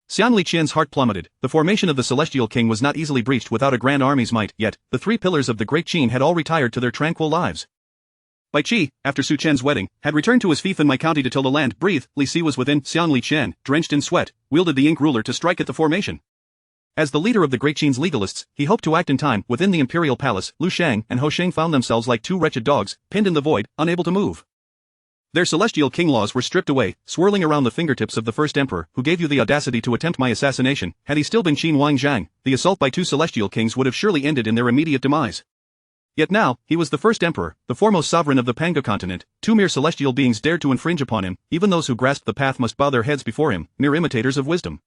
Xianli Qian's heart plummeted. The formation of the celestial king was not easily breached without a grand army's might. Yet, the three pillars of the Great Qin had all retired to their tranquil lives. Bai Qi, after Su Chen's wedding, had returned to his fief in my county to till the land breathed. Li Si was within. Xianli Qian, drenched in sweat, wielded the ink ruler to strike at the formation. As the leader of the Great Qin's legalists, he hoped to act in time. Within the imperial palace, Lu Shang and Ho Shang found themselves like two wretched dogs, pinned in the void, unable to move. Their celestial king laws were stripped away, swirling around the fingertips of the first emperor, who gave you the audacity to attempt my assassination. Had he still been Qin Wang Zhang, the assault by two celestial kings would have surely ended in their immediate demise. Yet now, he was the first emperor, the foremost sovereign of the Pango continent. Two mere celestial beings dared to infringe upon him. Even those who grasped the path must bow their heads before him, mere imitators of wisdom.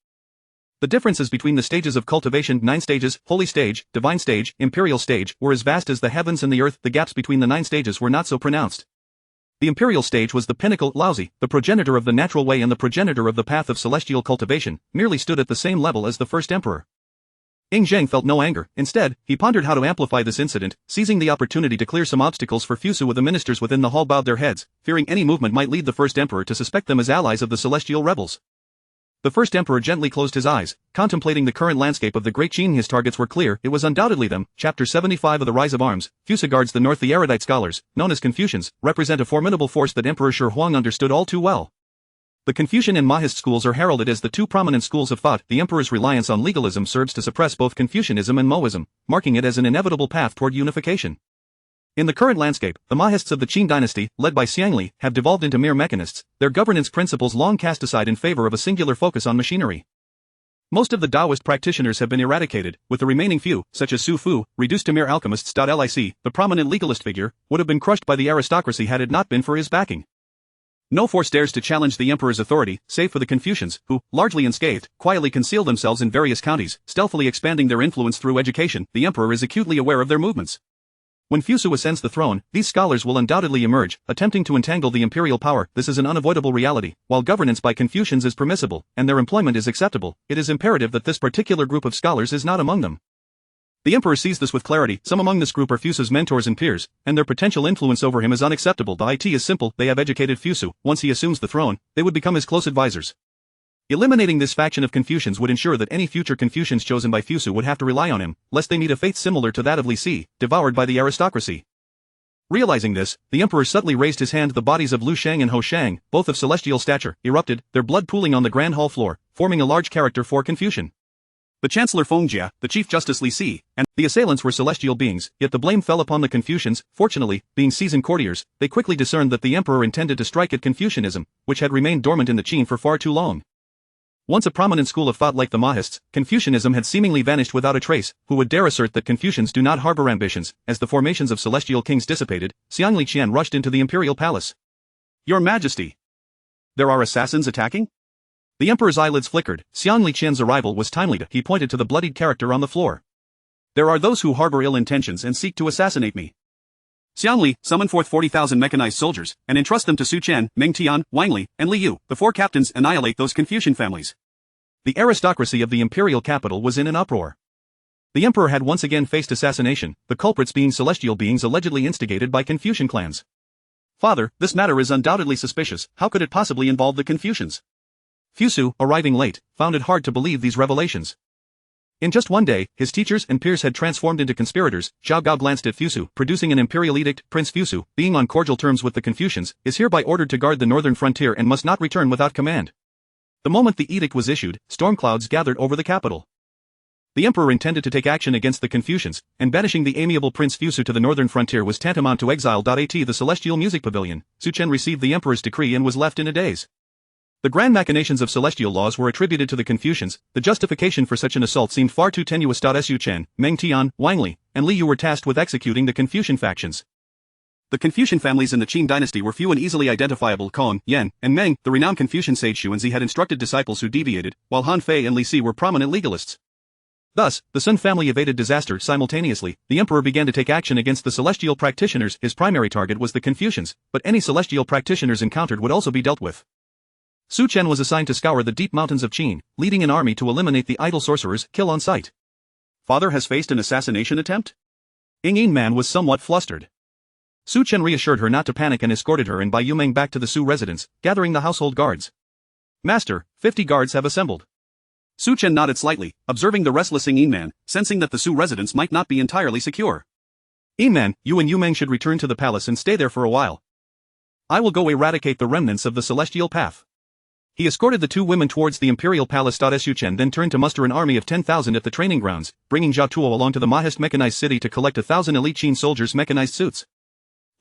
The differences between the stages of cultivation, 9 stages, holy stage, divine stage, imperial stage, were as vast as the heavens and the earth. The gaps between the 9 stages were not so pronounced. The imperial stage was the pinnacle. Laozi, the progenitor of the natural way and the progenitor of the path of celestial cultivation, merely stood at the same level as the first emperor. Ing Zheng felt no anger. Instead, he pondered how to amplify this incident, seizing the opportunity to clear some obstacles for Fusu. With the ministers within the hall bowed their heads, fearing any movement might lead the first emperor to suspect them as allies of the celestial rebels. The first emperor gently closed his eyes, contemplating the current landscape of the Great Qin. His targets were clear. It was undoubtedly them. Chapter 75 of the Rise of Arms. Fusu guards the north. The erudite scholars, known as Confucians, represent a formidable force that Emperor Shi Huang understood all too well. The Confucian and Mahist schools are heralded as the two prominent schools of thought. The emperor's reliance on legalism serves to suppress both Confucianism and Moism, marking it as an inevitable path toward unification. In the current landscape, the Mahists of the Qin dynasty, led by Xiangli, have devolved into mere mechanists, their governance principles long cast aside in favor of a singular focus on machinery. Most of the Taoist practitioners have been eradicated, with the remaining few, such as Su Fu, reduced to mere alchemists. Lic, the prominent legalist figure, would have been crushed by the aristocracy had it not been for his backing. No force dares to challenge the emperor's authority, save for the Confucians, who, largely unscathed, quietly conceal themselves in various counties, stealthily expanding their influence through education. The emperor is acutely aware of their movements. When Fusu ascends the throne, these scholars will undoubtedly emerge, attempting to entangle the imperial power. This is an unavoidable reality. While governance by Confucians is permissible, and their employment is acceptable, it is imperative that this particular group of scholars is not among them. The emperor sees this with clarity. Some among this group are Fusu's mentors and peers, and their potential influence over him is unacceptable. The it is simple. They have educated Fusu. Once he assumes the throne, they would become his close advisors. Eliminating this faction of Confucians would ensure that any future Confucians chosen by Fusu would have to rely on him, lest they meet a fate similar to that of Li Si, devoured by the aristocracy. Realizing this, the emperor subtly raised his hand. The bodies of Lu Shang and Ho Shang, both of celestial stature, erupted, their blood pooling on the grand hall floor, forming a large character for Confucian. The Chancellor Fengjia, the Chief Justice Li Si, and the assailants were celestial beings, yet the blame fell upon the Confucians. Fortunately, being seasoned courtiers, they quickly discerned that the emperor intended to strike at Confucianism, which had remained dormant in the Qin for far too long. Once a prominent school of thought like the Mahists, Confucianism had seemingly vanished without a trace. Who would dare assert that Confucians do not harbor ambitions? As the formations of celestial kings dissipated, Xiangli Qian rushed into the imperial palace. Your Majesty! There are assassins attacking? The emperor's eyelids flickered. Xiangli Qian's arrival was timely. He pointed to the bloodied character on the floor. There are those who harbor ill intentions and seek to assassinate me. Xiangli, summon forth 40,000 mechanized soldiers, and entrust them to Su Chen, Meng Tian, Wang Li, and Li Yu. The four captains annihilate those Confucian families. The aristocracy of the imperial capital was in an uproar. The emperor had once again faced assassination, the culprits being celestial beings allegedly instigated by Confucian clans. Father, this matter is undoubtedly suspicious. How could it possibly involve the Confucians? Fusu, arriving late, found it hard to believe these revelations. In just one day, his teachers and peers had transformed into conspirators. Zhao Gao glanced at Fusu, producing an imperial edict. Prince Fusu, being on cordial terms with the Confucians, is hereby ordered to guard the northern frontier and must not return without command. The moment the edict was issued, storm clouds gathered over the capital. The emperor intended to take action against the Confucians, and banishing the amiable Prince Fusu to the northern frontier was tantamount to exile. At the celestial music pavilion, Su Chen received the emperor's decree and was left in a daze. The grand machinations of celestial laws were attributed to the Confucians. The justification for such an assault seemed far too tenuous. Su Chen, Meng Tian, Wang Li, and Li Yu were tasked with executing the Confucian factions. The Confucian families in the Qin dynasty were few and easily identifiable. Kong, Yan, and Meng, the renowned Confucian sage Xuanzi, had instructed disciples who deviated, while Han Fei and Li Si were prominent legalists. Thus, the Sun family evaded disaster simultaneously. The emperor began to take action against the celestial practitioners. His primary target was the Confucians, but any celestial practitioners encountered would also be dealt with. Su Chen was assigned to scour the deep mountains of Qin, leading an army to eliminate the idle sorcerers. Kill on sight. Father has faced an assassination attempt? Ing Man was somewhat flustered. Su Chen reassured her not to panic and escorted her and Bai Yumeng back to the Su residence, gathering the household guards. Master, 50 guards have assembled. Su Chen nodded slightly, observing the restless Ing Man, sensing that the Su residence might not be entirely secure. Man, you and Yumeng should return to the palace and stay there for a while. I will go eradicate the remnants of the celestial path. He escorted the two women towards the imperial palace. Su Chen then turned to muster an army of 10,000 at the training grounds, bringing Zhao Tuo along to the Mahist mechanized city to collect 1,000 elite Qin soldiers' mechanized suits.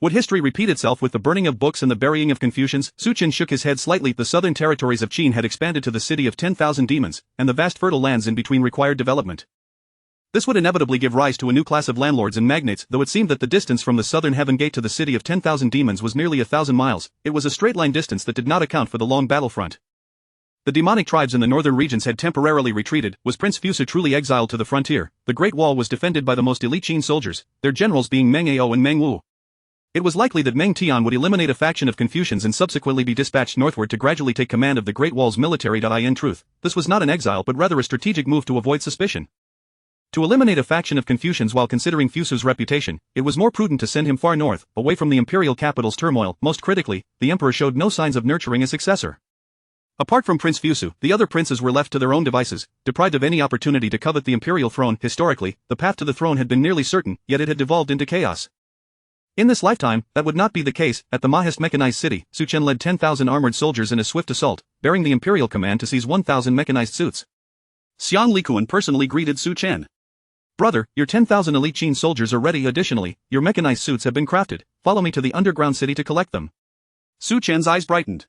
Would history repeat itself with the burning of books and the burying of Confucians? Su Chen shook his head slightly. The southern territories of Qin had expanded to the city of 10,000 demons, and the vast fertile lands in between required development. This would inevitably give rise to a new class of landlords and magnates. Though it seemed that the distance from the southern heaven gate to the city of 10,000 demons was nearly 1,000 miles, it was a straight-line distance that did not account for the long battlefront. The demonic tribes in the northern regions had temporarily retreated. Was Prince Fusu truly exiled to the frontier? The Great Wall was defended by the most elite Qin soldiers, their generals being Meng Ao and Meng Wu. It was likely that Meng Tian would eliminate a faction of Confucians and subsequently be dispatched northward to gradually take command of the Great Wall's military. In truth, this was not an exile but rather a strategic move to avoid suspicion. To eliminate a faction of Confucians while considering Fusu's reputation, it was more prudent to send him far north, away from the imperial capital's turmoil. Most critically, the emperor showed no signs of nurturing a successor. Apart from Prince Fusu, the other princes were left to their own devices, deprived of any opportunity to covet the imperial throne. Historically, the path to the throne had been nearly certain, yet it had devolved into chaos. In this lifetime, that would not be the case. At the Mahist mechanized city, Su Chen led 10,000 armored soldiers in a swift assault, bearing the imperial command to seize 1,000 mechanized suits. Xiang Likuan personally greeted Su Chen. "Brother, your 10,000 elite Qin soldiers are ready. Additionally, your mechanized suits have been crafted. Follow me to the underground city to collect them." Su Chen's eyes brightened.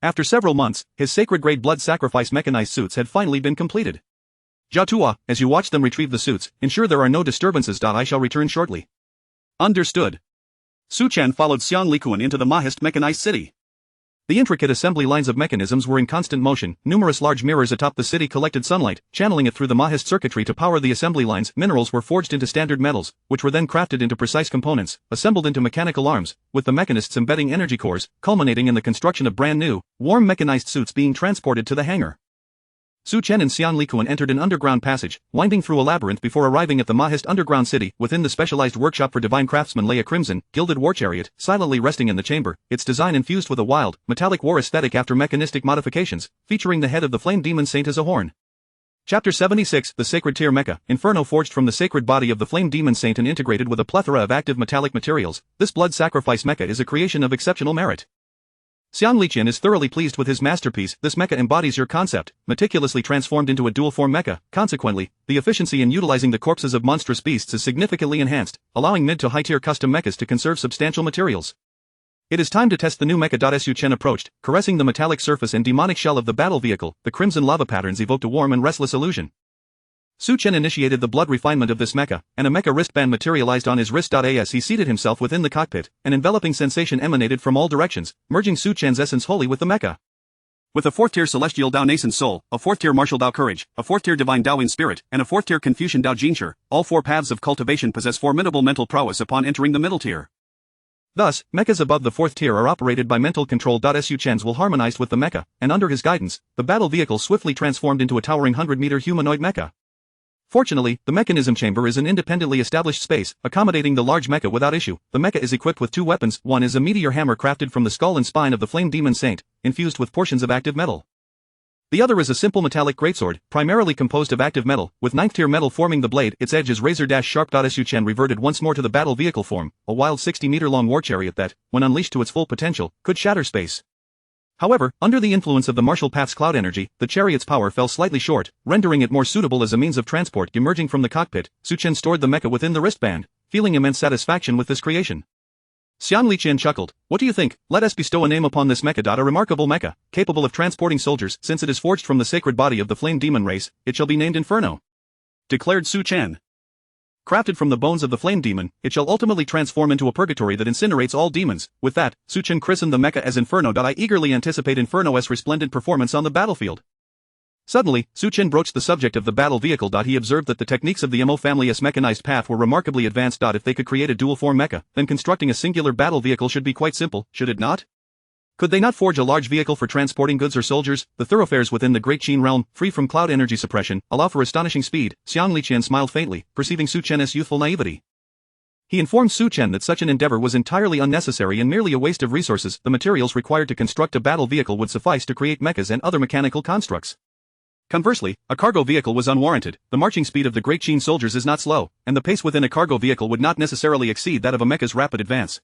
After several months, his sacred-grade blood sacrifice mechanized suits had finally been completed. "Zhao Tua, as you watch them retrieve the suits, ensure there are no disturbances. I shall return shortly." Understood. Su Chen followed Xiang Likuan into the Mahist mechanized city. The intricate assembly lines of mechanisms were in constant motion. Numerous large mirrors atop the city collected sunlight, channeling it through the Mahist circuitry to power the assembly lines. Minerals were forged into standard metals, which were then crafted into precise components, assembled into mechanical arms, with the mechanists embedding energy cores, culminating in the construction of brand new, warm mechanized suits being transported to the hangar. Su Chen and Xiang Likuan entered an underground passage, winding through a labyrinth before arriving at the Mahist underground city. Within the specialized workshop for divine craftsmen lay a crimson, gilded war chariot, silently resting in the chamber, its design infused with a wild, metallic war aesthetic after mechanistic modifications, featuring the head of the flame demon saint as a horn. Chapter 76, The Sacred Tier Mecha, Inferno. Forged from the sacred body of the flame demon saint and integrated with a plethora of active metallic materials, this blood sacrifice mecha is a creation of exceptional merit. Xiang Liqian is thoroughly pleased with his masterpiece. This mecha embodies your concept, meticulously transformed into a dual-form mecha. Consequently, the efficiency in utilizing the corpses of monstrous beasts is significantly enhanced, allowing mid to high-tier custom mechas to conserve substantial materials. It is time to test the new mecha. Su Chen approached, caressing the metallic surface and demonic shell of the battle vehicle. The crimson lava patterns evoked a warm and restless illusion. Su Chen initiated the blood refinement of this mecha, and a mecha wristband materialized on his wrist. As he seated himself within the cockpit, an enveloping sensation emanated from all directions, merging Su Chen's essence wholly with the mecha. With a 4th-tier Celestial Dao Nascent Soul, a 4th-tier Martial Dao Courage, a 4th-tier Divine Dao in Spirit, and a 4th-tier Confucian Dao Jinshe, all 4 paths of cultivation possess formidable mental prowess upon entering the middle tier. Thus, mechas above the 4th tier are operated by mental control. Su Chen's will harmonized with the mecha, and under his guidance, the battle vehicle swiftly transformed into a towering 100-meter humanoid mecha. Fortunately, the mechanism chamber is an independently established space, accommodating the large mecha without issue. The mecha is equipped with 2 weapons. One is a meteor hammer crafted from the skull and spine of the flame demon saint, infused with portions of active metal. The other is a simple metallic greatsword, primarily composed of active metal, with 9th-tier metal forming the blade. Its edge is razor-sharp. Su Chen reverted once more to the battle vehicle form, a wild 60-meter-long war chariot that, when unleashed to its full potential, could shatter space. However, under the influence of the martial path's cloud energy, the chariot's power fell slightly short, rendering it more suitable as a means of transport. Emerging from the cockpit, Su Chen stored the mecha within the wristband, feeling immense satisfaction with this creation. Xiang Liqian chuckled. "What do you think? Let us bestow a name upon this mecha. A remarkable mecha, capable of transporting soldiers. Since it is forged from the sacred body of the flame demon race, it shall be named Inferno," declared Su Chen. Crafted from the bones of the flame demon, it shall ultimately transform into a purgatory that incinerates all demons. With that, Su Chen christened the mecha as Inferno. I eagerly anticipate Inferno's resplendent performance on the battlefield. Suddenly, Su Chen broached the subject of the battle vehicle. He observed that the techniques of the Mo family's mechanized path were remarkably advanced. If they could create a dual-form mecha, then constructing a singular battle vehicle should be quite simple, should it not? Could they not forge a large vehicle for transporting goods or soldiers? The thoroughfares within the Great Qin realm, free from cloud energy suppression, allow for astonishing speed. Xiang Liqian smiled faintly, perceiving Su Chen's youthful naivety. He informed Su Chen that such an endeavor was entirely unnecessary and merely a waste of resources. The materials required to construct a battle vehicle would suffice to create mechas and other mechanical constructs. Conversely, a cargo vehicle was unwarranted. The marching speed of the Great Qin soldiers is not slow, and the pace within a cargo vehicle would not necessarily exceed that of a mecha's rapid advance.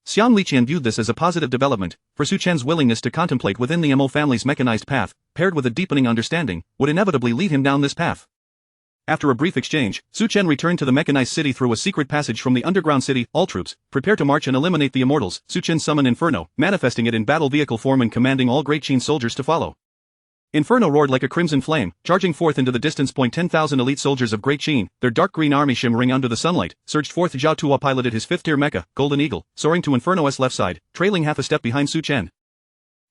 Xiang Liqian viewed this as a positive development, for Su Chen's willingness to contemplate within the Mo family's mechanized path, paired with a deepening understanding, would inevitably lead him down this path. After a brief exchange, Su Chen returned to the mechanized city through a secret passage from the underground city. All troops, prepare to march and eliminate the immortals. Su Chen summoned Inferno, manifesting it in battle vehicle form and commanding all Great Qin soldiers to follow. Inferno roared like a crimson flame, charging forth into the distance. 10,000 elite soldiers of Great Qin, their dark green army shimmering under the sunlight, surged forth. Zhao Tua piloted his 5th-tier mecha, Golden Eagle, soaring to Inferno's left side, trailing half a step behind Su Chen.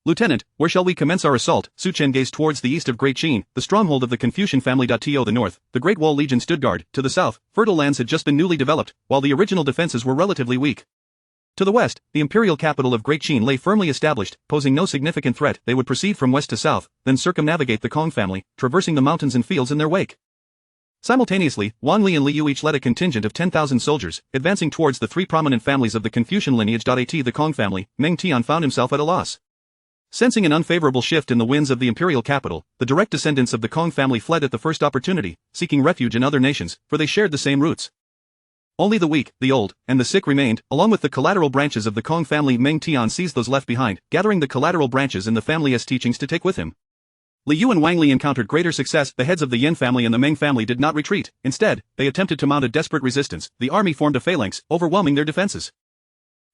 "Lieutenant, where shall we commence our assault?" Su Chen gazed towards the east of Great Qin, the stronghold of the Confucian family. To the north, the Great Wall Legion stood guard. To the south, fertile lands had just been newly developed, while the original defenses were relatively weak. To the west, the imperial capital of Great Qin lay firmly established, posing no significant threat. They would proceed from west to south, then circumnavigate the Kong family, traversing the mountains and fields in their wake. Simultaneously, Wang Li and Li Yu each led a contingent of 10,000 soldiers, advancing towards the three prominent families of the Confucian lineage. At the Kong family, Meng Tian found himself at a loss. Sensing an unfavorable shift in the winds of the imperial capital, the direct descendants of the Kong family fled at the first opportunity, seeking refuge in other nations, for they shared the same roots. Only the weak, the old, and the sick remained, along with the collateral branches of the Kong family. Meng Tian seized those left behind, gathering the collateral branches in the family's teachings to take with him. Li Yu and Wang Li encountered greater success. The heads of the Yin family and the Meng family did not retreat. Instead, they attempted to mount a desperate resistance. The army formed a phalanx, overwhelming their defenses.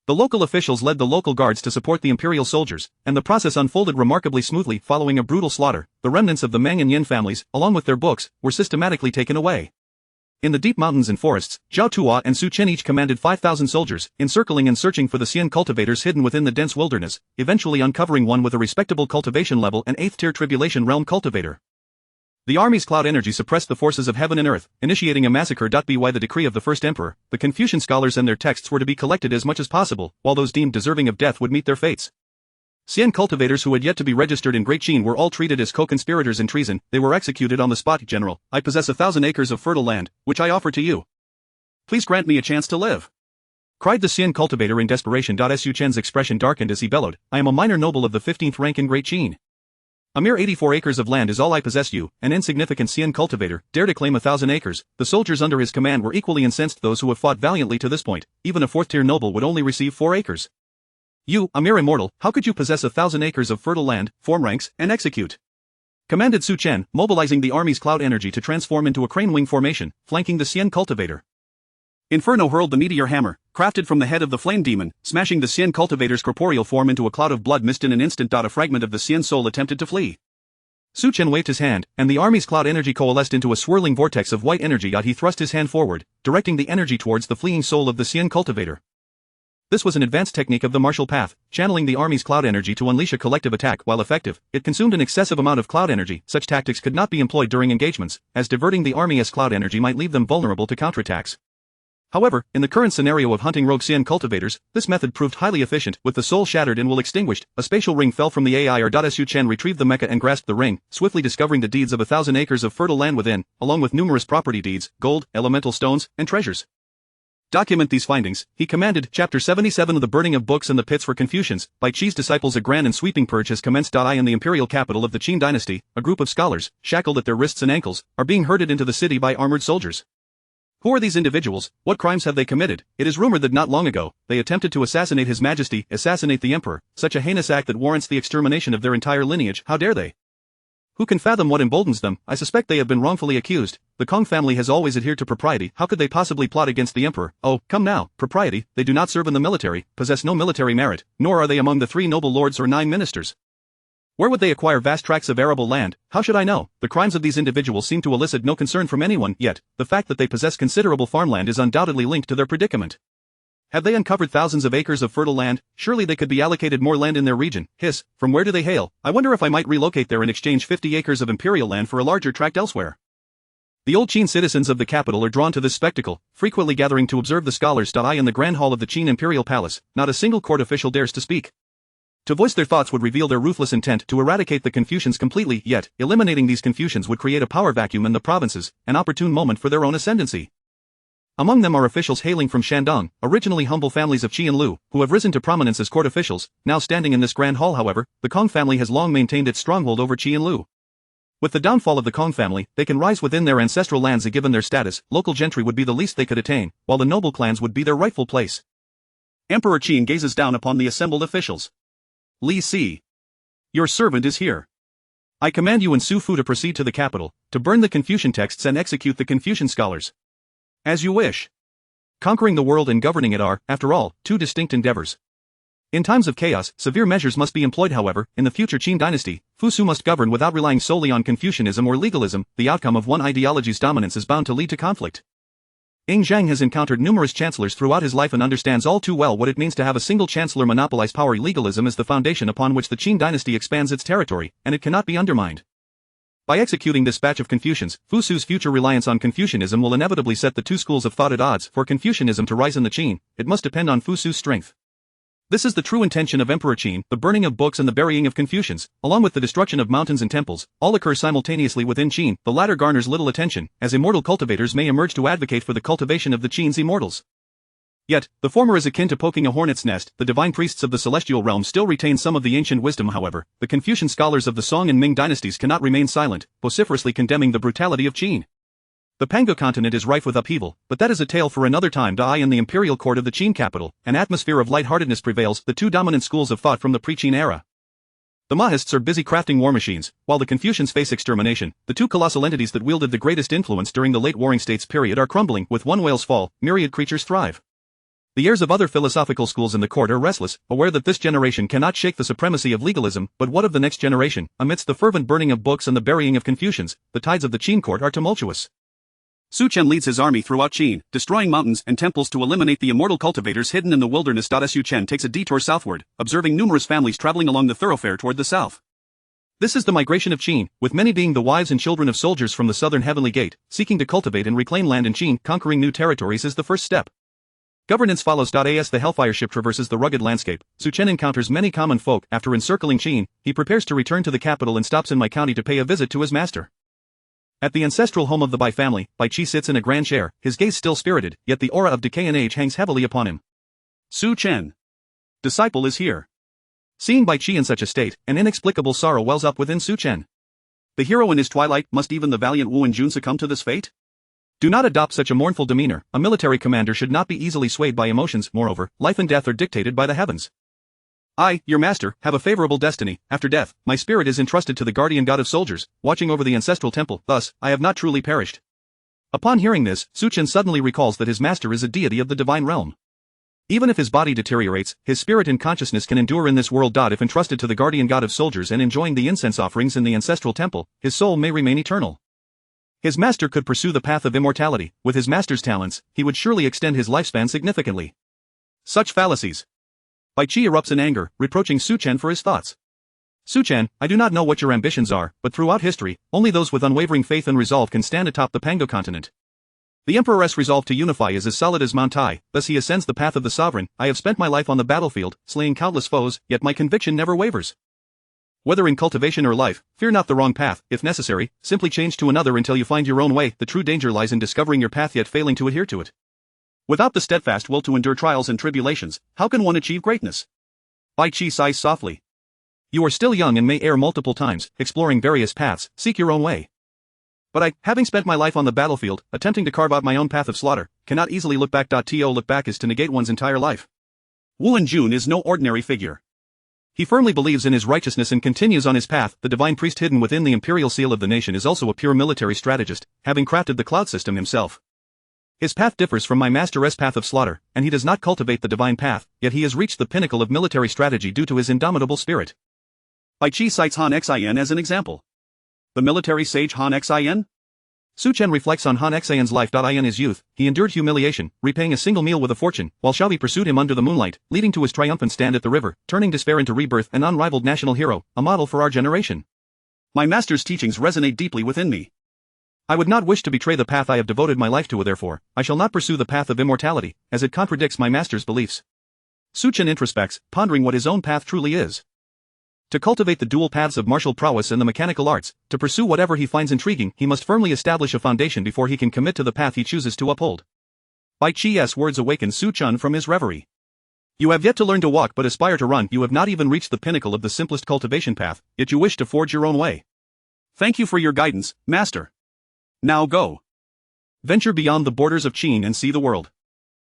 The local officials led the local guards to support the imperial soldiers, and the process unfolded remarkably smoothly. Following a brutal slaughter, the remnants of the Meng and Yin families, along with their books, were systematically taken away. In the deep mountains and forests, Zhao Tuo and Su Chen each commanded 5,000 soldiers, encircling and searching for the Xian cultivators hidden within the dense wilderness, eventually uncovering one with a respectable cultivation level, an 8th-tier tribulation realm cultivator. The army's cloud energy suppressed the forces of heaven and earth, initiating a massacre. By the decree of the first emperor, the Confucian scholars and their texts were to be collected as much as possible, while those deemed deserving of death would meet their fates. Xian cultivators who had yet to be registered in Great Qin were all treated as co-conspirators in treason. They were executed on the spot. General, I possess 1,000 acres of fertile land, which I offer to you. Please grant me a chance to live, cried the Xian cultivator in desperation. Su Chen's expression darkened as he bellowed, I am a minor noble of the 15th rank in Great Qin. A mere 84 acres of land is all I possess. You, an insignificant Xian cultivator, dare to claim 1,000 acres. The soldiers under his command were equally incensed. Those who have fought valiantly to this point, even a 4th-tier noble would only receive 4 acres. You, a mere immortal, how could you possess 1,000 acres of fertile land, form ranks, and execute? Commanded Su Chen, mobilizing the army's cloud energy to transform into a crane wing formation, flanking the Xian cultivator. Inferno hurled the meteor hammer, crafted from the head of the flame demon, smashing the Xian cultivator's corporeal form into a cloud of blood mist in an instant. A fragment of the Xian soul attempted to flee. Su Chen waved his hand, and the army's cloud energy coalesced into a swirling vortex of white energy. He thrust his hand forward, directing the energy towards the fleeing soul of the Xian cultivator. This was an advanced technique of the martial path, channeling the army's cloud energy to unleash a collective attack. While effective, it consumed an excessive amount of cloud energy. Such tactics could not be employed during engagements, as diverting the army's cloud energy might leave them vulnerable to counterattacks. However, in the current scenario of hunting rogue Xian cultivators, this method proved highly efficient. With the soul shattered and will extinguished, a spatial ring fell from the AI. Su Chen retrieved the mecha and grasped the ring, swiftly discovering the deeds of 1,000 acres of fertile land within, along with numerous property deeds, gold, elemental stones, and treasures. Document these findings, he commanded. Chapter 77 of the Burning of Books and the Pits for Confucians. By Qi's disciples, a grand and sweeping purge has commenced. In the imperial capital of the Qin dynasty, a group of scholars, shackled at their wrists and ankles, are being herded into the city by armored soldiers. Who are these individuals? What crimes have they committed? It is rumored that not long ago, they attempted to assassinate His Majesty, assassinate the Emperor, such a heinous act that warrants the extermination of their entire lineage. How dare they? Who can fathom what emboldens them? I suspect they have been wrongfully accused. The Kong family has always adhered to propriety. How could they possibly plot against the emperor? Oh, come now, propriety. They do not serve in the military, possess no military merit, nor are they among the 3 noble lords or 9 ministers. Where would they acquire vast tracts of arable land? How should I know? The crimes of these individuals seem to elicit no concern from anyone, yet, the fact that they possess considerable farmland is undoubtedly linked to their predicament. Have they uncovered thousands of acres of fertile land? Surely they could be allocated more land in their region. Hiss, from where do they hail? I wonder if I might relocate there and exchange 50 acres of imperial land for a larger tract elsewhere. The old Qin citizens of the capital are drawn to this spectacle, frequently gathering to observe the scholars. In the grand hall of the Qin imperial palace, not a single court official dares to speak. To voice their thoughts would reveal their ruthless intent to eradicate the Confucians completely, yet, eliminating these Confucians would create a power vacuum in the provinces, an opportune moment for their own ascendancy. Among them are officials hailing from Shandong, originally humble families of Qi and Lu, who have risen to prominence as court officials. Now standing in this grand hall, however, the Kong family has long maintained its stronghold over Qi and Lu. With the downfall of the Kong family, they can rise within their ancestral lands. Given their status, local gentry would be the least they could attain, while the noble clans would be their rightful place. Emperor Qin gazes down upon the assembled officials. Li Si, your servant is here. I command you and Su Fu to proceed to the capital, to burn the Confucian texts and execute the Confucian scholars. As you wish. Conquering the world and governing it are, after all, 2 distinct endeavors. In times of chaos, severe measures must be employed. However, in the future Qin dynasty, Fu Su must govern without relying solely on Confucianism or legalism. The outcome of one ideology's dominance is bound to lead to conflict. Ing Zhang has encountered numerous chancellors throughout his life and understands all too well what it means to have a single chancellor monopolize power. Legalism is the foundation upon which the Qin dynasty expands its territory, and it cannot be undermined. By executing this batch of Confucians, Fu Su's future reliance on Confucianism will inevitably set the 2 schools of thought at odds. For Confucianism to rise in the Qin, it must depend on Fu Su's strength. This is the true intention of Emperor Qin. The burning of books and the burying of Confucians, along with the destruction of mountains and temples, all occur simultaneously within Qin. The latter garners little attention, as immortal cultivators may emerge to advocate for the cultivation of the Qin's immortals. Yet, the former is akin to poking a hornet's nest. The divine priests of the celestial realm still retain some of the ancient wisdom. However, the Confucian scholars of the Song and Ming dynasties cannot remain silent, vociferously condemning the brutality of Qin. The Pango continent is rife with upheaval, but that is a tale for another time. In the imperial court of the Qin capital, an atmosphere of lightheartedness prevails. The two dominant schools of thought from the pre-Qin era. The Mahists are busy crafting war machines, while the Confucians face extermination. The two colossal entities that wielded the greatest influence during the late Warring States period are crumbling. With one whale's fall, myriad creatures thrive. The heirs of other philosophical schools in the court are restless, aware that this generation cannot shake the supremacy of legalism. But what of the next generation? Amidst the fervent burning of books and the burying of Confucians, the tides of the Qin court are tumultuous. Su Chen leads his army throughout Qin, destroying mountains and temples to eliminate the immortal cultivators hidden in the wilderness. Su Chen takes a detour southward, observing numerous families traveling along the thoroughfare toward the south. This is the migration of Qin, with many being the wives and children of soldiers from the southern heavenly gate, seeking to cultivate and reclaim land in Qin. Conquering new territories is the first step. Governance follows. As the Hellfire ship traverses the rugged landscape, Su Chen encounters many common folk. After encircling Qin, he prepares to return to the capital and stops in my county to pay a visit to his master. At the ancestral home of the Bai family, Bai Qi sits in a grand chair, his gaze still spirited, yet the aura of decay and age hangs heavily upon him. Su Chen, disciple, is here. Seeing Bai Qi in such a state, an inexplicable sorrow wells up within Su Chen. The hero in his twilight, must even the valiant Wu and Jun succumb to this fate? Do not adopt such a mournful demeanor. A military commander should not be easily swayed by emotions. Moreover, life and death are dictated by the heavens. I, your master, have a favorable destiny. After death, my spirit is entrusted to the guardian god of soldiers, watching over the ancestral temple. Thus, I have not truly perished. Upon hearing this, Su Chen suddenly recalls that his master is a deity of the divine realm. Even if his body deteriorates, his spirit and consciousness can endure in this world. If entrusted to the guardian god of soldiers and enjoying the incense offerings in the ancestral temple, his soul may remain eternal. His master could pursue the path of immortality. With his master's talents, he would surely extend his lifespan significantly. Such fallacies. Bai Qi erupts in anger, reproaching Su Chen for his thoughts. Su Chen, I do not know what your ambitions are, but throughout history, only those with unwavering faith and resolve can stand atop the Pango continent. The Emperor's resolve to unify is as solid as Mount Tai, thus he ascends the path of the sovereign. I have spent my life on the battlefield, slaying countless foes, yet my conviction never wavers. Whether in cultivation or life, fear not the wrong path. If necessary, simply change to another until you find your own way. The true danger lies in discovering your path yet failing to adhere to it. Without the steadfast will to endure trials and tribulations, how can one achieve greatness? Bai Qi sighs softly. You are still young and may err multiple times, exploring various paths. Seek your own way. But I, having spent my life on the battlefield, attempting to carve out my own path of slaughter, cannot easily look back. To look back is to negate one's entire life. Wu Enjun is no ordinary figure. He firmly believes in his righteousness and continues on his path. The divine priest hidden within the imperial seal of the nation is also a pure military strategist, having crafted the cloud system himself. His path differs from my master's path of slaughter, and he does not cultivate the divine path, yet he has reached the pinnacle of military strategy due to his indomitable spirit. Bai Qi cites Han Xin as an example. The military sage Han Xin? Su Chen reflects on Han Xin's life. In his youth, he endured humiliation, repaying a single meal with a fortune, while Xiaobi pursued him under the moonlight, leading to his triumphant stand at the river, turning despair into rebirth. An unrivaled national hero, a model for our generation. My master's teachings resonate deeply within me. I would not wish to betray the path I have devoted my life to. Therefore, I shall not pursue the path of immortality, as it contradicts my master's beliefs. Su Chen introspects, pondering what his own path truly is. To cultivate the dual paths of martial prowess and the mechanical arts, to pursue whatever he finds intriguing, he must firmly establish a foundation before he can commit to the path he chooses to uphold. Bai Qi's words awaken Su Chen from his reverie. You have yet to learn to walk but aspire to run. You have not even reached the pinnacle of the simplest cultivation path, yet you wish to forge your own way. Thank you for your guidance, master. Now go. Venture beyond the borders of Qin and see the world.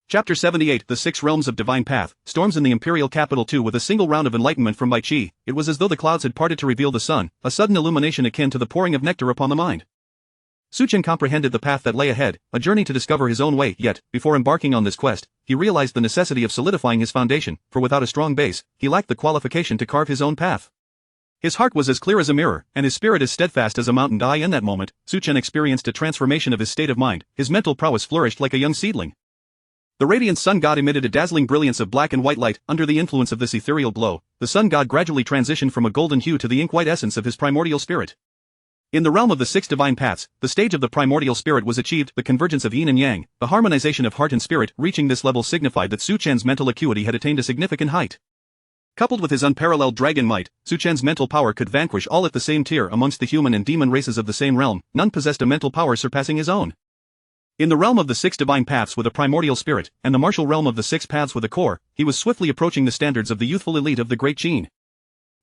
Chapter 78 The Six Realms of Divine Path, storms in the imperial capital. With a single round of enlightenment from Bai Qi, it was as though the clouds had parted to reveal the sun, a sudden illumination akin to the pouring of nectar upon the mind. Su Chen comprehended the path that lay ahead, a journey to discover his own way. Yet, before embarking on this quest, he realized the necessity of solidifying his foundation, for without a strong base, he lacked the qualification to carve his own path. His heart was as clear as a mirror, and his spirit as steadfast as a mountain. In that moment, Su Chen experienced a transformation of his state of mind. His mental prowess flourished like a young seedling. The radiant sun god emitted a dazzling brilliance of black and white light. Under the influence of this ethereal glow, the sun god gradually transitioned from a golden hue to the ink-white essence of his primordial spirit. In the realm of the six divine paths, the stage of the primordial spirit was achieved, the convergence of yin and yang, the harmonization of heart and spirit. Reaching this level signified that Su Chen's mental acuity had attained a significant height. Coupled with his unparalleled dragon might, Su Chen's mental power could vanquish all at the same tier amongst the human and demon races of the same realm, none possessed a mental power surpassing his own. In the realm of the six divine paths with a primordial spirit, and the martial realm of the six paths with a core, he was swiftly approaching the standards of the youthful elite of the Great Qin.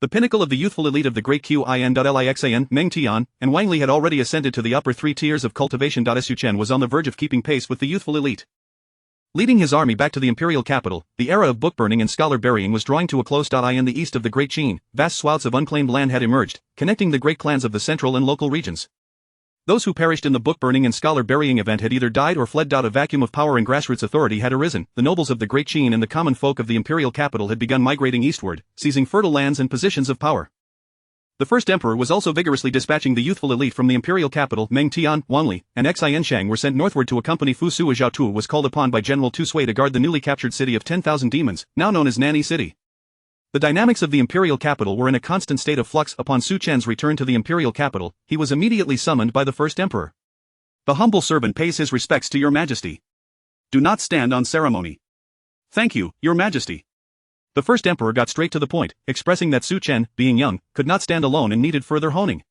The pinnacle of the youthful elite of the Great Qin, Meng Tian, and Wang Li had already ascended to the upper three tiers of cultivation. Su Chen was on the verge of keeping pace with the youthful elite. Leading his army back to the imperial capital, the era of book-burning and scholar-burying was drawing to a close. In the east of the Great Qin, vast swaths of unclaimed land had emerged, connecting the great clans of the central and local regions. Those who perished in the book-burning and scholar-burying event had either died or fled. A vacuum of power and grassroots authority had arisen. The nobles of the Great Qin and the common folk of the imperial capital had begun migrating eastward, seizing fertile lands and positions of power. The first emperor was also vigorously dispatching the youthful elite from the imperial capital. Meng Tian, Wang Li, and Xian Shang were sent northward to accompany Fu Su. Zhao Tu was called upon by General Tu Sui to guard the newly captured city of 10,000 demons, now known as Nanny City. The dynamics of the imperial capital were in a constant state of flux. Upon Su Chen's return to the imperial capital, he was immediately summoned by the first emperor. The humble servant pays his respects to your majesty. Do not stand on ceremony. Thank you, your majesty. The first emperor got straight to the point, expressing that Su Chen, being young, could not stand alone and needed further honing.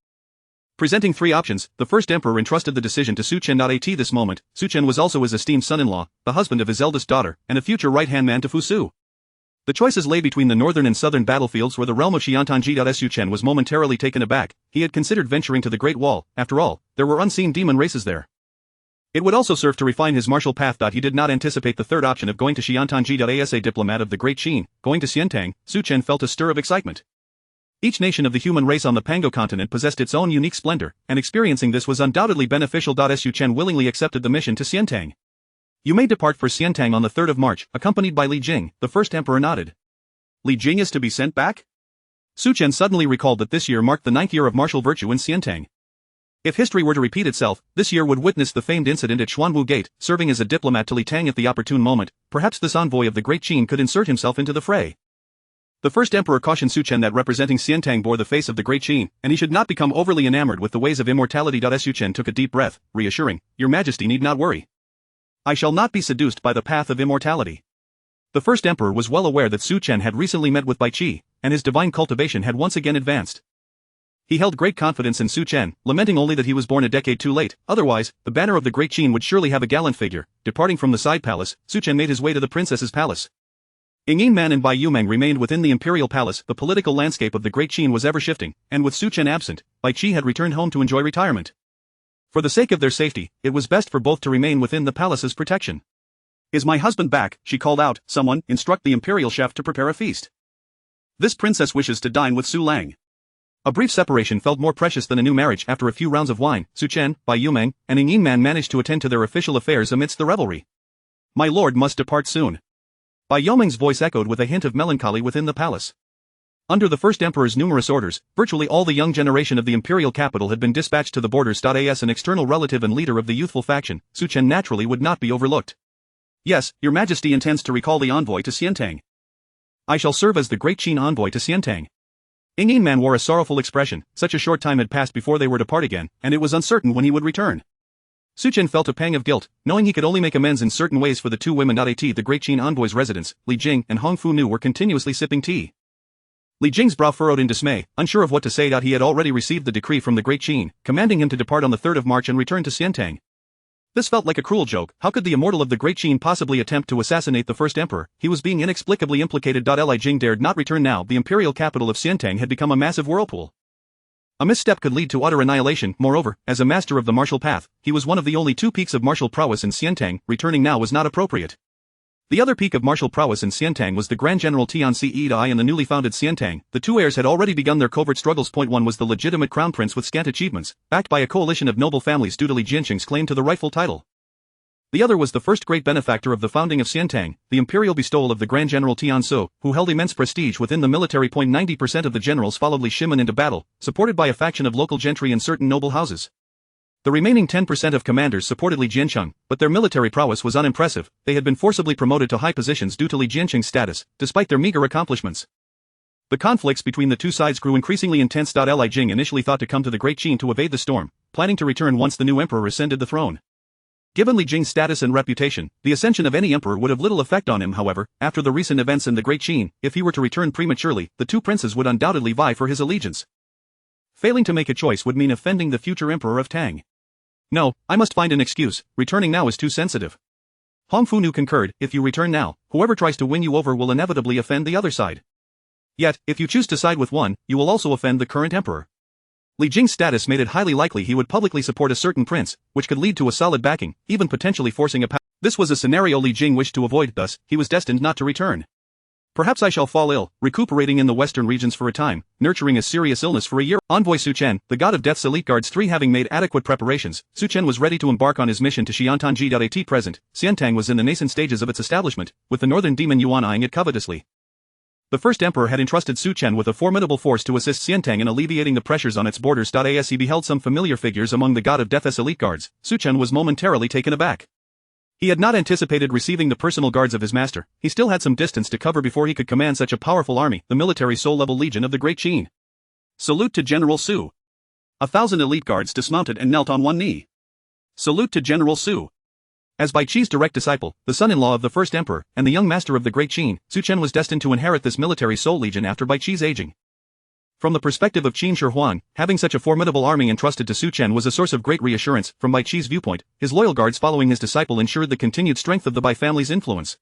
Presenting three options, the first emperor entrusted the decision to Su Chen. At this moment, Su Chen was also his esteemed son-in-law, the husband of his eldest daughter, and a future right-hand man to Fu Su. The choices lay between the northern and southern battlefields where the realm of Xiantangji. Su Chen was momentarily taken aback. He had considered venturing to the Great Wall. After all, there were unseen demon races there. It would also serve to refine his martial path. He did not anticipate the third option of going to Xiantangji. As a diplomat of the Great Qin, going to Xiantang, Su Chen felt a stir of excitement. Each nation of the human race on the Pango continent possessed its own unique splendor, and experiencing this was undoubtedly beneficial. Su Chen willingly accepted the mission to Xiantang. You may depart for Xiantang on the 3rd of March, accompanied by Li Jing. The first emperor nodded. Li Jing is to be sent back? Su Chen suddenly recalled that this year marked the 9th year of martial virtue in Xiantang. If history were to repeat itself, this year would witness the famed incident at Xuanwu Gate. Serving as a diplomat to Li Tang at the opportune moment, perhaps this envoy of the Great Qin could insert himself into the fray. The first emperor cautioned Su Chen that representing Xiantang bore the face of the Great Qin, and he should not become overly enamored with the ways of immortality. Su Chen took a deep breath, reassuring, Your Majesty need not worry. I shall not be seduced by the path of immortality. The first emperor was well aware that Su Chen had recently met with Bai Qi, and his divine cultivation had once again advanced. He held great confidence in Su Chen, lamenting only that he was born a decade too late. Otherwise, the banner of the Great Qin would surely have a gallant figure. Departing from the side palace, Su Chen made his way to the princess's palace. Yingyin Man and Bai Yumeng remained within the imperial palace. The political landscape of the Great Qin was ever shifting, and with Su Chen absent, Bai Qi had returned home to enjoy retirement. For the sake of their safety, it was best for both to remain within the palace's protection. Is my husband back? She called out. Someone, instruct the imperial chef to prepare a feast. This princess wishes to dine with Su Lang. A brief separation felt more precious than a new marriage. After a few rounds of wine, Su Chen, Bai Yumeng, and Yingyin Man managed to attend to their official affairs amidst the revelry. My lord must depart soon. Bai Yumeng's voice echoed with a hint of melancholy within the palace. Under the first emperor's numerous orders, virtually all the young generation of the imperial capital had been dispatched to the borders. As an external relative and leader of the youthful faction, Su Chen naturally would not be overlooked. Yes, your majesty intends to recall the envoy to Xiantang. I shall serve as the Great Qin envoy to Xiantang. Yingyin Man wore a sorrowful expression. Such a short time had passed before they were to part again, and it was uncertain when he would return. Su Chen felt a pang of guilt, knowing he could only make amends in certain ways for the two women. The Great Qin envoy's residence, Li Jing and Hong Fu Nu were continuously sipping tea. Li Jing's brow furrowed in dismay, unsure of what to say. He had already received the decree from the Great Qin, commanding him to depart on the 3rd of March and return to Xiantang. This felt like a cruel joke. How could the immortal of the Great Qin possibly attempt to assassinate the first emperor? He was being inexplicably implicated. Li Jing dared not return now. The imperial capital of Xiantang had become a massive whirlpool. A misstep could lead to utter annihilation. Moreover, as a master of the martial path, he was one of the only two peaks of martial prowess in Xiantang. Returning now was not appropriate. The other peak of martial prowess in Xiantang was the Grand General Tian Ce Dai and the newly founded Xiantang. The two heirs had already begun their covert struggles. One was the legitimate crown prince with scant achievements, backed by a coalition of noble families due to Li Jianqing's claim to the rightful title. The other was the first great benefactor of the founding of Xiantang, the imperial bestowal of the Grand General Tian Su, who held immense prestige within the military. 90% of the generals followed Li Shimen into battle, supported by a faction of local gentry and certain noble houses. The remaining 10% of commanders supported Li Jianqing, but their military prowess was unimpressive. They had been forcibly promoted to high positions due to Li Jianqing's status, despite their meager accomplishments. The conflicts between the two sides grew increasingly intense. Li Jing initially thought to come to the Great Qin to evade the storm, planning to return once the new emperor ascended the throne. Given Li Jing's status and reputation, the ascension of any emperor would have little effect on him. However, after the recent events in the Great Qin, if he were to return prematurely, the two princes would undoubtedly vie for his allegiance. Failing to make a choice would mean offending the future emperor of Tang. No, I must find an excuse. Returning now is too sensitive. Hong Funu concurred. If you return now, whoever tries to win you over will inevitably offend the other side. Yet, if you choose to side with one, you will also offend the current emperor. Li Jing's status made it highly likely he would publicly support a certain prince, which could lead to a solid backing, even potentially forcing a This was a scenario Li Jing wished to avoid, thus, he was destined not to return. Perhaps I shall fall ill, recuperating in the western regions for a time, nurturing a serious illness for a year. Envoy Su Chen, the god of death's elite guards 3 having made adequate preparations, Su Chen was ready to embark on his mission to Xiantanji. At present, Xiantang was in the nascent stages of its establishment, with the northern demon Yuan eyeing it covetously. The first emperor had entrusted Su Chen with a formidable force to assist Xiantang in alleviating the pressures on its borders. As he beheld some familiar figures among the god of death's elite guards, Su Chen was momentarily taken aback. He had not anticipated receiving the personal guards of his master. He still had some distance to cover before he could command such a powerful army, the military soul-level legion of the Great Qin. Salute to General Su. 1,000 elite guards dismounted and knelt on one knee. Salute to General Su. As Bai Qi's direct disciple, the son-in-law of the first emperor, and the young master of the Great Qin, Su Chen was destined to inherit this military soul legion after Bai Qi's aging. From the perspective of Qin Shi Huang, having such a formidable army entrusted to Su Chen was a source of great reassurance. From Bai Qi's viewpoint, his loyal guards following his disciple ensured the continued strength of the Bai family's influence.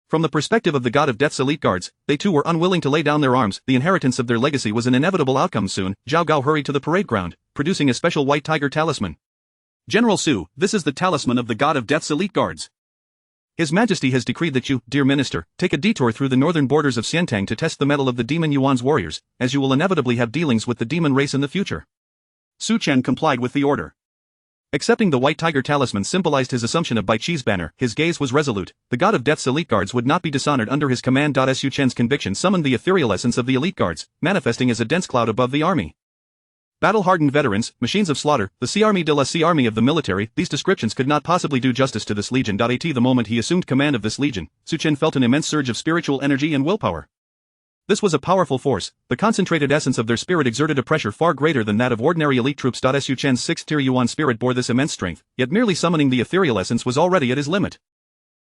From the perspective of the god of death's elite guards, they too were unwilling to lay down their arms. The inheritance of their legacy was an inevitable outcome. Soon, Zhao Gao hurried to the parade ground, producing a special white tiger talisman. General Su, this is the talisman of the god of death's elite guards. His Majesty has decreed that you, dear minister, take a detour through the northern borders of Xiantang to test the mettle of the demon Yuan's warriors, as you will inevitably have dealings with the demon race in the future. Su Chen complied with the order. Accepting the white tiger talisman symbolized his assumption of Bai Qi's banner. His gaze was resolute. The god of death's elite guards would not be dishonored under his command. Su Chen's conviction summoned the ethereal essence of the elite guards, manifesting as a dense cloud above the army. Battle-hardened veterans, machines of slaughter, the C-Army de la C-Army of the military, these descriptions could not possibly do justice to this legion. At the moment he assumed command of this legion, Su Chen felt an immense surge of spiritual energy and willpower. This was a powerful force. The concentrated essence of their spirit exerted a pressure far greater than that of ordinary elite troops. Su Chen's 6th-tier Yuan spirit bore this immense strength, yet merely summoning the ethereal essence was already at his limit.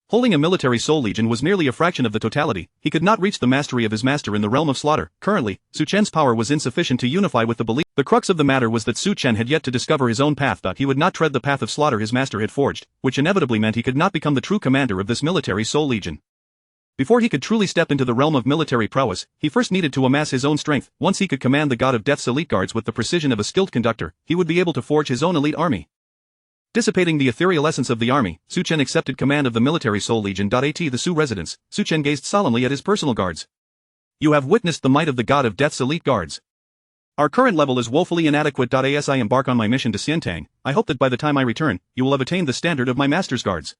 Holding a military soul legion was merely a fraction of the totality. He could not reach the mastery of his master in the realm of slaughter. Currently, Su Chen's power was insufficient to unify with the belief. The crux of the matter was that Su Chen had yet to discover his own path. He would not tread the path of slaughter his master had forged, which inevitably meant he could not become the true commander of this military soul legion. Before he could truly step into the realm of military prowess, he first needed to amass his own strength. Once he could command the god of death's elite guards with the precision of a skilled conductor, he would be able to forge his own elite army. Dissipating the ethereal essence of the army, Su Chen accepted command of the military soul legion. At the Su residence, Su Chen gazed solemnly at his personal guards. You have witnessed the might of the god of death's elite guards. Our current level is woefully inadequate. As I embark on my mission to Xiantang, I hope that by the time I return, you will have attained the standard of my master's guards.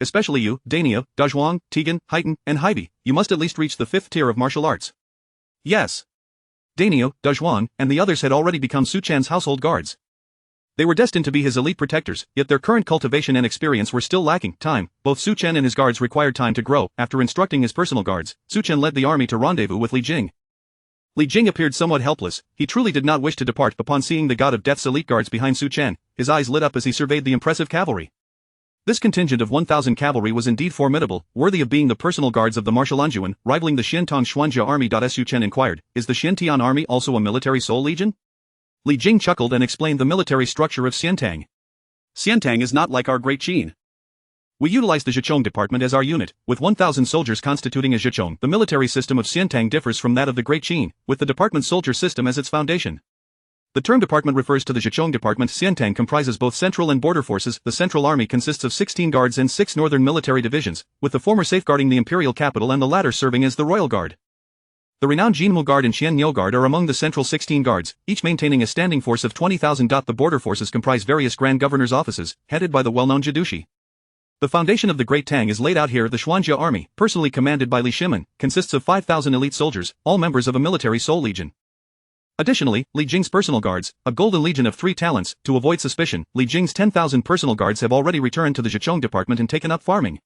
Especially you, Dania, Dazhuang, Tegan, Haitan, and Heidi, you must at least reach the 5th tier of martial arts. Yes. Dania, Dazhuang, and the others had already become Su Chen's household guards. They were destined to be his elite protectors, yet their current cultivation and experience were still lacking time. Both Su Chen and his guards required time to grow. After instructing his personal guards, Su Chen led the army to rendezvous with Li Jing. Li Jing appeared somewhat helpless. He truly did not wish to depart. Upon seeing the god of death's elite guards behind Su Chen, his eyes lit up as he surveyed the impressive cavalry. This contingent of 1,000 cavalry was indeed formidable, worthy of being the personal guards of the martial Anjuan, rivaling the Xiantong Xuanjia army. Su Chen inquired, is the Xiantian army also a military soul legion? Li Jing chuckled and explained the military structure of Xiantang. Xiantang is not like our Great Qin. We utilize the Zhichong department as our unit, with 1,000 soldiers constituting a Zhichong. The military system of Xiantang differs from that of the Great Qin, with the department soldier system as its foundation. The term department refers to the Zhichong department. Xiantang comprises both central and border forces. The central army consists of 16 guards and 6 northern military divisions, with the former safeguarding the imperial capital and the latter serving as the royal guard. The renowned Jinmu Guard and Xianniu Guard are among the central 16 guards, each maintaining a standing force of 20,000. The border forces comprise various grand governors' offices, headed by the well-known Jidushi. The foundation of the Great Tang is laid out here. The Xuanjia army, personally commanded by Li Shimin, consists of 5,000 elite soldiers, all members of a military soul legion. Additionally, Li Jing's personal guards, a golden legion of 3 talents. To avoid suspicion, Li Jing's 10,000 personal guards have already returned to the Zhichong department and taken up farming.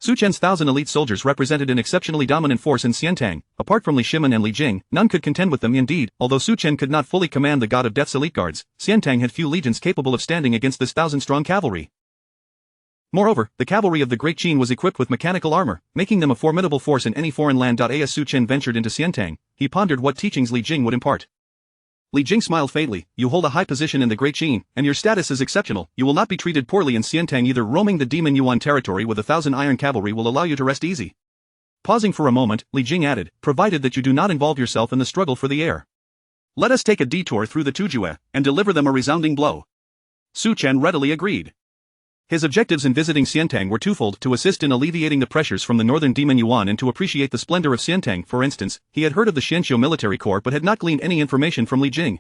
Su Chen's 1,000 elite soldiers represented an exceptionally dominant force in Xiantang. Apart from Li Shimin and Li Jing, none could contend with them. Indeed, although Su Chen could not fully command the god of death's elite guards, Xiantang had few legions capable of standing against this 1,000-strong cavalry. Moreover, the cavalry of the Great Qin was equipped with mechanical armor, making them a formidable force in any foreign land. As Su Chen ventured into Xiantang, he pondered what teachings Li Jing would impart. Li Jing smiled faintly. You hold a high position in the Great Qin, and your status is exceptional. You will not be treated poorly in Xiantang either. Roaming the Demon Yuan territory with 1,000 iron cavalry will allow you to rest easy. Pausing for a moment, Li Jing added, provided that you do not involve yourself in the struggle for the air. Let us take a detour through the Tujue, and deliver them a resounding blow. Su Chen readily agreed. His objectives in visiting Xiantang were twofold: to assist in alleviating the pressures from the northern Demon Yuan and to appreciate the splendor of Xiantang. For instance, he had heard of the Xianqiu military corps but had not gleaned any information from Li Jing.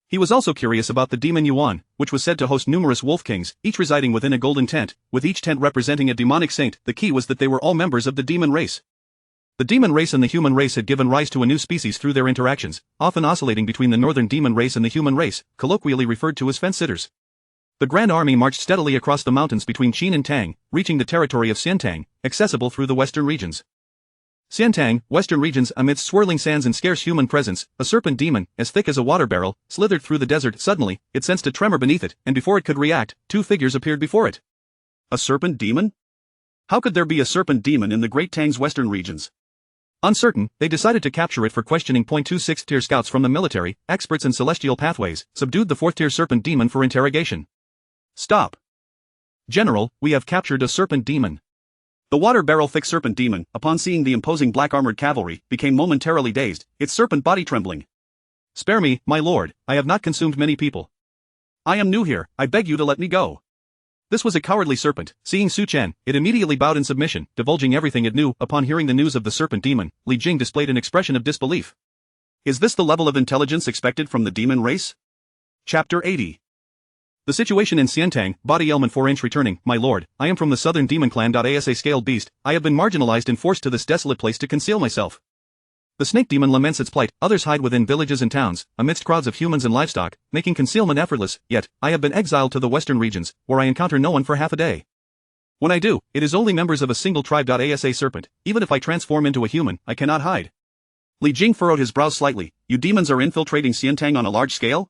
He was also curious about the Demon Yuan, which was said to host numerous wolf kings, each residing within a golden tent, with each tent representing a demonic saint. The key was that they were all members of the demon race. The demon race and the human race had given rise to a new species through their interactions, often oscillating between the northern demon race and the human race, colloquially referred to as fence-sitters. The Grand Army marched steadily across the mountains between Qin and Tang, reaching the territory of Xiantang, accessible through the western regions. Xiantang, western regions. Amidst swirling sands and scarce human presence, a serpent demon, as thick as a water barrel, slithered through the desert. Suddenly, it sensed a tremor beneath it, and before it could react, two figures appeared before it. A serpent demon? How could there be a serpent demon in the Great Tang's western regions? Uncertain, they decided to capture it for questioning. 26th tier scouts from the military, experts in celestial pathways, subdued the 4th tier serpent demon for interrogation. Stop. General, we have captured a serpent demon. The water barrel thick serpent demon, upon seeing the imposing black armored cavalry, became momentarily dazed, its serpent body trembling. Spare me, my lord, I have not consumed many people. I am new here, I beg you to let me go. This was a cowardly serpent. Seeing Su Chen, it immediately bowed in submission, divulging everything it knew. Upon hearing the news of the serpent demon, Li Jing displayed an expression of disbelief. Is this the level of intelligence expected from the demon race? Chapter 80. The situation in Xiantang. Body ailment 4-inch returning. My lord, I am from the southern demon clan. As a scaled beast, I have been marginalized and forced to this desolate place to conceal myself. The snake demon laments its plight. Others hide within villages and towns, amidst crowds of humans and livestock, making concealment effortless. Yet, I have been exiled to the western regions, where I encounter no one for half a day. When I do, it is only members of a single tribe. As a serpent, even if I transform into a human, I cannot hide. Li Jing furrowed his brows slightly. You demons are infiltrating Xiantang on a large scale?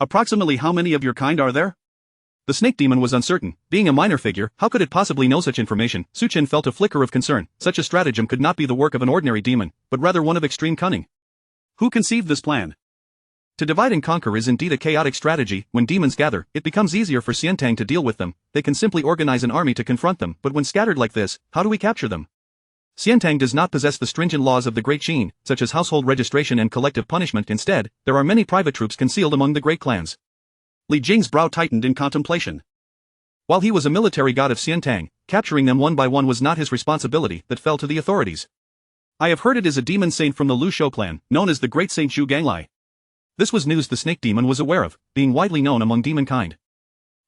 Approximately how many of your kind are there? The snake demon was uncertain. Being a minor figure, how could it possibly know such information? Su Chen felt a flicker of concern. Such a stratagem could not be the work of an ordinary demon, but rather one of extreme cunning. Who conceived this plan? To divide and conquer is indeed a chaotic strategy. When demons gather, it becomes easier for Xiantang to deal with them. They can simply organize an army to confront them, but when scattered like this, how do we capture them? Xiantang does not possess the stringent laws of the Great Qin, such as household registration and collective punishment. Instead, there are many private troops concealed among the great clans. Li Jing's brow tightened in contemplation. While he was a military god of Xiantang, capturing them one by one was not his responsibility. That fell to the authorities. I have heard it is a demon saint from the Lu Shou clan, known as the Great Saint Zhu Ganglai. This was news the snake demon was aware of, being widely known among demon kind.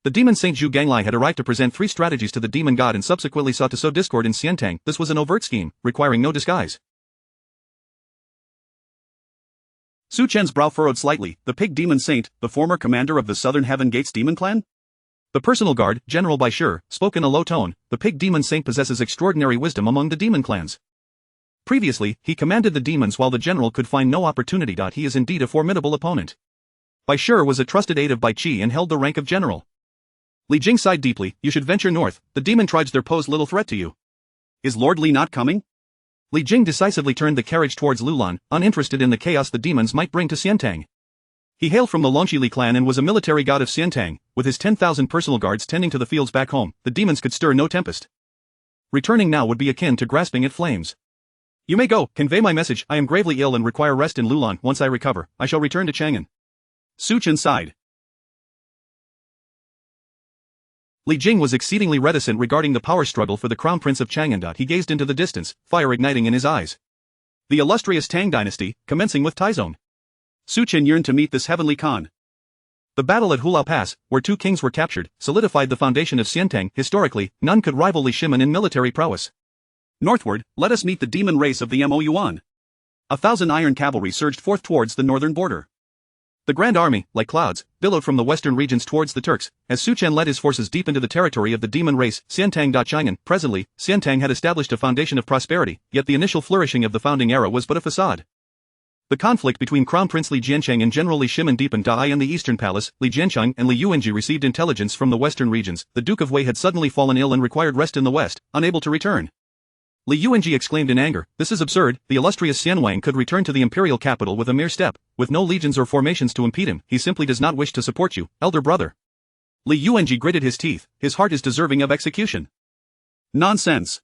The demon Saint Zhu Ganglai had arrived to present 3 strategies to the demon god and subsequently sought to sow discord in Xiantang. This was an overt scheme, requiring no disguise. Su Chen's brow furrowed slightly. The pig demon saint, the former commander of the Southern Heaven Gates demon clan? The personal guard, General Bai Shi, spoke in a low tone. The pig demon saint possesses extraordinary wisdom among the demon clans. Previously, he commanded the demons while the general could find no opportunity. He is indeed a formidable opponent. Bai Shi was a trusted aide of Bai Qi and held the rank of general. Li Jing sighed deeply. You should venture north. The demon tribes there pose little threat to you. Is Lord Li not coming? Li Jing decisively turned the carriage towards Lulan, uninterested in the chaos the demons might bring to Xiantang. He hailed from the Longxili clan and was a military god of Xiantang. With his 10,000 personal guards tending to the fields back home, the demons could stir no tempest. Returning now would be akin to grasping at flames. You may go, convey my message. I am gravely ill and require rest in Lulan. Once I recover, I shall return to Chang'an. Su Chen sighed. Li Jing was exceedingly reticent regarding the power struggle for the crown prince of Chang'an. He gazed into the distance, fire igniting in his eyes. The illustrious Tang dynasty, commencing with Taizong. Su Chen yearned to meet this heavenly Khan. The battle at Hulao Pass, where 2 kings were captured, solidified the foundation of Xiantang. Historically, none could rival Li Shimen in military prowess. Northward, let us meet the demon race of the Mo Yuan. 1,000 iron cavalry surged forth towards the northern border. The Grand Army, like clouds, billowed from the western regions towards the Turks, as Su Chen led his forces deep into the territory of the demon race, Xiantang. Chang'an. Presently, Xiantang had established a foundation of prosperity, yet the initial flourishing of the founding era was but a facade. The conflict between Crown Prince Li Jiancheng and General Li Shimin deepened. In the Eastern Palace, Li Jiancheng and Li Yuanji received intelligence from the western regions. The Duke of Wei had suddenly fallen ill and required rest in the west, unable to return. Li Yuanji exclaimed in anger, "This is absurd, the illustrious Xian Wang could return to the imperial capital with a mere step, with no legions or formations to impede him. He simply does not wish to support you, elder brother." Li Yuanji gritted his teeth, his heart is deserving of execution. Nonsense.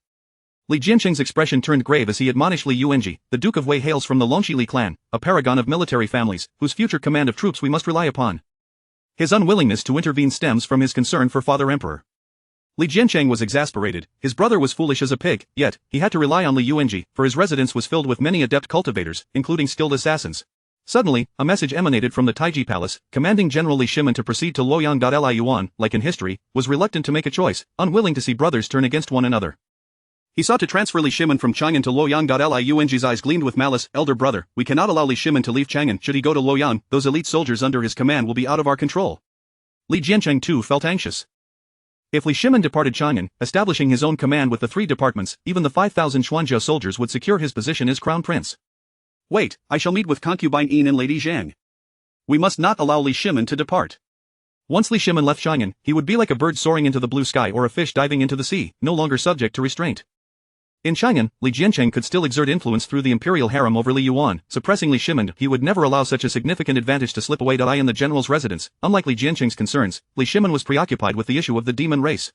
Li Jiancheng's expression turned grave as he admonished Li Yuanji. The Duke of Wei hails from the Longxi Li clan, a paragon of military families, whose future command of troops we must rely upon. His unwillingness to intervene stems from his concern for Father Emperor. Li Jiancheng was exasperated. His brother was foolish as a pig, yet he had to rely on Li Yuanji, for his residence was filled with many adept cultivators, including skilled assassins. Suddenly, a message emanated from the Taiji Palace, commanding General Li Shimin to proceed to Luoyang. Li Yuan, like in history, was reluctant to make a choice, unwilling to see brothers turn against one another. He sought to transfer Li Shimin from Chang'an to Luoyang. Li Yuanji's eyes gleamed with malice. "Elder brother, we cannot allow Li Shimin to leave Chang'an. Should he go to Luoyang, those elite soldiers under his command will be out of our control." Li Jiancheng too felt anxious. If Li Shimin departed Chang'an, establishing his own command with the 3 departments, even the 5,000 Xuanjia soldiers would secure his position as crown prince. "Wait, I shall meet with concubine Yin and Lady Zhang. We must not allow Li Shimin to depart." Once Li Shimin left Chang'an, he would be like a bird soaring into the blue sky or a fish diving into the sea, no longer subject to restraint. In Chang'an, Li Jiancheng could still exert influence through the imperial harem over Li Yuan, suppressing Li Shimin. He would never allow such a significant advantage to slip away. In the general's residence, unlike Li Jiancheng's concerns, Li Shimin was preoccupied with the issue of the demon race.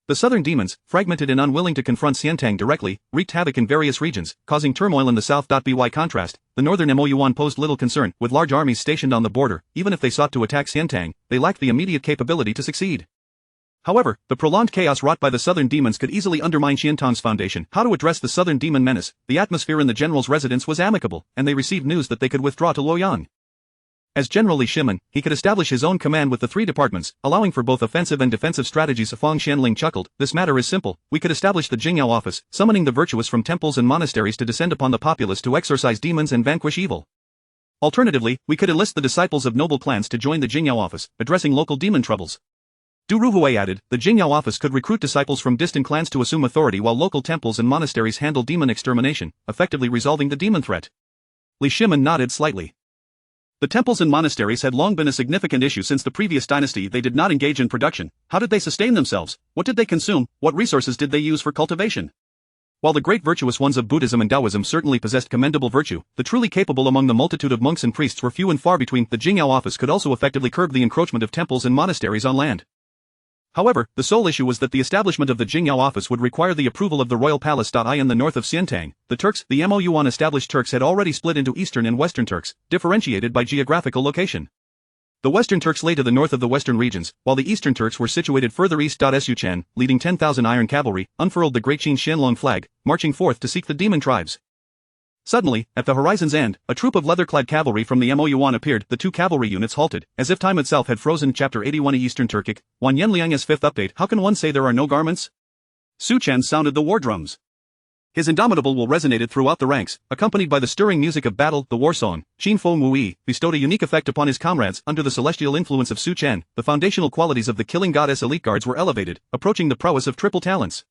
The southern demons, fragmented and unwilling to confront Xiantang directly, wreaked havoc in various regions, causing turmoil in the south. By contrast, the northern Mo Yuan posed little concern. With large armies stationed on the border, even if they sought to attack Xiantang, they lacked the immediate capability to succeed. However, the prolonged chaos wrought by the southern demons could easily undermine Xiantang's foundation. How to address the southern demon menace? The atmosphere in the general's residence was amicable, and they received news that they could withdraw to Luoyang. As General Li Shimin, he could establish his own command with the 3 departments, allowing for both offensive and defensive strategies. Fang Xianling chuckled, "This matter is simple. We could establish the Jingyao office, summoning the virtuous from temples and monasteries to descend upon the populace to exorcise demons and vanquish evil. Alternatively, we could enlist the disciples of noble clans to join the Jingyao office, addressing local demon troubles." Du Ruhui added, "The Jingyao office could recruit disciples from distant clans to assume authority while local temples and monasteries handle demon extermination, effectively resolving the demon threat." Li Shimin nodded slightly. The temples and monasteries had long been a significant issue since the previous dynasty. They did not engage in production. How did they sustain themselves? What did they consume? What resources did they use for cultivation? While the great virtuous ones of Buddhism and Taoism certainly possessed commendable virtue, the truly capable among the multitude of monks and priests were few and far between. The Jingyao office could also effectively curb the encroachment of temples and monasteries on land. However, the sole issue was that the establishment of the Jingyao office would require the approval of the royal palace. In the north of Xiantang, the Turks, the Mo Yuan established Turks had already split into Eastern and Western Turks, differentiated by geographical location. The Western Turks lay to the north of the western regions, while the Eastern Turks were situated further east. Suchan, leading 10,000 iron cavalry, unfurled the great Qin Xianlong flag, marching forth to seek the demon tribes. Suddenly, at the horizon's end, a troop of leather-clad cavalry from the Mo Yuan appeared. The 2 cavalry units halted, as if time itself had frozen. Chapter 81 Eastern Turkic, Wan Yanliang's 5th update. How can one say there are no garments? Suchan sounded the war drums. His indomitable will resonated throughout the ranks, accompanied by the stirring music of battle. The war song, Qin Feng Wui, bestowed a unique effect upon his comrades. Under the celestial influence of Suchan, the foundational qualities of the killing goddess elite guards were elevated, approaching the prowess of triple talents.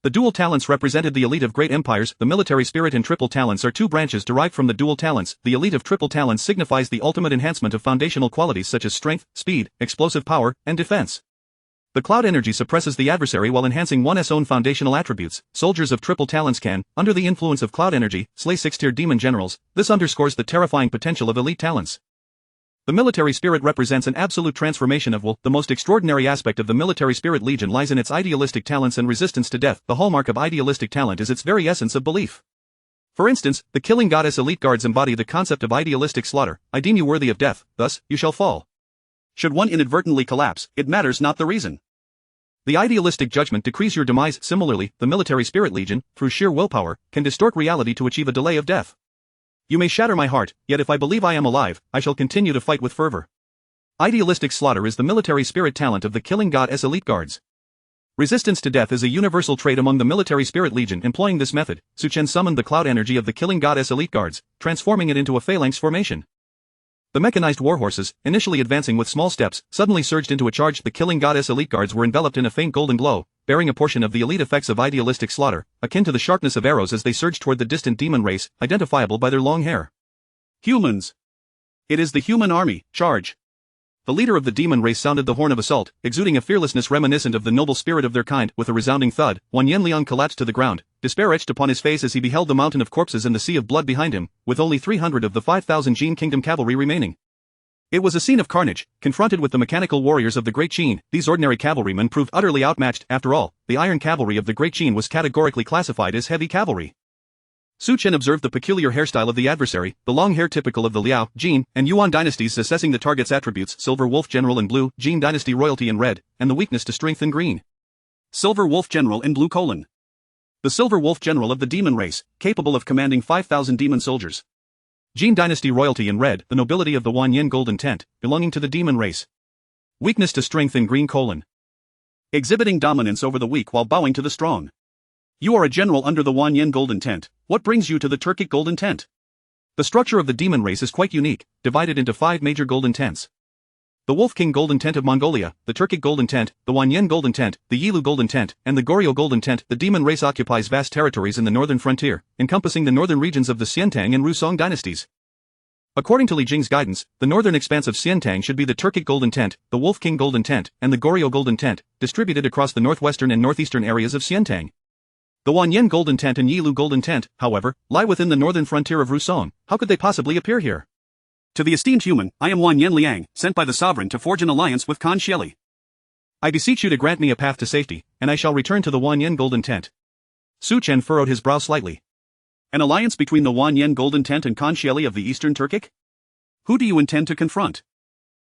The dual talents represented the elite of great empires. The military spirit and triple talents are 2 branches derived from the dual talents. The elite of triple talents signifies the ultimate enhancement of foundational qualities such as strength, speed, explosive power, and defense. The cloud energy suppresses the adversary while enhancing one's own foundational attributes. Soldiers of triple talents can, under the influence of cloud energy, slay 6-tier demon generals. This underscores the terrifying potential of elite talents. The military spirit represents an absolute transformation of will. The most extraordinary aspect of the military spirit legion lies in its idealistic talents and resistance to death. The hallmark of idealistic talent is its very essence of belief. For instance, the killing goddess elite guards embody the concept of idealistic slaughter. "I deem you worthy of death, thus, you shall fall." Should one inadvertently collapse, it matters not the reason. The idealistic judgment decrees your demise. Similarly, the military spirit legion, through sheer willpower, can distort reality to achieve a delay of death. "You may shatter my heart, yet if I believe I am alive, I shall continue to fight with fervor." Idealistic slaughter is the military spirit talent of the killing goddess elite guards. Resistance to death is a universal trait among the military spirit legion. Employing this method, Suchen summoned the cloud energy of the killing goddess elite guards, transforming it into a phalanx formation. The mechanized warhorses, initially advancing with small steps, suddenly surged into a charge. The killing goddess elite guards were enveloped in a faint golden glow, bearing a portion of the elite effects of idealistic slaughter, akin to the sharpness of arrows as they surged toward the distant demon race, identifiable by their long hair. Humans. It is the human army, charge. The leader of the demon race sounded the horn of assault, exuding a fearlessness reminiscent of the noble spirit of their kind. With a resounding thud, Wan Yanliang collapsed to the ground, despair etched upon his face as he beheld the mountain of corpses and the sea of blood behind him, with only 300 of the 5,000 Jin Kingdom cavalry remaining. It was a scene of carnage. Confronted with the mechanical warriors of the Great Qin, these ordinary cavalrymen proved utterly outmatched. After all, the iron cavalry of the Great Qin was categorically classified as heavy cavalry. Su Chen observed the peculiar hairstyle of the adversary, the long hair typical of the Liao, Jin, and Yuan dynasties, assessing the target's attributes: Silver Wolf General in blue, Jin dynasty royalty in red, and the weakness to strength in green. Silver Wolf General in blue : the Silver Wolf General of the demon race, capable of commanding 5,000 demon soldiers. Jin dynasty royalty in red, the nobility of the Wan Yin golden tent, belonging to the demon race. Weakness to strength in green : exhibiting dominance over the weak while bowing to the strong. You are a general under the Wan Yin golden tent. What brings you to the Turkic golden tent? The structure of the demon race is quite unique, divided into 5 major golden tents. The Wolf King golden tent of Mongolia, the Turkic golden tent, the Wan Yin golden tent, the Yilu golden tent, and the Goryeo golden tent. The demon race occupies vast territories in the northern frontier, encompassing the northern regions of the Xiantang and Rusong dynasties. According to Li Jing's guidance, the northern expanse of Xiantang should be the Turkic golden tent, the Wolf King golden tent, and the Goryeo golden tent, distributed across the northwestern and northeastern areas of Xiantang. The Wan Yin golden tent and Yilu golden tent, however, lie within the northern frontier of Rusong. How could they possibly appear here? To the esteemed human, I am Wan Yanliang, sent by the sovereign to forge an alliance with Khan Xieli. I beseech you to grant me a path to safety, and I shall return to the Wan Yin golden tent. Su Chen furrowed his brow slightly. An alliance between the Wan Yin golden tent and Khan Xieli of the eastern Turkic? Who do you intend to confront?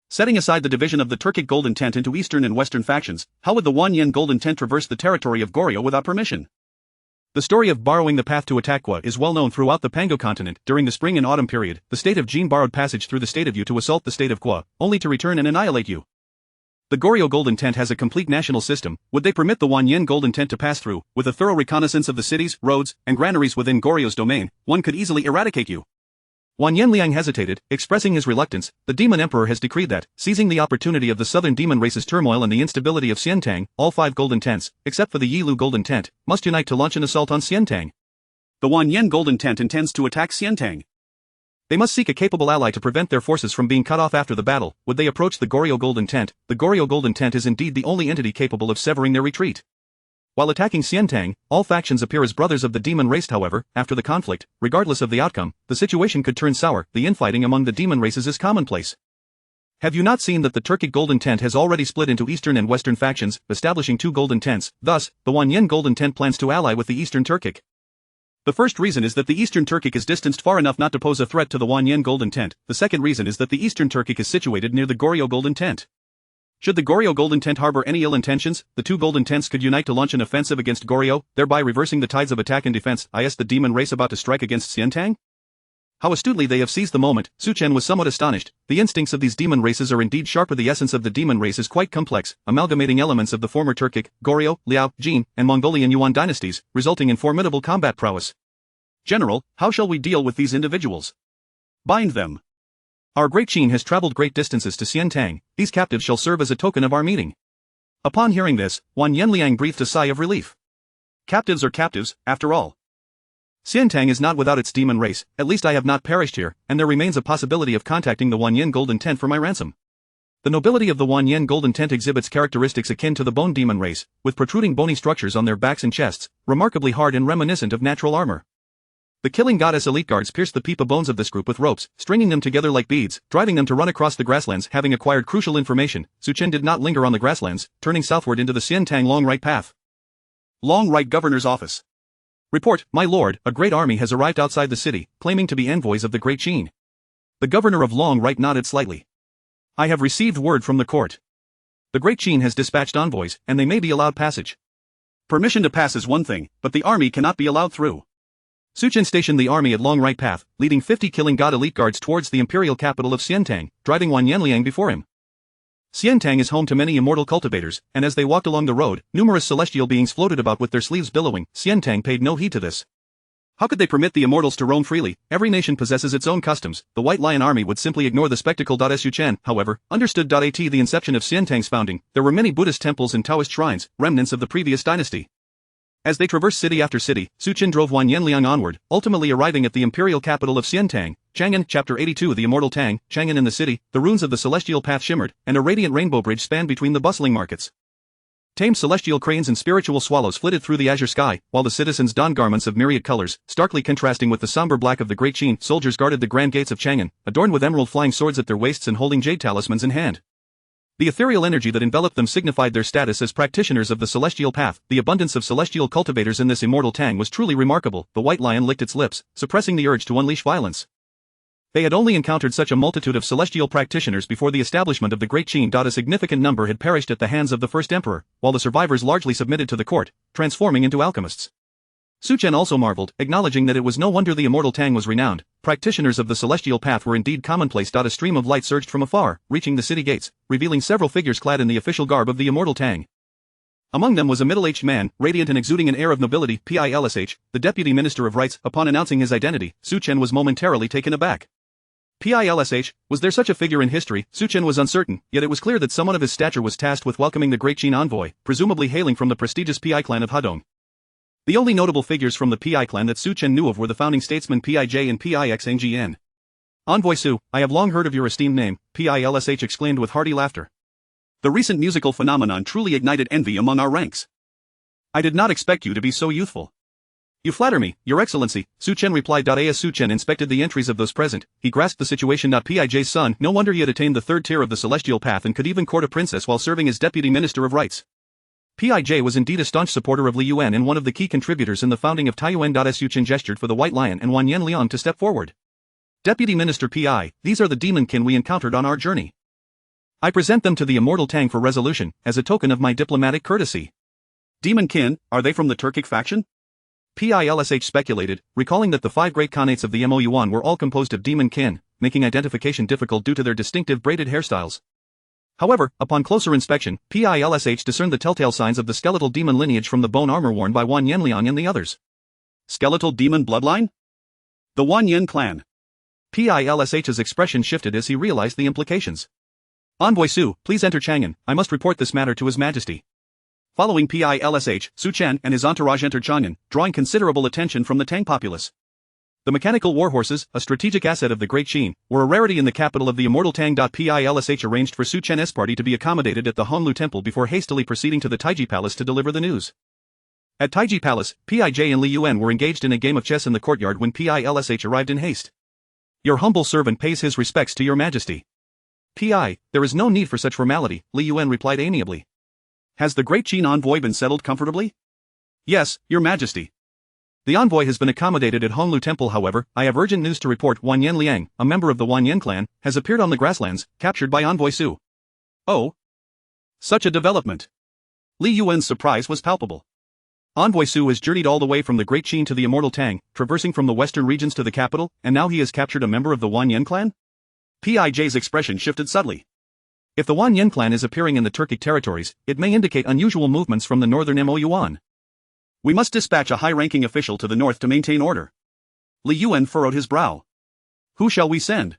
Setting aside the division of the Turkic golden tent into eastern and western factions, how would the Wan Yin golden tent traverse the territory of Goryeo without permission? The story of borrowing the path to attack Kwa is well known throughout the Pango continent. During the spring and autumn period, the state of Jin borrowed passage through the state of Yu to assault the state of Kwa, only to return and annihilate Yu. The Goryeo golden tent has a complete national system. Would they permit the Wan Yin golden tent to pass through? With a thorough reconnaissance of the cities, roads, and granaries within Goryeo's domain, one could easily eradicate Yu. Wan Yanliang hesitated, expressing his reluctance. The demon emperor has decreed that, seizing the opportunity of the southern demon race's turmoil and the instability of Xiantang, all 5 golden tents, except for the Yilu golden tent, must unite to launch an assault on Xiantang. The Wan Yin golden tent intends to attack Xiantang. They must seek a capable ally to prevent their forces from being cut off after the battle. Would they approach the Goryeo golden tent? The Goryeo golden tent is indeed the only entity capable of severing their retreat. While attacking Xiantang, all factions appear as brothers of the demon race. However, after the conflict, regardless of the outcome, the situation could turn sour. The infighting among the demon races is commonplace. Have you not seen that the Turkic golden tent has already split into eastern and western factions, establishing 2 golden tents? Thus, the Wan Yin golden tent plans to ally with the eastern Turkic. The first reason is that the eastern Turkic is distanced far enough not to pose a threat to the Wan Yin golden tent. The second reason is that the eastern Turkic is situated near the Goryeo golden tent. Should the Goryeo golden tent harbor any ill intentions, the 2 golden tents could unite to launch an offensive against Goryeo, thereby reversing the tides of attack and defense. Is the demon race about to strike against Xiantang? How astutely they have seized the moment. Su Chen was somewhat astonished. The instincts of these demon races are indeed sharper. The essence of the demon race is quite complex, amalgamating elements of the former Turkic, Goryeo, Liao, Jin, and Mongolian Yuan dynasties, resulting in formidable combat prowess. General, how shall we deal with these individuals? Bind them. Our great Qin has traveled great distances to Xiantang. These captives shall serve as a token of our meeting. Upon hearing this, Wan Yanliang breathed a sigh of relief. Captives are captives, after all. Xiantang is not without its demon race. At least I have not perished here, and there remains a possibility of contacting the Wan Yin golden tent for my ransom. The nobility of the Wan Yin golden tent exhibits characteristics akin to the bone demon race, with protruding bony structures on their backs and chests, remarkably hard and reminiscent of natural armor. The killing goddess elite guards pierced the peepa bones of this group with ropes, stringing them together like beads, driving them to run across the grasslands. Having acquired crucial information, Su Chen did not linger on the grasslands, turning southward into the Xiantang Long Right path. Long Right Governor's Office. Report, my lord, a great army has arrived outside the city, claiming to be envoys of the Great Qin. The governor of Long Right nodded slightly. I have received word from the court. The Great Qin has dispatched envoys, and they may be allowed passage. Permission to pass is one thing, but the army cannot be allowed through. Su Chen stationed the army at Long Right Path, leading 50 killing god elite guards towards the imperial capital of Xiantang, driving Wan Yanliang before him. Xiantang is home to many immortal cultivators, and as they walked along the road, numerous celestial beings floated about with their sleeves billowing. Xiantang paid no heed to this. How could they permit the immortals to roam freely? Every nation possesses its own customs. The White Lion Army would simply ignore the spectacle. Su Chen, however, understood. At the inception of Xiantang's founding, there were many Buddhist temples and Taoist shrines, remnants of the previous dynasty. As they traversed city after city, Su Chen drove Wan Yanliang onward, ultimately arriving at the imperial capital of Xiantang. Chang'an, Chapter 82. The immortal Tang, Chang'an in the city, the runes of the celestial path shimmered, and a radiant rainbow bridge spanned between the bustling markets. Tame celestial cranes and spiritual swallows flitted through the azure sky, while the citizens donned garments of myriad colors, starkly contrasting with the somber black of the Great Qin. Soldiers guarded the grand gates of Chang'an, adorned with emerald flying swords at their waists and holding jade talismans in hand. The ethereal energy that enveloped them signified their status as practitioners of the celestial path. The abundance of celestial cultivators in this immortal Tang was truly remarkable. The white lion licked its lips, suppressing the urge to unleash violence. They had only encountered such a multitude of celestial practitioners before the establishment of the Great Qin. A significant number had perished at the hands of the first emperor, while the survivors largely submitted to the court, transforming into alchemists. Su Chen also marveled, acknowledging that it was no wonder the immortal Tang was renowned. Practitioners of the celestial path were indeed commonplace. A stream of light surged from afar, reaching the city gates, revealing several figures clad in the official garb of the immortal Tang. Among them was a middle-aged man, radiant and exuding an air of nobility. Pilsh, the deputy minister of rights. Upon announcing his identity, Su Chen was momentarily taken aback. Pilsh, was there such a figure in history? Su Chen was uncertain, yet it was clear that someone of his stature was tasked with welcoming the Great Qin envoy, presumably hailing from the prestigious Pi clan of Hadong. The only notable figures from the Pi clan that Su Chen knew of were the founding statesmen Pij and Pixngn. Envoy Su, I have long heard of your esteemed name, Pilsh exclaimed with hearty laughter. The recent musical phenomenon truly ignited envy among our ranks. I did not expect you to be so youthful. You flatter me, Your Excellency, Su Chen replied. As Su Chen inspected the entries of those present, he grasped the situation. Pij's son, no wonder he had attained the third tier of the celestial path and could even court a princess while serving as deputy minister of rights. Pij was indeed a staunch supporter of Li Yuan and one of the key contributors in the founding of Taiyuan. Su Chen gestured for the White Lion and Wan Yanliang to step forward. Deputy Minister Pi, these are the demonkin we encountered on our journey. I present them to the immortal Tang for resolution, as a token of my diplomatic courtesy. Demonkin, are they from the Turkic faction? Pilsh speculated, recalling that the 5 great khanates of the Moyuan were all composed of demon kin, making identification difficult due to their distinctive braided hairstyles. However, upon closer inspection, Pilsh discerned the telltale signs of the skeletal demon lineage from the bone armor worn by Wan Yanliang and the others. Skeletal demon bloodline? The Wan Yan clan. Pilsh's expression shifted as he realized the implications. Envoy Su, please enter Chang'an, I must report this matter to His Majesty. Following Pilsh, Su Chen and his entourage entered Chang'an, drawing considerable attention from the Tang populace. The mechanical warhorses, a strategic asset of the Great Qin, were a rarity in the capital of the immortal Tang. Pilsh arranged for Su Chen's party to be accommodated at the Honglu Temple before hastily proceeding to the Taiji Palace to deliver the news. At Taiji Palace, Pij and Li Yuan were engaged in a game of chess in the courtyard when Pilsh arrived in haste. Your humble servant pays his respects to Your Majesty. Pi, there is no need for such formality, Li Yuan replied amiably. Has the Great Qin envoy been settled comfortably? Yes, Your Majesty. The envoy has been accommodated at Honglu Temple. However, I have urgent news to report. Wan Yanliang, a member of the Wan Yan clan, has appeared on the grasslands, captured by Envoy Su. Oh? Such a development. Li Yuan's surprise was palpable. Envoy Su has journeyed all the way from the Great Qin to the immortal Tang, traversing from the western regions to the capital, and now he has captured a member of the Wan Yan clan? Pij's expression shifted subtly. If the Wan Yan clan is appearing in the Turkic territories, it may indicate unusual movements from the northern Moyuan. We must dispatch a high-ranking official to the north to maintain order. Li Yuan furrowed his brow. Who shall we send?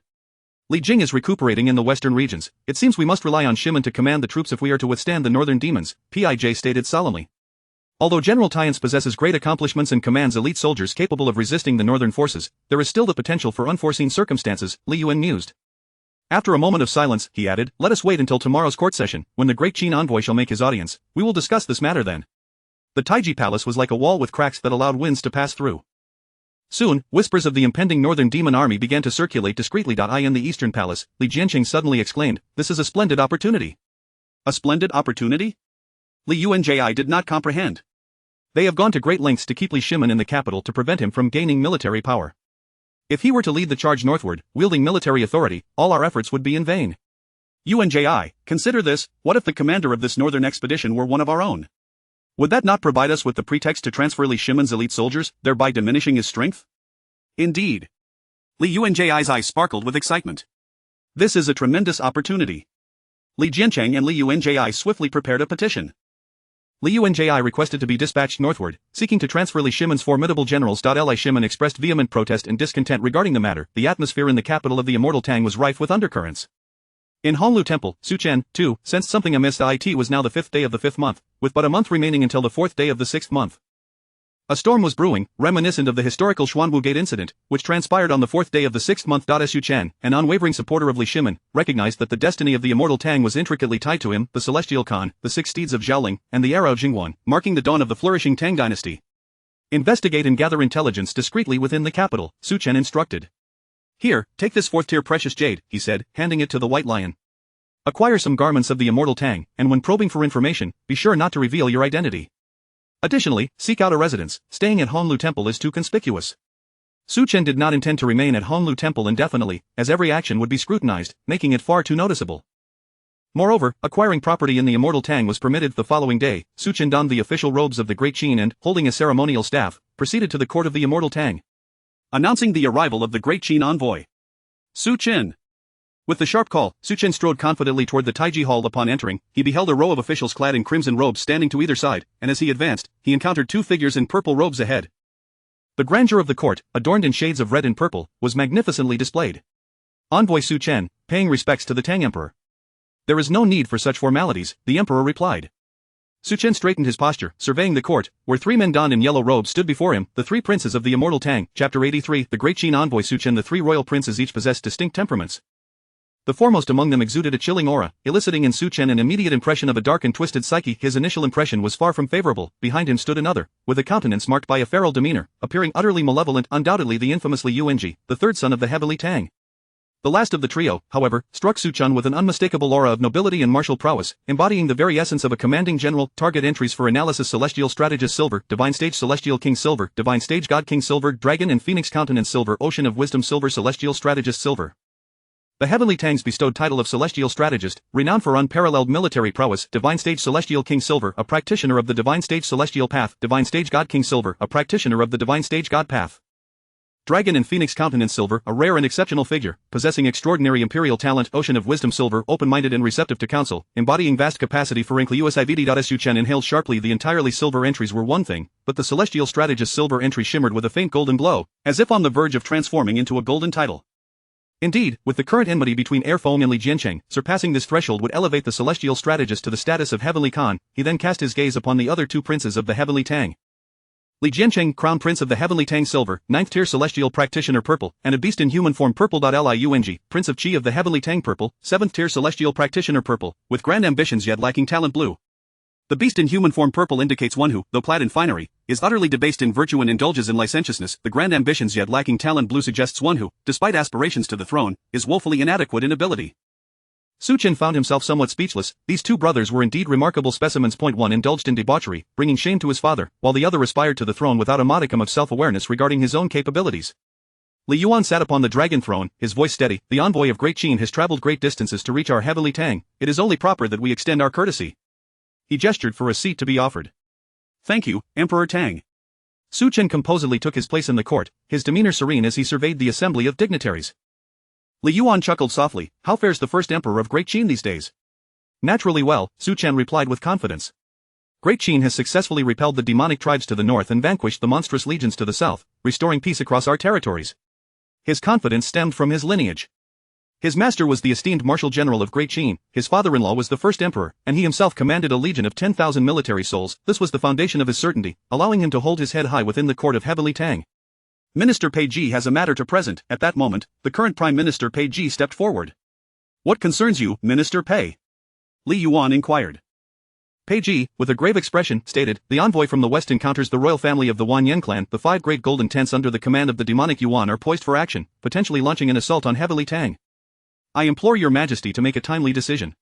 Li Jing is recuperating in the western regions. It seems we must rely on Shimon to command the troops if we are to withstand the northern demons, Pij stated solemnly. Although General Tyance possesses great accomplishments and commands elite soldiers capable of resisting the northern forces, there is still the potential for unforeseen circumstances, Li Yuan mused. After a moment of silence, he added, let us wait until tomorrow's court session, when the Great Qin envoy shall make his audience. We will discuss this matter then. The Taiji Palace was like a wall with cracks that allowed winds to pass through. Soon, whispers of the impending northern demon army began to circulate discreetly. In the eastern palace, Li Jianqing suddenly exclaimed, this is a splendid opportunity. A splendid opportunity? Li Yuanji did not comprehend. They have gone to great lengths to keep Li Shimen in the capital to prevent him from gaining military power. If he were to lead the charge northward, wielding military authority, all our efforts would be in vain. Yuanji, consider this, what if the commander of this northern expedition were one of our own? Would that not provide us with the pretext to transfer Li Shimen's elite soldiers, thereby diminishing his strength? Indeed. Li Yuanji's eyes sparkled with excitement. This is a tremendous opportunity. Li Jianqing and Li Yuanji swiftly prepared a petition. Li Yuanji requested to be dispatched northward, seeking to transfer Li Shimen's formidable generals. Li Shimen expressed vehement protest and discontent regarding the matter. The atmosphere in the capital of the immortal Tang was rife with undercurrents. In Honglu Temple, Su Chen, too, sensed something amiss. It was now the 5th day of the 5th month, with but a month remaining until the 4th day of the 6th month. A storm was brewing, reminiscent of the historical Xuanwu Gate incident, which transpired on the 4th day of the 6th month. Su Chen, an unwavering supporter of Li Shimin, recognized that the destiny of the immortal Tang was intricately tied to him, the Celestial Khan, the 6 steeds of Xiaoling, and the era of Jingguan, marking the dawn of the flourishing Tang dynasty. Investigate and gather intelligence discreetly within the capital, Su Chen instructed. Here, take this 4th-tier precious jade, he said, handing it to the White Lion. Acquire some garments of the immortal Tang, and when probing for information, be sure not to reveal your identity. Additionally, seek out a residence. Staying at Honglu Temple is too conspicuous. Su Chen did not intend to remain at Honglu Temple indefinitely, as every action would be scrutinized, making it far too noticeable. Moreover, acquiring property in the immortal Tang was permitted. The following day, Su Chen donned the official robes of the Great Qin and, holding a ceremonial staff, proceeded to the court of the immortal Tang. Announcing the arrival of the Great Qin envoy. Su Chen. With the sharp call, Su Chen strode confidently toward the Taiji Hall. Upon entering, he beheld a row of officials clad in crimson robes standing to either side, and as he advanced, he encountered 2 figures in purple robes ahead. The grandeur of the court, adorned in shades of red and purple, was magnificently displayed. Envoy Su Chen, paying respects to the Tang Emperor. There is no need for such formalities, the Emperor replied. Su Chen straightened his posture, surveying the court, where 3 men donned in yellow robes stood before him, the 3 princes of the immortal Tang. Chapter 83. The Great Qin envoy Su Chen. The 3 royal princes each possessed distinct temperaments. The foremost among them exuded a chilling aura, eliciting in Su Chen an immediate impression of a dark and twisted psyche. His initial impression was far from favorable. Behind him stood another, with a countenance marked by a feral demeanor, appearing utterly malevolent, undoubtedly the infamous Li Yuanji, the 3rd son of the heavenly Tang. The last of the trio, however, struck Su Chen with an unmistakable aura of nobility and martial prowess, embodying the very essence of a commanding general. Target entries for analysis: Celestial Strategist Silver, Divine Stage Celestial King Silver, Divine Stage God King Silver, Dragon and Phoenix Countenance Silver, Ocean of Wisdom Silver, Celestial Strategist Silver. The heavenly Tangs bestowed title of Celestial Strategist, renowned for unparalleled military prowess. Divine Stage Celestial King Silver, a practitioner of the Divine Stage Celestial Path. Divine Stage God King Silver, a practitioner of the Divine Stage God Path. Dragon and Phoenix Countenance Silver, a rare and exceptional figure, possessing extraordinary imperial talent. Ocean of Wisdom Silver, open-minded and receptive to counsel, embodying vast capacity for inclusivity. Su Chen inhaled sharply. The entirely silver entries were one thing, but the Celestial Strategist Silver entry shimmered with a faint golden glow, as if on the verge of transforming into a golden title. Indeed, with the current enmity between Heir Feng and Li Jiancheng, surpassing this threshold would elevate the Celestial Strategist to the status of Heavenly Khan. He then cast his gaze upon the other 2 princes of the Heavenly Tang. Li Jiancheng, Crown Prince of the Heavenly Tang Silver, 9th tier Celestial Practitioner Purple, and a beast in human form Purple. Li Yuanji, Prince of Qi of the Heavenly Tang Purple, 7th tier Celestial Practitioner Purple, with grand ambitions yet lacking talent. Blue. The beast in human form purple indicates one who, though clad in finery, is utterly debased in virtue and indulges in licentiousness. The grand ambitions yet lacking talent. Blue suggests one who, despite aspirations to the throne, is woefully inadequate in ability. Su Chen found himself somewhat speechless. These 2 brothers were indeed remarkable specimens. One indulged in debauchery, bringing shame to his father, while the other aspired to the throne without a modicum of self-awareness regarding his own capabilities. Li Yuan sat upon the dragon throne, his voice steady. The envoy of Great Qin has traveled great distances to reach our heavenly Tang. It is only proper that we extend our courtesy. He gestured for a seat to be offered. Thank you, Emperor Tang. Su Chen composedly took his place in the court, his demeanor serene as he surveyed the assembly of dignitaries. Li Yuan chuckled softly. How fares the 1st Emperor of Great Qin these days? Naturally well, Su Chen replied with confidence. Great Qin has successfully repelled the demonic tribes to the north and vanquished the monstrous legions to the south, restoring peace across our territories. His confidence stemmed from his lineage. His master was the esteemed martial general of Great Qin, his father-in-law was the 1st emperor, and he himself commanded a legion of 10,000 military souls. This was the foundation of his certainty, allowing him to hold his head high within the court of Heavenly Tang. Minister Pei Ji has a matter to present. At that moment, the current Prime Minister Pei Ji stepped forward. What concerns you, Minister Pei? Li Yuan inquired. Pei Ji, with a grave expression, stated, the envoy from the west encounters the royal family of the Wanyan clan. The 5 great golden tents under the command of the demonic Yuan are poised for action, potentially launching an assault on Heavenly Tang. I implore your majesty to make a timely decision.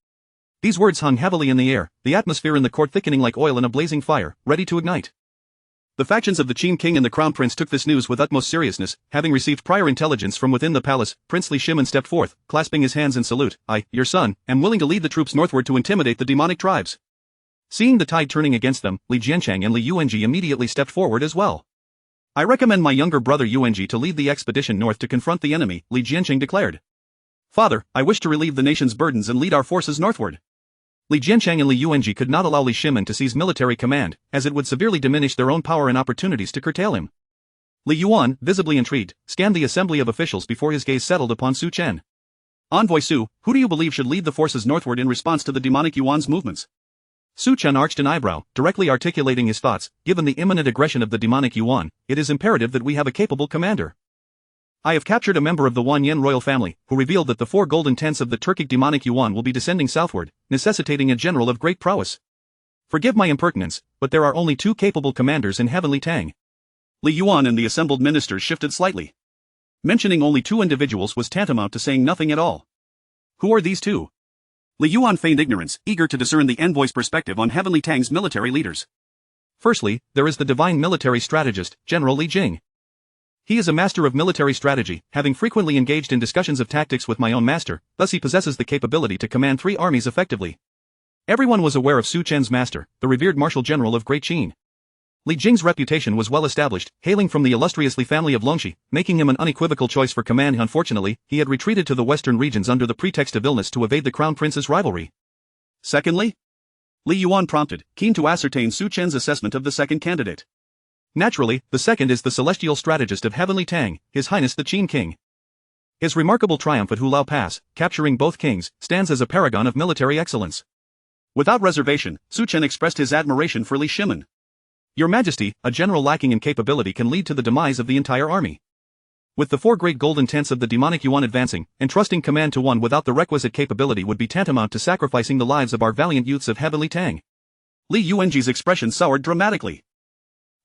These words hung heavily in the air, the atmosphere in the court thickening like oil in a blazing fire, ready to ignite. The factions of the Qin King and the Crown Prince took this news with utmost seriousness. Having received prior intelligence from within the palace, Prince Li Shimin stepped forth, clasping his hands in salute. I, your son, am willing to lead the troops northward to intimidate the demonic tribes. Seeing the tide turning against them, Li Jiancheng and Li Yuanji immediately stepped forward as well. I recommend my younger brother Yuanji to lead the expedition north to confront the enemy, Li Jiancheng declared. Father, I wish to relieve the nation's burdens and lead our forces northward. Li Jiancheng and Li Yuanji could not allow Li Shimin to seize military command, as it would severely diminish their own power and opportunities to curtail him. Li Yuan, visibly intrigued, scanned the assembly of officials before his gaze settled upon Su Chen. Envoy Su, who do you believe should lead the forces northward in response to the demonic Yuan's movements? Su Chen arched an eyebrow, directly articulating his thoughts. Given the imminent aggression of the demonic Yuan, it is imperative that we have a capable commander. I have captured a member of the Wan Yen royal family, who revealed that the 4 golden tents of the Turkic demonic Yuan will be descending southward, necessitating a general of great prowess. Forgive my impertinence, but there are only 2 capable commanders in Heavenly Tang. Li Yuan and the assembled ministers shifted slightly. Mentioning only 2 individuals was tantamount to saying nothing at all. Who are these 2? Li Yuan feigned ignorance, eager to discern the envoy's perspective on Heavenly Tang's military leaders. Firstly, there is the divine military strategist, General Li Jing. He is a master of military strategy, having frequently engaged in discussions of tactics with my own master, thus he possesses the capability to command 3 armies effectively. Everyone was aware of Su Chen's master, the revered marshal general of Great Qin. Li Jing's reputation was well established, hailing from the illustrious Li family of Longxi, making him an unequivocal choice for command. Unfortunately, he had retreated to the western regions under the pretext of illness to evade the crown prince's rivalry. Secondly, Li Yuan prompted, keen to ascertain Su Chen's assessment of the second candidate. Naturally, the second is the celestial strategist of Heavenly Tang, His Highness the Qin King. His remarkable triumph at Hulao Pass, capturing both kings, stands as a paragon of military excellence. Without reservation, Su Chen expressed his admiration for Li Shimen. Your Majesty, a general lacking in capability can lead to the demise of the entire army. With the 4 great golden tents of the demonic Yuan advancing, entrusting command to one without the requisite capability would be tantamount to sacrificing the lives of our valiant youths of Heavenly Tang. Li Yuanji's expression soured dramatically.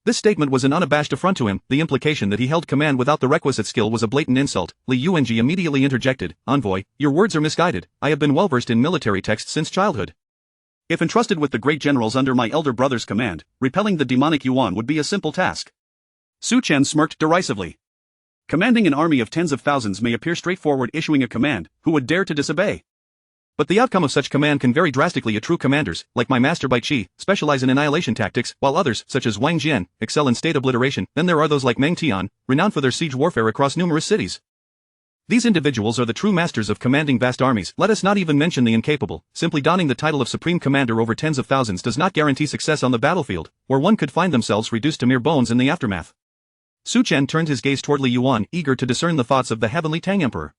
This statement was an unabashed affront to him. The implication that he held command without the requisite skill was a blatant insult. Li Yuanji immediately interjected, Envoy, your words are misguided. I have been well versed in military texts since childhood. If entrusted with the great generals under my elder brother's command, repelling the demonic Yuan would be a simple task. Su Chen smirked derisively. Commanding an army of tens of thousands may appear straightforward. Issuing a command, who would dare to disobey? But the outcome of such command can vary drastically. A true commanders, like my master Bai Qi, specialize in annihilation tactics, while others, such as Wang Jian, excel in state obliteration. Then there are those like Meng Tian, renowned for their siege warfare across numerous cities. These individuals are the true masters of commanding vast armies. Let us not even mention the incapable. Simply donning the title of supreme commander over tens of thousands does not guarantee success on the battlefield, where one could find themselves reduced to mere bones in the aftermath. Su Chen turned his gaze toward Li Yuan, eager to discern the thoughts of the Heavenly Tang Emperor.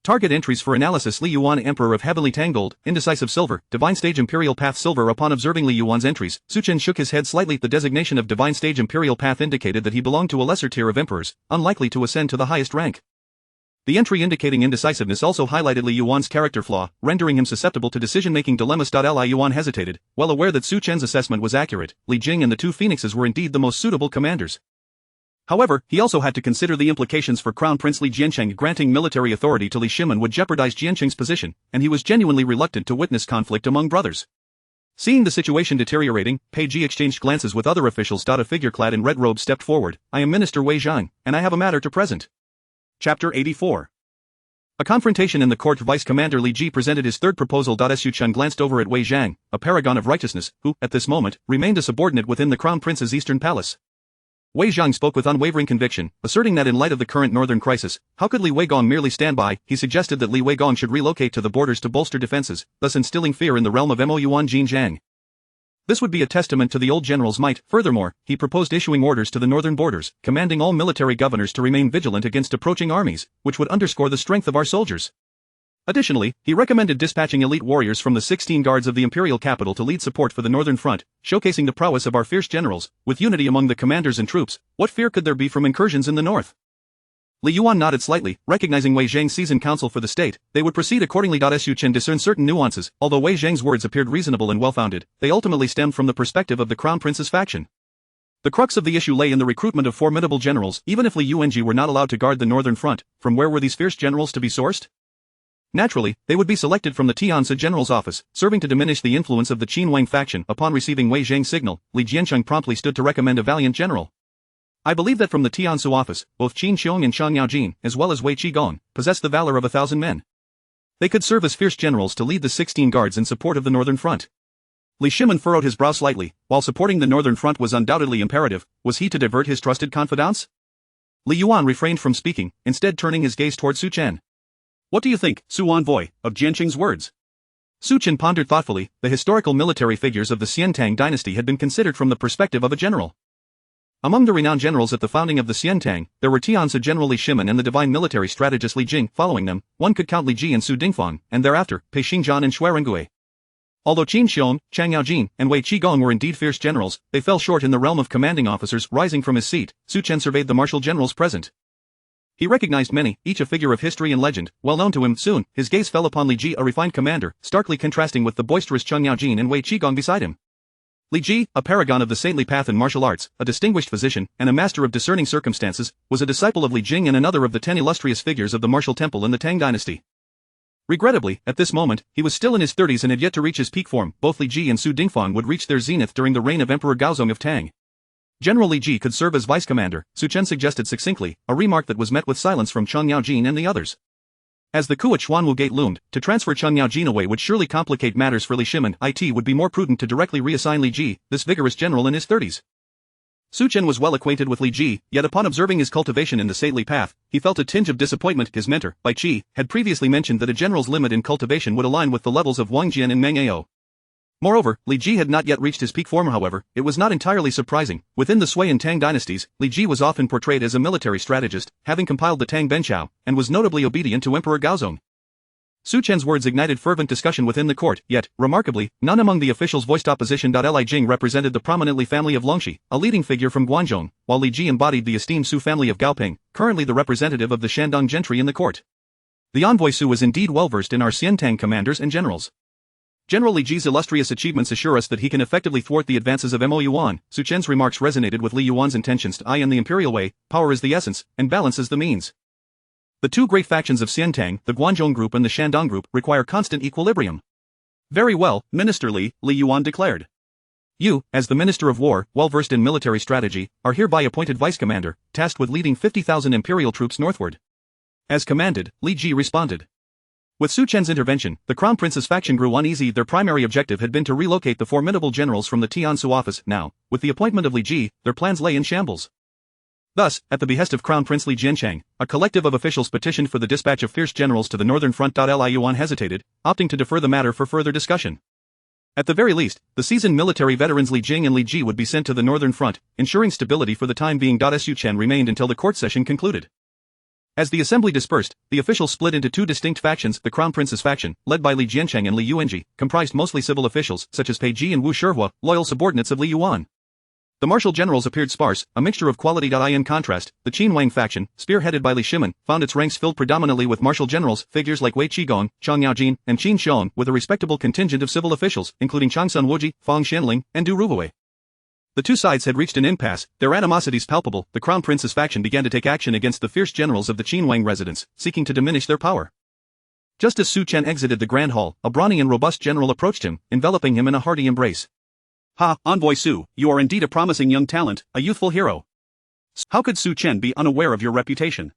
Target entries for analysis: Li Yuan, Emperor of Heavenly Tang, Gold, Indecisive Silver, Divine Stage Imperial Path Silver. Upon observing Li Yuan's entries, Su Chen shook his head slightly. The designation of Divine Stage Imperial Path indicated that he belonged to a lesser tier of emperors, unlikely to ascend to the highest rank. The entry indicating indecisiveness also highlighted Li Yuan's character flaw, rendering him susceptible to decision-making dilemmas. Li Yuan hesitated, well aware that Su Chen's assessment was accurate. Li Jing and the 2 phoenixes were indeed the most suitable commanders. However, he also had to consider the implications for Crown Prince Li Jiancheng. Granting military authority to Li Shimen would jeopardize Jiancheng's position, and he was genuinely reluctant to witness conflict among brothers. Seeing the situation deteriorating, Pei Ji exchanged glances with other officials. A figure clad in red robes stepped forward. I am Minister Wei Zhang, and I have a matter to present. Chapter 84. A confrontation in the court. Vice Commander Li Ji presented his third proposal. Su Chen glanced over at Wei Zhang, a paragon of righteousness, who, at this moment, remained a subordinate within the Crown Prince's eastern palace. Wei Zhang spoke with unwavering conviction, asserting that in light of the current northern crisis, how could Li Weigong merely stand by? He suggested that Li Weigong should relocate to the borders to bolster defenses, thus instilling fear in the realm of Mo Yuan Jinjiang. This would be a testament to the old general's might. Furthermore, he proposed issuing orders to the northern borders, commanding all military governors to remain vigilant against approaching armies, which would underscore the strength of our soldiers. Additionally, he recommended dispatching elite warriors from the 16 guards of the imperial capital to lead support for the northern front, showcasing the prowess of our fierce generals. With unity among the commanders and troops, what fear could there be from incursions in the north? Li Yuan nodded slightly, recognizing Wei Zhang's seasoned counsel for the state. They would proceed accordingly. Su Chen discerned certain nuances. Although Wei Zhang's words appeared reasonable and well-founded, they ultimately stemmed from the perspective of the Crown Prince's faction. The crux of the issue lay in the recruitment of formidable generals. Even if Li Yuanji were not allowed to guard the northern front, from where were these fierce generals to be sourced? Naturally, they would be selected from the Tianzi General's office, serving to diminish the influence of the Qin Wang faction. Upon receiving Wei Zhang's signal, Li Jiancheng promptly stood to recommend a valiant general. I believe that from the Tianzi office, both Qin Xiong and Shang Yaojin, as well as Wei Qigong, possess the valor of 1,000 men. They could serve as fierce generals to lead the 16 guards in support of the northern front. Li Shimen furrowed his brow slightly. While supporting the northern front was undoubtedly imperative, was he to divert his trusted confidants? Li Yuan refrained from speaking, instead turning his gaze toward Su Chen. What do you think, Su Envoy, of Jiancheng's words? Su Chen pondered thoughtfully. The historical military figures of the Xiantang dynasty had been considered from the perspective of a general. Among the renowned generals at the founding of the Xiantang, there were Tianzi General Li Shimen and the divine military strategist Li Jing. Following them, one could count Li Ji and Su Dingfang, and thereafter, Pei Xingzhan and Shui Rengui. Although Qin Xiong, Chang Yaojin, and Wei Qigong were indeed fierce generals, they fell short in the realm of commanding officers. Rising from his seat, Su Chen surveyed the martial generals present. He recognized many, each a figure of history and legend, well known to him. Soon, his gaze fell upon Li Ji, a refined commander, starkly contrasting with the boisterous Chang Yaojin and Wei Qigong beside him. Li Ji, a paragon of the saintly path in martial arts, a distinguished physician, and a master of discerning circumstances, was a disciple of Li Jing and another of the 10 illustrious figures of the martial temple in the Tang dynasty. Regrettably, at this moment, he was still in his 30s and had yet to reach his peak form. Both Li Ji and Su Dingfang would reach their zenith during the reign of Emperor Gaozong of Tang. General Li Ji could serve as vice commander, Su Chen suggested succinctly, a remark that was met with silence from Chang Yaojin and the others. As the coup at Xuanwu Gate loomed, to transfer Chang Yaojin away would surely complicate matters for Li Shimin. It would be more prudent to directly reassign Li Ji, this vigorous general in his 30s. Su Chen was well acquainted with Li Ji, yet upon observing his cultivation in the saintly path, he felt a tinge of disappointment. His mentor, Bai Qi, had previously mentioned that a general's limit in cultivation would align with the levels of Wang Jian and Meng Ao. Moreover, Li Ji had not yet reached his peak form. However, it was not entirely surprising. Within the Sui and Tang dynasties, Li Ji was often portrayed as a military strategist, having compiled the Tang Benqiao, and was notably obedient to Emperor Gaozong. Su Chen's words ignited fervent discussion within the court, yet, remarkably, none among the officials voiced opposition. Li Jing represented the prominently family of Longxi, a leading figure from Guangzhong, while Li Ji embodied the esteemed Su family of Gaoping, currently the representative of the Shandong gentry in the court. The envoy Su was indeed well versed in our Xiantang commanders and generals. General Li Ji's illustrious achievements assure us that he can effectively thwart the advances of Mo Yuan. Su Chen's remarks resonated with Li Yuan's intentions. In the imperial way, power is the essence, and balance is the means. The two great factions of Xiantang, the Guangzhong group and the Shandong group, require constant equilibrium. Very well, Minister Li, Li Yuan declared. You, as the Minister of War, well versed in military strategy, are hereby appointed vice commander, tasked with leading 50,000 imperial troops northward. As commanded, Li Ji responded. With Su Chen's intervention, the Crown Prince's faction grew uneasy. Their primary objective had been to relocate the formidable generals from the Tiansu office. Now, with the appointment of Li Ji, their plans lay in shambles. Thus, at the behest of Crown Prince Li Jianchang, a collective of officials petitioned for the dispatch of fierce generals to the northern front. Li Yuan hesitated, opting to defer the matter for further discussion. At the very least, the seasoned military veterans Li Jing and Li Ji would be sent to the northern front, ensuring stability for the time being. Su Chen remained until the court session concluded. As the assembly dispersed, the officials split into two distinct factions. The Crown Prince's faction, led by Li Jianchang and Li Yuanji, comprised mostly civil officials such as Pei Ji and Wu Shihua, loyal subordinates of Li Yuan. The martial generals appeared sparse, a mixture of quality. In contrast, the Qin Wang faction, spearheaded by Li Shimin, found its ranks filled predominantly with martial generals, figures like Wei Qigong, Chang Yaojin, and Qin Xiong, with a respectable contingent of civil officials, including Chang Sun Wuji, Fang Xianling, and Du Ruwei. The two sides had reached an impasse, their animosities palpable. The Crown Prince's faction began to take action against the fierce generals of the Qin Wang residence, seeking to diminish their power. Just as Su Chen exited the Grand Hall, a brawny and robust general approached him, enveloping him in a hearty embrace. Ha, Envoy Su, you are indeed a promising young talent, a youthful hero. How could Su Chen be unaware of your reputation?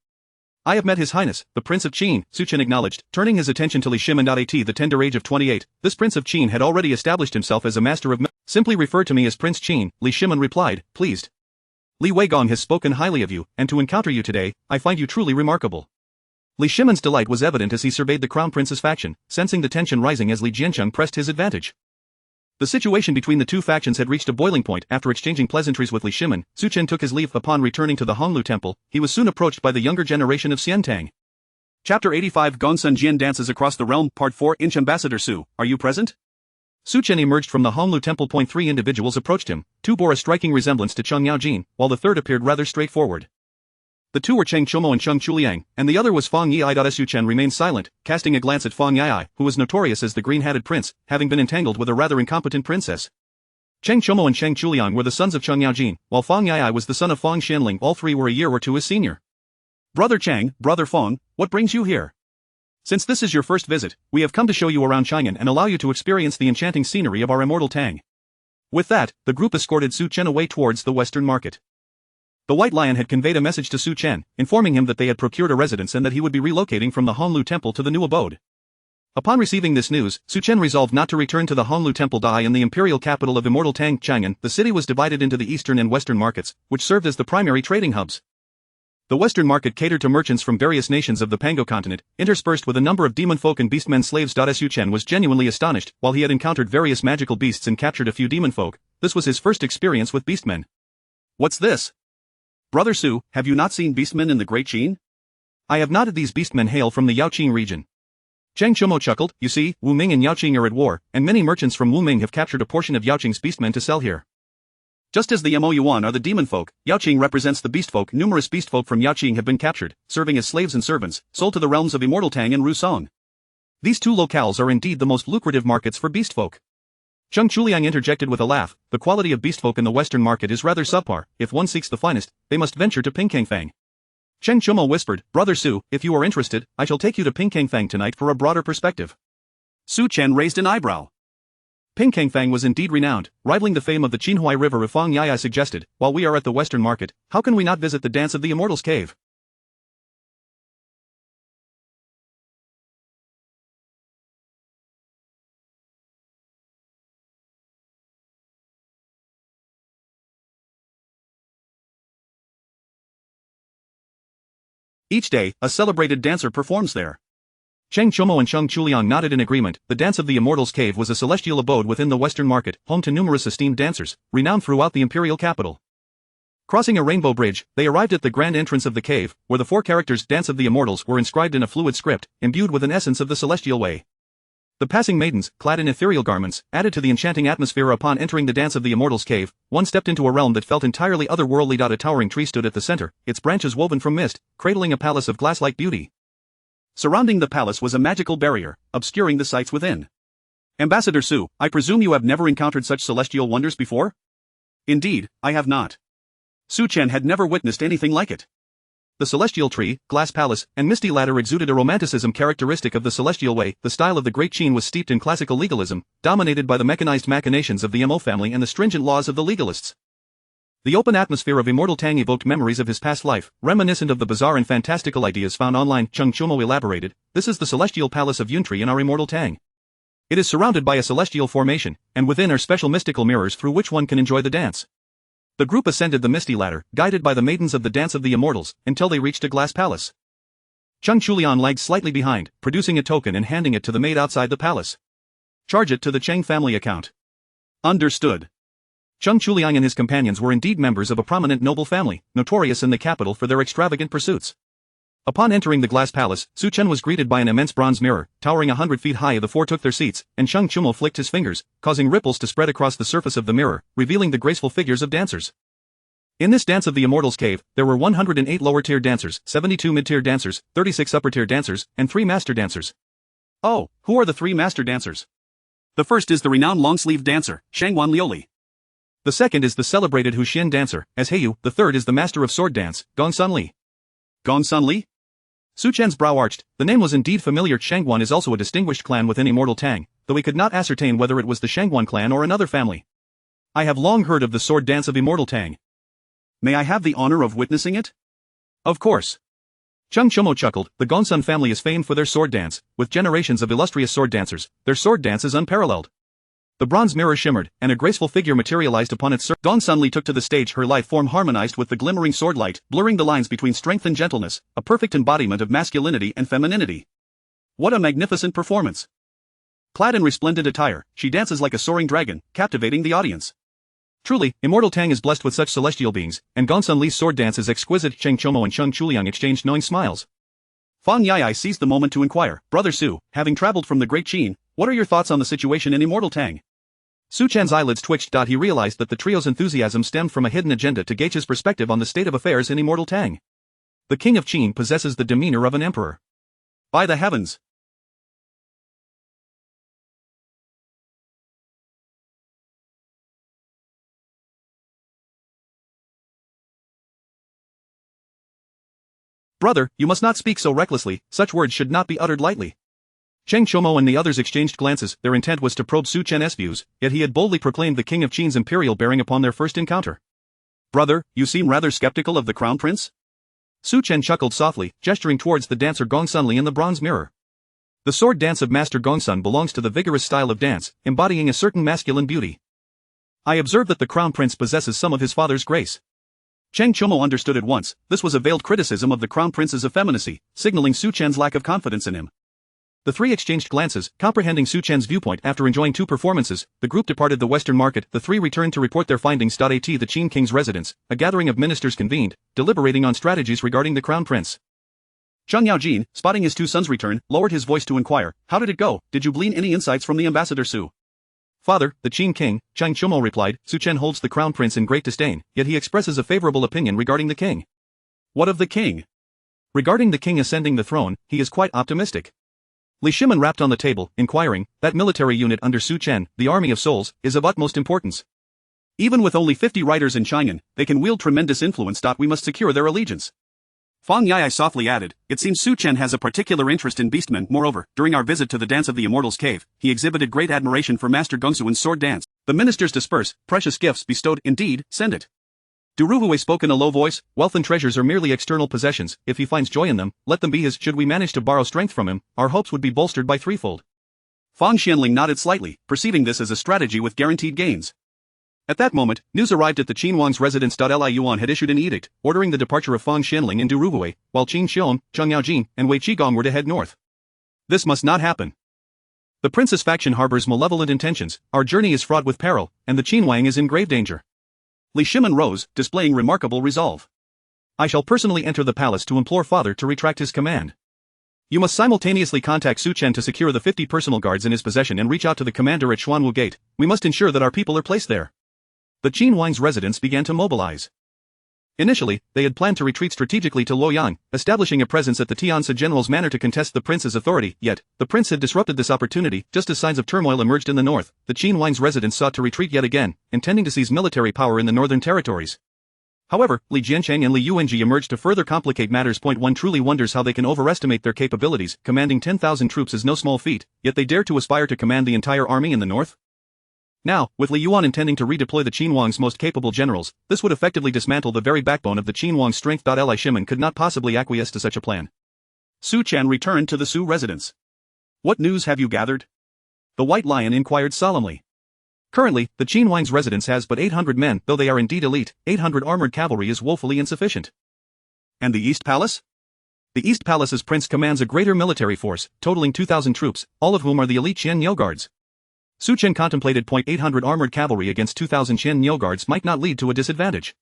I have met His Highness, the Prince of Qin, Su Chen acknowledged, turning his attention to Li Shimin. At the tender age of 28, this Prince of Qin had already established himself as a master of Simply refer to me as Prince Qin, Li Shimin replied, pleased. Li Weigong has spoken highly of you, and to encounter you today, I find you truly remarkable. Li Shimin's delight was evident as he surveyed the Crown Prince's faction, sensing the tension rising as Li Jiancheng pressed his advantage. The situation between the two factions had reached a boiling point. After exchanging pleasantries with Li Shimin, Su Chen took his leave. Upon returning to the Honglu Temple, he was soon approached by the younger generation of Xiantang. Chapter 85 Gongsun Jian dances across the realm. Part 4 Inch Ambassador Su, are you present? Su Chen emerged from the Honglu Temple. 3 individuals approached him. Two bore a striking resemblance to Cheng Yaojin, while the third appeared rather straightforward. The two were Cheng Chomo and Cheng Chuliang, and the other was Fang Yi. Su Chen remained silent, casting a glance at Fang Yi, who was notorious as the green-hatted prince, having been entangled with a rather incompetent princess. Cheng Chomo and Cheng Chuliang were the sons of Cheng Yaojin, while Fang Yi was the son of Fang Xianling. All three were a year or two his senior. Brother Cheng, Brother Fang, what brings you here? Since this is your first visit, we have come to show you around Chang'an and allow you to experience the enchanting scenery of our immortal Tang. With that, the group escorted Su Chen away towards the western market. The White Lion had conveyed a message to Su Chen, informing him that they had procured a residence and that he would be relocating from the Honglu Temple to the new abode. Upon receiving this news, Su Chen resolved not to return to the Honglu Temple. In the imperial capital of immortal Tang, Chang'an, the city was divided into the eastern and western markets, which served as the primary trading hubs. The western market catered to merchants from various nations of the Pango continent, interspersed with a number of demon folk and beastmen slaves. Su Chen was genuinely astonished. While he had encountered various magical beasts and captured a few demon folk, this was his first experience with beastmen. What's this? Brother Su, have you not seen beastmen in the Great Qin? I have not. These beastmen hail from the Yaoqing region. Chang Chumo chuckled, you see, Wu Ming and Yaoqing are at war, and many merchants from Wu Ming have captured a portion of Yaoqing's beastmen to sell here. Just as the Mo Yuan are the demon folk, Yaoqing represents the beast folk. Numerous beast folk from Yaoqing have been captured, serving as slaves and servants, sold to the realms of Immortal Tang and Ru Song. These two locales are indeed the most lucrative markets for beast folk. Zheng Chuliang interjected with a laugh, the quality of beast folk in the western market is rather subpar. If one seeks the finest, they must venture to Pingkangfang. Cheng Chumo whispered, Brother Su, if you are interested, I shall take you to Pingkangfang tonight for a broader perspective. Su Chen raised an eyebrow. Pingkangfang was indeed renowned, rivaling the fame of the Qinhuai River. Fang Yaya suggested, while we are at the western market, how can we not visit the dance of the Immortals Cave? Each day, a celebrated dancer performs there. Cheng Chomo and Zheng Chuliang nodded in agreement. The dance of the Immortals Cave was a celestial abode within the western market, home to numerous esteemed dancers, renowned throughout the imperial capital. Crossing a rainbow bridge, they arrived at the grand entrance of the cave, where the 4 characters Dance of the Immortals were inscribed in a fluid script, imbued with an essence of the celestial way. The passing maidens, clad in ethereal garments, added to the enchanting atmosphere. Upon entering the Dance of the Immortals Cave, one stepped into a realm that felt entirely otherworldly. A towering tree stood at the center, its branches woven from mist, cradling a palace of glass-like beauty. Surrounding the palace was a magical barrier, obscuring the sights within. Ambassador Su, I presume you have never encountered such celestial wonders before? Indeed, I have not. Su Chen had never witnessed anything like it. The celestial tree, glass palace, and misty ladder exuded a romanticism characteristic of the celestial way. The style of the Great Qin was steeped in classical legalism, dominated by the mechanized machinations of the Mo family and the stringent laws of the legalists. The open atmosphere of Immortal Tang evoked memories of his past life, reminiscent of the bizarre and fantastical ideas found online. Cheng Chumo elaborated, this is the celestial palace of Yuntri in our Immortal Tang. It is surrounded by a celestial formation, and within are special mystical mirrors through which one can enjoy the dance. The group ascended the misty ladder, guided by the maidens of the Dance of the Immortals, until they reached a glass palace. Zheng Chulian lagged slightly behind, producing a token and handing it to the maid outside the palace. Charge it to the Cheng family account. Understood. Zheng Chuliang and his companions were indeed members of a prominent noble family, notorious in the capital for their extravagant pursuits. Upon entering the glass palace, Su Chen was greeted by an immense bronze mirror, towering 100 feet high. The 4 took their seats, and Zheng Chumo flicked his fingers, causing ripples to spread across the surface of the mirror, revealing the graceful figures of dancers. In this Dance of the Immortals Cave, there were 108 lower-tier dancers, 72 mid-tier dancers, 36 upper-tier dancers, and 3 master dancers. Oh, who are the 3 master dancers? The first is the renowned long-sleeved dancer, Shangwan Liuli. The second is the celebrated Huxian dancer, as Heiyu. The third is the master of sword dance, Gongsun Li. Gongsun Li? Su Chen's brow arched. The name was indeed familiar. Shangwan is also a distinguished clan within Immortal Tang, though he could not ascertain whether it was the Shangwan clan or another family. I have long heard of the sword dance of Immortal Tang. May I have the honor of witnessing it? Of course. Zheng Chomo chuckled. The Gongsun family is famed for their sword dance, with generations of illustrious sword dancers. Their sword dance is unparalleled. The bronze mirror shimmered, and a graceful figure materialized upon its surface. Gongsun Li took to the stage. Her lithe form harmonized with the glimmering sword light, blurring the lines between strength and gentleness, a perfect embodiment of masculinity and femininity. What a magnificent performance! Clad in resplendent attire, she dances like a soaring dragon, captivating the audience. Truly, Immortal Tang is blessed with such celestial beings, and Gongsun Li's sword dance is exquisite. Cheng Chomo and Zheng Chuliang exchanged knowing smiles. Fang Yai seized the moment to inquire, Brother Su, having traveled from the Great Qin, what are your thoughts on the situation in Immortal Tang? Su Chen's eyelids twitched. He realized that the trio's enthusiasm stemmed from a hidden agenda to gauge his perspective on the state of affairs in Immortal Tang. The King of Qin possesses the demeanor of an emperor. By the heavens! Brother, you must not speak so recklessly, such words should not be uttered lightly. Cheng Chomo and the others exchanged glances. Their intent was to probe Su Chen's views, yet he had boldly proclaimed the King of Qin's imperial bearing upon their first encounter. Brother, you seem rather skeptical of the crown prince? Su Chen chuckled softly, gesturing towards the dancer Gongsun Li in the bronze mirror. The sword dance of Master Gongsun belongs to the vigorous style of dance, embodying a certain masculine beauty. I observe that the crown prince possesses some of his father's grace. Cheng Chomo understood at once. This was a veiled criticism of the crown prince's effeminacy, signaling Su Chen's lack of confidence in him. The 3 exchanged glances, comprehending Su Chen's viewpoint. After enjoying 2 performances, the group departed the western market. The 3 returned to report their findings. At the Qin king's residence, a gathering of ministers convened, deliberating on strategies regarding the crown prince. Zhang Yaojin, spotting his two sons return, lowered his voice to inquire, "How did it go? Did you glean any insights from the ambassador Su?" "Father," the Qin king, Zhang Chumo replied, "Su Chen holds the crown prince in great disdain, yet he expresses a favorable opinion regarding the king." "What of the king?" "Regarding the king ascending the throne, he is quite optimistic." Li Shimin rapped on the table, inquiring, "That military unit under Su Chen, the Army of Souls, is of utmost importance." "Even with only 50 riders in Chang'an, they can wield tremendous influence. We must secure their allegiance." Fang Yai softly added, "It seems Su Chen has a particular interest in beastmen. Moreover, during our visit to the Dance of the Immortals cave, he exhibited great admiration for Master Gongsuan's sword dance. The ministers disperse, precious gifts bestowed. Indeed, send it." Duruvue spoke in a low voice, "Wealth and treasures are merely external possessions. If he finds joy in them, let them be his. Should we manage to borrow strength from him, our hopes would be bolstered by threefold." Fang Xianling nodded slightly, perceiving this as a strategy with guaranteed gains. At that moment, news arrived at the Qin Wang's residence. Li Yuan had issued an edict, ordering the departure of Fang Xianling and Duruvue, while Qin Xiong, Zhang Yaojin, and Wei Qigong were to head north. This must not happen. The prince's faction harbors malevolent intentions, our journey is fraught with peril, and the Qin Wang is in grave danger. Li Shimin rose, displaying remarkable resolve. "I shall personally enter the palace to implore father to retract his command. You must simultaneously contact Su Chen to secure the 50 personal guards in his possession and reach out to the commander at Xuanwu Gate. We must ensure that our people are placed there." The Qin Wang's residents began to mobilize. Initially, they had planned to retreat strategically to Luoyang, establishing a presence at the Tianzi general's manor to contest the prince's authority, yet, the prince had disrupted this opportunity. Just as signs of turmoil emerged in the north, the Qin Wang's residents sought to retreat yet again, intending to seize military power in the northern territories. However, Li Jiancheng and Li Yuanji emerged to further complicate matters. One truly wonders how they can overestimate their capabilities. Commanding 10,000 troops is no small feat, yet they dare to aspire to command the entire army in the north? Now, with Li Yuan intending to redeploy the Qin Wang's most capable generals, this would effectively dismantle the very backbone of the Qin Wang's strength. Li Shimin could not possibly acquiesce to such a plan. Su Chen returned to the Su residence. "What news have you gathered?" The White Lion inquired solemnly. "Currently, the Qin Wang's residence has but 800 men. Though they are indeed elite, 800 armored cavalry is woefully insufficient." "And the East Palace?" "The East Palace's prince commands a greater military force, totaling 2,000 troops, all of whom are the elite Qian Yo guards. Su Chen contemplated 800 armored cavalry against 2,000 Qian Yo guards might not lead to a disadvantage.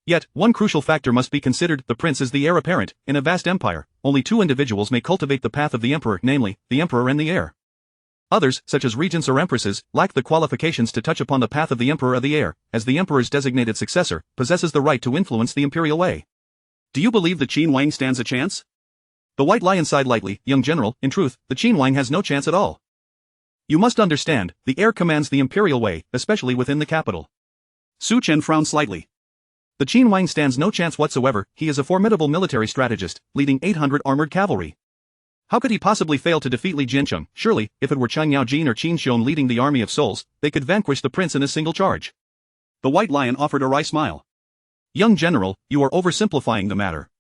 Yet, one crucial factor must be considered. The prince is the heir apparent. In a vast empire, only two individuals may cultivate the path of the emperor, namely, the emperor and the heir. Others, such as regents or empresses, lack the qualifications to touch upon the path of the emperor or the heir, as the emperor's designated successor possesses the right to influence the imperial way. Do you believe the Qin Wang stands a chance?" The White Lion sighed lightly. "Young general, in truth, the Qin Wang has no chance at all. You must understand, the heir commands the imperial way, especially within the capital." Su Chen frowned slightly. "The Qin Wang stands no chance whatsoever. He is a formidable military strategist, leading 800 armored cavalry. How could he possibly fail to defeat Li Jiancheng? Surely, if it were Zhang Yaojin or Qin Xiong leading the army of souls, they could vanquish the prince in a single charge." The White Lion offered a wry smile. "Young general, you are oversimplifying the matter.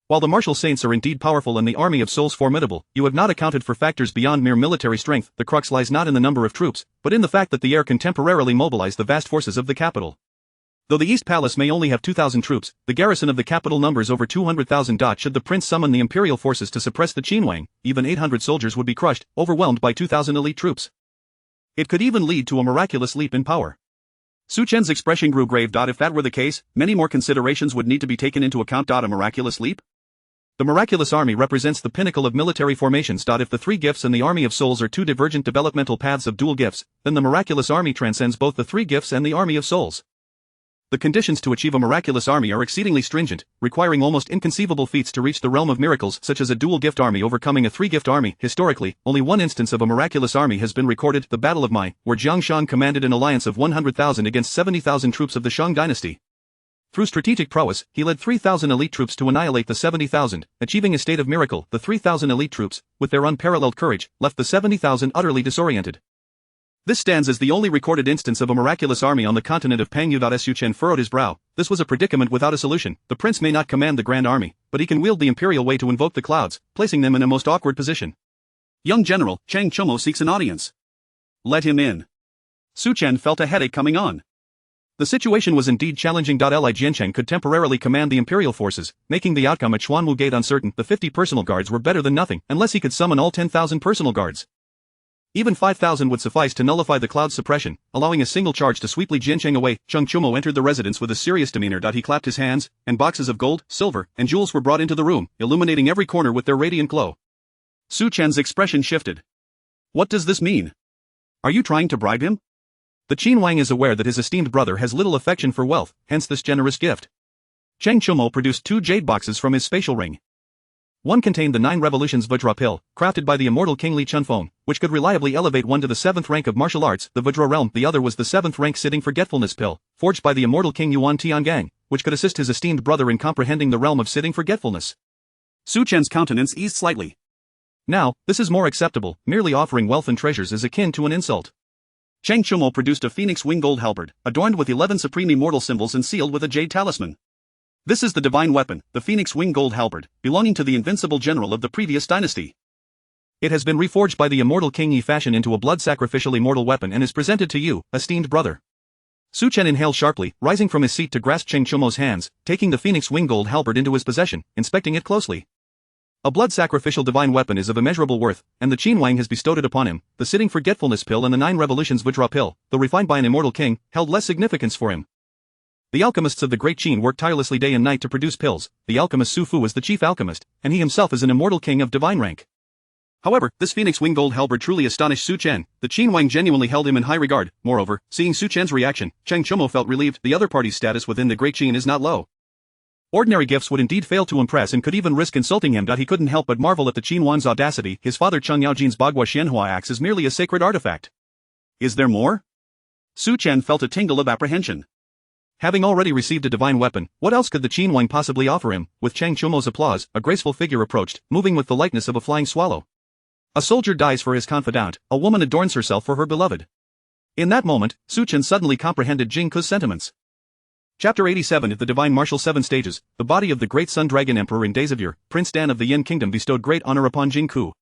While the martial saints are indeed powerful and the army of souls formidable, you have not accounted for factors beyond mere military strength. The crux lies not in the number of troops, but in the fact that the heir can temporarily mobilize the vast forces of the capital. Though the East Palace may only have 2,000 troops, the garrison of the capital numbers over 200,000. Should the prince summon the imperial forces to suppress the Qin Wang, even 800 soldiers would be crushed, overwhelmed by 2,000 elite troops. It could even lead to a miraculous leap in power." Su Chen's expression grew grave. "If that were the case, many more considerations would need to be taken into account. A miraculous leap? The miraculous army represents the pinnacle of military formations. If the three gifts and the army of souls are two divergent developmental paths of dual gifts, then the miraculous army transcends both the three gifts and the army of souls. The conditions to achieve a miraculous army are exceedingly stringent, requiring almost inconceivable feats to reach the realm of miracles, such as a dual gift army overcoming a three-gift army. Historically, only one instance of a miraculous army has been recorded, the Battle of Mai, where Jiang Shan commanded an alliance of 100,000 against 70,000 troops of the Shang dynasty. Through strategic prowess, he led 3,000 elite troops to annihilate the 70,000, achieving a state of miracle. The 3,000 elite troops, with their unparalleled courage, left the 70,000 utterly disoriented. This stands as the only recorded instance of a miraculous army on the continent of Pangyu. Su Chen furrowed his brow. This was a predicament without a solution. The prince may not command the grand army, but he can wield the imperial way to invoke the clouds, placing them in a most awkward position. "Young general, Chang Chomo seeks an audience." "Let him in." Su Chen felt a headache coming on. The situation was indeed challenging. Li Jiancheng could temporarily command the imperial forces, making the outcome at Xuanwu Gate uncertain. The 50 personal guards were better than nothing, unless he could summon all 10,000 personal guards. Even 5,000 would suffice to nullify the cloud's suppression, allowing a single charge to sweep Li Jiancheng away. Cheng Chumo entered the residence with a serious demeanor. He clapped his hands, and boxes of gold, silver, and jewels were brought into the room, illuminating every corner with their radiant glow. Su Chen's expression shifted. What does this mean? Are you trying to bribe him? The Qin Wang is aware that his esteemed brother has little affection for wealth, hence this generous gift. Cheng Chumo produced 2 jade boxes from his spatial ring. One contained the 9 Revolutions Vajra pill, crafted by the immortal King Li Chunfeng, which could reliably elevate one to the 7th rank of martial arts, the Vajra realm. The other was the 7th rank Sitting Forgetfulness pill, forged by the immortal King Yuan Tiangang, which could assist his esteemed brother in comprehending the realm of sitting forgetfulness. Su Chen's countenance eased slightly. Now, this is more acceptable. Merely offering wealth and treasures is akin to an insult. Cheng Chumo produced a phoenix wing gold halberd, adorned with 11 supreme immortal symbols and sealed with a jade talisman. This is the divine weapon, the Phoenix Wing Gold Halberd, belonging to the invincible general of the previous dynasty. It has been reforged by the immortal King Yi fashion into a blood-sacrificial immortal weapon and is presented to you, esteemed brother. Su Chen inhaled sharply, rising from his seat to grasp Cheng Chumo's hands, taking the Phoenix Wing Gold Halberd into his possession, inspecting it closely. A blood-sacrificial divine weapon is of immeasurable worth, and the Qin Wang has bestowed it upon him. The Sitting Forgetfulness pill and the 9 Revolutions Vajra pill, though refined by an immortal king, held less significance for him. The alchemists of the Great Qin work tirelessly day and night to produce pills. The alchemist Su Fu is the chief alchemist, and he himself is an immortal king of divine rank. However, this Phoenix Wing Gold Halberd truly astonished Su Chen. The Qin Wang genuinely held him in high regard. Moreover, seeing Su Chen's reaction, Cheng Chumo felt relieved. The other party's status within the Great Qin is not low. Ordinary gifts would indeed fail to impress and could even risk insulting him. He couldn't help but marvel at the Qin Wan's audacity. His father Cheng Yaojin's Bagua Xianhua axe is merely a sacred artifact. Is there more? Su Chen felt a tingle of apprehension. Having already received a divine weapon, what else could the Qin Wang possibly offer him? With Cheng Chumo's applause, a graceful figure approached, moving with the lightness of a flying swallow. A soldier dies for his confidant, a woman adorns herself for her beloved. In that moment, Su Chen suddenly comprehended Jing Ke's sentiments. Chapter 87 of the Divine Martial 7 Stages, the body of the great Sun Dragon Emperor in days of yore, Prince Dan of the Yin Kingdom bestowed great honor upon Jing Ke.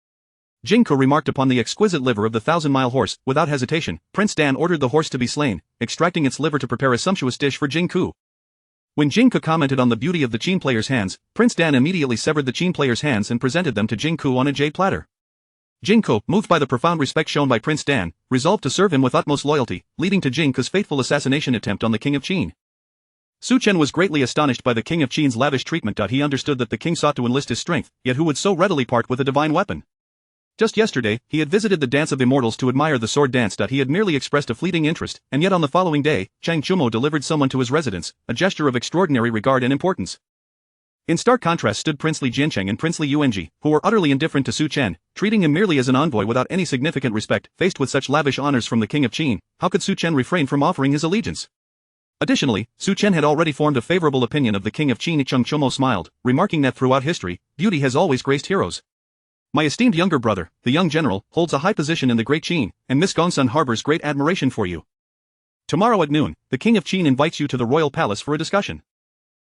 Jing Ke remarked upon the exquisite liver of the 1,000-mile horse. Without hesitation, Prince Dan ordered the horse to be slain, extracting its liver to prepare a sumptuous dish for Jing Ke. When Jing Ke commented on the beauty of the Qin player's hands, Prince Dan immediately severed the Qin player's hands and presented them to Jing Ke on a jade platter. Jing Ke, moved by the profound respect shown by Prince Dan, resolved to serve him with utmost loyalty, leading to Jing Ke's fateful assassination attempt on the King of Qin. Su Chen was greatly astonished by the King of Qin's lavish treatment. He understood that the king sought to enlist his strength, yet who would so readily part with a divine weapon? Just yesterday, he had visited the Dance of Immortals to admire the sword dance. He had merely expressed a fleeting interest, and yet on the following day, Cheng Chumo delivered someone to his residence, a gesture of extraordinary regard and importance. In stark contrast stood Prince Li Jiancheng and Prince Li Yuanji, who were utterly indifferent to Su Chen, treating him merely as an envoy without any significant respect. Faced with such lavish honors from the King of Qin, how could Su Chen refrain from offering his allegiance? Additionally, Su Chen had already formed a favorable opinion of the King of Qin. Cheng Chumo smiled, remarking that throughout history, beauty has always graced heroes. My esteemed younger brother, the young general, holds a high position in the Great Qin, and Miss Gongsun harbors great admiration for you. Tomorrow at noon, the King of Qin invites you to the royal palace for a discussion.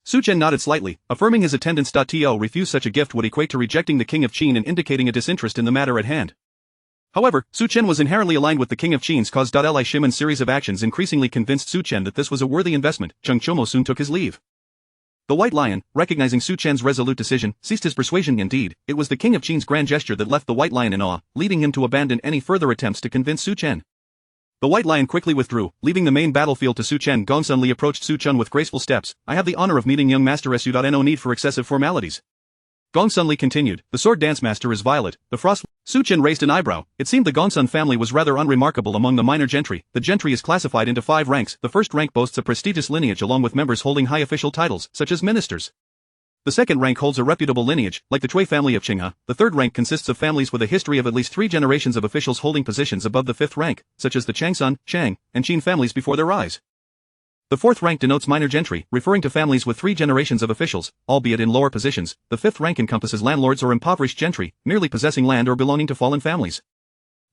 Su Chen nodded slightly, affirming his attendance. To refuse such a gift would equate to rejecting the King of Qin and indicating a disinterest in the matter at hand. However, Su Chen was inherently aligned with the King of Qin's cause. Li Shimon's series of actions increasingly convinced Su Chen that this was a worthy investment. Cheng Chumo soon took his leave. The White Lion, recognizing Su Chen's resolute decision, ceased his persuasion. Indeed, it was the King of Qin's grand gesture that left the White Lion in awe, leading him to abandon any further attempts to convince Su Chen. The White Lion quickly withdrew, leaving the main battlefield to Su Chen. Gongsun Li approached Su Chen with graceful steps. I have the honor of meeting young Master Su. No need for excessive formalities. Gongsun Li continued, the sword dance master is Violet, the frost. Su Chen raised an eyebrow. It seemed the Gongsun family was rather unremarkable among the minor gentry. The gentry is classified into 5 ranks. The first rank boasts a prestigious lineage along with members holding high official titles, such as ministers. The second rank holds a reputable lineage, like the Cui family of Qinghe. The third rank consists of families with a history of at least 3 generations of officials holding positions above the 5th rank, such as the Changsun, Chang, and Qin families before their rise. The fourth rank denotes minor gentry, referring to families with 3 generations of officials, albeit in lower positions. The fifth rank encompasses landlords or impoverished gentry, merely possessing land or belonging to fallen families.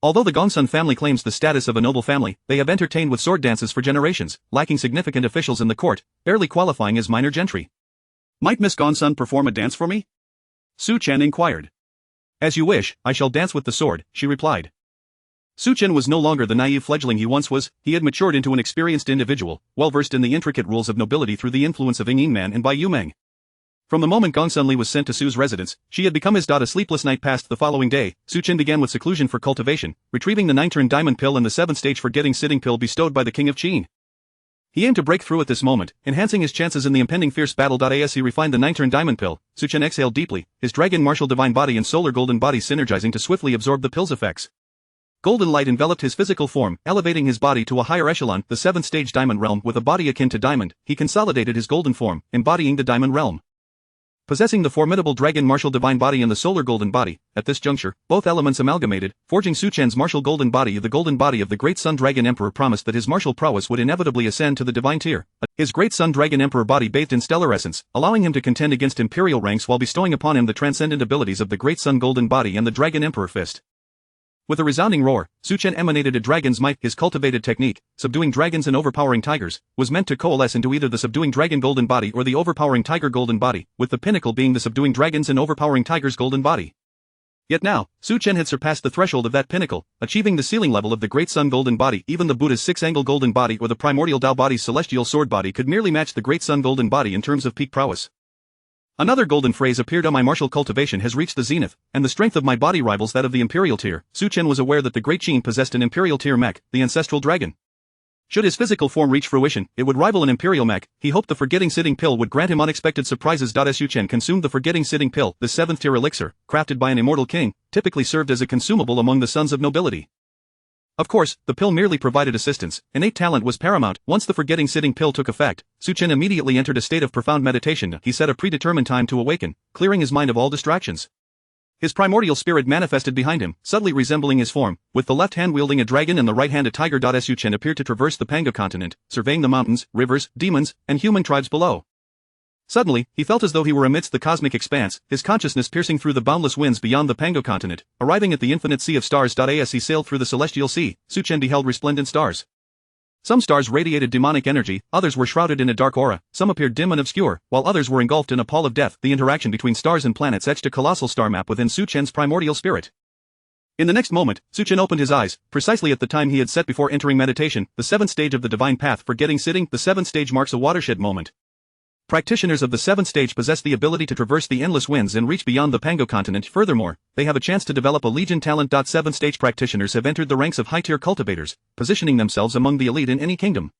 Although the Gongsun family claims the status of a noble family, they have entertained with sword dances for generations, lacking significant officials in the court, barely qualifying as minor gentry. Might Miss Gongsun perform a dance for me? Su Chen inquired. As you wish, I shall dance with the sword, she replied. Su Chen was no longer the naive fledgling he once was. He had matured into an experienced individual, well versed in the intricate rules of nobility through the influence of Ying Man and Bai Yumeng. From the moment Gongsun Li was sent to Su's residence, she had become his. A sleepless night passed. The following day, Su Chen began with seclusion for cultivation, retrieving the 9-turn diamond pill and the 7th-stage forgetting sitting pill bestowed by the king of Qin. He aimed to break through at this moment, enhancing his chances in the impending fierce battle. As he refined the 9-turn diamond pill, Su Chen exhaled deeply, his dragon martial divine body and solar golden body synergizing to swiftly absorb the pill's effects. Golden light enveloped his physical form, elevating his body to a higher echelon, the 7th-stage diamond realm. With a body akin to diamond, he consolidated his golden form, embodying the diamond realm. Possessing the formidable dragon martial divine body and the solar golden body, at this juncture, both elements amalgamated, forging Su Chen's martial golden body. The golden body of the great sun dragon emperor promised that his martial prowess would inevitably ascend to the divine tier. His great sun dragon emperor body bathed in stellar essence, allowing him to contend against imperial ranks while bestowing upon him the transcendent abilities of the great sun golden body and the dragon emperor fist. With a resounding roar, Su Chen emanated a dragon's might. His cultivated technique, subduing dragons and overpowering tigers, was meant to coalesce into either the subduing dragon golden body or the overpowering tiger golden body, with the pinnacle being the subduing dragons and overpowering tigers golden body. Yet now, Su Chen had surpassed the threshold of that pinnacle, achieving the ceiling level of the great sun golden body. Even the Buddha's 6-angle golden body or the primordial Tao body's celestial sword body could merely match the great sun golden body in terms of peak prowess. Another golden phrase appeared on my martial cultivation has reached the zenith, and the strength of my body rivals that of the imperial tier. Su Chen was aware that the great Qin possessed an imperial tier mech, the ancestral dragon. Should his physical form reach fruition, it would rival an imperial mech. He hoped the forgetting sitting pill would grant him unexpected surprises. As Su Chen consumed the forgetting sitting pill, the 7th tier elixir, crafted by an immortal king, typically served as a consumable among the sons of nobility. Of course, the pill merely provided assistance. Innate talent was paramount. Once the forgetting sitting pill took effect, Su Chen immediately entered a state of profound meditation. He set a predetermined time to awaken, clearing his mind of all distractions. His primordial spirit manifested behind him, subtly resembling his form, with the left hand wielding a dragon and the right hand a tiger. Su Chen appeared to traverse the Pango continent, surveying the mountains, rivers, demons, and human tribes below. Suddenly, he felt as though he were amidst the cosmic expanse, his consciousness piercing through the boundless winds beyond the Pango continent, arriving at the infinite sea of stars. As he sailed through the celestial sea, Su Chen beheld resplendent stars. Some stars radiated demonic energy, others were shrouded in a dark aura, some appeared dim and obscure, while others were engulfed in a pall of death. The interaction between stars and planets etched a colossal star map within Su Chen's primordial spirit. In the next moment, Su Chen opened his eyes, precisely at the time he had set before entering meditation, the 7th stage of the divine path. Forgetting sitting, the 7th stage marks a watershed moment. Practitioners of the 7th stage possess the ability to traverse the endless winds and reach beyond the Pango continent. Furthermore, they have a chance to develop a legion talent. 7th stage practitioners have entered the ranks of high-tier cultivators, positioning themselves among the elite in any kingdom.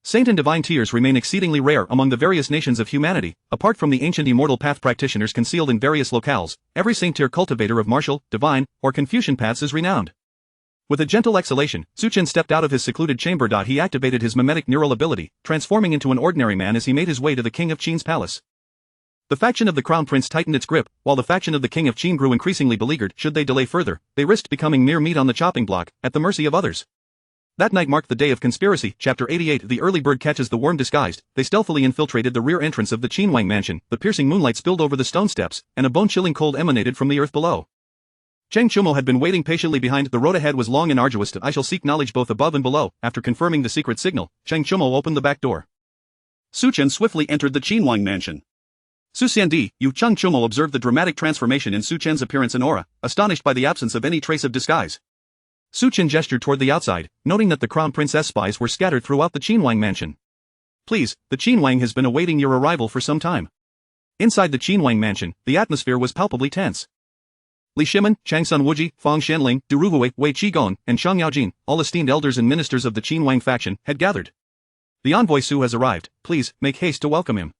Saint and divine tiers remain exceedingly rare among the various nations of humanity. Apart from the ancient immortal path practitioners concealed in various locales, every saint-tier cultivator of martial, divine, or Confucian paths is renowned. With a gentle exhalation, Su Chen stepped out of his secluded chamber. He activated his mimetic neural ability, transforming into an ordinary man as he made his way to the king of Qin's palace. The faction of the crown prince tightened its grip, while the faction of the king of Qin grew increasingly beleaguered. Should they delay further, they risked becoming mere meat on the chopping block, at the mercy of others. That night marked the day of conspiracy. Chapter 88. The early bird catches the worm disguised. They stealthily infiltrated the rear entrance of the Qinwang mansion. The piercing moonlight spilled over the stone steps, and a bone-chilling cold emanated from the earth below. Cheng Chumo had been waiting patiently behind. The road ahead was long and arduous. I shall seek knowledge both above and below. After confirming the secret signal, Cheng Chumo opened the back door. Su Chen swiftly entered the Qinwang mansion. Su Xiandi, Yu Cheng Chumo observed the dramatic transformation in Su Chen's appearance and aura, astonished by the absence of any trace of disguise. Su Chen gestured toward the outside, noting that the crown prince's spies were scattered throughout the Qinwang mansion. Please, the Qinwang has been awaiting your arrival for some time. Inside the Qinwang mansion, the atmosphere was palpably tense. Li Shimen, Chang Sun Wuji, Fang Xianling, Du Ruhui, Wei Qigong, and Shang Yaojin, all esteemed elders and ministers of the Qinwang faction, had gathered. The envoy Su has arrived, please, make haste to welcome him.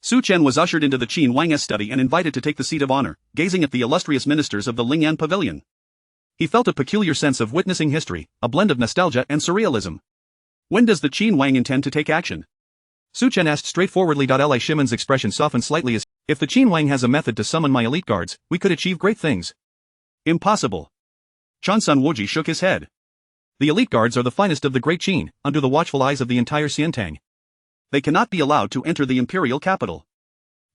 Su Chen was ushered into the Qinwang's study and invited to take the seat of honor, gazing at the illustrious ministers of the Lingyan pavilion. He felt a peculiar sense of witnessing history, a blend of nostalgia and surrealism. When does the Qinwang intend to take action? Su Chen asked straightforwardly. Li Shimen's expression softened slightly as, if the Qinwang has a method to summon my elite guards, we could achieve great things. Impossible. Chan Sun Wuji shook his head. The elite guards are the finest of the great Qin, under the watchful eyes of the entire Xiantang. They cannot be allowed to enter the imperial capital.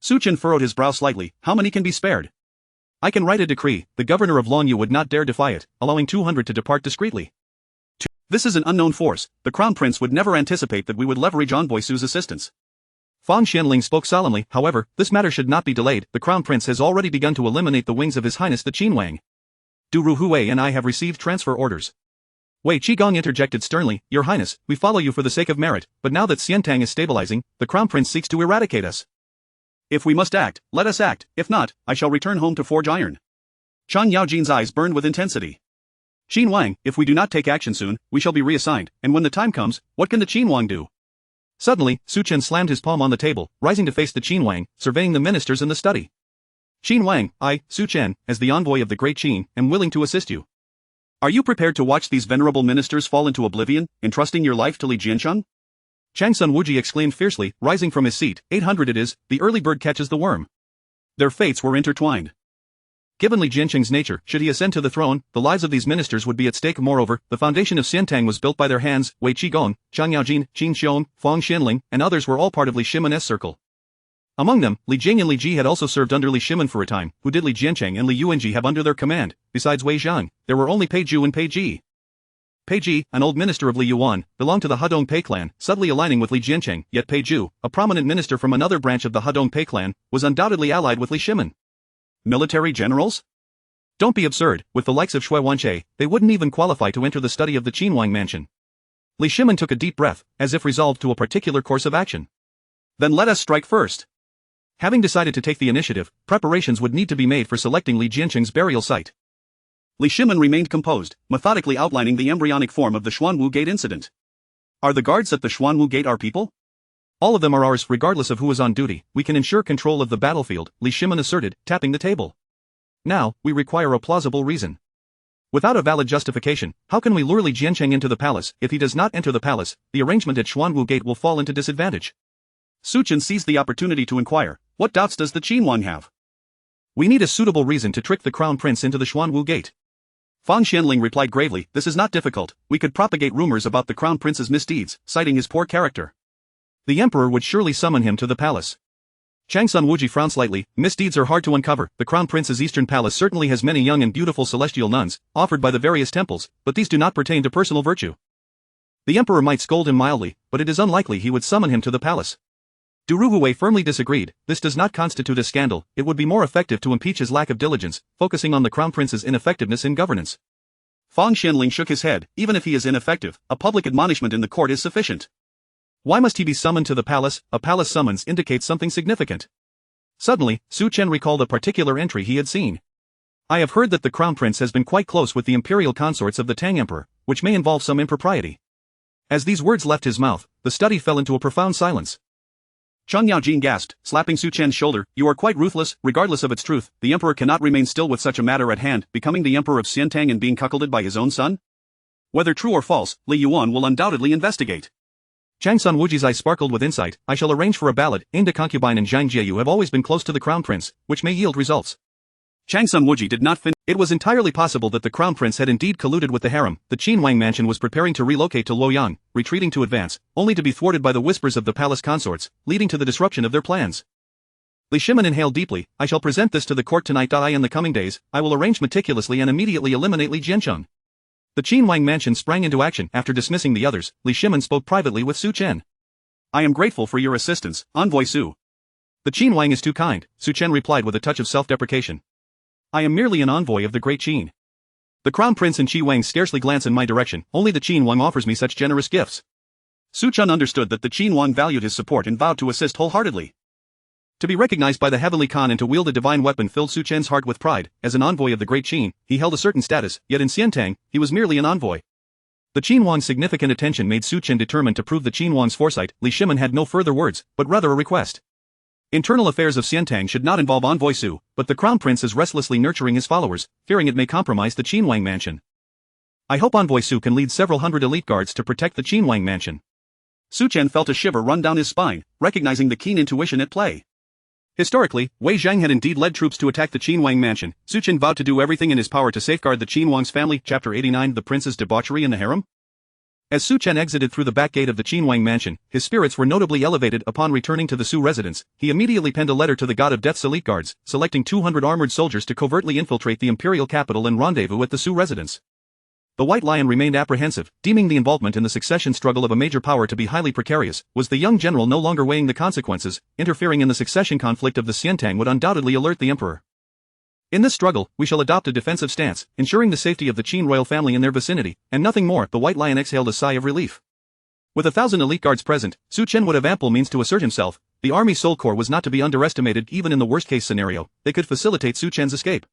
Su Chen furrowed his brow slightly. How many can be spared? I can write a decree. The governor of Lonyu would not dare defy it, allowing 200 to depart discreetly. This is an unknown force. The crown prince would never anticipate that we would leverage envoy Su's assistance. Fang Xianling spoke solemnly. However, this matter should not be delayed. The crown prince has already begun to eliminate the wings of his highness the Qinwang. Du Ruhui and I have received transfer orders. Wei Qigong interjected sternly. Your highness, we follow you for the sake of merit, but now that Xiantang is stabilizing, the crown prince seeks to eradicate us. If we must act, let us act, if not, I shall return home to forge iron. Chen Yaojin's eyes burned with intensity. Qin Wang, if we do not take action soon, we shall be reassigned, and when the time comes, what can the Qin Wang do? Suddenly, Su Chen slammed his palm on the table, rising to face the Qin Wang, surveying the ministers in the study. Qin Wang, I, Su Chen, as the envoy of the great Qin, am willing to assist you. Are you prepared to watch these venerable ministers fall into oblivion, entrusting your life to Li Jiansheng? Chang Sun Wuji exclaimed fiercely, rising from his seat. 800 it is, the early bird catches the worm. Their fates were intertwined. Given Li Jiansheng's nature, should he ascend to the throne, the lives of these ministers would be at stake. Moreover, the foundation of Xiantang was built by their hands. Wei Qigong, Chang Yaojin, Qin Xiong, Fang Xianling, and others were all part of Li Shimen's circle. Among them, Li Jing and Li Ji had also served under Li Shimen for a time, who did Li Jiancheng and Li Yuanji have under their command. Besides Wei Zhang, there were only Pei Ju and Pei Ji. Pei Ji, an old minister of Li Yuan, belonged to the Hedong Pei clan, subtly aligning with Li Jiancheng, yet Pei Ju, a prominent minister from another branch of the Hedong Pei clan, was undoubtedly allied with Li Shimen. Military generals? Don't be absurd, with the likes of Shui Wanche, they wouldn't even qualify to enter the study of the Qinwang mansion. Li Shimen took a deep breath, as if resolved to a particular course of action. Then let us strike first. Having decided to take the initiative, preparations would need to be made for selecting Li Jiancheng's burial site. Li Shimen remained composed, methodically outlining the embryonic form of the Xuanwu Gate incident. Are the guards at the Xuanwu Gate our people? All of them are ours regardless of who is on duty. We can ensure control of the battlefield, Li Shimen asserted, tapping the table. Now, we require a plausible reason. Without a valid justification, how can we lure Li Jiancheng into the palace? If he does not enter the palace, the arrangement at Xuanwu Gate will fall into disadvantage. Su Chen seized the opportunity to inquire, what doubts does the Qinwang have? We need a suitable reason to trick the crown prince into the Xuanwu Gate. Fang Xianling replied gravely, this is not difficult. We could propagate rumors about the crown prince's misdeeds, citing his poor character. The emperor would surely summon him to the palace. Chang Sun Wuji frowned slightly. Misdeeds are hard to uncover. The crown prince's eastern palace certainly has many young and beautiful celestial nuns, offered by the various temples, but these do not pertain to personal virtue. The emperor might scold him mildly, but it is unlikely he would summon him to the palace. Du Ruhuwei firmly disagreed. This does not constitute a scandal. It would be more effective to impeach his lack of diligence, focusing on the crown prince's ineffectiveness in governance. Fang Xianling shook his head. Even if he is ineffective, a public admonishment in the court is sufficient. Why must he be summoned to the palace? A palace summons indicates something significant. Suddenly, Su Chen recalled a particular entry he had seen. I have heard that the crown prince has been quite close with the imperial consorts of the Tang emperor, which may involve some impropriety. As these words left his mouth, the study fell into a profound silence. Cheng Yaojin gasped, slapping Su Chen's shoulder, you are quite ruthless. Regardless of its truth, the emperor cannot remain still with such a matter at hand, becoming the emperor of Xiantang and being cuckolded by his own son? Whether true or false, Li Yuan will undoubtedly investigate. Chang Sun Wuji's eyes sparkled with insight. I shall arrange for a ballad. Ainda concubine and Zhang Jieyu have always been close to the crown prince, which may yield results. Chang Sun Wuji did not finish. It was entirely possible that the crown prince had indeed colluded with the harem. The Qinwang mansion was preparing to relocate to Luoyang, retreating to advance, only to be thwarted by the whispers of the palace consorts, leading to the disruption of their plans. Li Shimen inhaled deeply. I shall present this to the court tonight. In the coming days, I will arrange meticulously and immediately eliminate Li Jiancheng. The Qinwang mansion sprang into action. After dismissing the others, Li Shimen spoke privately with Su Chen. I am grateful for your assistance, Envoy Su. The Qinwang is too kind, Su Chen replied with a touch of self-deprecation. I am merely an envoy of the great Qin. The crown prince and Qi Wang scarcely glance in my direction, only the Qinwang offers me such generous gifts. Su Chen understood that the Qinwang valued his support and vowed to assist wholeheartedly. To be recognized by the heavenly Khan and to wield a divine weapon filled Su Chen's heart with pride. As an envoy of the great Qin, he held a certain status, yet in Xiantang, he was merely an envoy. The Qinwang's significant attention made Su Chen determined to prove the Qinwang's foresight. Li Shimen had no further words, but rather a request. Internal affairs of Xiantang should not involve Envoy Su, but the crown prince is restlessly nurturing his followers, fearing it may compromise the Qinwang mansion. I hope Envoy Su can lead several hundred elite guards to protect the Qinwang mansion. Su Chen felt a shiver run down his spine, recognizing the keen intuition at play. Historically, Wei Zhang had indeed led troops to attack the Qinwang mansion. Su Chen vowed to do everything in his power to safeguard the Qinwang's family. Chapter 89 The Prince's Debauchery in the Harem. As Su Chen exited through the back gate of the Qinwang mansion, his spirits were notably elevated. Upon returning to the Su residence, he immediately penned a letter to the God of Death's elite guards, selecting 200 armored soldiers to covertly infiltrate the imperial capital and rendezvous at the Su residence. The White Lion remained apprehensive, deeming the involvement in the succession struggle of a major power to be highly precarious. Was the young general no longer weighing the consequences? Interfering in the succession conflict of the Xiantang would undoubtedly alert the emperor. In this struggle, we shall adopt a defensive stance, ensuring the safety of the Qin royal family in their vicinity, and nothing more. The White Lion exhaled a sigh of relief. With 1,000 elite guards present, Su Chen would have ample means to assert himself, the army soul corps was not to be underestimated. Even in the worst-case scenario, they could facilitate Su Chen's escape.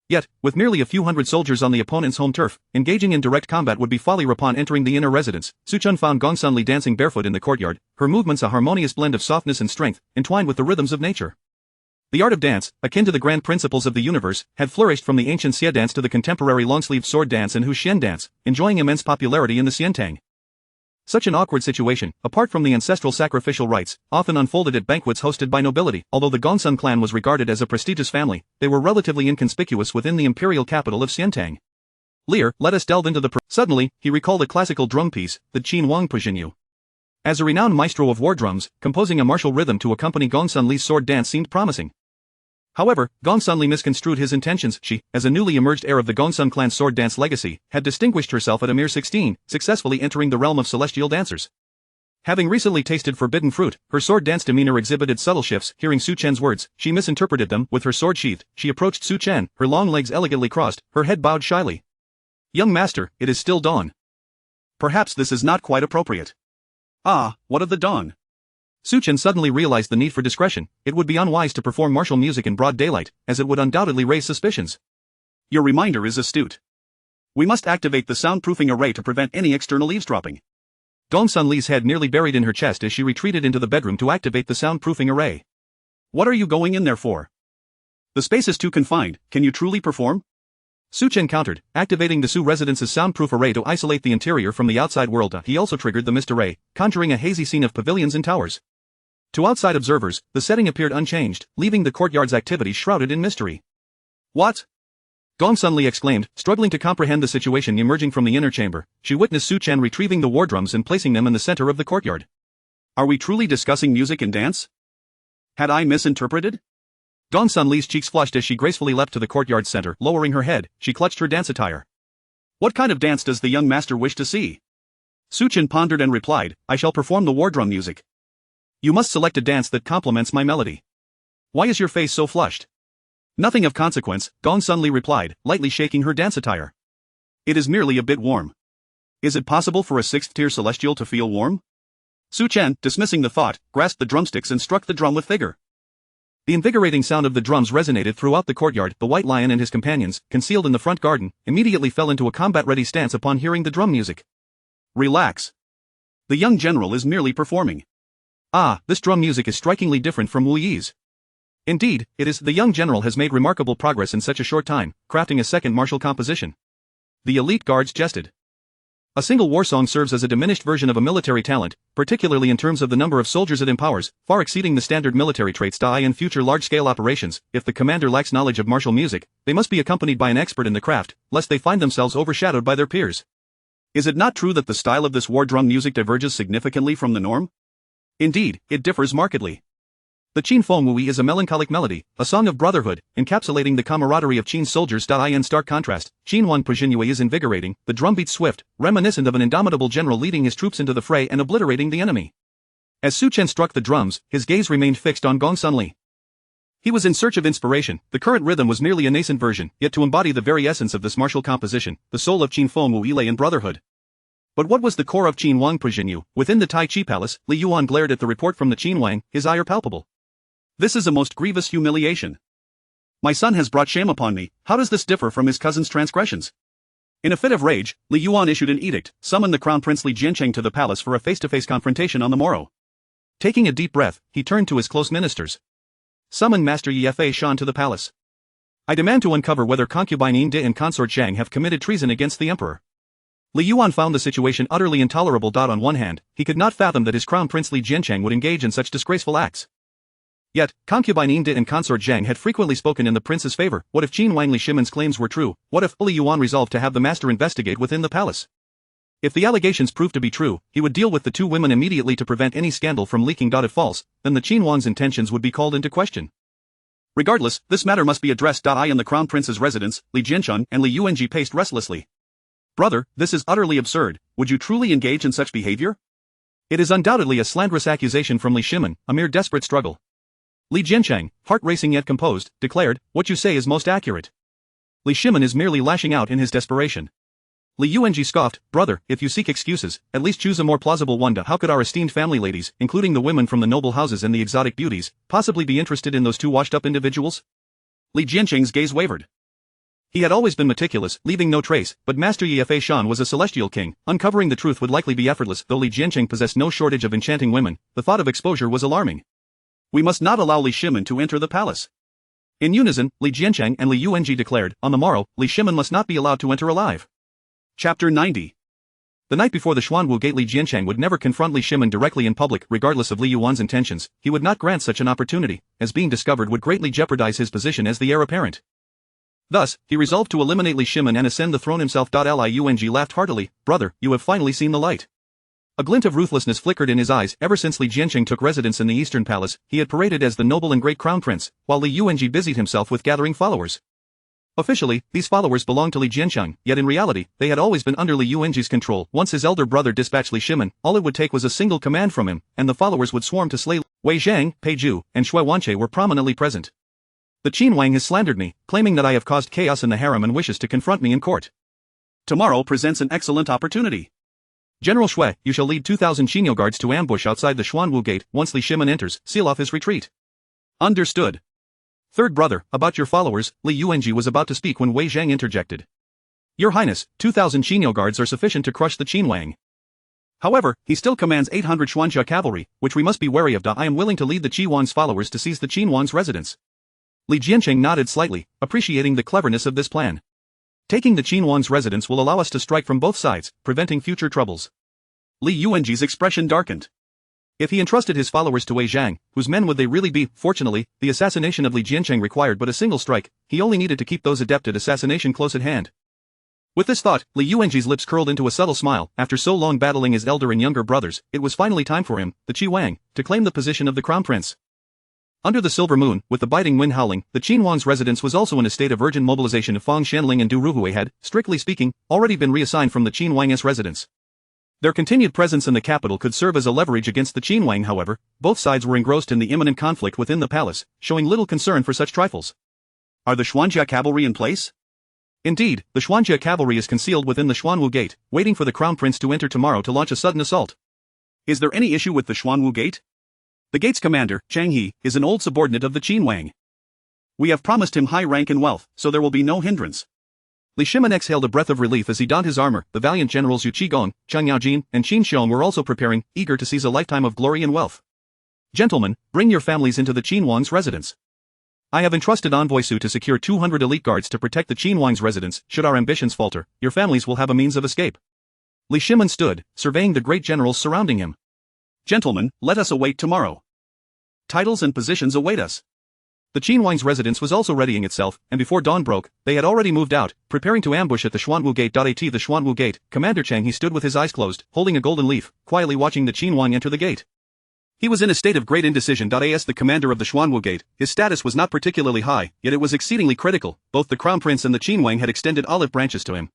Yet, with merely a few hundred soldiers on the opponent's home turf, engaging in direct combat would be folly. Upon entering the inner residence, Su Chen found Gong Sun Li dancing barefoot in the courtyard, her movements a harmonious blend of softness and strength, entwined with the rhythms of nature. The art of dance, akin to the grand principles of the universe, had flourished from the ancient Xie dance to the contemporary long-sleeved sword dance and Hu Xian dance, enjoying immense popularity in the Xiantang. Such an awkward situation, apart from the ancestral sacrificial rites, often unfolded at banquets hosted by nobility. Although the Gongsun clan was regarded as a prestigious family, they were relatively inconspicuous within the imperial capital of Xiantang. Lear, let us delve into the Suddenly, he recalled a classical drum piece, the Qin Wang Pujinyu. As a renowned maestro of war drums, composing a martial rhythm to accompany Gongsun Li's sword dance seemed promising. However, Gongsun Li misconstrued his intentions. She, as a newly emerged heir of the Gongsun clan's sword dance legacy, had distinguished herself at a mere 16, successfully entering the realm of celestial dancers. Having recently tasted forbidden fruit, her sword dance demeanor exhibited subtle shifts. Hearing Su Chen's words, she misinterpreted them. With her sword sheathed, she approached Su Chen, her long legs elegantly crossed, her head bowed shyly. Young master, it is still dawn. Perhaps this is not quite appropriate. Ah, what of the dawn? Su Chen suddenly realized the need for discretion. It would be unwise to perform martial music in broad daylight, as it would undoubtedly raise suspicions. Your reminder is astute. We must activate the soundproofing array to prevent any external eavesdropping. Gongsun Li's head nearly buried in her chest as she retreated into the bedroom to activate the soundproofing array. What are you going in there for? The space is too confined. Can you truly perform? Su Chen countered, activating the Su residence's soundproof array to isolate the interior from the outside world. He also triggered the mist array, conjuring a hazy scene of pavilions and towers. To outside observers, the setting appeared unchanged, leaving the courtyard's activities shrouded in mystery. What? Gongsun Li exclaimed, struggling to comprehend the situation. Emerging from the inner chamber, she witnessed Su Chen retrieving the war drums and placing them in the center of the courtyard. Are we truly discussing music and dance? Had I misinterpreted? Gongsun Li's cheeks flushed as she gracefully leapt to the courtyard's center. Lowering her head, she clutched her dance attire. What kind of dance does the young master wish to see? Su Chen pondered and replied, I shall perform the war drum music. You must select a dance that complements my melody. Why is your face so flushed? Nothing of consequence, Gongsun Li replied, lightly shaking her dance attire. It is merely a bit warm. Is it possible for a sixth-tier celestial to feel warm? Su Chen, dismissing the thought, grasped the drumsticks and struck the drum with vigor. The invigorating sound of the drums resonated throughout the courtyard. The White Lion and his companions, concealed in the front garden, immediately fell into a combat-ready stance upon hearing the drum music. Relax. The young general is merely performing. Ah, this drum music is strikingly different from Wu Yi's. Indeed, it is. The young general has made remarkable progress in such a short time, crafting a second martial composition. The elite guards jested. A single war song serves as a diminished version of a military talent, particularly in terms of the number of soldiers it empowers, far exceeding the standard military traits. In future large-scale operations, if the commander lacks knowledge of martial music, they must be accompanied by an expert in the craft, lest they find themselves overshadowed by their peers. Is it not true that the style of this war drum music diverges significantly from the norm? Indeed, it differs markedly. The Qin Feng Wui is a melancholic melody, a song of brotherhood, encapsulating the camaraderie of Qin's soldiers. In stark contrast, Qin Wang Pujinyu is invigorating, the drum beats swift, reminiscent of an indomitable general leading his troops into the fray and obliterating the enemy. As Su Chen struck the drums, his gaze remained fixed on Gongsun Li. He was in search of inspiration. The current rhythm was merely a nascent version, yet to embody the very essence of this martial composition, the soul of Qin Feng Wui lay in brotherhood. But what was the core of Qin Wang Pujinyu? Within the Tai Chi Palace, Li Yuan glared at the report from the Qin Wang, his ire palpable. This is a most grievous humiliation. My son has brought shame upon me. How does this differ from his cousin's transgressions? In a fit of rage, Li Yuan issued an edict, summoned the Crown Prince Li Jiancheng to the palace for a face-to-face confrontation on the morrow. Taking a deep breath, he turned to his close ministers. Summon Master Yi Fa Shan to the palace. I demand to uncover whether concubine Yin Di and consort Zhang have committed treason against the emperor. Li Yuan found the situation utterly intolerable. On one hand, he could not fathom that his crown prince Li Jiancheng would engage in such disgraceful acts. Yet, concubine Yin Di and consort Zhang had frequently spoken in the prince's favor. What if Qin Wang Li Shimon's claims were true? What if Li Yuan resolved to have the master investigate within the palace? If the allegations proved to be true, he would deal with the two women immediately to prevent any scandal from leaking. If false, then the Qin Wang's intentions would be called into question. Regardless, this matter must be addressed. I in the crown prince's residence, Li Jiancheng and Li Yuanji paced restlessly. Brother, this is utterly absurd. Would you truly engage in such behavior? It is undoubtedly a slanderous accusation from Li Shimon, a mere desperate struggle. Li Jiancheng, heart-racing yet composed, declared, what you say is most accurate. Li Shimon is merely lashing out in his desperation. Li Yuanji scoffed, brother, if you seek excuses, at least choose a more plausible one. How could our esteemed family ladies, including the women from the noble houses and the exotic beauties, possibly be interested in those two washed-up individuals? Li Jianqing's gaze wavered. He had always been meticulous, leaving no trace, but Master Yi Fei Shan was a celestial king. Uncovering the truth would likely be effortless. Though Li Jianqing possessed no shortage of enchanting women, the thought of exposure was alarming. We must not allow Li Shimin to enter the palace. In unison, Li Jianqing and Li Yuanji declared, on the morrow, Li Shimin must not be allowed to enter alive. Chapter 90. The night before the Xuanwu Gate, Li Jianqing would never confront Li Shimin directly in public, regardless of Li Yuan's intentions. He would not grant such an opportunity, as being discovered would greatly jeopardize his position as the heir apparent. Thus, he resolved to eliminate Li Shimin and ascend the throne himself. Li Yuanji laughed heartily, brother, you have finally seen the light. A glint of ruthlessness flickered in his eyes. Ever since Li Jianqing took residence in the Eastern Palace, he had paraded as the noble and great crown prince, while Li Yuanji busied himself with gathering followers. Officially, these followers belonged to Li Jianqing, yet in reality, they had always been under Li Yuanji's control. Once his elder brother dispatched Li Shimin, all it would take was a single command from him, and the followers would swarm to slay. Wei Zhang, Pei Zhu, and Shui Wanqie were prominently present. The Qin Wang has slandered me, claiming that I have caused chaos in the harem and wishes to confront me in court. Tomorrow presents an excellent opportunity. General Shui, you shall lead 2,000 Xinyo guards to ambush outside the Xuanwu Gate. Once Li Shimin enters, seal off his retreat. Understood. Third brother, about your followers, Li Yuanji was about to speak when Wei Zhang interjected. Your Highness, 2,000 Xinyo guards are sufficient to crush the Qin Wang. However, he still commands 800 Xuanjia cavalry, which we must be wary of. I am willing to lead the Qi Wan's followers to seize the Qin Wan's residence. Li Jianqing nodded slightly, appreciating the cleverness of this plan. Taking the Qin Wan's residence will allow us to strike from both sides, preventing future troubles. Li Yuanji's expression darkened. If he entrusted his followers to Wei Zhang, whose men would they really be? Fortunately, the assassination of Li Jianqing required but a single strike. He only needed to keep those adept at assassination close at hand. With this thought, Li Yuanji's lips curled into a subtle smile. After so long battling his elder and younger brothers, it was finally time for him, the Qi Wang, to claim the position of the crown prince. Under the silver moon, with the biting wind howling, the Qin Wan's residence was also in a state of urgent mobilization. Fang Shanling and Du Ruhui had, strictly speaking, already been reassigned from the Qin Wang's residence. Their continued presence in the capital could serve as a leverage against the Qin Wang. However, both sides were engrossed in the imminent conflict within the palace, showing little concern for such trifles. Are the Xuanjia cavalry in place? Indeed, the Xuanjia cavalry is concealed within the Xuanwu Gate, waiting for the crown prince to enter tomorrow to launch a sudden assault. Is there any issue with the Xuanwu Gate? The gate's commander, Chang He, is an old subordinate of the Qin Wang. We have promised him high rank and wealth, so there will be no hindrance. Li Shimin exhaled a breath of relief as he donned his armor. The valiant generals Yu Qigong, Chang Yaojin, and Qin Xiong were also preparing, eager to seize a lifetime of glory and wealth. Gentlemen, bring your families into the Qin Wang's residence. I have entrusted Envoy Su to secure 200 elite guards to protect the Qin Wang's residence. Should our ambitions falter, your families will have a means of escape. Li Shimin stood, surveying the great generals surrounding him. Gentlemen, let us await tomorrow. Titles and positions await us. The Qin Wang's residence was also readying itself, and before dawn broke, they had already moved out, preparing to ambush at the Xuanwu Gate. At the Xuanwu Gate, Commander Chang He stood with his eyes closed, holding a golden leaf, quietly watching the Qin Wang enter the gate. He was in a state of great indecision. As the commander of the Xuanwu Gate, his status was not particularly high, yet it was exceedingly critical. Both the crown prince and the Qin Wang had extended olive branches to him.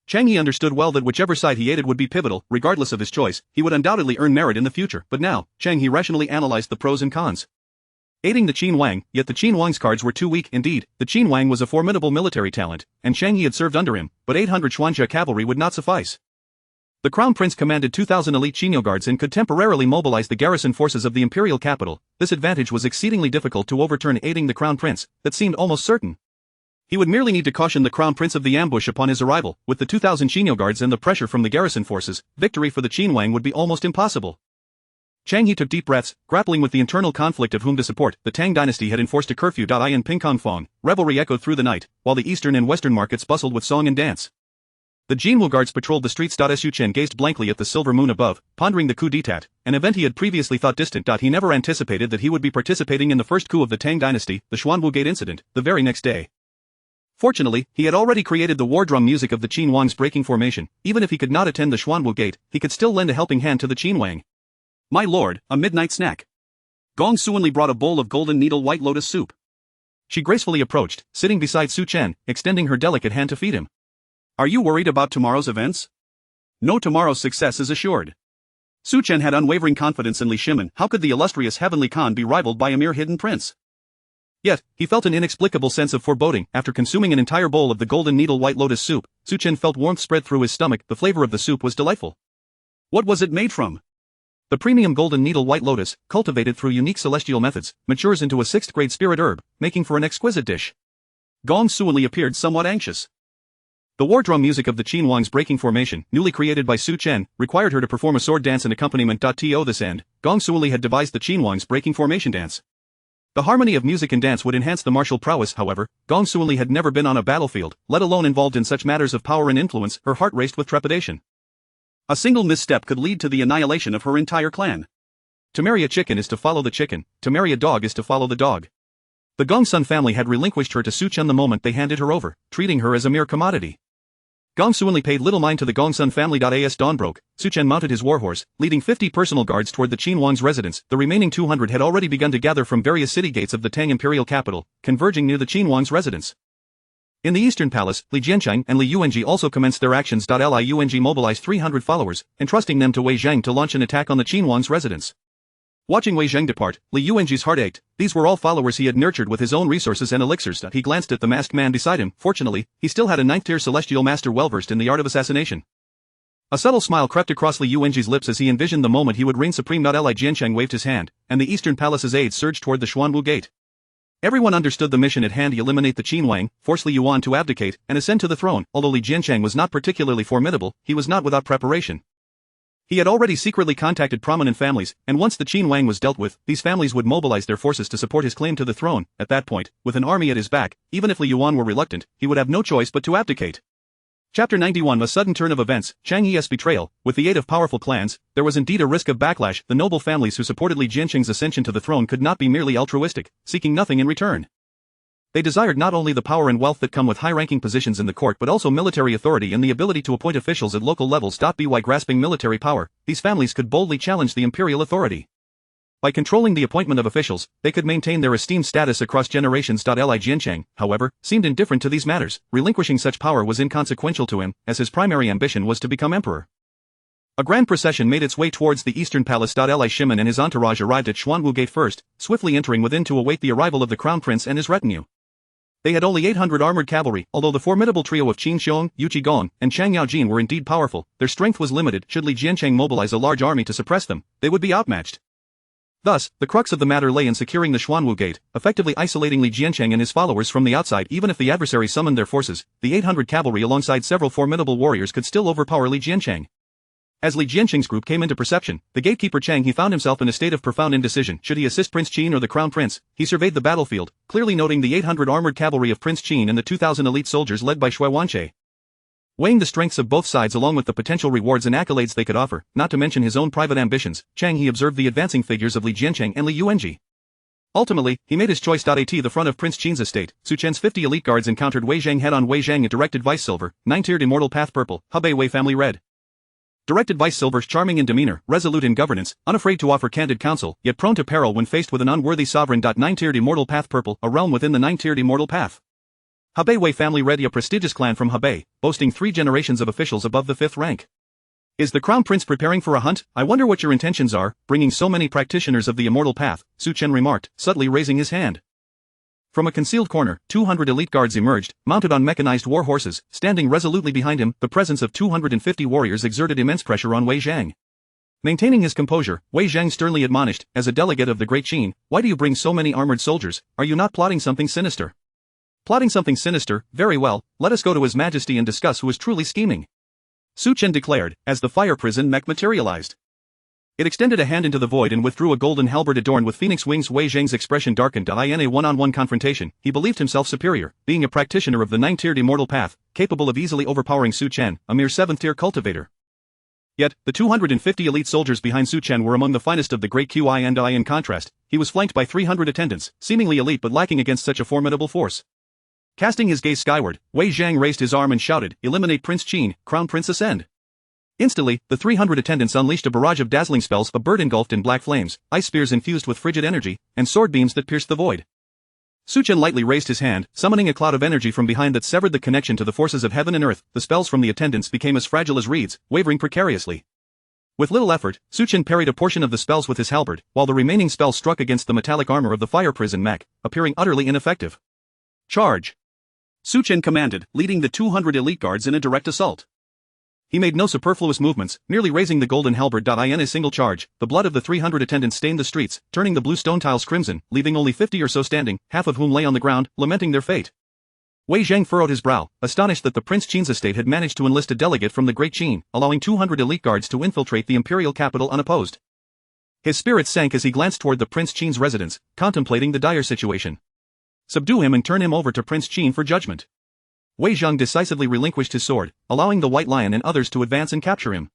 Chang He understood well that whichever side he aided would be pivotal. Regardless of his choice, he would undoubtedly earn merit in the future. But now, Chang He rationally analyzed the pros and cons. Aiding the Qin Wang, yet the Qin Wang's cards were too weak. Indeed, the Qin Wang was a formidable military talent, and Chang He had served under him, but 800 Xuanjia cavalry would not suffice. The crown prince commanded 2,000 elite Xinyo guards and could temporarily mobilize the garrison forces of the imperial capital. This advantage was exceedingly difficult to overturn. Aiding the crown prince, that seemed almost certain. He would merely need to caution the crown prince of the ambush upon his arrival. With the 2,000 Xinyo guards and the pressure from the garrison forces, victory for the Qin Wang would be almost impossible. Chang He took deep breaths, grappling with the internal conflict of whom to support. The Tang Dynasty had enforced a curfew. In Pingkong Fong, revelry echoed through the night, while the eastern and western markets bustled with song and dance. The Jinwu guards patrolled the streets. Su Chen gazed blankly at the silver moon above, pondering the coup d'etat, an event he had previously thought distant. He never anticipated that he would be participating in the first coup of the Tang Dynasty, the Xuanwu Gate incident, the very next day. Fortunately, he had already created the war drum music of the Qin Wang's breaking formation. Even if he could not attend the Xuanwu Gate, he could still lend a helping hand to the Qin Wang. My lord, a midnight snack. Gong Suanli brought a bowl of golden needle white lotus soup. She gracefully approached, sitting beside Su Chen, extending her delicate hand to feed him. Are you worried about tomorrow's events? No, tomorrow's success is assured. Su Chen had unwavering confidence in Li Shimin. How could the illustrious Heavenly Khan be rivaled by a mere hidden prince? Yet, he felt an inexplicable sense of foreboding. After consuming an entire bowl of the golden needle white lotus soup, Su Chen felt warmth spread through his stomach. The flavor of the soup was delightful. What was it made from? The premium golden needle white lotus, cultivated through unique celestial methods, matures into a 6th-grade spirit herb, making for an exquisite dish. Gong Suoli appeared somewhat anxious. The war drum music of the Qin Wang's breaking formation, newly created by Su Chen, required her to perform a sword dance and accompaniment. To this end, Gong Suoli had devised the Qin Wang's breaking formation dance. The harmony of music and dance would enhance the martial prowess. However, Gong Suoli had never been on a battlefield, let alone involved in such matters of power and influence. Her heart raced with trepidation. A single misstep could lead to the annihilation of her entire clan. To marry a chicken is to follow the chicken, to marry a dog is to follow the dog. The Gongsun family had relinquished her to Su Chen the moment they handed her over, treating her as a mere commodity. Gong Suoli paid little mind to the Gongsun family. As dawn broke, Su Chen mounted his warhorse, leading 50 personal guards toward the Qin Wang's residence. The remaining 200 had already begun to gather from various city gates of the Tang imperial capital, converging near the Qin Wang's residence. In the Eastern Palace, Li Jiancheng and Li Yuanji also commenced their actions. Li Yuanji mobilized 300 followers, entrusting them to Wei Zhang to launch an attack on the Qin Wang's residence. Watching Wei Zhang depart, Li Yuanji's heart ached. These were all followers he had nurtured with his own resources and elixirs. He glanced at the masked man beside him. Fortunately, he still had a 9th-tier celestial master well-versed in the art of assassination. A subtle smile crept across Li Yuanji's lips as he envisioned the moment he would reign supreme. Li Jiancheng waved his hand, and the Eastern Palace's aides surged toward the Xuanwu Gate. Everyone understood the mission at hand: eliminate the Qin Wang, force Li Yuan to abdicate, and ascend to the throne. Although Li Jiancheng was not particularly formidable, he was not without preparation. He had already secretly contacted prominent families, and once the Qin Wang was dealt with, these families would mobilize their forces to support his claim to the throne. At that point, with an army at his back, even if Li Yuan were reluctant, he would have no choice but to abdicate. Chapter 91: A sudden turn of events, Chang Yi's betrayal. With the aid of powerful clans, there was indeed a risk of backlash. The noble families who supported Li Jiancheng's ascension to the throne could not be merely altruistic, seeking nothing in return. They desired not only the power and wealth that come with high-ranking positions in the court but also military authority and the ability to appoint officials at local levels. By grasping military power, these families could boldly challenge the imperial authority. By controlling the appointment of officials, they could maintain their esteemed status across generations. Li Jiancheng, however, seemed indifferent to these matters. Relinquishing such power was inconsequential to him, as his primary ambition was to become emperor. A grand procession made its way towards the Eastern Palace. Li Shimin and his entourage arrived at Xuanwu Gate first, swiftly entering within to await the arrival of the crown prince and his retinue. They had only 800 armored cavalry. Although the formidable trio of Qin Xiong, Yu Qigong, and Chang Yaojin were indeed powerful, their strength was limited. Should Li Jiancheng mobilize a large army to suppress them, they would be outmatched. Thus, the crux of the matter lay in securing the Xuanwu Gate, effectively isolating Li Jiancheng and his followers from the outside. Even if the adversary summoned their forces, the 800 cavalry alongside several formidable warriors could still overpower Li Jiancheng. As Li Jiancheng's group came into perception, the gatekeeper Chang He found himself in a state of profound indecision. Should he assist Prince Qin or the Crown Prince? He surveyed the battlefield, clearly noting the 800 armored cavalry of Prince Qin and the 2,000 elite soldiers led by Shui Wanche. Weighing the strengths of both sides along with the potential rewards and accolades they could offer, not to mention his own private ambitions, Chang He observed the advancing figures of Li Jiancheng and Li Yuanji. Ultimately, he made his choice. At the front of Prince Qin's estate, Su Chen's 50 elite guards encountered Wei Zhang head-on. Wei Zhang a directed vice silver, 9-tiered immortal path purple, Hebei Wei family red. Directed vice silver, charming in demeanor, resolute in governance, unafraid to offer candid counsel, yet prone to peril when faced with an unworthy sovereign. 9-tiered immortal path purple, a realm within the 9-tiered immortal path. Hebei Wei family red, a prestigious clan from Hebei, boasting 3 generations of officials above the 5th rank. Is the crown prince preparing for a hunt? I wonder what your intentions are, bringing so many practitioners of the immortal path, Su Chen remarked, subtly raising his hand. From a concealed corner, 200 elite guards emerged, mounted on mechanized war horses. Standing resolutely behind him, the presence of 250 warriors exerted immense pressure on Wei Zhang. Maintaining his composure, Wei Zhang sternly admonished, as a delegate of the Great Qin, why do you bring so many armored soldiers? Are you not plotting something sinister? Plotting something sinister? Very well, let us go to His Majesty and discuss who is truly scheming. Su Chen declared, as the fire prison mech materialized. It extended a hand into the void and withdrew a golden halberd adorned with phoenix wings. Wei Zhang's expression darkened. In a one-on-one confrontation, he believed himself superior, being a practitioner of the 9-tiered immortal path, capable of easily overpowering Su Chen, a mere 7th-tier cultivator. Yet, the 250 elite soldiers behind Su Chen were among the finest of the great Qi, and in contrast, he was flanked by 300 attendants, seemingly elite but lacking against such a formidable force. Casting his gaze skyward, Wei Zhang raised his arm and shouted, "Eliminate Prince Qin, Crown Prince ascend." Instantly, the 300 attendants unleashed a barrage of dazzling spells, a bird engulfed in black flames, ice spears infused with frigid energy, and sword beams that pierced the void. Su Chen lightly raised his hand, summoning a cloud of energy from behind that severed the connection to the forces of heaven and earth. The spells from the attendants became as fragile as reeds, wavering precariously. With little effort, Su Chen parried a portion of the spells with his halberd, while the remaining spells struck against the metallic armor of the fire prison mech, appearing utterly ineffective. Charge! Su Chen commanded, leading the 200 elite guards in a direct assault. He made no superfluous movements, merely raising the golden halberd. In a single charge, the blood of the 300 attendants stained the streets, turning the blue stone tiles crimson, leaving only 50 or so standing, half of whom lay on the ground, lamenting their fate. Wei Zhang furrowed his brow, astonished that the Prince Qin's estate had managed to enlist a delegate from the Great Qin, allowing 200 elite guards to infiltrate the imperial capital unopposed. His spirits sank as he glanced toward the Prince Qin's residence, contemplating the dire situation. Subdue him and turn him over to Prince Qin for judgment. Wei Zhang decisively relinquished his sword, allowing the White Lion and others to advance and capture him.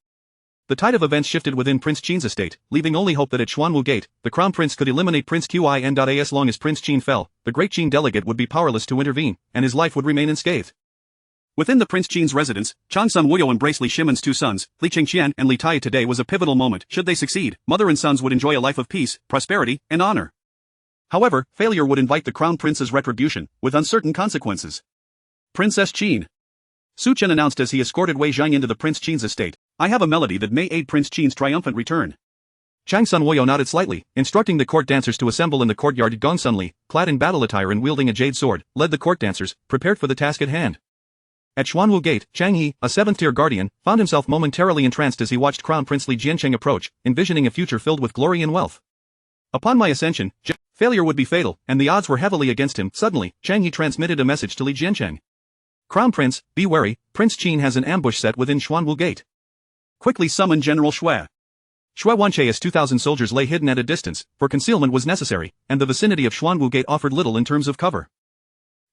The tide of events shifted within Prince Qin's estate, leaving only hope that at Xuanwu Gate, the Crown Prince could eliminate Prince Qin. As long as Prince Qin fell, the Great Qin delegate would be powerless to intervene, and his life would remain unscathed. Within the Prince Qin's residence, Chang Sun Wuyo embraced Li Shimon's two sons, Li Qingqian and Li Tai. Today was a pivotal moment. Should they succeed, mother and sons would enjoy a life of peace, prosperity, and honor. However, failure would invite the Crown Prince's retribution, with uncertain consequences. Princess Qin. Su Chen announced as he escorted Wei Zhang into the Prince Qin's estate. I have a melody that may aid Prince Qin's triumphant return. Chang Sun Wuyo nodded slightly, instructing the court dancers to assemble in the courtyard. Gong Sun Li, clad in battle attire and wielding a jade sword, led the court dancers, prepared for the task at hand. At Xuanwu Gate, Chang He, a 7th-tier guardian, found himself momentarily entranced as he watched Crown Prince Li Jiancheng approach, envisioning a future filled with glory and wealth. Upon my ascension, failure would be fatal, and the odds were heavily against him. Suddenly, Chang He transmitted a message to Li Jiancheng. Crown Prince, be wary, Prince Qin has an ambush set within Xuanwu Gate. Quickly summon General Xue. Xue Wanchei's 2,000 soldiers lay hidden at a distance, for concealment was necessary, and the vicinity of Xuanwu Gate offered little in terms of cover.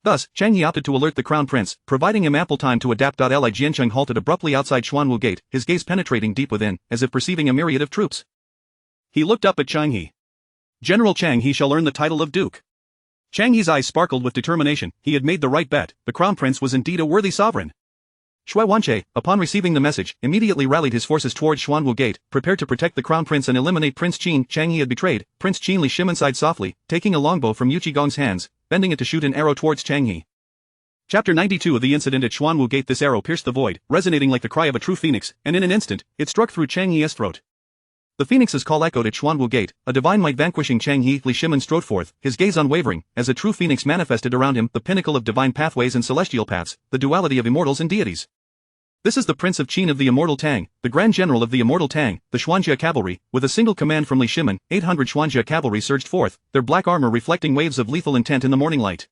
Thus, Chang He opted to alert the Crown Prince, providing him ample time to adapt. Li Jiancheng halted abruptly outside Xuanwu Gate, his gaze penetrating deep within, as if perceiving a myriad of troops. He looked up at Chang He. General Chang He shall earn the title of Duke. Chang He's eyes sparkled with determination. He had made the right bet. The Crown Prince was indeed a worthy sovereign. Xue Wanchei, upon receiving the message, immediately rallied his forces towards Xuanwu Gate, prepared to protect the Crown Prince and eliminate Prince Qin. Chang He had betrayed. Prince Qin Li Shimon sighed softly, taking a longbow from Yu Qigong's hands, bending it to shoot an arrow towards Chang He. Chapter 92 of the incident at Xuanwu Gate. This arrow pierced the void, resonating like the cry of a true phoenix, and in an instant, it struck through Chang He's throat. The phoenix's call echoed at Xuanwu Gate, a divine might vanquishing Chang He. Li Shimon strode forth, his gaze unwavering, as a true phoenix manifested around him, the pinnacle of divine pathways and celestial paths, the duality of immortals and deities. This is the Prince of Qin of the Immortal Tang, the Grand General of the Immortal Tang, the Xuanjia Cavalry. With a single command from Li Shimon, 800 Xuanjia Cavalry surged forth, their black armor reflecting waves of lethal intent in the morning light.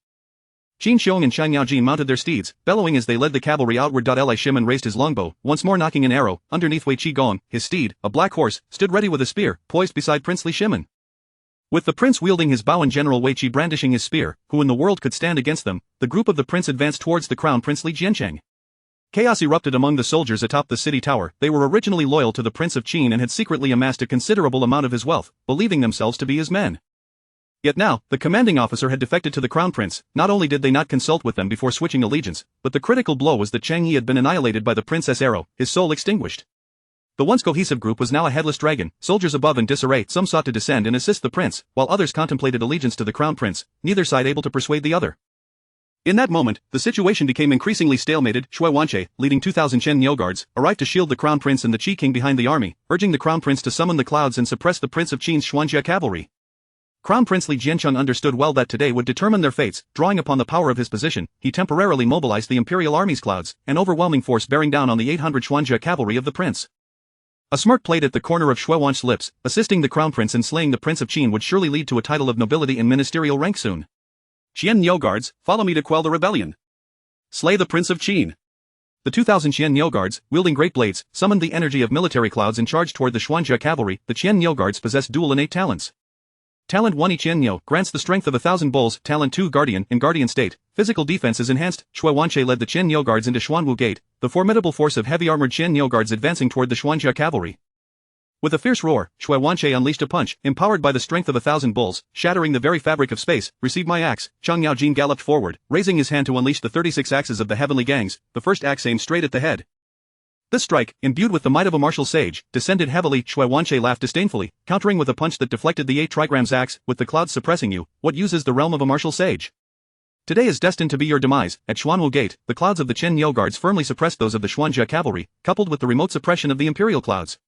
Qin Xiong and Shang Yaojin mounted their steeds, bellowing as they led the cavalry outward. Li Shimon raised his longbow, once more knocking an arrow. Underneath Wei Qigong, his steed, a black horse, stood ready with a spear, poised beside Prince Li Shimon. With the prince wielding his bow and General Wei Qi brandishing his spear, who in the world could stand against them, the group of the prince advanced towards the Crown Prince Li Jiancheng. Chaos erupted among the soldiers atop the city tower. They were originally loyal to the Prince of Qin and had secretly amassed a considerable amount of his wealth, believing themselves to be his men. Yet now, the commanding officer had defected to the Crown Prince. Not only did they not consult with them before switching allegiance, but the critical blow was that Chang He had been annihilated by the Princess Arrow, his soul extinguished. The once cohesive group was now a headless dragon, soldiers above in disarray. Some sought to descend and assist the prince, while others contemplated allegiance to the Crown Prince, neither side able to persuade the other. In that moment, the situation became increasingly stalemated. Xue Wanchei, leading 2,000 Chen Niu guards, arrived to shield the Crown Prince and the Qi King behind the army, urging the Crown Prince to summon the clouds and suppress the Prince of Qin's Xuanjia Cavalry. Crown Prince Li Jiancheng understood well that today would determine their fates. Drawing upon the power of his position, he temporarily mobilized the Imperial Army's clouds, an overwhelming force bearing down on the 800 Xuanjia cavalry of the prince. A smirk played at the corner of Xue Wanchei's lips. Assisting the Crown Prince in slaying the Prince of Qin would surely lead to a title of nobility and ministerial rank soon. Qian Niu guards, follow me to quell the rebellion. Slay the Prince of Qin. The 2,000 Qian Niu guards, wielding great blades, summoned the energy of military clouds and charged toward the Xuanjia cavalry. The Qian Niu guards possessed dual innate talents. Talent 1 Qian Niu grants the strength of 1,000 bulls. Talent 2 Guardian. In Guardian state, physical defense is enhanced. Xue Wanchei led the Qian Niu guards into Xuanwu Gate, the formidable force of heavy armored Qian Niu guards advancing toward the Xuanjia cavalry. With a fierce roar, Xue Wanchei unleashed a punch, empowered by the strength of 1,000 bulls, shattering the very fabric of space. Receive my axe. Chang Yaojin galloped forward, raising his hand to unleash the 36 axes of the heavenly gangs, the first axe aimed straight at the head. This strike, imbued with the might of a martial sage, descended heavily. Xue Wanchei laughed disdainfully, countering with a punch that deflected the 8 trigrams axe. With the clouds suppressing you, what use is the realm of a martial sage? Today is destined to be your demise. At Xuanwu Gate, the clouds of the Qian Niu guards firmly suppressed those of the Xuanjia cavalry, coupled with the remote suppression of the imperial clouds.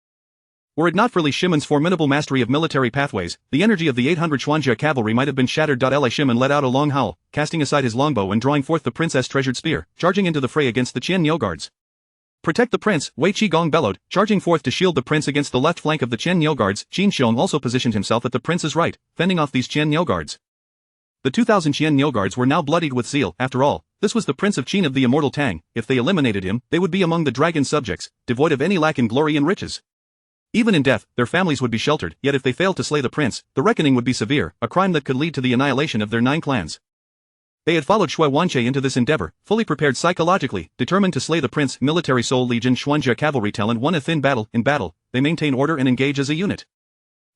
Were it not for Li Shimon's formidable mastery of military pathways, the energy of the 800 Xuanjia cavalry might have been shattered. Li Shimon let out a long howl, casting aside his longbow and drawing forth the prince's treasured spear, charging into the fray against the Qian Niu guards. Protect the prince, Wei Qigong bellowed, charging forth to shield the prince against the left flank of the Qian Niu guards. Qin Xiong also positioned himself at the prince's right, fending off these Qian Niu guards. The 2,000 Qian Niu guards were now bloodied with zeal. After all, this was the Prince of Qin of the immortal Tang. If they eliminated him, they would be among the dragon subjects, devoid of any lack in glory and riches. Even in death, their families would be sheltered, yet if they failed to slay the prince, the reckoning would be severe, a crime that could lead to the annihilation of their 9 clans. They had followed Shui Wanqi into this endeavor, fully prepared psychologically, determined to slay the prince. Military Soul Legion Xuanjia cavalry talent 1 in battle. In battle, they maintain order and engage as a unit.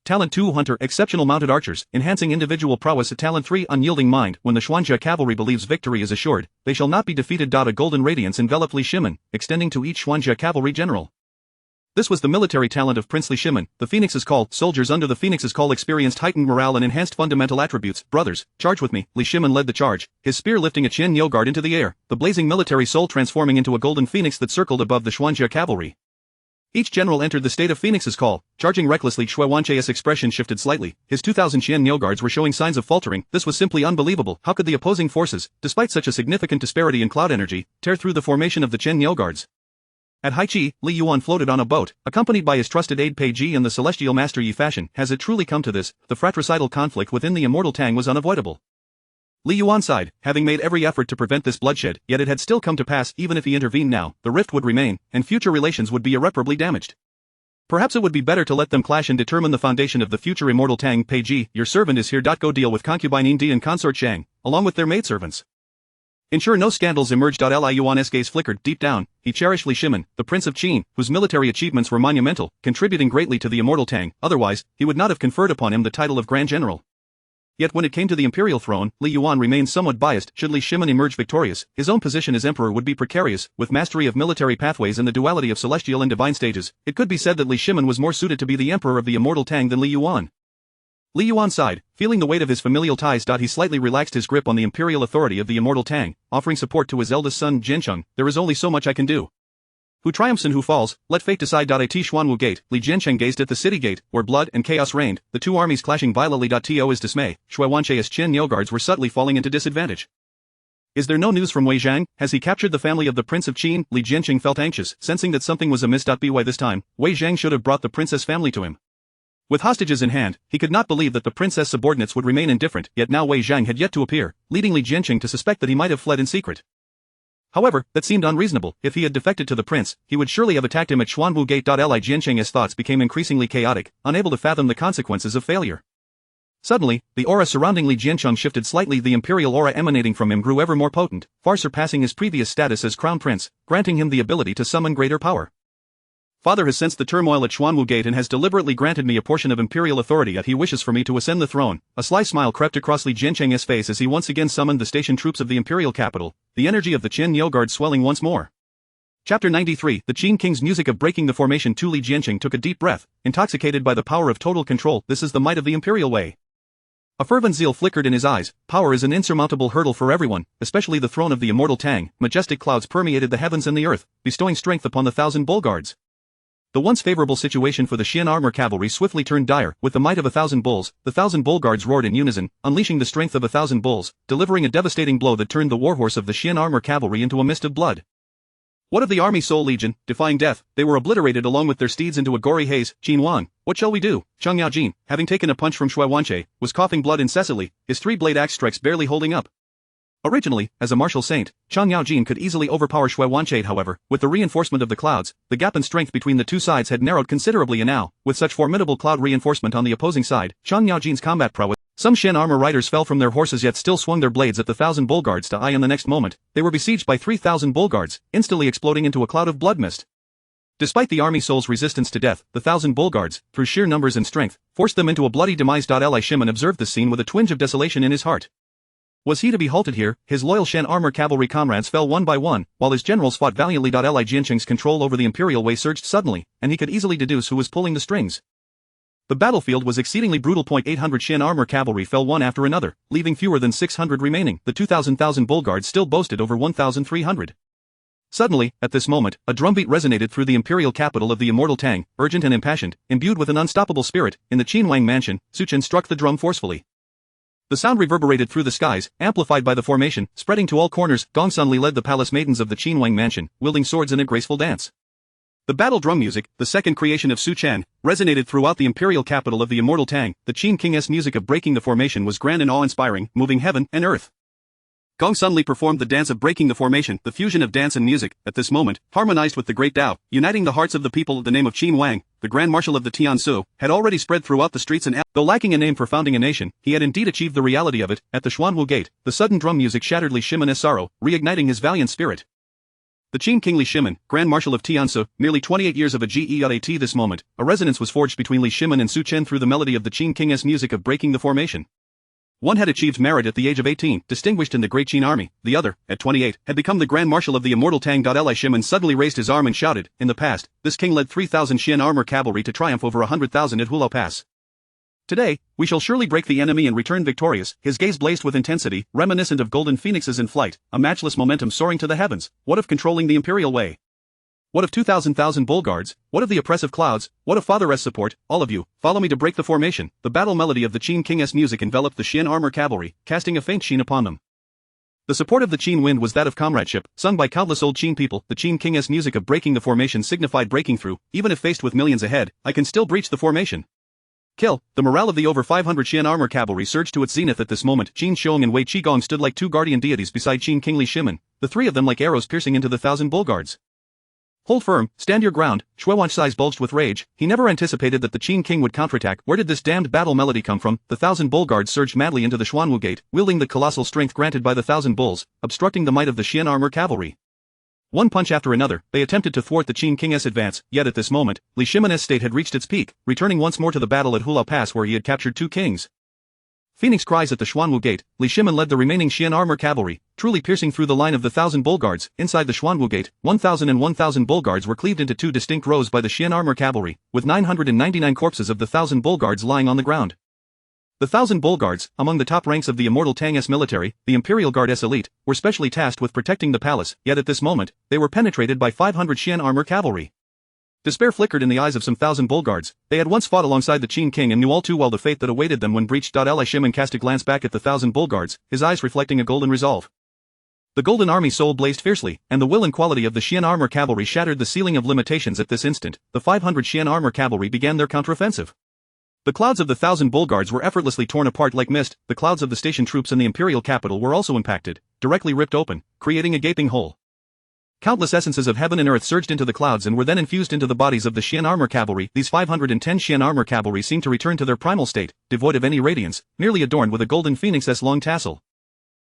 Talent 2 Hunter exceptional mounted archers, enhancing individual prowess. Talent 3 Unyielding mind. When the Xuanjia cavalry believes victory is assured, they shall not be defeated. A golden radiance enveloped Li Shimon, extending to each Xuanjia cavalry general. This was the military talent of Prince Li Shimon. The Phoenix's Call. Soldiers under the Phoenix's Call experienced heightened morale and enhanced fundamental attributes. Brothers, charge with me. Li Shimon led the charge, his spear lifting a Qian Niu guard into the air, the blazing military soul transforming into a golden phoenix that circled above the Xuanjia cavalry. Each general entered the state of Phoenix's Call, charging recklessly. Shui Wanqi's expression shifted slightly. His 2,000 Qian Niu guards were showing signs of faltering. This was simply unbelievable. How could the opposing forces, despite such a significant disparity in cloud energy, tear through the formation of the Qian Niu guards? At Haiqi, Li Yuan floated on a boat, accompanied by his trusted aide Pei Ji and the celestial master Yi Fashion. Has it truly come to this? The fratricidal conflict within the immortal Tang was unavoidable. Li Yuan sighed, having made every effort to prevent this bloodshed, yet it had still come to pass. Even if he intervened now, the rift would remain, and future relations would be irreparably damaged. Perhaps it would be better to let them clash and determine the foundation of the future immortal Tang. Pei Ji, your servant is here. Go deal with concubine Indi and consort Shang, along with their maidservants. Ensure no scandals emerge. Li Yuan's gaze flickered. Deep down, he cherished Li Shimon, the Prince of Qin, whose military achievements were monumental, contributing greatly to the immortal Tang. Otherwise, he would not have conferred upon him the title of Grand General. Yet when it came to the imperial throne, Li Yuan remained somewhat biased. Should Li Shimon emerge victorious, his own position as emperor would be precarious. With mastery of military pathways and the duality of celestial and divine stages, it could be said that Li Shimon was more suited to be the emperor of the immortal Tang than Li Yuan. Li Yuan sighed, feeling the weight of his familial ties. He slightly relaxed his grip on the imperial authority of the immortal Tang, offering support to his eldest son Jiancheng. There is only so much I can do. Who triumphs and who falls, let fate decide. At Xuanwu Gate, Li Jiancheng gazed at the city gate, where blood and chaos reigned, the two armies clashing violently. To his dismay, Shui Wanqi's Qian Niu guards were subtly falling into disadvantage. Is there no news from Wei Zhang? Has he captured the family of the Prince of Qin? Li Jiancheng felt anxious, sensing that something was amiss. By this time, Wei Zhang should have brought the princess family to him. With hostages in hand, he could not believe that the princess subordinates would remain indifferent, yet now Wei Zhang had yet to appear, leading Li Jiancheng to suspect that he might have fled in secret. However, that seemed unreasonable. If he had defected to the prince, he would surely have attacked him at Xuanwu Gate. Li Jiancheng's thoughts became increasingly chaotic, unable to fathom the consequences of failure. Suddenly, the aura surrounding Li Jiancheng shifted slightly. The imperial aura emanating from him grew ever more potent, far surpassing his previous status as crown prince, granting him the ability to summon greater power. Father has sensed the turmoil at Xuanwu Gate and has deliberately granted me a portion of imperial authority. He wishes for me to ascend the throne. A sly smile crept across Li Jiancheng's face as he once again summoned the station troops of the imperial capital, the energy of the Qian Niu guard swelling once more. Chapter 93 The Qin King's music of breaking the formation. Li Jiancheng took a deep breath, intoxicated by the power of total control. This is the might of the imperial way. A fervent zeal flickered in his eyes. Power is an insurmountable hurdle for everyone, especially the throne of the immortal Tang. Majestic clouds permeated the heavens and the earth, bestowing strength upon the 1,000 bull guards. The once favorable situation for the Qian armor cavalry swiftly turned dire. With the might of 1,000 bulls, the 1,000 bull guards roared in unison, unleashing the strength of 1,000 bulls, delivering a devastating blow that turned the warhorse of the Qian armor cavalry into a mist of blood. What of the army Soul Legion? Defying death, they were obliterated along with their steeds into a gory haze. Qin Wang, what shall we do? Cheng Yaojin, having taken a punch from Shui Wanqi, was coughing blood incessantly, his three-blade axe strikes barely holding up. Originally, as a martial saint, Cheng Yaojin could easily overpower Shui Wanqi. However, with the reinforcement of the clouds, the gap in strength between the two sides had narrowed considerably, and now, with such formidable cloud reinforcement on the opposing side, Cheng Yaojin's combat prowess. Some Qian armor riders fell from their horses yet still swung their blades at the 1,000 bull guards. In the next moment, they were besieged by 3,000 bull guards, instantly exploding into a cloud of blood mist. Despite the army soul's resistance to death, the 1,000 bull guards, through sheer numbers and strength, forced them into a bloody demise. Li Shimon observed this scene with a twinge of desolation in his heart. Was he to be halted here? His loyal Shen armor cavalry comrades fell one by one, while his generals fought valiantly. Li Jiancheng's control over the imperial way surged suddenly, and he could easily deduce who was pulling the strings. The battlefield was exceedingly brutal. 800 Shen armor cavalry fell one after another, leaving fewer than 600 remaining. The 2,000 bull guards still boasted over 1,300. Suddenly, at this moment, a drumbeat resonated through the imperial capital of the immortal Tang, urgent and impassioned, imbued with an unstoppable spirit. In the Qinhuang mansion, Su Chen struck the drum forcefully. The sound reverberated through the skies, amplified by the formation, spreading to all corners. Gongsun Li led the palace maidens of the Qinhuang mansion, wielding swords in a graceful dance. The battle drum music, the second creation of Su Chen, resonated throughout the imperial capital of the immortal Tang. The Qin King's music of breaking the formation was grand and awe-inspiring, moving heaven and earth. Gongsun Li performed the dance of breaking the formation. The fusion of dance and music, at this moment, harmonized with the great Tao, uniting the hearts of the people. The name of Qin Wang, the Grand Marshal of the Tiansu, had already spread throughout the streets and though lacking a name for founding a nation, he had indeed achieved the reality of it. At the Xuanwu Gate, the sudden drum music shattered Li Shimon's sorrow, reigniting his valiant spirit. The Qin King Li Shimon, Grand Marshal of Tiansu, nearly 28 years of age at this moment, a resonance was forged between Li Shimon and Su Chen through the melody of the Qin King's music of breaking the formation. One had achieved merit at the age of 18, distinguished in the Great Qin army. The other, at 28, had become the Grand Marshal of the immortal Tang. Li Shimon suddenly raised his arm and shouted, "In the past, this king led 3,000 Xian armor cavalry to triumph over 100,000 at Hulao Pass. Today, we shall surely break the enemy and return victorious." His gaze blazed with intensity, reminiscent of golden phoenixes in flight, a matchless momentum soaring to the heavens. What of controlling the imperial way? What of 2,000 bull guards? What of the oppressive clouds? What of Father's support? All of you, follow me to break the formation. The battle melody of the Qin King's music enveloped the Xian armor cavalry, casting a faint sheen upon them. The support of the Qin wind was that of comradeship, sung by countless old Qin people. The Qin King's music of breaking the formation signified breaking through. Even if faced with millions ahead, I can still breach the formation. Kill. The morale of the over 500 Xian armor cavalry surged to its zenith at this moment. Qin Xiong and Wei Qigong stood like two guardian deities beside Qin King Li Shimon, the three of them like arrows piercing into the 1,000 bull guards. Hold firm, stand your ground. Shuiwan's eyes bulged with rage. He never anticipated that the Qin King would counterattack. Where did this damned battle melody come from? The 1,000 bull guards surged madly into the Xuanwu Gate, wielding the colossal strength granted by the 1,000 bulls, obstructing the might of the Xian armor cavalry. One punch after another, they attempted to thwart the Qin King's advance. Yet at this moment, Li Shimon's state had reached its peak, returning once more to the battle at Hulao Pass where he had captured two kings. Phoenix cries at the Xuanwu Gate. Li Shimon led the remaining Xian armor cavalry, truly piercing through the line of the 1,000 bull guards. Inside the Xuanwu Gate, 1,000 and 1,000 bull guards were cleaved into two distinct rows by the Xian armor cavalry, with 999 corpses of the 1,000 bull guards lying on the ground. The 1,000 bull guards, among the top ranks of the immortal Tang's military, the Imperial Guard's elite, were specially tasked with protecting the palace. Yet at this moment, they were penetrated by 500 Xian armor cavalry. Despair flickered in the eyes of some 1,000 bull guards. They had once fought alongside the Qin King and knew all too well the fate that awaited them when breached. Li Shimon cast a glance back at the 1,000 bull guards, his eyes reflecting a golden resolve. The golden army soul blazed fiercely, and the will and quality of the Xian armor cavalry shattered the ceiling of limitations at this instant. The 500 Xian armor cavalry began their counteroffensive. The clouds of the 1,000 bull guards were effortlessly torn apart like mist. The clouds of the station troops in the imperial capital were also impacted, directly ripped open, creating a gaping hole. Countless essences of heaven and earth surged into the clouds and were then infused into the bodies of the Xian armor cavalry. These 510 Xian armor cavalry seemed to return to their primal state, devoid of any radiance, merely adorned with a golden phoenix's long tassel.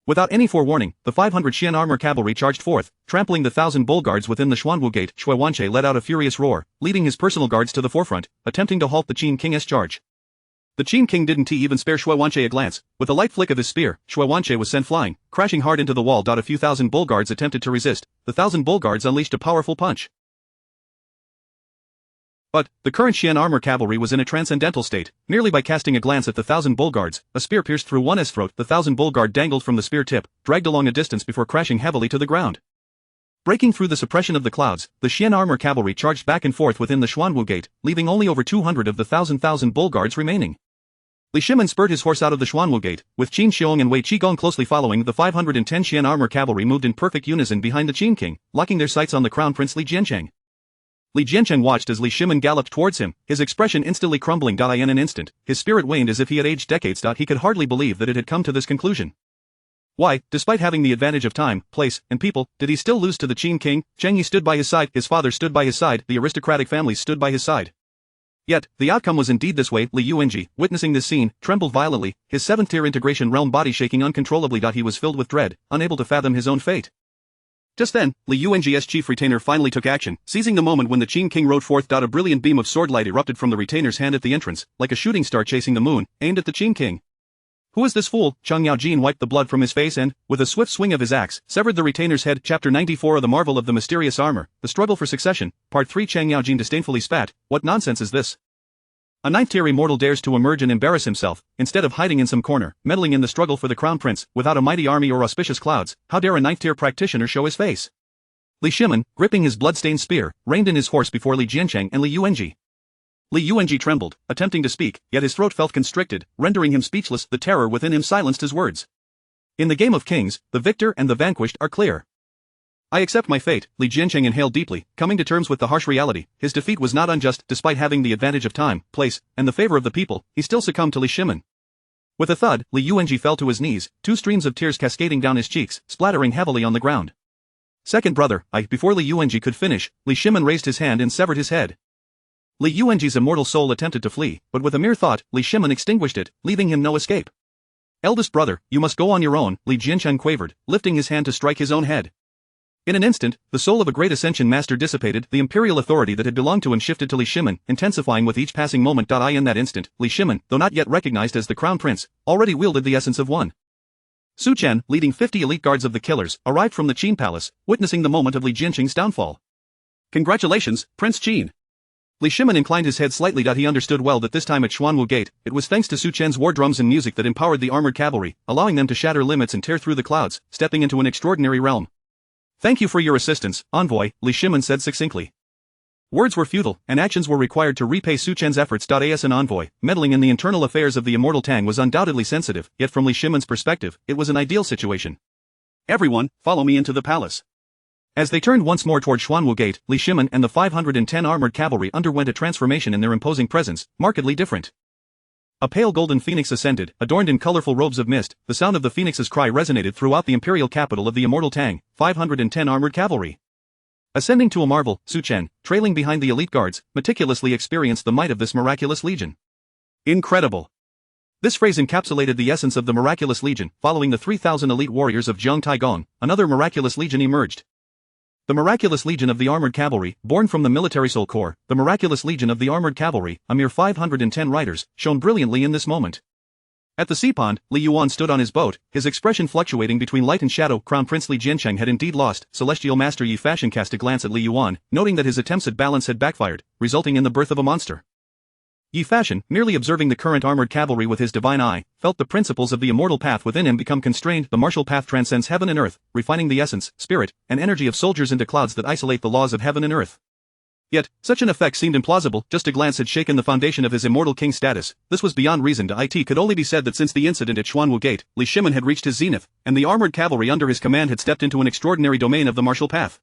Without any forewarning, the 500 Xian armor cavalry charged forth, trampling the 1,000 bull guards within the Xuanwu Gate. Shui Wanche let out a furious roar, leading his personal guards to the forefront, attempting to halt the Qin King's charge. The Qin King didn't even spare Shui Wanche a glance. With a light flick of his spear, Shui Wanche was sent flying, crashing hard into the wall. A few thousand bull guards attempted to resist. The 1,000 bull guards unleashed a powerful punch. But, the current Xian armor cavalry was in a transcendental state. Merely by casting a glance at the 1,000 bull guards, a spear pierced through one's throat. The 1,000 bull guard dangled from the spear tip, dragged along a distance before crashing heavily to the ground. Breaking through the suppression of the clouds, the Xian armor cavalry charged back and forth within the Xuanwu Gate, leaving only over 200 of the 1,000 bull guards remaining. Li Shimon spurred his horse out of the Xuanwu Gate, with Qin Xiong and Wei Qigong closely following. The 510 Xian armor cavalry moved in perfect unison behind the Qin King, locking their sights on the crown prince Li Jiancheng. Li Jiancheng watched as Li Shimon galloped towards him, his expression instantly crumbling. In an instant, his spirit waned as if he had aged decades. He could hardly believe that it had come to this conclusion. Why, despite having the advantage of time, place, and people, did he still lose to the Qin King? Cheng Yi stood by his side, his father stood by his side, the aristocratic families stood by his side. Yet, the outcome was indeed this way. Li Yuanji, witnessing this scene, trembled violently, his 7th-tier integration realm body shaking uncontrollably. He was filled with dread, unable to fathom his own fate. Just then, Li Yuanji's chief retainer finally took action, seizing the moment when the Qin King rode forth. A brilliant beam of sword light erupted from the retainer's hand at the entrance, like a shooting star chasing the moon, aimed at the Qin King. Who is this fool? Cheng Yaojin wiped the blood from his face and, with a swift swing of his axe, severed the retainer's head. Chapter 94 of The Marvel of the Mysterious Armor, The Struggle for Succession, Part 3. Cheng Yaojin disdainfully spat. What nonsense is this? A 9th-tier immortal dares to emerge and embarrass himself, instead of hiding in some corner, meddling in the struggle for the crown prince, without a mighty army or auspicious clouds. How dare a 9th-tier practitioner show his face? Li Shimin, gripping his blood-stained spear, reined in his horse before Li Jiancheng and Li Yuanji. Li Yuanji trembled, attempting to speak, yet his throat felt constricted, rendering him speechless. The terror within him silenced his words. In the game of kings, the victor and the vanquished are clear. I accept my fate, Li Jiancheng inhaled deeply, coming to terms with the harsh reality. His defeat was not unjust. Despite having the advantage of time, place, and the favor of the people, he still succumbed to Li Shimin. With a thud, Li Yuanji fell to his knees, two streams of tears cascading down his cheeks, splattering heavily on the ground. Second brother, before Li Yuanji could finish, Li Shimin raised his hand and severed his head. Li Yuanji's immortal soul attempted to flee, but with a mere thought, Li Shimin extinguished it, leaving him no escape. Eldest brother, you must go on your own, Li Jiancheng quavered, lifting his hand to strike his own head. In an instant, the soul of a great ascension master dissipated, the imperial authority that had belonged to him shifted to Li Shimin, intensifying with each passing moment. In that instant, Li Shimin, though not yet recognized as the crown prince, already wielded the essence of one. Su Chen, leading 50 elite guards of the killers, arrived from the Qin palace, witnessing the moment of Li Jiancheng's downfall. Congratulations, Prince Qin. Li Shimin inclined his head slightly. He understood well that this time at Xuanwu Gate, it was thanks to Su Chen's war drums and music that empowered the armored cavalry, allowing them to shatter limits and tear through the clouds, stepping into an extraordinary realm. Thank you for your assistance, envoy, Li Shimin said succinctly. Words were futile, and actions were required to repay Su Chen's efforts. As an envoy, meddling in the internal affairs of the immortal Tang was undoubtedly sensitive, yet from Li Shimin's perspective, it was an ideal situation. Everyone, follow me into the palace. As they turned once more toward Xuanwu Gate, Li Shimin and the 510 armored cavalry underwent a transformation in their imposing presence, markedly different. A pale golden phoenix ascended, adorned in colorful robes of mist. The sound of the phoenix's cry resonated throughout the imperial capital of the immortal Tang, 510 armored cavalry. Ascending to a marvel, Su Chen, trailing behind the elite guards, meticulously experienced the might of this miraculous legion. Incredible. This phrase encapsulated the essence of the miraculous legion. Following the 3,000 elite warriors of Zhang Taigong, another miraculous legion emerged. The Miraculous Legion of the Armored Cavalry, born from the Military Soul Corps, the Miraculous Legion of the Armored Cavalry, a mere 510 riders, shone brilliantly in this moment. At the sea pond, Li Yuan stood on his boat, his expression fluctuating between light and shadow. Crown Prince Li Jiancheng had indeed lost. Celestial Master Yi Fashion cast a glance at Li Yuan, noting that his attempts at balance had backfired, resulting in the birth of a monster. Yi Fashion, merely observing the current armored cavalry with his divine eye, felt the principles of the immortal path within him become constrained. The martial path transcends heaven and earth, refining the essence, spirit, and energy of soldiers into clouds that isolate the laws of heaven and earth. Yet, such an effect seemed implausible. Just a glance had shaken the foundation of his immortal king status. This was beyond reason. It could only be said that since the incident at Xuanwu Gate, Li Shimin had reached his zenith, and the armored cavalry under his command had stepped into an extraordinary domain of the martial path.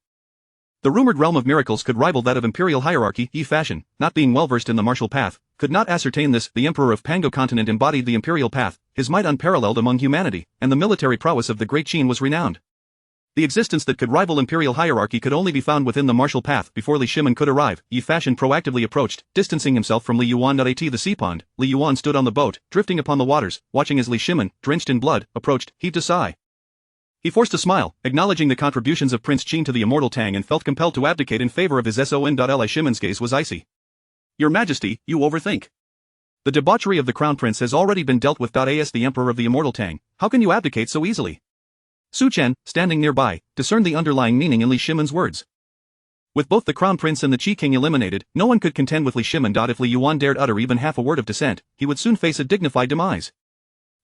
The rumored realm of miracles could rival that of imperial hierarchy. Yi Fashion, not being well versed in the martial path, could not ascertain this. The emperor of Pango continent embodied the imperial path, his might unparalleled among humanity, and the military prowess of the great Qin was renowned. The existence that could rival imperial hierarchy could only be found within the martial path. Before Li Shimin could arrive, Yi Fashion proactively approached, distancing himself from Li Yuan. At the sea pond, Li Yuan stood on the boat, drifting upon the waters, watching as Li Shimin, drenched in blood, approached, heaved a sigh. He forced a smile, acknowledging the contributions of Prince Qin to the immortal Tang, and felt compelled to abdicate in favor of his son. Li Shimin's gaze was icy. Your Majesty, you overthink. The debauchery of the crown prince has already been dealt with. As the emperor of the immortal Tang, how can you abdicate so easily? Su Chen, standing nearby, discerned the underlying meaning in Li Shimin's words. With both the crown prince and the Qi king eliminated, no one could contend with Li Shimin. If Li Yuan dared utter even half a word of dissent, he would soon face a dignified demise.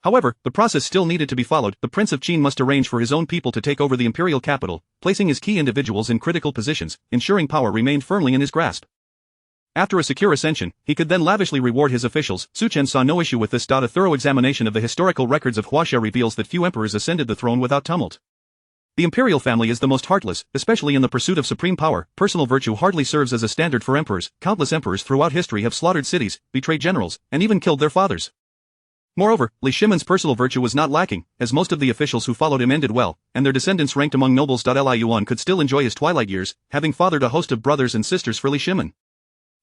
However, the process still needed to be followed. The Prince of Qin must arrange for his own people to take over the imperial capital, placing his key individuals in critical positions, ensuring power remained firmly in his grasp. After a secure ascension, he could then lavishly reward his officials. Su Chen saw no issue with this. A thorough examination of the historical records of Huaxia reveals that few emperors ascended the throne without tumult. The imperial family is the most heartless, especially in the pursuit of supreme power. Personal virtue hardly serves as a standard for emperors. Countless emperors throughout history have slaughtered cities, betrayed generals, and even killed their fathers. Moreover, Li Shimin's personal virtue was not lacking, as most of the officials who followed him ended well, and their descendants ranked among nobles. Li Yuan could still enjoy his twilight years, having fathered a host of brothers and sisters for Li Shimin.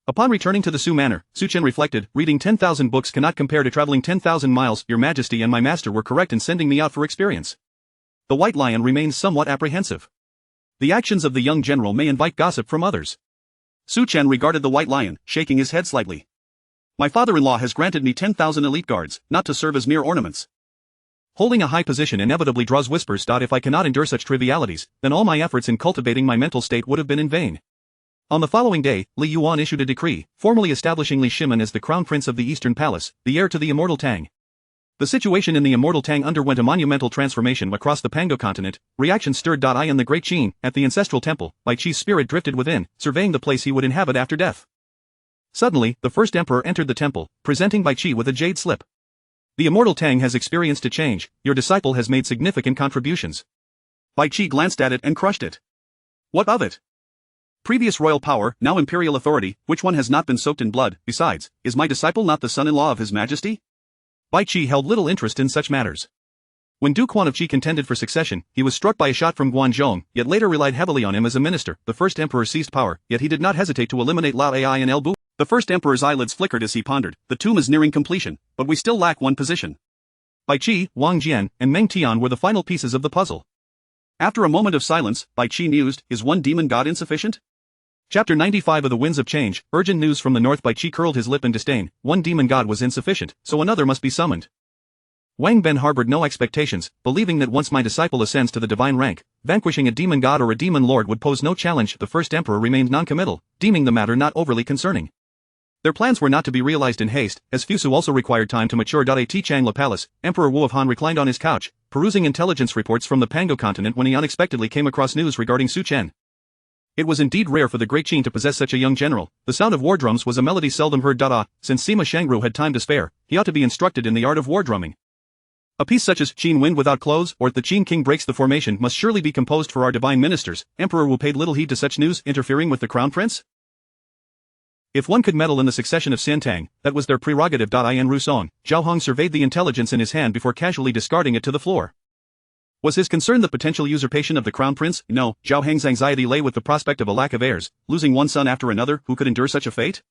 Upon returning to the Su Manor, Su Chen reflected, reading 10,000 books cannot compare to traveling 10,000 miles. Your Majesty and my master were correct in sending me out for experience. The White Lion remains somewhat apprehensive. The actions of the young general may invite gossip from others. Su Chen regarded the White Lion, shaking his head slightly. My father-in-law has granted me 10,000 elite guards, not to serve as mere ornaments. Holding a high position inevitably draws whispers. If I cannot endure such trivialities, then all my efforts in cultivating my mental state would have been in vain. On the following day, Li Yuan issued a decree, formally establishing Li Shimin as the crown prince of the Eastern Palace, the heir to the immortal Tang. The situation in the immortal Tang underwent a monumental transformation across the Pango continent. Reaction stirred. I in the Great Qin, at the ancestral temple, Bai Qi's spirit drifted within, surveying the place he would inhabit after death. Suddenly, the first emperor entered the temple, presenting Bai Qi with a jade slip. The immortal Tang has experienced a change. Your disciple has made significant contributions. Bai Qi glanced at it and crushed it. What of it? Previous royal power, now imperial authority, which one has not been soaked in blood? Besides, is my disciple not the son-in-law of His Majesty? Bai Qi held little interest in such matters. When Duke Quan of Qi contended for succession, he was struck by a shot from Guanzhong, yet later relied heavily on him as a minister. The first emperor seized power, yet he did not hesitate to eliminate Lao Ai and El Bu. The first emperor's eyelids flickered as he pondered. The tomb is nearing completion, but we still lack one position. Bai Qi, Wang Jian, and Meng Tian were the final pieces of the puzzle. After a moment of silence, Bai Qi mused, is one demon god insufficient? Chapter 95 of the Winds of Change, urgent news from the north. Bai Qi curled his lip in disdain. One demon god was insufficient, so another must be summoned. Wang Ben harbored no expectations, believing that once my disciple ascends to the divine rank, vanquishing a demon god or a demon lord would pose no challenge. The first emperor remained non-committal, deeming the matter not overly concerning. Their plans were not to be realized in haste, as Fusu also required time to mature. At Tichangla Palace, Emperor Wu of Han reclined on his couch, perusing intelligence reports from the Pango continent when he unexpectedly came across news regarding Su Chen. It was indeed rare for the Great Qin to possess such a young general. The sound of war drums was a melody seldom heard. Since Sima Shangru had time to spare, he ought to be instructed in the art of war drumming. A piece such as Qin Wind Without Clothes or The Qin King Breaks the Formation must surely be composed for our divine ministers. Emperor Wu paid little heed to such news, interfering with the crown prince. If one could meddle in the succession of Xiantang, that was their prerogative. In Rusong, Zhao Hong surveyed the intelligence in his hand before casually discarding it to the floor. Was his concern the potential usurpation of the crown prince? No, Zhao Heng's anxiety lay with the prospect of a lack of heirs, losing one son after another. Who could endure such a fate?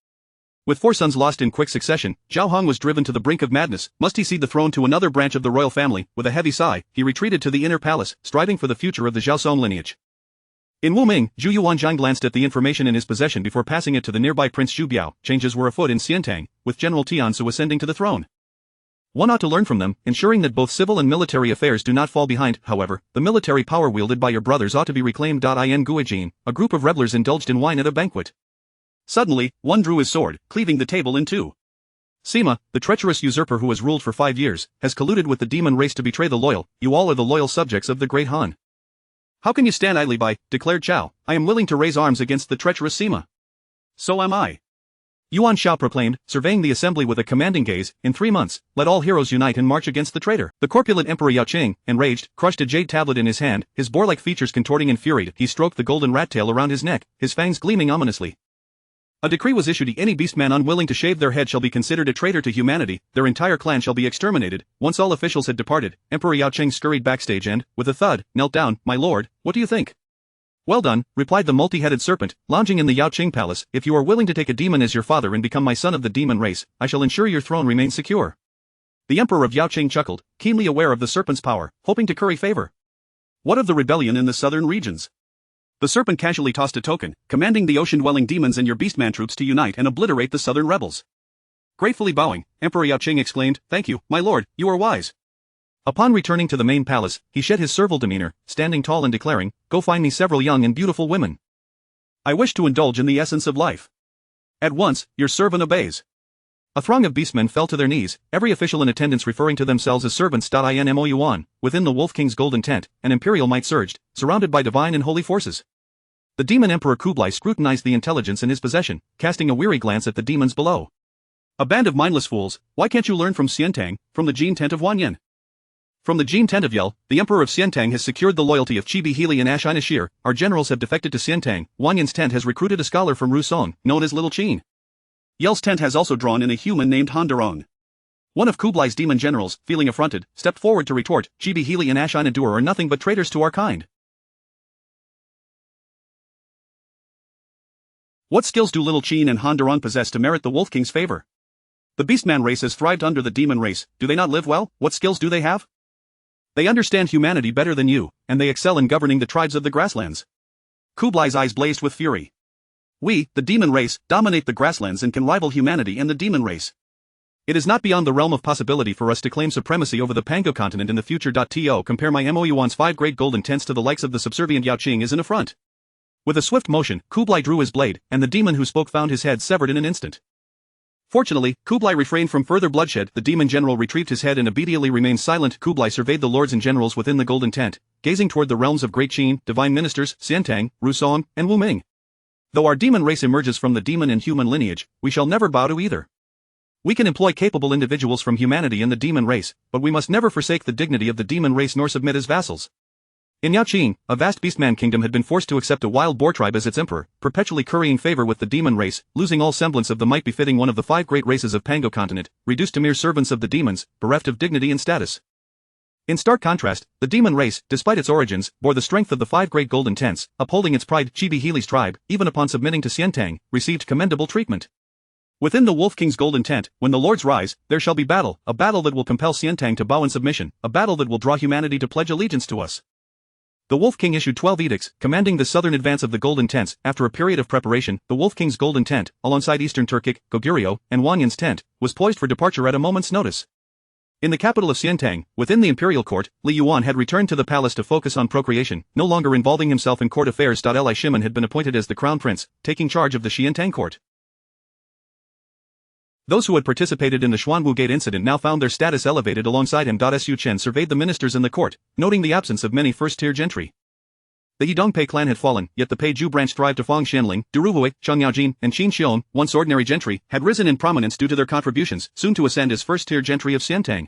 With 4 sons lost in quick succession, Zhao Hong was driven to the brink of madness. Must he cede the throne to another branch of the royal family? With a heavy sigh, he retreated to the inner palace, striving for the future of the Zhaosong lineage. In Wuming, Zhu Yuanzhang glanced at the information in his possession before passing it to the nearby Prince Zhu Biao. Changes were afoot in Xiantang, with General Tianzu ascending to the throne. One ought to learn from them, ensuring that both civil and military affairs do not fall behind. However, the military power wielded by your brothers ought to be reclaimed. In Guijin, a group of revelers indulged in wine at a banquet. Suddenly, one drew his sword, cleaving the table in two. Sima, the treacherous usurper who has ruled for 5 years, has colluded with the demon race to betray the loyal. You all are the loyal subjects of the great Han. How can you stand idly by? Declared Chao. I am willing to raise arms against the treacherous Sima. So am I. Yuan Shao proclaimed, surveying the assembly with a commanding gaze. In 3 months, let all heroes unite and march against the traitor. The corpulent Emperor Yao Qing, enraged, crushed a jade tablet in his hand, his boar-like features contorting in fury. He stroked the golden rat tail around his neck, his fangs gleaming ominously. A decree was issued. Any beastman unwilling to shave their head shall be considered a traitor to humanity. Their entire clan shall be exterminated. Once all officials had departed, Emperor Yao Qing scurried backstage and, with a thud, knelt down. My lord, what do you think? Well done, replied the multi-headed serpent, lounging in the Yao Qing palace. If you are willing to take a demon as your father and become my son of the demon race, I shall ensure your throne remains secure. The emperor of Yao Qing chuckled, keenly aware of the serpent's power, hoping to curry favor. What of the rebellion in the southern regions? The serpent casually tossed a token, commanding the ocean-dwelling demons and your beastman troops to unite and obliterate the southern rebels. Gratefully bowing, Emperor Yao Qing exclaimed, Thank you, my lord, you are wise. Upon returning to the main palace, he shed his servile demeanor, standing tall and declaring, Go find me several young and beautiful women. I wish to indulge in the essence of life. At once, your servant obeys. A throng of beastmen fell to their knees, every official in attendance referring to themselves as servants. In Yuan, within the Wolf King's golden tent, an imperial might surged, surrounded by divine and holy forces. The demon emperor Kublai scrutinized the intelligence in his possession, casting a weary glance at the demons below. A band of mindless fools, why can't you learn from Xiantang, from the Jin tent of Wanyan? From the Jin tent of Yel, the emperor of Xiantang has secured the loyalty of Chibi Healy and Ashina Ashir. Our generals have defected to Xiantang. Wanyan's tent has recruited a scholar from Rusong, known as Little Qin. Yel's tent has also drawn in a human named Han Durong. One of Kublai's demon generals, feeling affronted, stepped forward to retort, Chibi Healy and Ashina Dur are nothing but traitors to our kind. What skills do Little Qin and Han Durong possess to merit the Wolf King's favor? The Beastman race has thrived under the demon race. Do they not live well? What skills do they have? They understand humanity better than you, and they excel in governing the tribes of the grasslands. Kublai's eyes blazed with fury. We, the demon race, dominate the grasslands and can rival humanity and the demon race. It is not beyond the realm of possibility for us to claim supremacy over the Pango continent in the future. Compare my Yuan's 5 great golden tents to the likes of the subservient Yao Qing is an affront. With a swift motion, Kublai drew his blade, and the demon who spoke found his head severed in an instant. Fortunately, Kublai refrained from further bloodshed. The demon general retrieved his head and obediently remained silent. Kublai surveyed the lords and generals within the golden tent, gazing toward the realms of Great Qin, divine ministers, Xiantang, Rusong, and Wu Ming. Though our demon race emerges from the demon and human lineage, we shall never bow to either. We can employ capable individuals from humanity in the demon race, but we must never forsake the dignity of the demon race nor submit as vassals. In Yaoqing, a vast beastman kingdom had been forced to accept a wild boar tribe as its emperor, perpetually currying favor with the demon race, losing all semblance of the might befitting one of the 5 great races of Pango continent, reduced to mere servants of the demons, bereft of dignity and status. In stark contrast, the demon race, despite its origins, bore the strength of the 5 great golden tents, upholding its pride. Chibi Healy's tribe, even upon submitting to Xiantang, received commendable treatment. Within the Wolf King's golden tent, when the lords rise, there shall be battle, a battle that will compel Xiantang to bow in submission, a battle that will draw humanity to pledge allegiance to us. The Wolf King issued 12 edicts, commanding the southern advance of the Golden Tents. After a period of preparation, the Wolf King's Golden Tent, alongside Eastern Turkic, Goguryeo, and Wanyan's tent, was poised for departure at a moment's notice. In the capital of Xiantang, within the imperial court, Li Yuan had returned to the palace to focus on procreation, no longer involving himself in court affairs. Li Shimen had been appointed as the crown prince, taking charge of the Xiantang court. Those who had participated in the Xuanwu Gate incident now found their status elevated alongside him. Su Chen surveyed the ministers in the court, noting the absence of many first-tier gentry. The Yidongpei clan had fallen, yet the Peizhu branch thrived. Fang Xianling, Duruhui, Cheng Yaojin, and Qin Xion, once ordinary gentry, had risen in prominence due to their contributions, soon to ascend as first-tier gentry of Xiantang.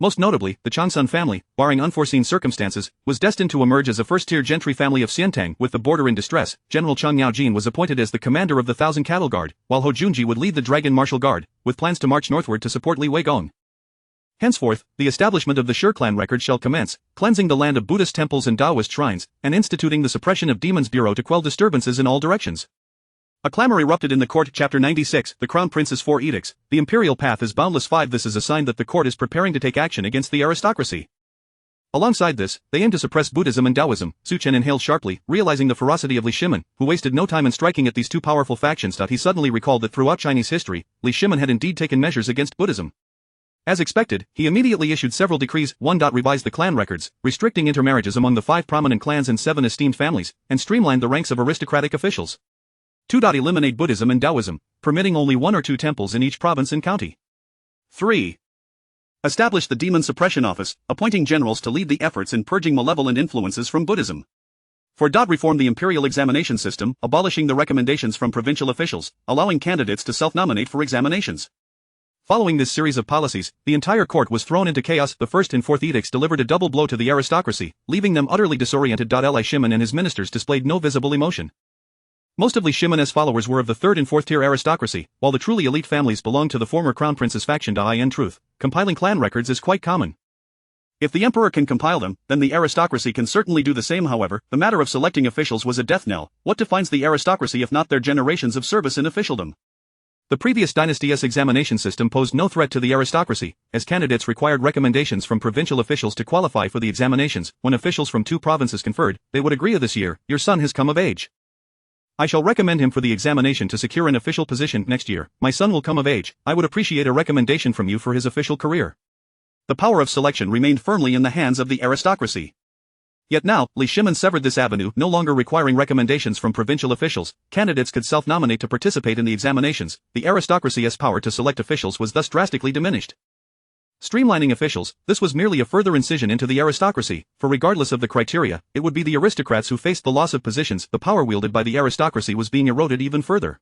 Most notably, the Changsun family, barring unforeseen circumstances, was destined to emerge as a first-tier gentry family of Xiantang. With the border in distress, General Cheng Yaojin was appointed as the commander of the 1,000 Cattle Guard, while Ho Junji would lead the Dragon Martial Guard, with plans to march northward to support Li Weigong. Henceforth, the establishment of the Shi clan record shall commence, cleansing the land of Buddhist temples and Taoist shrines, and instituting the Suppression of Demons Bureau to quell disturbances in all directions. A clamor erupted in the court. Chapter 96, The Crown Prince's 4 Edicts. The imperial path is boundless. 5. This is a sign that the court is preparing to take action against the aristocracy. Alongside this, they aim to suppress Buddhism and Taoism. Su Chen inhaled sharply, realizing the ferocity of Li Shimen, who wasted no time in striking at these two powerful factions. He suddenly recalled that throughout Chinese history, Li Shimen had indeed taken measures against Buddhism. As expected, he immediately issued several decrees. 1. Revised the clan records, restricting intermarriages among the 5 prominent clans and 7 esteemed families, and streamlined the ranks of aristocratic officials. 2. Eliminate Buddhism and Taoism, permitting only 1 or 2 temples in each province and county. 3. Establish the Demon Suppression Office, appointing generals to lead the efforts in purging malevolent influences from Buddhism. 4. Reform the imperial examination system, abolishing the recommendations from provincial officials, allowing candidates to self-nominate for examinations. Following this series of policies, the entire court was thrown into chaos. The 1st and 4th edicts delivered a double blow to the aristocracy, leaving them utterly disoriented. Li Shimen and his ministers displayed no visible emotion. Most of Li Shimen's followers were of the 3rd and 4th tier aristocracy, while the truly elite families belonged to the former crown prince's faction. In truth, compiling clan records is quite common. If the emperor can compile them, then the aristocracy can certainly do the same. However, the matter of selecting officials was a death knell. What defines the aristocracy if not their generations of service in officialdom? The previous dynasty's examination system posed no threat to the aristocracy, as candidates required recommendations from provincial officials to qualify for the examinations. When officials from 2 provinces conferred, they would agree. This year, your son has come of age. I shall recommend him for the examination to secure an official position. Next year, my son will come of age. I would appreciate a recommendation from you for his official career. The power of selection remained firmly in the hands of the aristocracy. Yet now, Li Shimen severed this avenue, no longer requiring recommendations from provincial officials. Candidates could self-nominate to participate in the examinations. The aristocracy's power to select officials was thus drastically diminished. Streamlining officials, this was merely a further incision into the aristocracy, for regardless of the criteria, it would be the aristocrats who faced the loss of positions. The power wielded by the aristocracy was being eroded even further.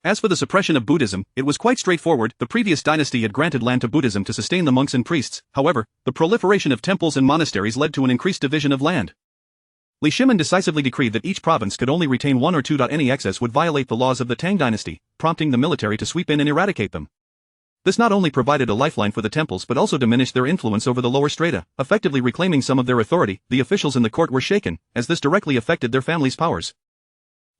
As for the suppression of Buddhism, it was quite straightforward. The previous dynasty had granted land to Buddhism to sustain the monks and priests. However, the proliferation of temples and monasteries led to an increased division of land. Li Shimen decisively decreed that each province could only retain 1 or 2. Any excess would violate the laws of the Tang dynasty, prompting the military to sweep in and eradicate them. This not only provided a lifeline for the temples but also diminished their influence over the lower strata, effectively reclaiming some of their authority. The officials in the court were shaken, as this directly affected their families' powers.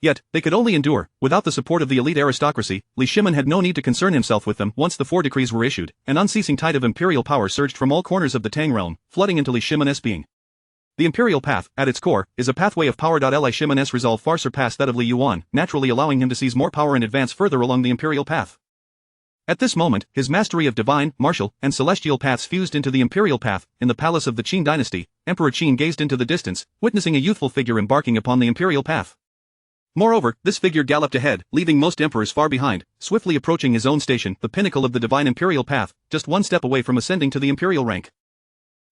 Yet, they could only endure. Without the support of the elite aristocracy, Li Shimen had no need to concern himself with them. Once the 4 decrees were issued, an unceasing tide of imperial power surged from all corners of the Tang realm, flooding into Li Shimen's being. The imperial path, at its core, is a pathway of power. Li Shimen's resolve far surpassed that of Li Yuan, naturally allowing him to seize more power and advance further along the imperial path. At this moment, his mastery of divine, martial, and celestial paths fused into the imperial path. In the palace of the Qin dynasty, Emperor Qin gazed into the distance, witnessing a youthful figure embarking upon the imperial path. Moreover, this figure galloped ahead, leaving most emperors far behind, swiftly approaching his own station, the pinnacle of the divine imperial path, just one step away from ascending to the imperial rank.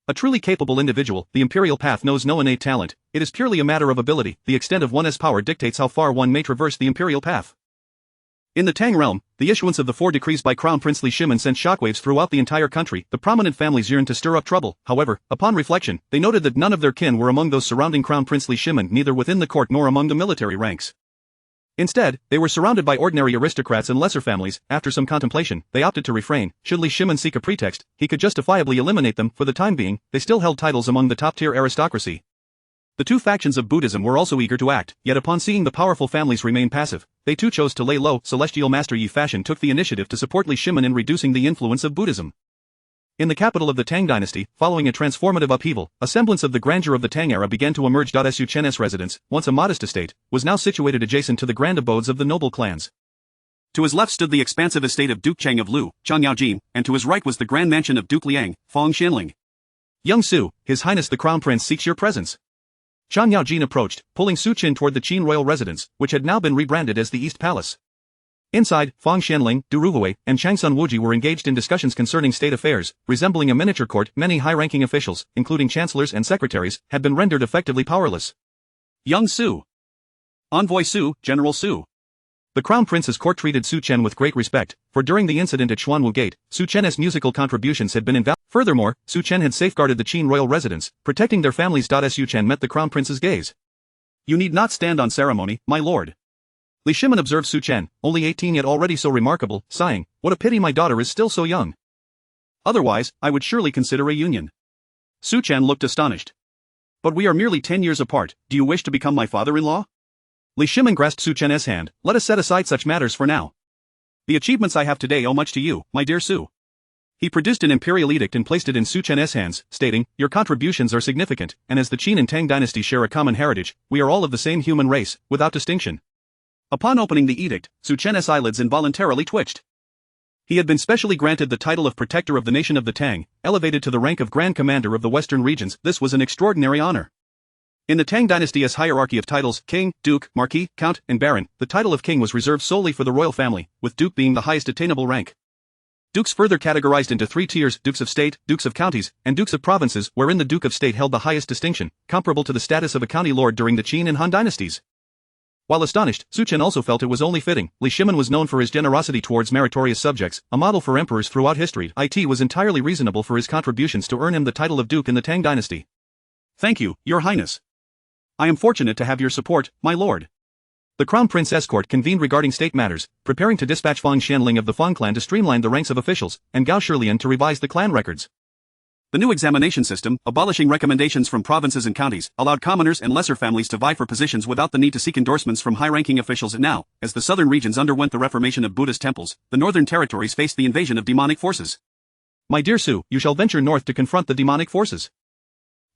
A truly capable individual, the imperial path knows no innate talent, it is purely a matter of ability, the extent of one's power dictates how far one may traverse the imperial path. In the Tang realm, the issuance of the 4 decrees by Crown Prince Li Shimin sent shockwaves throughout the entire country. The prominent families yearned to stir up trouble. However, upon reflection, they noted that none of their kin were among those surrounding Crown Prince Li Shimin, neither within the court nor among the military ranks. Instead, they were surrounded by ordinary aristocrats and lesser families. After some contemplation, they opted to refrain. Should Li Shimin seek a pretext, he could justifiably eliminate them. For the time being, they still held titles among the top-tier aristocracy. The two factions of Buddhism were also eager to act, yet upon seeing the powerful families remain passive, they too chose to lay low. Celestial Master Yi Fashion took the initiative to support Li Shimin in reducing the influence of Buddhism. In the capital of the Tang dynasty, following a transformative upheaval, a semblance of the grandeur of the Tang era began to emerge. Su Chen's residence, once a modest estate, was now situated adjacent to the grand abodes of the noble clans. To his left stood the expansive estate of Duke Cheng of Lu, Chang Yaojin, and to his right was the grand mansion of Duke Liang, Fong Xianling. Young Su, His Highness the Crown Prince seeks your presence. Chang Yaojin approached, pulling Su Qin toward the Qin royal residence, which had now been rebranded as the East Palace. Inside, Fong Xianling, Du Ruwei, and Changsun Wuji were engaged in discussions concerning state affairs, resembling a miniature court. Many high-ranking officials, including chancellors and secretaries, had been rendered effectively powerless. Young Su. Envoy Su, General Su. The Crown Prince's court treated Su Chen with great respect, for during the incident at Xuanwu Gate, Su Chen's musical contributions had been invaluable. Furthermore, Su Chen had safeguarded the Qin royal residence, protecting their families. Su Chen met the Crown Prince's gaze. You need not stand on ceremony, my lord. Li Shimin observed Su Chen, only 18 yet already so remarkable, sighing, what a pity my daughter is still so young. Otherwise, I would surely consider a union. Su Chen looked astonished. But we are merely 10 years apart, do you wish to become my father-in-law? Li Shimin grasped Su Chen's hand, let us set aside such matters for now. The achievements I have today owe much to you, my dear Su. He produced an imperial edict and placed it in Su Chen's hands, stating, your contributions are significant, and as the Qin and Tang dynasties share a common heritage, we are all of the same human race, without distinction. Upon opening the edict, Su Chen's eyelids involuntarily twitched. He had been specially granted the title of Protector of the Nation of the Tang, elevated to the rank of Grand Commander of the Western regions. This was an extraordinary honor. In the Tang dynasty's hierarchy of titles, King, Duke, Marquis, Count, and Baron, the title of King was reserved solely for the royal family, with Duke being the highest attainable rank. Dukes further categorized into 3 tiers, Dukes of State, Dukes of Counties, and Dukes of Provinces, wherein the Duke of State held the highest distinction, comparable to the status of a county lord during the Qin and Han dynasties. While astonished, Su Chen also felt it was only fitting. Li Shimin was known for his generosity towards meritorious subjects, a model for emperors throughout history. It was entirely reasonable for his contributions to earn him the title of Duke in the Tang dynasty. Thank you, Your Highness. I am fortunate to have your support, my lord. The Crown Prince escort convened regarding state matters, preparing to dispatch Fong Xianling of the Fong clan to streamline the ranks of officials, and Gao Shilian to revise the clan records. The new examination system, abolishing recommendations from provinces and counties, allowed commoners and lesser families to vie for positions without the need to seek endorsements from high-ranking officials. And now, as the southern regions underwent the reformation of Buddhist temples, the northern territories faced the invasion of demonic forces. My dear Su, you shall venture north to confront the demonic forces.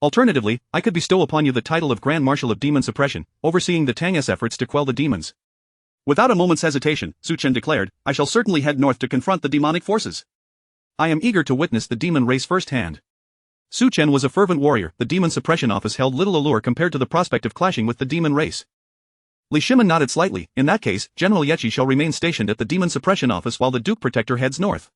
Alternatively, I could bestow upon you the title of Grand Marshal of Demon Suppression, overseeing the Tang's efforts to quell the demons. Without a moment's hesitation, Su Chen declared, I shall certainly head north to confront the demonic forces. I am eager to witness the demon race firsthand. Su Chen was a fervent warrior. The Demon Suppression Office held little allure compared to the prospect of clashing with the demon race. Li Shimin nodded slightly. In that case, General Yechi shall remain stationed at the Demon Suppression Office while the Duke Protector heads north.